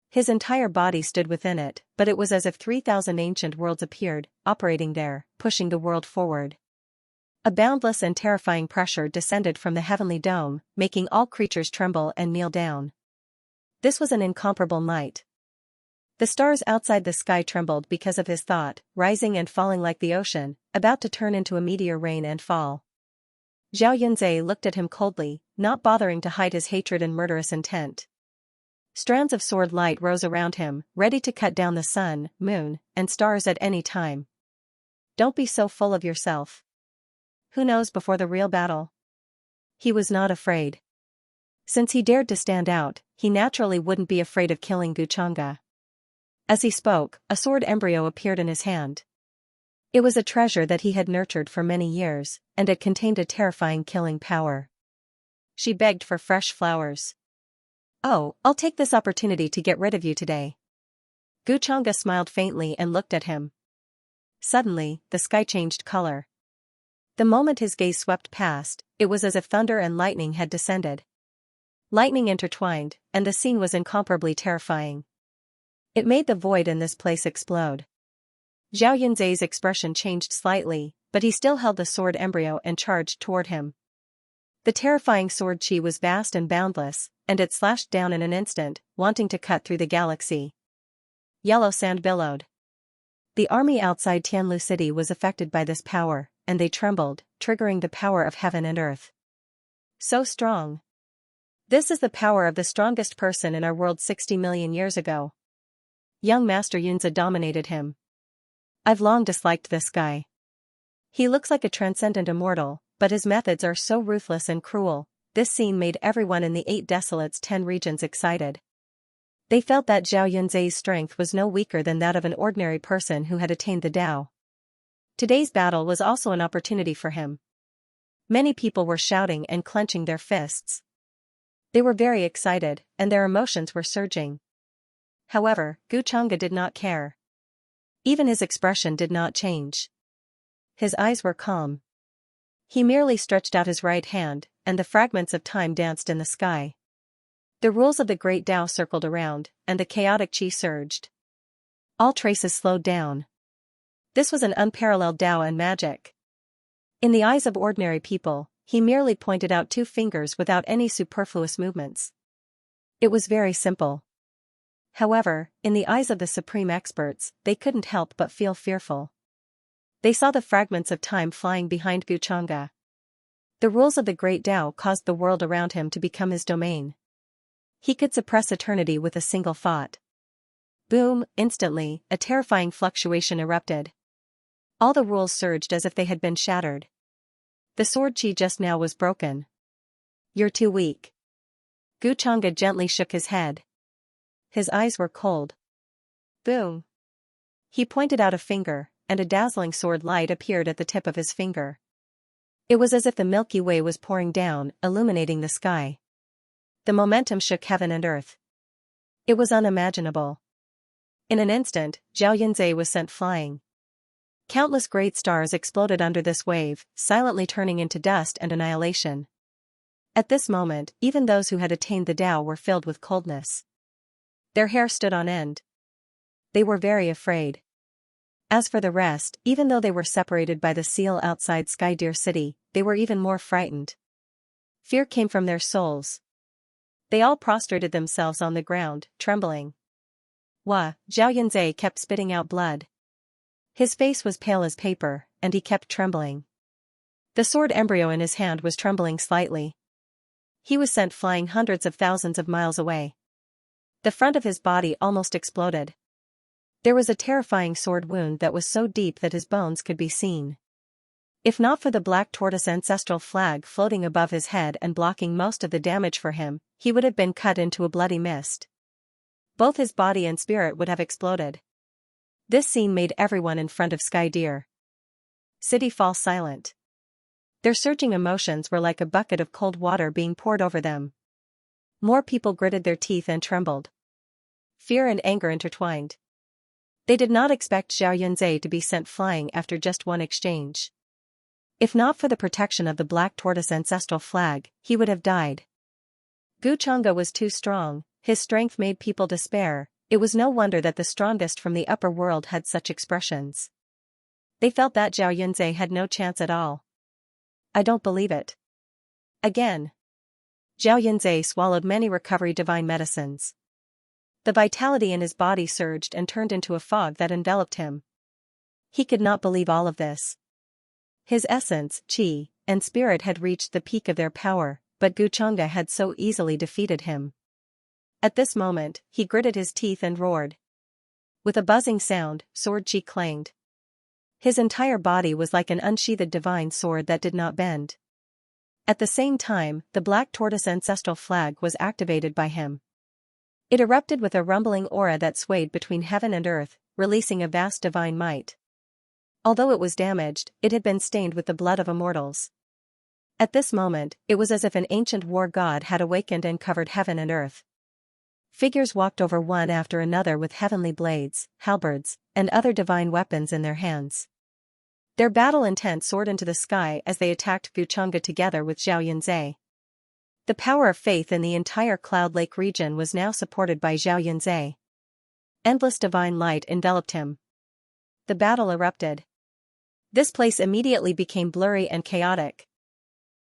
His entire body stood within it, but it was as if 3,000 ancient worlds appeared, operating there, pushing the world forward. A boundless and terrifying pressure descended from the heavenly dome, making all creatures tremble and kneel down. This was an incomparable might. The stars outside the sky trembled because of his thought, rising and falling like the ocean, about to turn into a meteor rain and fall. Zhao Yunzhe looked at him coldly, not bothering to hide his hatred and murderous intent. Strands of sword light rose around him, ready to cut down the sun, moon, and stars at any time. Don't be so full of yourself. Who knows before the real battle? He was not afraid. Since he dared to stand out, he naturally wouldn't be afraid of killing Xianxia. As he spoke, a sword embryo appeared in his hand. It was a treasure that he had nurtured for many years, and it contained a terrifying killing power. She begged for fresh flowers. Oh, I'll take this opportunity to get rid of you today. Xianxia smiled faintly and looked at him. Suddenly, the sky changed color. The moment his gaze swept past, it was as if thunder and lightning had descended. Lightning intertwined, and the scene was incomparably terrifying. It made the void in this place explode. Zhao Yunzhe's expression changed slightly, but he still held the sword embryo and charged toward him. The terrifying sword chi was vast and boundless, and it slashed down in an instant, wanting to cut through the galaxy. Yellow sand billowed. The army outside Tianlu City was affected by this power, and they trembled, triggering the power of heaven and earth. So strong. This is the power of the strongest person in our world 60 million years ago. Young Master Yunze dominated him. I've long disliked this guy. He looks like a transcendent immortal, but his methods are so ruthless and cruel. This scene made everyone in the 8 Desolates 10 regions excited. They felt that Zhao Yunzhe's strength was no weaker than that of an ordinary person who had attained the Tao. Today's battle was also an opportunity for him. Many people were shouting and clenching their fists. They were very excited, and their emotions were surging. However, Xianxia did not care. Even his expression did not change. His eyes were calm. He merely stretched out his right hand, and the fragments of time danced in the sky. The rules of the great Tao circled around, and the chaotic qi surged. All traces slowed down. This was an unparalleled Tao and magic. In the eyes of ordinary people, he merely pointed out 2 fingers without any superfluous movements. It was very simple. However, in the eyes of the supreme experts, they couldn't help but feel fearful. They saw the fragments of time flying behind Xianxia. The rules of the great Tao caused the world around him to become his domain. He could suppress eternity with a single thought. Boom! Instantly, a terrifying fluctuation erupted. All the rules surged as if they had been shattered. The sword chi just now was broken. You're too weak. Xianxia gently shook his head. His eyes were cold. Boom! He pointed out a finger, and a dazzling sword light appeared at the tip of his finger. It was as if the Milky Way was pouring down, illuminating the sky. The momentum shook heaven and earth. It was unimaginable. In an instant, Zhao Yunzhe was sent flying. Countless great stars exploded under this wave, silently turning into dust and annihilation. At this moment, even those who had attained the Tao were filled with coldness. Their hair stood on end. They were very afraid. As for the rest, even though they were separated by the seal outside Sky Deer City, they were even more frightened. Fear came from their souls. They all prostrated themselves on the ground, trembling. Zhao Yunzhe kept spitting out blood. His face was pale as paper, and he kept trembling. The sword embryo in his hand was trembling slightly. He was sent flying hundreds of thousands of miles away. The front of his body almost exploded. There was a terrifying sword wound that was so deep that his bones could be seen. If not for the black tortoise ancestral flag floating above his head and blocking most of the damage for him, he would have been cut into a bloody mist. Both his body and spirit would have exploded. This scene made everyone in front of Sky Deer City fall silent. Their surging emotions were like a bucket of cold water being poured over them. More people gritted their teeth and trembled. Fear and anger intertwined. They did not expect Zhao Yunzhe to be sent flying after just one exchange. If not for the protection of the Black Tortoise ancestral flag, he would have died. Gu Chang'e was too strong, his strength made people despair. It was no wonder that the strongest from the upper world had such expressions. They felt that Zhao Yunzhe had no chance at all. I don't believe it. Again. Zhao Yunzhe swallowed many recovery divine medicines. The vitality in his body surged and turned into a fog that enveloped him. He could not believe all of this. His essence, qi, and spirit had reached the peak of their power, but Gu Chang'e had so easily defeated him. At this moment, he gritted his teeth and roared. With a buzzing sound, sword qi clanged. His entire body was like an unsheathed divine sword that did not bend. At the same time, the Black Tortoise ancestral flag was activated by him. It erupted with a rumbling aura that swayed between heaven and earth, releasing a vast divine might. Although it was damaged, it had been stained with the blood of immortals. At this moment, it was as if an ancient war god had awakened and covered heaven and earth. Figures walked over one after another with heavenly blades, halberds, and other divine weapons in their hands. Their battle intent soared into the sky as they attacked Gu Chang'e together with Zhao Yunzhe. The power of faith in the entire Cloud Lake region was now supported by Zhao Yunzhe. Endless divine light enveloped him. The battle erupted. This place immediately became blurry and chaotic.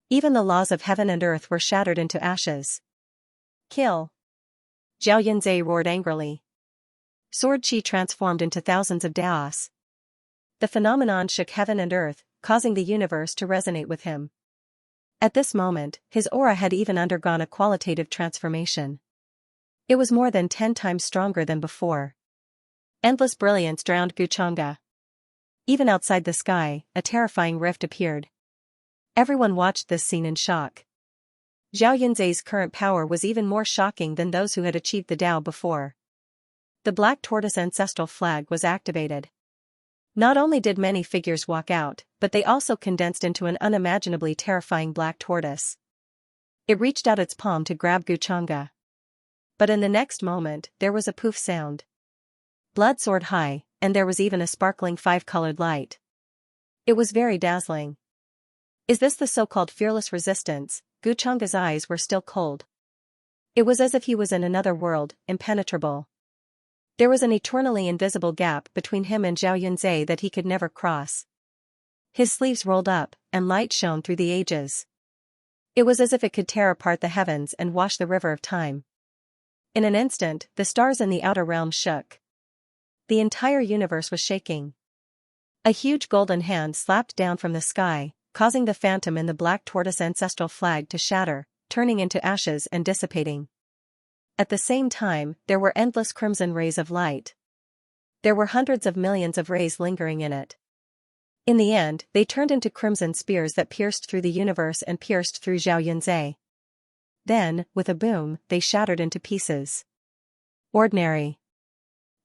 Even the laws of heaven and earth were shattered into ashes. Kill! Zhao Yunzhe roared angrily. Sword qi transformed into thousands of daos. The phenomenon shook heaven and earth, causing the universe to resonate with him. At this moment, his aura had even undergone a qualitative transformation. It was more than 10 times stronger than before. Endless brilliance drowned Gu Chang'e. Even outside the sky, a terrifying rift appeared. Everyone watched this scene in shock. Zhao Yunzhe's current power was even more shocking than those who had achieved the Tao before. The Black Tortoise ancestral flag was activated. Not only did many figures walk out, but they also condensed into an unimaginably terrifying black tortoise. It reached out its palm to grab Gu Chang'e. But in the next moment, there was a poof sound. Blood soared high, and there was even a sparkling 5-colored light. It was very dazzling. Is this the so-called fearless resistance? Gu Chang'e's eyes were still cold. It was as if he was in another world, impenetrable. There was an eternally invisible gap between him and Zhao Yunzhe that he could never cross. His sleeves rolled up, and light shone through the ages. It was as if it could tear apart the heavens and wash the river of time. In an instant, the stars in the outer realm shook. The entire universe was shaking. A huge golden hand slapped down from the sky, causing the phantom in the Black Tortoise ancestral flag to shatter, turning into ashes and dissipating. At the same time, there were endless crimson rays of light. There were hundreds of millions of rays lingering in it. In the end, they turned into crimson spears that pierced through the universe and pierced through Zhao Yunzhe. Then, with a boom, they shattered into pieces. Ordinary.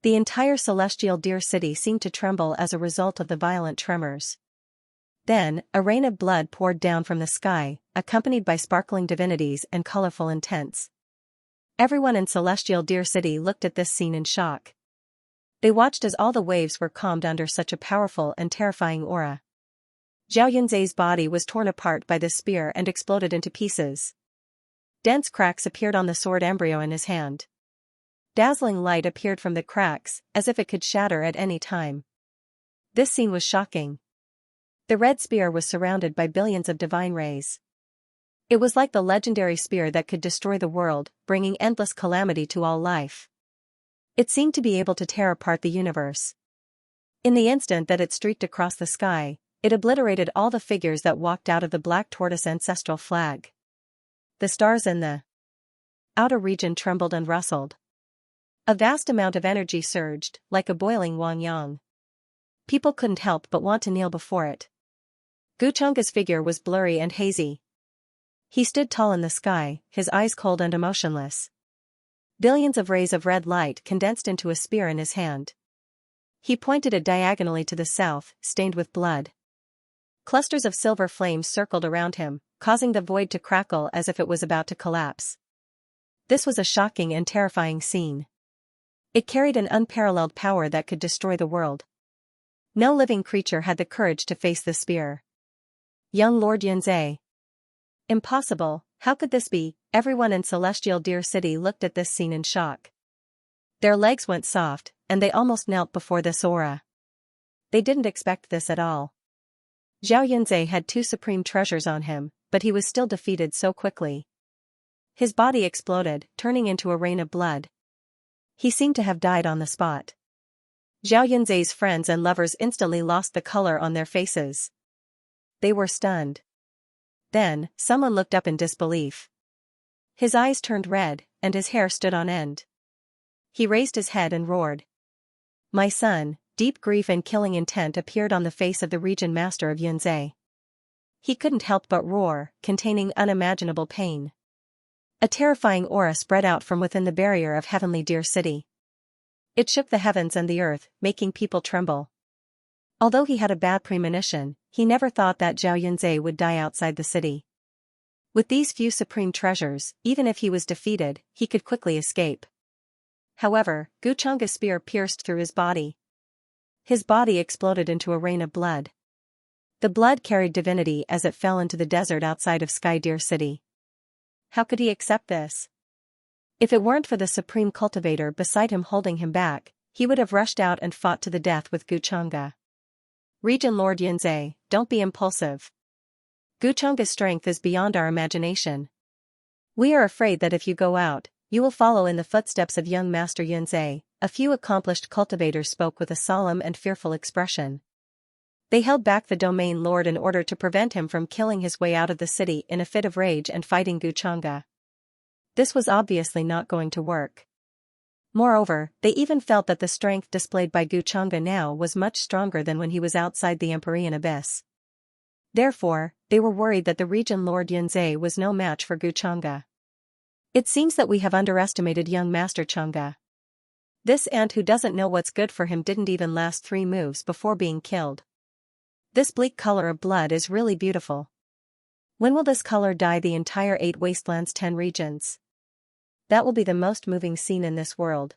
The entire celestial deer city seemed to tremble as a result of the violent tremors. Then, a rain of blood poured down from the sky, accompanied by sparkling divinities and colorful intents. Everyone in Celestial Deer City looked at this scene in shock. They watched as all the waves were calmed under such a powerful and terrifying aura. Zhao Yunzhe's body was torn apart by the spear and exploded into pieces. Dense cracks appeared on the sword embryo in his hand. Dazzling light appeared from the cracks, as if it could shatter at any time. This scene was shocking. The red spear was surrounded by billions of divine rays. It was like the legendary spear that could destroy the world, bringing endless calamity to all life. It seemed to be able to tear apart the universe. In the instant that it streaked across the sky, it obliterated all the figures that walked out of the Black Tortoise ancestral flag. The stars in the outer region trembled and rustled. A vast amount of energy surged, like a boiling Wangyang. People couldn't help but want to kneel before it. Gu Chang'e's figure was blurry and hazy. He stood tall in the sky, his eyes cold and emotionless. Billions of rays of red light condensed into a spear in his hand. He pointed it diagonally to the south, stained with blood. Clusters of silver flames circled around him, causing the void to crackle as if it was about to collapse. This was a shocking and terrifying scene. It carried an unparalleled power that could destroy the world. No living creature had the courage to face the spear. Young Lord Xianxia. Impossible, how could this be? Everyone in Celestial Deer City looked at this scene in shock. Their legs went soft, and they almost knelt before this aura. They didn't expect this at all. Zhao Yunzhe had two supreme treasures on him, but he was still defeated so quickly. His body exploded, turning into a rain of blood. He seemed to have died on the spot. Zhao Yunzhe's friends and lovers instantly lost the color on their faces. They were stunned. Then, someone looked up in disbelief. His eyes turned red, and his hair stood on end. He raised his head and roared. "My son!" Deep grief and killing intent appeared on the face of the region master of Yunzhe. He couldn't help but roar, containing unimaginable pain. A terrifying aura spread out from within the barrier of Heavenly Deer City. It shook the heavens and the earth, making people tremble. Although he had a bad premonition, he never thought that Zhao Yunzhe would die outside the city. With these few supreme treasures, even if he was defeated, he could quickly escape. However, Guchunga's spear pierced through his body. His body exploded into a rain of blood. The blood carried divinity as it fell into the desert outside of Sky Deer City. How could he accept this? If it weren't for the supreme cultivator beside him holding him back, he would have rushed out and fought to the death with Guchunga. Region Lord Yunzhe, don't be impulsive. Guchunga's strength is beyond our imagination. We are afraid that if you go out, you will follow in the footsteps of young Master Yunzhe. A few accomplished cultivators spoke with a solemn and fearful expression. They held back the domain lord in order to prevent him from killing his way out of the city in a fit of rage and fighting Guchunga. This was obviously not going to work. Moreover, they even felt that the strength displayed by Guchunga now was much stronger than when he was outside the Empyrean Abyss. Therefore, they were worried that the region Lord Yunzhe was no match for Guchunga. It seems that we have underestimated young Master Chunga. This ant who doesn't know what's good for him didn't even last 3 moves before being killed. This bleak color of blood is really beautiful. When will this color dye the entire 8 wastelands 10 regions? That will be the most moving scene in this world.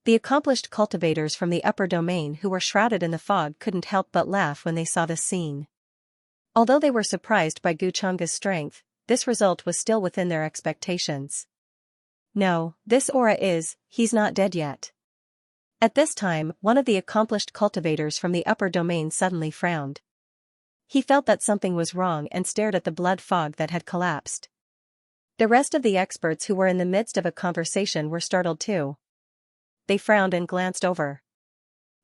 The accomplished cultivators from the upper domain who were shrouded in the fog couldn't help but laugh when they saw this scene. Although they were surprised by Guchunga's strength, this result was still within their expectations. No, this aura he's not dead yet. At this time, one of the accomplished cultivators from the upper domain suddenly frowned. He felt that something was wrong and stared at the blood fog that had collapsed. The rest of the experts who were in the midst of a conversation were startled too. They frowned and glanced over.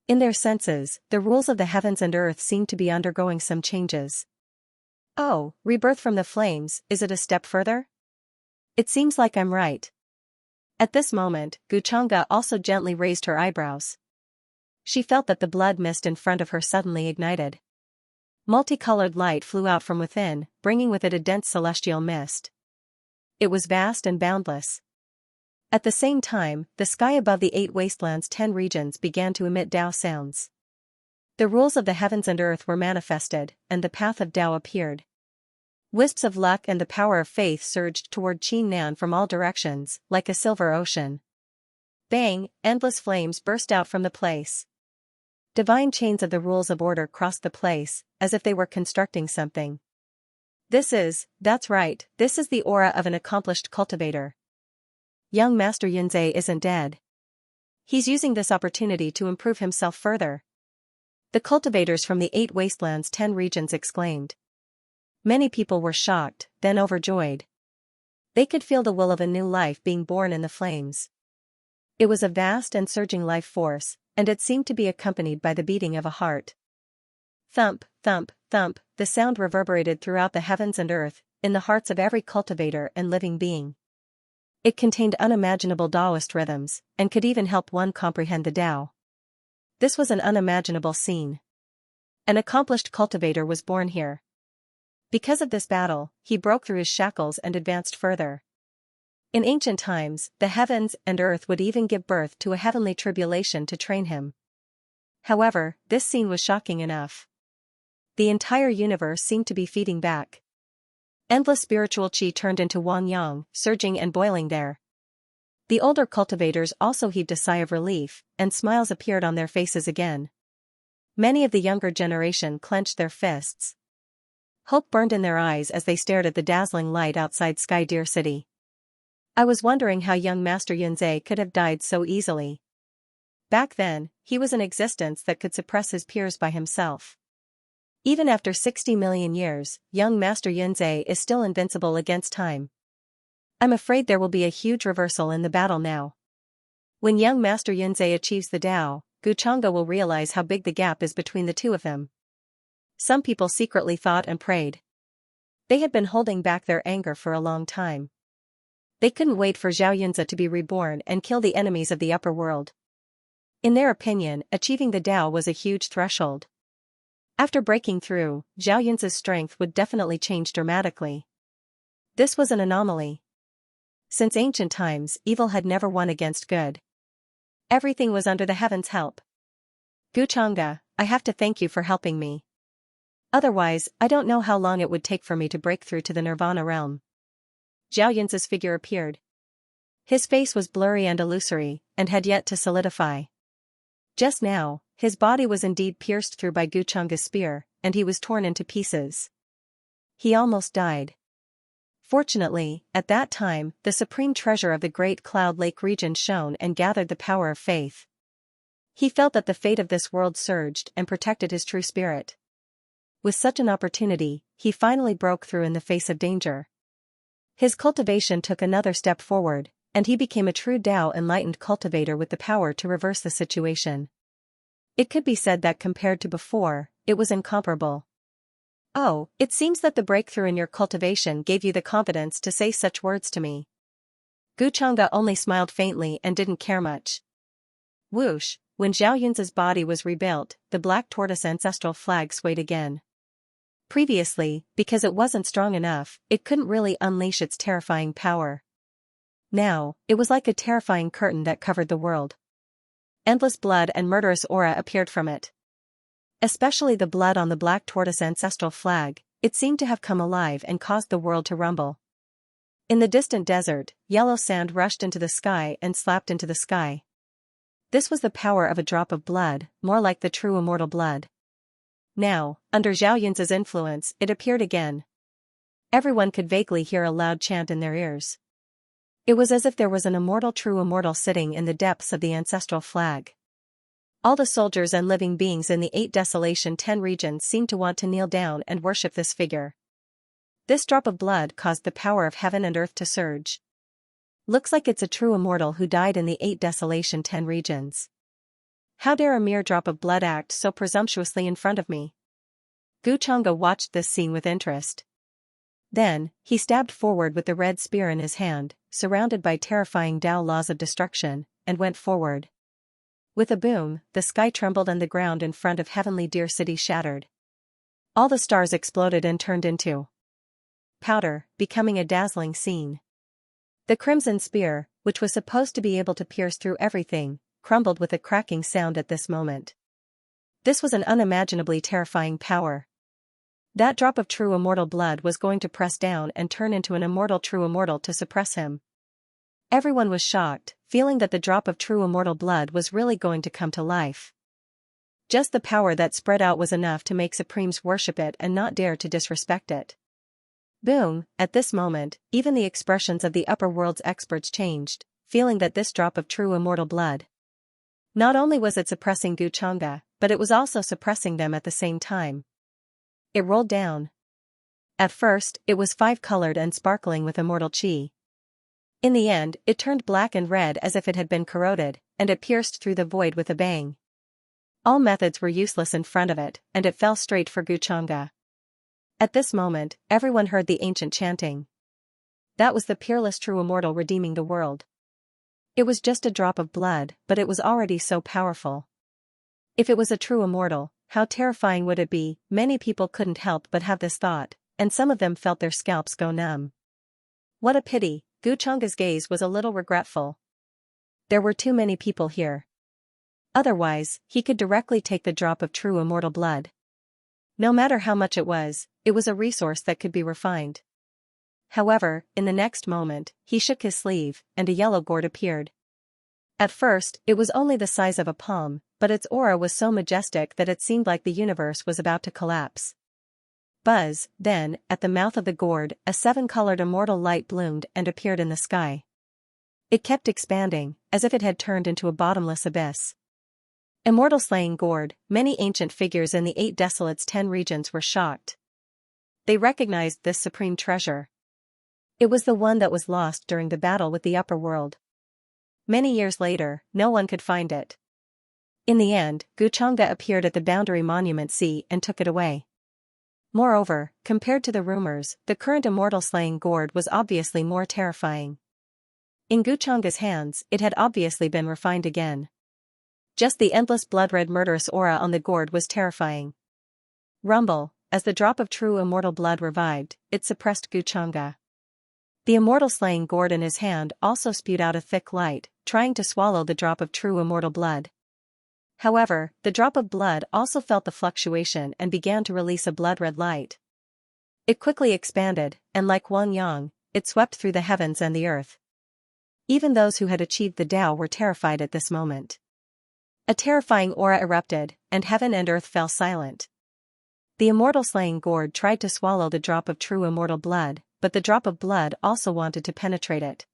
In their senses, the rules of the heavens and earth seemed to be undergoing some changes. Oh, rebirth from the flames, is it a step further? It seems like I'm right. At this moment, Guchunga also gently raised her eyebrows. She felt that the blood mist in front of her suddenly ignited. Multicolored light flew out from within, bringing with it a dense celestial mist. It was vast and boundless. At the same time, the sky above the 8 wastelands 10 regions began to emit Dao sounds. The rules of the heavens and earth were manifested, and the path of Dao appeared. Wisps of luck and the power of faith surged toward Qingnan from all directions, like a silver ocean. Bang, endless flames burst out from the place. Divine chains of the rules of order crossed the place, as if they were constructing something. That's right, this is the aura of an accomplished cultivator. Young Master Yunzhe isn't dead. He's using this opportunity to improve himself further. The cultivators from the 8 wastelands 10 regions exclaimed. Many people were shocked, then overjoyed. They could feel the will of a new life being born in the flames. It was a vast and surging life force, and it seemed to be accompanied by the beating of a heart. Thump, thump, thump, the sound reverberated throughout the heavens and earth, in the hearts of every cultivator and living being. It contained unimaginable Taoist rhythms, and could even help one comprehend the Tao. This was an unimaginable scene. An accomplished cultivator was born here. Because of this battle, he broke through his shackles and advanced further. In ancient times, the heavens and earth would even give birth to a heavenly tribulation to train him. However, this scene was shocking enough. the entire universe seemed to be feeding back. Endless spiritual qi turned into Wang Yang, surging and boiling there. The older cultivators also heaved a sigh of relief, and smiles appeared on their faces again. Many of the younger generation clenched their fists. Hope burned in their eyes as they stared at the dazzling light outside Sky Deer City. I was wondering how young Master Yunzhe could have died so easily. Back then, he was an existence that could suppress his peers by himself. Even after 60 million years, young Master Yunzhe is still invincible against time. I'm afraid there will be a huge reversal in the battle now. When young Master Yunzhe achieves the Tao, Guchanga will realize how big the gap is between the two of them. Some people secretly thought and prayed. They had been holding back their anger for a long time. They couldn't wait for Zhao Yunzi to be reborn and kill the enemies of the upper world. In their opinion, achieving the Tao was a huge threshold. After breaking through, Zhao Yunzi's strength would definitely change dramatically. This was an anomaly. Since ancient times, evil had never won against good. Everything was under the heavens' help. Guchanga, I have to thank you for helping me. Otherwise, I don't know how long it would take for me to break through to the Nirvana realm. Zhao Yunzi's figure appeared. His face was blurry and illusory, and had yet to solidify. Just now, his body was indeed pierced through by Guchanga's spear, and he was torn into pieces. He almost died. Fortunately, at that time, the supreme treasure of the Great Cloud Lake region shone and gathered the power of faith. He felt that the fate of this world surged and protected his true spirit. With such an opportunity, he finally broke through in the face of danger. His cultivation took another step forward, and he became a true Tao enlightened cultivator with the power to reverse the situation. It could be said that compared to before, it was incomparable. Oh, it seems that the breakthrough in your cultivation gave you the confidence to say such words to me. Guchanga only smiled faintly and didn't care much. Whoosh, when Zhao Yunzi's body was rebuilt, the black tortoise ancestral flag swayed again. Previously, because it wasn't strong enough, it couldn't really unleash its terrifying power. Now, it was like a terrifying curtain that covered the world. Endless blood and murderous aura appeared from it. Especially the blood on the black tortoise ancestral flag, it seemed to have come alive and caused the world to rumble. In the distant desert, yellow sand rushed into the sky and slapped into the sky. This was the power of a drop of blood, more like the true immortal blood. Now, under Zhao Yunzi's influence, it appeared again. Everyone could vaguely hear a loud chant in their ears. It was as if there was an immortal true immortal sitting in the depths of the ancestral flag. All the soldiers and living beings in the 8 Desolation 10 regions seemed to want to kneel down and worship this figure. This drop of blood caused the power of heaven and earth to surge. Looks like it's a true immortal who died in the 8 Desolation 10 regions. How dare a mere drop of blood act so presumptuously in front of me? Guchanga watched this scene with interest. Then, he stabbed forward with the red spear in his hand, surrounded by terrifying Tao laws of destruction, and went forward. With a boom, the sky trembled and the ground in front of Heavenly Deer City shattered. All the stars exploded and turned into powder, becoming a dazzling scene. The crimson spear, which was supposed to be able to pierce through everything, crumbled with a cracking sound at this moment. This was an unimaginably terrifying power. That drop of true immortal blood was going to press down and turn into an immortal true immortal to suppress him. Everyone was shocked, feeling that the drop of true immortal blood was really going to come to life. Just the power that spread out was enough to make Supremes worship it and not dare to disrespect it. Boom, at this moment, even the expressions of the upper world's experts changed, feeling that this drop of true immortal blood. Not only was it suppressing Guchanga, but it was also suppressing them at the same time. It rolled down. At first, it was 5-colored and sparkling with immortal chi. In the end, it turned black and red as if it had been corroded, and it pierced through the void with a bang. All methods were useless in front of it, and it fell straight for Guchanga. At this moment, everyone heard the ancient chanting. That was the peerless true immortal redeeming the world. It was just a drop of blood, but it was already so powerful. If it was a true immortal, how terrifying would it be? Many people couldn't help but have this thought, and some of them felt their scalps go numb. What a pity, Guchanga's gaze was a little regretful. There were too many people here. Otherwise, he could directly take the drop of true immortal blood. No matter how much it was a resource that could be refined. However, in the next moment, he shook his sleeve, and a yellow gourd appeared. At first, it was only the size of a palm, but its aura was so majestic that it seemed like the universe was about to collapse. Buzz, then, at the mouth of the gourd, a 7-colored immortal light bloomed and appeared in the sky. It kept expanding, as if it had turned into a bottomless abyss. Immortal slaying gourd, many ancient figures in the 8 Desolates 10 regions were shocked. They recognized this supreme treasure. It was the one that was lost during the battle with the upper world. Many years later, no one could find it. In the end, Xianxia appeared at the boundary monument sea and took it away. Moreover, compared to the rumors, the current immortal slaying gourd was obviously more terrifying. In Xianxia's hands, it had obviously been refined again. Just the endless blood-red murderous aura on the gourd was terrifying. Rumble, as the drop of true immortal blood revived, it suppressed Xianxia. The immortal slaying gourd in his hand also spewed out a thick light, trying to swallow the drop of true immortal blood. However, the drop of blood also felt the fluctuation and began to release a blood-red light. It quickly expanded, and like Wang Yang, it swept through the heavens and the earth. Even those who had achieved the Tao were terrified at this moment. A terrifying aura erupted, and heaven and earth fell silent. The immortal slaying gourd tried to swallow the drop of true immortal blood, but the drop of blood also wanted to penetrate it.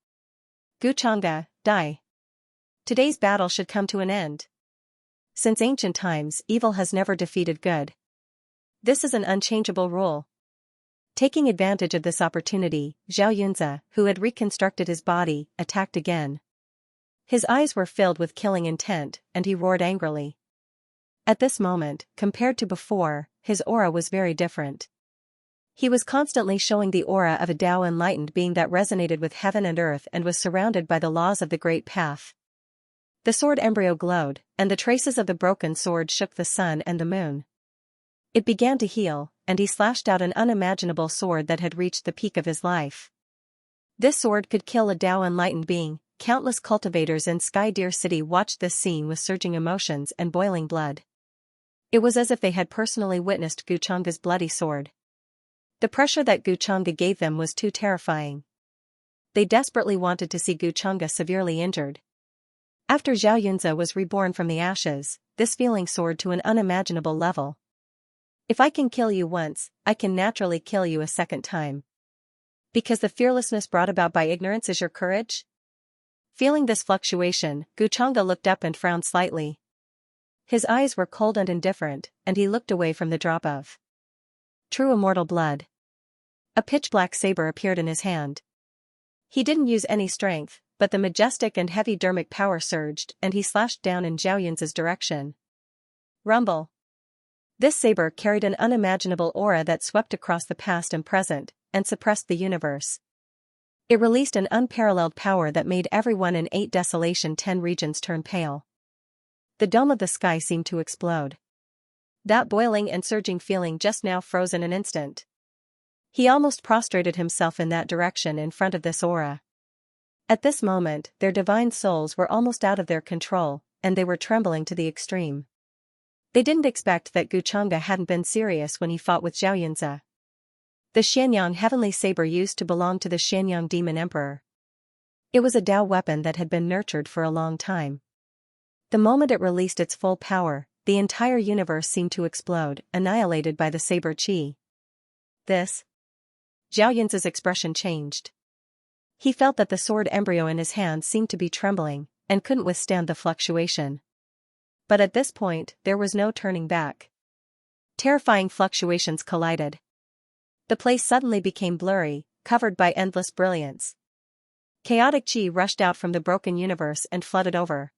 Xianxia, die. Today's battle should come to an end. Since ancient times, evil has never defeated good. This is an unchangeable rule. Taking advantage of this opportunity, Xianxia, who had reconstructed his body, attacked again. His eyes were filled with killing intent, and he roared angrily. At this moment, compared to before, his aura was very different. He was constantly showing the aura of a Tao enlightened being that resonated with heaven and earth and was surrounded by the laws of the Great Path. The sword embryo glowed, and the traces of the broken sword shook the sun and the moon. It began to heal, and he slashed out an unimaginable sword that had reached the peak of his life. This sword could kill a Tao enlightened being. Countless cultivators in Sky Deer City watched this scene with surging emotions and boiling blood. It was as if they had personally witnessed Xianxia's bloody sword. The pressure that Xianxia gave them was too terrifying. They desperately wanted to see Xianxia severely injured. After Xianxia was reborn from the ashes, this feeling soared to an unimaginable level. If I can kill you once, I can naturally kill you a second time. Because the fearlessness brought about by ignorance is your courage? Feeling this fluctuation, Xianxia looked up and frowned slightly. His eyes were cold and indifferent, and he looked away from the drop of true immortal blood. A pitch-black saber appeared in his hand. He didn't use any strength, but the majestic and heavy dermic power surged, and he slashed down in Xianxia's direction. Rumble. This saber carried an unimaginable aura that swept across the past and present, and suppressed the universe. It released an unparalleled power that made everyone in 8 Desolation 10 regions turn pale. The dome of the sky seemed to explode. That boiling and surging feeling just now froze in an instant. He almost prostrated himself in that direction in front of this aura. At this moment, their divine souls were almost out of their control, and they were trembling to the extreme. They didn't expect that Xianxia hadn't been serious when he fought with Xianxia. The Xianyang heavenly saber used to belong to the Xianyang demon emperor. It was a Tao weapon that had been nurtured for a long time. The moment it released its full power, the entire universe seemed to explode, annihilated by the saber chi. This? Xianxia's expression changed. He felt that the sword embryo in his hand seemed to be trembling, and couldn't withstand the fluctuation. But at this point, there was no turning back. Terrifying fluctuations collided. The place suddenly became blurry, covered by endless brilliance. Chaotic chi rushed out from the broken universe and flooded over.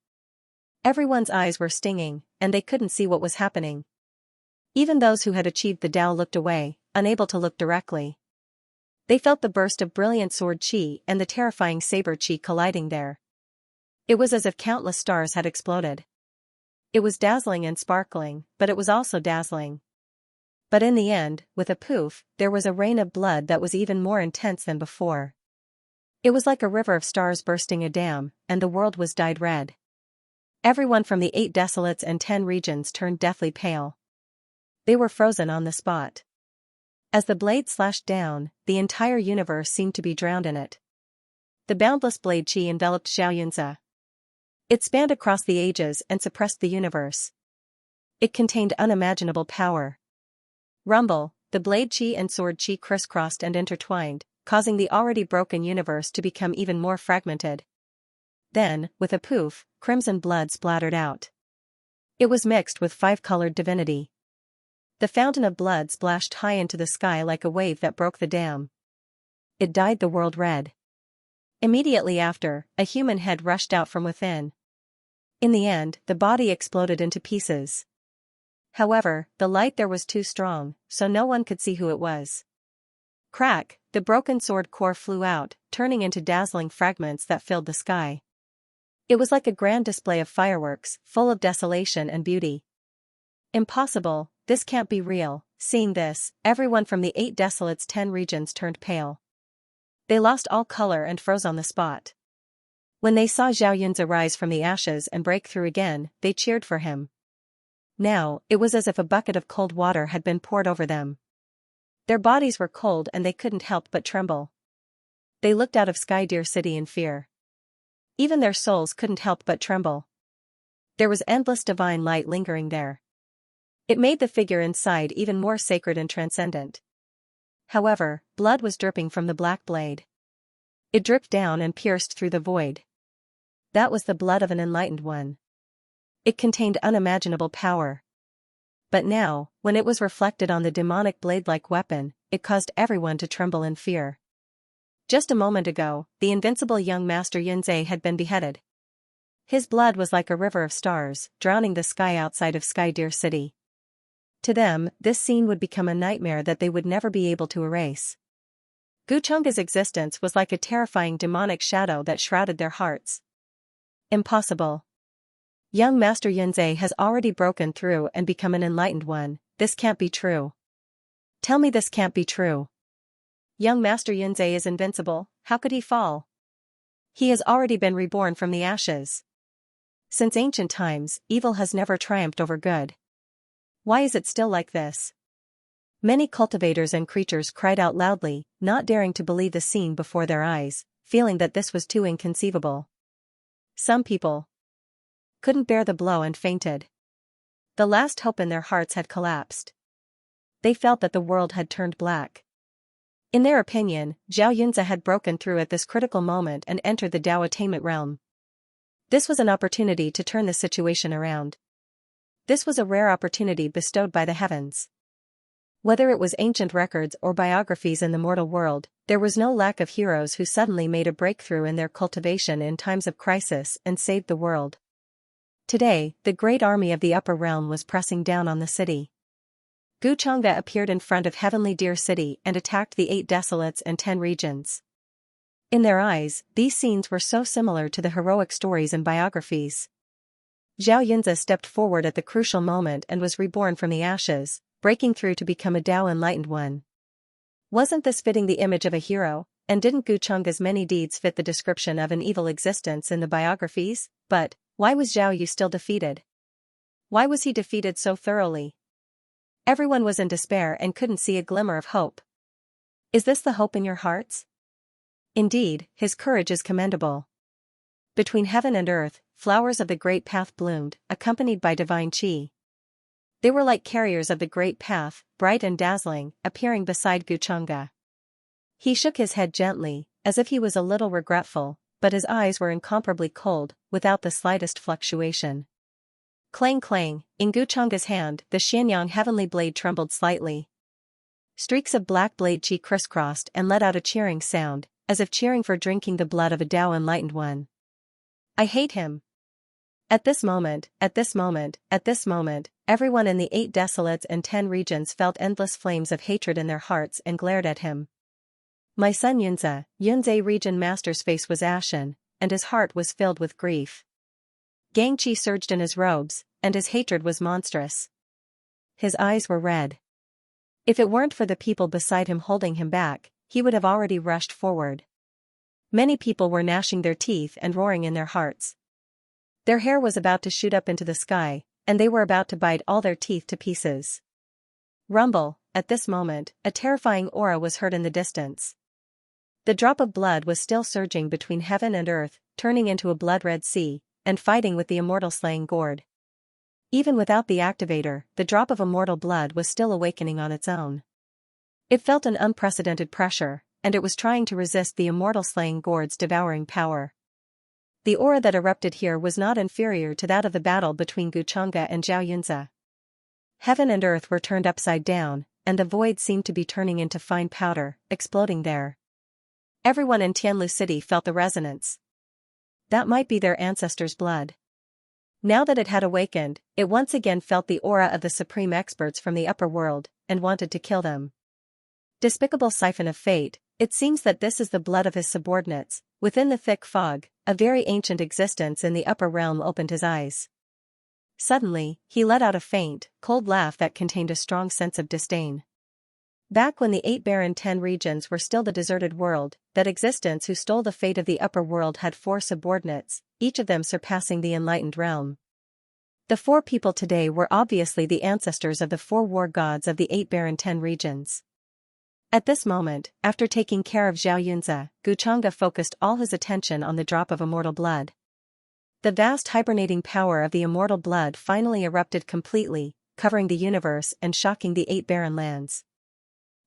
Everyone's eyes were stinging, and they couldn't see what was happening. Even those who had achieved the Tao looked away, unable to look directly. They felt the burst of brilliant sword chi and the terrifying saber chi colliding there. It was as if countless stars had exploded. It was dazzling and sparkling, but it was also dazzling. But in the end, with a poof, there was a rain of blood that was even more intense than before. It was like a river of stars bursting a dam, and the world was dyed red. Everyone from the 8 Desolates and 10 regions turned deathly pale. They were frozen on the spot. As the blade slashed down, the entire universe seemed to be drowned in it. The boundless blade chi enveloped Xianxia. It spanned across the ages and suppressed the universe. It contained unimaginable power. Rumble, the blade chi and sword chi crisscrossed and intertwined, causing the already broken universe to become even more fragmented. Then, with a poof, crimson blood splattered out. It was mixed with five-colored divinity. The fountain of blood splashed high into the sky like a wave that broke the dam. It dyed the world red. Immediately after, a human head rushed out from within. In the end, the body exploded into pieces. However, the light there was too strong, so no one could see who it was. Crack, the broken sword core flew out, turning into dazzling fragments that filled the sky. It was like a grand display of fireworks, full of desolation and beauty. Impossible, this can't be real. Seeing this, everyone from the 8 desolates' 10 regions turned pale. They lost all color and froze on the spot. When they saw Zhao Yunzi rise from the ashes and break through again, they cheered for him. Now, it was as if a bucket of cold water had been poured over them. Their bodies were cold and they couldn't help but tremble. They looked out of Sky Deer City in fear. Even their souls couldn't help but tremble. There was endless divine light lingering there. It made the figure inside even more sacred and transcendent. However, blood was dripping from the black blade. It dripped down and pierced through the void. That was the blood of an enlightened one. It contained unimaginable power. But now, when it was reflected on the demonic blade-like weapon, it caused everyone to tremble in fear. Just a moment ago, the invincible young Master Yunzi had been beheaded. His blood was like a river of stars, drowning the sky outside of Sky Deer City. To them, this scene would become a nightmare that they would never be able to erase. Guchunga's existence was like a terrifying demonic shadow that shrouded their hearts. Impossible. Young Master Yunzi has already broken through and become an enlightened one. This can't be true. Tell me this can't be true. Young Master Yunzi is invincible, how could he fall? He has already been reborn from the ashes. Since ancient times, evil has never triumphed over good. Why is it still like this? Many cultivators and creatures cried out loudly, not daring to believe the scene before their eyes, feeling that this was too inconceivable. Some people couldn't bear the blow and fainted. The last hope in their hearts had collapsed. They felt that the world had turned black. In their opinion, Zhao Yunzi had broken through at this critical moment and entered the Dao attainment realm. This was an opportunity to turn the situation around. This was a rare opportunity bestowed by the heavens. Whether it was ancient records or biographies in the mortal world, there was no lack of heroes who suddenly made a breakthrough in their cultivation in times of crisis and saved the world. Today, the great army of the upper realm was pressing down on the city. Guchunga appeared in front of Heavenly Deer City and attacked the 8 desolates and 10 regions. In their eyes, these scenes were so similar to the heroic stories and biographies. Zhao Yunzi stepped forward at the crucial moment and was reborn from the ashes, breaking through to become a Dao enlightened one. Wasn't this fitting the image of a hero, and didn't Guchunga's many deeds fit the description of an evil existence in the biographies? But why was Zhao Yu still defeated? Why was he defeated so thoroughly? Everyone was in despair and couldn't see a glimmer of hope. Is this the hope in your hearts? Indeed, his courage is commendable. Between heaven and earth, flowers of the great path bloomed, accompanied by divine qi. They were like carriers of the great path, bright and dazzling, appearing beside Guchunga. He shook his head gently, as if he was a little regretful, but his eyes were incomparably cold, without the slightest fluctuation. Clang clang, in Guchunga's hand, the Xianyang heavenly blade trembled slightly. Streaks of black blade qi crisscrossed and let out a cheering sound, as if cheering for drinking the blood of a Dao enlightened one. I hate him. At this moment, everyone in the 8 desolates and 10 regions felt endless flames of hatred in their hearts and glared at him. My son Yunzi region master's face was ashen, and his heart was filled with grief. Gang qi surged in his robes, and his hatred was monstrous. His eyes were red. If it weren't for the people beside him holding him back, he would have already rushed forward. Many people were gnashing their teeth and roaring in their hearts. Their hair was about to shoot up into the sky, and they were about to bite all their teeth to pieces. Rumble, at this moment, a terrifying aura was heard in the distance. The drop of blood was still surging between heaven and earth, turning into a blood-red sea, and fighting with the immortal slaying gourd. Even without the activator, the drop of immortal blood was still awakening on its own. It felt an unprecedented pressure, and it was trying to resist the immortal slaying gourd's devouring power. The aura that erupted here was not inferior to that of the battle between Xianxia and Xianxia. Heaven and earth were turned upside down, and the void seemed to be turning into fine powder, exploding there. Everyone in Tianlu City felt the resonance. That might be their ancestors' blood. Now that it had awakened, it once again felt the aura of the supreme experts from the upper world, and wanted to kill them. Despicable siphon of fate, it seems that this is the blood of his subordinates. Within the thick fog, a very ancient existence in the upper realm opened his eyes. Suddenly, he let out a faint, cold laugh that contained a strong sense of disdain. Back when the 8 barren 10 regions were still the deserted world, that existence who stole the fate of the upper world had 4 subordinates, each of them surpassing the enlightened realm. The 4 people today were obviously the ancestors of the 4 war gods of the 8 barren 10 regions. At this moment, after taking care of Xianxia, Xianxia focused all his attention on the drop of immortal blood. The vast hibernating power of the immortal blood finally erupted completely, covering the universe and shocking the 8 barren lands.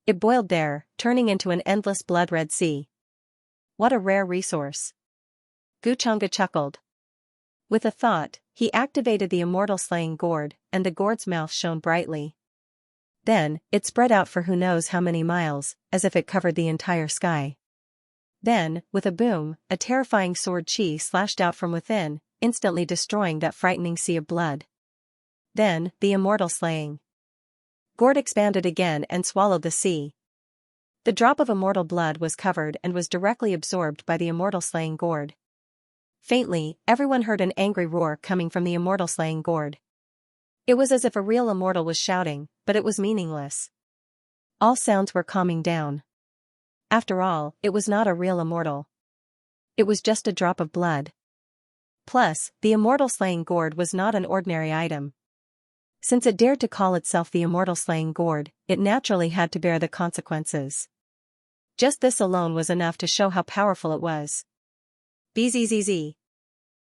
It boiled there, turning into an endless blood-red sea. What a rare resource. Xianxia chuckled. With a thought, he activated the immortal slaying gourd, and the gourd's mouth shone brightly. Then, it spread out for who knows how many miles, as if it covered the entire sky. Then, with a boom, a terrifying sword chi slashed out from within, instantly destroying that frightening sea of blood. Then, the immortal slaying gourd expanded again and swallowed the sea. The drop of immortal blood was covered and was directly absorbed by the immortal slaying gourd. Faintly, everyone heard an angry roar coming from the immortal slaying gourd. It was as if a real immortal was shouting, but it was meaningless. All sounds were calming down. After all, it was not a real immortal. It was just a drop of blood. Plus, the immortal slaying gourd was not an ordinary item. Since it dared to call itself the immortal slaying gourd, it naturally had to bear the consequences. Just this alone was enough to show how powerful it was. Bzzz.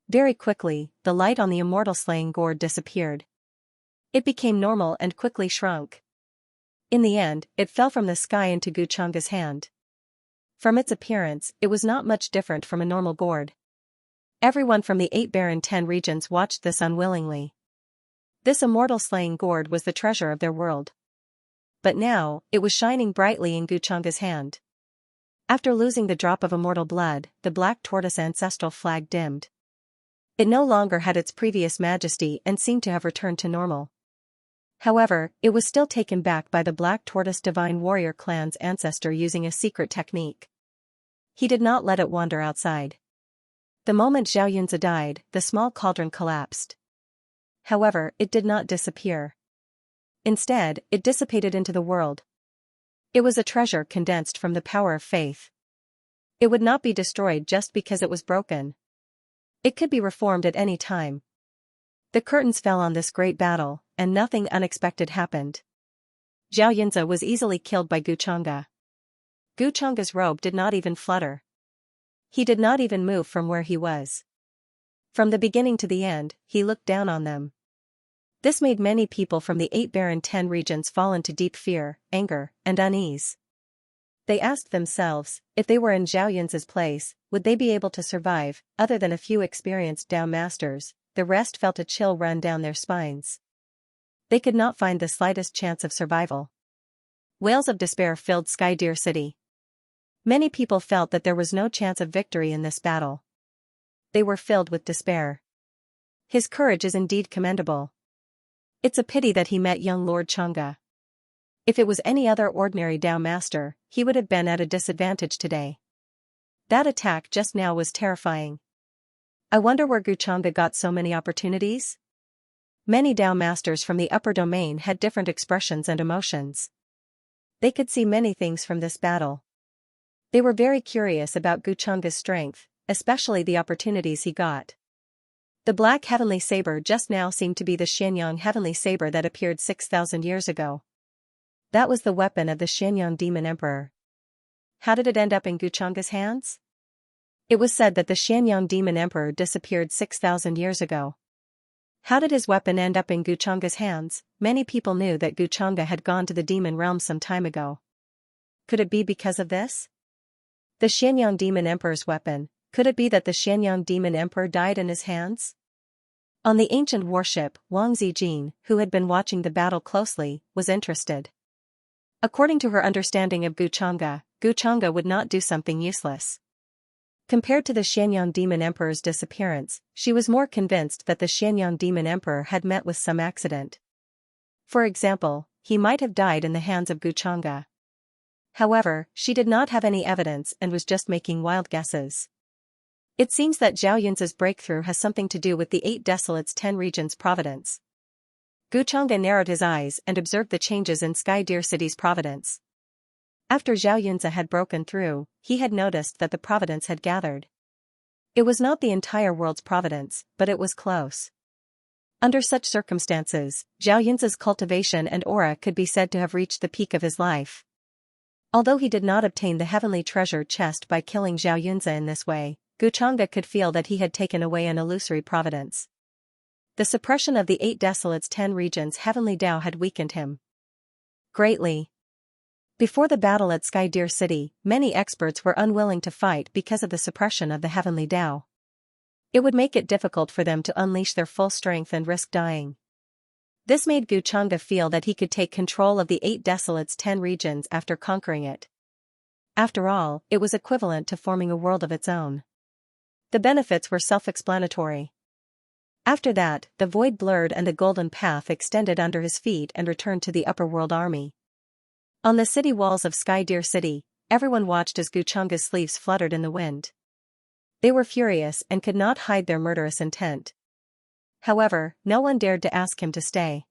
Very quickly, the light on the immortal slaying gourd disappeared. It became normal and quickly shrunk. In the end, it fell from the sky into Xianxia's hand. From its appearance, it was not much different from a normal gourd. Everyone from the 8 barren 10 regions watched this unwillingly. This immortal slaying gourd was the treasure of their world. But now, it was shining brightly in Xianxia's hand. After losing the drop of immortal blood, the black tortoise ancestral flag dimmed. It no longer had its previous majesty and seemed to have returned to normal. However, it was still taken back by the Black Tortoise Divine Warrior clan's ancestor using a secret technique. He did not let it wander outside. The moment Xianxia died, the small cauldron collapsed. However, it did not disappear. Instead, it dissipated into the world. It was a treasure condensed from the power of faith. It would not be destroyed just because it was broken. It could be reformed at any time. The curtains fell on this great battle, and nothing unexpected happened. Xianxia was easily killed by Xianxia. Xianxia's robe did not even flutter. He did not even move from where he was. From the beginning to the end, he looked down on them. This made many people from the 8 barren 10 regions fall into deep fear, anger, and unease. They asked themselves, if they were in Xianxia's place, would they be able to survive? Other than a few experienced Dao masters, the rest felt a chill run down their spines. They could not find the slightest chance of survival. Wails of despair filled Sky Deer City. Many people felt that there was no chance of victory in this battle. They were filled with despair. His courage is indeed commendable. It's a pity that he met young Lord Xianxia. If it was any other ordinary Dao master, he would have been at a disadvantage today. That attack just now was terrifying. I wonder where Xianxia got so many opportunities? Many Dao masters from the upper domain had different expressions and emotions. They could see many things from this battle. They were very curious about Xianxia's strength, especially the opportunities he got. The black heavenly saber just now seemed to be the Xianyang heavenly saber that appeared 6,000 years ago. That was the weapon of the Xianxia demon emperor. How did it end up in Guchanga's hands? It was said that the Xianxia demon emperor disappeared 6,000 years ago. How did his weapon end up in Guchanga's hands? Many people knew that Guchanga had gone to the demon realm some time ago. Could it be because of this? The Xianxia demon emperor's weapon. Could it be that the Xianxia demon emperor died in his hands? On the ancient warship, Wang Zijin, who had been watching the battle closely, was interested. According to her understanding of Guchanga, Guchanga would not do something useless. Compared to the Xianxia demon emperor's disappearance, she was more convinced that the Xianxia demon emperor had met with some accident. For example, he might have died in the hands of Guchanga. However, she did not have any evidence and was just making wild guesses. It seems that Zhao Yunza's breakthrough has something to do with the 8 Desolates 10 regions' providence. Guchanga narrowed his eyes and observed the changes in Sky Deer City's providence. After Zhao Yunza had broken through, he had noticed that the providence had gathered. It was not the entire world's providence, but it was close. Under such circumstances, Zhao Yunza's cultivation and aura could be said to have reached the peak of his life. Although he did not obtain the heavenly treasure chest by killing Zhao Yunza in this way, Guchanga could feel that he had taken away an illusory providence. The suppression of the 8 Desolates 10 regions' heavenly Tao had weakened him greatly. Before the battle at Sky Deer City, many experts were unwilling to fight because of the suppression of the heavenly Tao. It would make it difficult for them to unleash their full strength and risk dying. This made Guchanga feel that he could take control of the 8 Desolates 10 regions after conquering it. After all, it was equivalent to forming a world of its own. The benefits were self-explanatory. After that, the void blurred and the golden path extended under his feet and returned to the upper world army. On the city walls of Sky Deer City, everyone watched as Guchanga's sleeves fluttered in the wind. They were furious and could not hide their murderous intent. However, no one dared to ask him to stay.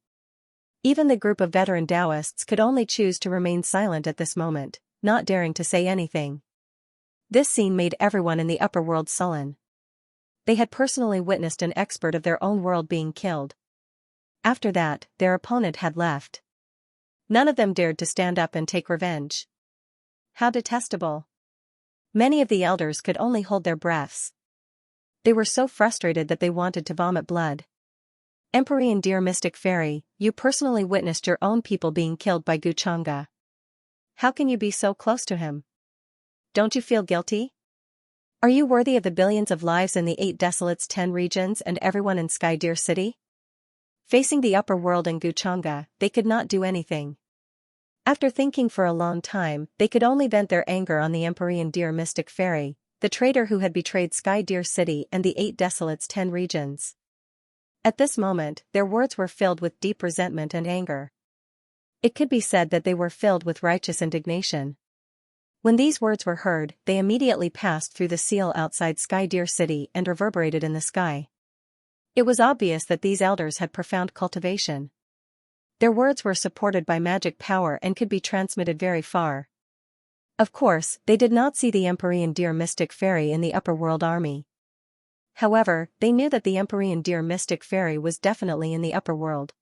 Even the group of veteran Taoists could only choose to remain silent at this moment, not daring to say anything. This scene made everyone in the upper world sullen. They had personally witnessed an expert of their own world being killed. After that, their opponent had left. None of them dared to stand up and take revenge. How detestable. Many of the elders could only hold their breaths. They were so frustrated that they wanted to vomit blood. Empyrean dear mystic fairy, you personally witnessed your own people being killed by Guchanga. How can you be so close to him? Don't you feel guilty? Are you worthy of the billions of lives in the 8 Desolates 10 regions and everyone in Sky Deer City? Facing the upper world and Guchanga, they could not do anything. After thinking for a long time, they could only vent their anger on the Empyrean deer mystic fairy, the traitor who had betrayed Sky Deer City and the 8 Desolates 10 regions. At this moment, their words were filled with deep resentment and anger. It could be said that they were filled with righteous indignation. When these words were heard, they immediately passed through the seal outside Sky Deer City and reverberated in the sky. It was obvious that these elders had profound cultivation. Their words were supported by magic power and could be transmitted very far. Of course, they did not see the Empyrean deer mystic fairy in the upper world army. However, they knew that the Empyrean deer mystic fairy was definitely in the upper world.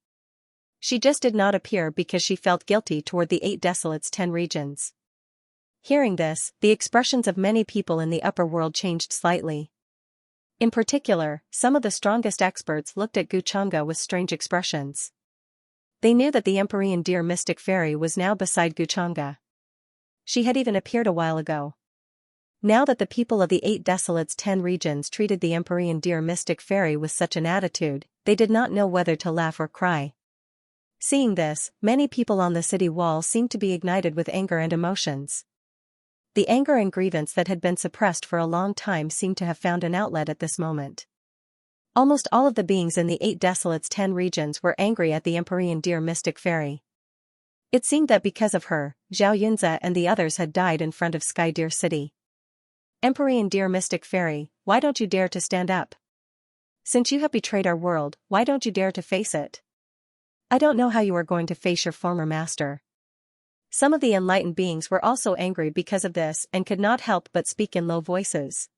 She just did not appear because she felt guilty toward the 8 Desolates 10 regions. Hearing this, the expressions of many people in the upper world changed slightly. In particular, some of the strongest experts looked at Guchanga with strange expressions. They knew that the Empyrean deer mystic fairy was now beside Guchanga. She had even appeared a while ago. Now that the people of the 8 Desolates 10 regions treated the Empyrean deer mystic fairy with such an attitude, they did not know whether to laugh or cry. Seeing this, many people on the city wall seemed to be ignited with anger and emotions. The anger and grievance that had been suppressed for a long time seemed to have found an outlet at this moment. Almost all of the beings in the 8 Desolates 10 regions were angry at the Empyrean deer mystic fairy. It seemed that because of her, Zhao Yunza and the others had died in front of Sky Deer City. Empyrean deer mystic fairy, why don't you dare to stand up? Since you have betrayed our world, why don't you dare to face it? I don't know how you are going to face your former master. Some of the enlightened beings were also angry because of this and could not help but speak in low voices.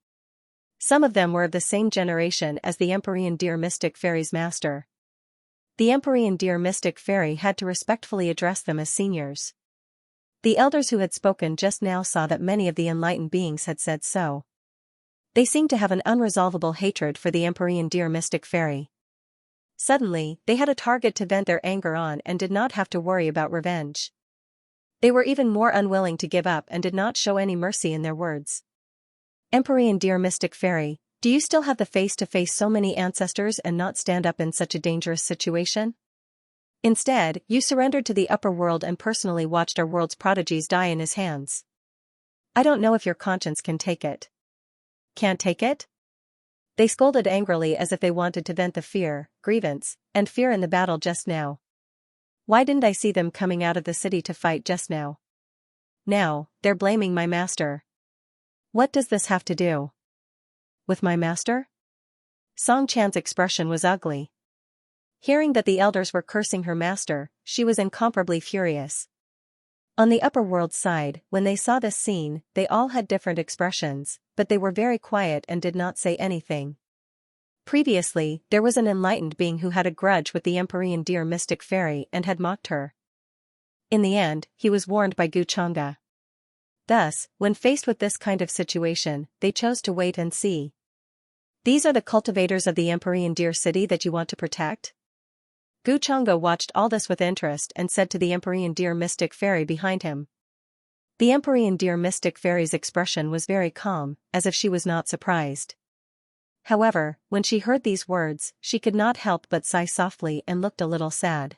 Some of them were of the same generation as the Empyrean deer mystic fairy's master. The Empyrean Deer Mystic Fairy had to respectfully address them as seniors. The elders who had spoken just now saw that many of the enlightened beings had said so. They seemed to have an unresolvable hatred for the Empyrean Deer Mystic Fairy. Suddenly, they had a target to vent their anger on and did not have to worry about revenge. They were even more unwilling to give up and did not show any mercy in their words. Empyrean Deer Mystic Fairy, do you still have the face to face so many ancestors and not stand up in such a dangerous situation? Instead, you surrendered to the upper world and personally watched our world's prodigies die in his hands. I don't know if your conscience can take it. Can't take it? They scolded angrily as if they wanted to vent the fear, grievance, and fear in the battle just now. Why didn't I see them coming out of the city to fight just now? Now, they're blaming my master. What does this have to do with my master? Song Chan's expression was ugly. Hearing that the elders were cursing her master, she was incomparably furious. On the upper world side, when they saw this scene, they all had different expressions, but they were very quiet and did not say anything. Previously, there was an enlightened being who had a grudge with the Empyrean Deer Mystic Fairy and had mocked her. In the end, he was warned by Xianxia. Thus, when faced with this kind of situation, they chose to wait and see. These are the cultivators of the Empyrean Deer City that you want to protect? Xianxia watched all this with interest and said to the Empyrean Deer Mystic Fairy behind him. The Empyrean Deer Mystic Fairy's expression was very calm, as if she was not surprised. However, when she heard these words, she could not help but sigh softly and looked a little sad.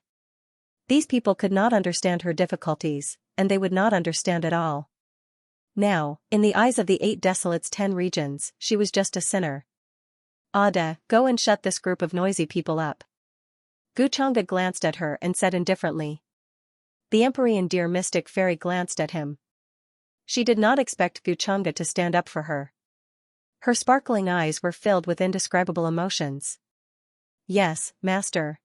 These people could not understand her difficulties, and they would not understand at all. Now, in the eyes of the 8 Desolates 10 regions, she was just a sinner. Ada, go and shut this group of noisy people up. Xianxia glanced at her and said indifferently. The Empyrean Deer Mystic Fairy glanced at him. She did not expect Xianxia to stand up for her. Her sparkling eyes were filled with indescribable emotions. Yes, master.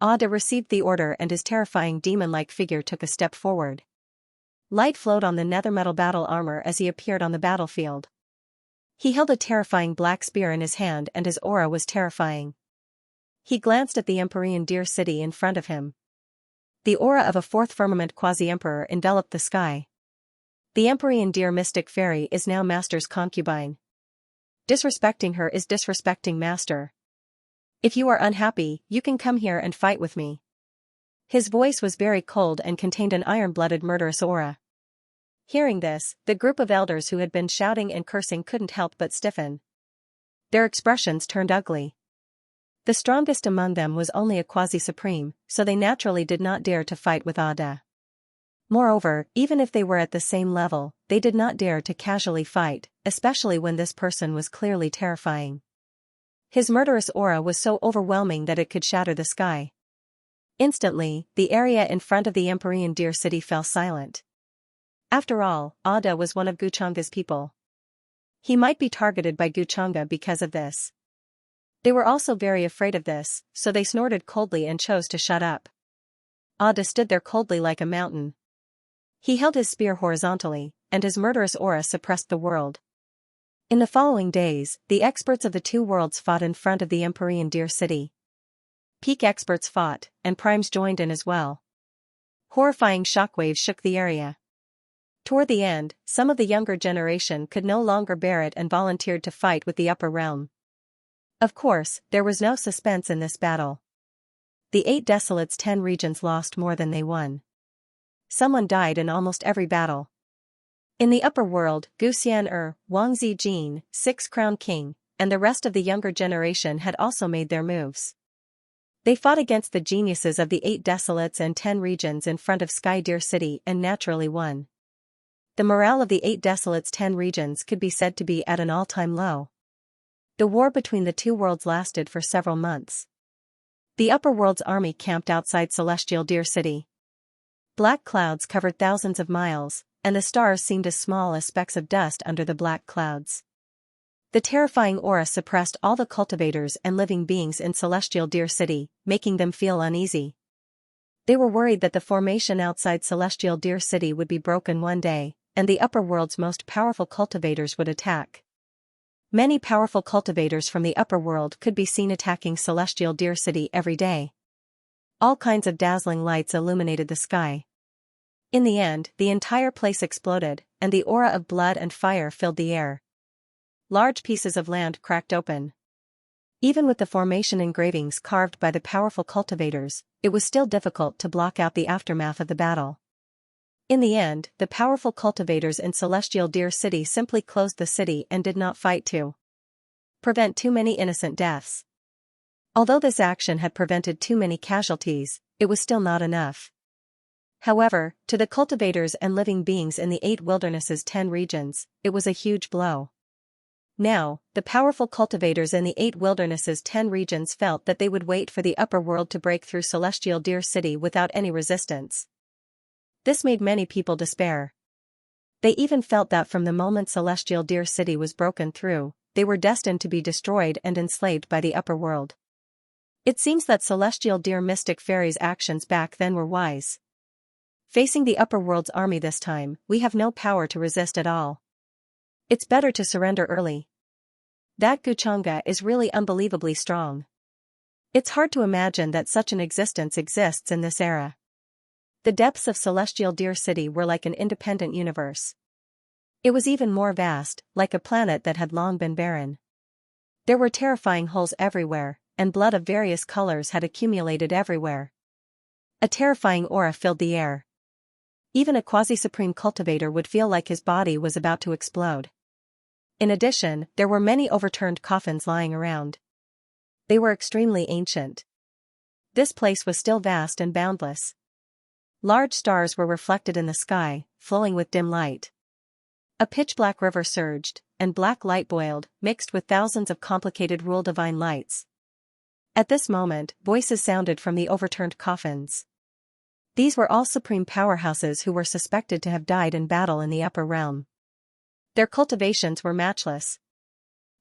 Ada received the order and his terrifying demon-like figure took a step forward. Light flowed on the nether metal battle armor as he appeared on the battlefield. He held a terrifying black spear in his hand and his aura was terrifying. He glanced at the Empyrean Deer City in front of him. The aura of a 4th firmament quasi-emperor enveloped the sky. The Empyrean Deer Mystic Fairy is now master's concubine. Disrespecting her is disrespecting master. If you are unhappy, you can come here and fight with me. His voice was very cold and contained an iron-blooded murderous aura. Hearing this, the group of elders who had been shouting and cursing couldn't help but stiffen. Their expressions turned ugly. The strongest among them was only a quasi-supreme, so they naturally did not dare to fight with Ada. Moreover, even if they were at the same level, they did not dare to casually fight, especially when this person was clearly terrifying. His murderous aura was so overwhelming that it could shatter the sky. Instantly, the area in front of the Empyrean Deer City fell silent. After all, Ada was one of Xianxia's people. He might be targeted by Xianxia because of this. They were also very afraid of this, so they snorted coldly and chose to shut up. Ada stood there coldly like a mountain. He held his spear horizontally, and his murderous aura suppressed the world. In the following days, the experts of the 2 worlds fought in front of the Empyrean Deer City. Peak experts fought, and primes joined in as well. Horrifying shockwaves shook the area. Toward the end, some of the younger generation could no longer bear it and volunteered to fight with the upper realm. Of course, there was no suspense in this battle. The 8 Desolates 10 regions lost more than they won. Someone died in almost every battle. In the upper world, Gu Xian'er, Wang Zijin, 6 Crown King, and the rest of the younger generation had also made their moves. They fought against the geniuses of the 8 Desolates and 10 regions in front of Sky Deer City and naturally won. The morale of the 8 Desolates 10 regions could be said to be at an all-time low. The war between the 2 worlds lasted for several months. The upper world's army camped outside Celestial Deer City. Black clouds covered thousands of miles, and the stars seemed as small as specks of dust under the black clouds. The terrifying aura suppressed all the cultivators and living beings in Celestial Deer City, making them feel uneasy. They were worried that the formation outside Celestial Deer City would be broken one day, and the upper world's most powerful cultivators would attack. Many powerful cultivators from the upper world could be seen attacking Celestial Deer City every day. All kinds of dazzling lights illuminated the sky. In the end, the entire place exploded, and the aura of blood and fire filled the air. Large pieces of land cracked open. Even with the formation engravings carved by the powerful cultivators, it was still difficult to block out the aftermath of the battle. In the end, the powerful cultivators in Celestial Deer City simply closed the city and did not fight to prevent too many innocent deaths. Although this action had prevented too many casualties, it was still not enough. However, to the cultivators and living beings in the 8 Wilderness's 10 regions, it was a huge blow. Now, the powerful cultivators in the 8 Wilderness's 10 regions felt that they would wait for the upper world to break through Celestial Deer City without any resistance. This made many people despair. They even felt that from the moment Celestial Deer City was broken through, they were destined to be destroyed and enslaved by the upper world. It seems that Celestial Deer Mystic Fairy's actions back then were wise. Facing the upper world's army this time, we have no power to resist at all. It's better to surrender early. That Guchanga is really unbelievably strong. It's hard to imagine that such an existence exists in this era. The depths of Celestial Deer City were like an independent universe. It was even more vast, like a planet that had long been barren. There were terrifying holes everywhere, and blood of various colors had accumulated everywhere. A terrifying aura filled the air. Even a quasi-supreme cultivator would feel like his body was about to explode. In addition, there were many overturned coffins lying around. They were extremely ancient. This place was still vast and boundless. Large stars were reflected in the sky, flowing with dim light. A pitch-black river surged, and black light boiled, mixed with thousands of complicated rule divine lights. At this moment, voices sounded from the overturned coffins. These were all supreme powerhouses who were suspected to have died in battle in the upper realm. Their cultivations were matchless.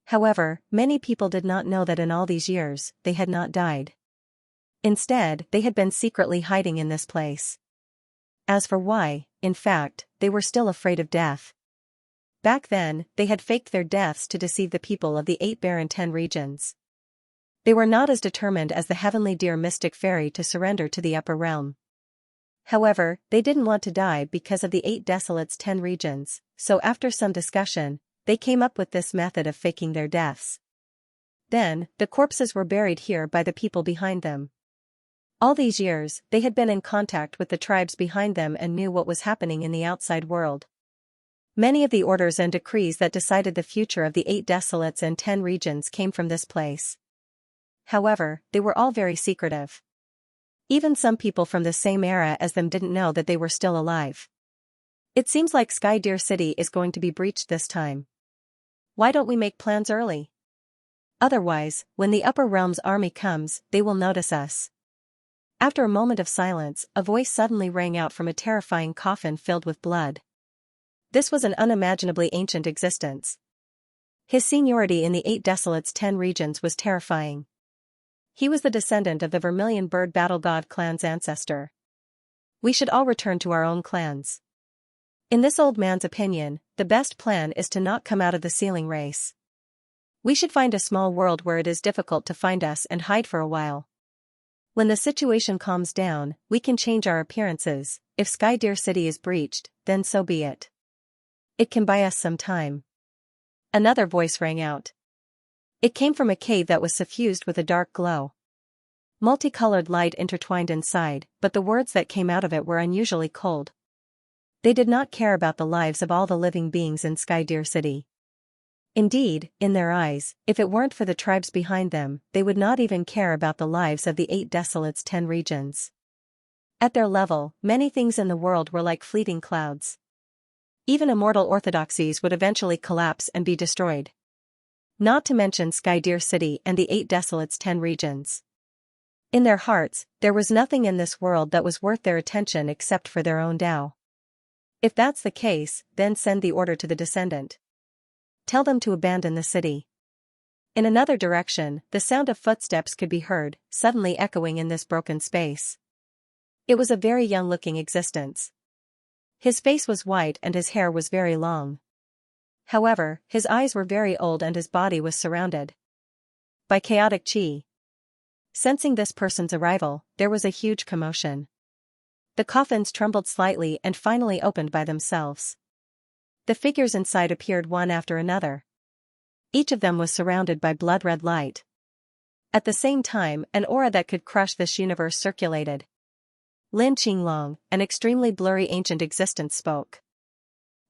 However, many people did not know that in all these years, they had not died. Instead, they had been secretly hiding in this place. As for why, in fact, they were still afraid of death. Back then, they had faked their deaths to deceive the people of the 8 barren 10 regions. They were not as determined as the Heavenly Deer Mystic Fairy to surrender to the upper realm. However, they didn't want to die because of the 8 Desolate's 10 regions, so after some discussion, they came up with this method of faking their deaths. Then, the corpses were buried here by the people behind them. All these years, they had been in contact with the tribes behind them and knew what was happening in the outside world. Many of the orders and decrees that decided the future of the 8 Desolates and 10 regions came from this place. However, they were all very secretive. Even some people from the same era as them didn't know that they were still alive. It seems like Sky Deer City is going to be breached this time. Why don't we make plans early? Otherwise, when the upper realm's army comes, they will notice us. After a moment of silence, a voice suddenly rang out from a terrifying coffin filled with blood. This was an unimaginably ancient existence. His seniority in the 8 Desolates' 10 regions was terrifying. He was the descendant of the Vermilion Bird Battle God clan's ancestor. We should all return to our own clans. In this old man's opinion, the best plan is to not come out of the sealing race. We should find a small world where it is difficult to find us and hide for a while. When the situation calms down, we can change our appearances. If Sky Deer City is breached, then so be it. It can buy us some time. Another voice rang out. It came from a cave that was suffused with a dark glow. Multicolored light intertwined inside, but the words that came out of it were unusually cold. They did not care about the lives of all the living beings in Sky Deer City. Indeed, in their eyes, if it weren't for the tribes behind them, they would not even care about the lives of the 8 Desolates' 10 regions. At their level, many things in the world were like fleeting clouds. Even immortal orthodoxies would eventually collapse and be destroyed. Not to mention Sky Deer City and the 8 Desolates' 10 regions. In their hearts, there was nothing in this world that was worth their attention except for their own Tao. If that's the case, then send the order to the descendant. Tell them to abandon the city. In another direction, the sound of footsteps could be heard, suddenly echoing in this broken space. It was a very young-looking existence. His face was white and his hair was very long. However, his eyes were very old and his body was surrounded by chaotic chi. Sensing this person's arrival, there was a huge commotion. The coffins trembled slightly and finally opened by themselves. The figures inside appeared one after another. Each of them was surrounded by blood-red light. At the same time, an aura that could crush this universe circulated. Lin Qinglong, an extremely blurry ancient existence, spoke.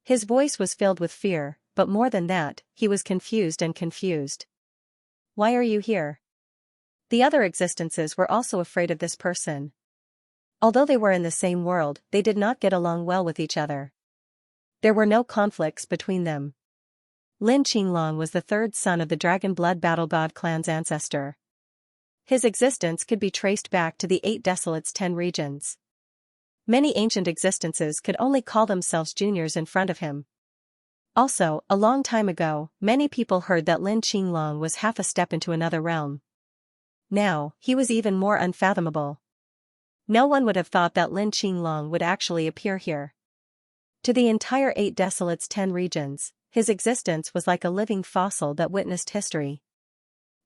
His voice was filled with fear, but more than that, he was confused. Why are you here? The other existences were also afraid of this person. Although they were in the same world, they did not get along well with each other. There were no conflicts between them. Lin Qinglong was the third son of the Dragon Blood Battle God clan's ancestor. His existence could be traced back to the 8 Desolates 10 regions. Many ancient existences could only call themselves juniors in front of him. Also, a long time ago, many people heard that Lin Qinglong was half a step into another realm. Now, he was even more unfathomable. No one would have thought that Lin Qinglong would actually appear here. To the entire 8 Desolates 10 regions, his existence was like a living fossil that witnessed history.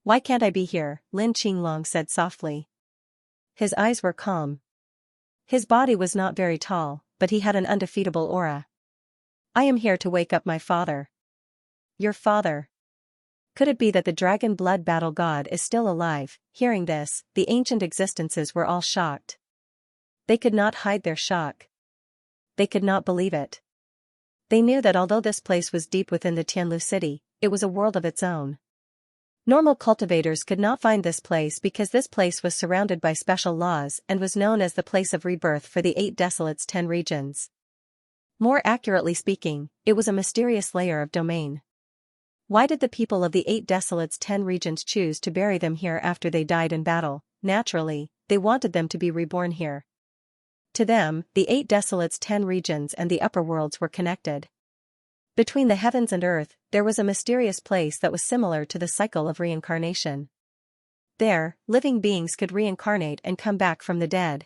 Why can't I be here? Lin Qinglong said softly. His eyes were calm. His body was not very tall, but he had an undefeatable aura. I am here to wake up my father. Your father? Could it be that the Dragon Blood Battle God is still alive? Hearing this, the ancient existences were all shocked. They could not hide their shock. They could not believe it. They knew that although this place was deep within the Tianlu city, it was a world of its own. Normal cultivators could not find this place because this place was surrounded by special laws and was known as the place of rebirth for the 8 Desolates 10 regions. More accurately speaking, it was a mysterious layer of domain. Why did the people of the 8 Desolates 10 regions choose to bury them here after they died in battle? Naturally, they wanted them to be reborn here. To them, the 8 Desolates 10 regions and the upper worlds were connected. Between the heavens and earth, there was a mysterious place that was similar to the cycle of reincarnation. There, living beings could reincarnate and come back from the dead.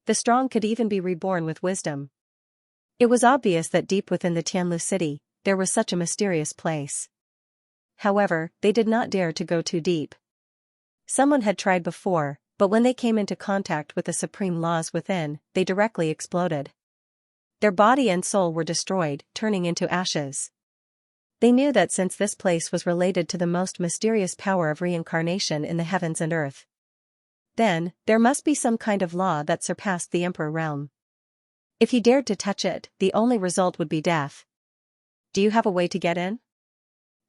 The strong could even be reborn with wisdom. It was obvious that deep within the Tianlu city, there was such a mysterious place. However, they did not dare to go too deep. Someone had tried before, but when they came into contact with the supreme laws within, they directly exploded. Their body and soul were destroyed, turning into ashes. They knew that since this place was related to the most mysterious power of reincarnation in the heavens and earth, then, there must be some kind of law that surpassed the Emperor realm. If he dared to touch it, the only result would be death. Do you have a way to get in?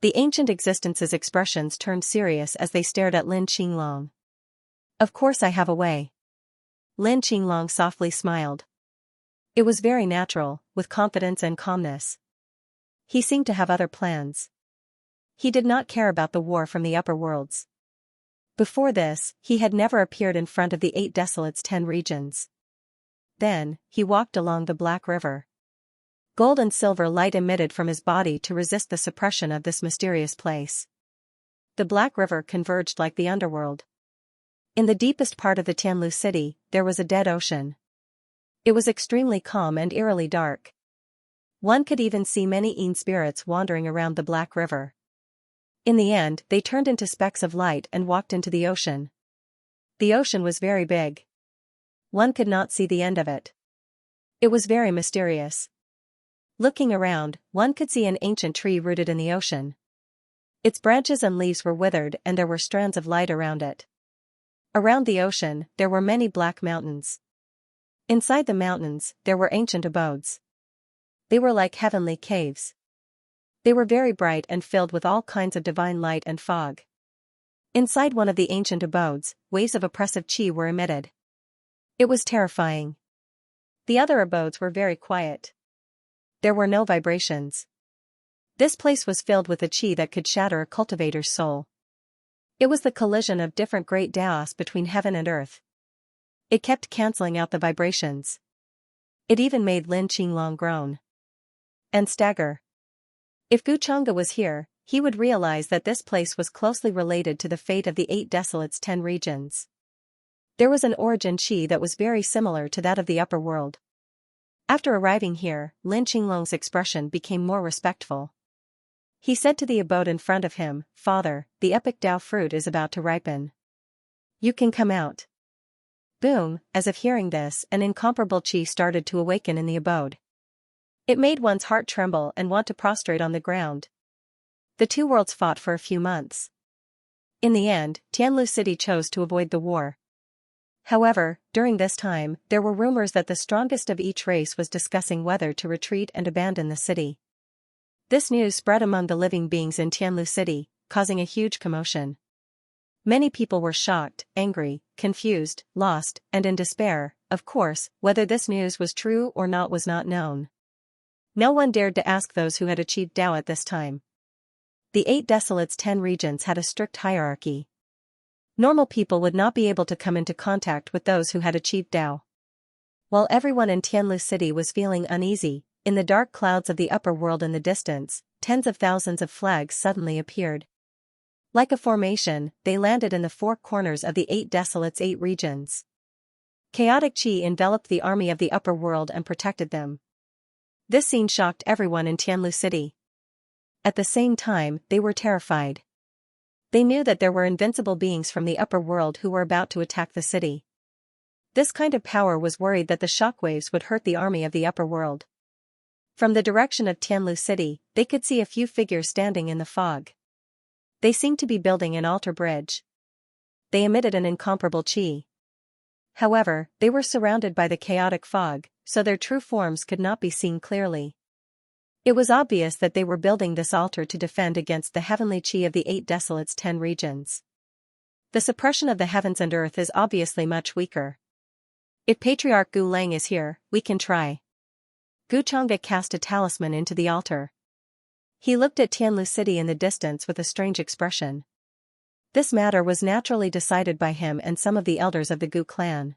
The ancient existence's expressions turned serious as they stared at Lin Qinglong. Of course I have a way. Lin Qinglong softly smiled. It was very natural, with confidence and calmness. He seemed to have other plans. He did not care about the war from the upper worlds. Before this, he had never appeared in front of the 8 Desolates 10 regions. Then, he walked along the Black River. Gold and silver light emitted from his body to resist the suppression of this mysterious place. The Black River converged like the underworld. In the deepest part of the Tianlu city, there was a dead ocean. It was extremely calm and eerily dark. One could even see many Yin spirits wandering around the Black River. In the end, they turned into specks of light and walked into the ocean. The ocean was very big. One could not see the end of it. It was very mysterious. Looking around, one could see an ancient tree rooted in the ocean. Its branches and leaves were withered and there were strands of light around it. Around the ocean, there were many black mountains. Inside the mountains, there were ancient abodes. They were like heavenly caves. They were very bright and filled with all kinds of divine light and fog. Inside one of the ancient abodes, waves of oppressive qi were emitted. It was terrifying. The other abodes were very quiet. There were no vibrations. This place was filled with a qi that could shatter a cultivator's soul. It was the collision of different great daos between heaven and earth. It kept cancelling out the vibrations. It even made Lin Qinglong groan and stagger. If Guchanga was here, he would realize that this place was closely related to the fate of the 8 Desolates 10 regions. There was an origin qi that was very similar to that of the upper world. After arriving here, Lin Qinglong's expression became more respectful. He said to the abode in front of him, "Father, the epic Dao fruit is about to ripen. You can come out. Boom, as if hearing this, an incomparable chi started to awaken in the abode. It made one's heart tremble and want to prostrate on the ground. The two worlds fought for a few months. In the end, Tianlu City chose to avoid the war. However, during this time, there were rumors that the strongest of each race was discussing whether to retreat and abandon the city. This news spread among the living beings in Tianlu City, causing a huge commotion. Many people were shocked, angry, confused, lost, and in despair. Of course, whether this news was true or not was not known. No one dared to ask those who had achieved Tao at this time. The 8 Desolates 10 regions had a strict hierarchy. Normal people would not be able to come into contact with those who had achieved Tao. While everyone in Tianlu City was feeling uneasy, in the dark clouds of the upper world in the distance, tens of thousands of flags suddenly appeared. Like a formation, they landed in the 4 corners of the 8 Desolates 8 regions. Chaotic chi enveloped the army of the upper world and protected them. This scene shocked everyone in Tianlu City. At the same time, they were terrified. They knew that there were invincible beings from the upper world who were about to attack the city. This kind of power was worried that the shockwaves would hurt the army of the upper world. From the direction of Tianlu City, they could see a few figures standing in the fog. They seemed to be building an altar bridge. They emitted an incomparable chi. However, they were surrounded by the chaotic fog, so their true forms could not be seen clearly. It was obvious that they were building this altar to defend against the heavenly chi of the 8 Desolates 10 regions. The suppression of the heavens and earth is obviously much weaker. If Patriarch Gu Lang is here, we can try. Gu Changge cast a talisman into the altar. He looked at Tianlu City in the distance with a strange expression. This matter was naturally decided by him and some of the elders of the Gu clan.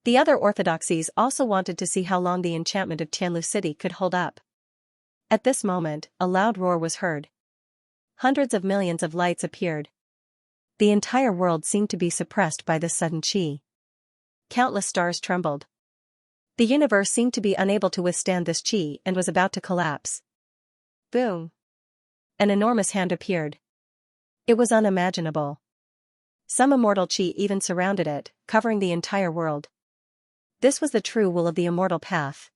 The other orthodoxies also wanted to see how long the enchantment of Tianlu City could hold up. At this moment, a loud roar was heard. Hundreds of millions of lights appeared. The entire world seemed to be suppressed by this sudden chi. Countless stars trembled. The universe seemed to be unable to withstand this chi and was about to collapse. Boom! An enormous hand appeared. It was unimaginable. Some immortal chi even surrounded it, covering the entire world. This was the true will of the immortal path.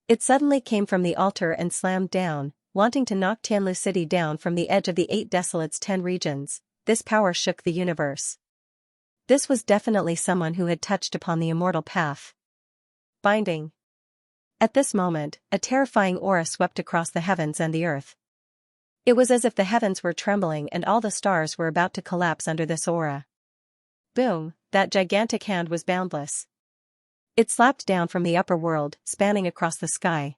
It suddenly came from the altar and slammed down, wanting to knock Tianlu City down from the edge of the 8 Desolates 10 regions. This power shook the universe. This was definitely someone who had touched upon the immortal path. Binding. At this moment, a terrifying aura swept across the heavens and the earth. It was as if the heavens were trembling and all the stars were about to collapse under this aura. Boom, that gigantic hand was boundless. It slapped down from the upper world, spanning across the sky.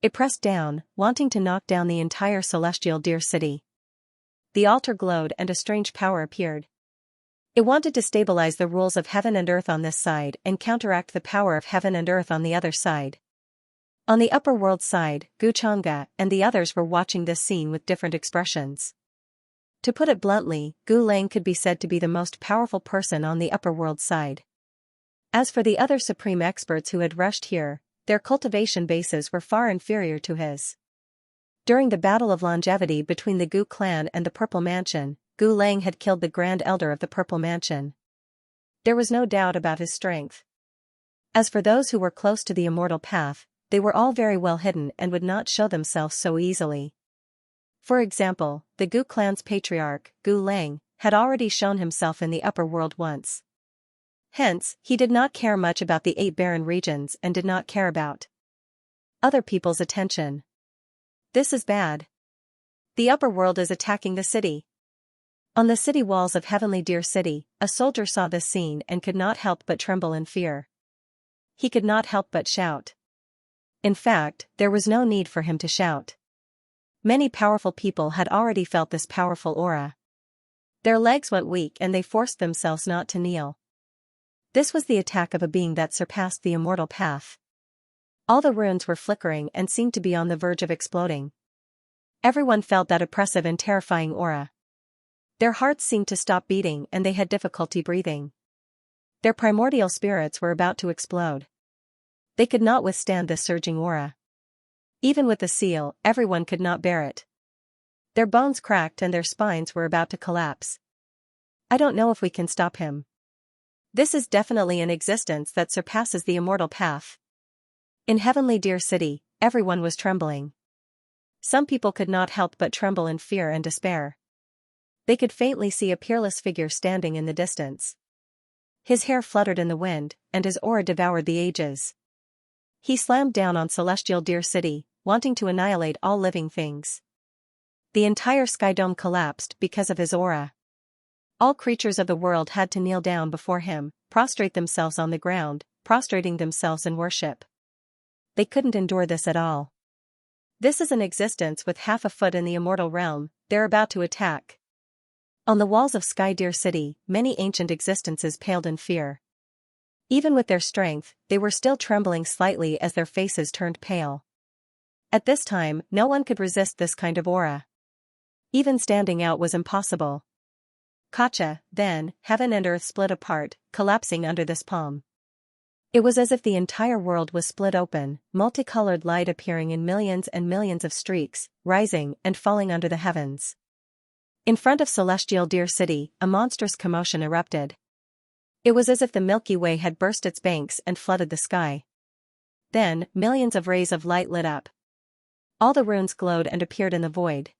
It pressed down, wanting to knock down the entire celestial deer city. The altar glowed and a strange power appeared. It wanted to stabilize the rules of heaven and earth on this side and counteract the power of heaven and earth on the other side. On the upper world side, Gu Changge and the others were watching this scene with different expressions. To put it bluntly, Gu Lang could be said to be the most powerful person on the upper world side. As for the other supreme experts who had rushed here, their cultivation bases were far inferior to his. During the battle of longevity between the Gu clan and the Purple Mansion, Gu Lang had killed the Grand Elder of the Purple Mansion. There was no doubt about his strength. As for those who were close to the immortal path, they were all very well hidden and would not show themselves so easily. For example, the Gu clan's patriarch, Gu Lang, had already shown himself in the upper world once. Hence, he did not care much about the 8 barren regions and did not care about other people's attention. This is bad. The upper world is attacking the city. On the city walls of Heavenly Deer City, a soldier saw this scene and could not help but tremble in fear. He could not help but shout. In fact, there was no need for him to shout. Many powerful people had already felt this powerful aura. Their legs went weak and they forced themselves not to kneel. This was the attack of a being that surpassed the immortal path. All the runes were flickering and seemed to be on the verge of exploding. Everyone felt that oppressive and terrifying aura. Their hearts seemed to stop beating and they had difficulty breathing. Their primordial spirits were about to explode. They could not withstand this surging aura. Even with the seal, everyone could not bear it. Their bones cracked and their spines were about to collapse. I don't know if we can stop him. This is definitely an existence that surpasses the immortal path. In Heavenly Deer City, everyone was trembling. Some people could not help but tremble in fear and despair. They could faintly see a peerless figure standing in the distance. His hair fluttered in the wind, and his aura devoured the ages. He slammed down on Celestial Deer City, wanting to annihilate all living things. The entire sky dome collapsed because of his aura. All creatures of the world had to kneel down before him, prostrate themselves on the ground, prostrating themselves in worship. They couldn't endure this at all. This is an existence with half a foot in the immortal realm, they're about to attack. On the walls of Sky Deer City, many ancient existences paled in fear. Even with their strength, they were still trembling slightly as their faces turned pale. At this time, no one could resist this kind of aura. Even standing out was impossible. Gotcha, then, heaven and earth split apart, collapsing under this palm. It was as if the entire world was split open, multicolored light appearing in millions and millions of streaks, rising and falling under the heavens. In front of Celestial Deer City, a monstrous commotion erupted. It was as if the Milky Way had burst its banks and flooded the sky. Then, millions of rays of light lit up. All the runes glowed and appeared in the void.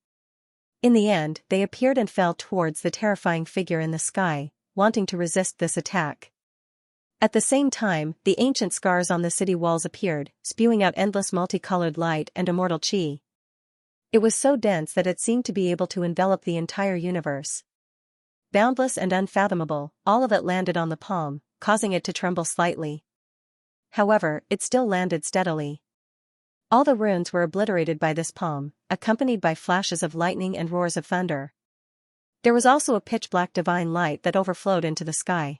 In the end, they appeared and fell towards the terrifying figure in the sky, wanting to resist this attack. At the same time, the ancient scars on the city walls appeared, spewing out endless multicolored light and immortal chi. It was so dense that it seemed to be able to envelop the entire universe. Boundless and unfathomable, all of it landed on the palm, causing it to tremble slightly. However, it still landed steadily. All the runes were obliterated by this palm, accompanied by flashes of lightning and roars of thunder. There was also a pitch-black divine light that overflowed into the sky.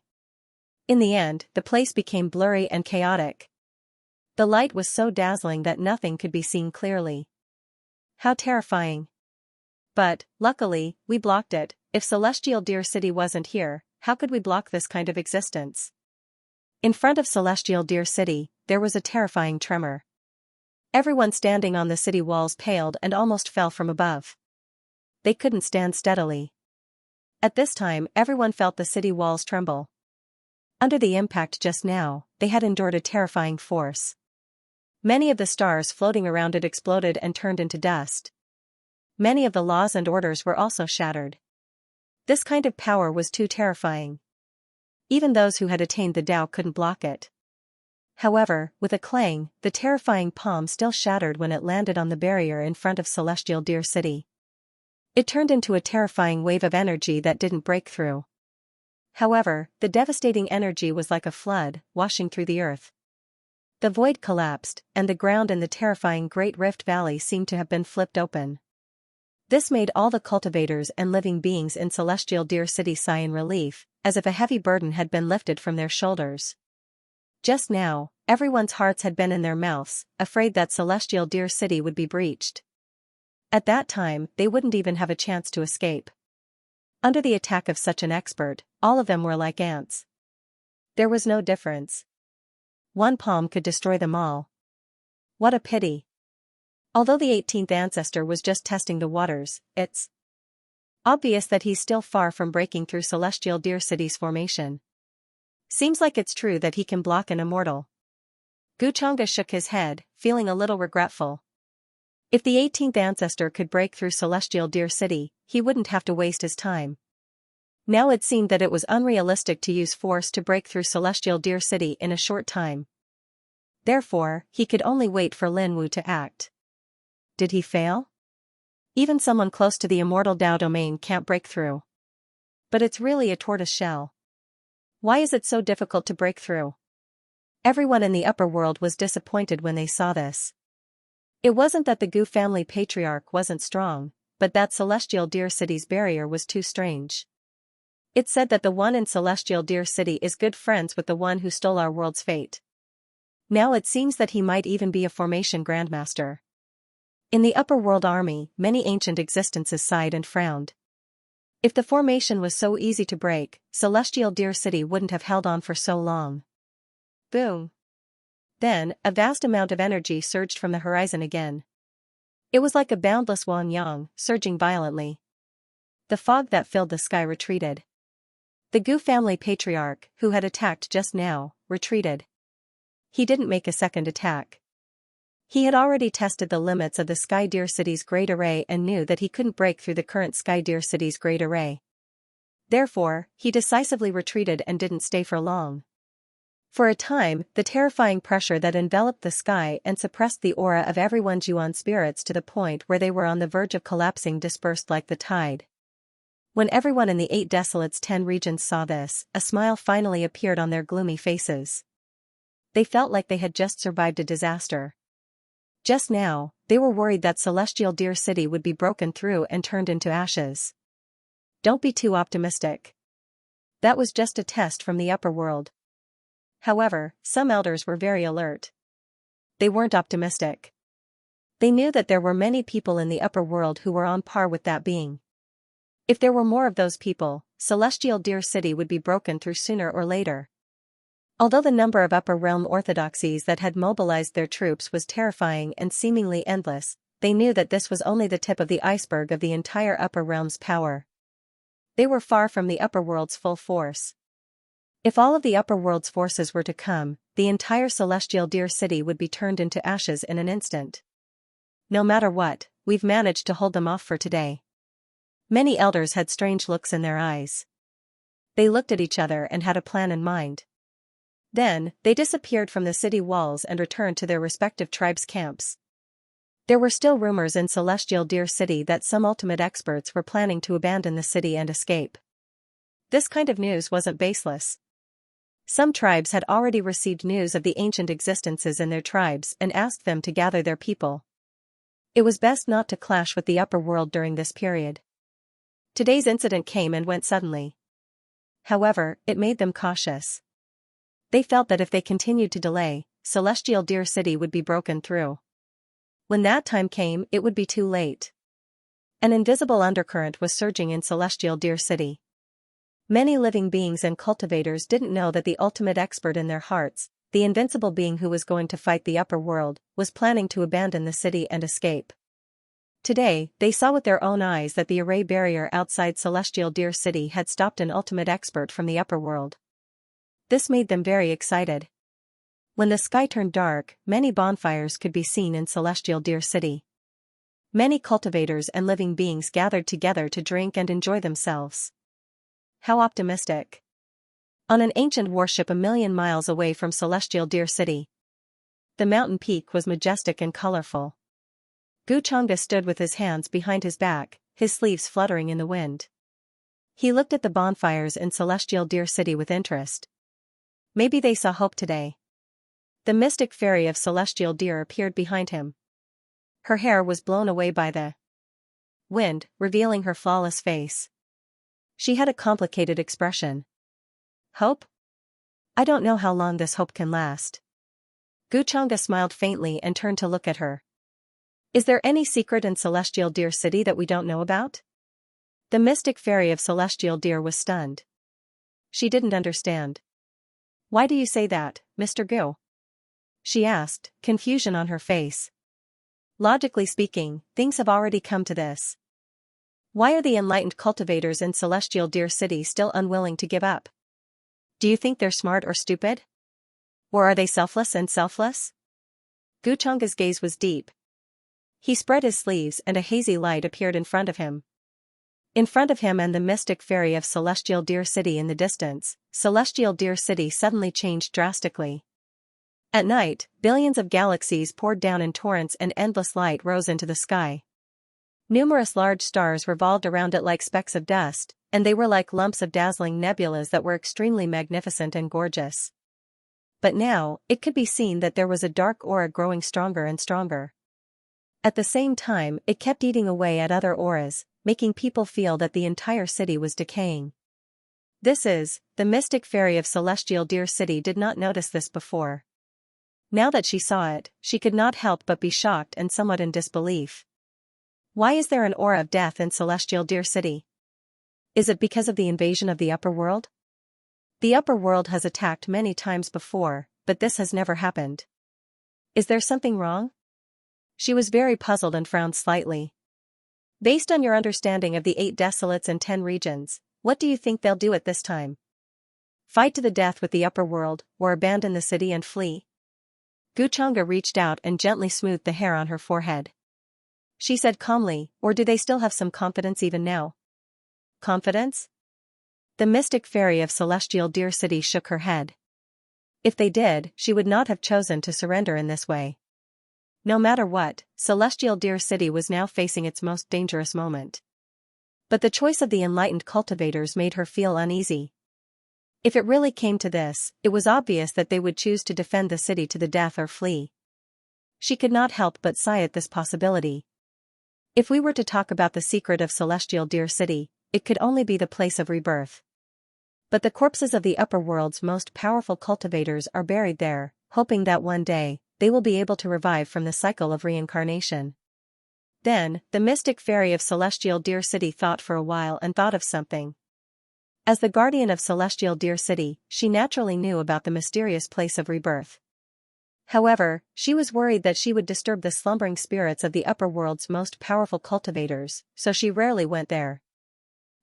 In the end, the place became blurry and chaotic. The light was so dazzling that nothing could be seen clearly. How terrifying. But, luckily, we blocked it. If Celestial Deer City wasn't here, how could we block this kind of existence? In front of Celestial Deer City, there was a terrifying tremor. Everyone standing on the city walls paled and almost fell from above. They couldn't stand steadily. At this time, everyone felt the city walls tremble. Under the impact just now, they had endured a terrifying force. Many of the stars floating around it exploded and turned into dust. Many of the laws and orders were also shattered. This kind of power was too terrifying. Even those who had attained the Tao couldn't block it. However, with a clang, the terrifying palm still shattered when it landed on the barrier in front of Celestial Deer City. It turned into a terrifying wave of energy that didn't break through. However, the devastating energy was like a flood, washing through the earth. The void collapsed, and the ground in the terrifying Great Rift Valley seemed to have been flipped open. This made all the cultivators and living beings in Celestial Deer City sigh in relief, as if a heavy burden had been lifted from their shoulders. Just now, everyone's hearts had been in their mouths, afraid that Celestial Deer City would be breached. At that time, they wouldn't even have a chance to escape. Under the attack of such an expert, all of them were like ants. There was no difference. One palm could destroy them all. What a pity. Although the 18th ancestor was just testing the waters, it's obvious that he's still far from breaking through Celestial Deer City's formation. Seems like it's true that he can block an immortal. Guchanga shook his head, feeling a little regretful. If the 18th ancestor could break through Celestial Deer City, he wouldn't have to waste his time. Now it seemed that it was unrealistic to use force to break through Celestial Deer City in a short time. Therefore, he could only wait for Lin Wu to act. Did he fail? Even someone close to the immortal Tao domain can't break through. But it's really a tortoise shell. Why is it so difficult to break through? Everyone in the upper world was disappointed when they saw this. It wasn't that the Gu family patriarch wasn't strong, but that Celestial Deer City's barrier was too strange. It said that the one in Celestial Deer City is good friends with the one who stole our world's fate. Now it seems that he might even be a formation grandmaster. In the upper world army, many ancient existences sighed and frowned. If the formation was so easy to break, Celestial Deer City wouldn't have held on for so long. Boom. Then, a vast amount of energy surged from the horizon again. It was like a boundless Wang Yang, surging violently. The fog that filled the sky retreated. The Gu family patriarch, who had attacked just now, retreated. He didn't make a second attack. He had already tested the limits of the Sky Deer City's Great Array and knew that he couldn't break through the current Sky Deer City's Great Array. Therefore, he decisively retreated and didn't stay for long. For a time, the terrifying pressure that enveloped the sky and suppressed the aura of everyone's yuan spirits to the point where they were on the verge of collapsing dispersed like the tide. When everyone in the 8 Desolates 10 regions saw this, a smile finally appeared on their gloomy faces. They felt like they had just survived a disaster. Just now, they were worried that Celestial Deer City would be broken through and turned into ashes. Don't be too optimistic. That was just a test from the upper world. However, some elders were very alert. They weren't optimistic. They knew that there were many people in the upper world who were on par with that being. If there were more of those people, Celestial Deer City would be broken through sooner or later. Although the number of upper realm orthodoxies that had mobilized their troops was terrifying and seemingly endless, they knew that this was only the tip of the iceberg of the entire upper realm's power. They were far from the upper world's full force. If all of the upper world's forces were to come, the entire Celestial Deer City would be turned into ashes in an instant. No matter what, we've managed to hold them off for today. Many elders had strange looks in their eyes. They looked at each other and had a plan in mind. Then, they disappeared from the city walls and returned to their respective tribes' camps. There were still rumors in Celestial Deer City that some ultimate experts were planning to abandon the city and escape. This kind of news wasn't baseless. Some tribes had already received news of the ancient existences in their tribes and asked them to gather their people. It was best not to clash with the upper world during this period. Today's incident came and went suddenly. However, it made them cautious. They felt that if they continued to delay, Celestial Deer City would be broken through. When that time came, it would be too late. An invisible undercurrent was surging in Celestial Deer City. Many living beings and cultivators didn't know that the ultimate expert in their hearts, the invincible being who was going to fight the upper world, was planning to abandon the city and escape. Today, they saw with their own eyes that the array barrier outside Celestial Deer City had stopped an ultimate expert from the upper world. This made them very excited. When the sky turned dark, many bonfires could be seen in Celestial Deer City. Many cultivators and living beings gathered together to drink and enjoy themselves. How optimistic. On an ancient warship 1,000,000 miles away from Celestial Deer City. The mountain peak was majestic and colorful. Xianxia stood with his hands behind his back, his sleeves fluttering in the wind. He looked at the bonfires in Celestial Deer City with interest. Maybe they saw hope today. The mystic fairy of Celestial Deer appeared behind him. Her hair was blown away by the wind, revealing her flawless face. She had a complicated expression. Hope? I don't know how long this hope can last. Xianxia smiled faintly and turned to look at her. Is there any secret in Celestial Deer City that we don't know about? The mystic fairy of Celestial Deer was stunned. She didn't understand. Why do you say that, Mr. Gu? She asked, confusion on her face. Logically speaking, things have already come to this. Why are the enlightened cultivators in Celestial Deer City still unwilling to give up? Do you think they're smart or stupid? Or are they selfless and selfless? Xianxia's gaze was deep. He spread his sleeves and a hazy light appeared in front of him. In front of him and the mystic fairy of Celestial Deer City in the distance, Celestial Deer City suddenly changed drastically. At night, billions of galaxies poured down in torrents and endless light rose into the sky. Numerous large stars revolved around it like specks of dust, and they were like lumps of dazzling nebulas that were extremely magnificent and gorgeous. But now, it could be seen that there was a dark aura growing stronger and stronger. At the same time, it kept eating away at other auras, making people feel that the entire city was decaying. The mystic fairy of Celestial Deer City did not notice this before. Now that she saw it, she could not help but be shocked and somewhat in disbelief. Why is there an aura of death in Celestial Deer City? Is it because of the invasion of the upper world? The upper world has attacked many times before, but this has never happened. Is there something wrong? She was very puzzled and frowned slightly. Based on your understanding of the 8 Desolates and 10 regions, What do you think they'll do at this time? Fight to the death with the upper world, or abandon the city and flee? Guchanga reached out and gently smoothed the hair on her forehead. She said calmly, or do they still have some confidence even now? Confidence? The mystic fairy of Celestial Deer City shook her head. If they did, she would not have chosen to surrender in this way. No matter what, Celestial Deer City was now facing its most dangerous moment. But the choice of the enlightened cultivators made her feel uneasy. If it really came to this, it was obvious that they would choose to defend the city to the death or flee. She could not help but sigh at this possibility. If we were to talk about the secret of Celestial Deer City, it could only be the place of rebirth. But the corpses of the upper world's most powerful cultivators are buried there, hoping that one day, they will be able to revive from the cycle of reincarnation. Then, the mystic fairy of Celestial Deer City thought for a while and thought of something. As the guardian of Celestial Deer City, she naturally knew about the mysterious place of rebirth. However, she was worried that she would disturb the slumbering spirits of the upper world's most powerful cultivators, so she rarely went there.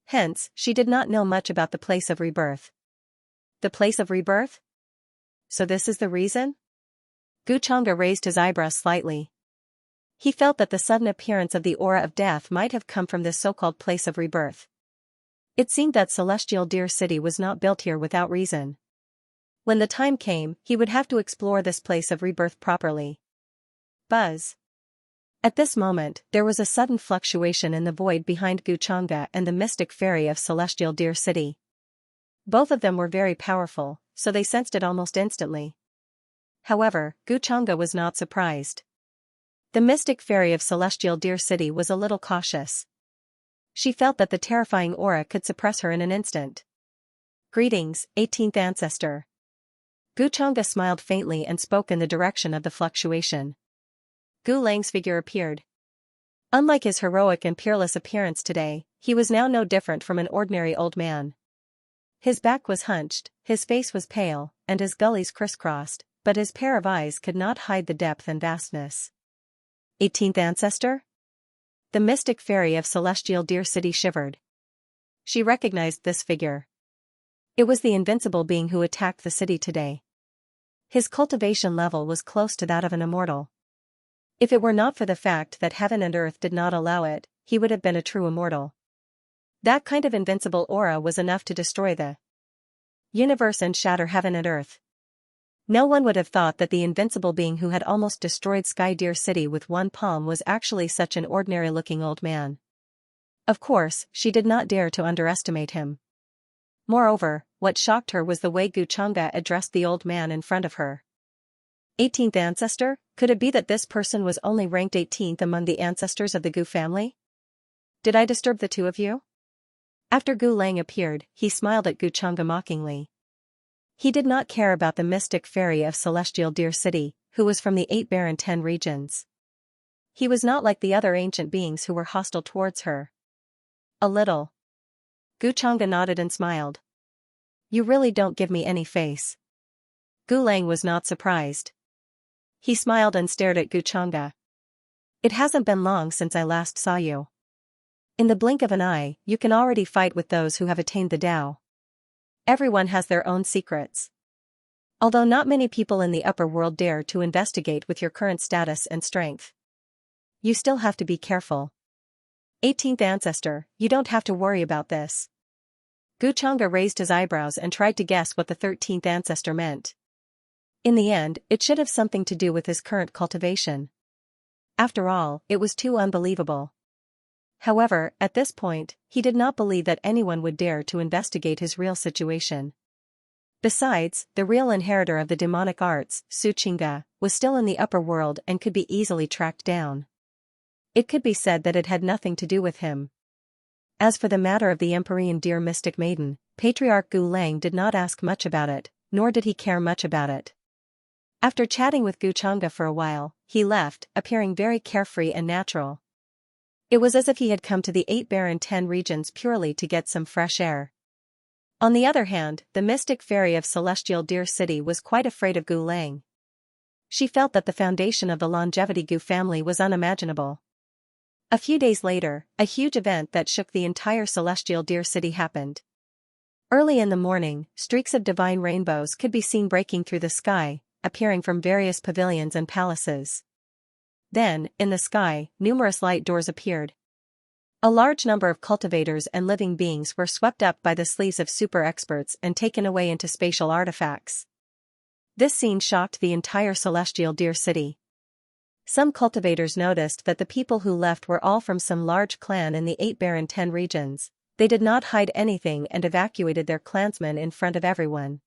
Hence, she did not know much about the place of rebirth. The place of rebirth? So this is the reason? Guchanga raised his eyebrows slightly. He felt that the sudden appearance of the aura of death might have come from this so-called place of rebirth. It seemed that Celestial Deer City was not built here without reason. When the time came, he would have to explore this place of rebirth properly. Buzz. At this moment, there was a sudden fluctuation in the void behind Guchanga and the mystic fairy of Celestial Deer City. Both of them were very powerful, so they sensed it almost instantly. However, Guchanga was not surprised. The mystic fairy of Celestial Deer City was a little cautious. She felt that the terrifying aura could suppress her in an instant. Greetings, 18th Ancestor. Guchanga smiled faintly and spoke in the direction of the fluctuation. Gu Lang's figure appeared. Unlike his heroic and peerless appearance today, he was now no different from an ordinary old man. His back was hunched, his face was pale, and his gullies crisscrossed, but his pair of eyes could not hide the depth and vastness. 18th Ancestor? The mystic fairy of Celestial Deer City shivered. She recognized this figure. It was the invincible being who attacked the city today. His cultivation level was close to that of an immortal. If it were not for the fact that heaven and earth did not allow it, he would have been a true immortal. That kind of invincible aura was enough to destroy the universe and shatter heaven and earth. No one would have thought that the invincible being who had almost destroyed Sky Deer City with one palm was actually such an ordinary-looking old man. Of course, she did not dare to underestimate him. Moreover, what shocked her was the way Guchanga addressed the old man in front of her. 18th Ancestor? Could it be that this person was only ranked 18th among the ancestors of the Gu family? Did I disturb the two of you? After Gu Lang appeared, he smiled at Guchanga mockingly. He did not care about the mystic fairy of Celestial Deer City, who was from the 8 barren 10 regions. He was not like the other ancient beings who were hostile towards her. A little. Guchanga nodded and smiled. You really don't give me any face. Gu Lang was not surprised. He smiled and stared at Guchanga. It hasn't been long since I last saw you. In the blink of an eye, you can already fight with those who have attained the Tao. Everyone has their own secrets. Although not many people in the upper world dare to investigate with your current status and strength. You still have to be careful. 18th Ancestor, you don't have to worry about this. Guchanga raised his eyebrows and tried to guess what the 13th Ancestor meant. In the end, it should have something to do with his current cultivation. After all, it was too unbelievable. However, at this point, he did not believe that anyone would dare to investigate his real situation. Besides, the real inheritor of the demonic arts, Xianxia, was still in the upper world and could be easily tracked down. It could be said that it had nothing to do with him. As for the matter of the Empyrean Deer Mystic Maiden, Patriarch Gu Lang did not ask much about it, nor did he care much about it. After chatting with Guchanga for a while, he left, appearing very carefree and natural. It was as if he had come to the 8 barren 10 regions purely to get some fresh air. On the other hand, the mystic fairy of Celestial Deer City was quite afraid of Gu Lang. She felt that the foundation of the longevity Gu family was unimaginable. A few days later, a huge event that shook the entire Celestial Deer City happened. Early in the morning, streaks of divine rainbows could be seen breaking through the sky, appearing from various pavilions and palaces. Then, in the sky, numerous light doors appeared. A large number of cultivators and living beings were swept up by the sleeves of super experts and taken away into spatial artifacts. This scene shocked the entire celestial deer city. Some cultivators noticed that the people who left were all from some large clan in the 8 barren 10 regions. They did not hide anything and evacuated their clansmen in front of everyone.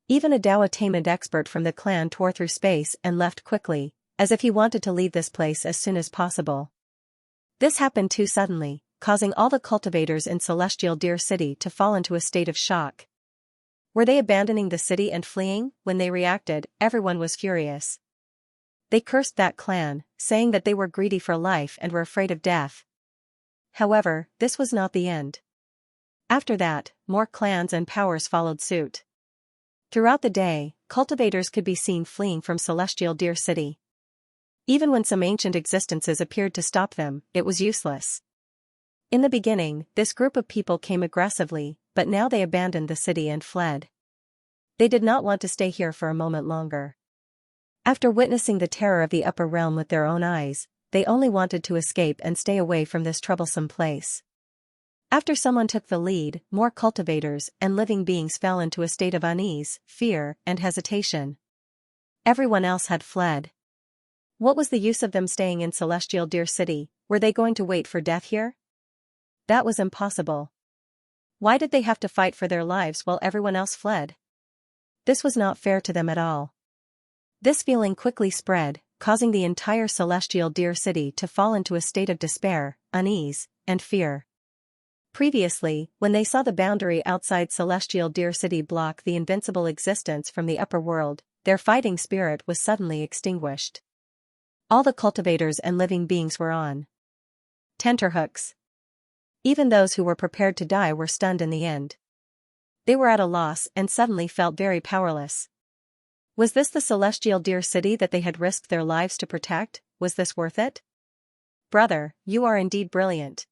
Even a Dao attainment expert from the clan tore through space and left quickly, as if he wanted to leave this place as soon as possible. This happened too suddenly, causing all the cultivators in Celestial Deer City to fall into a state of shock. Were they abandoning the city and fleeing? When they reacted, everyone was furious. They cursed that clan, saying that they were greedy for life and were afraid of death. However, this was not the end. After that, more clans and powers followed suit. Throughout the day, cultivators could be seen fleeing from Celestial Deer City. Even when some ancient existences appeared to stop them, it was useless. In the beginning, this group of people came aggressively, but now they abandoned the city and fled. They did not want to stay here for a moment longer. After witnessing the terror of the upper realm with their own eyes, they only wanted to escape and stay away from this troublesome place. After someone took the lead, more cultivators and living beings fell into a state of unease, fear, and hesitation. Everyone else had fled. What was the use of them staying in Celestial Deer City? Were they going to wait for death here? That was impossible. Why did they have to fight for their lives while everyone else fled? This was not fair to them at all. This feeling quickly spread, causing the entire Celestial Deer City to fall into a state of despair, unease, and fear. Previously, when they saw the boundary outside Celestial Deer City block the invincible existence from the upper world, their fighting spirit was suddenly extinguished. All the cultivators and living beings were on tenterhooks. Even those who were prepared to die were stunned in the end. They were at a loss and suddenly felt very powerless. Was this the Celestial Deer City that they had risked their lives to protect? Was this worth it? Brother, you are indeed brilliant.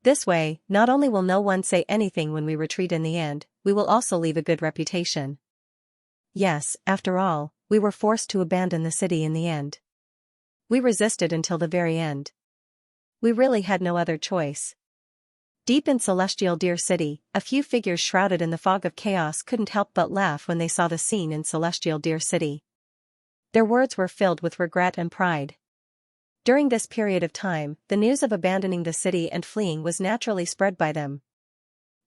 This way, not only will no one say anything when we retreat in the end, we will also leave a good reputation. Yes, after all, we were forced to abandon the city in the end. We resisted until the very end. We really had no other choice. Deep in Celestial Deer City, a few figures shrouded in the fog of chaos couldn't help but laugh when they saw the scene in Celestial Deer City. Their words were filled with regret and pride. During this period of time, the news of abandoning the city and fleeing was naturally spread by them.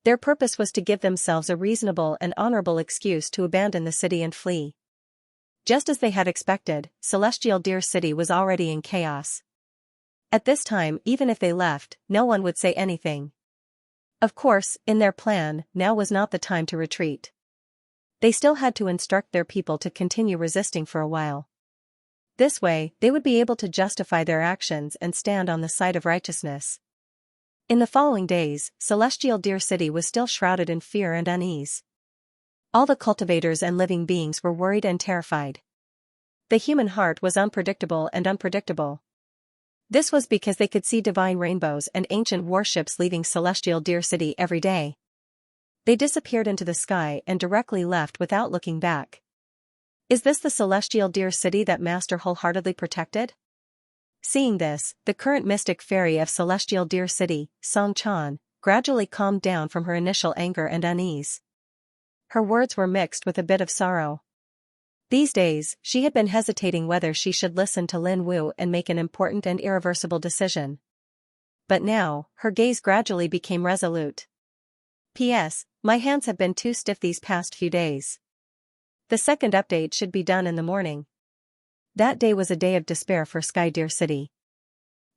Their purpose was to give themselves a reasonable and honorable excuse to abandon the city and flee. Just as they had expected, Celestial Deer City was already in chaos. At this time, even if they left, no one would say anything. Of course, in their plan, now was not the time to retreat. They still had to instruct their people to continue resisting for a while. This way, they would be able to justify their actions and stand on the side of righteousness. In the following days, Celestial Deer City was still shrouded in fear and unease. All the cultivators and living beings were worried and terrified. The human heart was unpredictable and unpredictable. This was because they could see divine rainbows and ancient warships leaving Celestial Deer City every day. They disappeared into the sky and directly left without looking back. Is this the Celestial Deer City that Master wholeheartedly protected? Seeing this, the current mystic fairy of Celestial Deer City, Xianxia, gradually calmed down from her initial anger and unease. Her words were mixed with a bit of sorrow. These days, she had been hesitating whether she should listen to Lin Wu and make an important and irreversible decision. But now, her gaze gradually became resolute. P.S. My hands have been too stiff these past few days. The second update should be done in the morning. That day was a day of despair for Sky Deer City.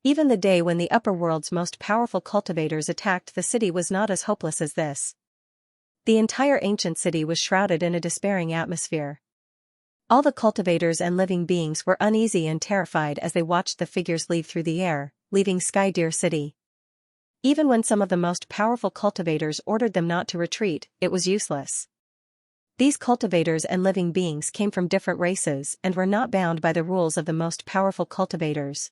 Even the day when the upper world's most powerful cultivators attacked the city was not as hopeless as this. The entire ancient city was shrouded in a despairing atmosphere. All the cultivators and living beings were uneasy and terrified as they watched the figures leave through the air, leaving Sky Deer City. Even when some of the most powerful cultivators ordered them not to retreat, it was useless. These cultivators and living beings came from different races and were not bound by the rules of the most powerful cultivators.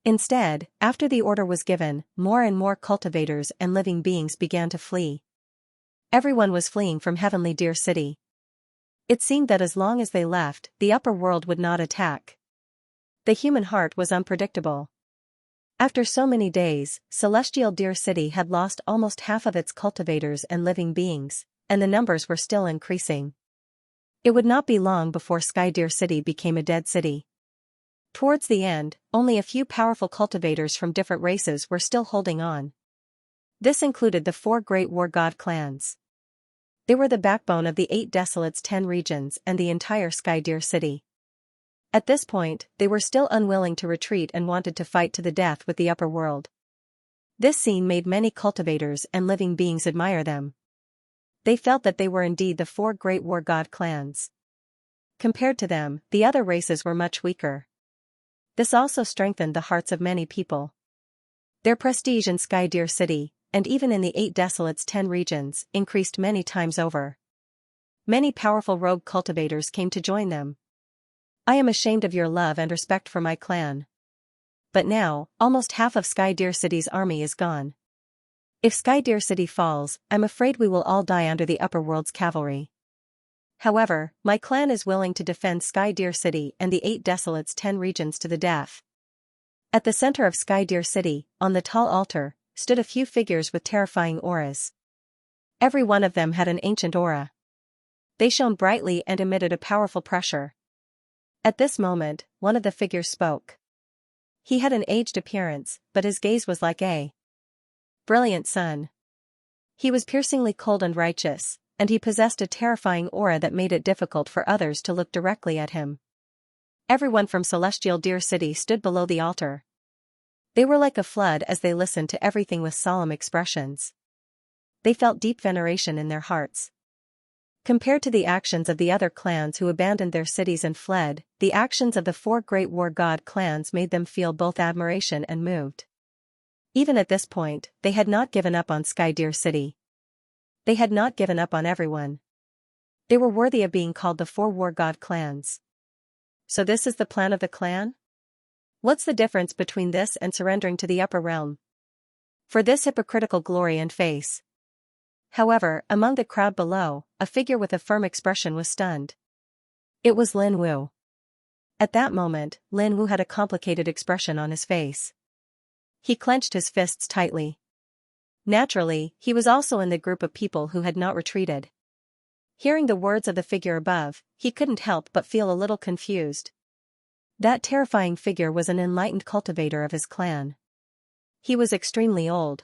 Instead, after the order was given, more and more cultivators and living beings began to flee. Everyone was fleeing from Heavenly Deer City. It seemed that as long as they left, the upper world would not attack. The human heart was unpredictable. After so many days, Celestial Deer City had lost almost half of its cultivators and living beings, and the numbers were still increasing. It would not be long before Sky Deer City became a dead city. Towards the end, only a few powerful cultivators from different races were still holding on. This included the 4 great war god clans. They were the backbone of the 8 Desolates' 10 regions and the entire Sky Deer City. At this point, they were still unwilling to retreat and wanted to fight to the death with the upper world. This scene made many cultivators and living beings admire them. They felt that they were indeed the 4 great war god clans. Compared to them, the other races were much weaker. This also strengthened the hearts of many people. Their prestige in Sky Deer City, and even in the 8 Desolates' 10 regions, increased many times over. Many powerful rogue cultivators came to join them. I am ashamed of your love and respect for my clan. But now, almost half of Sky Deer City's army is gone. If Sky Deer City falls, I'm afraid we will all die under the upper world's cavalry. However, my clan is willing to defend Sky Deer City and the 8 Desolates' 10 regions to the death. At the center of Sky Deer City, on the tall altar, stood a few figures with terrifying auras. Every one of them had an ancient aura. They shone brightly and emitted a powerful pressure. At this moment, one of the figures spoke. He had an aged appearance, but his gaze was like a brilliant sun. He was piercingly cold and righteous, and he possessed a terrifying aura that made it difficult for others to look directly at him. Everyone from Celestial Deer City stood below the altar. They were like a flood as they listened to everything with solemn expressions. They felt deep veneration in their hearts. Compared to the actions of the other clans who abandoned their cities and fled, the actions of the 4 great war god clans made them feel both admiration and moved. Even at this point, they had not given up on Sky Deer City. They had not given up on everyone. They were worthy of being called the 4 war god clans. So this is the plan of the clan? What's the difference between this and surrendering to the upper realm? For this hypocritical glory and face. However, among the crowd below, a figure with a firm expression was stunned. It was Lin Wu. At that moment, Lin Wu had a complicated expression on his face. He clenched his fists tightly. Naturally, he was also in the group of people who had not retreated. Hearing the words of the figure above, he couldn't help but feel a little confused. That terrifying figure was an enlightened cultivator of his clan. He was extremely old.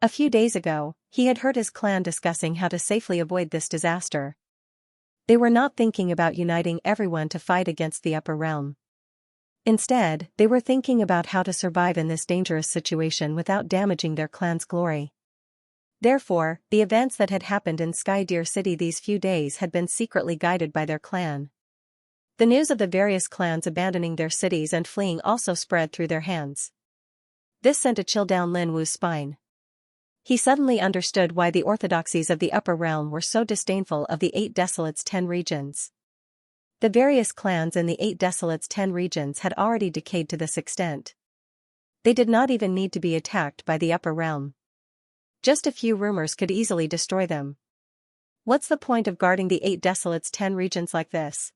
A few days ago, he had heard his clan discussing how to safely avoid this disaster. They were not thinking about uniting everyone to fight against the upper realm. Instead, they were thinking about how to survive in this dangerous situation without damaging their clan's glory. Therefore, the events that had happened in Sky Deer City these few days had been secretly guided by their clan. The news of the various clans abandoning their cities and fleeing also spread through their hands. This sent a chill down Lin Wu's spine. He suddenly understood why the orthodoxies of the upper realm were so disdainful of the 8 Desolates' 10 regions. The various clans in the 8 Desolates' 10 regions had already decayed to this extent. They did not even need to be attacked by the upper realm. Just a few rumors could easily destroy them. What's the point of guarding the 8 Desolates' 10 regions like this?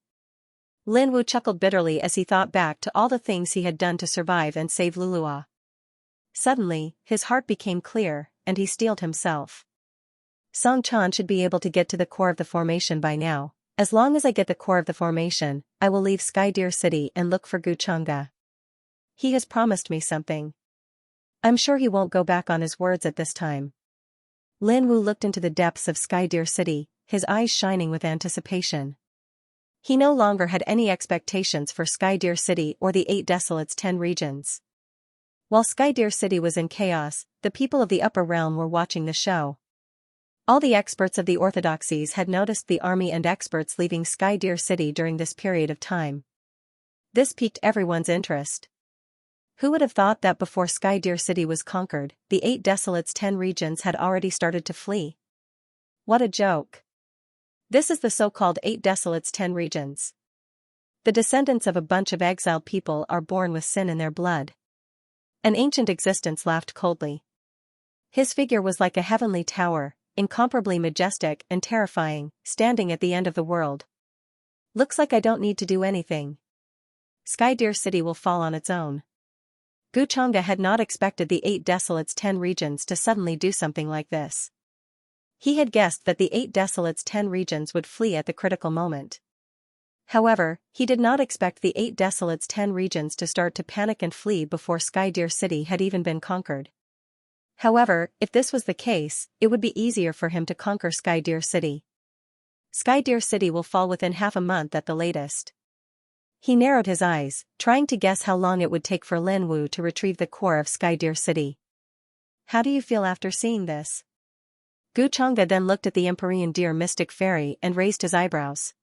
Lin Wu chuckled bitterly as he thought back to all the things he had done to survive and save Lulua. Suddenly, his heart became clear, and he steeled himself. Song Chan should be able to get to the core of the formation by now. As long as I get the core of the formation, I will leave Sky Deer City and look for Guchunga. He has promised me something. I'm sure he won't go back on his words at this time. Lin Wu looked into the depths of Sky Deer City, his eyes shining with anticipation. He no longer had any expectations for Sky Deer City or the 8 Desolates' 10 regions. While Sky Deer City was in chaos, the people of the upper realm were watching the show. All the experts of the orthodoxies had noticed the army and experts leaving Sky Deer City during this period of time. This piqued everyone's interest. Who would have thought that before Sky Deer City was conquered, the 8 Desolates' 10 regions had already started to flee? What a joke. This is the so-called 8 Desolates' 10 regions. The descendants of a bunch of exiled people are born with sin in their blood. An ancient existence laughed coldly. His figure was like a heavenly tower, incomparably majestic and terrifying, standing at the end of the world. Looks like I don't need to do anything. Sky Deer City will fall on its own. Xianxia had not expected the 8 Desolates 10 regions to suddenly do something like this. He had guessed that the 8 Desolates 10 regions would flee at the critical moment. However, he did not expect the 8 Desolates 10 regions to start to panic and flee before Sky Deer City had even been conquered. However, if this was the case, it would be easier for him to conquer Sky Deer City. Sky Deer City will fall within half a month at the latest. He narrowed his eyes, trying to guess how long it would take for Lin Wu to retrieve the core of Sky Deer City. How do you feel after seeing this? Xianxia then looked at the Empyrean Deer Mystic Fairy and raised his eyebrows.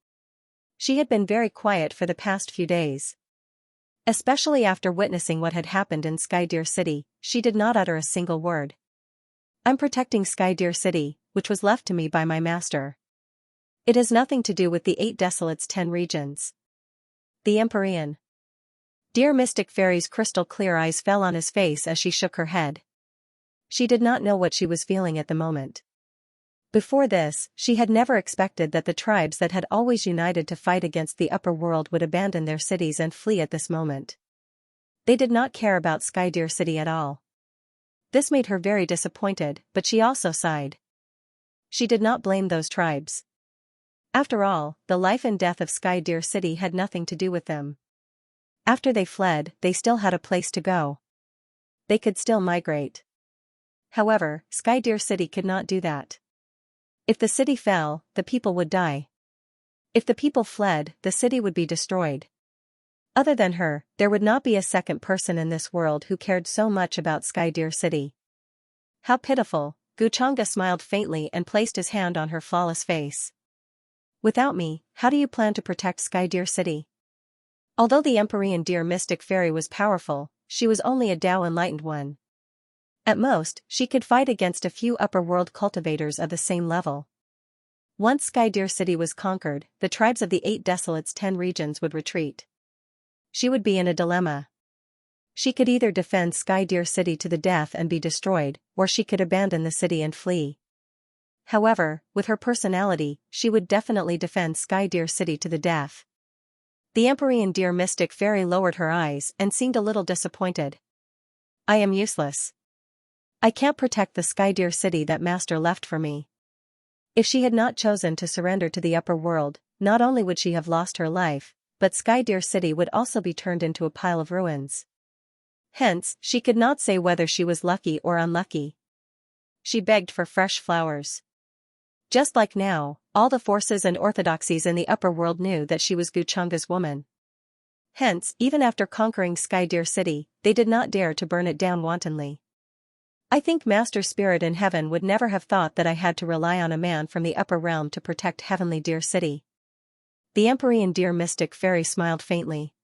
She had been very quiet for the past few days. Especially after witnessing what had happened in Sky Deer City, she did not utter a single word. I'm protecting Sky Deer City, which was left to me by my master. It has nothing to do with the 8 Desolates 10 regions. The Empyrean Deer Mystic Fairy's crystal clear eyes fell on his face as she shook her head. She did not know what she was feeling at the moment. Before this, she had never expected that the tribes that had always united to fight against the upper world would abandon their cities and flee at this moment. They did not care about Sky Deer City at all. This made her very disappointed, but she also sighed. She did not blame those tribes. After all, the life and death of Sky Deer City had nothing to do with them. After they fled, they still had a place to go. They could still migrate. However, Sky Deer City could not do that. If the city fell, the people would die. If the people fled, the city would be destroyed. Other than her, there would not be a second person in this world who cared so much about Sky Deer City. How pitiful, Xianxia smiled faintly and placed his hand on her flawless face. Without me, how do you plan to protect Sky Deer City? Although the Empyrean Deer Mystic Fairy was powerful, she was only a Tao enlightened one. At most, she could fight against a few upper world cultivators of the same level. Once Sky Deer City was conquered, the tribes of the 8 Desolates 10 regions would retreat. She would be in a dilemma. She could either defend Sky Deer City to the death and be destroyed, or she could abandon the city and flee. However, with her personality, she would definitely defend Sky Deer City to the death. The Empyrean Deer Mystic Fairy lowered her eyes and seemed a little disappointed. I am useless. I can't protect the Sky Deer City that Master left for me. If she had not chosen to surrender to the upper world, not only would she have lost her life, but Sky Deer City would also be turned into a pile of ruins. Hence, she could not say whether she was lucky or unlucky. She begged for fresh flowers. Just like now, all the forces and orthodoxies in the upper world knew that she was Xianxia's woman. Hence, even after conquering Sky Deer City, they did not dare to burn it down wantonly. I think Master Spirit in Heaven would never have thought that I had to rely on a man from the upper realm to protect Heavenly Deer City. The Empyrean Deer Mystic Fairy smiled faintly.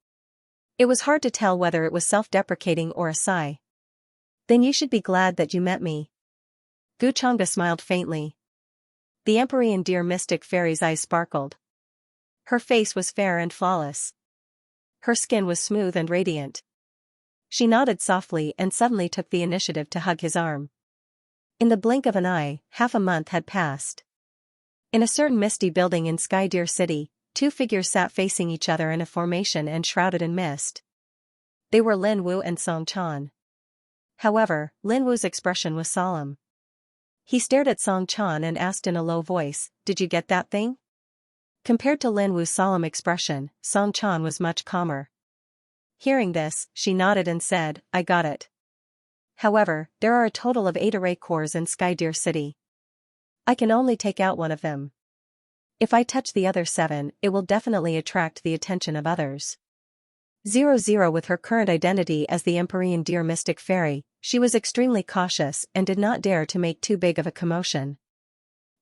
It was hard to tell whether it was self-deprecating or a sigh. Then you should be glad that you met me. Xianxia smiled faintly. The Empyrean Deer Mystic Fairy's eyes sparkled. Her face was fair and flawless. Her skin was smooth and radiant. She nodded softly and suddenly took the initiative to hug his arm. In the blink of an eye, half a month had passed. In a certain misty building in Sky Deer City, 2 figures sat facing each other in a formation and shrouded in mist. They were Lin Wu and Song Chan. However, Lin Wu's expression was solemn. He stared at Song Chan and asked in a low voice, "Did you get that thing?" Compared to Lin Wu's solemn expression, Song Chan was much calmer. Hearing this, she nodded and said, "I got it. However, there are a total of 8 array cores in Sky Deer City. I can only take out one of them. If I touch the other 7, it will definitely attract the attention of others." 00 With her current identity as the Empyrean Deer Mystic Fairy, she was extremely cautious and did not dare to make too big of a commotion.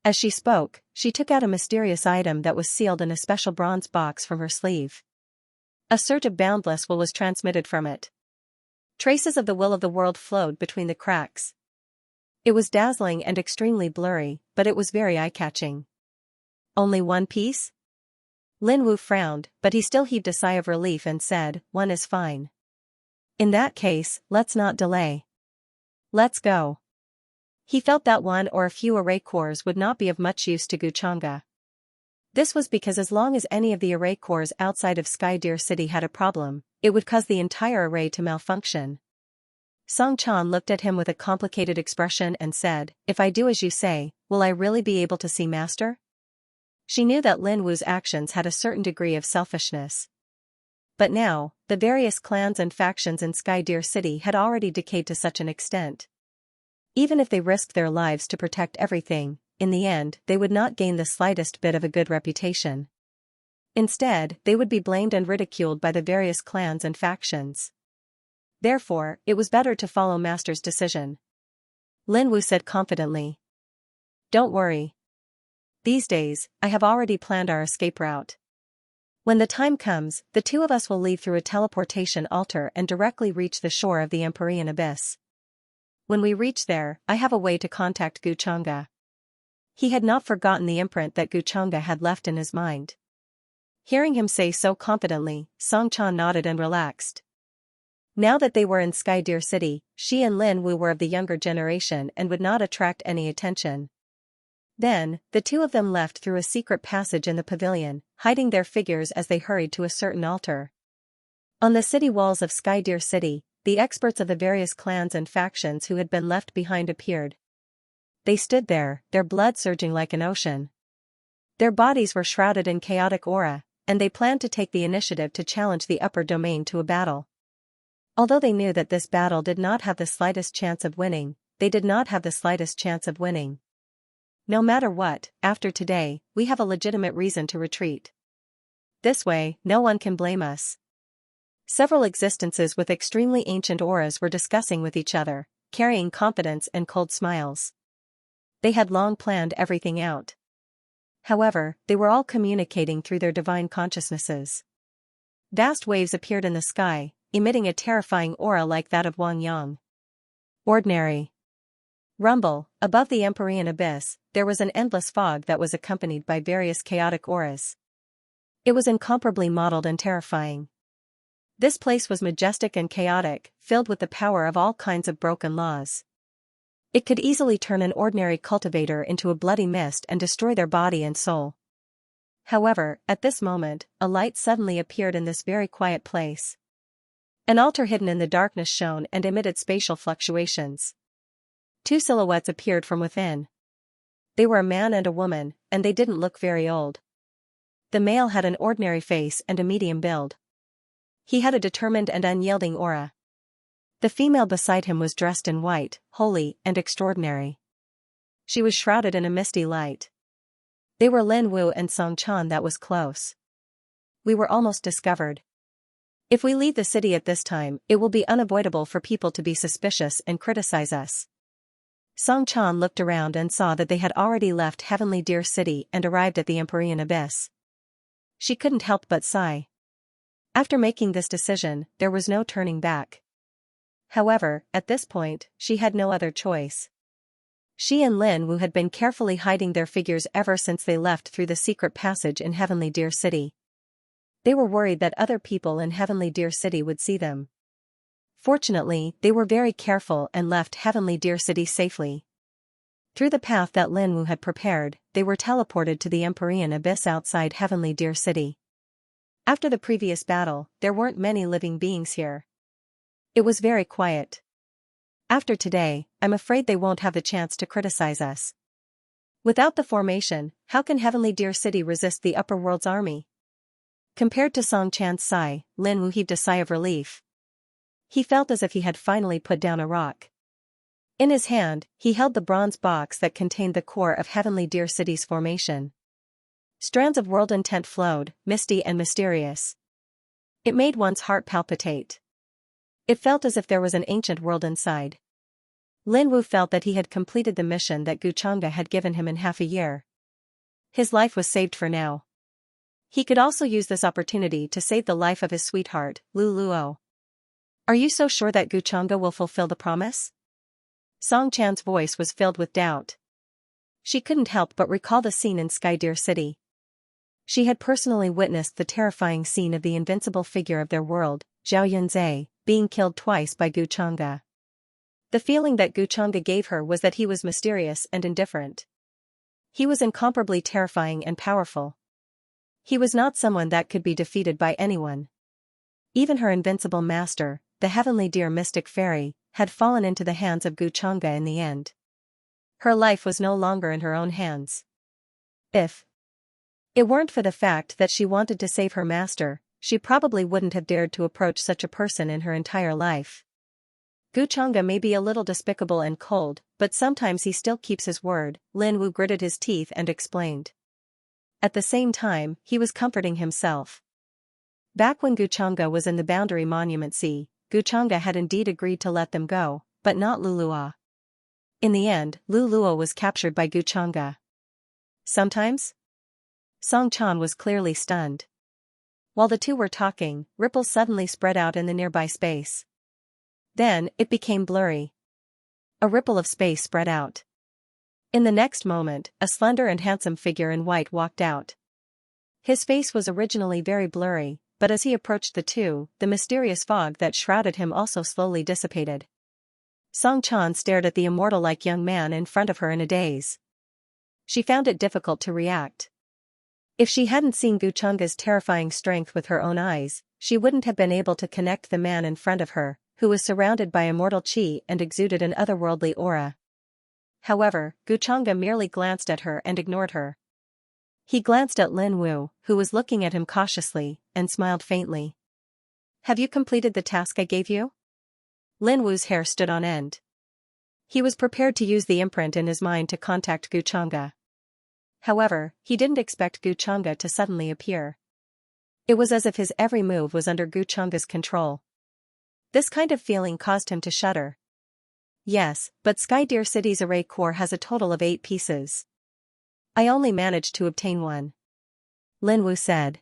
As she spoke, she took out a mysterious item that was sealed in a special bronze box from her sleeve. A surge of boundless will was transmitted from it. Traces of the will of the world flowed between the cracks. It was dazzling and extremely blurry, but it was very eye-catching. Only 1 piece? Lin Wu frowned, but he still heaved a sigh of relief and said, "1 is fine." In that case, let's not delay. Let's go. He felt that one or a few array cores would not be of much use to Xianxia. This was because as long as any of the array cores outside of Sky Deer City had a problem, it would cause the entire array to malfunction. Song Chan looked at him with a complicated expression and said, "If I do as you say, will I really be able to see Master?" She knew that Lin Wu's actions had a certain degree of selfishness. But now, the various clans and factions in Sky Deer City had already decayed to such an extent. Even if they risked their lives to protect everything, in the end they would not gain the slightest bit of a good reputation. Instead, they would be blamed and ridiculed by the various clans and factions. Therefore, it was better to follow Master's decision. Lin Wu said confidently. "Don't worry. These days, I have already planned our escape route. When the time comes, the two of us will leave through a teleportation altar and directly reach the shore of the Empyrean Abyss. When we reach there, I have a way to contact Xianxia." He had not forgotten the imprint that Xianxia had left in his mind. Hearing him say so confidently, Song Chan nodded and relaxed. Now that they were in Sky Deer City, she and Lin Wu were of the younger generation and would not attract any attention. Then, the two of them left through a secret passage in the pavilion, hiding their figures as they hurried to a certain altar. On the city walls of Sky Deer City, the experts of the various clans and factions who had been left behind appeared. They stood there, their blood surging like an ocean. Their bodies were shrouded in chaotic aura, and they planned to take the initiative to challenge the upper domain to a battle. Although they knew that this battle did not have the slightest chance of winning, they did not have the slightest chance of winning. No matter what, after today, we have a legitimate reason to retreat. This way, no one can blame us. Several existences with extremely ancient auras were discussing with each other, carrying confidence and cold smiles. They had long planned everything out. However, they were all communicating through their divine consciousnesses. Vast waves appeared in the sky, emitting a terrifying aura like that of Wang Yang. Ordinary. Rumble, above the Empyrean Abyss, there was an endless fog that was accompanied by various chaotic auras. It was incomparably mottled and terrifying. This place was majestic and chaotic, filled with the power of all kinds of broken laws. It could easily turn an ordinary cultivator into a bloody mist and destroy their body and soul. However, at this moment, a light suddenly appeared in this very quiet place. An altar hidden in the darkness shone and emitted spatial fluctuations. Two silhouettes appeared from within. They were a man and a woman, and they didn't look very old. The male had an ordinary face and a medium build. He had a determined and unyielding aura. The female beside him was dressed in white, holy, and extraordinary. She was shrouded in a misty light. They were Lin Wu and Song Chan. That was close. We were almost discovered. If we leave the city at this time, it will be unavoidable for people to be suspicious and criticize us. Song Chan looked around and saw that they had already left Heavenly Deer City and arrived at the Empyrean Abyss. She couldn't help but sigh. After making this decision, there was no turning back. However, at this point, she had no other choice. She and Lin Wu had been carefully hiding their figures ever since they left through the secret passage in Heavenly Deer City. They were worried that other people in Heavenly Deer City would see them. Fortunately, they were very careful and left Heavenly Deer City safely. Through the path that Lin Wu had prepared, they were teleported to the Empyrean Abyss outside Heavenly Deer City. After the previous battle, there weren't many living beings here. It was very quiet. After today, I'm afraid they won't have the chance to criticize us. Without the formation, how can Heavenly Deer City resist the upper world's army? Compared to Song Chan's sigh, Lin Wu heaved a sigh of relief. He felt as if he had finally put down a rock. In his hand, he held the bronze box that contained the core of Heavenly Deer City's formation. Strands of world intent flowed, misty and mysterious. It made one's heart palpitate. It felt as if there was an ancient world inside. Lin Wu felt that he had completed the mission that Xianxia had given him in half a year. His life was saved for now. He could also use this opportunity to save the life of his sweetheart, Lu Luo. Are you so sure that Xianxia will fulfill the promise? Song Chan's voice was filled with doubt. She couldn't help but recall the scene in Sky Deer City. She had personally witnessed the terrifying scene of the invincible figure of their world, Zhao Yunzhe, being killed twice by Xianxia. The feeling that Guchanga gave her was that he was mysterious and indifferent. He was incomparably terrifying and powerful. He was not someone that could be defeated by anyone. Even her invincible master, the heavenly deer mystic fairy, had fallen into the hands of Guchanga in the end. Her life was no longer in her own hands. If it weren't for the fact that she wanted to save her master, she probably wouldn't have dared to approach such a person in her entire life. Guchanga may be a little despicable and cold, but sometimes he still keeps his word, Lin Wu gritted his teeth and explained. At the same time, he was comforting himself. Back when Guchanga was in the Boundary Monument Sea, Guchanga had indeed agreed to let them go, but not Lulua. In the end, Lulua was captured by Guchanga. Sometimes? Song Chan was clearly stunned. While the two were talking, ripples suddenly spread out in the nearby space. Then, it became blurry. A ripple of space spread out. In the next moment, a slender and handsome figure in white walked out. His face was originally very blurry, but as he approached the two, the mysterious fog that shrouded him also slowly dissipated. Song Chan stared at the immortal-like young man in front of her in a daze. She found it difficult to react. If she hadn't seen Guchanga's terrifying strength with her own eyes, she wouldn't have been able to connect the man in front of her, who was surrounded by immortal chi and exuded an otherworldly aura. However, Guchanga merely glanced at her and ignored her. He glanced at Lin Wu, who was looking at him cautiously, and smiled faintly. "Have you completed the task I gave you?" Lin Wu's hair stood on end. He was prepared to use the imprint in his mind to contact Guchanga. However, he didn't expect Guchanga to suddenly appear. It was as if his every move was under Guchanga's control. This kind of feeling caused him to shudder. "Yes, but Sky Deer City's array core has a total of 8 pieces. I only managed to obtain 1. Lin Wu said.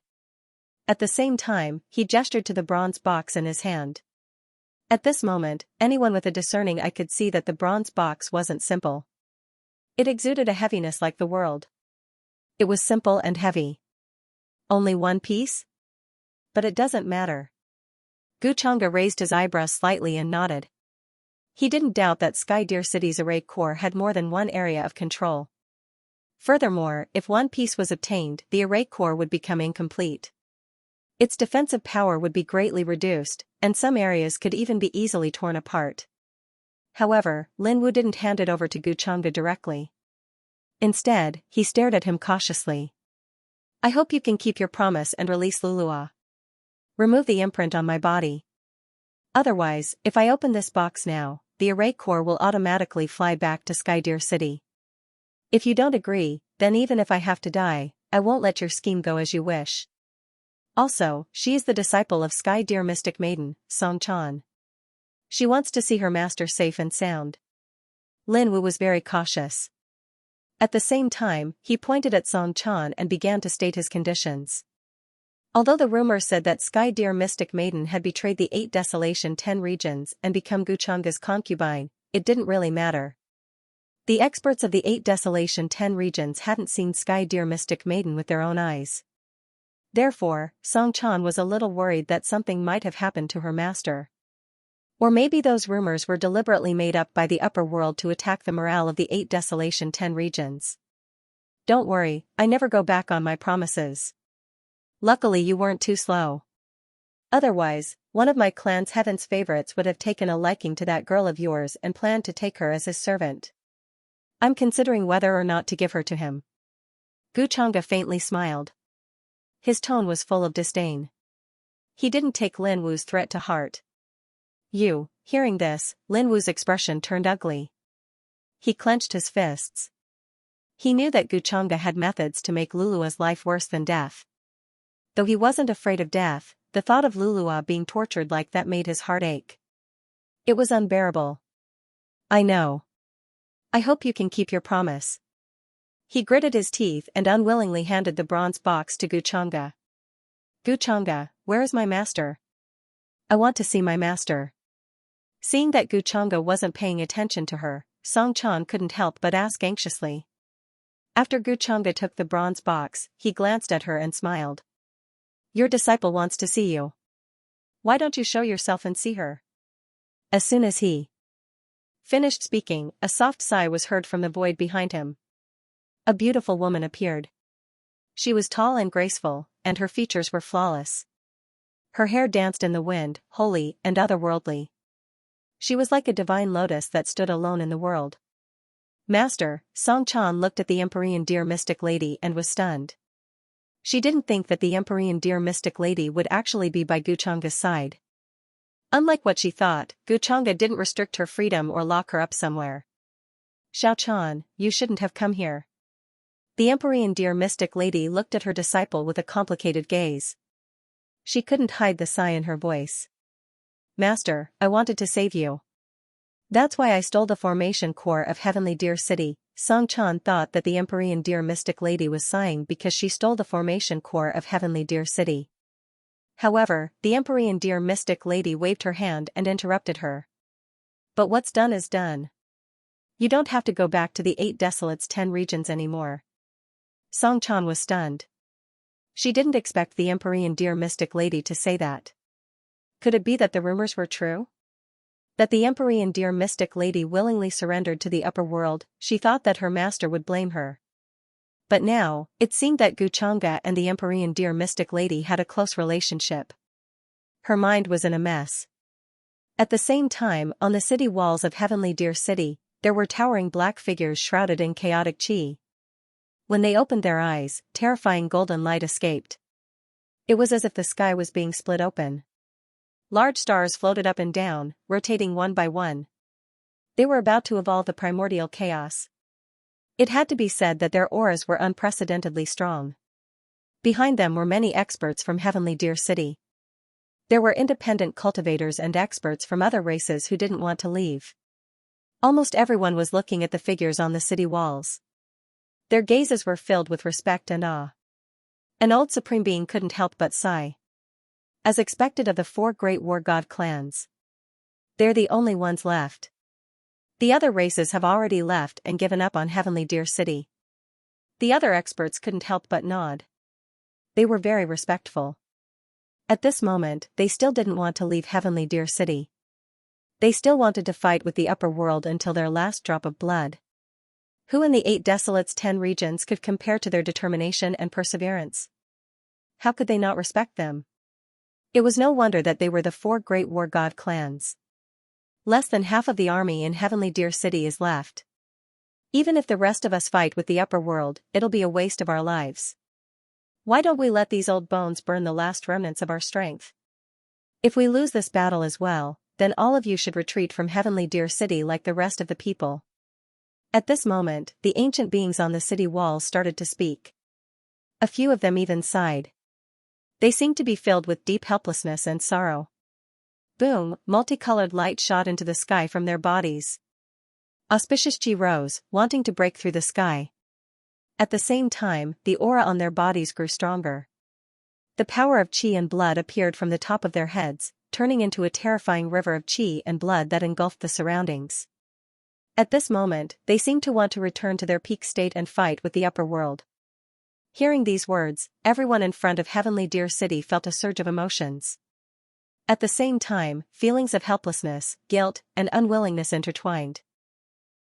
At the same time, he gestured to the bronze box in his hand. At this moment, anyone with a discerning eye could see that the bronze box wasn't simple. It exuded a heaviness like the world. It was simple and heavy. Only 1 piece? But it doesn't matter. Guchanga raised his eyebrows slightly and nodded. He didn't doubt that Sky Deer City's array core had more than one area of control. Furthermore, if 1 piece was obtained, the array core would become incomplete. Its defensive power would be greatly reduced, and some areas could even be easily torn apart. However, Lin Wu didn't hand it over to Guchanga directly. Instead, he stared at him cautiously. "I hope you can keep your promise and release Lulua. Remove the imprint on my body. Otherwise, if I open this box now, the array core will automatically fly back to Sky Deer City. If you don't agree, then even if I have to die, I won't let your scheme go as you wish. Also, she is the disciple of Sky Deer Mystic Maiden, Song Chan. She wants to see her master safe and sound." Lin Wu was very cautious. At the same time, he pointed at Song Chan and began to state his conditions. Although the rumor said that Sky Deer Mystic Maiden had betrayed the 8 Desolation 10 regions and become Guchanga's concubine, it didn't really matter. The experts of the 8 Desolation 10 regions hadn't seen Sky Deer Mystic Maiden with their own eyes. Therefore, Song Chan was a little worried that something might have happened to her master. Or maybe those rumors were deliberately made up by the upper world to attack the morale of the 8 Desolation 10 regions. "Don't worry, I never go back on my promises. Luckily you weren't too slow. Otherwise, one of my clan's heaven's favorites would have taken a liking to that girl of yours and planned to take her as his servant. I'm considering whether or not to give her to him." Guchanga faintly smiled. His tone was full of disdain. He didn't take Lin Wu's threat to heart. Hearing this, Lin Wu's expression turned ugly. He clenched his fists. He knew that Guchanga had methods to make Lulua's life worse than death. Though he wasn't afraid of death, the thought of Lulua being tortured like that made his heart ache. It was unbearable. "I know. I hope you can keep your promise." He gritted his teeth and unwillingly handed the bronze box to Guchanga. "Guchanga, where is my master? I want to see my master." Seeing that Guchanga wasn't paying attention to her, Song Chan couldn't help but ask anxiously. After Guchanga took the bronze box, he glanced at her and smiled. "Your disciple wants to see you. Why don't you show yourself and see her?" As soon as he finished speaking, a soft sigh was heard from the void behind him. A beautiful woman appeared. She was tall and graceful, and her features were flawless. Her hair danced in the wind, holy and otherworldly. She was like a divine lotus that stood alone in the world. Master, Song Chan looked at the Empyrean Deer Mystic Lady and was stunned. She didn't think that the Empyrean Deer Mystic Lady would actually be by Guchang's side. Unlike what she thought, Guchanga didn't restrict her freedom or lock her up somewhere. Xiao Chan, you shouldn't have come here. The Empyrean Deer Mystic Lady looked at her disciple with a complicated gaze. She couldn't hide the sigh in her voice. Master, I wanted to save you. That's why I stole the formation core of Heavenly Deer City. Song Chan thought that the Empyrean Deer Mystic Lady was sighing because she stole the formation core of Heavenly Deer City. However, the Empyrean Deer Mystic Lady waved her hand and interrupted her. But what's done is done. You don't have to go back to the 8 Desolates 10 regions anymore. Song Chan was stunned. She didn't expect the Empyrean Deer Mystic Lady to say that. Could it be that the rumors were true? That the Empyrean Deer Mystic Lady willingly surrendered to the upper world? She thought that her master would blame her. But now, it seemed that Guchanga and the Empyrean Deer Mystic Lady had a close relationship. Her mind was in a mess. At the same time, on the city walls of Heavenly Deer City, there were towering black figures shrouded in chaotic chi. When they opened their eyes, terrifying golden light escaped. It was as if the sky was being split open. Large stars floated up and down, rotating one by one. They were about to evolve the primordial chaos. It had to be said that their auras were unprecedentedly strong. Behind them were many experts from Heavenly Deer City. There were independent cultivators and experts from other races who didn't want to leave. Almost everyone was looking at the figures on the city walls. Their gazes were filled with respect and awe. An old supreme being couldn't help but sigh. As expected of the 4 great war god clans. They're the only ones left. The other races have already left and given up on Heavenly Deer City. The other experts couldn't help but nod. They were very respectful. At this moment, they still didn't want to leave Heavenly Deer City. They still wanted to fight with the upper world until their last drop of blood. Who in the 8 Desolates 10 regions could compare to their determination and perseverance? How could they not respect them? It was no wonder that they were the 4 great war god clans. Less than half of the army in Heavenly Deer City is left. Even if the rest of us fight with the upper world, it'll be a waste of our lives. Why don't we let these old bones burn the last remnants of our strength? If we lose this battle as well, then all of you should retreat from Heavenly Deer City like the rest of the people. At this moment, the ancient beings on the city walls started to speak. A few of them even sighed. They seemed to be filled with deep helplessness and sorrow. Boom, multicolored light shot into the sky from their bodies. Auspicious chi rose, wanting to break through the sky. At the same time, the aura on their bodies grew stronger. The power of chi and blood appeared from the top of their heads, turning into a terrifying river of chi and blood that engulfed the surroundings. At this moment, they seemed to want to return to their peak state and fight with the upper world. Hearing these words, everyone in front of Heavenly Deer City felt a surge of emotions. At the same time, feelings of helplessness, guilt, and unwillingness intertwined.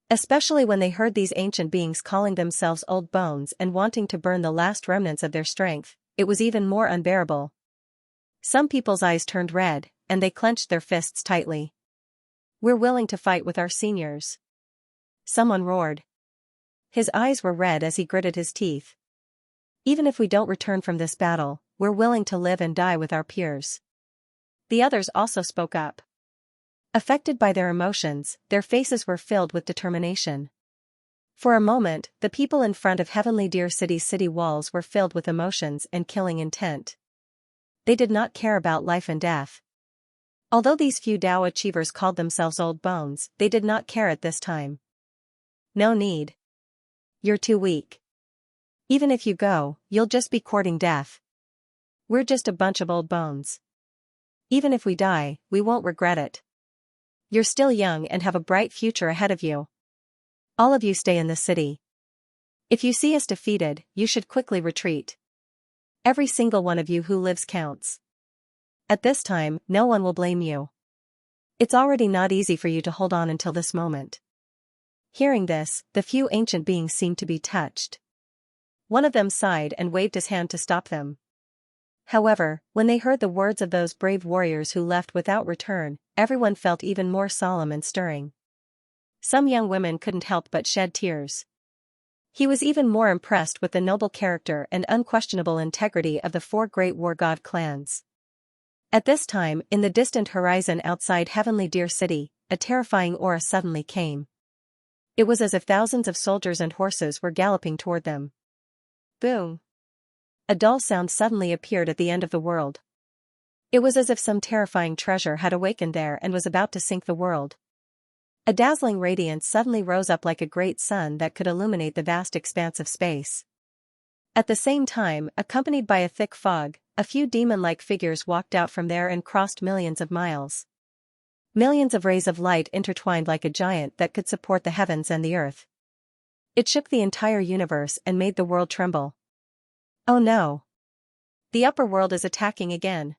Especially when they heard these ancient beings calling themselves old bones and wanting to burn the last remnants of their strength, it was even more unbearable. Some people's eyes turned red, and they clenched their fists tightly. We're willing to fight with our seniors. Someone roared. His eyes were red as he gritted his teeth. Even if we don't return from this battle, we're willing to live and die with our peers. The others also spoke up. Affected by their emotions, their faces were filled with determination. For a moment, the people in front of Heavenly Deer City's city walls were filled with emotions and killing intent. They did not care about life and death. Although these few Dao achievers called themselves old bones, they did not care at this time. No need. You're too weak. Even if you go, you'll just be courting death. We're just a bunch of old bones. Even if we die, we won't regret it. You're still young and have a bright future ahead of you. All of you stay in the city. If you see us defeated, you should quickly retreat. Every single one of you who lives counts. At this time, no one will blame you. It's already not easy for you to hold on until this moment. Hearing this, the few ancient beings seemed to be touched. One of them sighed and waved his hand to stop them. However, when they heard the words of those brave warriors who left without return, everyone felt even more solemn and stirring. Some young women couldn't help but shed tears. He was even more impressed with the noble character and unquestionable integrity of the 4 great war god clans. At this time, in the distant horizon outside Heavenly Deer City, a terrifying aura suddenly came. It was as if thousands of soldiers and horses were galloping toward them. Boom! A dull sound suddenly appeared at the end of the world. It was as if some terrifying treasure had awakened there and was about to sink the world. A dazzling radiance suddenly rose up like a great sun that could illuminate the vast expanse of space. At the same time, accompanied by a thick fog, a few demon-like figures walked out from there and crossed millions of miles. Millions of rays of light intertwined like a giant that could support the heavens and the earth. It shook the entire universe and made the world tremble. Oh no! The upper world is attacking again.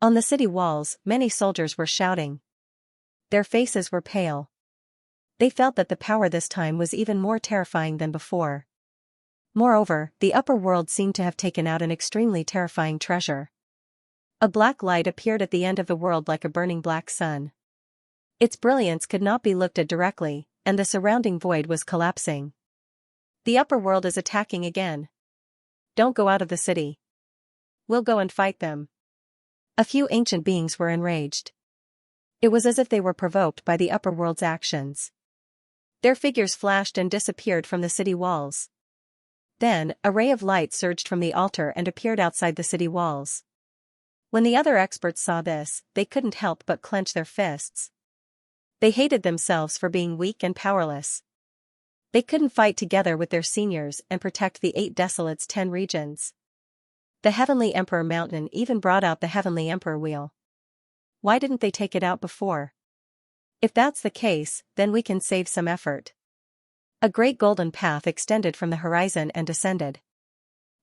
On the city walls, many soldiers were shouting. Their faces were pale. They felt that the power this time was even more terrifying than before. Moreover, the upper world seemed to have taken out an extremely terrifying treasure. A black light appeared at the end of the world like a burning black sun. Its brilliance could not be looked at directly, and the surrounding void was collapsing. The upper world is attacking again. Don't go out of the city. We'll go and fight them. A few ancient beings were enraged. It was as if they were provoked by the upper world's actions. Their figures flashed and disappeared from the city walls. Then, a ray of light surged from the altar and appeared outside the city walls. When the other experts saw this, they couldn't help but clench their fists. They hated themselves for being weak and powerless. They couldn't fight together with their seniors and protect the 8 Desolates' 10 regions. The Heavenly Emperor Mountain even brought out the Heavenly Emperor Wheel. Why didn't they take it out before? If that's the case, then we can save some effort. A great golden path extended from the horizon and descended.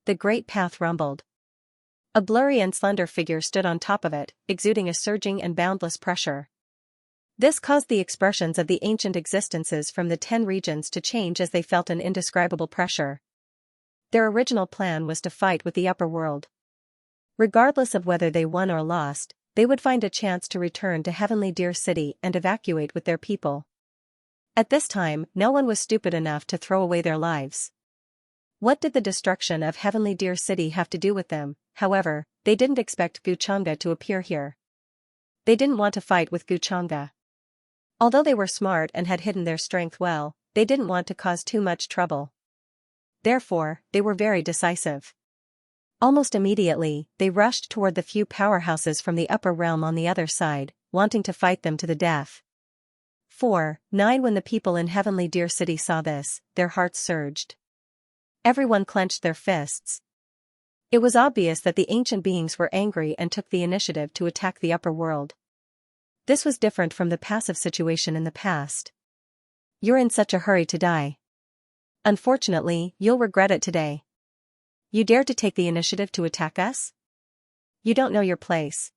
The great path rumbled. A blurry and slender figure stood on top of it, exuding a surging and boundless pressure. This caused the expressions of the ancient existences from the 10 regions to change as they felt an indescribable pressure. Their original plan was to fight with the upper world. Regardless of whether they won or lost, they would find a chance to return to Heavenly Deer City and evacuate with their people. At this time, no one was stupid enough to throw away their lives. What did the destruction of Heavenly Deer City have to do with them? However, they didn't expect Xianxia to appear here. They didn't want to fight with Xianxia. Although they were smart and had hidden their strength well, they didn't want to cause too much trouble. Therefore, they were very decisive. Almost immediately, they rushed toward the few powerhouses from the upper realm on the other side, wanting to fight them to the death. 9 When the people in Heavenly Deer City saw this, their hearts surged. Everyone clenched their fists. It was obvious that the ancient beings were angry and took the initiative to attack the upper world. This was different from the passive situation in the past. You're in such a hurry to die. Unfortunately, you'll regret it today. You dared to take the initiative to attack us? You don't know your place.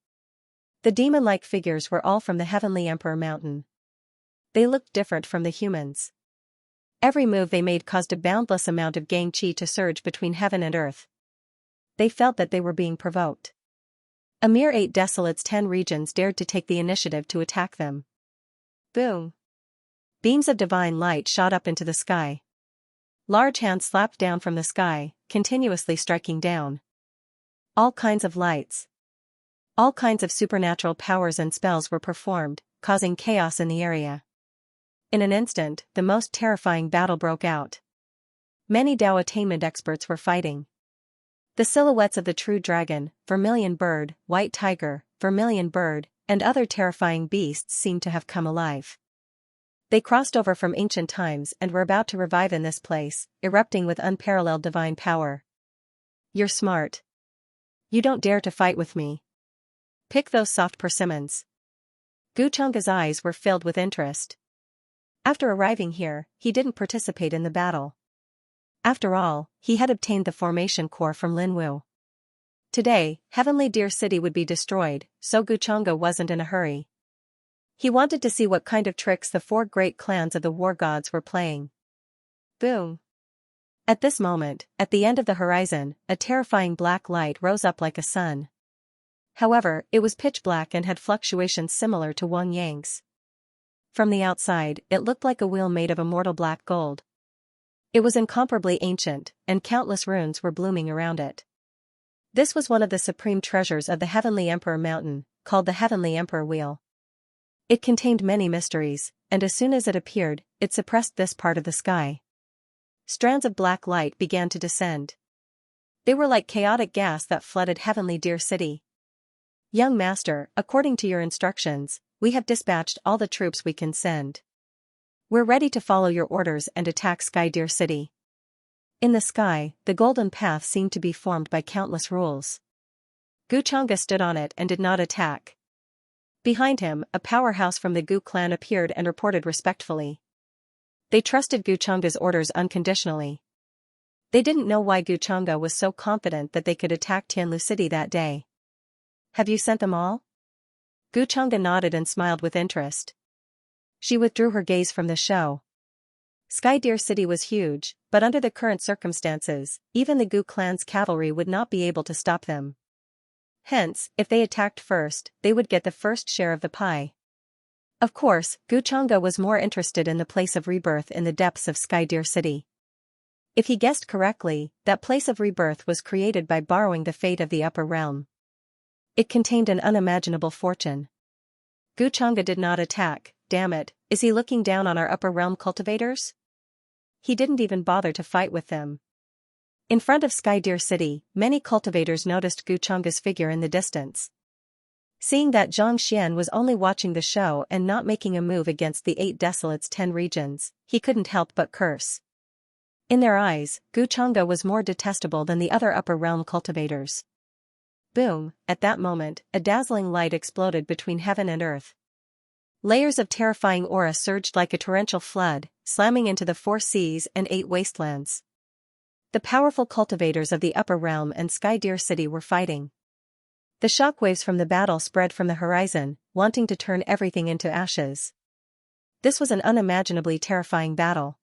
The demon-like figures were all from the Heavenly Emperor Mountain. They looked different from the humans. Every move they made caused a boundless amount of gang chi to surge between heaven and earth. They felt that they were being provoked. A mere 8 Desolates' 10 regions dared to take the initiative to attack them. Boom! Beams of divine light shot up into the sky. Large hands slapped down from the sky, continuously striking down. All kinds of lights. All kinds of supernatural powers and spells were performed, causing chaos in the area. In an instant, the most terrifying battle broke out. Many Dao attainment experts were fighting. The silhouettes of the true dragon, vermilion bird, white tiger, vermilion bird, and other terrifying beasts seemed to have come alive. They crossed over from ancient times and were about to revive in this place, erupting with unparalleled divine power. You're smart. You don't dare to fight with me. Pick those soft persimmons. Xianxia's eyes were filled with interest. After arriving here, he didn't participate in the battle. After all, he had obtained the formation core from Linwu. Today, Heavenly Deer City would be destroyed, so Xianxia wasn't in a hurry. He wanted to see what kind of tricks the four great clans of the war gods were playing. Boom! At this moment, at the end of the horizon, a terrifying black light rose up like a sun. However, it was pitch black and had fluctuations similar to Wang Yang's. From the outside, it looked like a wheel made of immortal black gold. It was incomparably ancient, and countless runes were blooming around it. This was one of the supreme treasures of the Heavenly Emperor Mountain, called the Heavenly Emperor Wheel. It contained many mysteries, and as soon as it appeared, it suppressed this part of the sky. Strands of black light began to descend. They were like chaotic gas that flooded Heavenly Deer City. Young master, according to your instructions, we have dispatched all the troops we can send. We're ready to follow your orders and attack Sky Deer City. In the sky, the golden path seemed to be formed by countless rules. Xianxia stood on it and did not attack. Behind him, a powerhouse from the Gu clan appeared and reported respectfully. They trusted Xianxia's orders unconditionally. They didn't know why Xianxia was so confident that they could attack Tianlu City that day. Have you sent them all? Xianxia nodded and smiled with interest. She withdrew her gaze from the show. Sky Deer City was huge, but under the current circumstances, even the Gu clan's cavalry would not be able to stop them. Hence, if they attacked first, they would get the first share of the pie. Of course, Xianxia was more interested in the place of rebirth in the depths of Sky Deer City. If he guessed correctly, that place of rebirth was created by borrowing the fate of the upper realm. It contained an unimaginable fortune. Xianxia did not attack. Damn it, is he looking down on our upper realm cultivators? He didn't even bother to fight with them. In front of Sky Deer City, many cultivators noticed Xianxia's figure in the distance. Seeing that Zhang Xian was only watching the show and not making a move against the 8 Desolates' 10 regions, he couldn't help but curse. In their eyes, Xianxia was more detestable than the other upper realm cultivators. Boom, at that moment, a dazzling light exploded between heaven and earth. Layers of terrifying aura surged like a torrential flood, slamming into the 4 seas and 8 wastelands. The powerful cultivators of the upper realm and Sky Deer City were fighting. The shockwaves from the battle spread from the horizon, wanting to turn everything into ashes. This was an unimaginably terrifying battle.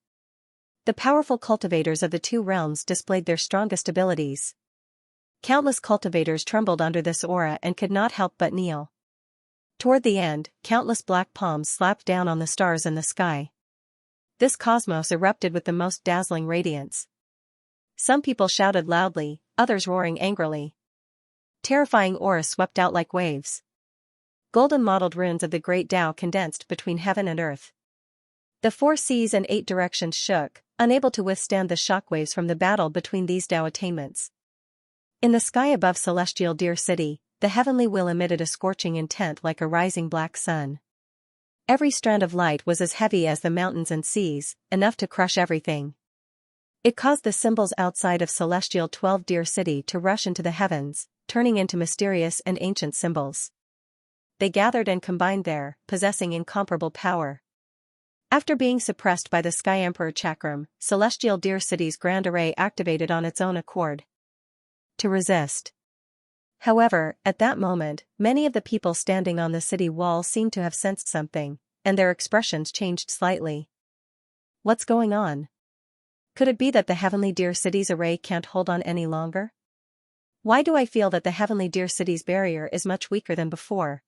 The powerful cultivators of the 2 realms displayed their strongest abilities. Countless cultivators trembled under this aura and could not help but kneel. Toward the end, countless black palms slapped down on the stars in the sky. This cosmos erupted with the most dazzling radiance. Some people shouted loudly, others roaring angrily. Terrifying aura swept out like waves. Golden mottled runes of the great Tao condensed between heaven and earth. The 4 seas and 8 directions shook, unable to withstand the shockwaves from the battle between these Tao attainments. In the sky above Celestial Deer City, the heavenly wheel emitted a scorching intent like a rising black sun. Every strand of light was as heavy as the mountains and seas, enough to crush everything. It caused the symbols outside of Celestial 12 Deer City to rush into the heavens, turning into mysterious and ancient symbols. They gathered and combined there, possessing incomparable power. After being suppressed by the Sky Emperor Chakram, Celestial Deer City's Grand Array activated on its own accord. To resist. However, at that moment, many of the people standing on the city wall seemed to have sensed something, and their expressions changed slightly. What's going on? Could it be that the Heavenly Deer City's array can't hold on any longer? Why do I feel that the Heavenly Deer City's barrier is much weaker than before?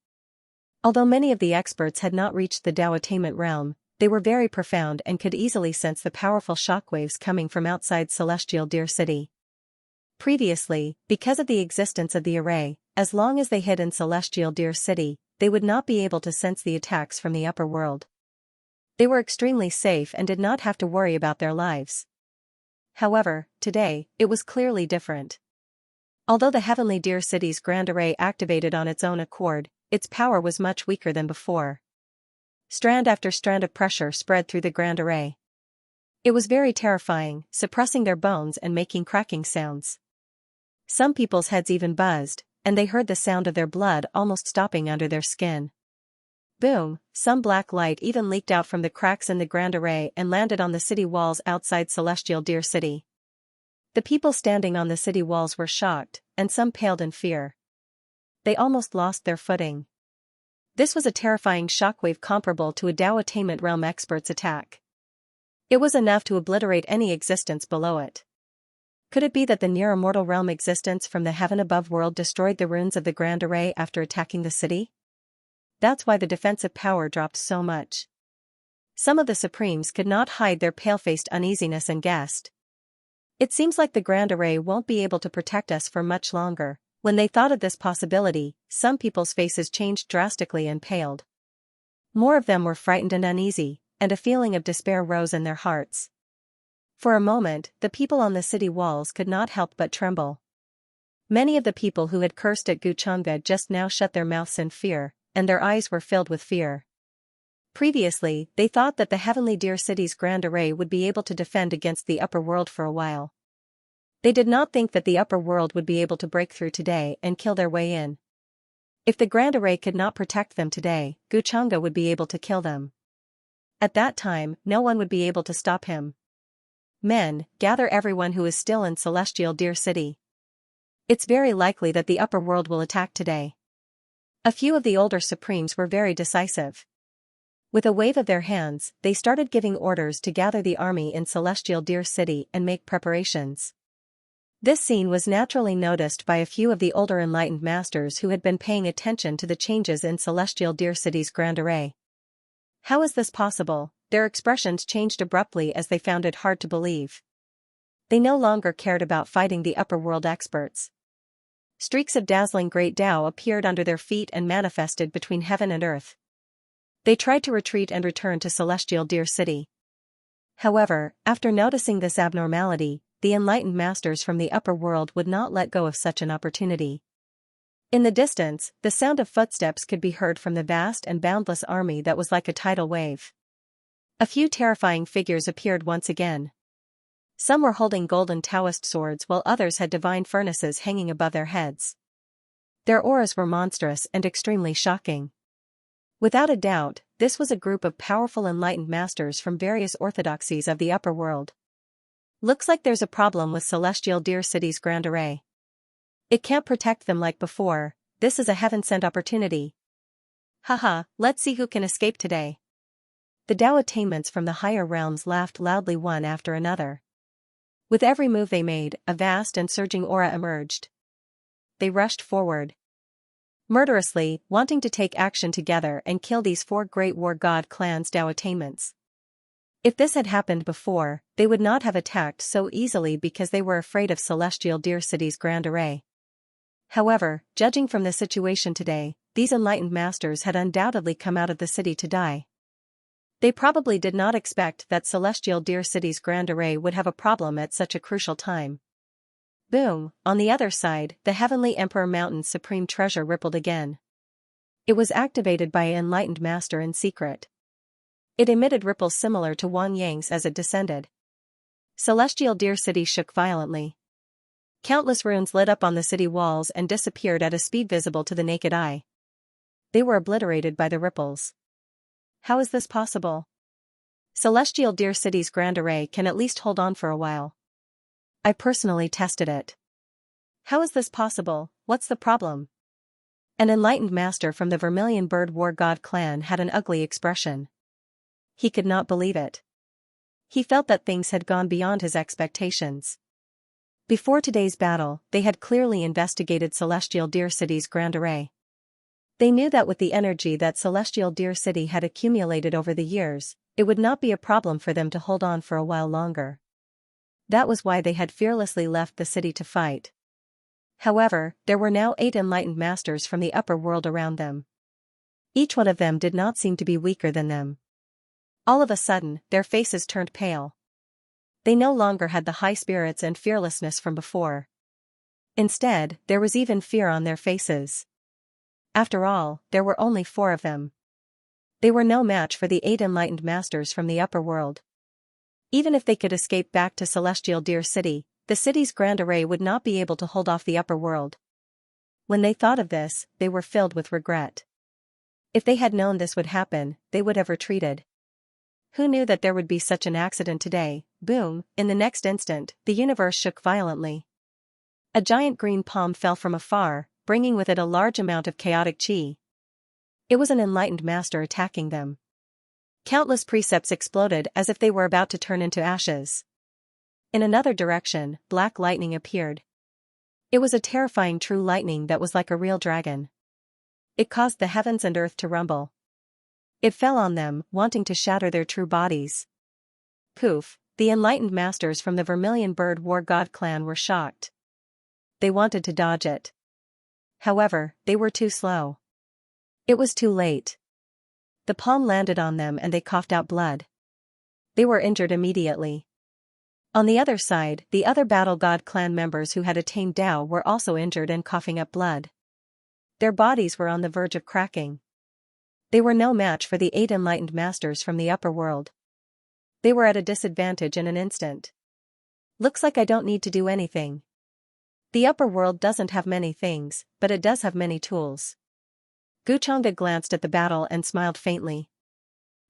Although many of the experts had not reached the Tao attainment realm, they were very profound and could easily sense the powerful shockwaves coming from outside Celestial Deer City. Previously, because of the existence of the array, as long as they hid in Celestial Deer City, they would not be able to sense the attacks from the upper world. They were extremely safe and did not have to worry about their lives. However, today, it was clearly different. Although the Heavenly Deer City's Grand Array activated on its own accord, its power was much weaker than before. Strand after strand of pressure spread through the Grand Array. It was very terrifying, suppressing their bones and making cracking sounds. Some people's heads even buzzed, and they heard the sound of their blood almost stopping under their skin. Boom, some black light even leaked out from the cracks in the Grand Array and landed on the city walls outside Celestial Deer City. The people standing on the city walls were shocked, and some paled in fear. They almost lost their footing. This was a terrifying shockwave comparable to a Dao Attainment Realm expert's attack. It was enough to obliterate any existence below it. Could it be that the near-immortal realm existence from the heaven above world destroyed the runes of the Grand Array after attacking the city? That's why the defensive power dropped so much. Some of the Supremes could not hide their pale-faced uneasiness and guessed. It seems like the Grand Array won't be able to protect us for much longer. When they thought of this possibility, some people's faces changed drastically and paled. More of them were frightened and uneasy, and a feeling of despair rose in their hearts. For a moment, the people on the city walls could not help but tremble. Many of the people who had cursed at Xianxia just now shut their mouths in fear, and their eyes were filled with fear. Previously, they thought that the Heavenly Deer City's Grand Array would be able to defend against the upper world for a while. They did not think that the upper world would be able to break through today and kill their way in. If the Grand Array could not protect them today, Xianxia would be able to kill them. At that time, no one would be able to stop him. Men, gather everyone who is still in Celestial Deer City. It's very likely that the upper world will attack today. A few of the older Supremes were very decisive. With a wave of their hands, they started giving orders to gather the army in Celestial Deer City and make preparations. This scene was naturally noticed by a few of the older enlightened masters who had been paying attention to the changes in Celestial Deer City's Grand Array. How is this possible? Their expressions changed abruptly as they found it hard to believe. They no longer cared about fighting the upper world experts. Streaks of dazzling great Tao appeared under their feet and manifested between heaven and earth. They tried to retreat and return to Celestial Deer City. However, after noticing this abnormality, the enlightened masters from the upper world would not let go of such an opportunity. In the distance, the sound of footsteps could be heard from the vast and boundless army that was like a tidal wave. A few terrifying figures appeared once again. Some were holding golden Taoist swords while others had divine furnaces hanging above their heads. Their auras were monstrous and extremely shocking. Without a doubt, this was a group of powerful enlightened masters from various orthodoxies of the upper world. Looks like there's a problem with Celestial Deer City's Grand Array. It can't protect them like before. This is a heaven-sent opportunity. Haha, let's see who can escape today. The Tao attainments from the higher realms laughed loudly one after another. With every move they made, a vast and surging aura emerged. They rushed forward, murderously, wanting to take action together and kill these four great war god clans' Tao attainments. If this had happened before, they would not have attacked so easily because they were afraid of Celestial Deer City's Grand Array. However, judging from the situation today, these enlightened masters had undoubtedly come out of the city to die. They probably did not expect that Celestial Deer City's Grand Array would have a problem at such a crucial time. Boom! On the other side, the Heavenly Emperor Mountain's supreme treasure rippled again. It was activated by an enlightened master in secret. It emitted ripples similar to Wang Yang's as it descended. Celestial Deer City shook violently. Countless runes lit up on the city walls and disappeared at a speed visible to the naked eye. They were obliterated by the ripples. How is this possible? Celestial Deer City's Grand Array can at least hold on for a while. I personally tested it. How is this possible? What's the problem? An enlightened master from the Vermilion Bird War God clan had an ugly expression. He could not believe it. He felt that things had gone beyond his expectations. Before today's battle, they had clearly investigated Celestial Deer City's Grand Array. They knew that with the energy that Celestial Deer City had accumulated over the years, it would not be a problem for them to hold on for a while longer. That was why they had fearlessly left the city to fight. However, there were now 8 enlightened masters from the upper world around them. Each one of them did not seem to be weaker than them. All of a sudden, their faces turned pale. They no longer had the high spirits and fearlessness from before. Instead, there was even fear on their faces. After all, there were only 4 of them. They were no match for the 8 enlightened masters from the upper world. Even if they could escape back to Celestial Deer City, the city's Grand Array would not be able to hold off the upper world. When they thought of this, they were filled with regret. If they had known this would happen, they would have retreated. Who knew that there would be such an accident today? Boom! In the next instant, the universe shook violently. A giant green palm fell from afar, bringing with it a large amount of chaotic chi. It was an enlightened master attacking them. Countless precepts exploded as if they were about to turn into ashes. In another direction, black lightning appeared. It was a terrifying true lightning that was like a real dragon. It caused the heavens and earth to rumble. It fell on them, wanting to shatter their true bodies. Poof, the enlightened masters from the Vermilion Bird War God clan were shocked. They wanted to dodge it. However, they were too slow. It was too late. The palm landed on them and they coughed out blood. They were injured immediately. On the other side, the other Battle God clan members who had attained Tao were also injured and coughing up blood. Their bodies were on the verge of cracking. They were no match for the 8 enlightened masters from the upper world. They were at a disadvantage in an instant. Looks like I don't need to do anything. The upper world doesn't have many things, but it does have many tools. Xianxia glanced at the battle and smiled faintly.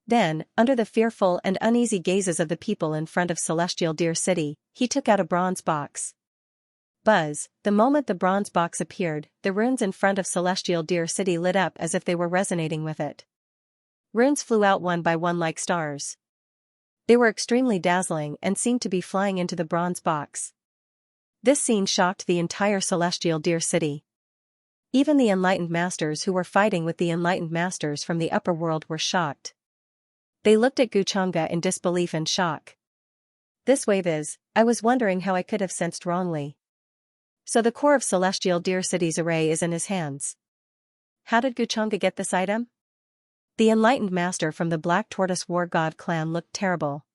Then, under the fearful and uneasy gazes of the people in front of Celestial Deer City, he took out a bronze box. Buzz, the moment the bronze box appeared, the runes in front of Celestial Deer City lit up as if they were resonating with it. Runes flew out one by one like stars. They were extremely dazzling and seemed to be flying into the bronze box. This scene shocked the entire Celestial Deer City. Even the enlightened masters who were fighting with the enlightened masters from the upper world were shocked. They looked at Xianxia in disbelief and shock. This wave is, I was wondering how I could have sensed wrongly. So the core of Celestial Deer City's array is in his hands. How did Xianxia get this item? The enlightened master from the Black Tortoise War God clan looked terrible.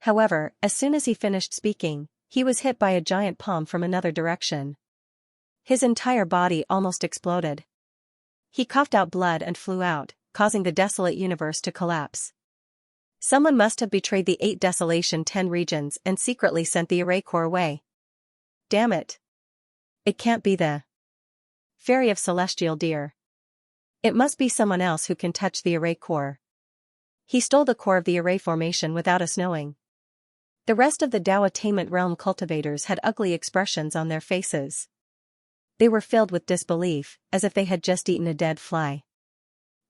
However, as soon as he finished speaking, he was hit by a giant palm from another direction. His entire body almost exploded. He coughed out blood and flew out, causing the desolate universe to collapse. Someone must have betrayed the 8 Desolation 10 regions and secretly sent the array core away. Damn it. It can't be the Fairy of Celestial Deer. It must be someone else who can touch the array core. He stole the core of the array formation without us knowing. The rest of the Tao Attainment Realm cultivators had ugly expressions on their faces. They were filled with disbelief, as if they had just eaten a dead fly.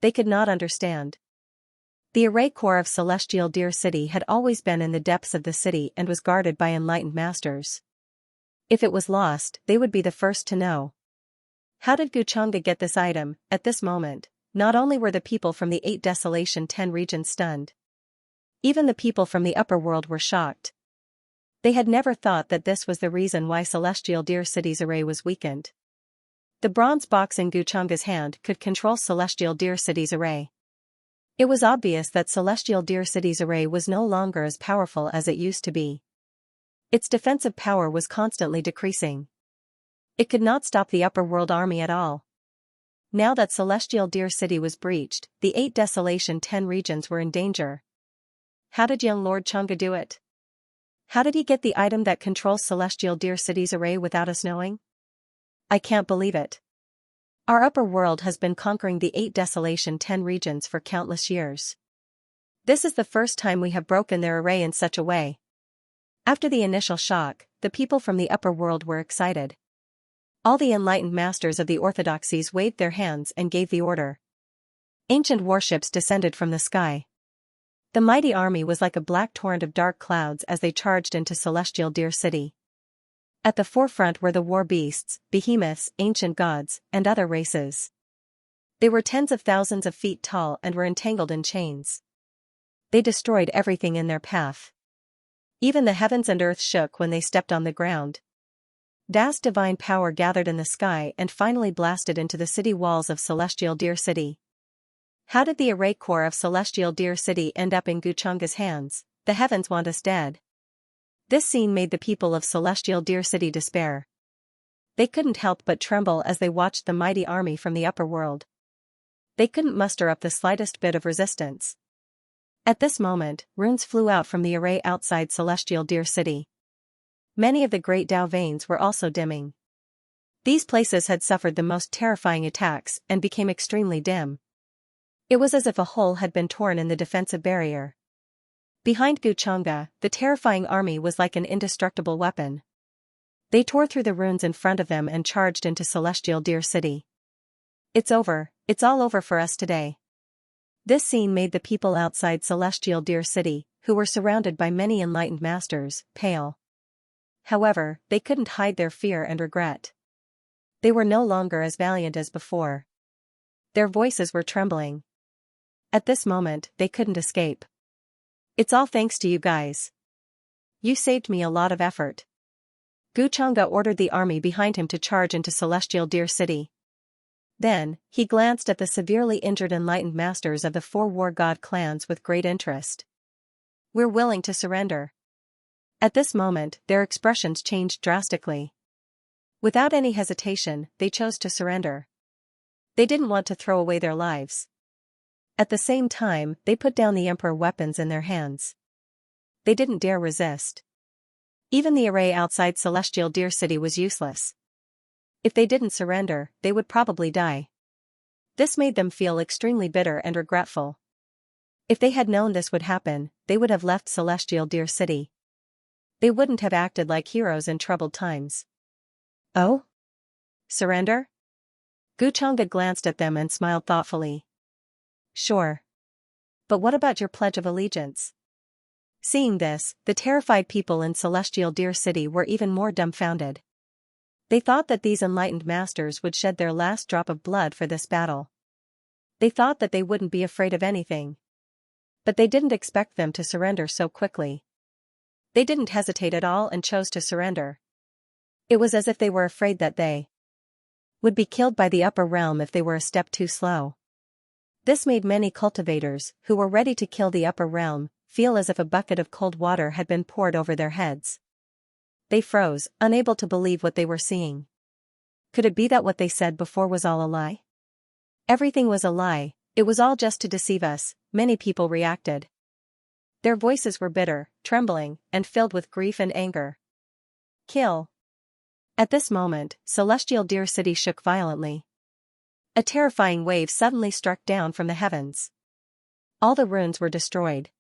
They could not understand. The array core of Celestial Deer City had always been in the depths of the city and was guarded by enlightened masters. If it was lost, they would be the first to know. How did Xianxia get this item? At this moment, not only were the people from the 8 Desolation 10 regions stunned. Even the people from the upper world were shocked. They had never thought that this was the reason why Celestial Deer City's array was weakened. The bronze box in Xianxia's hand could control Celestial Deer City's array. It was obvious that Celestial Deer City's array was no longer as powerful as it used to be. Its defensive power was constantly decreasing. It could not stop the upper world army at all. Now that Celestial Deer City was breached, the 8 Desolation 10 regions were in danger. How did young Lord Xianxia do it? How did he get the item that controls Celestial Deer City's array without us knowing? I can't believe it. Our upper world has been conquering the 8 Desolation 10 regions for countless years. This is the first time we have broken their array in such a way. After the initial shock, the people from the upper world were excited. All the enlightened masters of the orthodoxies waved their hands and gave the order. Ancient warships descended from the sky. The mighty army was like a black torrent of dark clouds as they charged into Celestial Deer City. At the forefront were the war beasts, behemoths, ancient gods, and other races. They were tens of thousands of feet tall and were entangled in chains. They destroyed everything in their path. Even the heavens and earth shook when they stepped on the ground. Vast divine power gathered in the sky and finally blasted into the city walls of Celestial Deer City. How did the array core of Celestial Deer City end up in Xianxia's hands? The heavens want us dead. This scene made the people of Celestial Deer City despair. They couldn't help but tremble as they watched the mighty army from the upper world. They couldn't muster up the slightest bit of resistance. At this moment, runes flew out from the array outside Celestial Deer City. Many of the great Tao veins were also dimming. These places had suffered the most terrifying attacks and became extremely dim. It was as if a hole had been torn in the defensive barrier. Behind Xianxia, the terrifying army was like an indestructible weapon. They tore through the runes in front of them and charged into Celestial Deer City. It's over, it's all over for us today. This scene made the people outside Celestial Deer City, who were surrounded by many enlightened masters, pale. However, they couldn't hide their fear and regret. They were no longer as valiant as before. Their voices were trembling. At this moment, they couldn't escape. It's all thanks to you guys. You saved me a lot of effort. Guchanga ordered the army behind him to charge into Celestial Deer City. Then, he glanced at the severely injured enlightened masters of the 4 war god clans with great interest. We're willing to surrender. At this moment, their expressions changed drastically. Without any hesitation, they chose to surrender. They didn't want to throw away their lives. At the same time, they put down the Emperor weapons in their hands. They didn't dare resist. Even the array outside Celestial Deer City was useless. If they didn't surrender, they would probably die. This made them feel extremely bitter and regretful. If they had known this would happen, they would have left Celestial Deer City. They wouldn't have acted like heroes in troubled times. Oh? Surrender? Guchanga glanced at them and smiled thoughtfully. Sure. But what about your pledge of allegiance? Seeing this, the terrified people in Celestial Deer City were even more dumbfounded. They thought that these enlightened masters would shed their last drop of blood for this battle. They thought that they wouldn't be afraid of anything. But they didn't expect them to surrender so quickly. They didn't hesitate at all and chose to surrender. It was as if they were afraid that they would be killed by the upper realm if they were a step too slow. This made many cultivators, who were ready to kill the upper realm, feel as if a bucket of cold water had been poured over their heads. They froze, unable to believe what they were seeing. Could it be that what they said before was all a lie? Everything was a lie, it was all just to deceive us, many people reacted. Their voices were bitter, trembling, and filled with grief and anger. Kill. At this moment, Celestial Deer City shook violently. A terrifying wave suddenly struck down from the heavens. All the ruins were destroyed.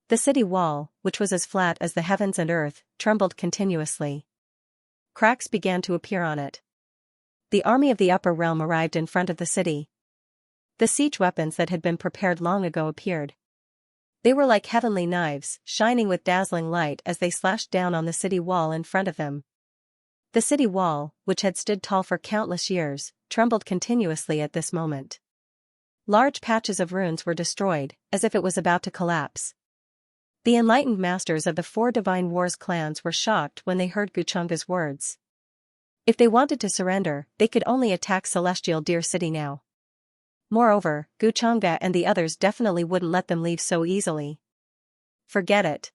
The city wall, which was as flat as the heavens and earth, trembled continuously. Cracks began to appear on it. The army of the upper realm arrived in front of the city. The siege weapons that had been prepared long ago appeared. They were like heavenly knives, shining with dazzling light as they slashed down on the city wall in front of them. The city wall, which had stood tall for countless years, trembled continuously at this moment. Large patches of ruins were destroyed, as if it was about to collapse. The enlightened masters of the 4 Divine Wars clans were shocked when they heard Guchanga's words. If they wanted to surrender, they could only attack Celestial Deer City now. Moreover, Guchanga and the others definitely wouldn't let them leave so easily. Forget it.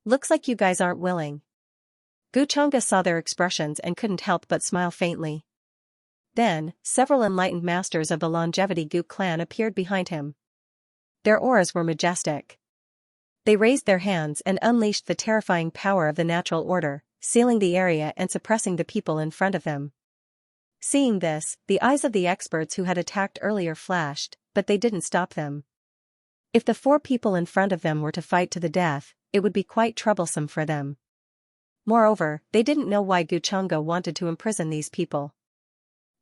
Looks like you guys aren't willing. Guchanga saw their expressions and couldn't help but smile faintly. Then, several enlightened masters of the Longevity Gu clan appeared behind him. Their auras were majestic. They raised their hands and unleashed the terrifying power of the natural order, sealing the area and suppressing the people in front of them. Seeing this, the eyes of the experts who had attacked earlier flashed, but they didn't stop them. If the 4 people in front of them were to fight to the death, it would be quite troublesome for them. Moreover, they didn't know why Guchanga wanted to imprison these people.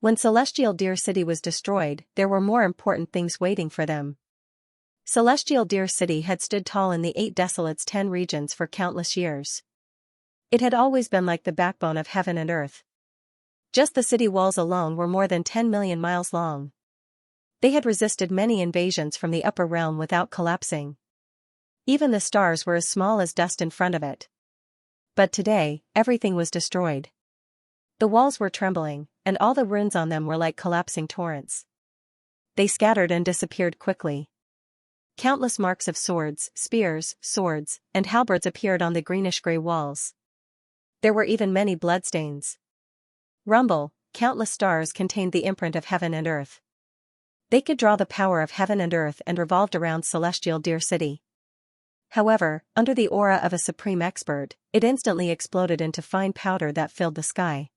When Celestial Deer City was destroyed, there were more important things waiting for them. Celestial Deer City had stood tall in the 8 Desolates 10 regions for countless years. It had always been like the backbone of heaven and earth. Just the city walls alone were more than 10 million miles long. They had resisted many invasions from the upper realm without collapsing. Even the stars were as small as dust in front of it. But today, everything was destroyed. The walls were trembling, and all the ruins on them were like collapsing torrents. They scattered and disappeared quickly. Countless marks of swords, spears, swords, and halberds appeared on the greenish-gray walls. There were even many bloodstains. Rumble, countless stars contained the imprint of heaven and earth. They could draw the power of heaven and earth and revolved around Celestial Deer City. However, under the aura of a supreme expert, it instantly exploded into fine powder that filled the sky.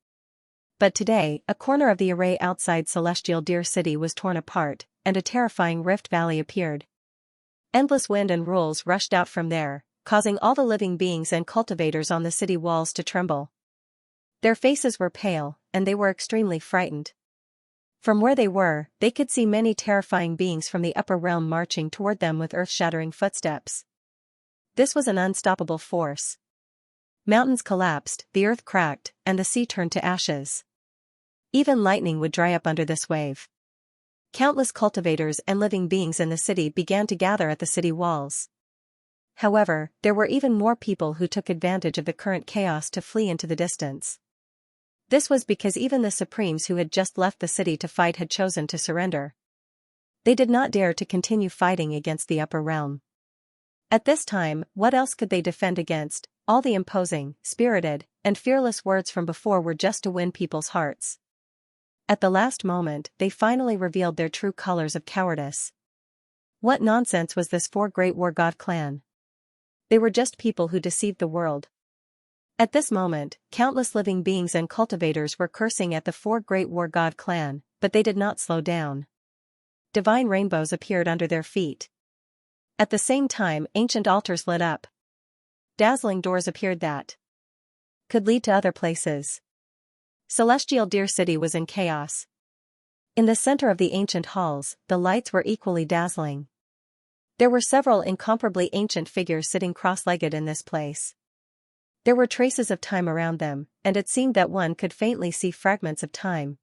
But today, a corner of the array outside Celestial Deer City was torn apart, and a terrifying rift valley appeared. Endless wind and rules rushed out from there, causing all the living beings and cultivators on the city walls to tremble. Their faces were pale, and they were extremely frightened. From where they were, they could see many terrifying beings from the upper realm marching toward them with earth-shattering footsteps. This was an unstoppable force. Mountains collapsed, the earth cracked, and the sea turned to ashes. Even lightning would dry up under this wave. Countless cultivators and living beings in the city began to gather at the city walls. However, there were even more people who took advantage of the current chaos to flee into the distance. This was because even the Supremes who had just left the city to fight had chosen to surrender. They did not dare to continue fighting against the upper realm. At this time, what else could they defend against? All the imposing, spirited, and fearless words from before were just to win people's hearts. At the last moment, they finally revealed their true colors of cowardice. What nonsense was this Four Great War God clan? They were just people who deceived the world. At this moment, countless living beings and cultivators were cursing at the Four Great War God clan, but they did not slow down. Divine rainbows appeared under their feet. At the same time, ancient altars lit up. Dazzling doors appeared that could lead to other places. Celestial Deer City was in chaos. In the center of the ancient halls, the lights were equally dazzling. There were several incomparably ancient figures sitting cross-legged in this place. There were traces of time around them, and it seemed that one could faintly see fragments of time.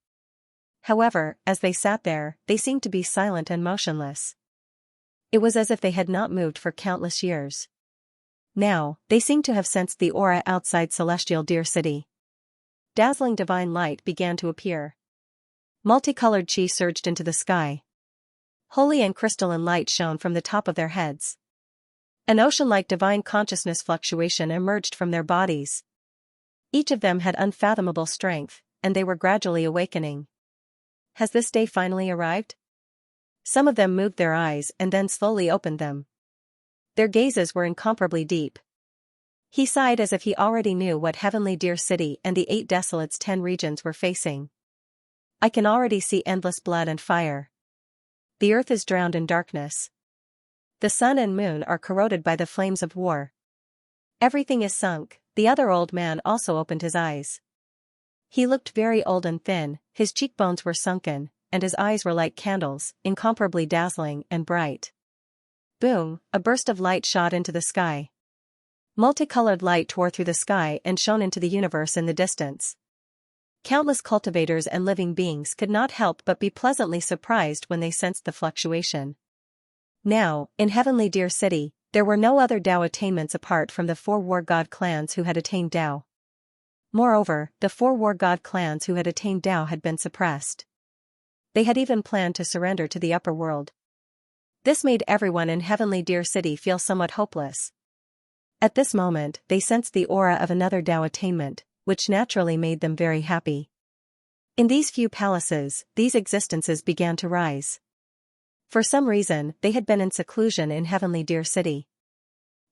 However, as they sat there, they seemed to be silent and motionless. It was as if they had not moved for countless years. Now, they seemed to have sensed the aura outside Celestial Deer City. Dazzling divine light began to appear. Multicolored chi surged into the sky. Holy and crystalline light shone from the top of their heads. An ocean-like divine consciousness fluctuation emerged from their bodies. Each of them had unfathomable strength, and they were gradually awakening. Has this day finally arrived? Some of them moved their eyes and then slowly opened them. Their gazes were incomparably deep. He sighed as if he already knew what Heavenly Deer City and the 8 Desolates' 10 regions were facing. I can already see endless blood and fire. The earth is drowned in darkness. The sun and moon are corroded by the flames of war. Everything is sunk. The other old man also opened his eyes. He looked very old and thin, his cheekbones were sunken, and his eyes were like candles, incomparably dazzling and bright. Boom, a burst of light shot into the sky. Multicolored light tore through the sky and shone into the universe in the distance. Countless cultivators and living beings could not help but be pleasantly surprised when they sensed the fluctuation. Now, in Heavenly Deer City, there were no other Tao attainments apart from the 4 War God clans who had attained Tao. Moreover, the 4 War God clans who had attained Tao had been suppressed. They had even planned to surrender to the upper world. This made everyone in Heavenly Deer City feel somewhat hopeless. At this moment, they sensed the aura of another Tao attainment, which naturally made them very happy. In these few palaces, these existences began to rise. For some reason, they had been in seclusion in Heavenly Deer City.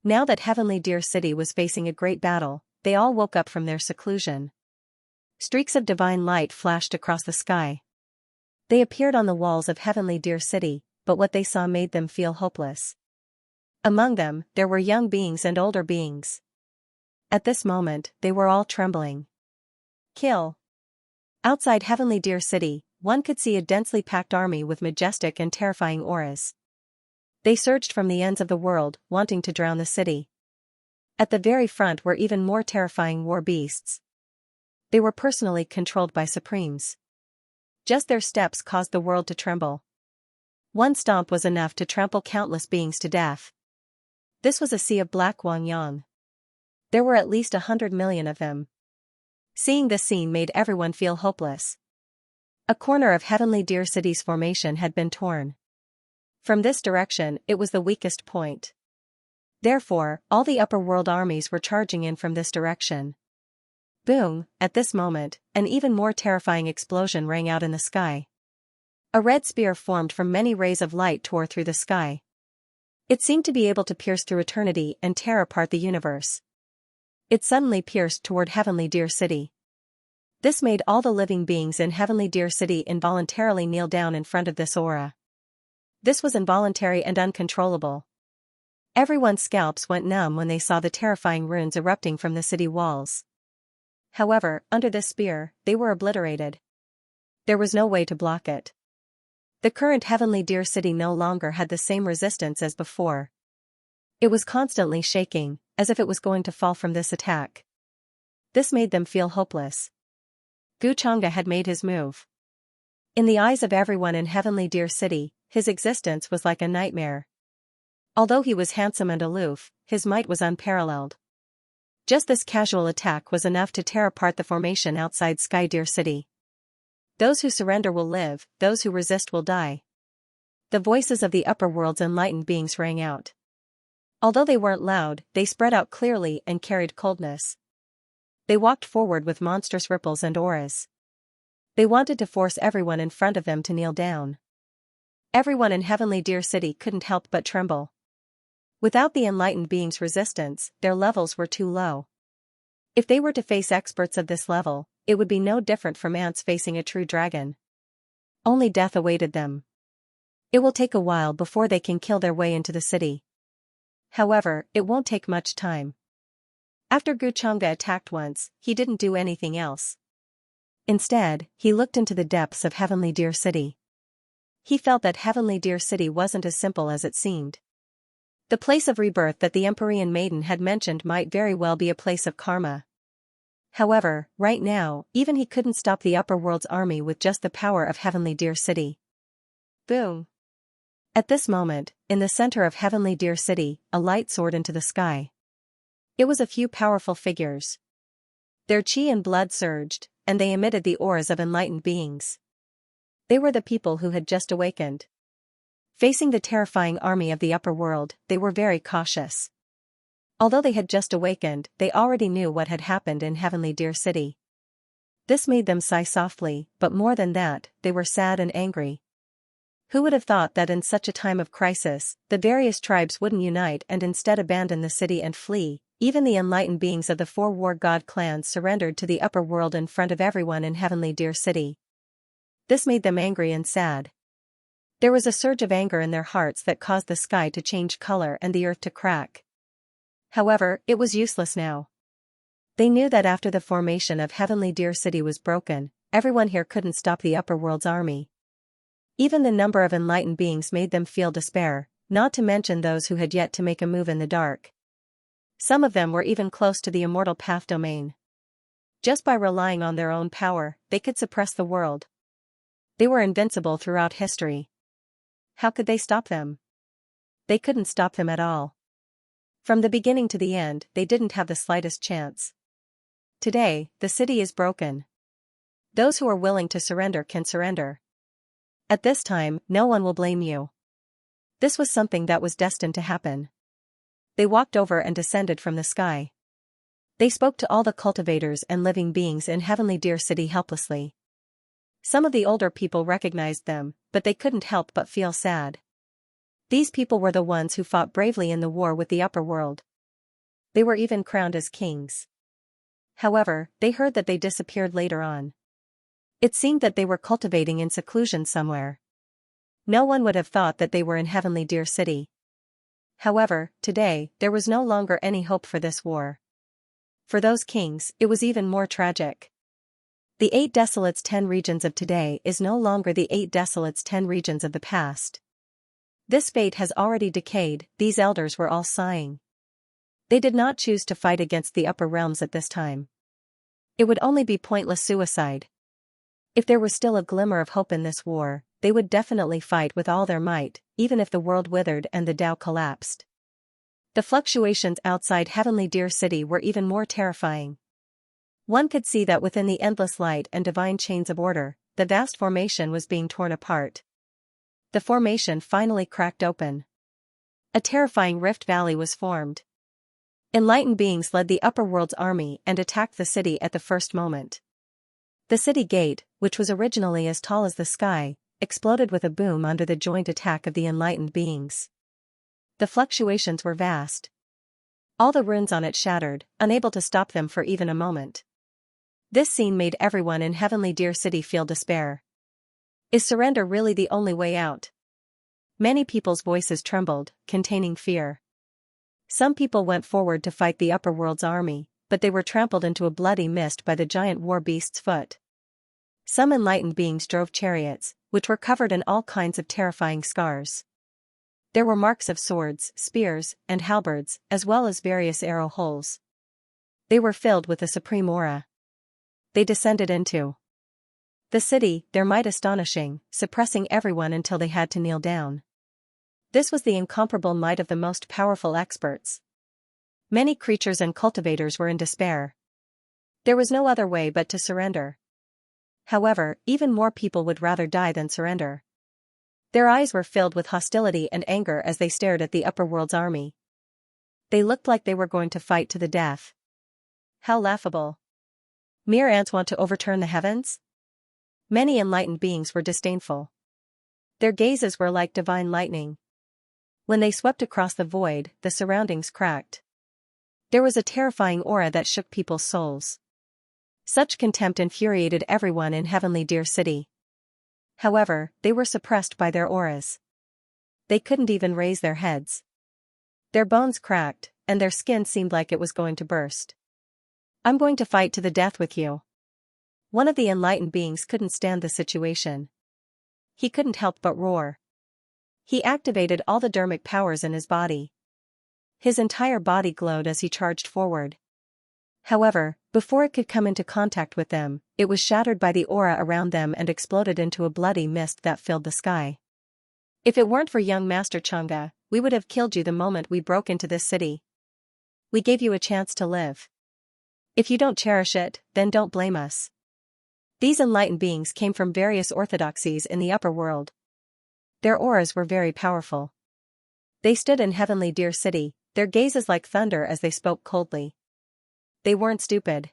Now that Heavenly Deer City was facing a great battle, they all woke up from their seclusion. Streaks of divine light flashed across the sky. They appeared on the walls of Heavenly Deer City, but what they saw made them feel hopeless. Among them, there were young beings and older beings. At this moment, they were all trembling. Kill. Outside Heavenly Deer City, one could see a densely packed army with majestic and terrifying auras. They surged from the ends of the world, wanting to drown the city. At the very front were even more terrifying war beasts. They were personally controlled by Supremes. Just their steps caused the world to tremble. One stomp was enough to trample countless beings to death. This was a sea of black Wangyang. There were at least 100 million of them. Seeing this scene made everyone feel hopeless. A corner of Heavenly Deer City's formation had been torn. From this direction, it was the weakest point. Therefore, all the upper world armies were charging in from this direction. Boom, at this moment, an even more terrifying explosion rang out in the sky. A red spear formed from many rays of light tore through the sky. It seemed to be able to pierce through eternity and tear apart the universe. It suddenly pierced toward Heavenly Deer City. This made all the living beings in Heavenly Deer City involuntarily kneel down in front of this aura. This was involuntary and uncontrollable. Everyone's scalps went numb when they saw the terrifying runes erupting from the city walls. However, under this spear, they were obliterated. There was no way to block it. The current Heavenly Deer City no longer had the same resistance as before. It was constantly shaking, as if it was going to fall from this attack. This made them feel hopeless. Xianxia had made his move. In the eyes of everyone in Heavenly Deer City, his existence was like a nightmare. Although he was handsome and aloof, his might was unparalleled. Just this casual attack was enough to tear apart the formation outside Sky Deer City. Those who surrender will live, those who resist will die. The voices of the upper world's enlightened beings rang out. Although they weren't loud, they spread out clearly and carried coldness. They walked forward with monstrous ripples and auras. They wanted to force everyone in front of them to kneel down. Everyone in Heavenly Deer City couldn't help but tremble. Without the enlightened beings' resistance, their levels were too low. If they were to face experts of this level, it would be no different from ants facing a true dragon. Only death awaited them. It will take a while before they can kill their way into the city. However, it won't take much time. After Xianxia attacked once, he didn't do anything else. Instead, he looked into the depths of Heavenly Deer City. He felt that Heavenly Deer City wasn't as simple as it seemed. The place of rebirth that the Empyrean Maiden had mentioned might very well be a place of karma. However, right now, even he couldn't stop the upper world's army with just the power of Heavenly Deer City. Boom! At this moment, in the center of Heavenly Deer City, a light soared into the sky. It was a few powerful figures. Their chi and blood surged, and they emitted the auras of enlightened beings. They were the people who had just awakened. Facing the terrifying army of the upper world, they were very cautious. Although they had just awakened, they already knew what had happened in Heavenly Deer City. This made them sigh softly, but more than that, they were sad and angry. Who would have thought that in such a time of crisis, the various tribes wouldn't unite and instead abandon the city and flee? Even the enlightened beings of the 4 war god clans surrendered to the upper world in front of everyone in Heavenly Deer City. This made them angry and sad. There was a surge of anger in their hearts that caused the sky to change color and the earth to crack. However, it was useless now. They knew that after the formation of Heavenly Deer City was broken, everyone here couldn't stop the upper world's army. Even the number of enlightened beings made them feel despair, not to mention those who had yet to make a move in the dark. Some of them were even close to the immortal path domain. Just by relying on their own power, they could suppress the world. They were invincible throughout history. How could they stop them? They couldn't stop them at all. From the beginning to the end, they didn't have the slightest chance. Today, the city is broken. Those who are willing to surrender can surrender. At this time, no one will blame you. This was something that was destined to happen. They walked over and descended from the sky. They spoke to all the cultivators and living beings in Heavenly Deer City helplessly. Some of the older people recognized them, but they couldn't help but feel sad. These people were the ones who fought bravely in the war with the upper world. They were even crowned as kings. However, they heard that they disappeared later on. It seemed that they were cultivating in seclusion somewhere. No one would have thought that they were in Heavenly Deer City. However, today, there was no longer any hope for this war. For those kings, it was even more tragic. The 8 Desolates 10 regions of today is no longer the 8 Desolates 10 regions of the past. This fate has already decayed, these elders were all sighing. They did not choose to fight against the upper realms at this time. It would only be pointless suicide. If there was still a glimmer of hope in this war, they would definitely fight with all their might, even if the world withered and the Tao collapsed. The fluctuations outside Heavenly Deer City were even more terrifying. One could see that within the endless light and divine chains of order, the vast formation was being torn apart. The formation finally cracked open. A terrifying rift valley was formed. Enlightened beings led the upper world's army and attacked the city at the first moment. The city gate, which was originally as tall as the sky, exploded with a boom under the joint attack of the enlightened beings. The fluctuations were vast. All the runes on it shattered, unable to stop them for even a moment. This scene made everyone in Heavenly Deer City feel despair. Is surrender really the only way out? Many people's voices trembled, containing fear. Some people went forward to fight the upper world's army, but they were trampled into a bloody mist by the giant war beast's foot. Some enlightened beings drove chariots, which were covered in all kinds of terrifying scars. There were marks of swords, spears, and halberds, as well as various arrow holes. They were filled with a supreme aura. They descended into the city, their might astonishing, suppressing everyone until they had to kneel down. This was the incomparable might of the most powerful experts. Many creatures and cultivators were in despair. There was no other way but to surrender. However, even more people would rather die than surrender. Their eyes were filled with hostility and anger as they stared at the upper world's army. They looked like they were going to fight to the death. How laughable. Mere ants want to overturn the heavens? Many enlightened beings were disdainful. Their gazes were like divine lightning. When they swept across the void, the surroundings cracked. There was a terrifying aura that shook people's souls. Such contempt infuriated everyone in Heavenly Deer City. However, they were suppressed by their auras. They couldn't even raise their heads. Their bones cracked, and their skin seemed like it was going to burst. "I'm going to fight to the death with you." One of the enlightened beings couldn't stand the situation. He couldn't help but roar. He activated all the dermic powers in his body. His entire body glowed as he charged forward. However, before it could come into contact with them, it was shattered by the aura around them and exploded into a bloody mist that filled the sky. "If it weren't for young Master Xianxia, we would have killed you the moment we broke into this city. We gave you a chance to live. If you don't cherish it, then don't blame us." These enlightened beings came from various orthodoxies in the upper world. Their auras were very powerful. They stood in Heavenly Deer City, their gazes like thunder as they spoke coldly. They weren't stupid.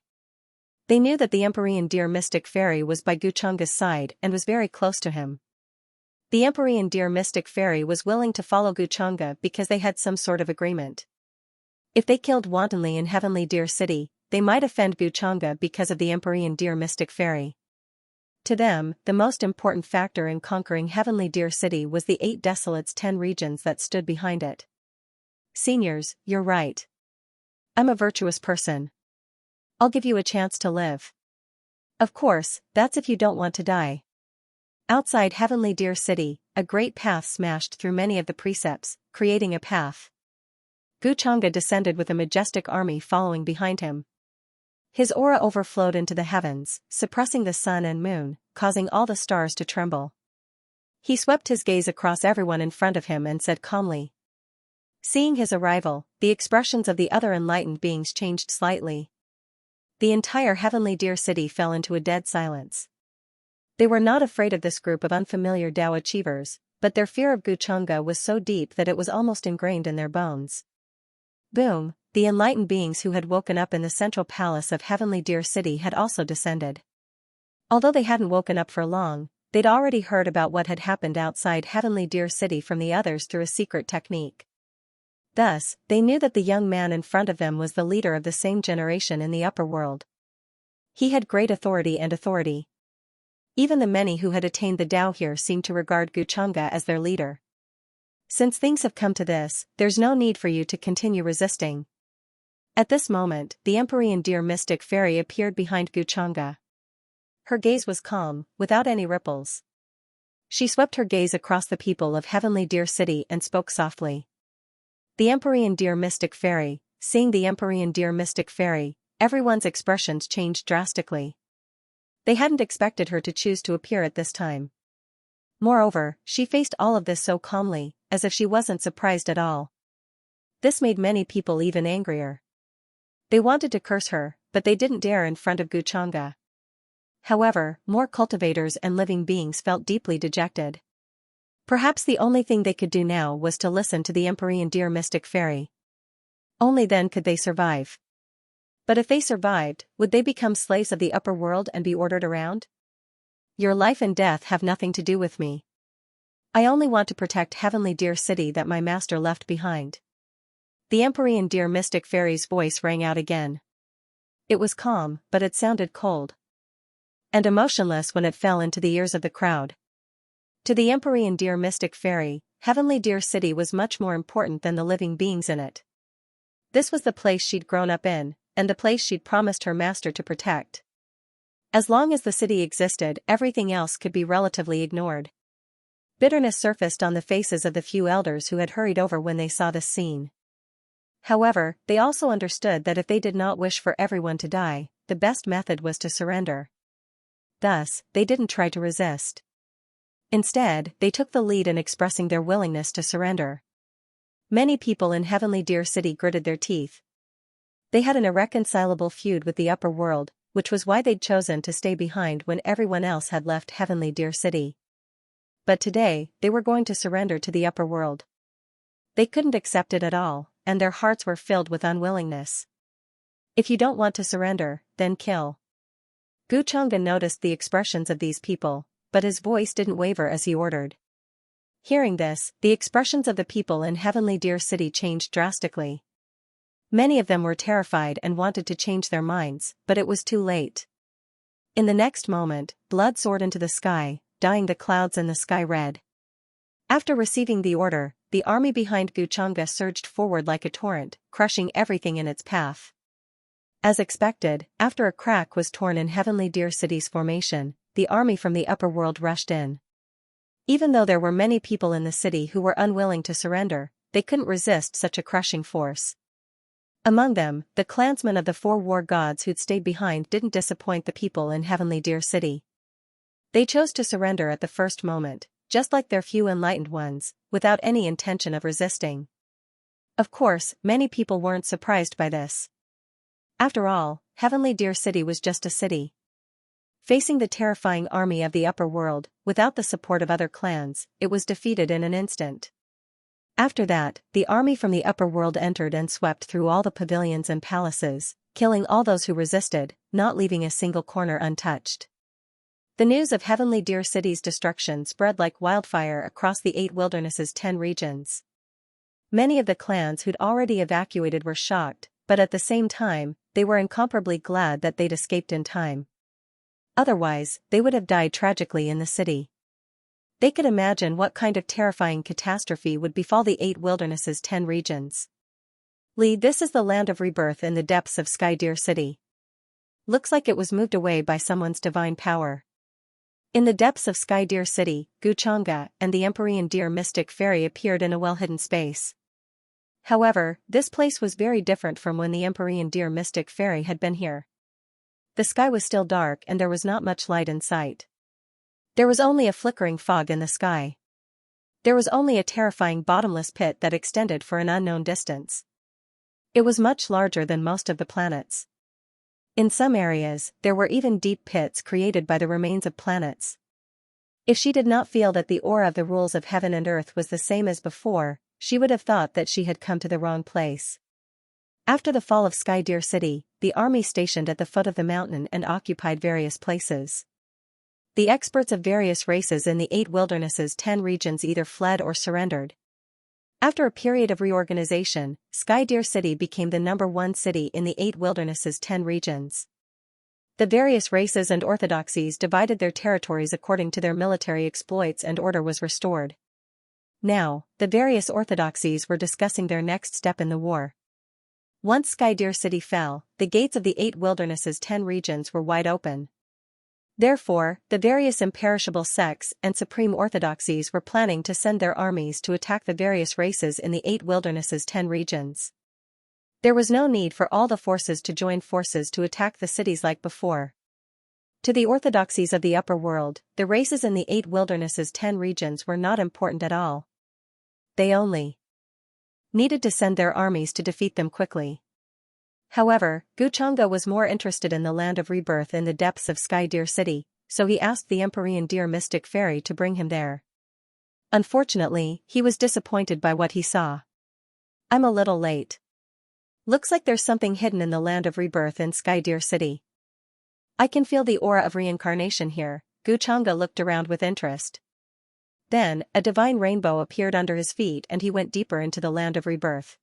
They knew that the Empyrean Deer Mystic Fairy was by Xianxia's side and was very close to him. The Empyrean Deer Mystic Fairy was willing to follow Xianxia because they had some sort of agreement. If they killed wantonly in Heavenly Deer City, they might offend Xianxia because of the Empyrean Deer Mystic Fairy. To them, the most important factor in conquering Heavenly Deer City was the 8 Desolates' 10 regions that stood behind it. "Seniors, you're right. I'm a virtuous person. I'll give you a chance to live. Of course, that's if you don't want to die." Outside Heavenly Deer City, a great path smashed through many of the precepts, creating a path. Xianxia descended with a majestic army following behind him. His aura overflowed into the heavens, suppressing the sun and moon, causing all the stars to tremble. He swept his gaze across everyone in front of him and said calmly. Seeing his arrival, the expressions of the other enlightened beings changed slightly. The entire Heavenly Deer City fell into a dead silence. They were not afraid of this group of unfamiliar Tao achievers, but their fear of Xianxia was so deep that it was almost ingrained in their bones. Boom! The enlightened beings who had woken up in the central palace of Heavenly Deer City had also descended. Although they hadn't woken up for long, they'd already heard about what had happened outside Heavenly Deer City from the others through a secret technique. Thus, they knew that the young man in front of them was the leader of the same generation in the upper world. He had great authority. Even the many who had attained the Tao here seemed to regard Xianxia as their leader. "Since things have come to this, there's no need for you to continue resisting." At this moment, the Empyrean Deer Mystic Fairy appeared behind Xianxia. Her gaze was calm, without any ripples. She swept her gaze across the people of Heavenly Deer City and spoke softly. The Empyrean Deer Mystic Fairy, seeing the Empyrean Deer Mystic Fairy, everyone's expressions changed drastically. They hadn't expected her to choose to appear at this time. Moreover, she faced all of this so calmly, as if she wasn't surprised at all. This made many people even angrier. They wanted to curse her, but they didn't dare in front of Xianxia. However, more cultivators and living beings felt deeply dejected. Perhaps the only thing they could do now was to listen to the Empyrean Deer Mystic Fairy. Only then could they survive. But if they survived, would they become slaves of the upper world and be ordered around? "Your life and death have nothing to do with me. I only want to protect Heavenly Deer City that my master left behind." The Empyrean Deer Mystic Fairy's voice rang out again. It was calm, but it sounded cold and emotionless when it fell into the ears of the crowd. To the Empyrean Deer Mystic Fairy, Heavenly Deer City was much more important than the living beings in it. This was the place she'd grown up in, and the place she'd promised her master to protect. As long as the city existed, everything else could be relatively ignored. Bitterness surfaced on the faces of the few elders who had hurried over when they saw this scene. However, they also understood that if they did not wish for everyone to die, the best method was to surrender. Thus, they didn't try to resist. Instead, they took the lead in expressing their willingness to surrender. Many people in Heavenly Deer City gritted their teeth. They had an irreconcilable feud with the upper world, which was why they'd chosen to stay behind when everyone else had left Heavenly Deer City. But today, they were going to surrender to the upper world. They couldn't accept it at all, and their hearts were filled with unwillingness. If you don't want to surrender, then kill. Xianxia noticed the expressions of these people, but his voice didn't waver as he ordered. Hearing this, the expressions of the people in Heavenly Deer City changed drastically. Many of them were terrified and wanted to change their minds, but it was too late. In the next moment, blood soared into the sky, dyeing the clouds and the sky red. After receiving the order, the army behind Xianxia surged forward like a torrent, crushing everything in its path. As expected, after a crack was torn in Heavenly Deer City's formation, the army from the upper world rushed in. Even though there were many people in the city who were unwilling to surrender, they couldn't resist such a crushing force. Among them, the clansmen of the 4 war gods who'd stayed behind didn't disappoint the people in Heavenly Deer City. They chose to surrender at the first moment, just like their few enlightened ones, without any intention of resisting. Of course, many people weren't surprised by this. After all, Heavenly Deer City was just a city. Facing the terrifying army of the upper world, without the support of other clans, it was defeated in an instant. After that, the army from the upper world entered and swept through all the pavilions and palaces, killing all those who resisted, not leaving a single corner untouched. The news of Heavenly Deer City's destruction spread like wildfire across the 8 Wilderness's 10 regions. Many of the clans who'd already evacuated were shocked, but at the same time, they were incomparably glad that they'd escaped in time. Otherwise, they would have died tragically in the city. They could imagine what kind of terrifying catastrophe would befall the 8 Wilderness's 10 regions. This is the land of rebirth in the depths of Sky Deer City. Looks like it was moved away by someone's divine power. In the depths of Sky Deer City, Xianxia and the Empyrean Deer Mystic Fairy appeared in a well-hidden space. However, this place was very different from when the Empyrean Deer Mystic Fairy had been here. The sky was still dark and there was not much light in sight. There was only a flickering fog in the sky. There was only a terrifying bottomless pit that extended for an unknown distance. It was much larger than most of the planets. In some areas, there were even deep pits created by the remains of planets. If she did not feel that the aura of the rules of heaven and earth was the same as before, she would have thought that she had come to the wrong place. After the fall of Sky Deer City, the army stationed at the foot of the mountain and occupied various places. The experts of various races in the 8 Wilderness's 10 regions either fled or surrendered. After a period of reorganization, Sky Deer City became the #1 city in the 8 Wilderness's 10 regions. The various races and orthodoxies divided their territories according to their military exploits and order was restored. Now, the various orthodoxies were discussing their next step in the war. Once Sky Deer City fell, the gates of the 8 Wilderness's 10 regions were wide open. Therefore, the various imperishable sects and supreme orthodoxies were planning to send their armies to attack the various races in the 8 Wilderness's 10 regions. There was no need for all the forces to join forces to attack the cities like before. To the orthodoxies of the upper world, the races in the 8 Wilderness's 10 regions were not important at all. They only needed to send their armies to defeat them quickly. However, Xianxia was more interested in the land of rebirth in the depths of Sky Deer City, so he asked the Empyrean Deer Mystic Fairy to bring him there. Unfortunately, he was disappointed by what he saw. "I'm a little late. Looks like there's something hidden in the land of rebirth in Sky Deer City. I can feel the aura of reincarnation here." Xianxia looked around with interest. Then, a divine rainbow appeared under his feet and he went deeper into the land of rebirth.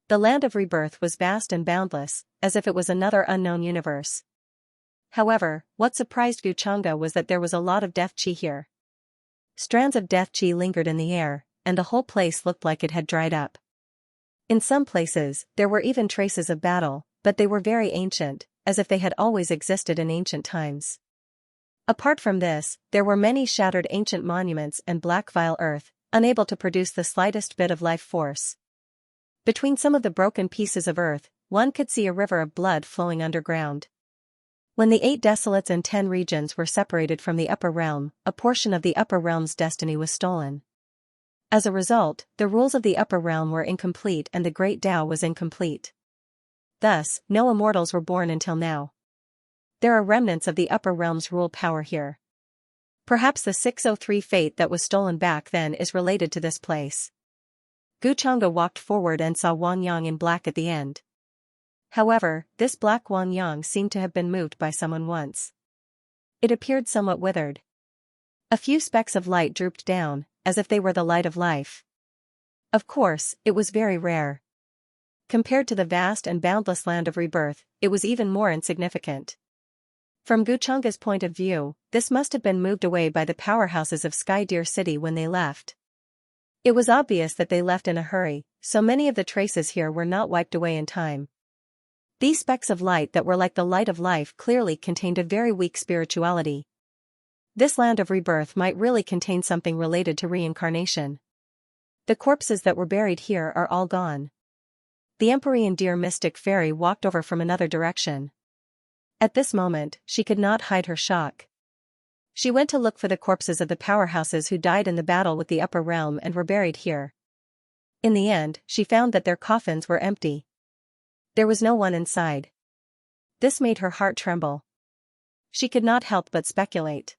The land of rebirth was vast and boundless, as if it was another unknown universe. However, what surprised Xianxia was that there was a lot of death chi here. Strands of death chi lingered in the air, and the whole place looked like it had dried up. In some places, there were even traces of battle, but they were very ancient, as if they had always existed in ancient times. Apart from this, there were many shattered ancient monuments and black vile earth, unable to produce the slightest bit of life force. Between some of the broken pieces of earth, one could see a river of blood flowing underground. When the 8 desolates and 10 regions were separated from the upper realm, a portion of the upper realm's destiny was stolen. As a result, the rules of the upper realm were incomplete and the great Tao was incomplete. Thus, no immortals were born until now. There are remnants of the upper realm's rule power here. Perhaps the 603 fate that was stolen back then is related to this place. Guchanga walked forward and saw Wang Yang in black at the end. However, this black Wang Yang seemed to have been moved by someone once. It appeared somewhat withered. A few specks of light drooped down, as if they were the light of life. Of course, it was very rare. Compared to the vast and boundless land of rebirth, it was even more insignificant. From Guchanga's point of view, this must have been moved away by the powerhouses of Sky Deer City when they left. It was obvious that they left in a hurry, so many of the traces here were not wiped away in time. These specks of light that were like the light of life clearly contained a very weak spirituality. This land of rebirth might really contain something related to reincarnation. The corpses that were buried here are all gone. The Empyrean Deer Mystic Fairy walked over from another direction. At this moment, she could not hide her shock. She went to look for the corpses of the powerhouses who died in the battle with the upper realm and were buried here. In the end, she found that their coffins were empty. There was no one inside. This made her heart tremble. She could not help but speculate.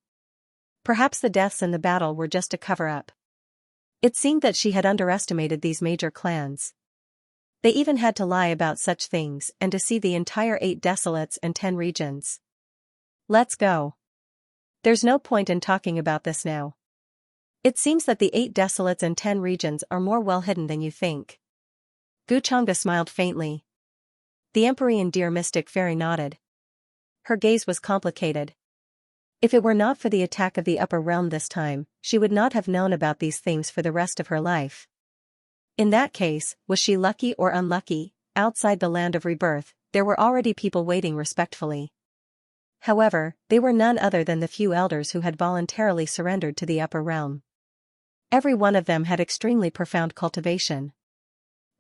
Perhaps the deaths in the battle were just a cover-up. It seemed that she had underestimated these major clans. They even had to lie about such things and deceive the entire 8 desolates and 10 regions. Let's go. There's no point in talking about this now. It seems that the 8 desolates and 10 regions are more well hidden than you think. Guchanga smiled faintly. The Empyrean Deer Mystic Fairy nodded. Her gaze was complicated. If it were not for the attack of the upper realm this time, she would not have known about these things for the rest of her life. In that case, was she lucky or unlucky? Outside the land of rebirth, there were already people waiting respectfully. However, they were none other than the few elders who had voluntarily surrendered to the upper realm. Every one of them had extremely profound cultivation.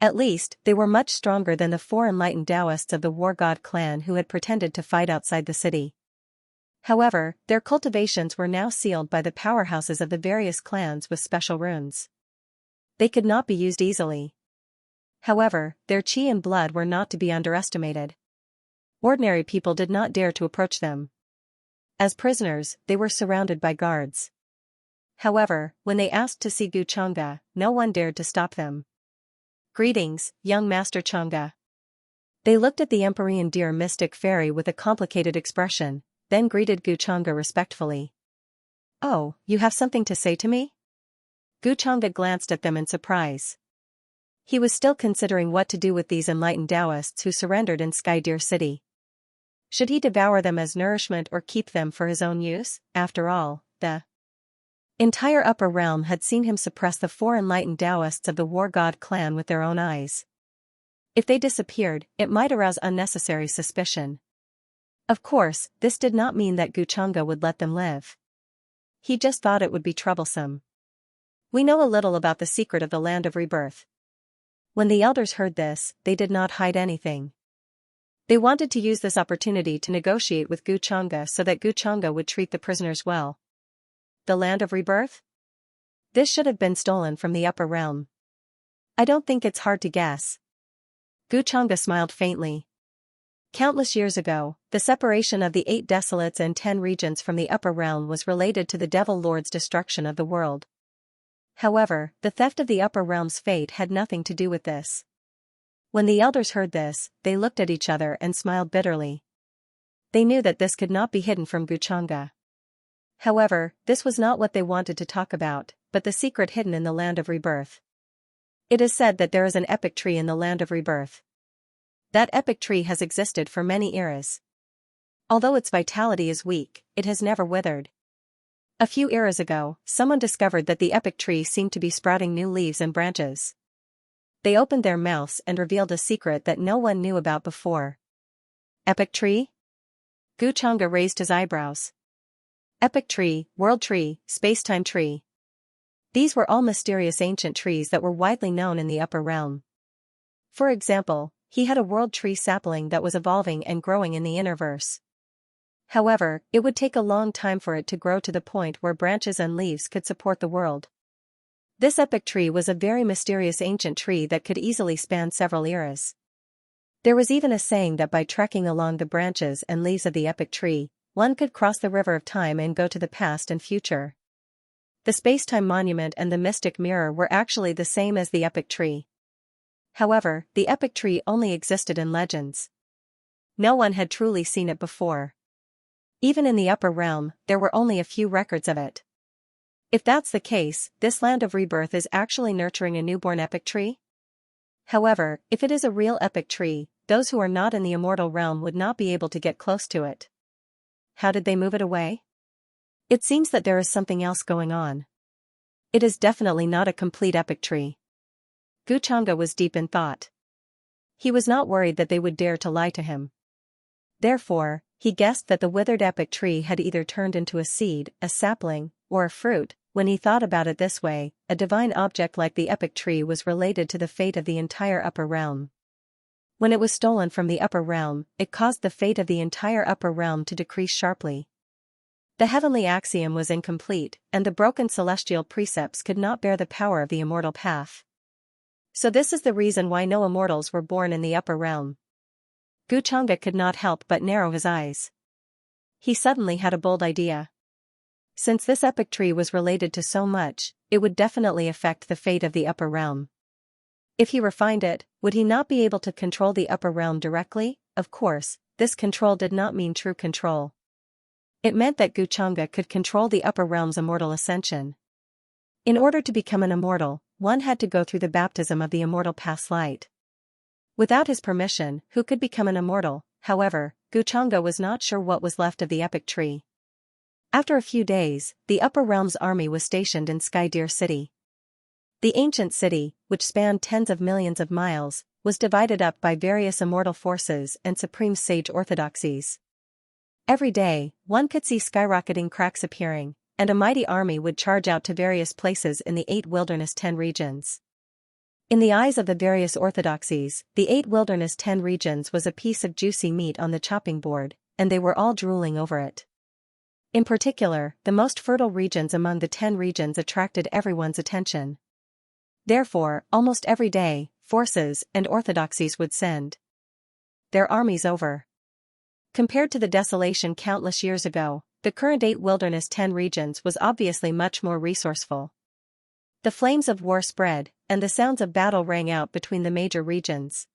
At least, they were much stronger than the 4 enlightened Taoists of the War God clan who had pretended to fight outside the city. However, their cultivations were now sealed by the powerhouses of the various clans with special runes. They could not be used easily. However, their qi and blood were not to be underestimated. Ordinary people did not dare to approach them. As prisoners, they were surrounded by guards. However, when they asked to see Guchanga, no one dared to stop them. Greetings, young Master Changa. They looked at the Empyrean Deer Mystic Fairy with a complicated expression, then greeted Guchanga respectfully. Oh, you have something to say to me? Guchanga glanced at them in surprise. He was still considering what to do with these enlightened Taoists who surrendered in Sky Deer City. Should he devour them as nourishment or keep them for his own use? After all, the entire upper realm had seen him suppress the 4 enlightened Taoists of the War God clan with their own eyes. If they disappeared, it might arouse unnecessary suspicion. Of course, this did not mean that Guchanga would let them live. He just thought it would be troublesome. We know a little about the secret of the land of rebirth. When the elders heard this, they did not hide anything. They wanted to use this opportunity to negotiate with Guchanga so that Guchanga would treat the prisoners well. The land of rebirth? This should have been stolen from the upper realm. I don't think it's hard to guess. Guchanga smiled faintly. Countless years ago, the separation of the 8 desolates and 10 regions from the upper realm was related to the Devil Lord's destruction of the world. However, the theft of the upper realm's fate had nothing to do with this. When the elders heard this, they looked at each other and smiled bitterly. They knew that this could not be hidden from Guchanga. However, this was not what they wanted to talk about, but the secret hidden in the land of rebirth. It is said that there is an epic tree in the land of rebirth. That epic tree has existed for many eras. Although its vitality is weak, it has never withered. A few eras ago, someone discovered that the epic tree seemed to be sprouting new leaves and branches. They opened their mouths and revealed a secret that no one knew about before. Epic tree? Gu Chang'e raised his eyebrows. Epic tree, world tree, space-time tree. These were all mysterious ancient trees that were widely known in the upper realm. For example, he had a world tree sapling that was evolving and growing in the innerverse. However, it would take a long time for it to grow to the point where branches and leaves could support the world. This epic tree was a very mysterious ancient tree that could easily span several eras. There was even a saying that by trekking along the branches and leaves of the epic tree, one could cross the river of time and go to the past and future. The space-time monument and the mystic mirror were actually the same as the epic tree. However, the epic tree only existed in legends. No one had truly seen it before. Even in the upper realm, there were only a few records of it. If that's the case, this land of rebirth is actually nurturing a newborn epic tree? However, if it is a real epic tree, those who are not in the immortal realm would not be able to get close to it. How did they move it away? It seems that there is something else going on. It is definitely not a complete epic tree. Gu Chang'e was deep in thought. He was not worried that they would dare to lie to him. Therefore, he guessed that the withered epic tree had either turned into a seed, a sapling, or a fruit. When he thought about it this way, a divine object like the epic tree was related to the fate of the entire upper realm. When it was stolen from the upper realm, it caused the fate of the entire upper realm to decrease sharply. The heavenly axiom was incomplete, and the broken celestial precepts could not bear the power of the immortal path. So this is the reason why no immortals were born in the upper realm. Gu Chang'e could not help but narrow his eyes. He suddenly had a bold idea. Since this epic tree was related to so much, it would definitely affect the fate of the upper realm. If he refined it, would he not be able to control the upper realm directly? Of course, this control did not mean true control. It meant that Gu Chang'e could control the upper realm's immortal ascension. In order to become an immortal, one had to go through the baptism of the immortal path's light. Without his permission, who could become an immortal? However, Gu Chang'e was not sure what was left of the epic tree. After a few days, the upper realm's army was stationed in Sky Deer City. The ancient city, which spanned tens of millions of miles, was divided up by various immortal forces and supreme sage orthodoxies. Every day, one could see skyrocketing cracks appearing, and a mighty army would charge out to various places in the 8 Wilderness 10 regions. In the eyes of the various orthodoxies, the 8 Wilderness 10 regions was a piece of juicy meat on the chopping board, and they were all drooling over it. In particular, the most fertile regions among the 10 regions attracted everyone's attention. Therefore, almost every day, forces and orthodoxies would send their armies over. Compared to the desolation countless years ago, the current 8 Wilderness 10 regions was obviously much more resourceful. The flames of war spread, and the sounds of battle rang out between the major regions.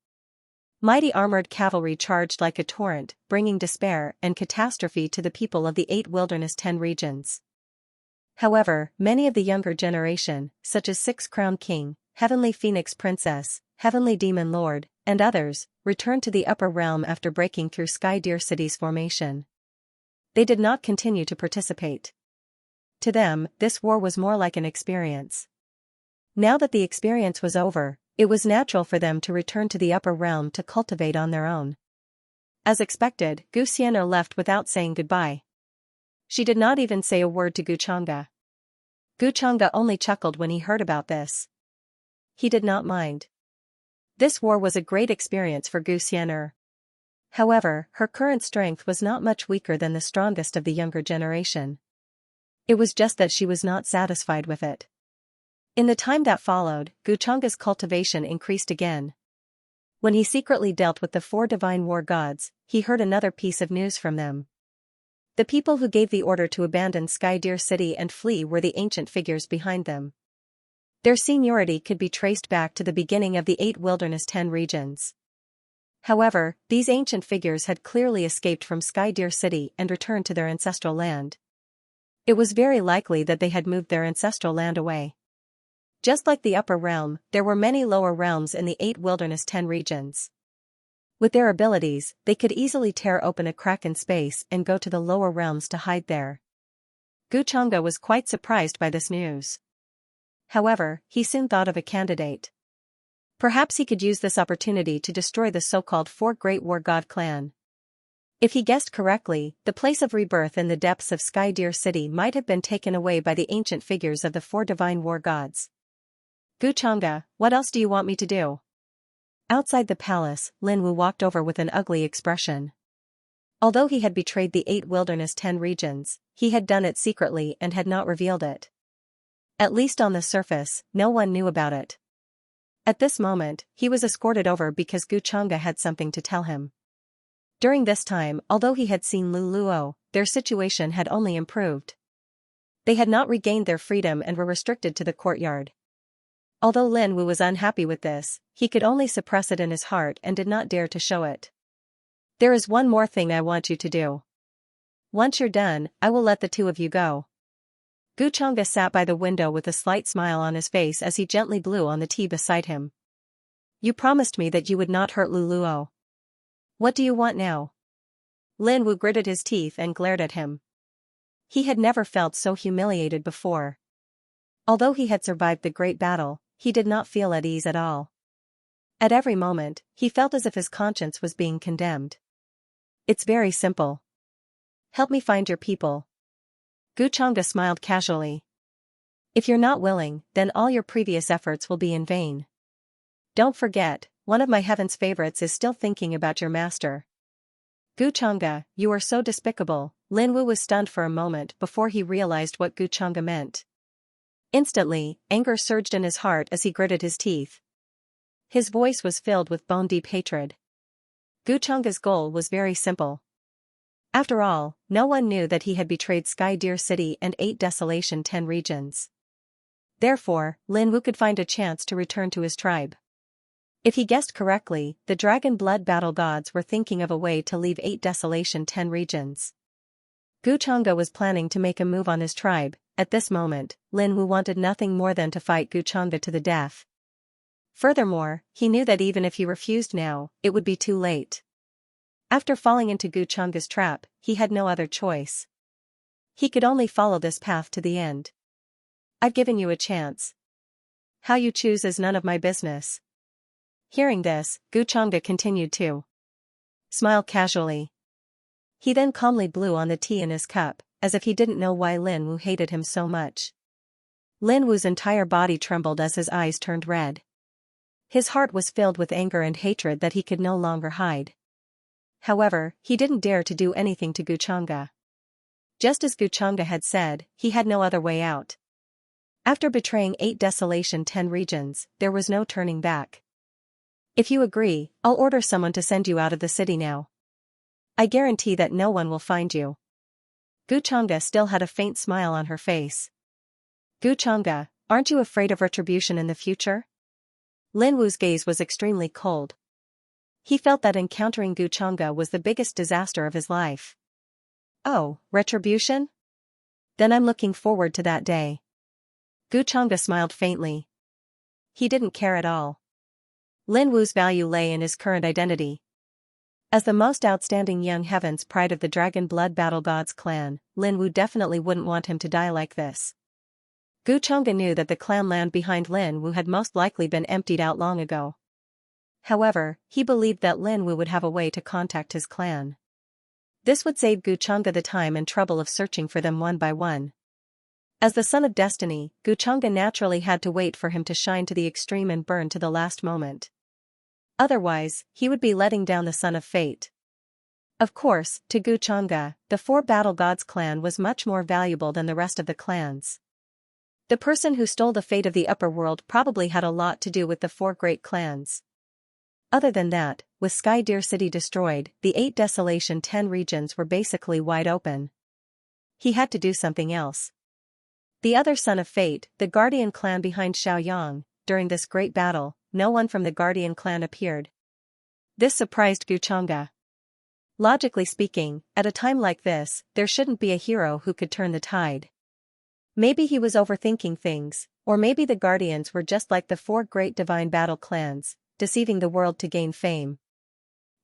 Mighty armored cavalry charged like a torrent, bringing despair and catastrophe to the people of the 8 Wilderness 10 regions. However, many of the younger generation, such as Six Crown King, Heavenly Phoenix Princess, Heavenly Demon Lord, and others, returned to the upper realm after breaking through Sky Deer City's formation. They did not continue to participate. To them, this war was more like an experience. Now that the experience was over, it was natural for them to return to the upper realm to cultivate on their own. As expected, Gu Xianxia left without saying goodbye. She did not even say a word to Gu Chang'e. Gu Chang'e only chuckled when he heard about this. He did not mind. This war was a great experience for Gu Xianxia. However, her current strength was not much weaker than the strongest of the younger generation. It was just that she was not satisfied with it. In the time that followed, Gu Chang'e's cultivation increased again. When he secretly dealt with the 4 divine war gods, he heard another piece of news from them. The people who gave the order to abandon Sky Deer City and flee were the ancient figures behind them. Their seniority could be traced back to the beginning of the 8 Wilderness 10 regions. However, these ancient figures had clearly escaped from Sky Deer City and returned to their ancestral land. It was very likely that they had moved their ancestral land away. Just like the upper realm, there were many lower realms in the 8 Wilderness 10 regions. With their abilities, they could easily tear open a crack in space and go to the lower realms to hide there. Gu Chang'e was quite surprised by this news. However, he soon thought of a candidate. Perhaps he could use this opportunity to destroy the so-called 4 Great War God clan. If he guessed correctly, the place of rebirth in the depths of Sky Deer City might have been taken away by the ancient figures of the four divine war gods. Xianxia, what else do you want me to do? Outside the palace, Lin Wu walked over with an ugly expression. Although he had betrayed the 8 wilderness 10 regions, he had done it secretly and had not revealed it. At least on the surface, no one knew about it. At this moment, he was escorted over because Xianxia had something to tell him. During this time, although he had seen Luluo, their situation had only improved. They had not regained their freedom and were restricted to the courtyard. Although Lin Wu was unhappy with this, he could only suppress it in his heart and did not dare to show it. There is one more thing I want you to do. Once you're done, I will let the two of you go. Xianxia sat by the window with a slight smile on his face as he gently blew on the tea beside him. You promised me that you would not hurt Luluo. What do you want now? Lin Wu gritted his teeth and glared at him. He had never felt so humiliated before. Although he had survived the great battle, he did not feel at ease at all. At every moment, he felt as if his conscience was being condemned. It's very simple. Help me find your people. Xianxia smiled casually. If you're not willing, then all your previous efforts will be in vain. Don't forget, one of my heaven's favorites is still thinking about your master. Xianxia, you are so despicable. Lin Wu was stunned for a moment before he realized what Xianxia meant. Instantly, anger surged in his heart as he gritted his teeth. His voice was filled with bone-deep hatred. Xianxia's goal was very simple. After all, no one knew that he had betrayed Sky Deer City and 8 Desolation 10 regions. Therefore, Lin Wu could find a chance to return to his tribe. If he guessed correctly, the Dragon Blood Battle Gods were thinking of a way to leave 8 Desolation 10 regions. Xianxia was planning to make a move on his tribe. At this moment, Lin Wu wanted nothing more than to fight Xianxia to the death. Furthermore, he knew that even if he refused now, it would be too late. After falling into Xianxia's trap, he had no other choice. He could only follow this path to the end. I've given you a chance. How you choose is none of my business. Hearing this, Xianxia continued to smile casually. He then calmly blew on the tea in his cup, as if he didn't know why Lin Wu hated him so much. Lin Wu's entire body trembled as his eyes turned red. His heart was filled with anger and hatred that he could no longer hide. However, he didn't dare to do anything to Xianxia. Just as Xianxia had said, he had no other way out. After betraying 8 Desolation 10 regions, there was no turning back. If you agree, I'll order someone to send you out of the city now. I guarantee that no one will find you. Xianxia still had a faint smile on her face. Xianxia, aren't you afraid of retribution in the future? Lin Wu's gaze was extremely cold. He felt that encountering Xianxia was the biggest disaster of his life. Oh, retribution? Then I'm looking forward to that day. Xianxia smiled faintly. He didn't care at all. Lin Wu's value lay in his current identity. As the most outstanding young heaven's pride of the Dragon Blood Battle Gods clan, Lin Wu definitely wouldn't want him to die like this. Xianxia knew that the clan land behind Lin Wu had most likely been emptied out long ago. However, he believed that Lin Wu would have a way to contact his clan. This would save Xianxia the time and trouble of searching for them one by one. As the son of destiny, Xianxia naturally had to wait for him to shine to the extreme and burn to the last moment. Otherwise, he would be letting down the son of fate. Of course, to Xianxia, the 4 Battle Gods clan was much more valuable than the rest of the clans. The person who stole the fate of the upper world probably had a lot to do with the 4 great clans. Other than that, with Sky Deer City destroyed, the 8 Desolation 10 regions were basically wide open. He had to do something else. The other son of fate, the Guardian clan behind Xiaoyang, during this great battle, no one from the Guardian clan appeared. This surprised Xianxia. Logically speaking, at a time like this, there shouldn't be a hero who could turn the tide. Maybe he was overthinking things, or maybe the Guardians were just like the 4 great divine battle clans, deceiving the world to gain fame.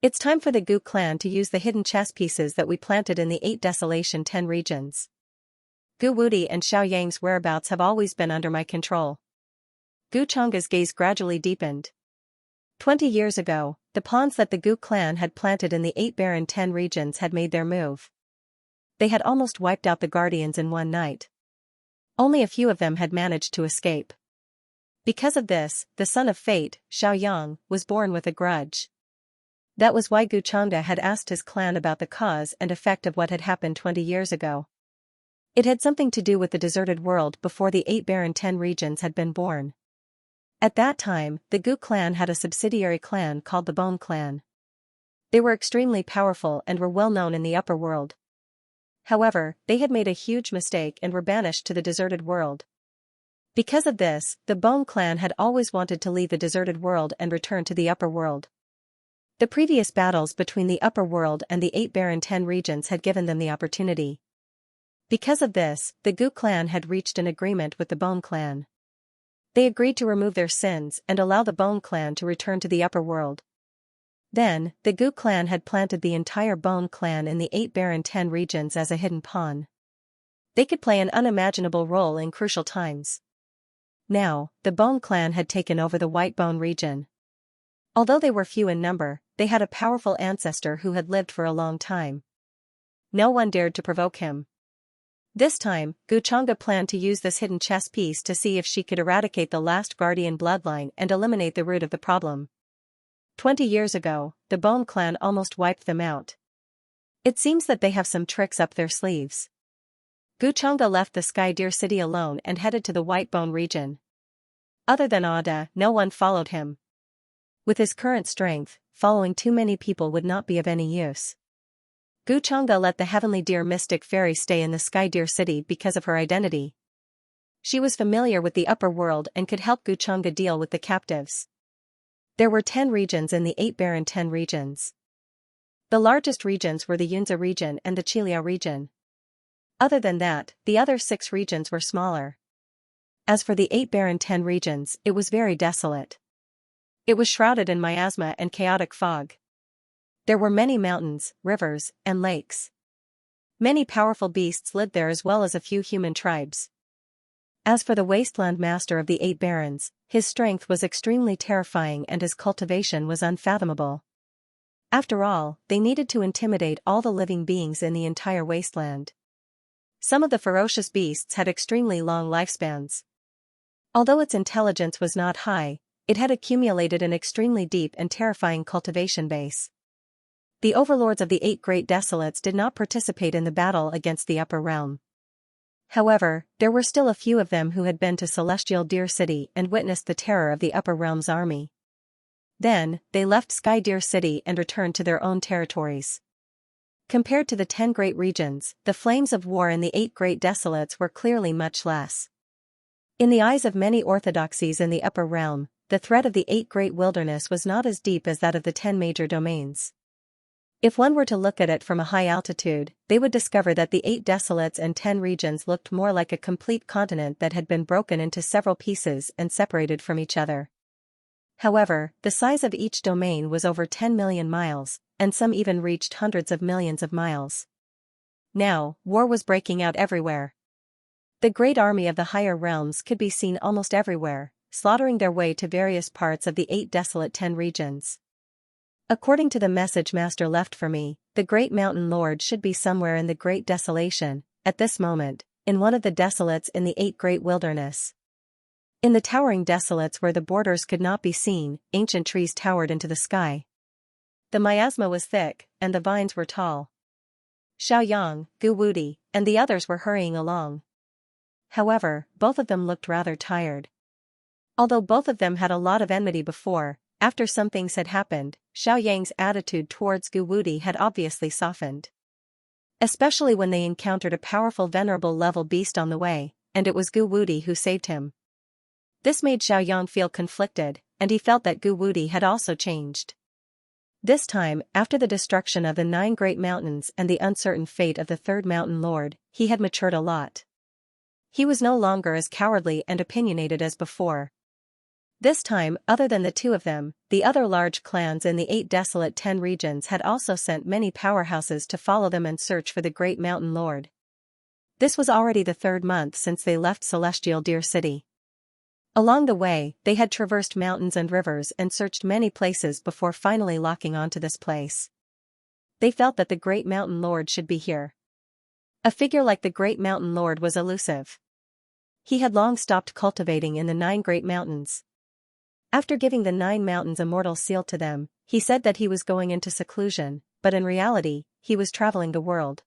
It's time for the Gu clan to use the hidden chess pieces that we planted in the 8 Desolation 10 regions. Gu Wudi and Xiaoyang's whereabouts have always been under my control. Xianxia's gaze gradually deepened. 20 years ago, the pawns that the Gu clan had planted in the 8 barren 10 regions had made their move. They had almost wiped out the guardians in one night. Only a few of them had managed to escape. Because of this, the son of fate, Xiaoyang, was born with a grudge. That was why Gu Changde had asked his clan about the cause and effect of what had happened 20 years ago. It had something to do with the deserted world before the 8 barren 10 regions had been born. At that time, the Gu clan had a subsidiary clan called the Bone clan. They were extremely powerful and were well known in the upper world. However, they had made a huge mistake and were banished to the deserted world. Because of this, the Bone clan had always wanted to leave the deserted world and return to the upper world. The previous battles between the upper world and the 8 barren 10 regions had given them the opportunity. Because of this, the Gu clan had reached an agreement with the Bone clan. They agreed to remove their sins and allow the Bone clan to return to the upper world. Then, the Gu clan had planted the entire Bone clan in the 8 barren 10 regions as a hidden pawn. They could play an unimaginable role in crucial times. Now, the Bone clan had taken over the White Bone region. Although they were few in number, they had a powerful ancestor who had lived for a long time. No one dared to provoke him. This time, Gu Changde planned to use this hidden chess piece to see if she could eradicate the last guardian bloodline and eliminate the root of the problem. 20 years ago, the Bone clan almost wiped them out. It seems that they have some tricks up their sleeves. Gu Changde left the Sky Deer city alone and headed to the White Bone region. Other than Ada, no one followed him. With his current strength, following too many people would not be of any use. Gu Changde let the Heavenly Deer mystic fairy stay in the Sky Deer city because of her identity. She was familiar with the upper world and could help Gu Changde deal with the captives. There were 10 regions in the 8 barren 10 regions. The largest regions were the Yunza region and the Chilia region. Other than that, the other 6 regions were smaller. As for the 8 barren 10 regions, it was very desolate. It was shrouded in miasma and chaotic fog. There were many mountains, rivers, and lakes. Many powerful beasts lived there as well as a few human tribes. As for the wasteland master of the 8 barons, his strength was extremely terrifying and his cultivation was unfathomable. After all, they needed to intimidate all the living beings in the entire wasteland. Some of the ferocious beasts had extremely long lifespans. Although its intelligence was not high, it had accumulated an extremely deep and terrifying cultivation base. The overlords of the 8 great desolates did not participate in the battle against the upper realm. However, there were still a few of them who had been to Celestial Deer City and witnessed the terror of the upper realm's army. Then, they left Sky Deer City and returned to their own territories. Compared to the 10 great regions, the flames of war in the 8 great desolates were clearly much less. In the eyes of many orthodoxies in the upper realm, the threat of the 8 great wilderness was not as deep as that of the 10 major domains. If one were to look at it from a high altitude, they would discover that the 8 desolates and 10 regions looked more like a complete continent that had been broken into several pieces and separated from each other. However, the size of each domain was over 10 million miles, and some even reached hundreds of millions of miles. Now, war was breaking out everywhere. The great army of the higher realms could be seen almost everywhere, slaughtering their way to various parts of the 8 desolate 10 regions. According to the message Master left for me, the great mountain lord should be somewhere in the great desolation, at this moment, in one of the desolates in the 8 great wilderness. In the towering desolates where the borders could not be seen, ancient trees towered into the sky. The miasma was thick, and the vines were tall. Xiaoyang, Gu Wudi, and the others were hurrying along. However, both of them looked rather tired. Although both of them had a lot of enmity before, after some things had happened, Xiaoyang's attitude towards Gu Wudi had obviously softened. Especially when they encountered a powerful venerable level beast on the way, and it was Gu Wudi who saved him. This made Xiaoyang feel conflicted, and he felt that Gu Wudi had also changed. This time, after the destruction of the 9 great mountains and the uncertain fate of the 3rd mountain lord, he had matured a lot. He was no longer as cowardly and opinionated as before. This time, other than the 2 of them, the other large clans in the 8 desolate 10 regions had also sent many powerhouses to follow them and search for the great mountain lord. This was already the 3rd month since they left Celestial Deer City. Along the way, they had traversed mountains and rivers and searched many places before finally locking onto this place. They felt that the Great Mountain Lord should be here. A figure like the Great Mountain Lord was elusive. He had long stopped cultivating in the 9 great mountains. After giving the 9 mountains a mortal seal to them, he said that he was going into seclusion, but in reality, he was traveling the world.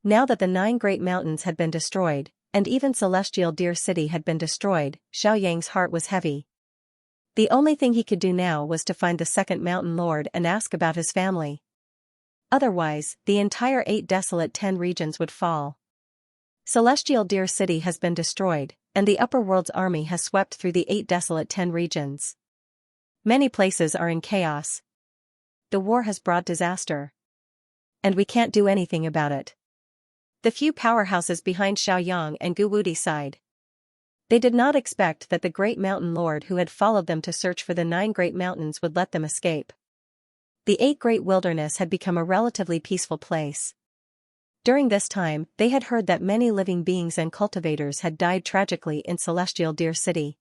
Now that the 9 great mountains had been destroyed, and even Celestial Deer City had been destroyed, Xiaoyang's heart was heavy. The only thing he could do now was to find the second mountain lord and ask about his family. Otherwise, the entire 8 desolate 10 regions would fall. Celestial Deer City has been destroyed, and the upper world's army has swept through the 8 desolate 10 regions. Many places are in chaos. The war has brought disaster. And we can't do anything about it. The few powerhouses behind Xiaoyang and Gu Wudi sighed. They did not expect that the Great Mountain Lord who had followed them to search for the 9 great mountains would let them escape. The 8 great wilderness had become a relatively peaceful place. During this time, they had heard that many living beings and cultivators had died tragically in Celestial Deer City.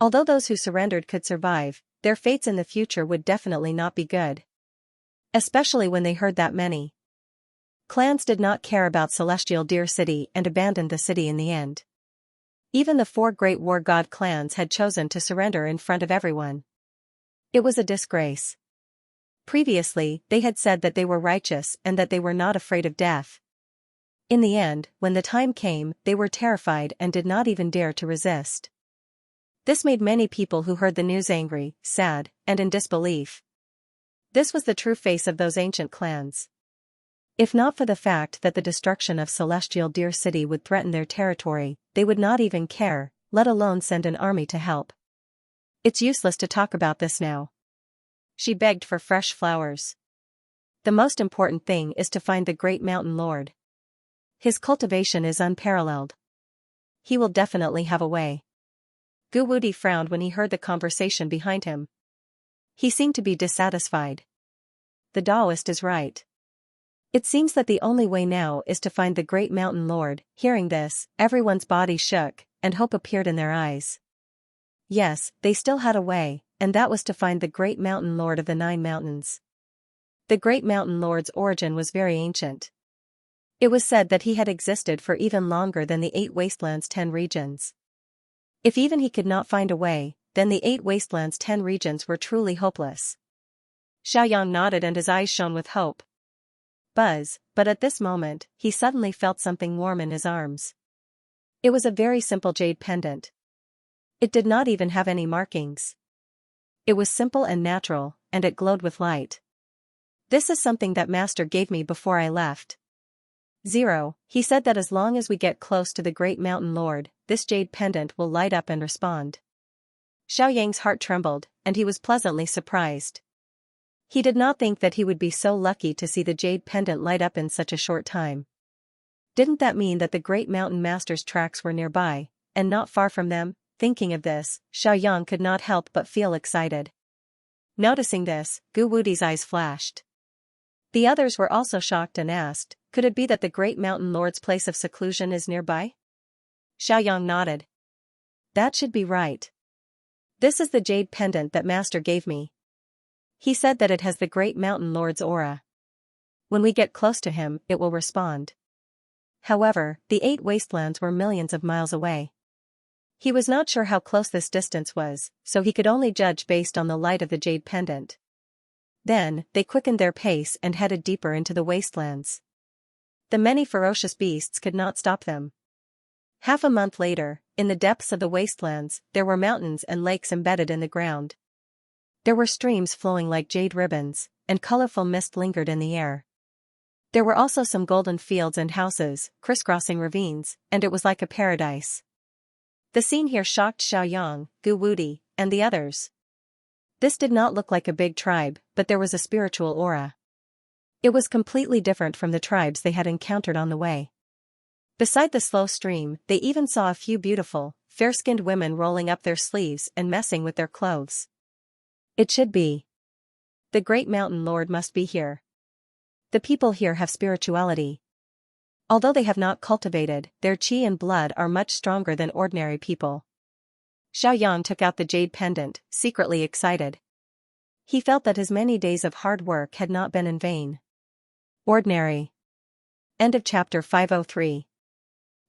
Although those who surrendered could survive, their fates in the future would definitely not be good. Especially when they heard that many clans did not care about Celestial Deer City and abandoned the city in the end. Even the 4 great war god clans had chosen to surrender in front of everyone. It was a disgrace. Previously, they had said that they were righteous and that they were not afraid of death. In the end, when the time came, they were terrified and did not even dare to resist. This made many people who heard the news angry, sad, and in disbelief. This was the true face of those ancient clans. If not for the fact that the destruction of Celestial Deer City would threaten their territory, they would not even care, let alone send an army to help. It's useless to talk about this now. She begged for fresh flowers. The most important thing is to find the Great Mountain Lord. His cultivation is unparalleled. He will definitely have a way. Gu Wudi frowned when he heard the conversation behind him. He seemed to be dissatisfied. The Taoist is right. It seems that the only way now is to find the Great Mountain Lord. Hearing this, everyone's body shook, and hope appeared in their eyes. Yes, they still had a way, and that was to find the Great Mountain Lord of the 9 mountains. The Great Mountain Lord's origin was very ancient. It was said that he had existed for even longer than the 8 wastelands 10 regions. If even he could not find a way, then the 8 wastelands 10 regions were truly hopeless. Xiaoyang nodded and his eyes shone with hope. But at this moment, he suddenly felt something warm in his arms. It was a very simple jade pendant. It did not even have any markings. It was simple and natural, and it glowed with light. This is something that Master gave me before I left. 0, he said that as long as we get close to the Great Mountain Lord, this jade pendant will light up and respond. Xiaoyang's heart trembled, and he was pleasantly surprised. He did not think that he would be so lucky to see the jade pendant light up in such a short time. Didn't that mean that the Great Mountain Master's tracks were nearby, and not far from them? Thinking of this, Xiaoyang could not help but feel excited. Noticing this, Gu Wudi's eyes flashed. The others were also shocked and asked, could it be that the Great Mountain Lord's place of seclusion is nearby? Xiaoyang nodded. That should be right. This is the jade pendant that Master gave me. He said that it has the Great Mountain Lord's aura. When we get close to him, it will respond. However, the 8 wastelands were millions of miles away. He was not sure how close this distance was, so he could only judge based on the light of the jade pendant. Then, they quickened their pace and headed deeper into the wastelands. The many ferocious beasts could not stop them. Half a month later, in the depths of the wastelands, there were mountains and lakes embedded in the ground. There were streams flowing like jade ribbons, and colorful mist lingered in the air. There were also some golden fields and houses, crisscrossing ravines, and it was like a paradise. The scene here shocked Xiaoyang, Gu Wudi, and the others. This did not look like a big tribe, but there was a spiritual aura. It was completely different from the tribes they had encountered on the way. Beside the slow stream, they even saw a few beautiful, fair-skinned women rolling up their sleeves and messing with their clothes. It should be. The Great Mountain Lord must be here. The people here have spirituality. Although they have not cultivated, their qi and blood are much stronger than ordinary people. Xiaoyan took out the jade pendant, secretly excited. He felt that his many days of hard work had not been in vain. Ordinary. End of chapter 503.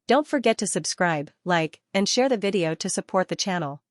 Don't forget to subscribe, like, and share the video to support the channel.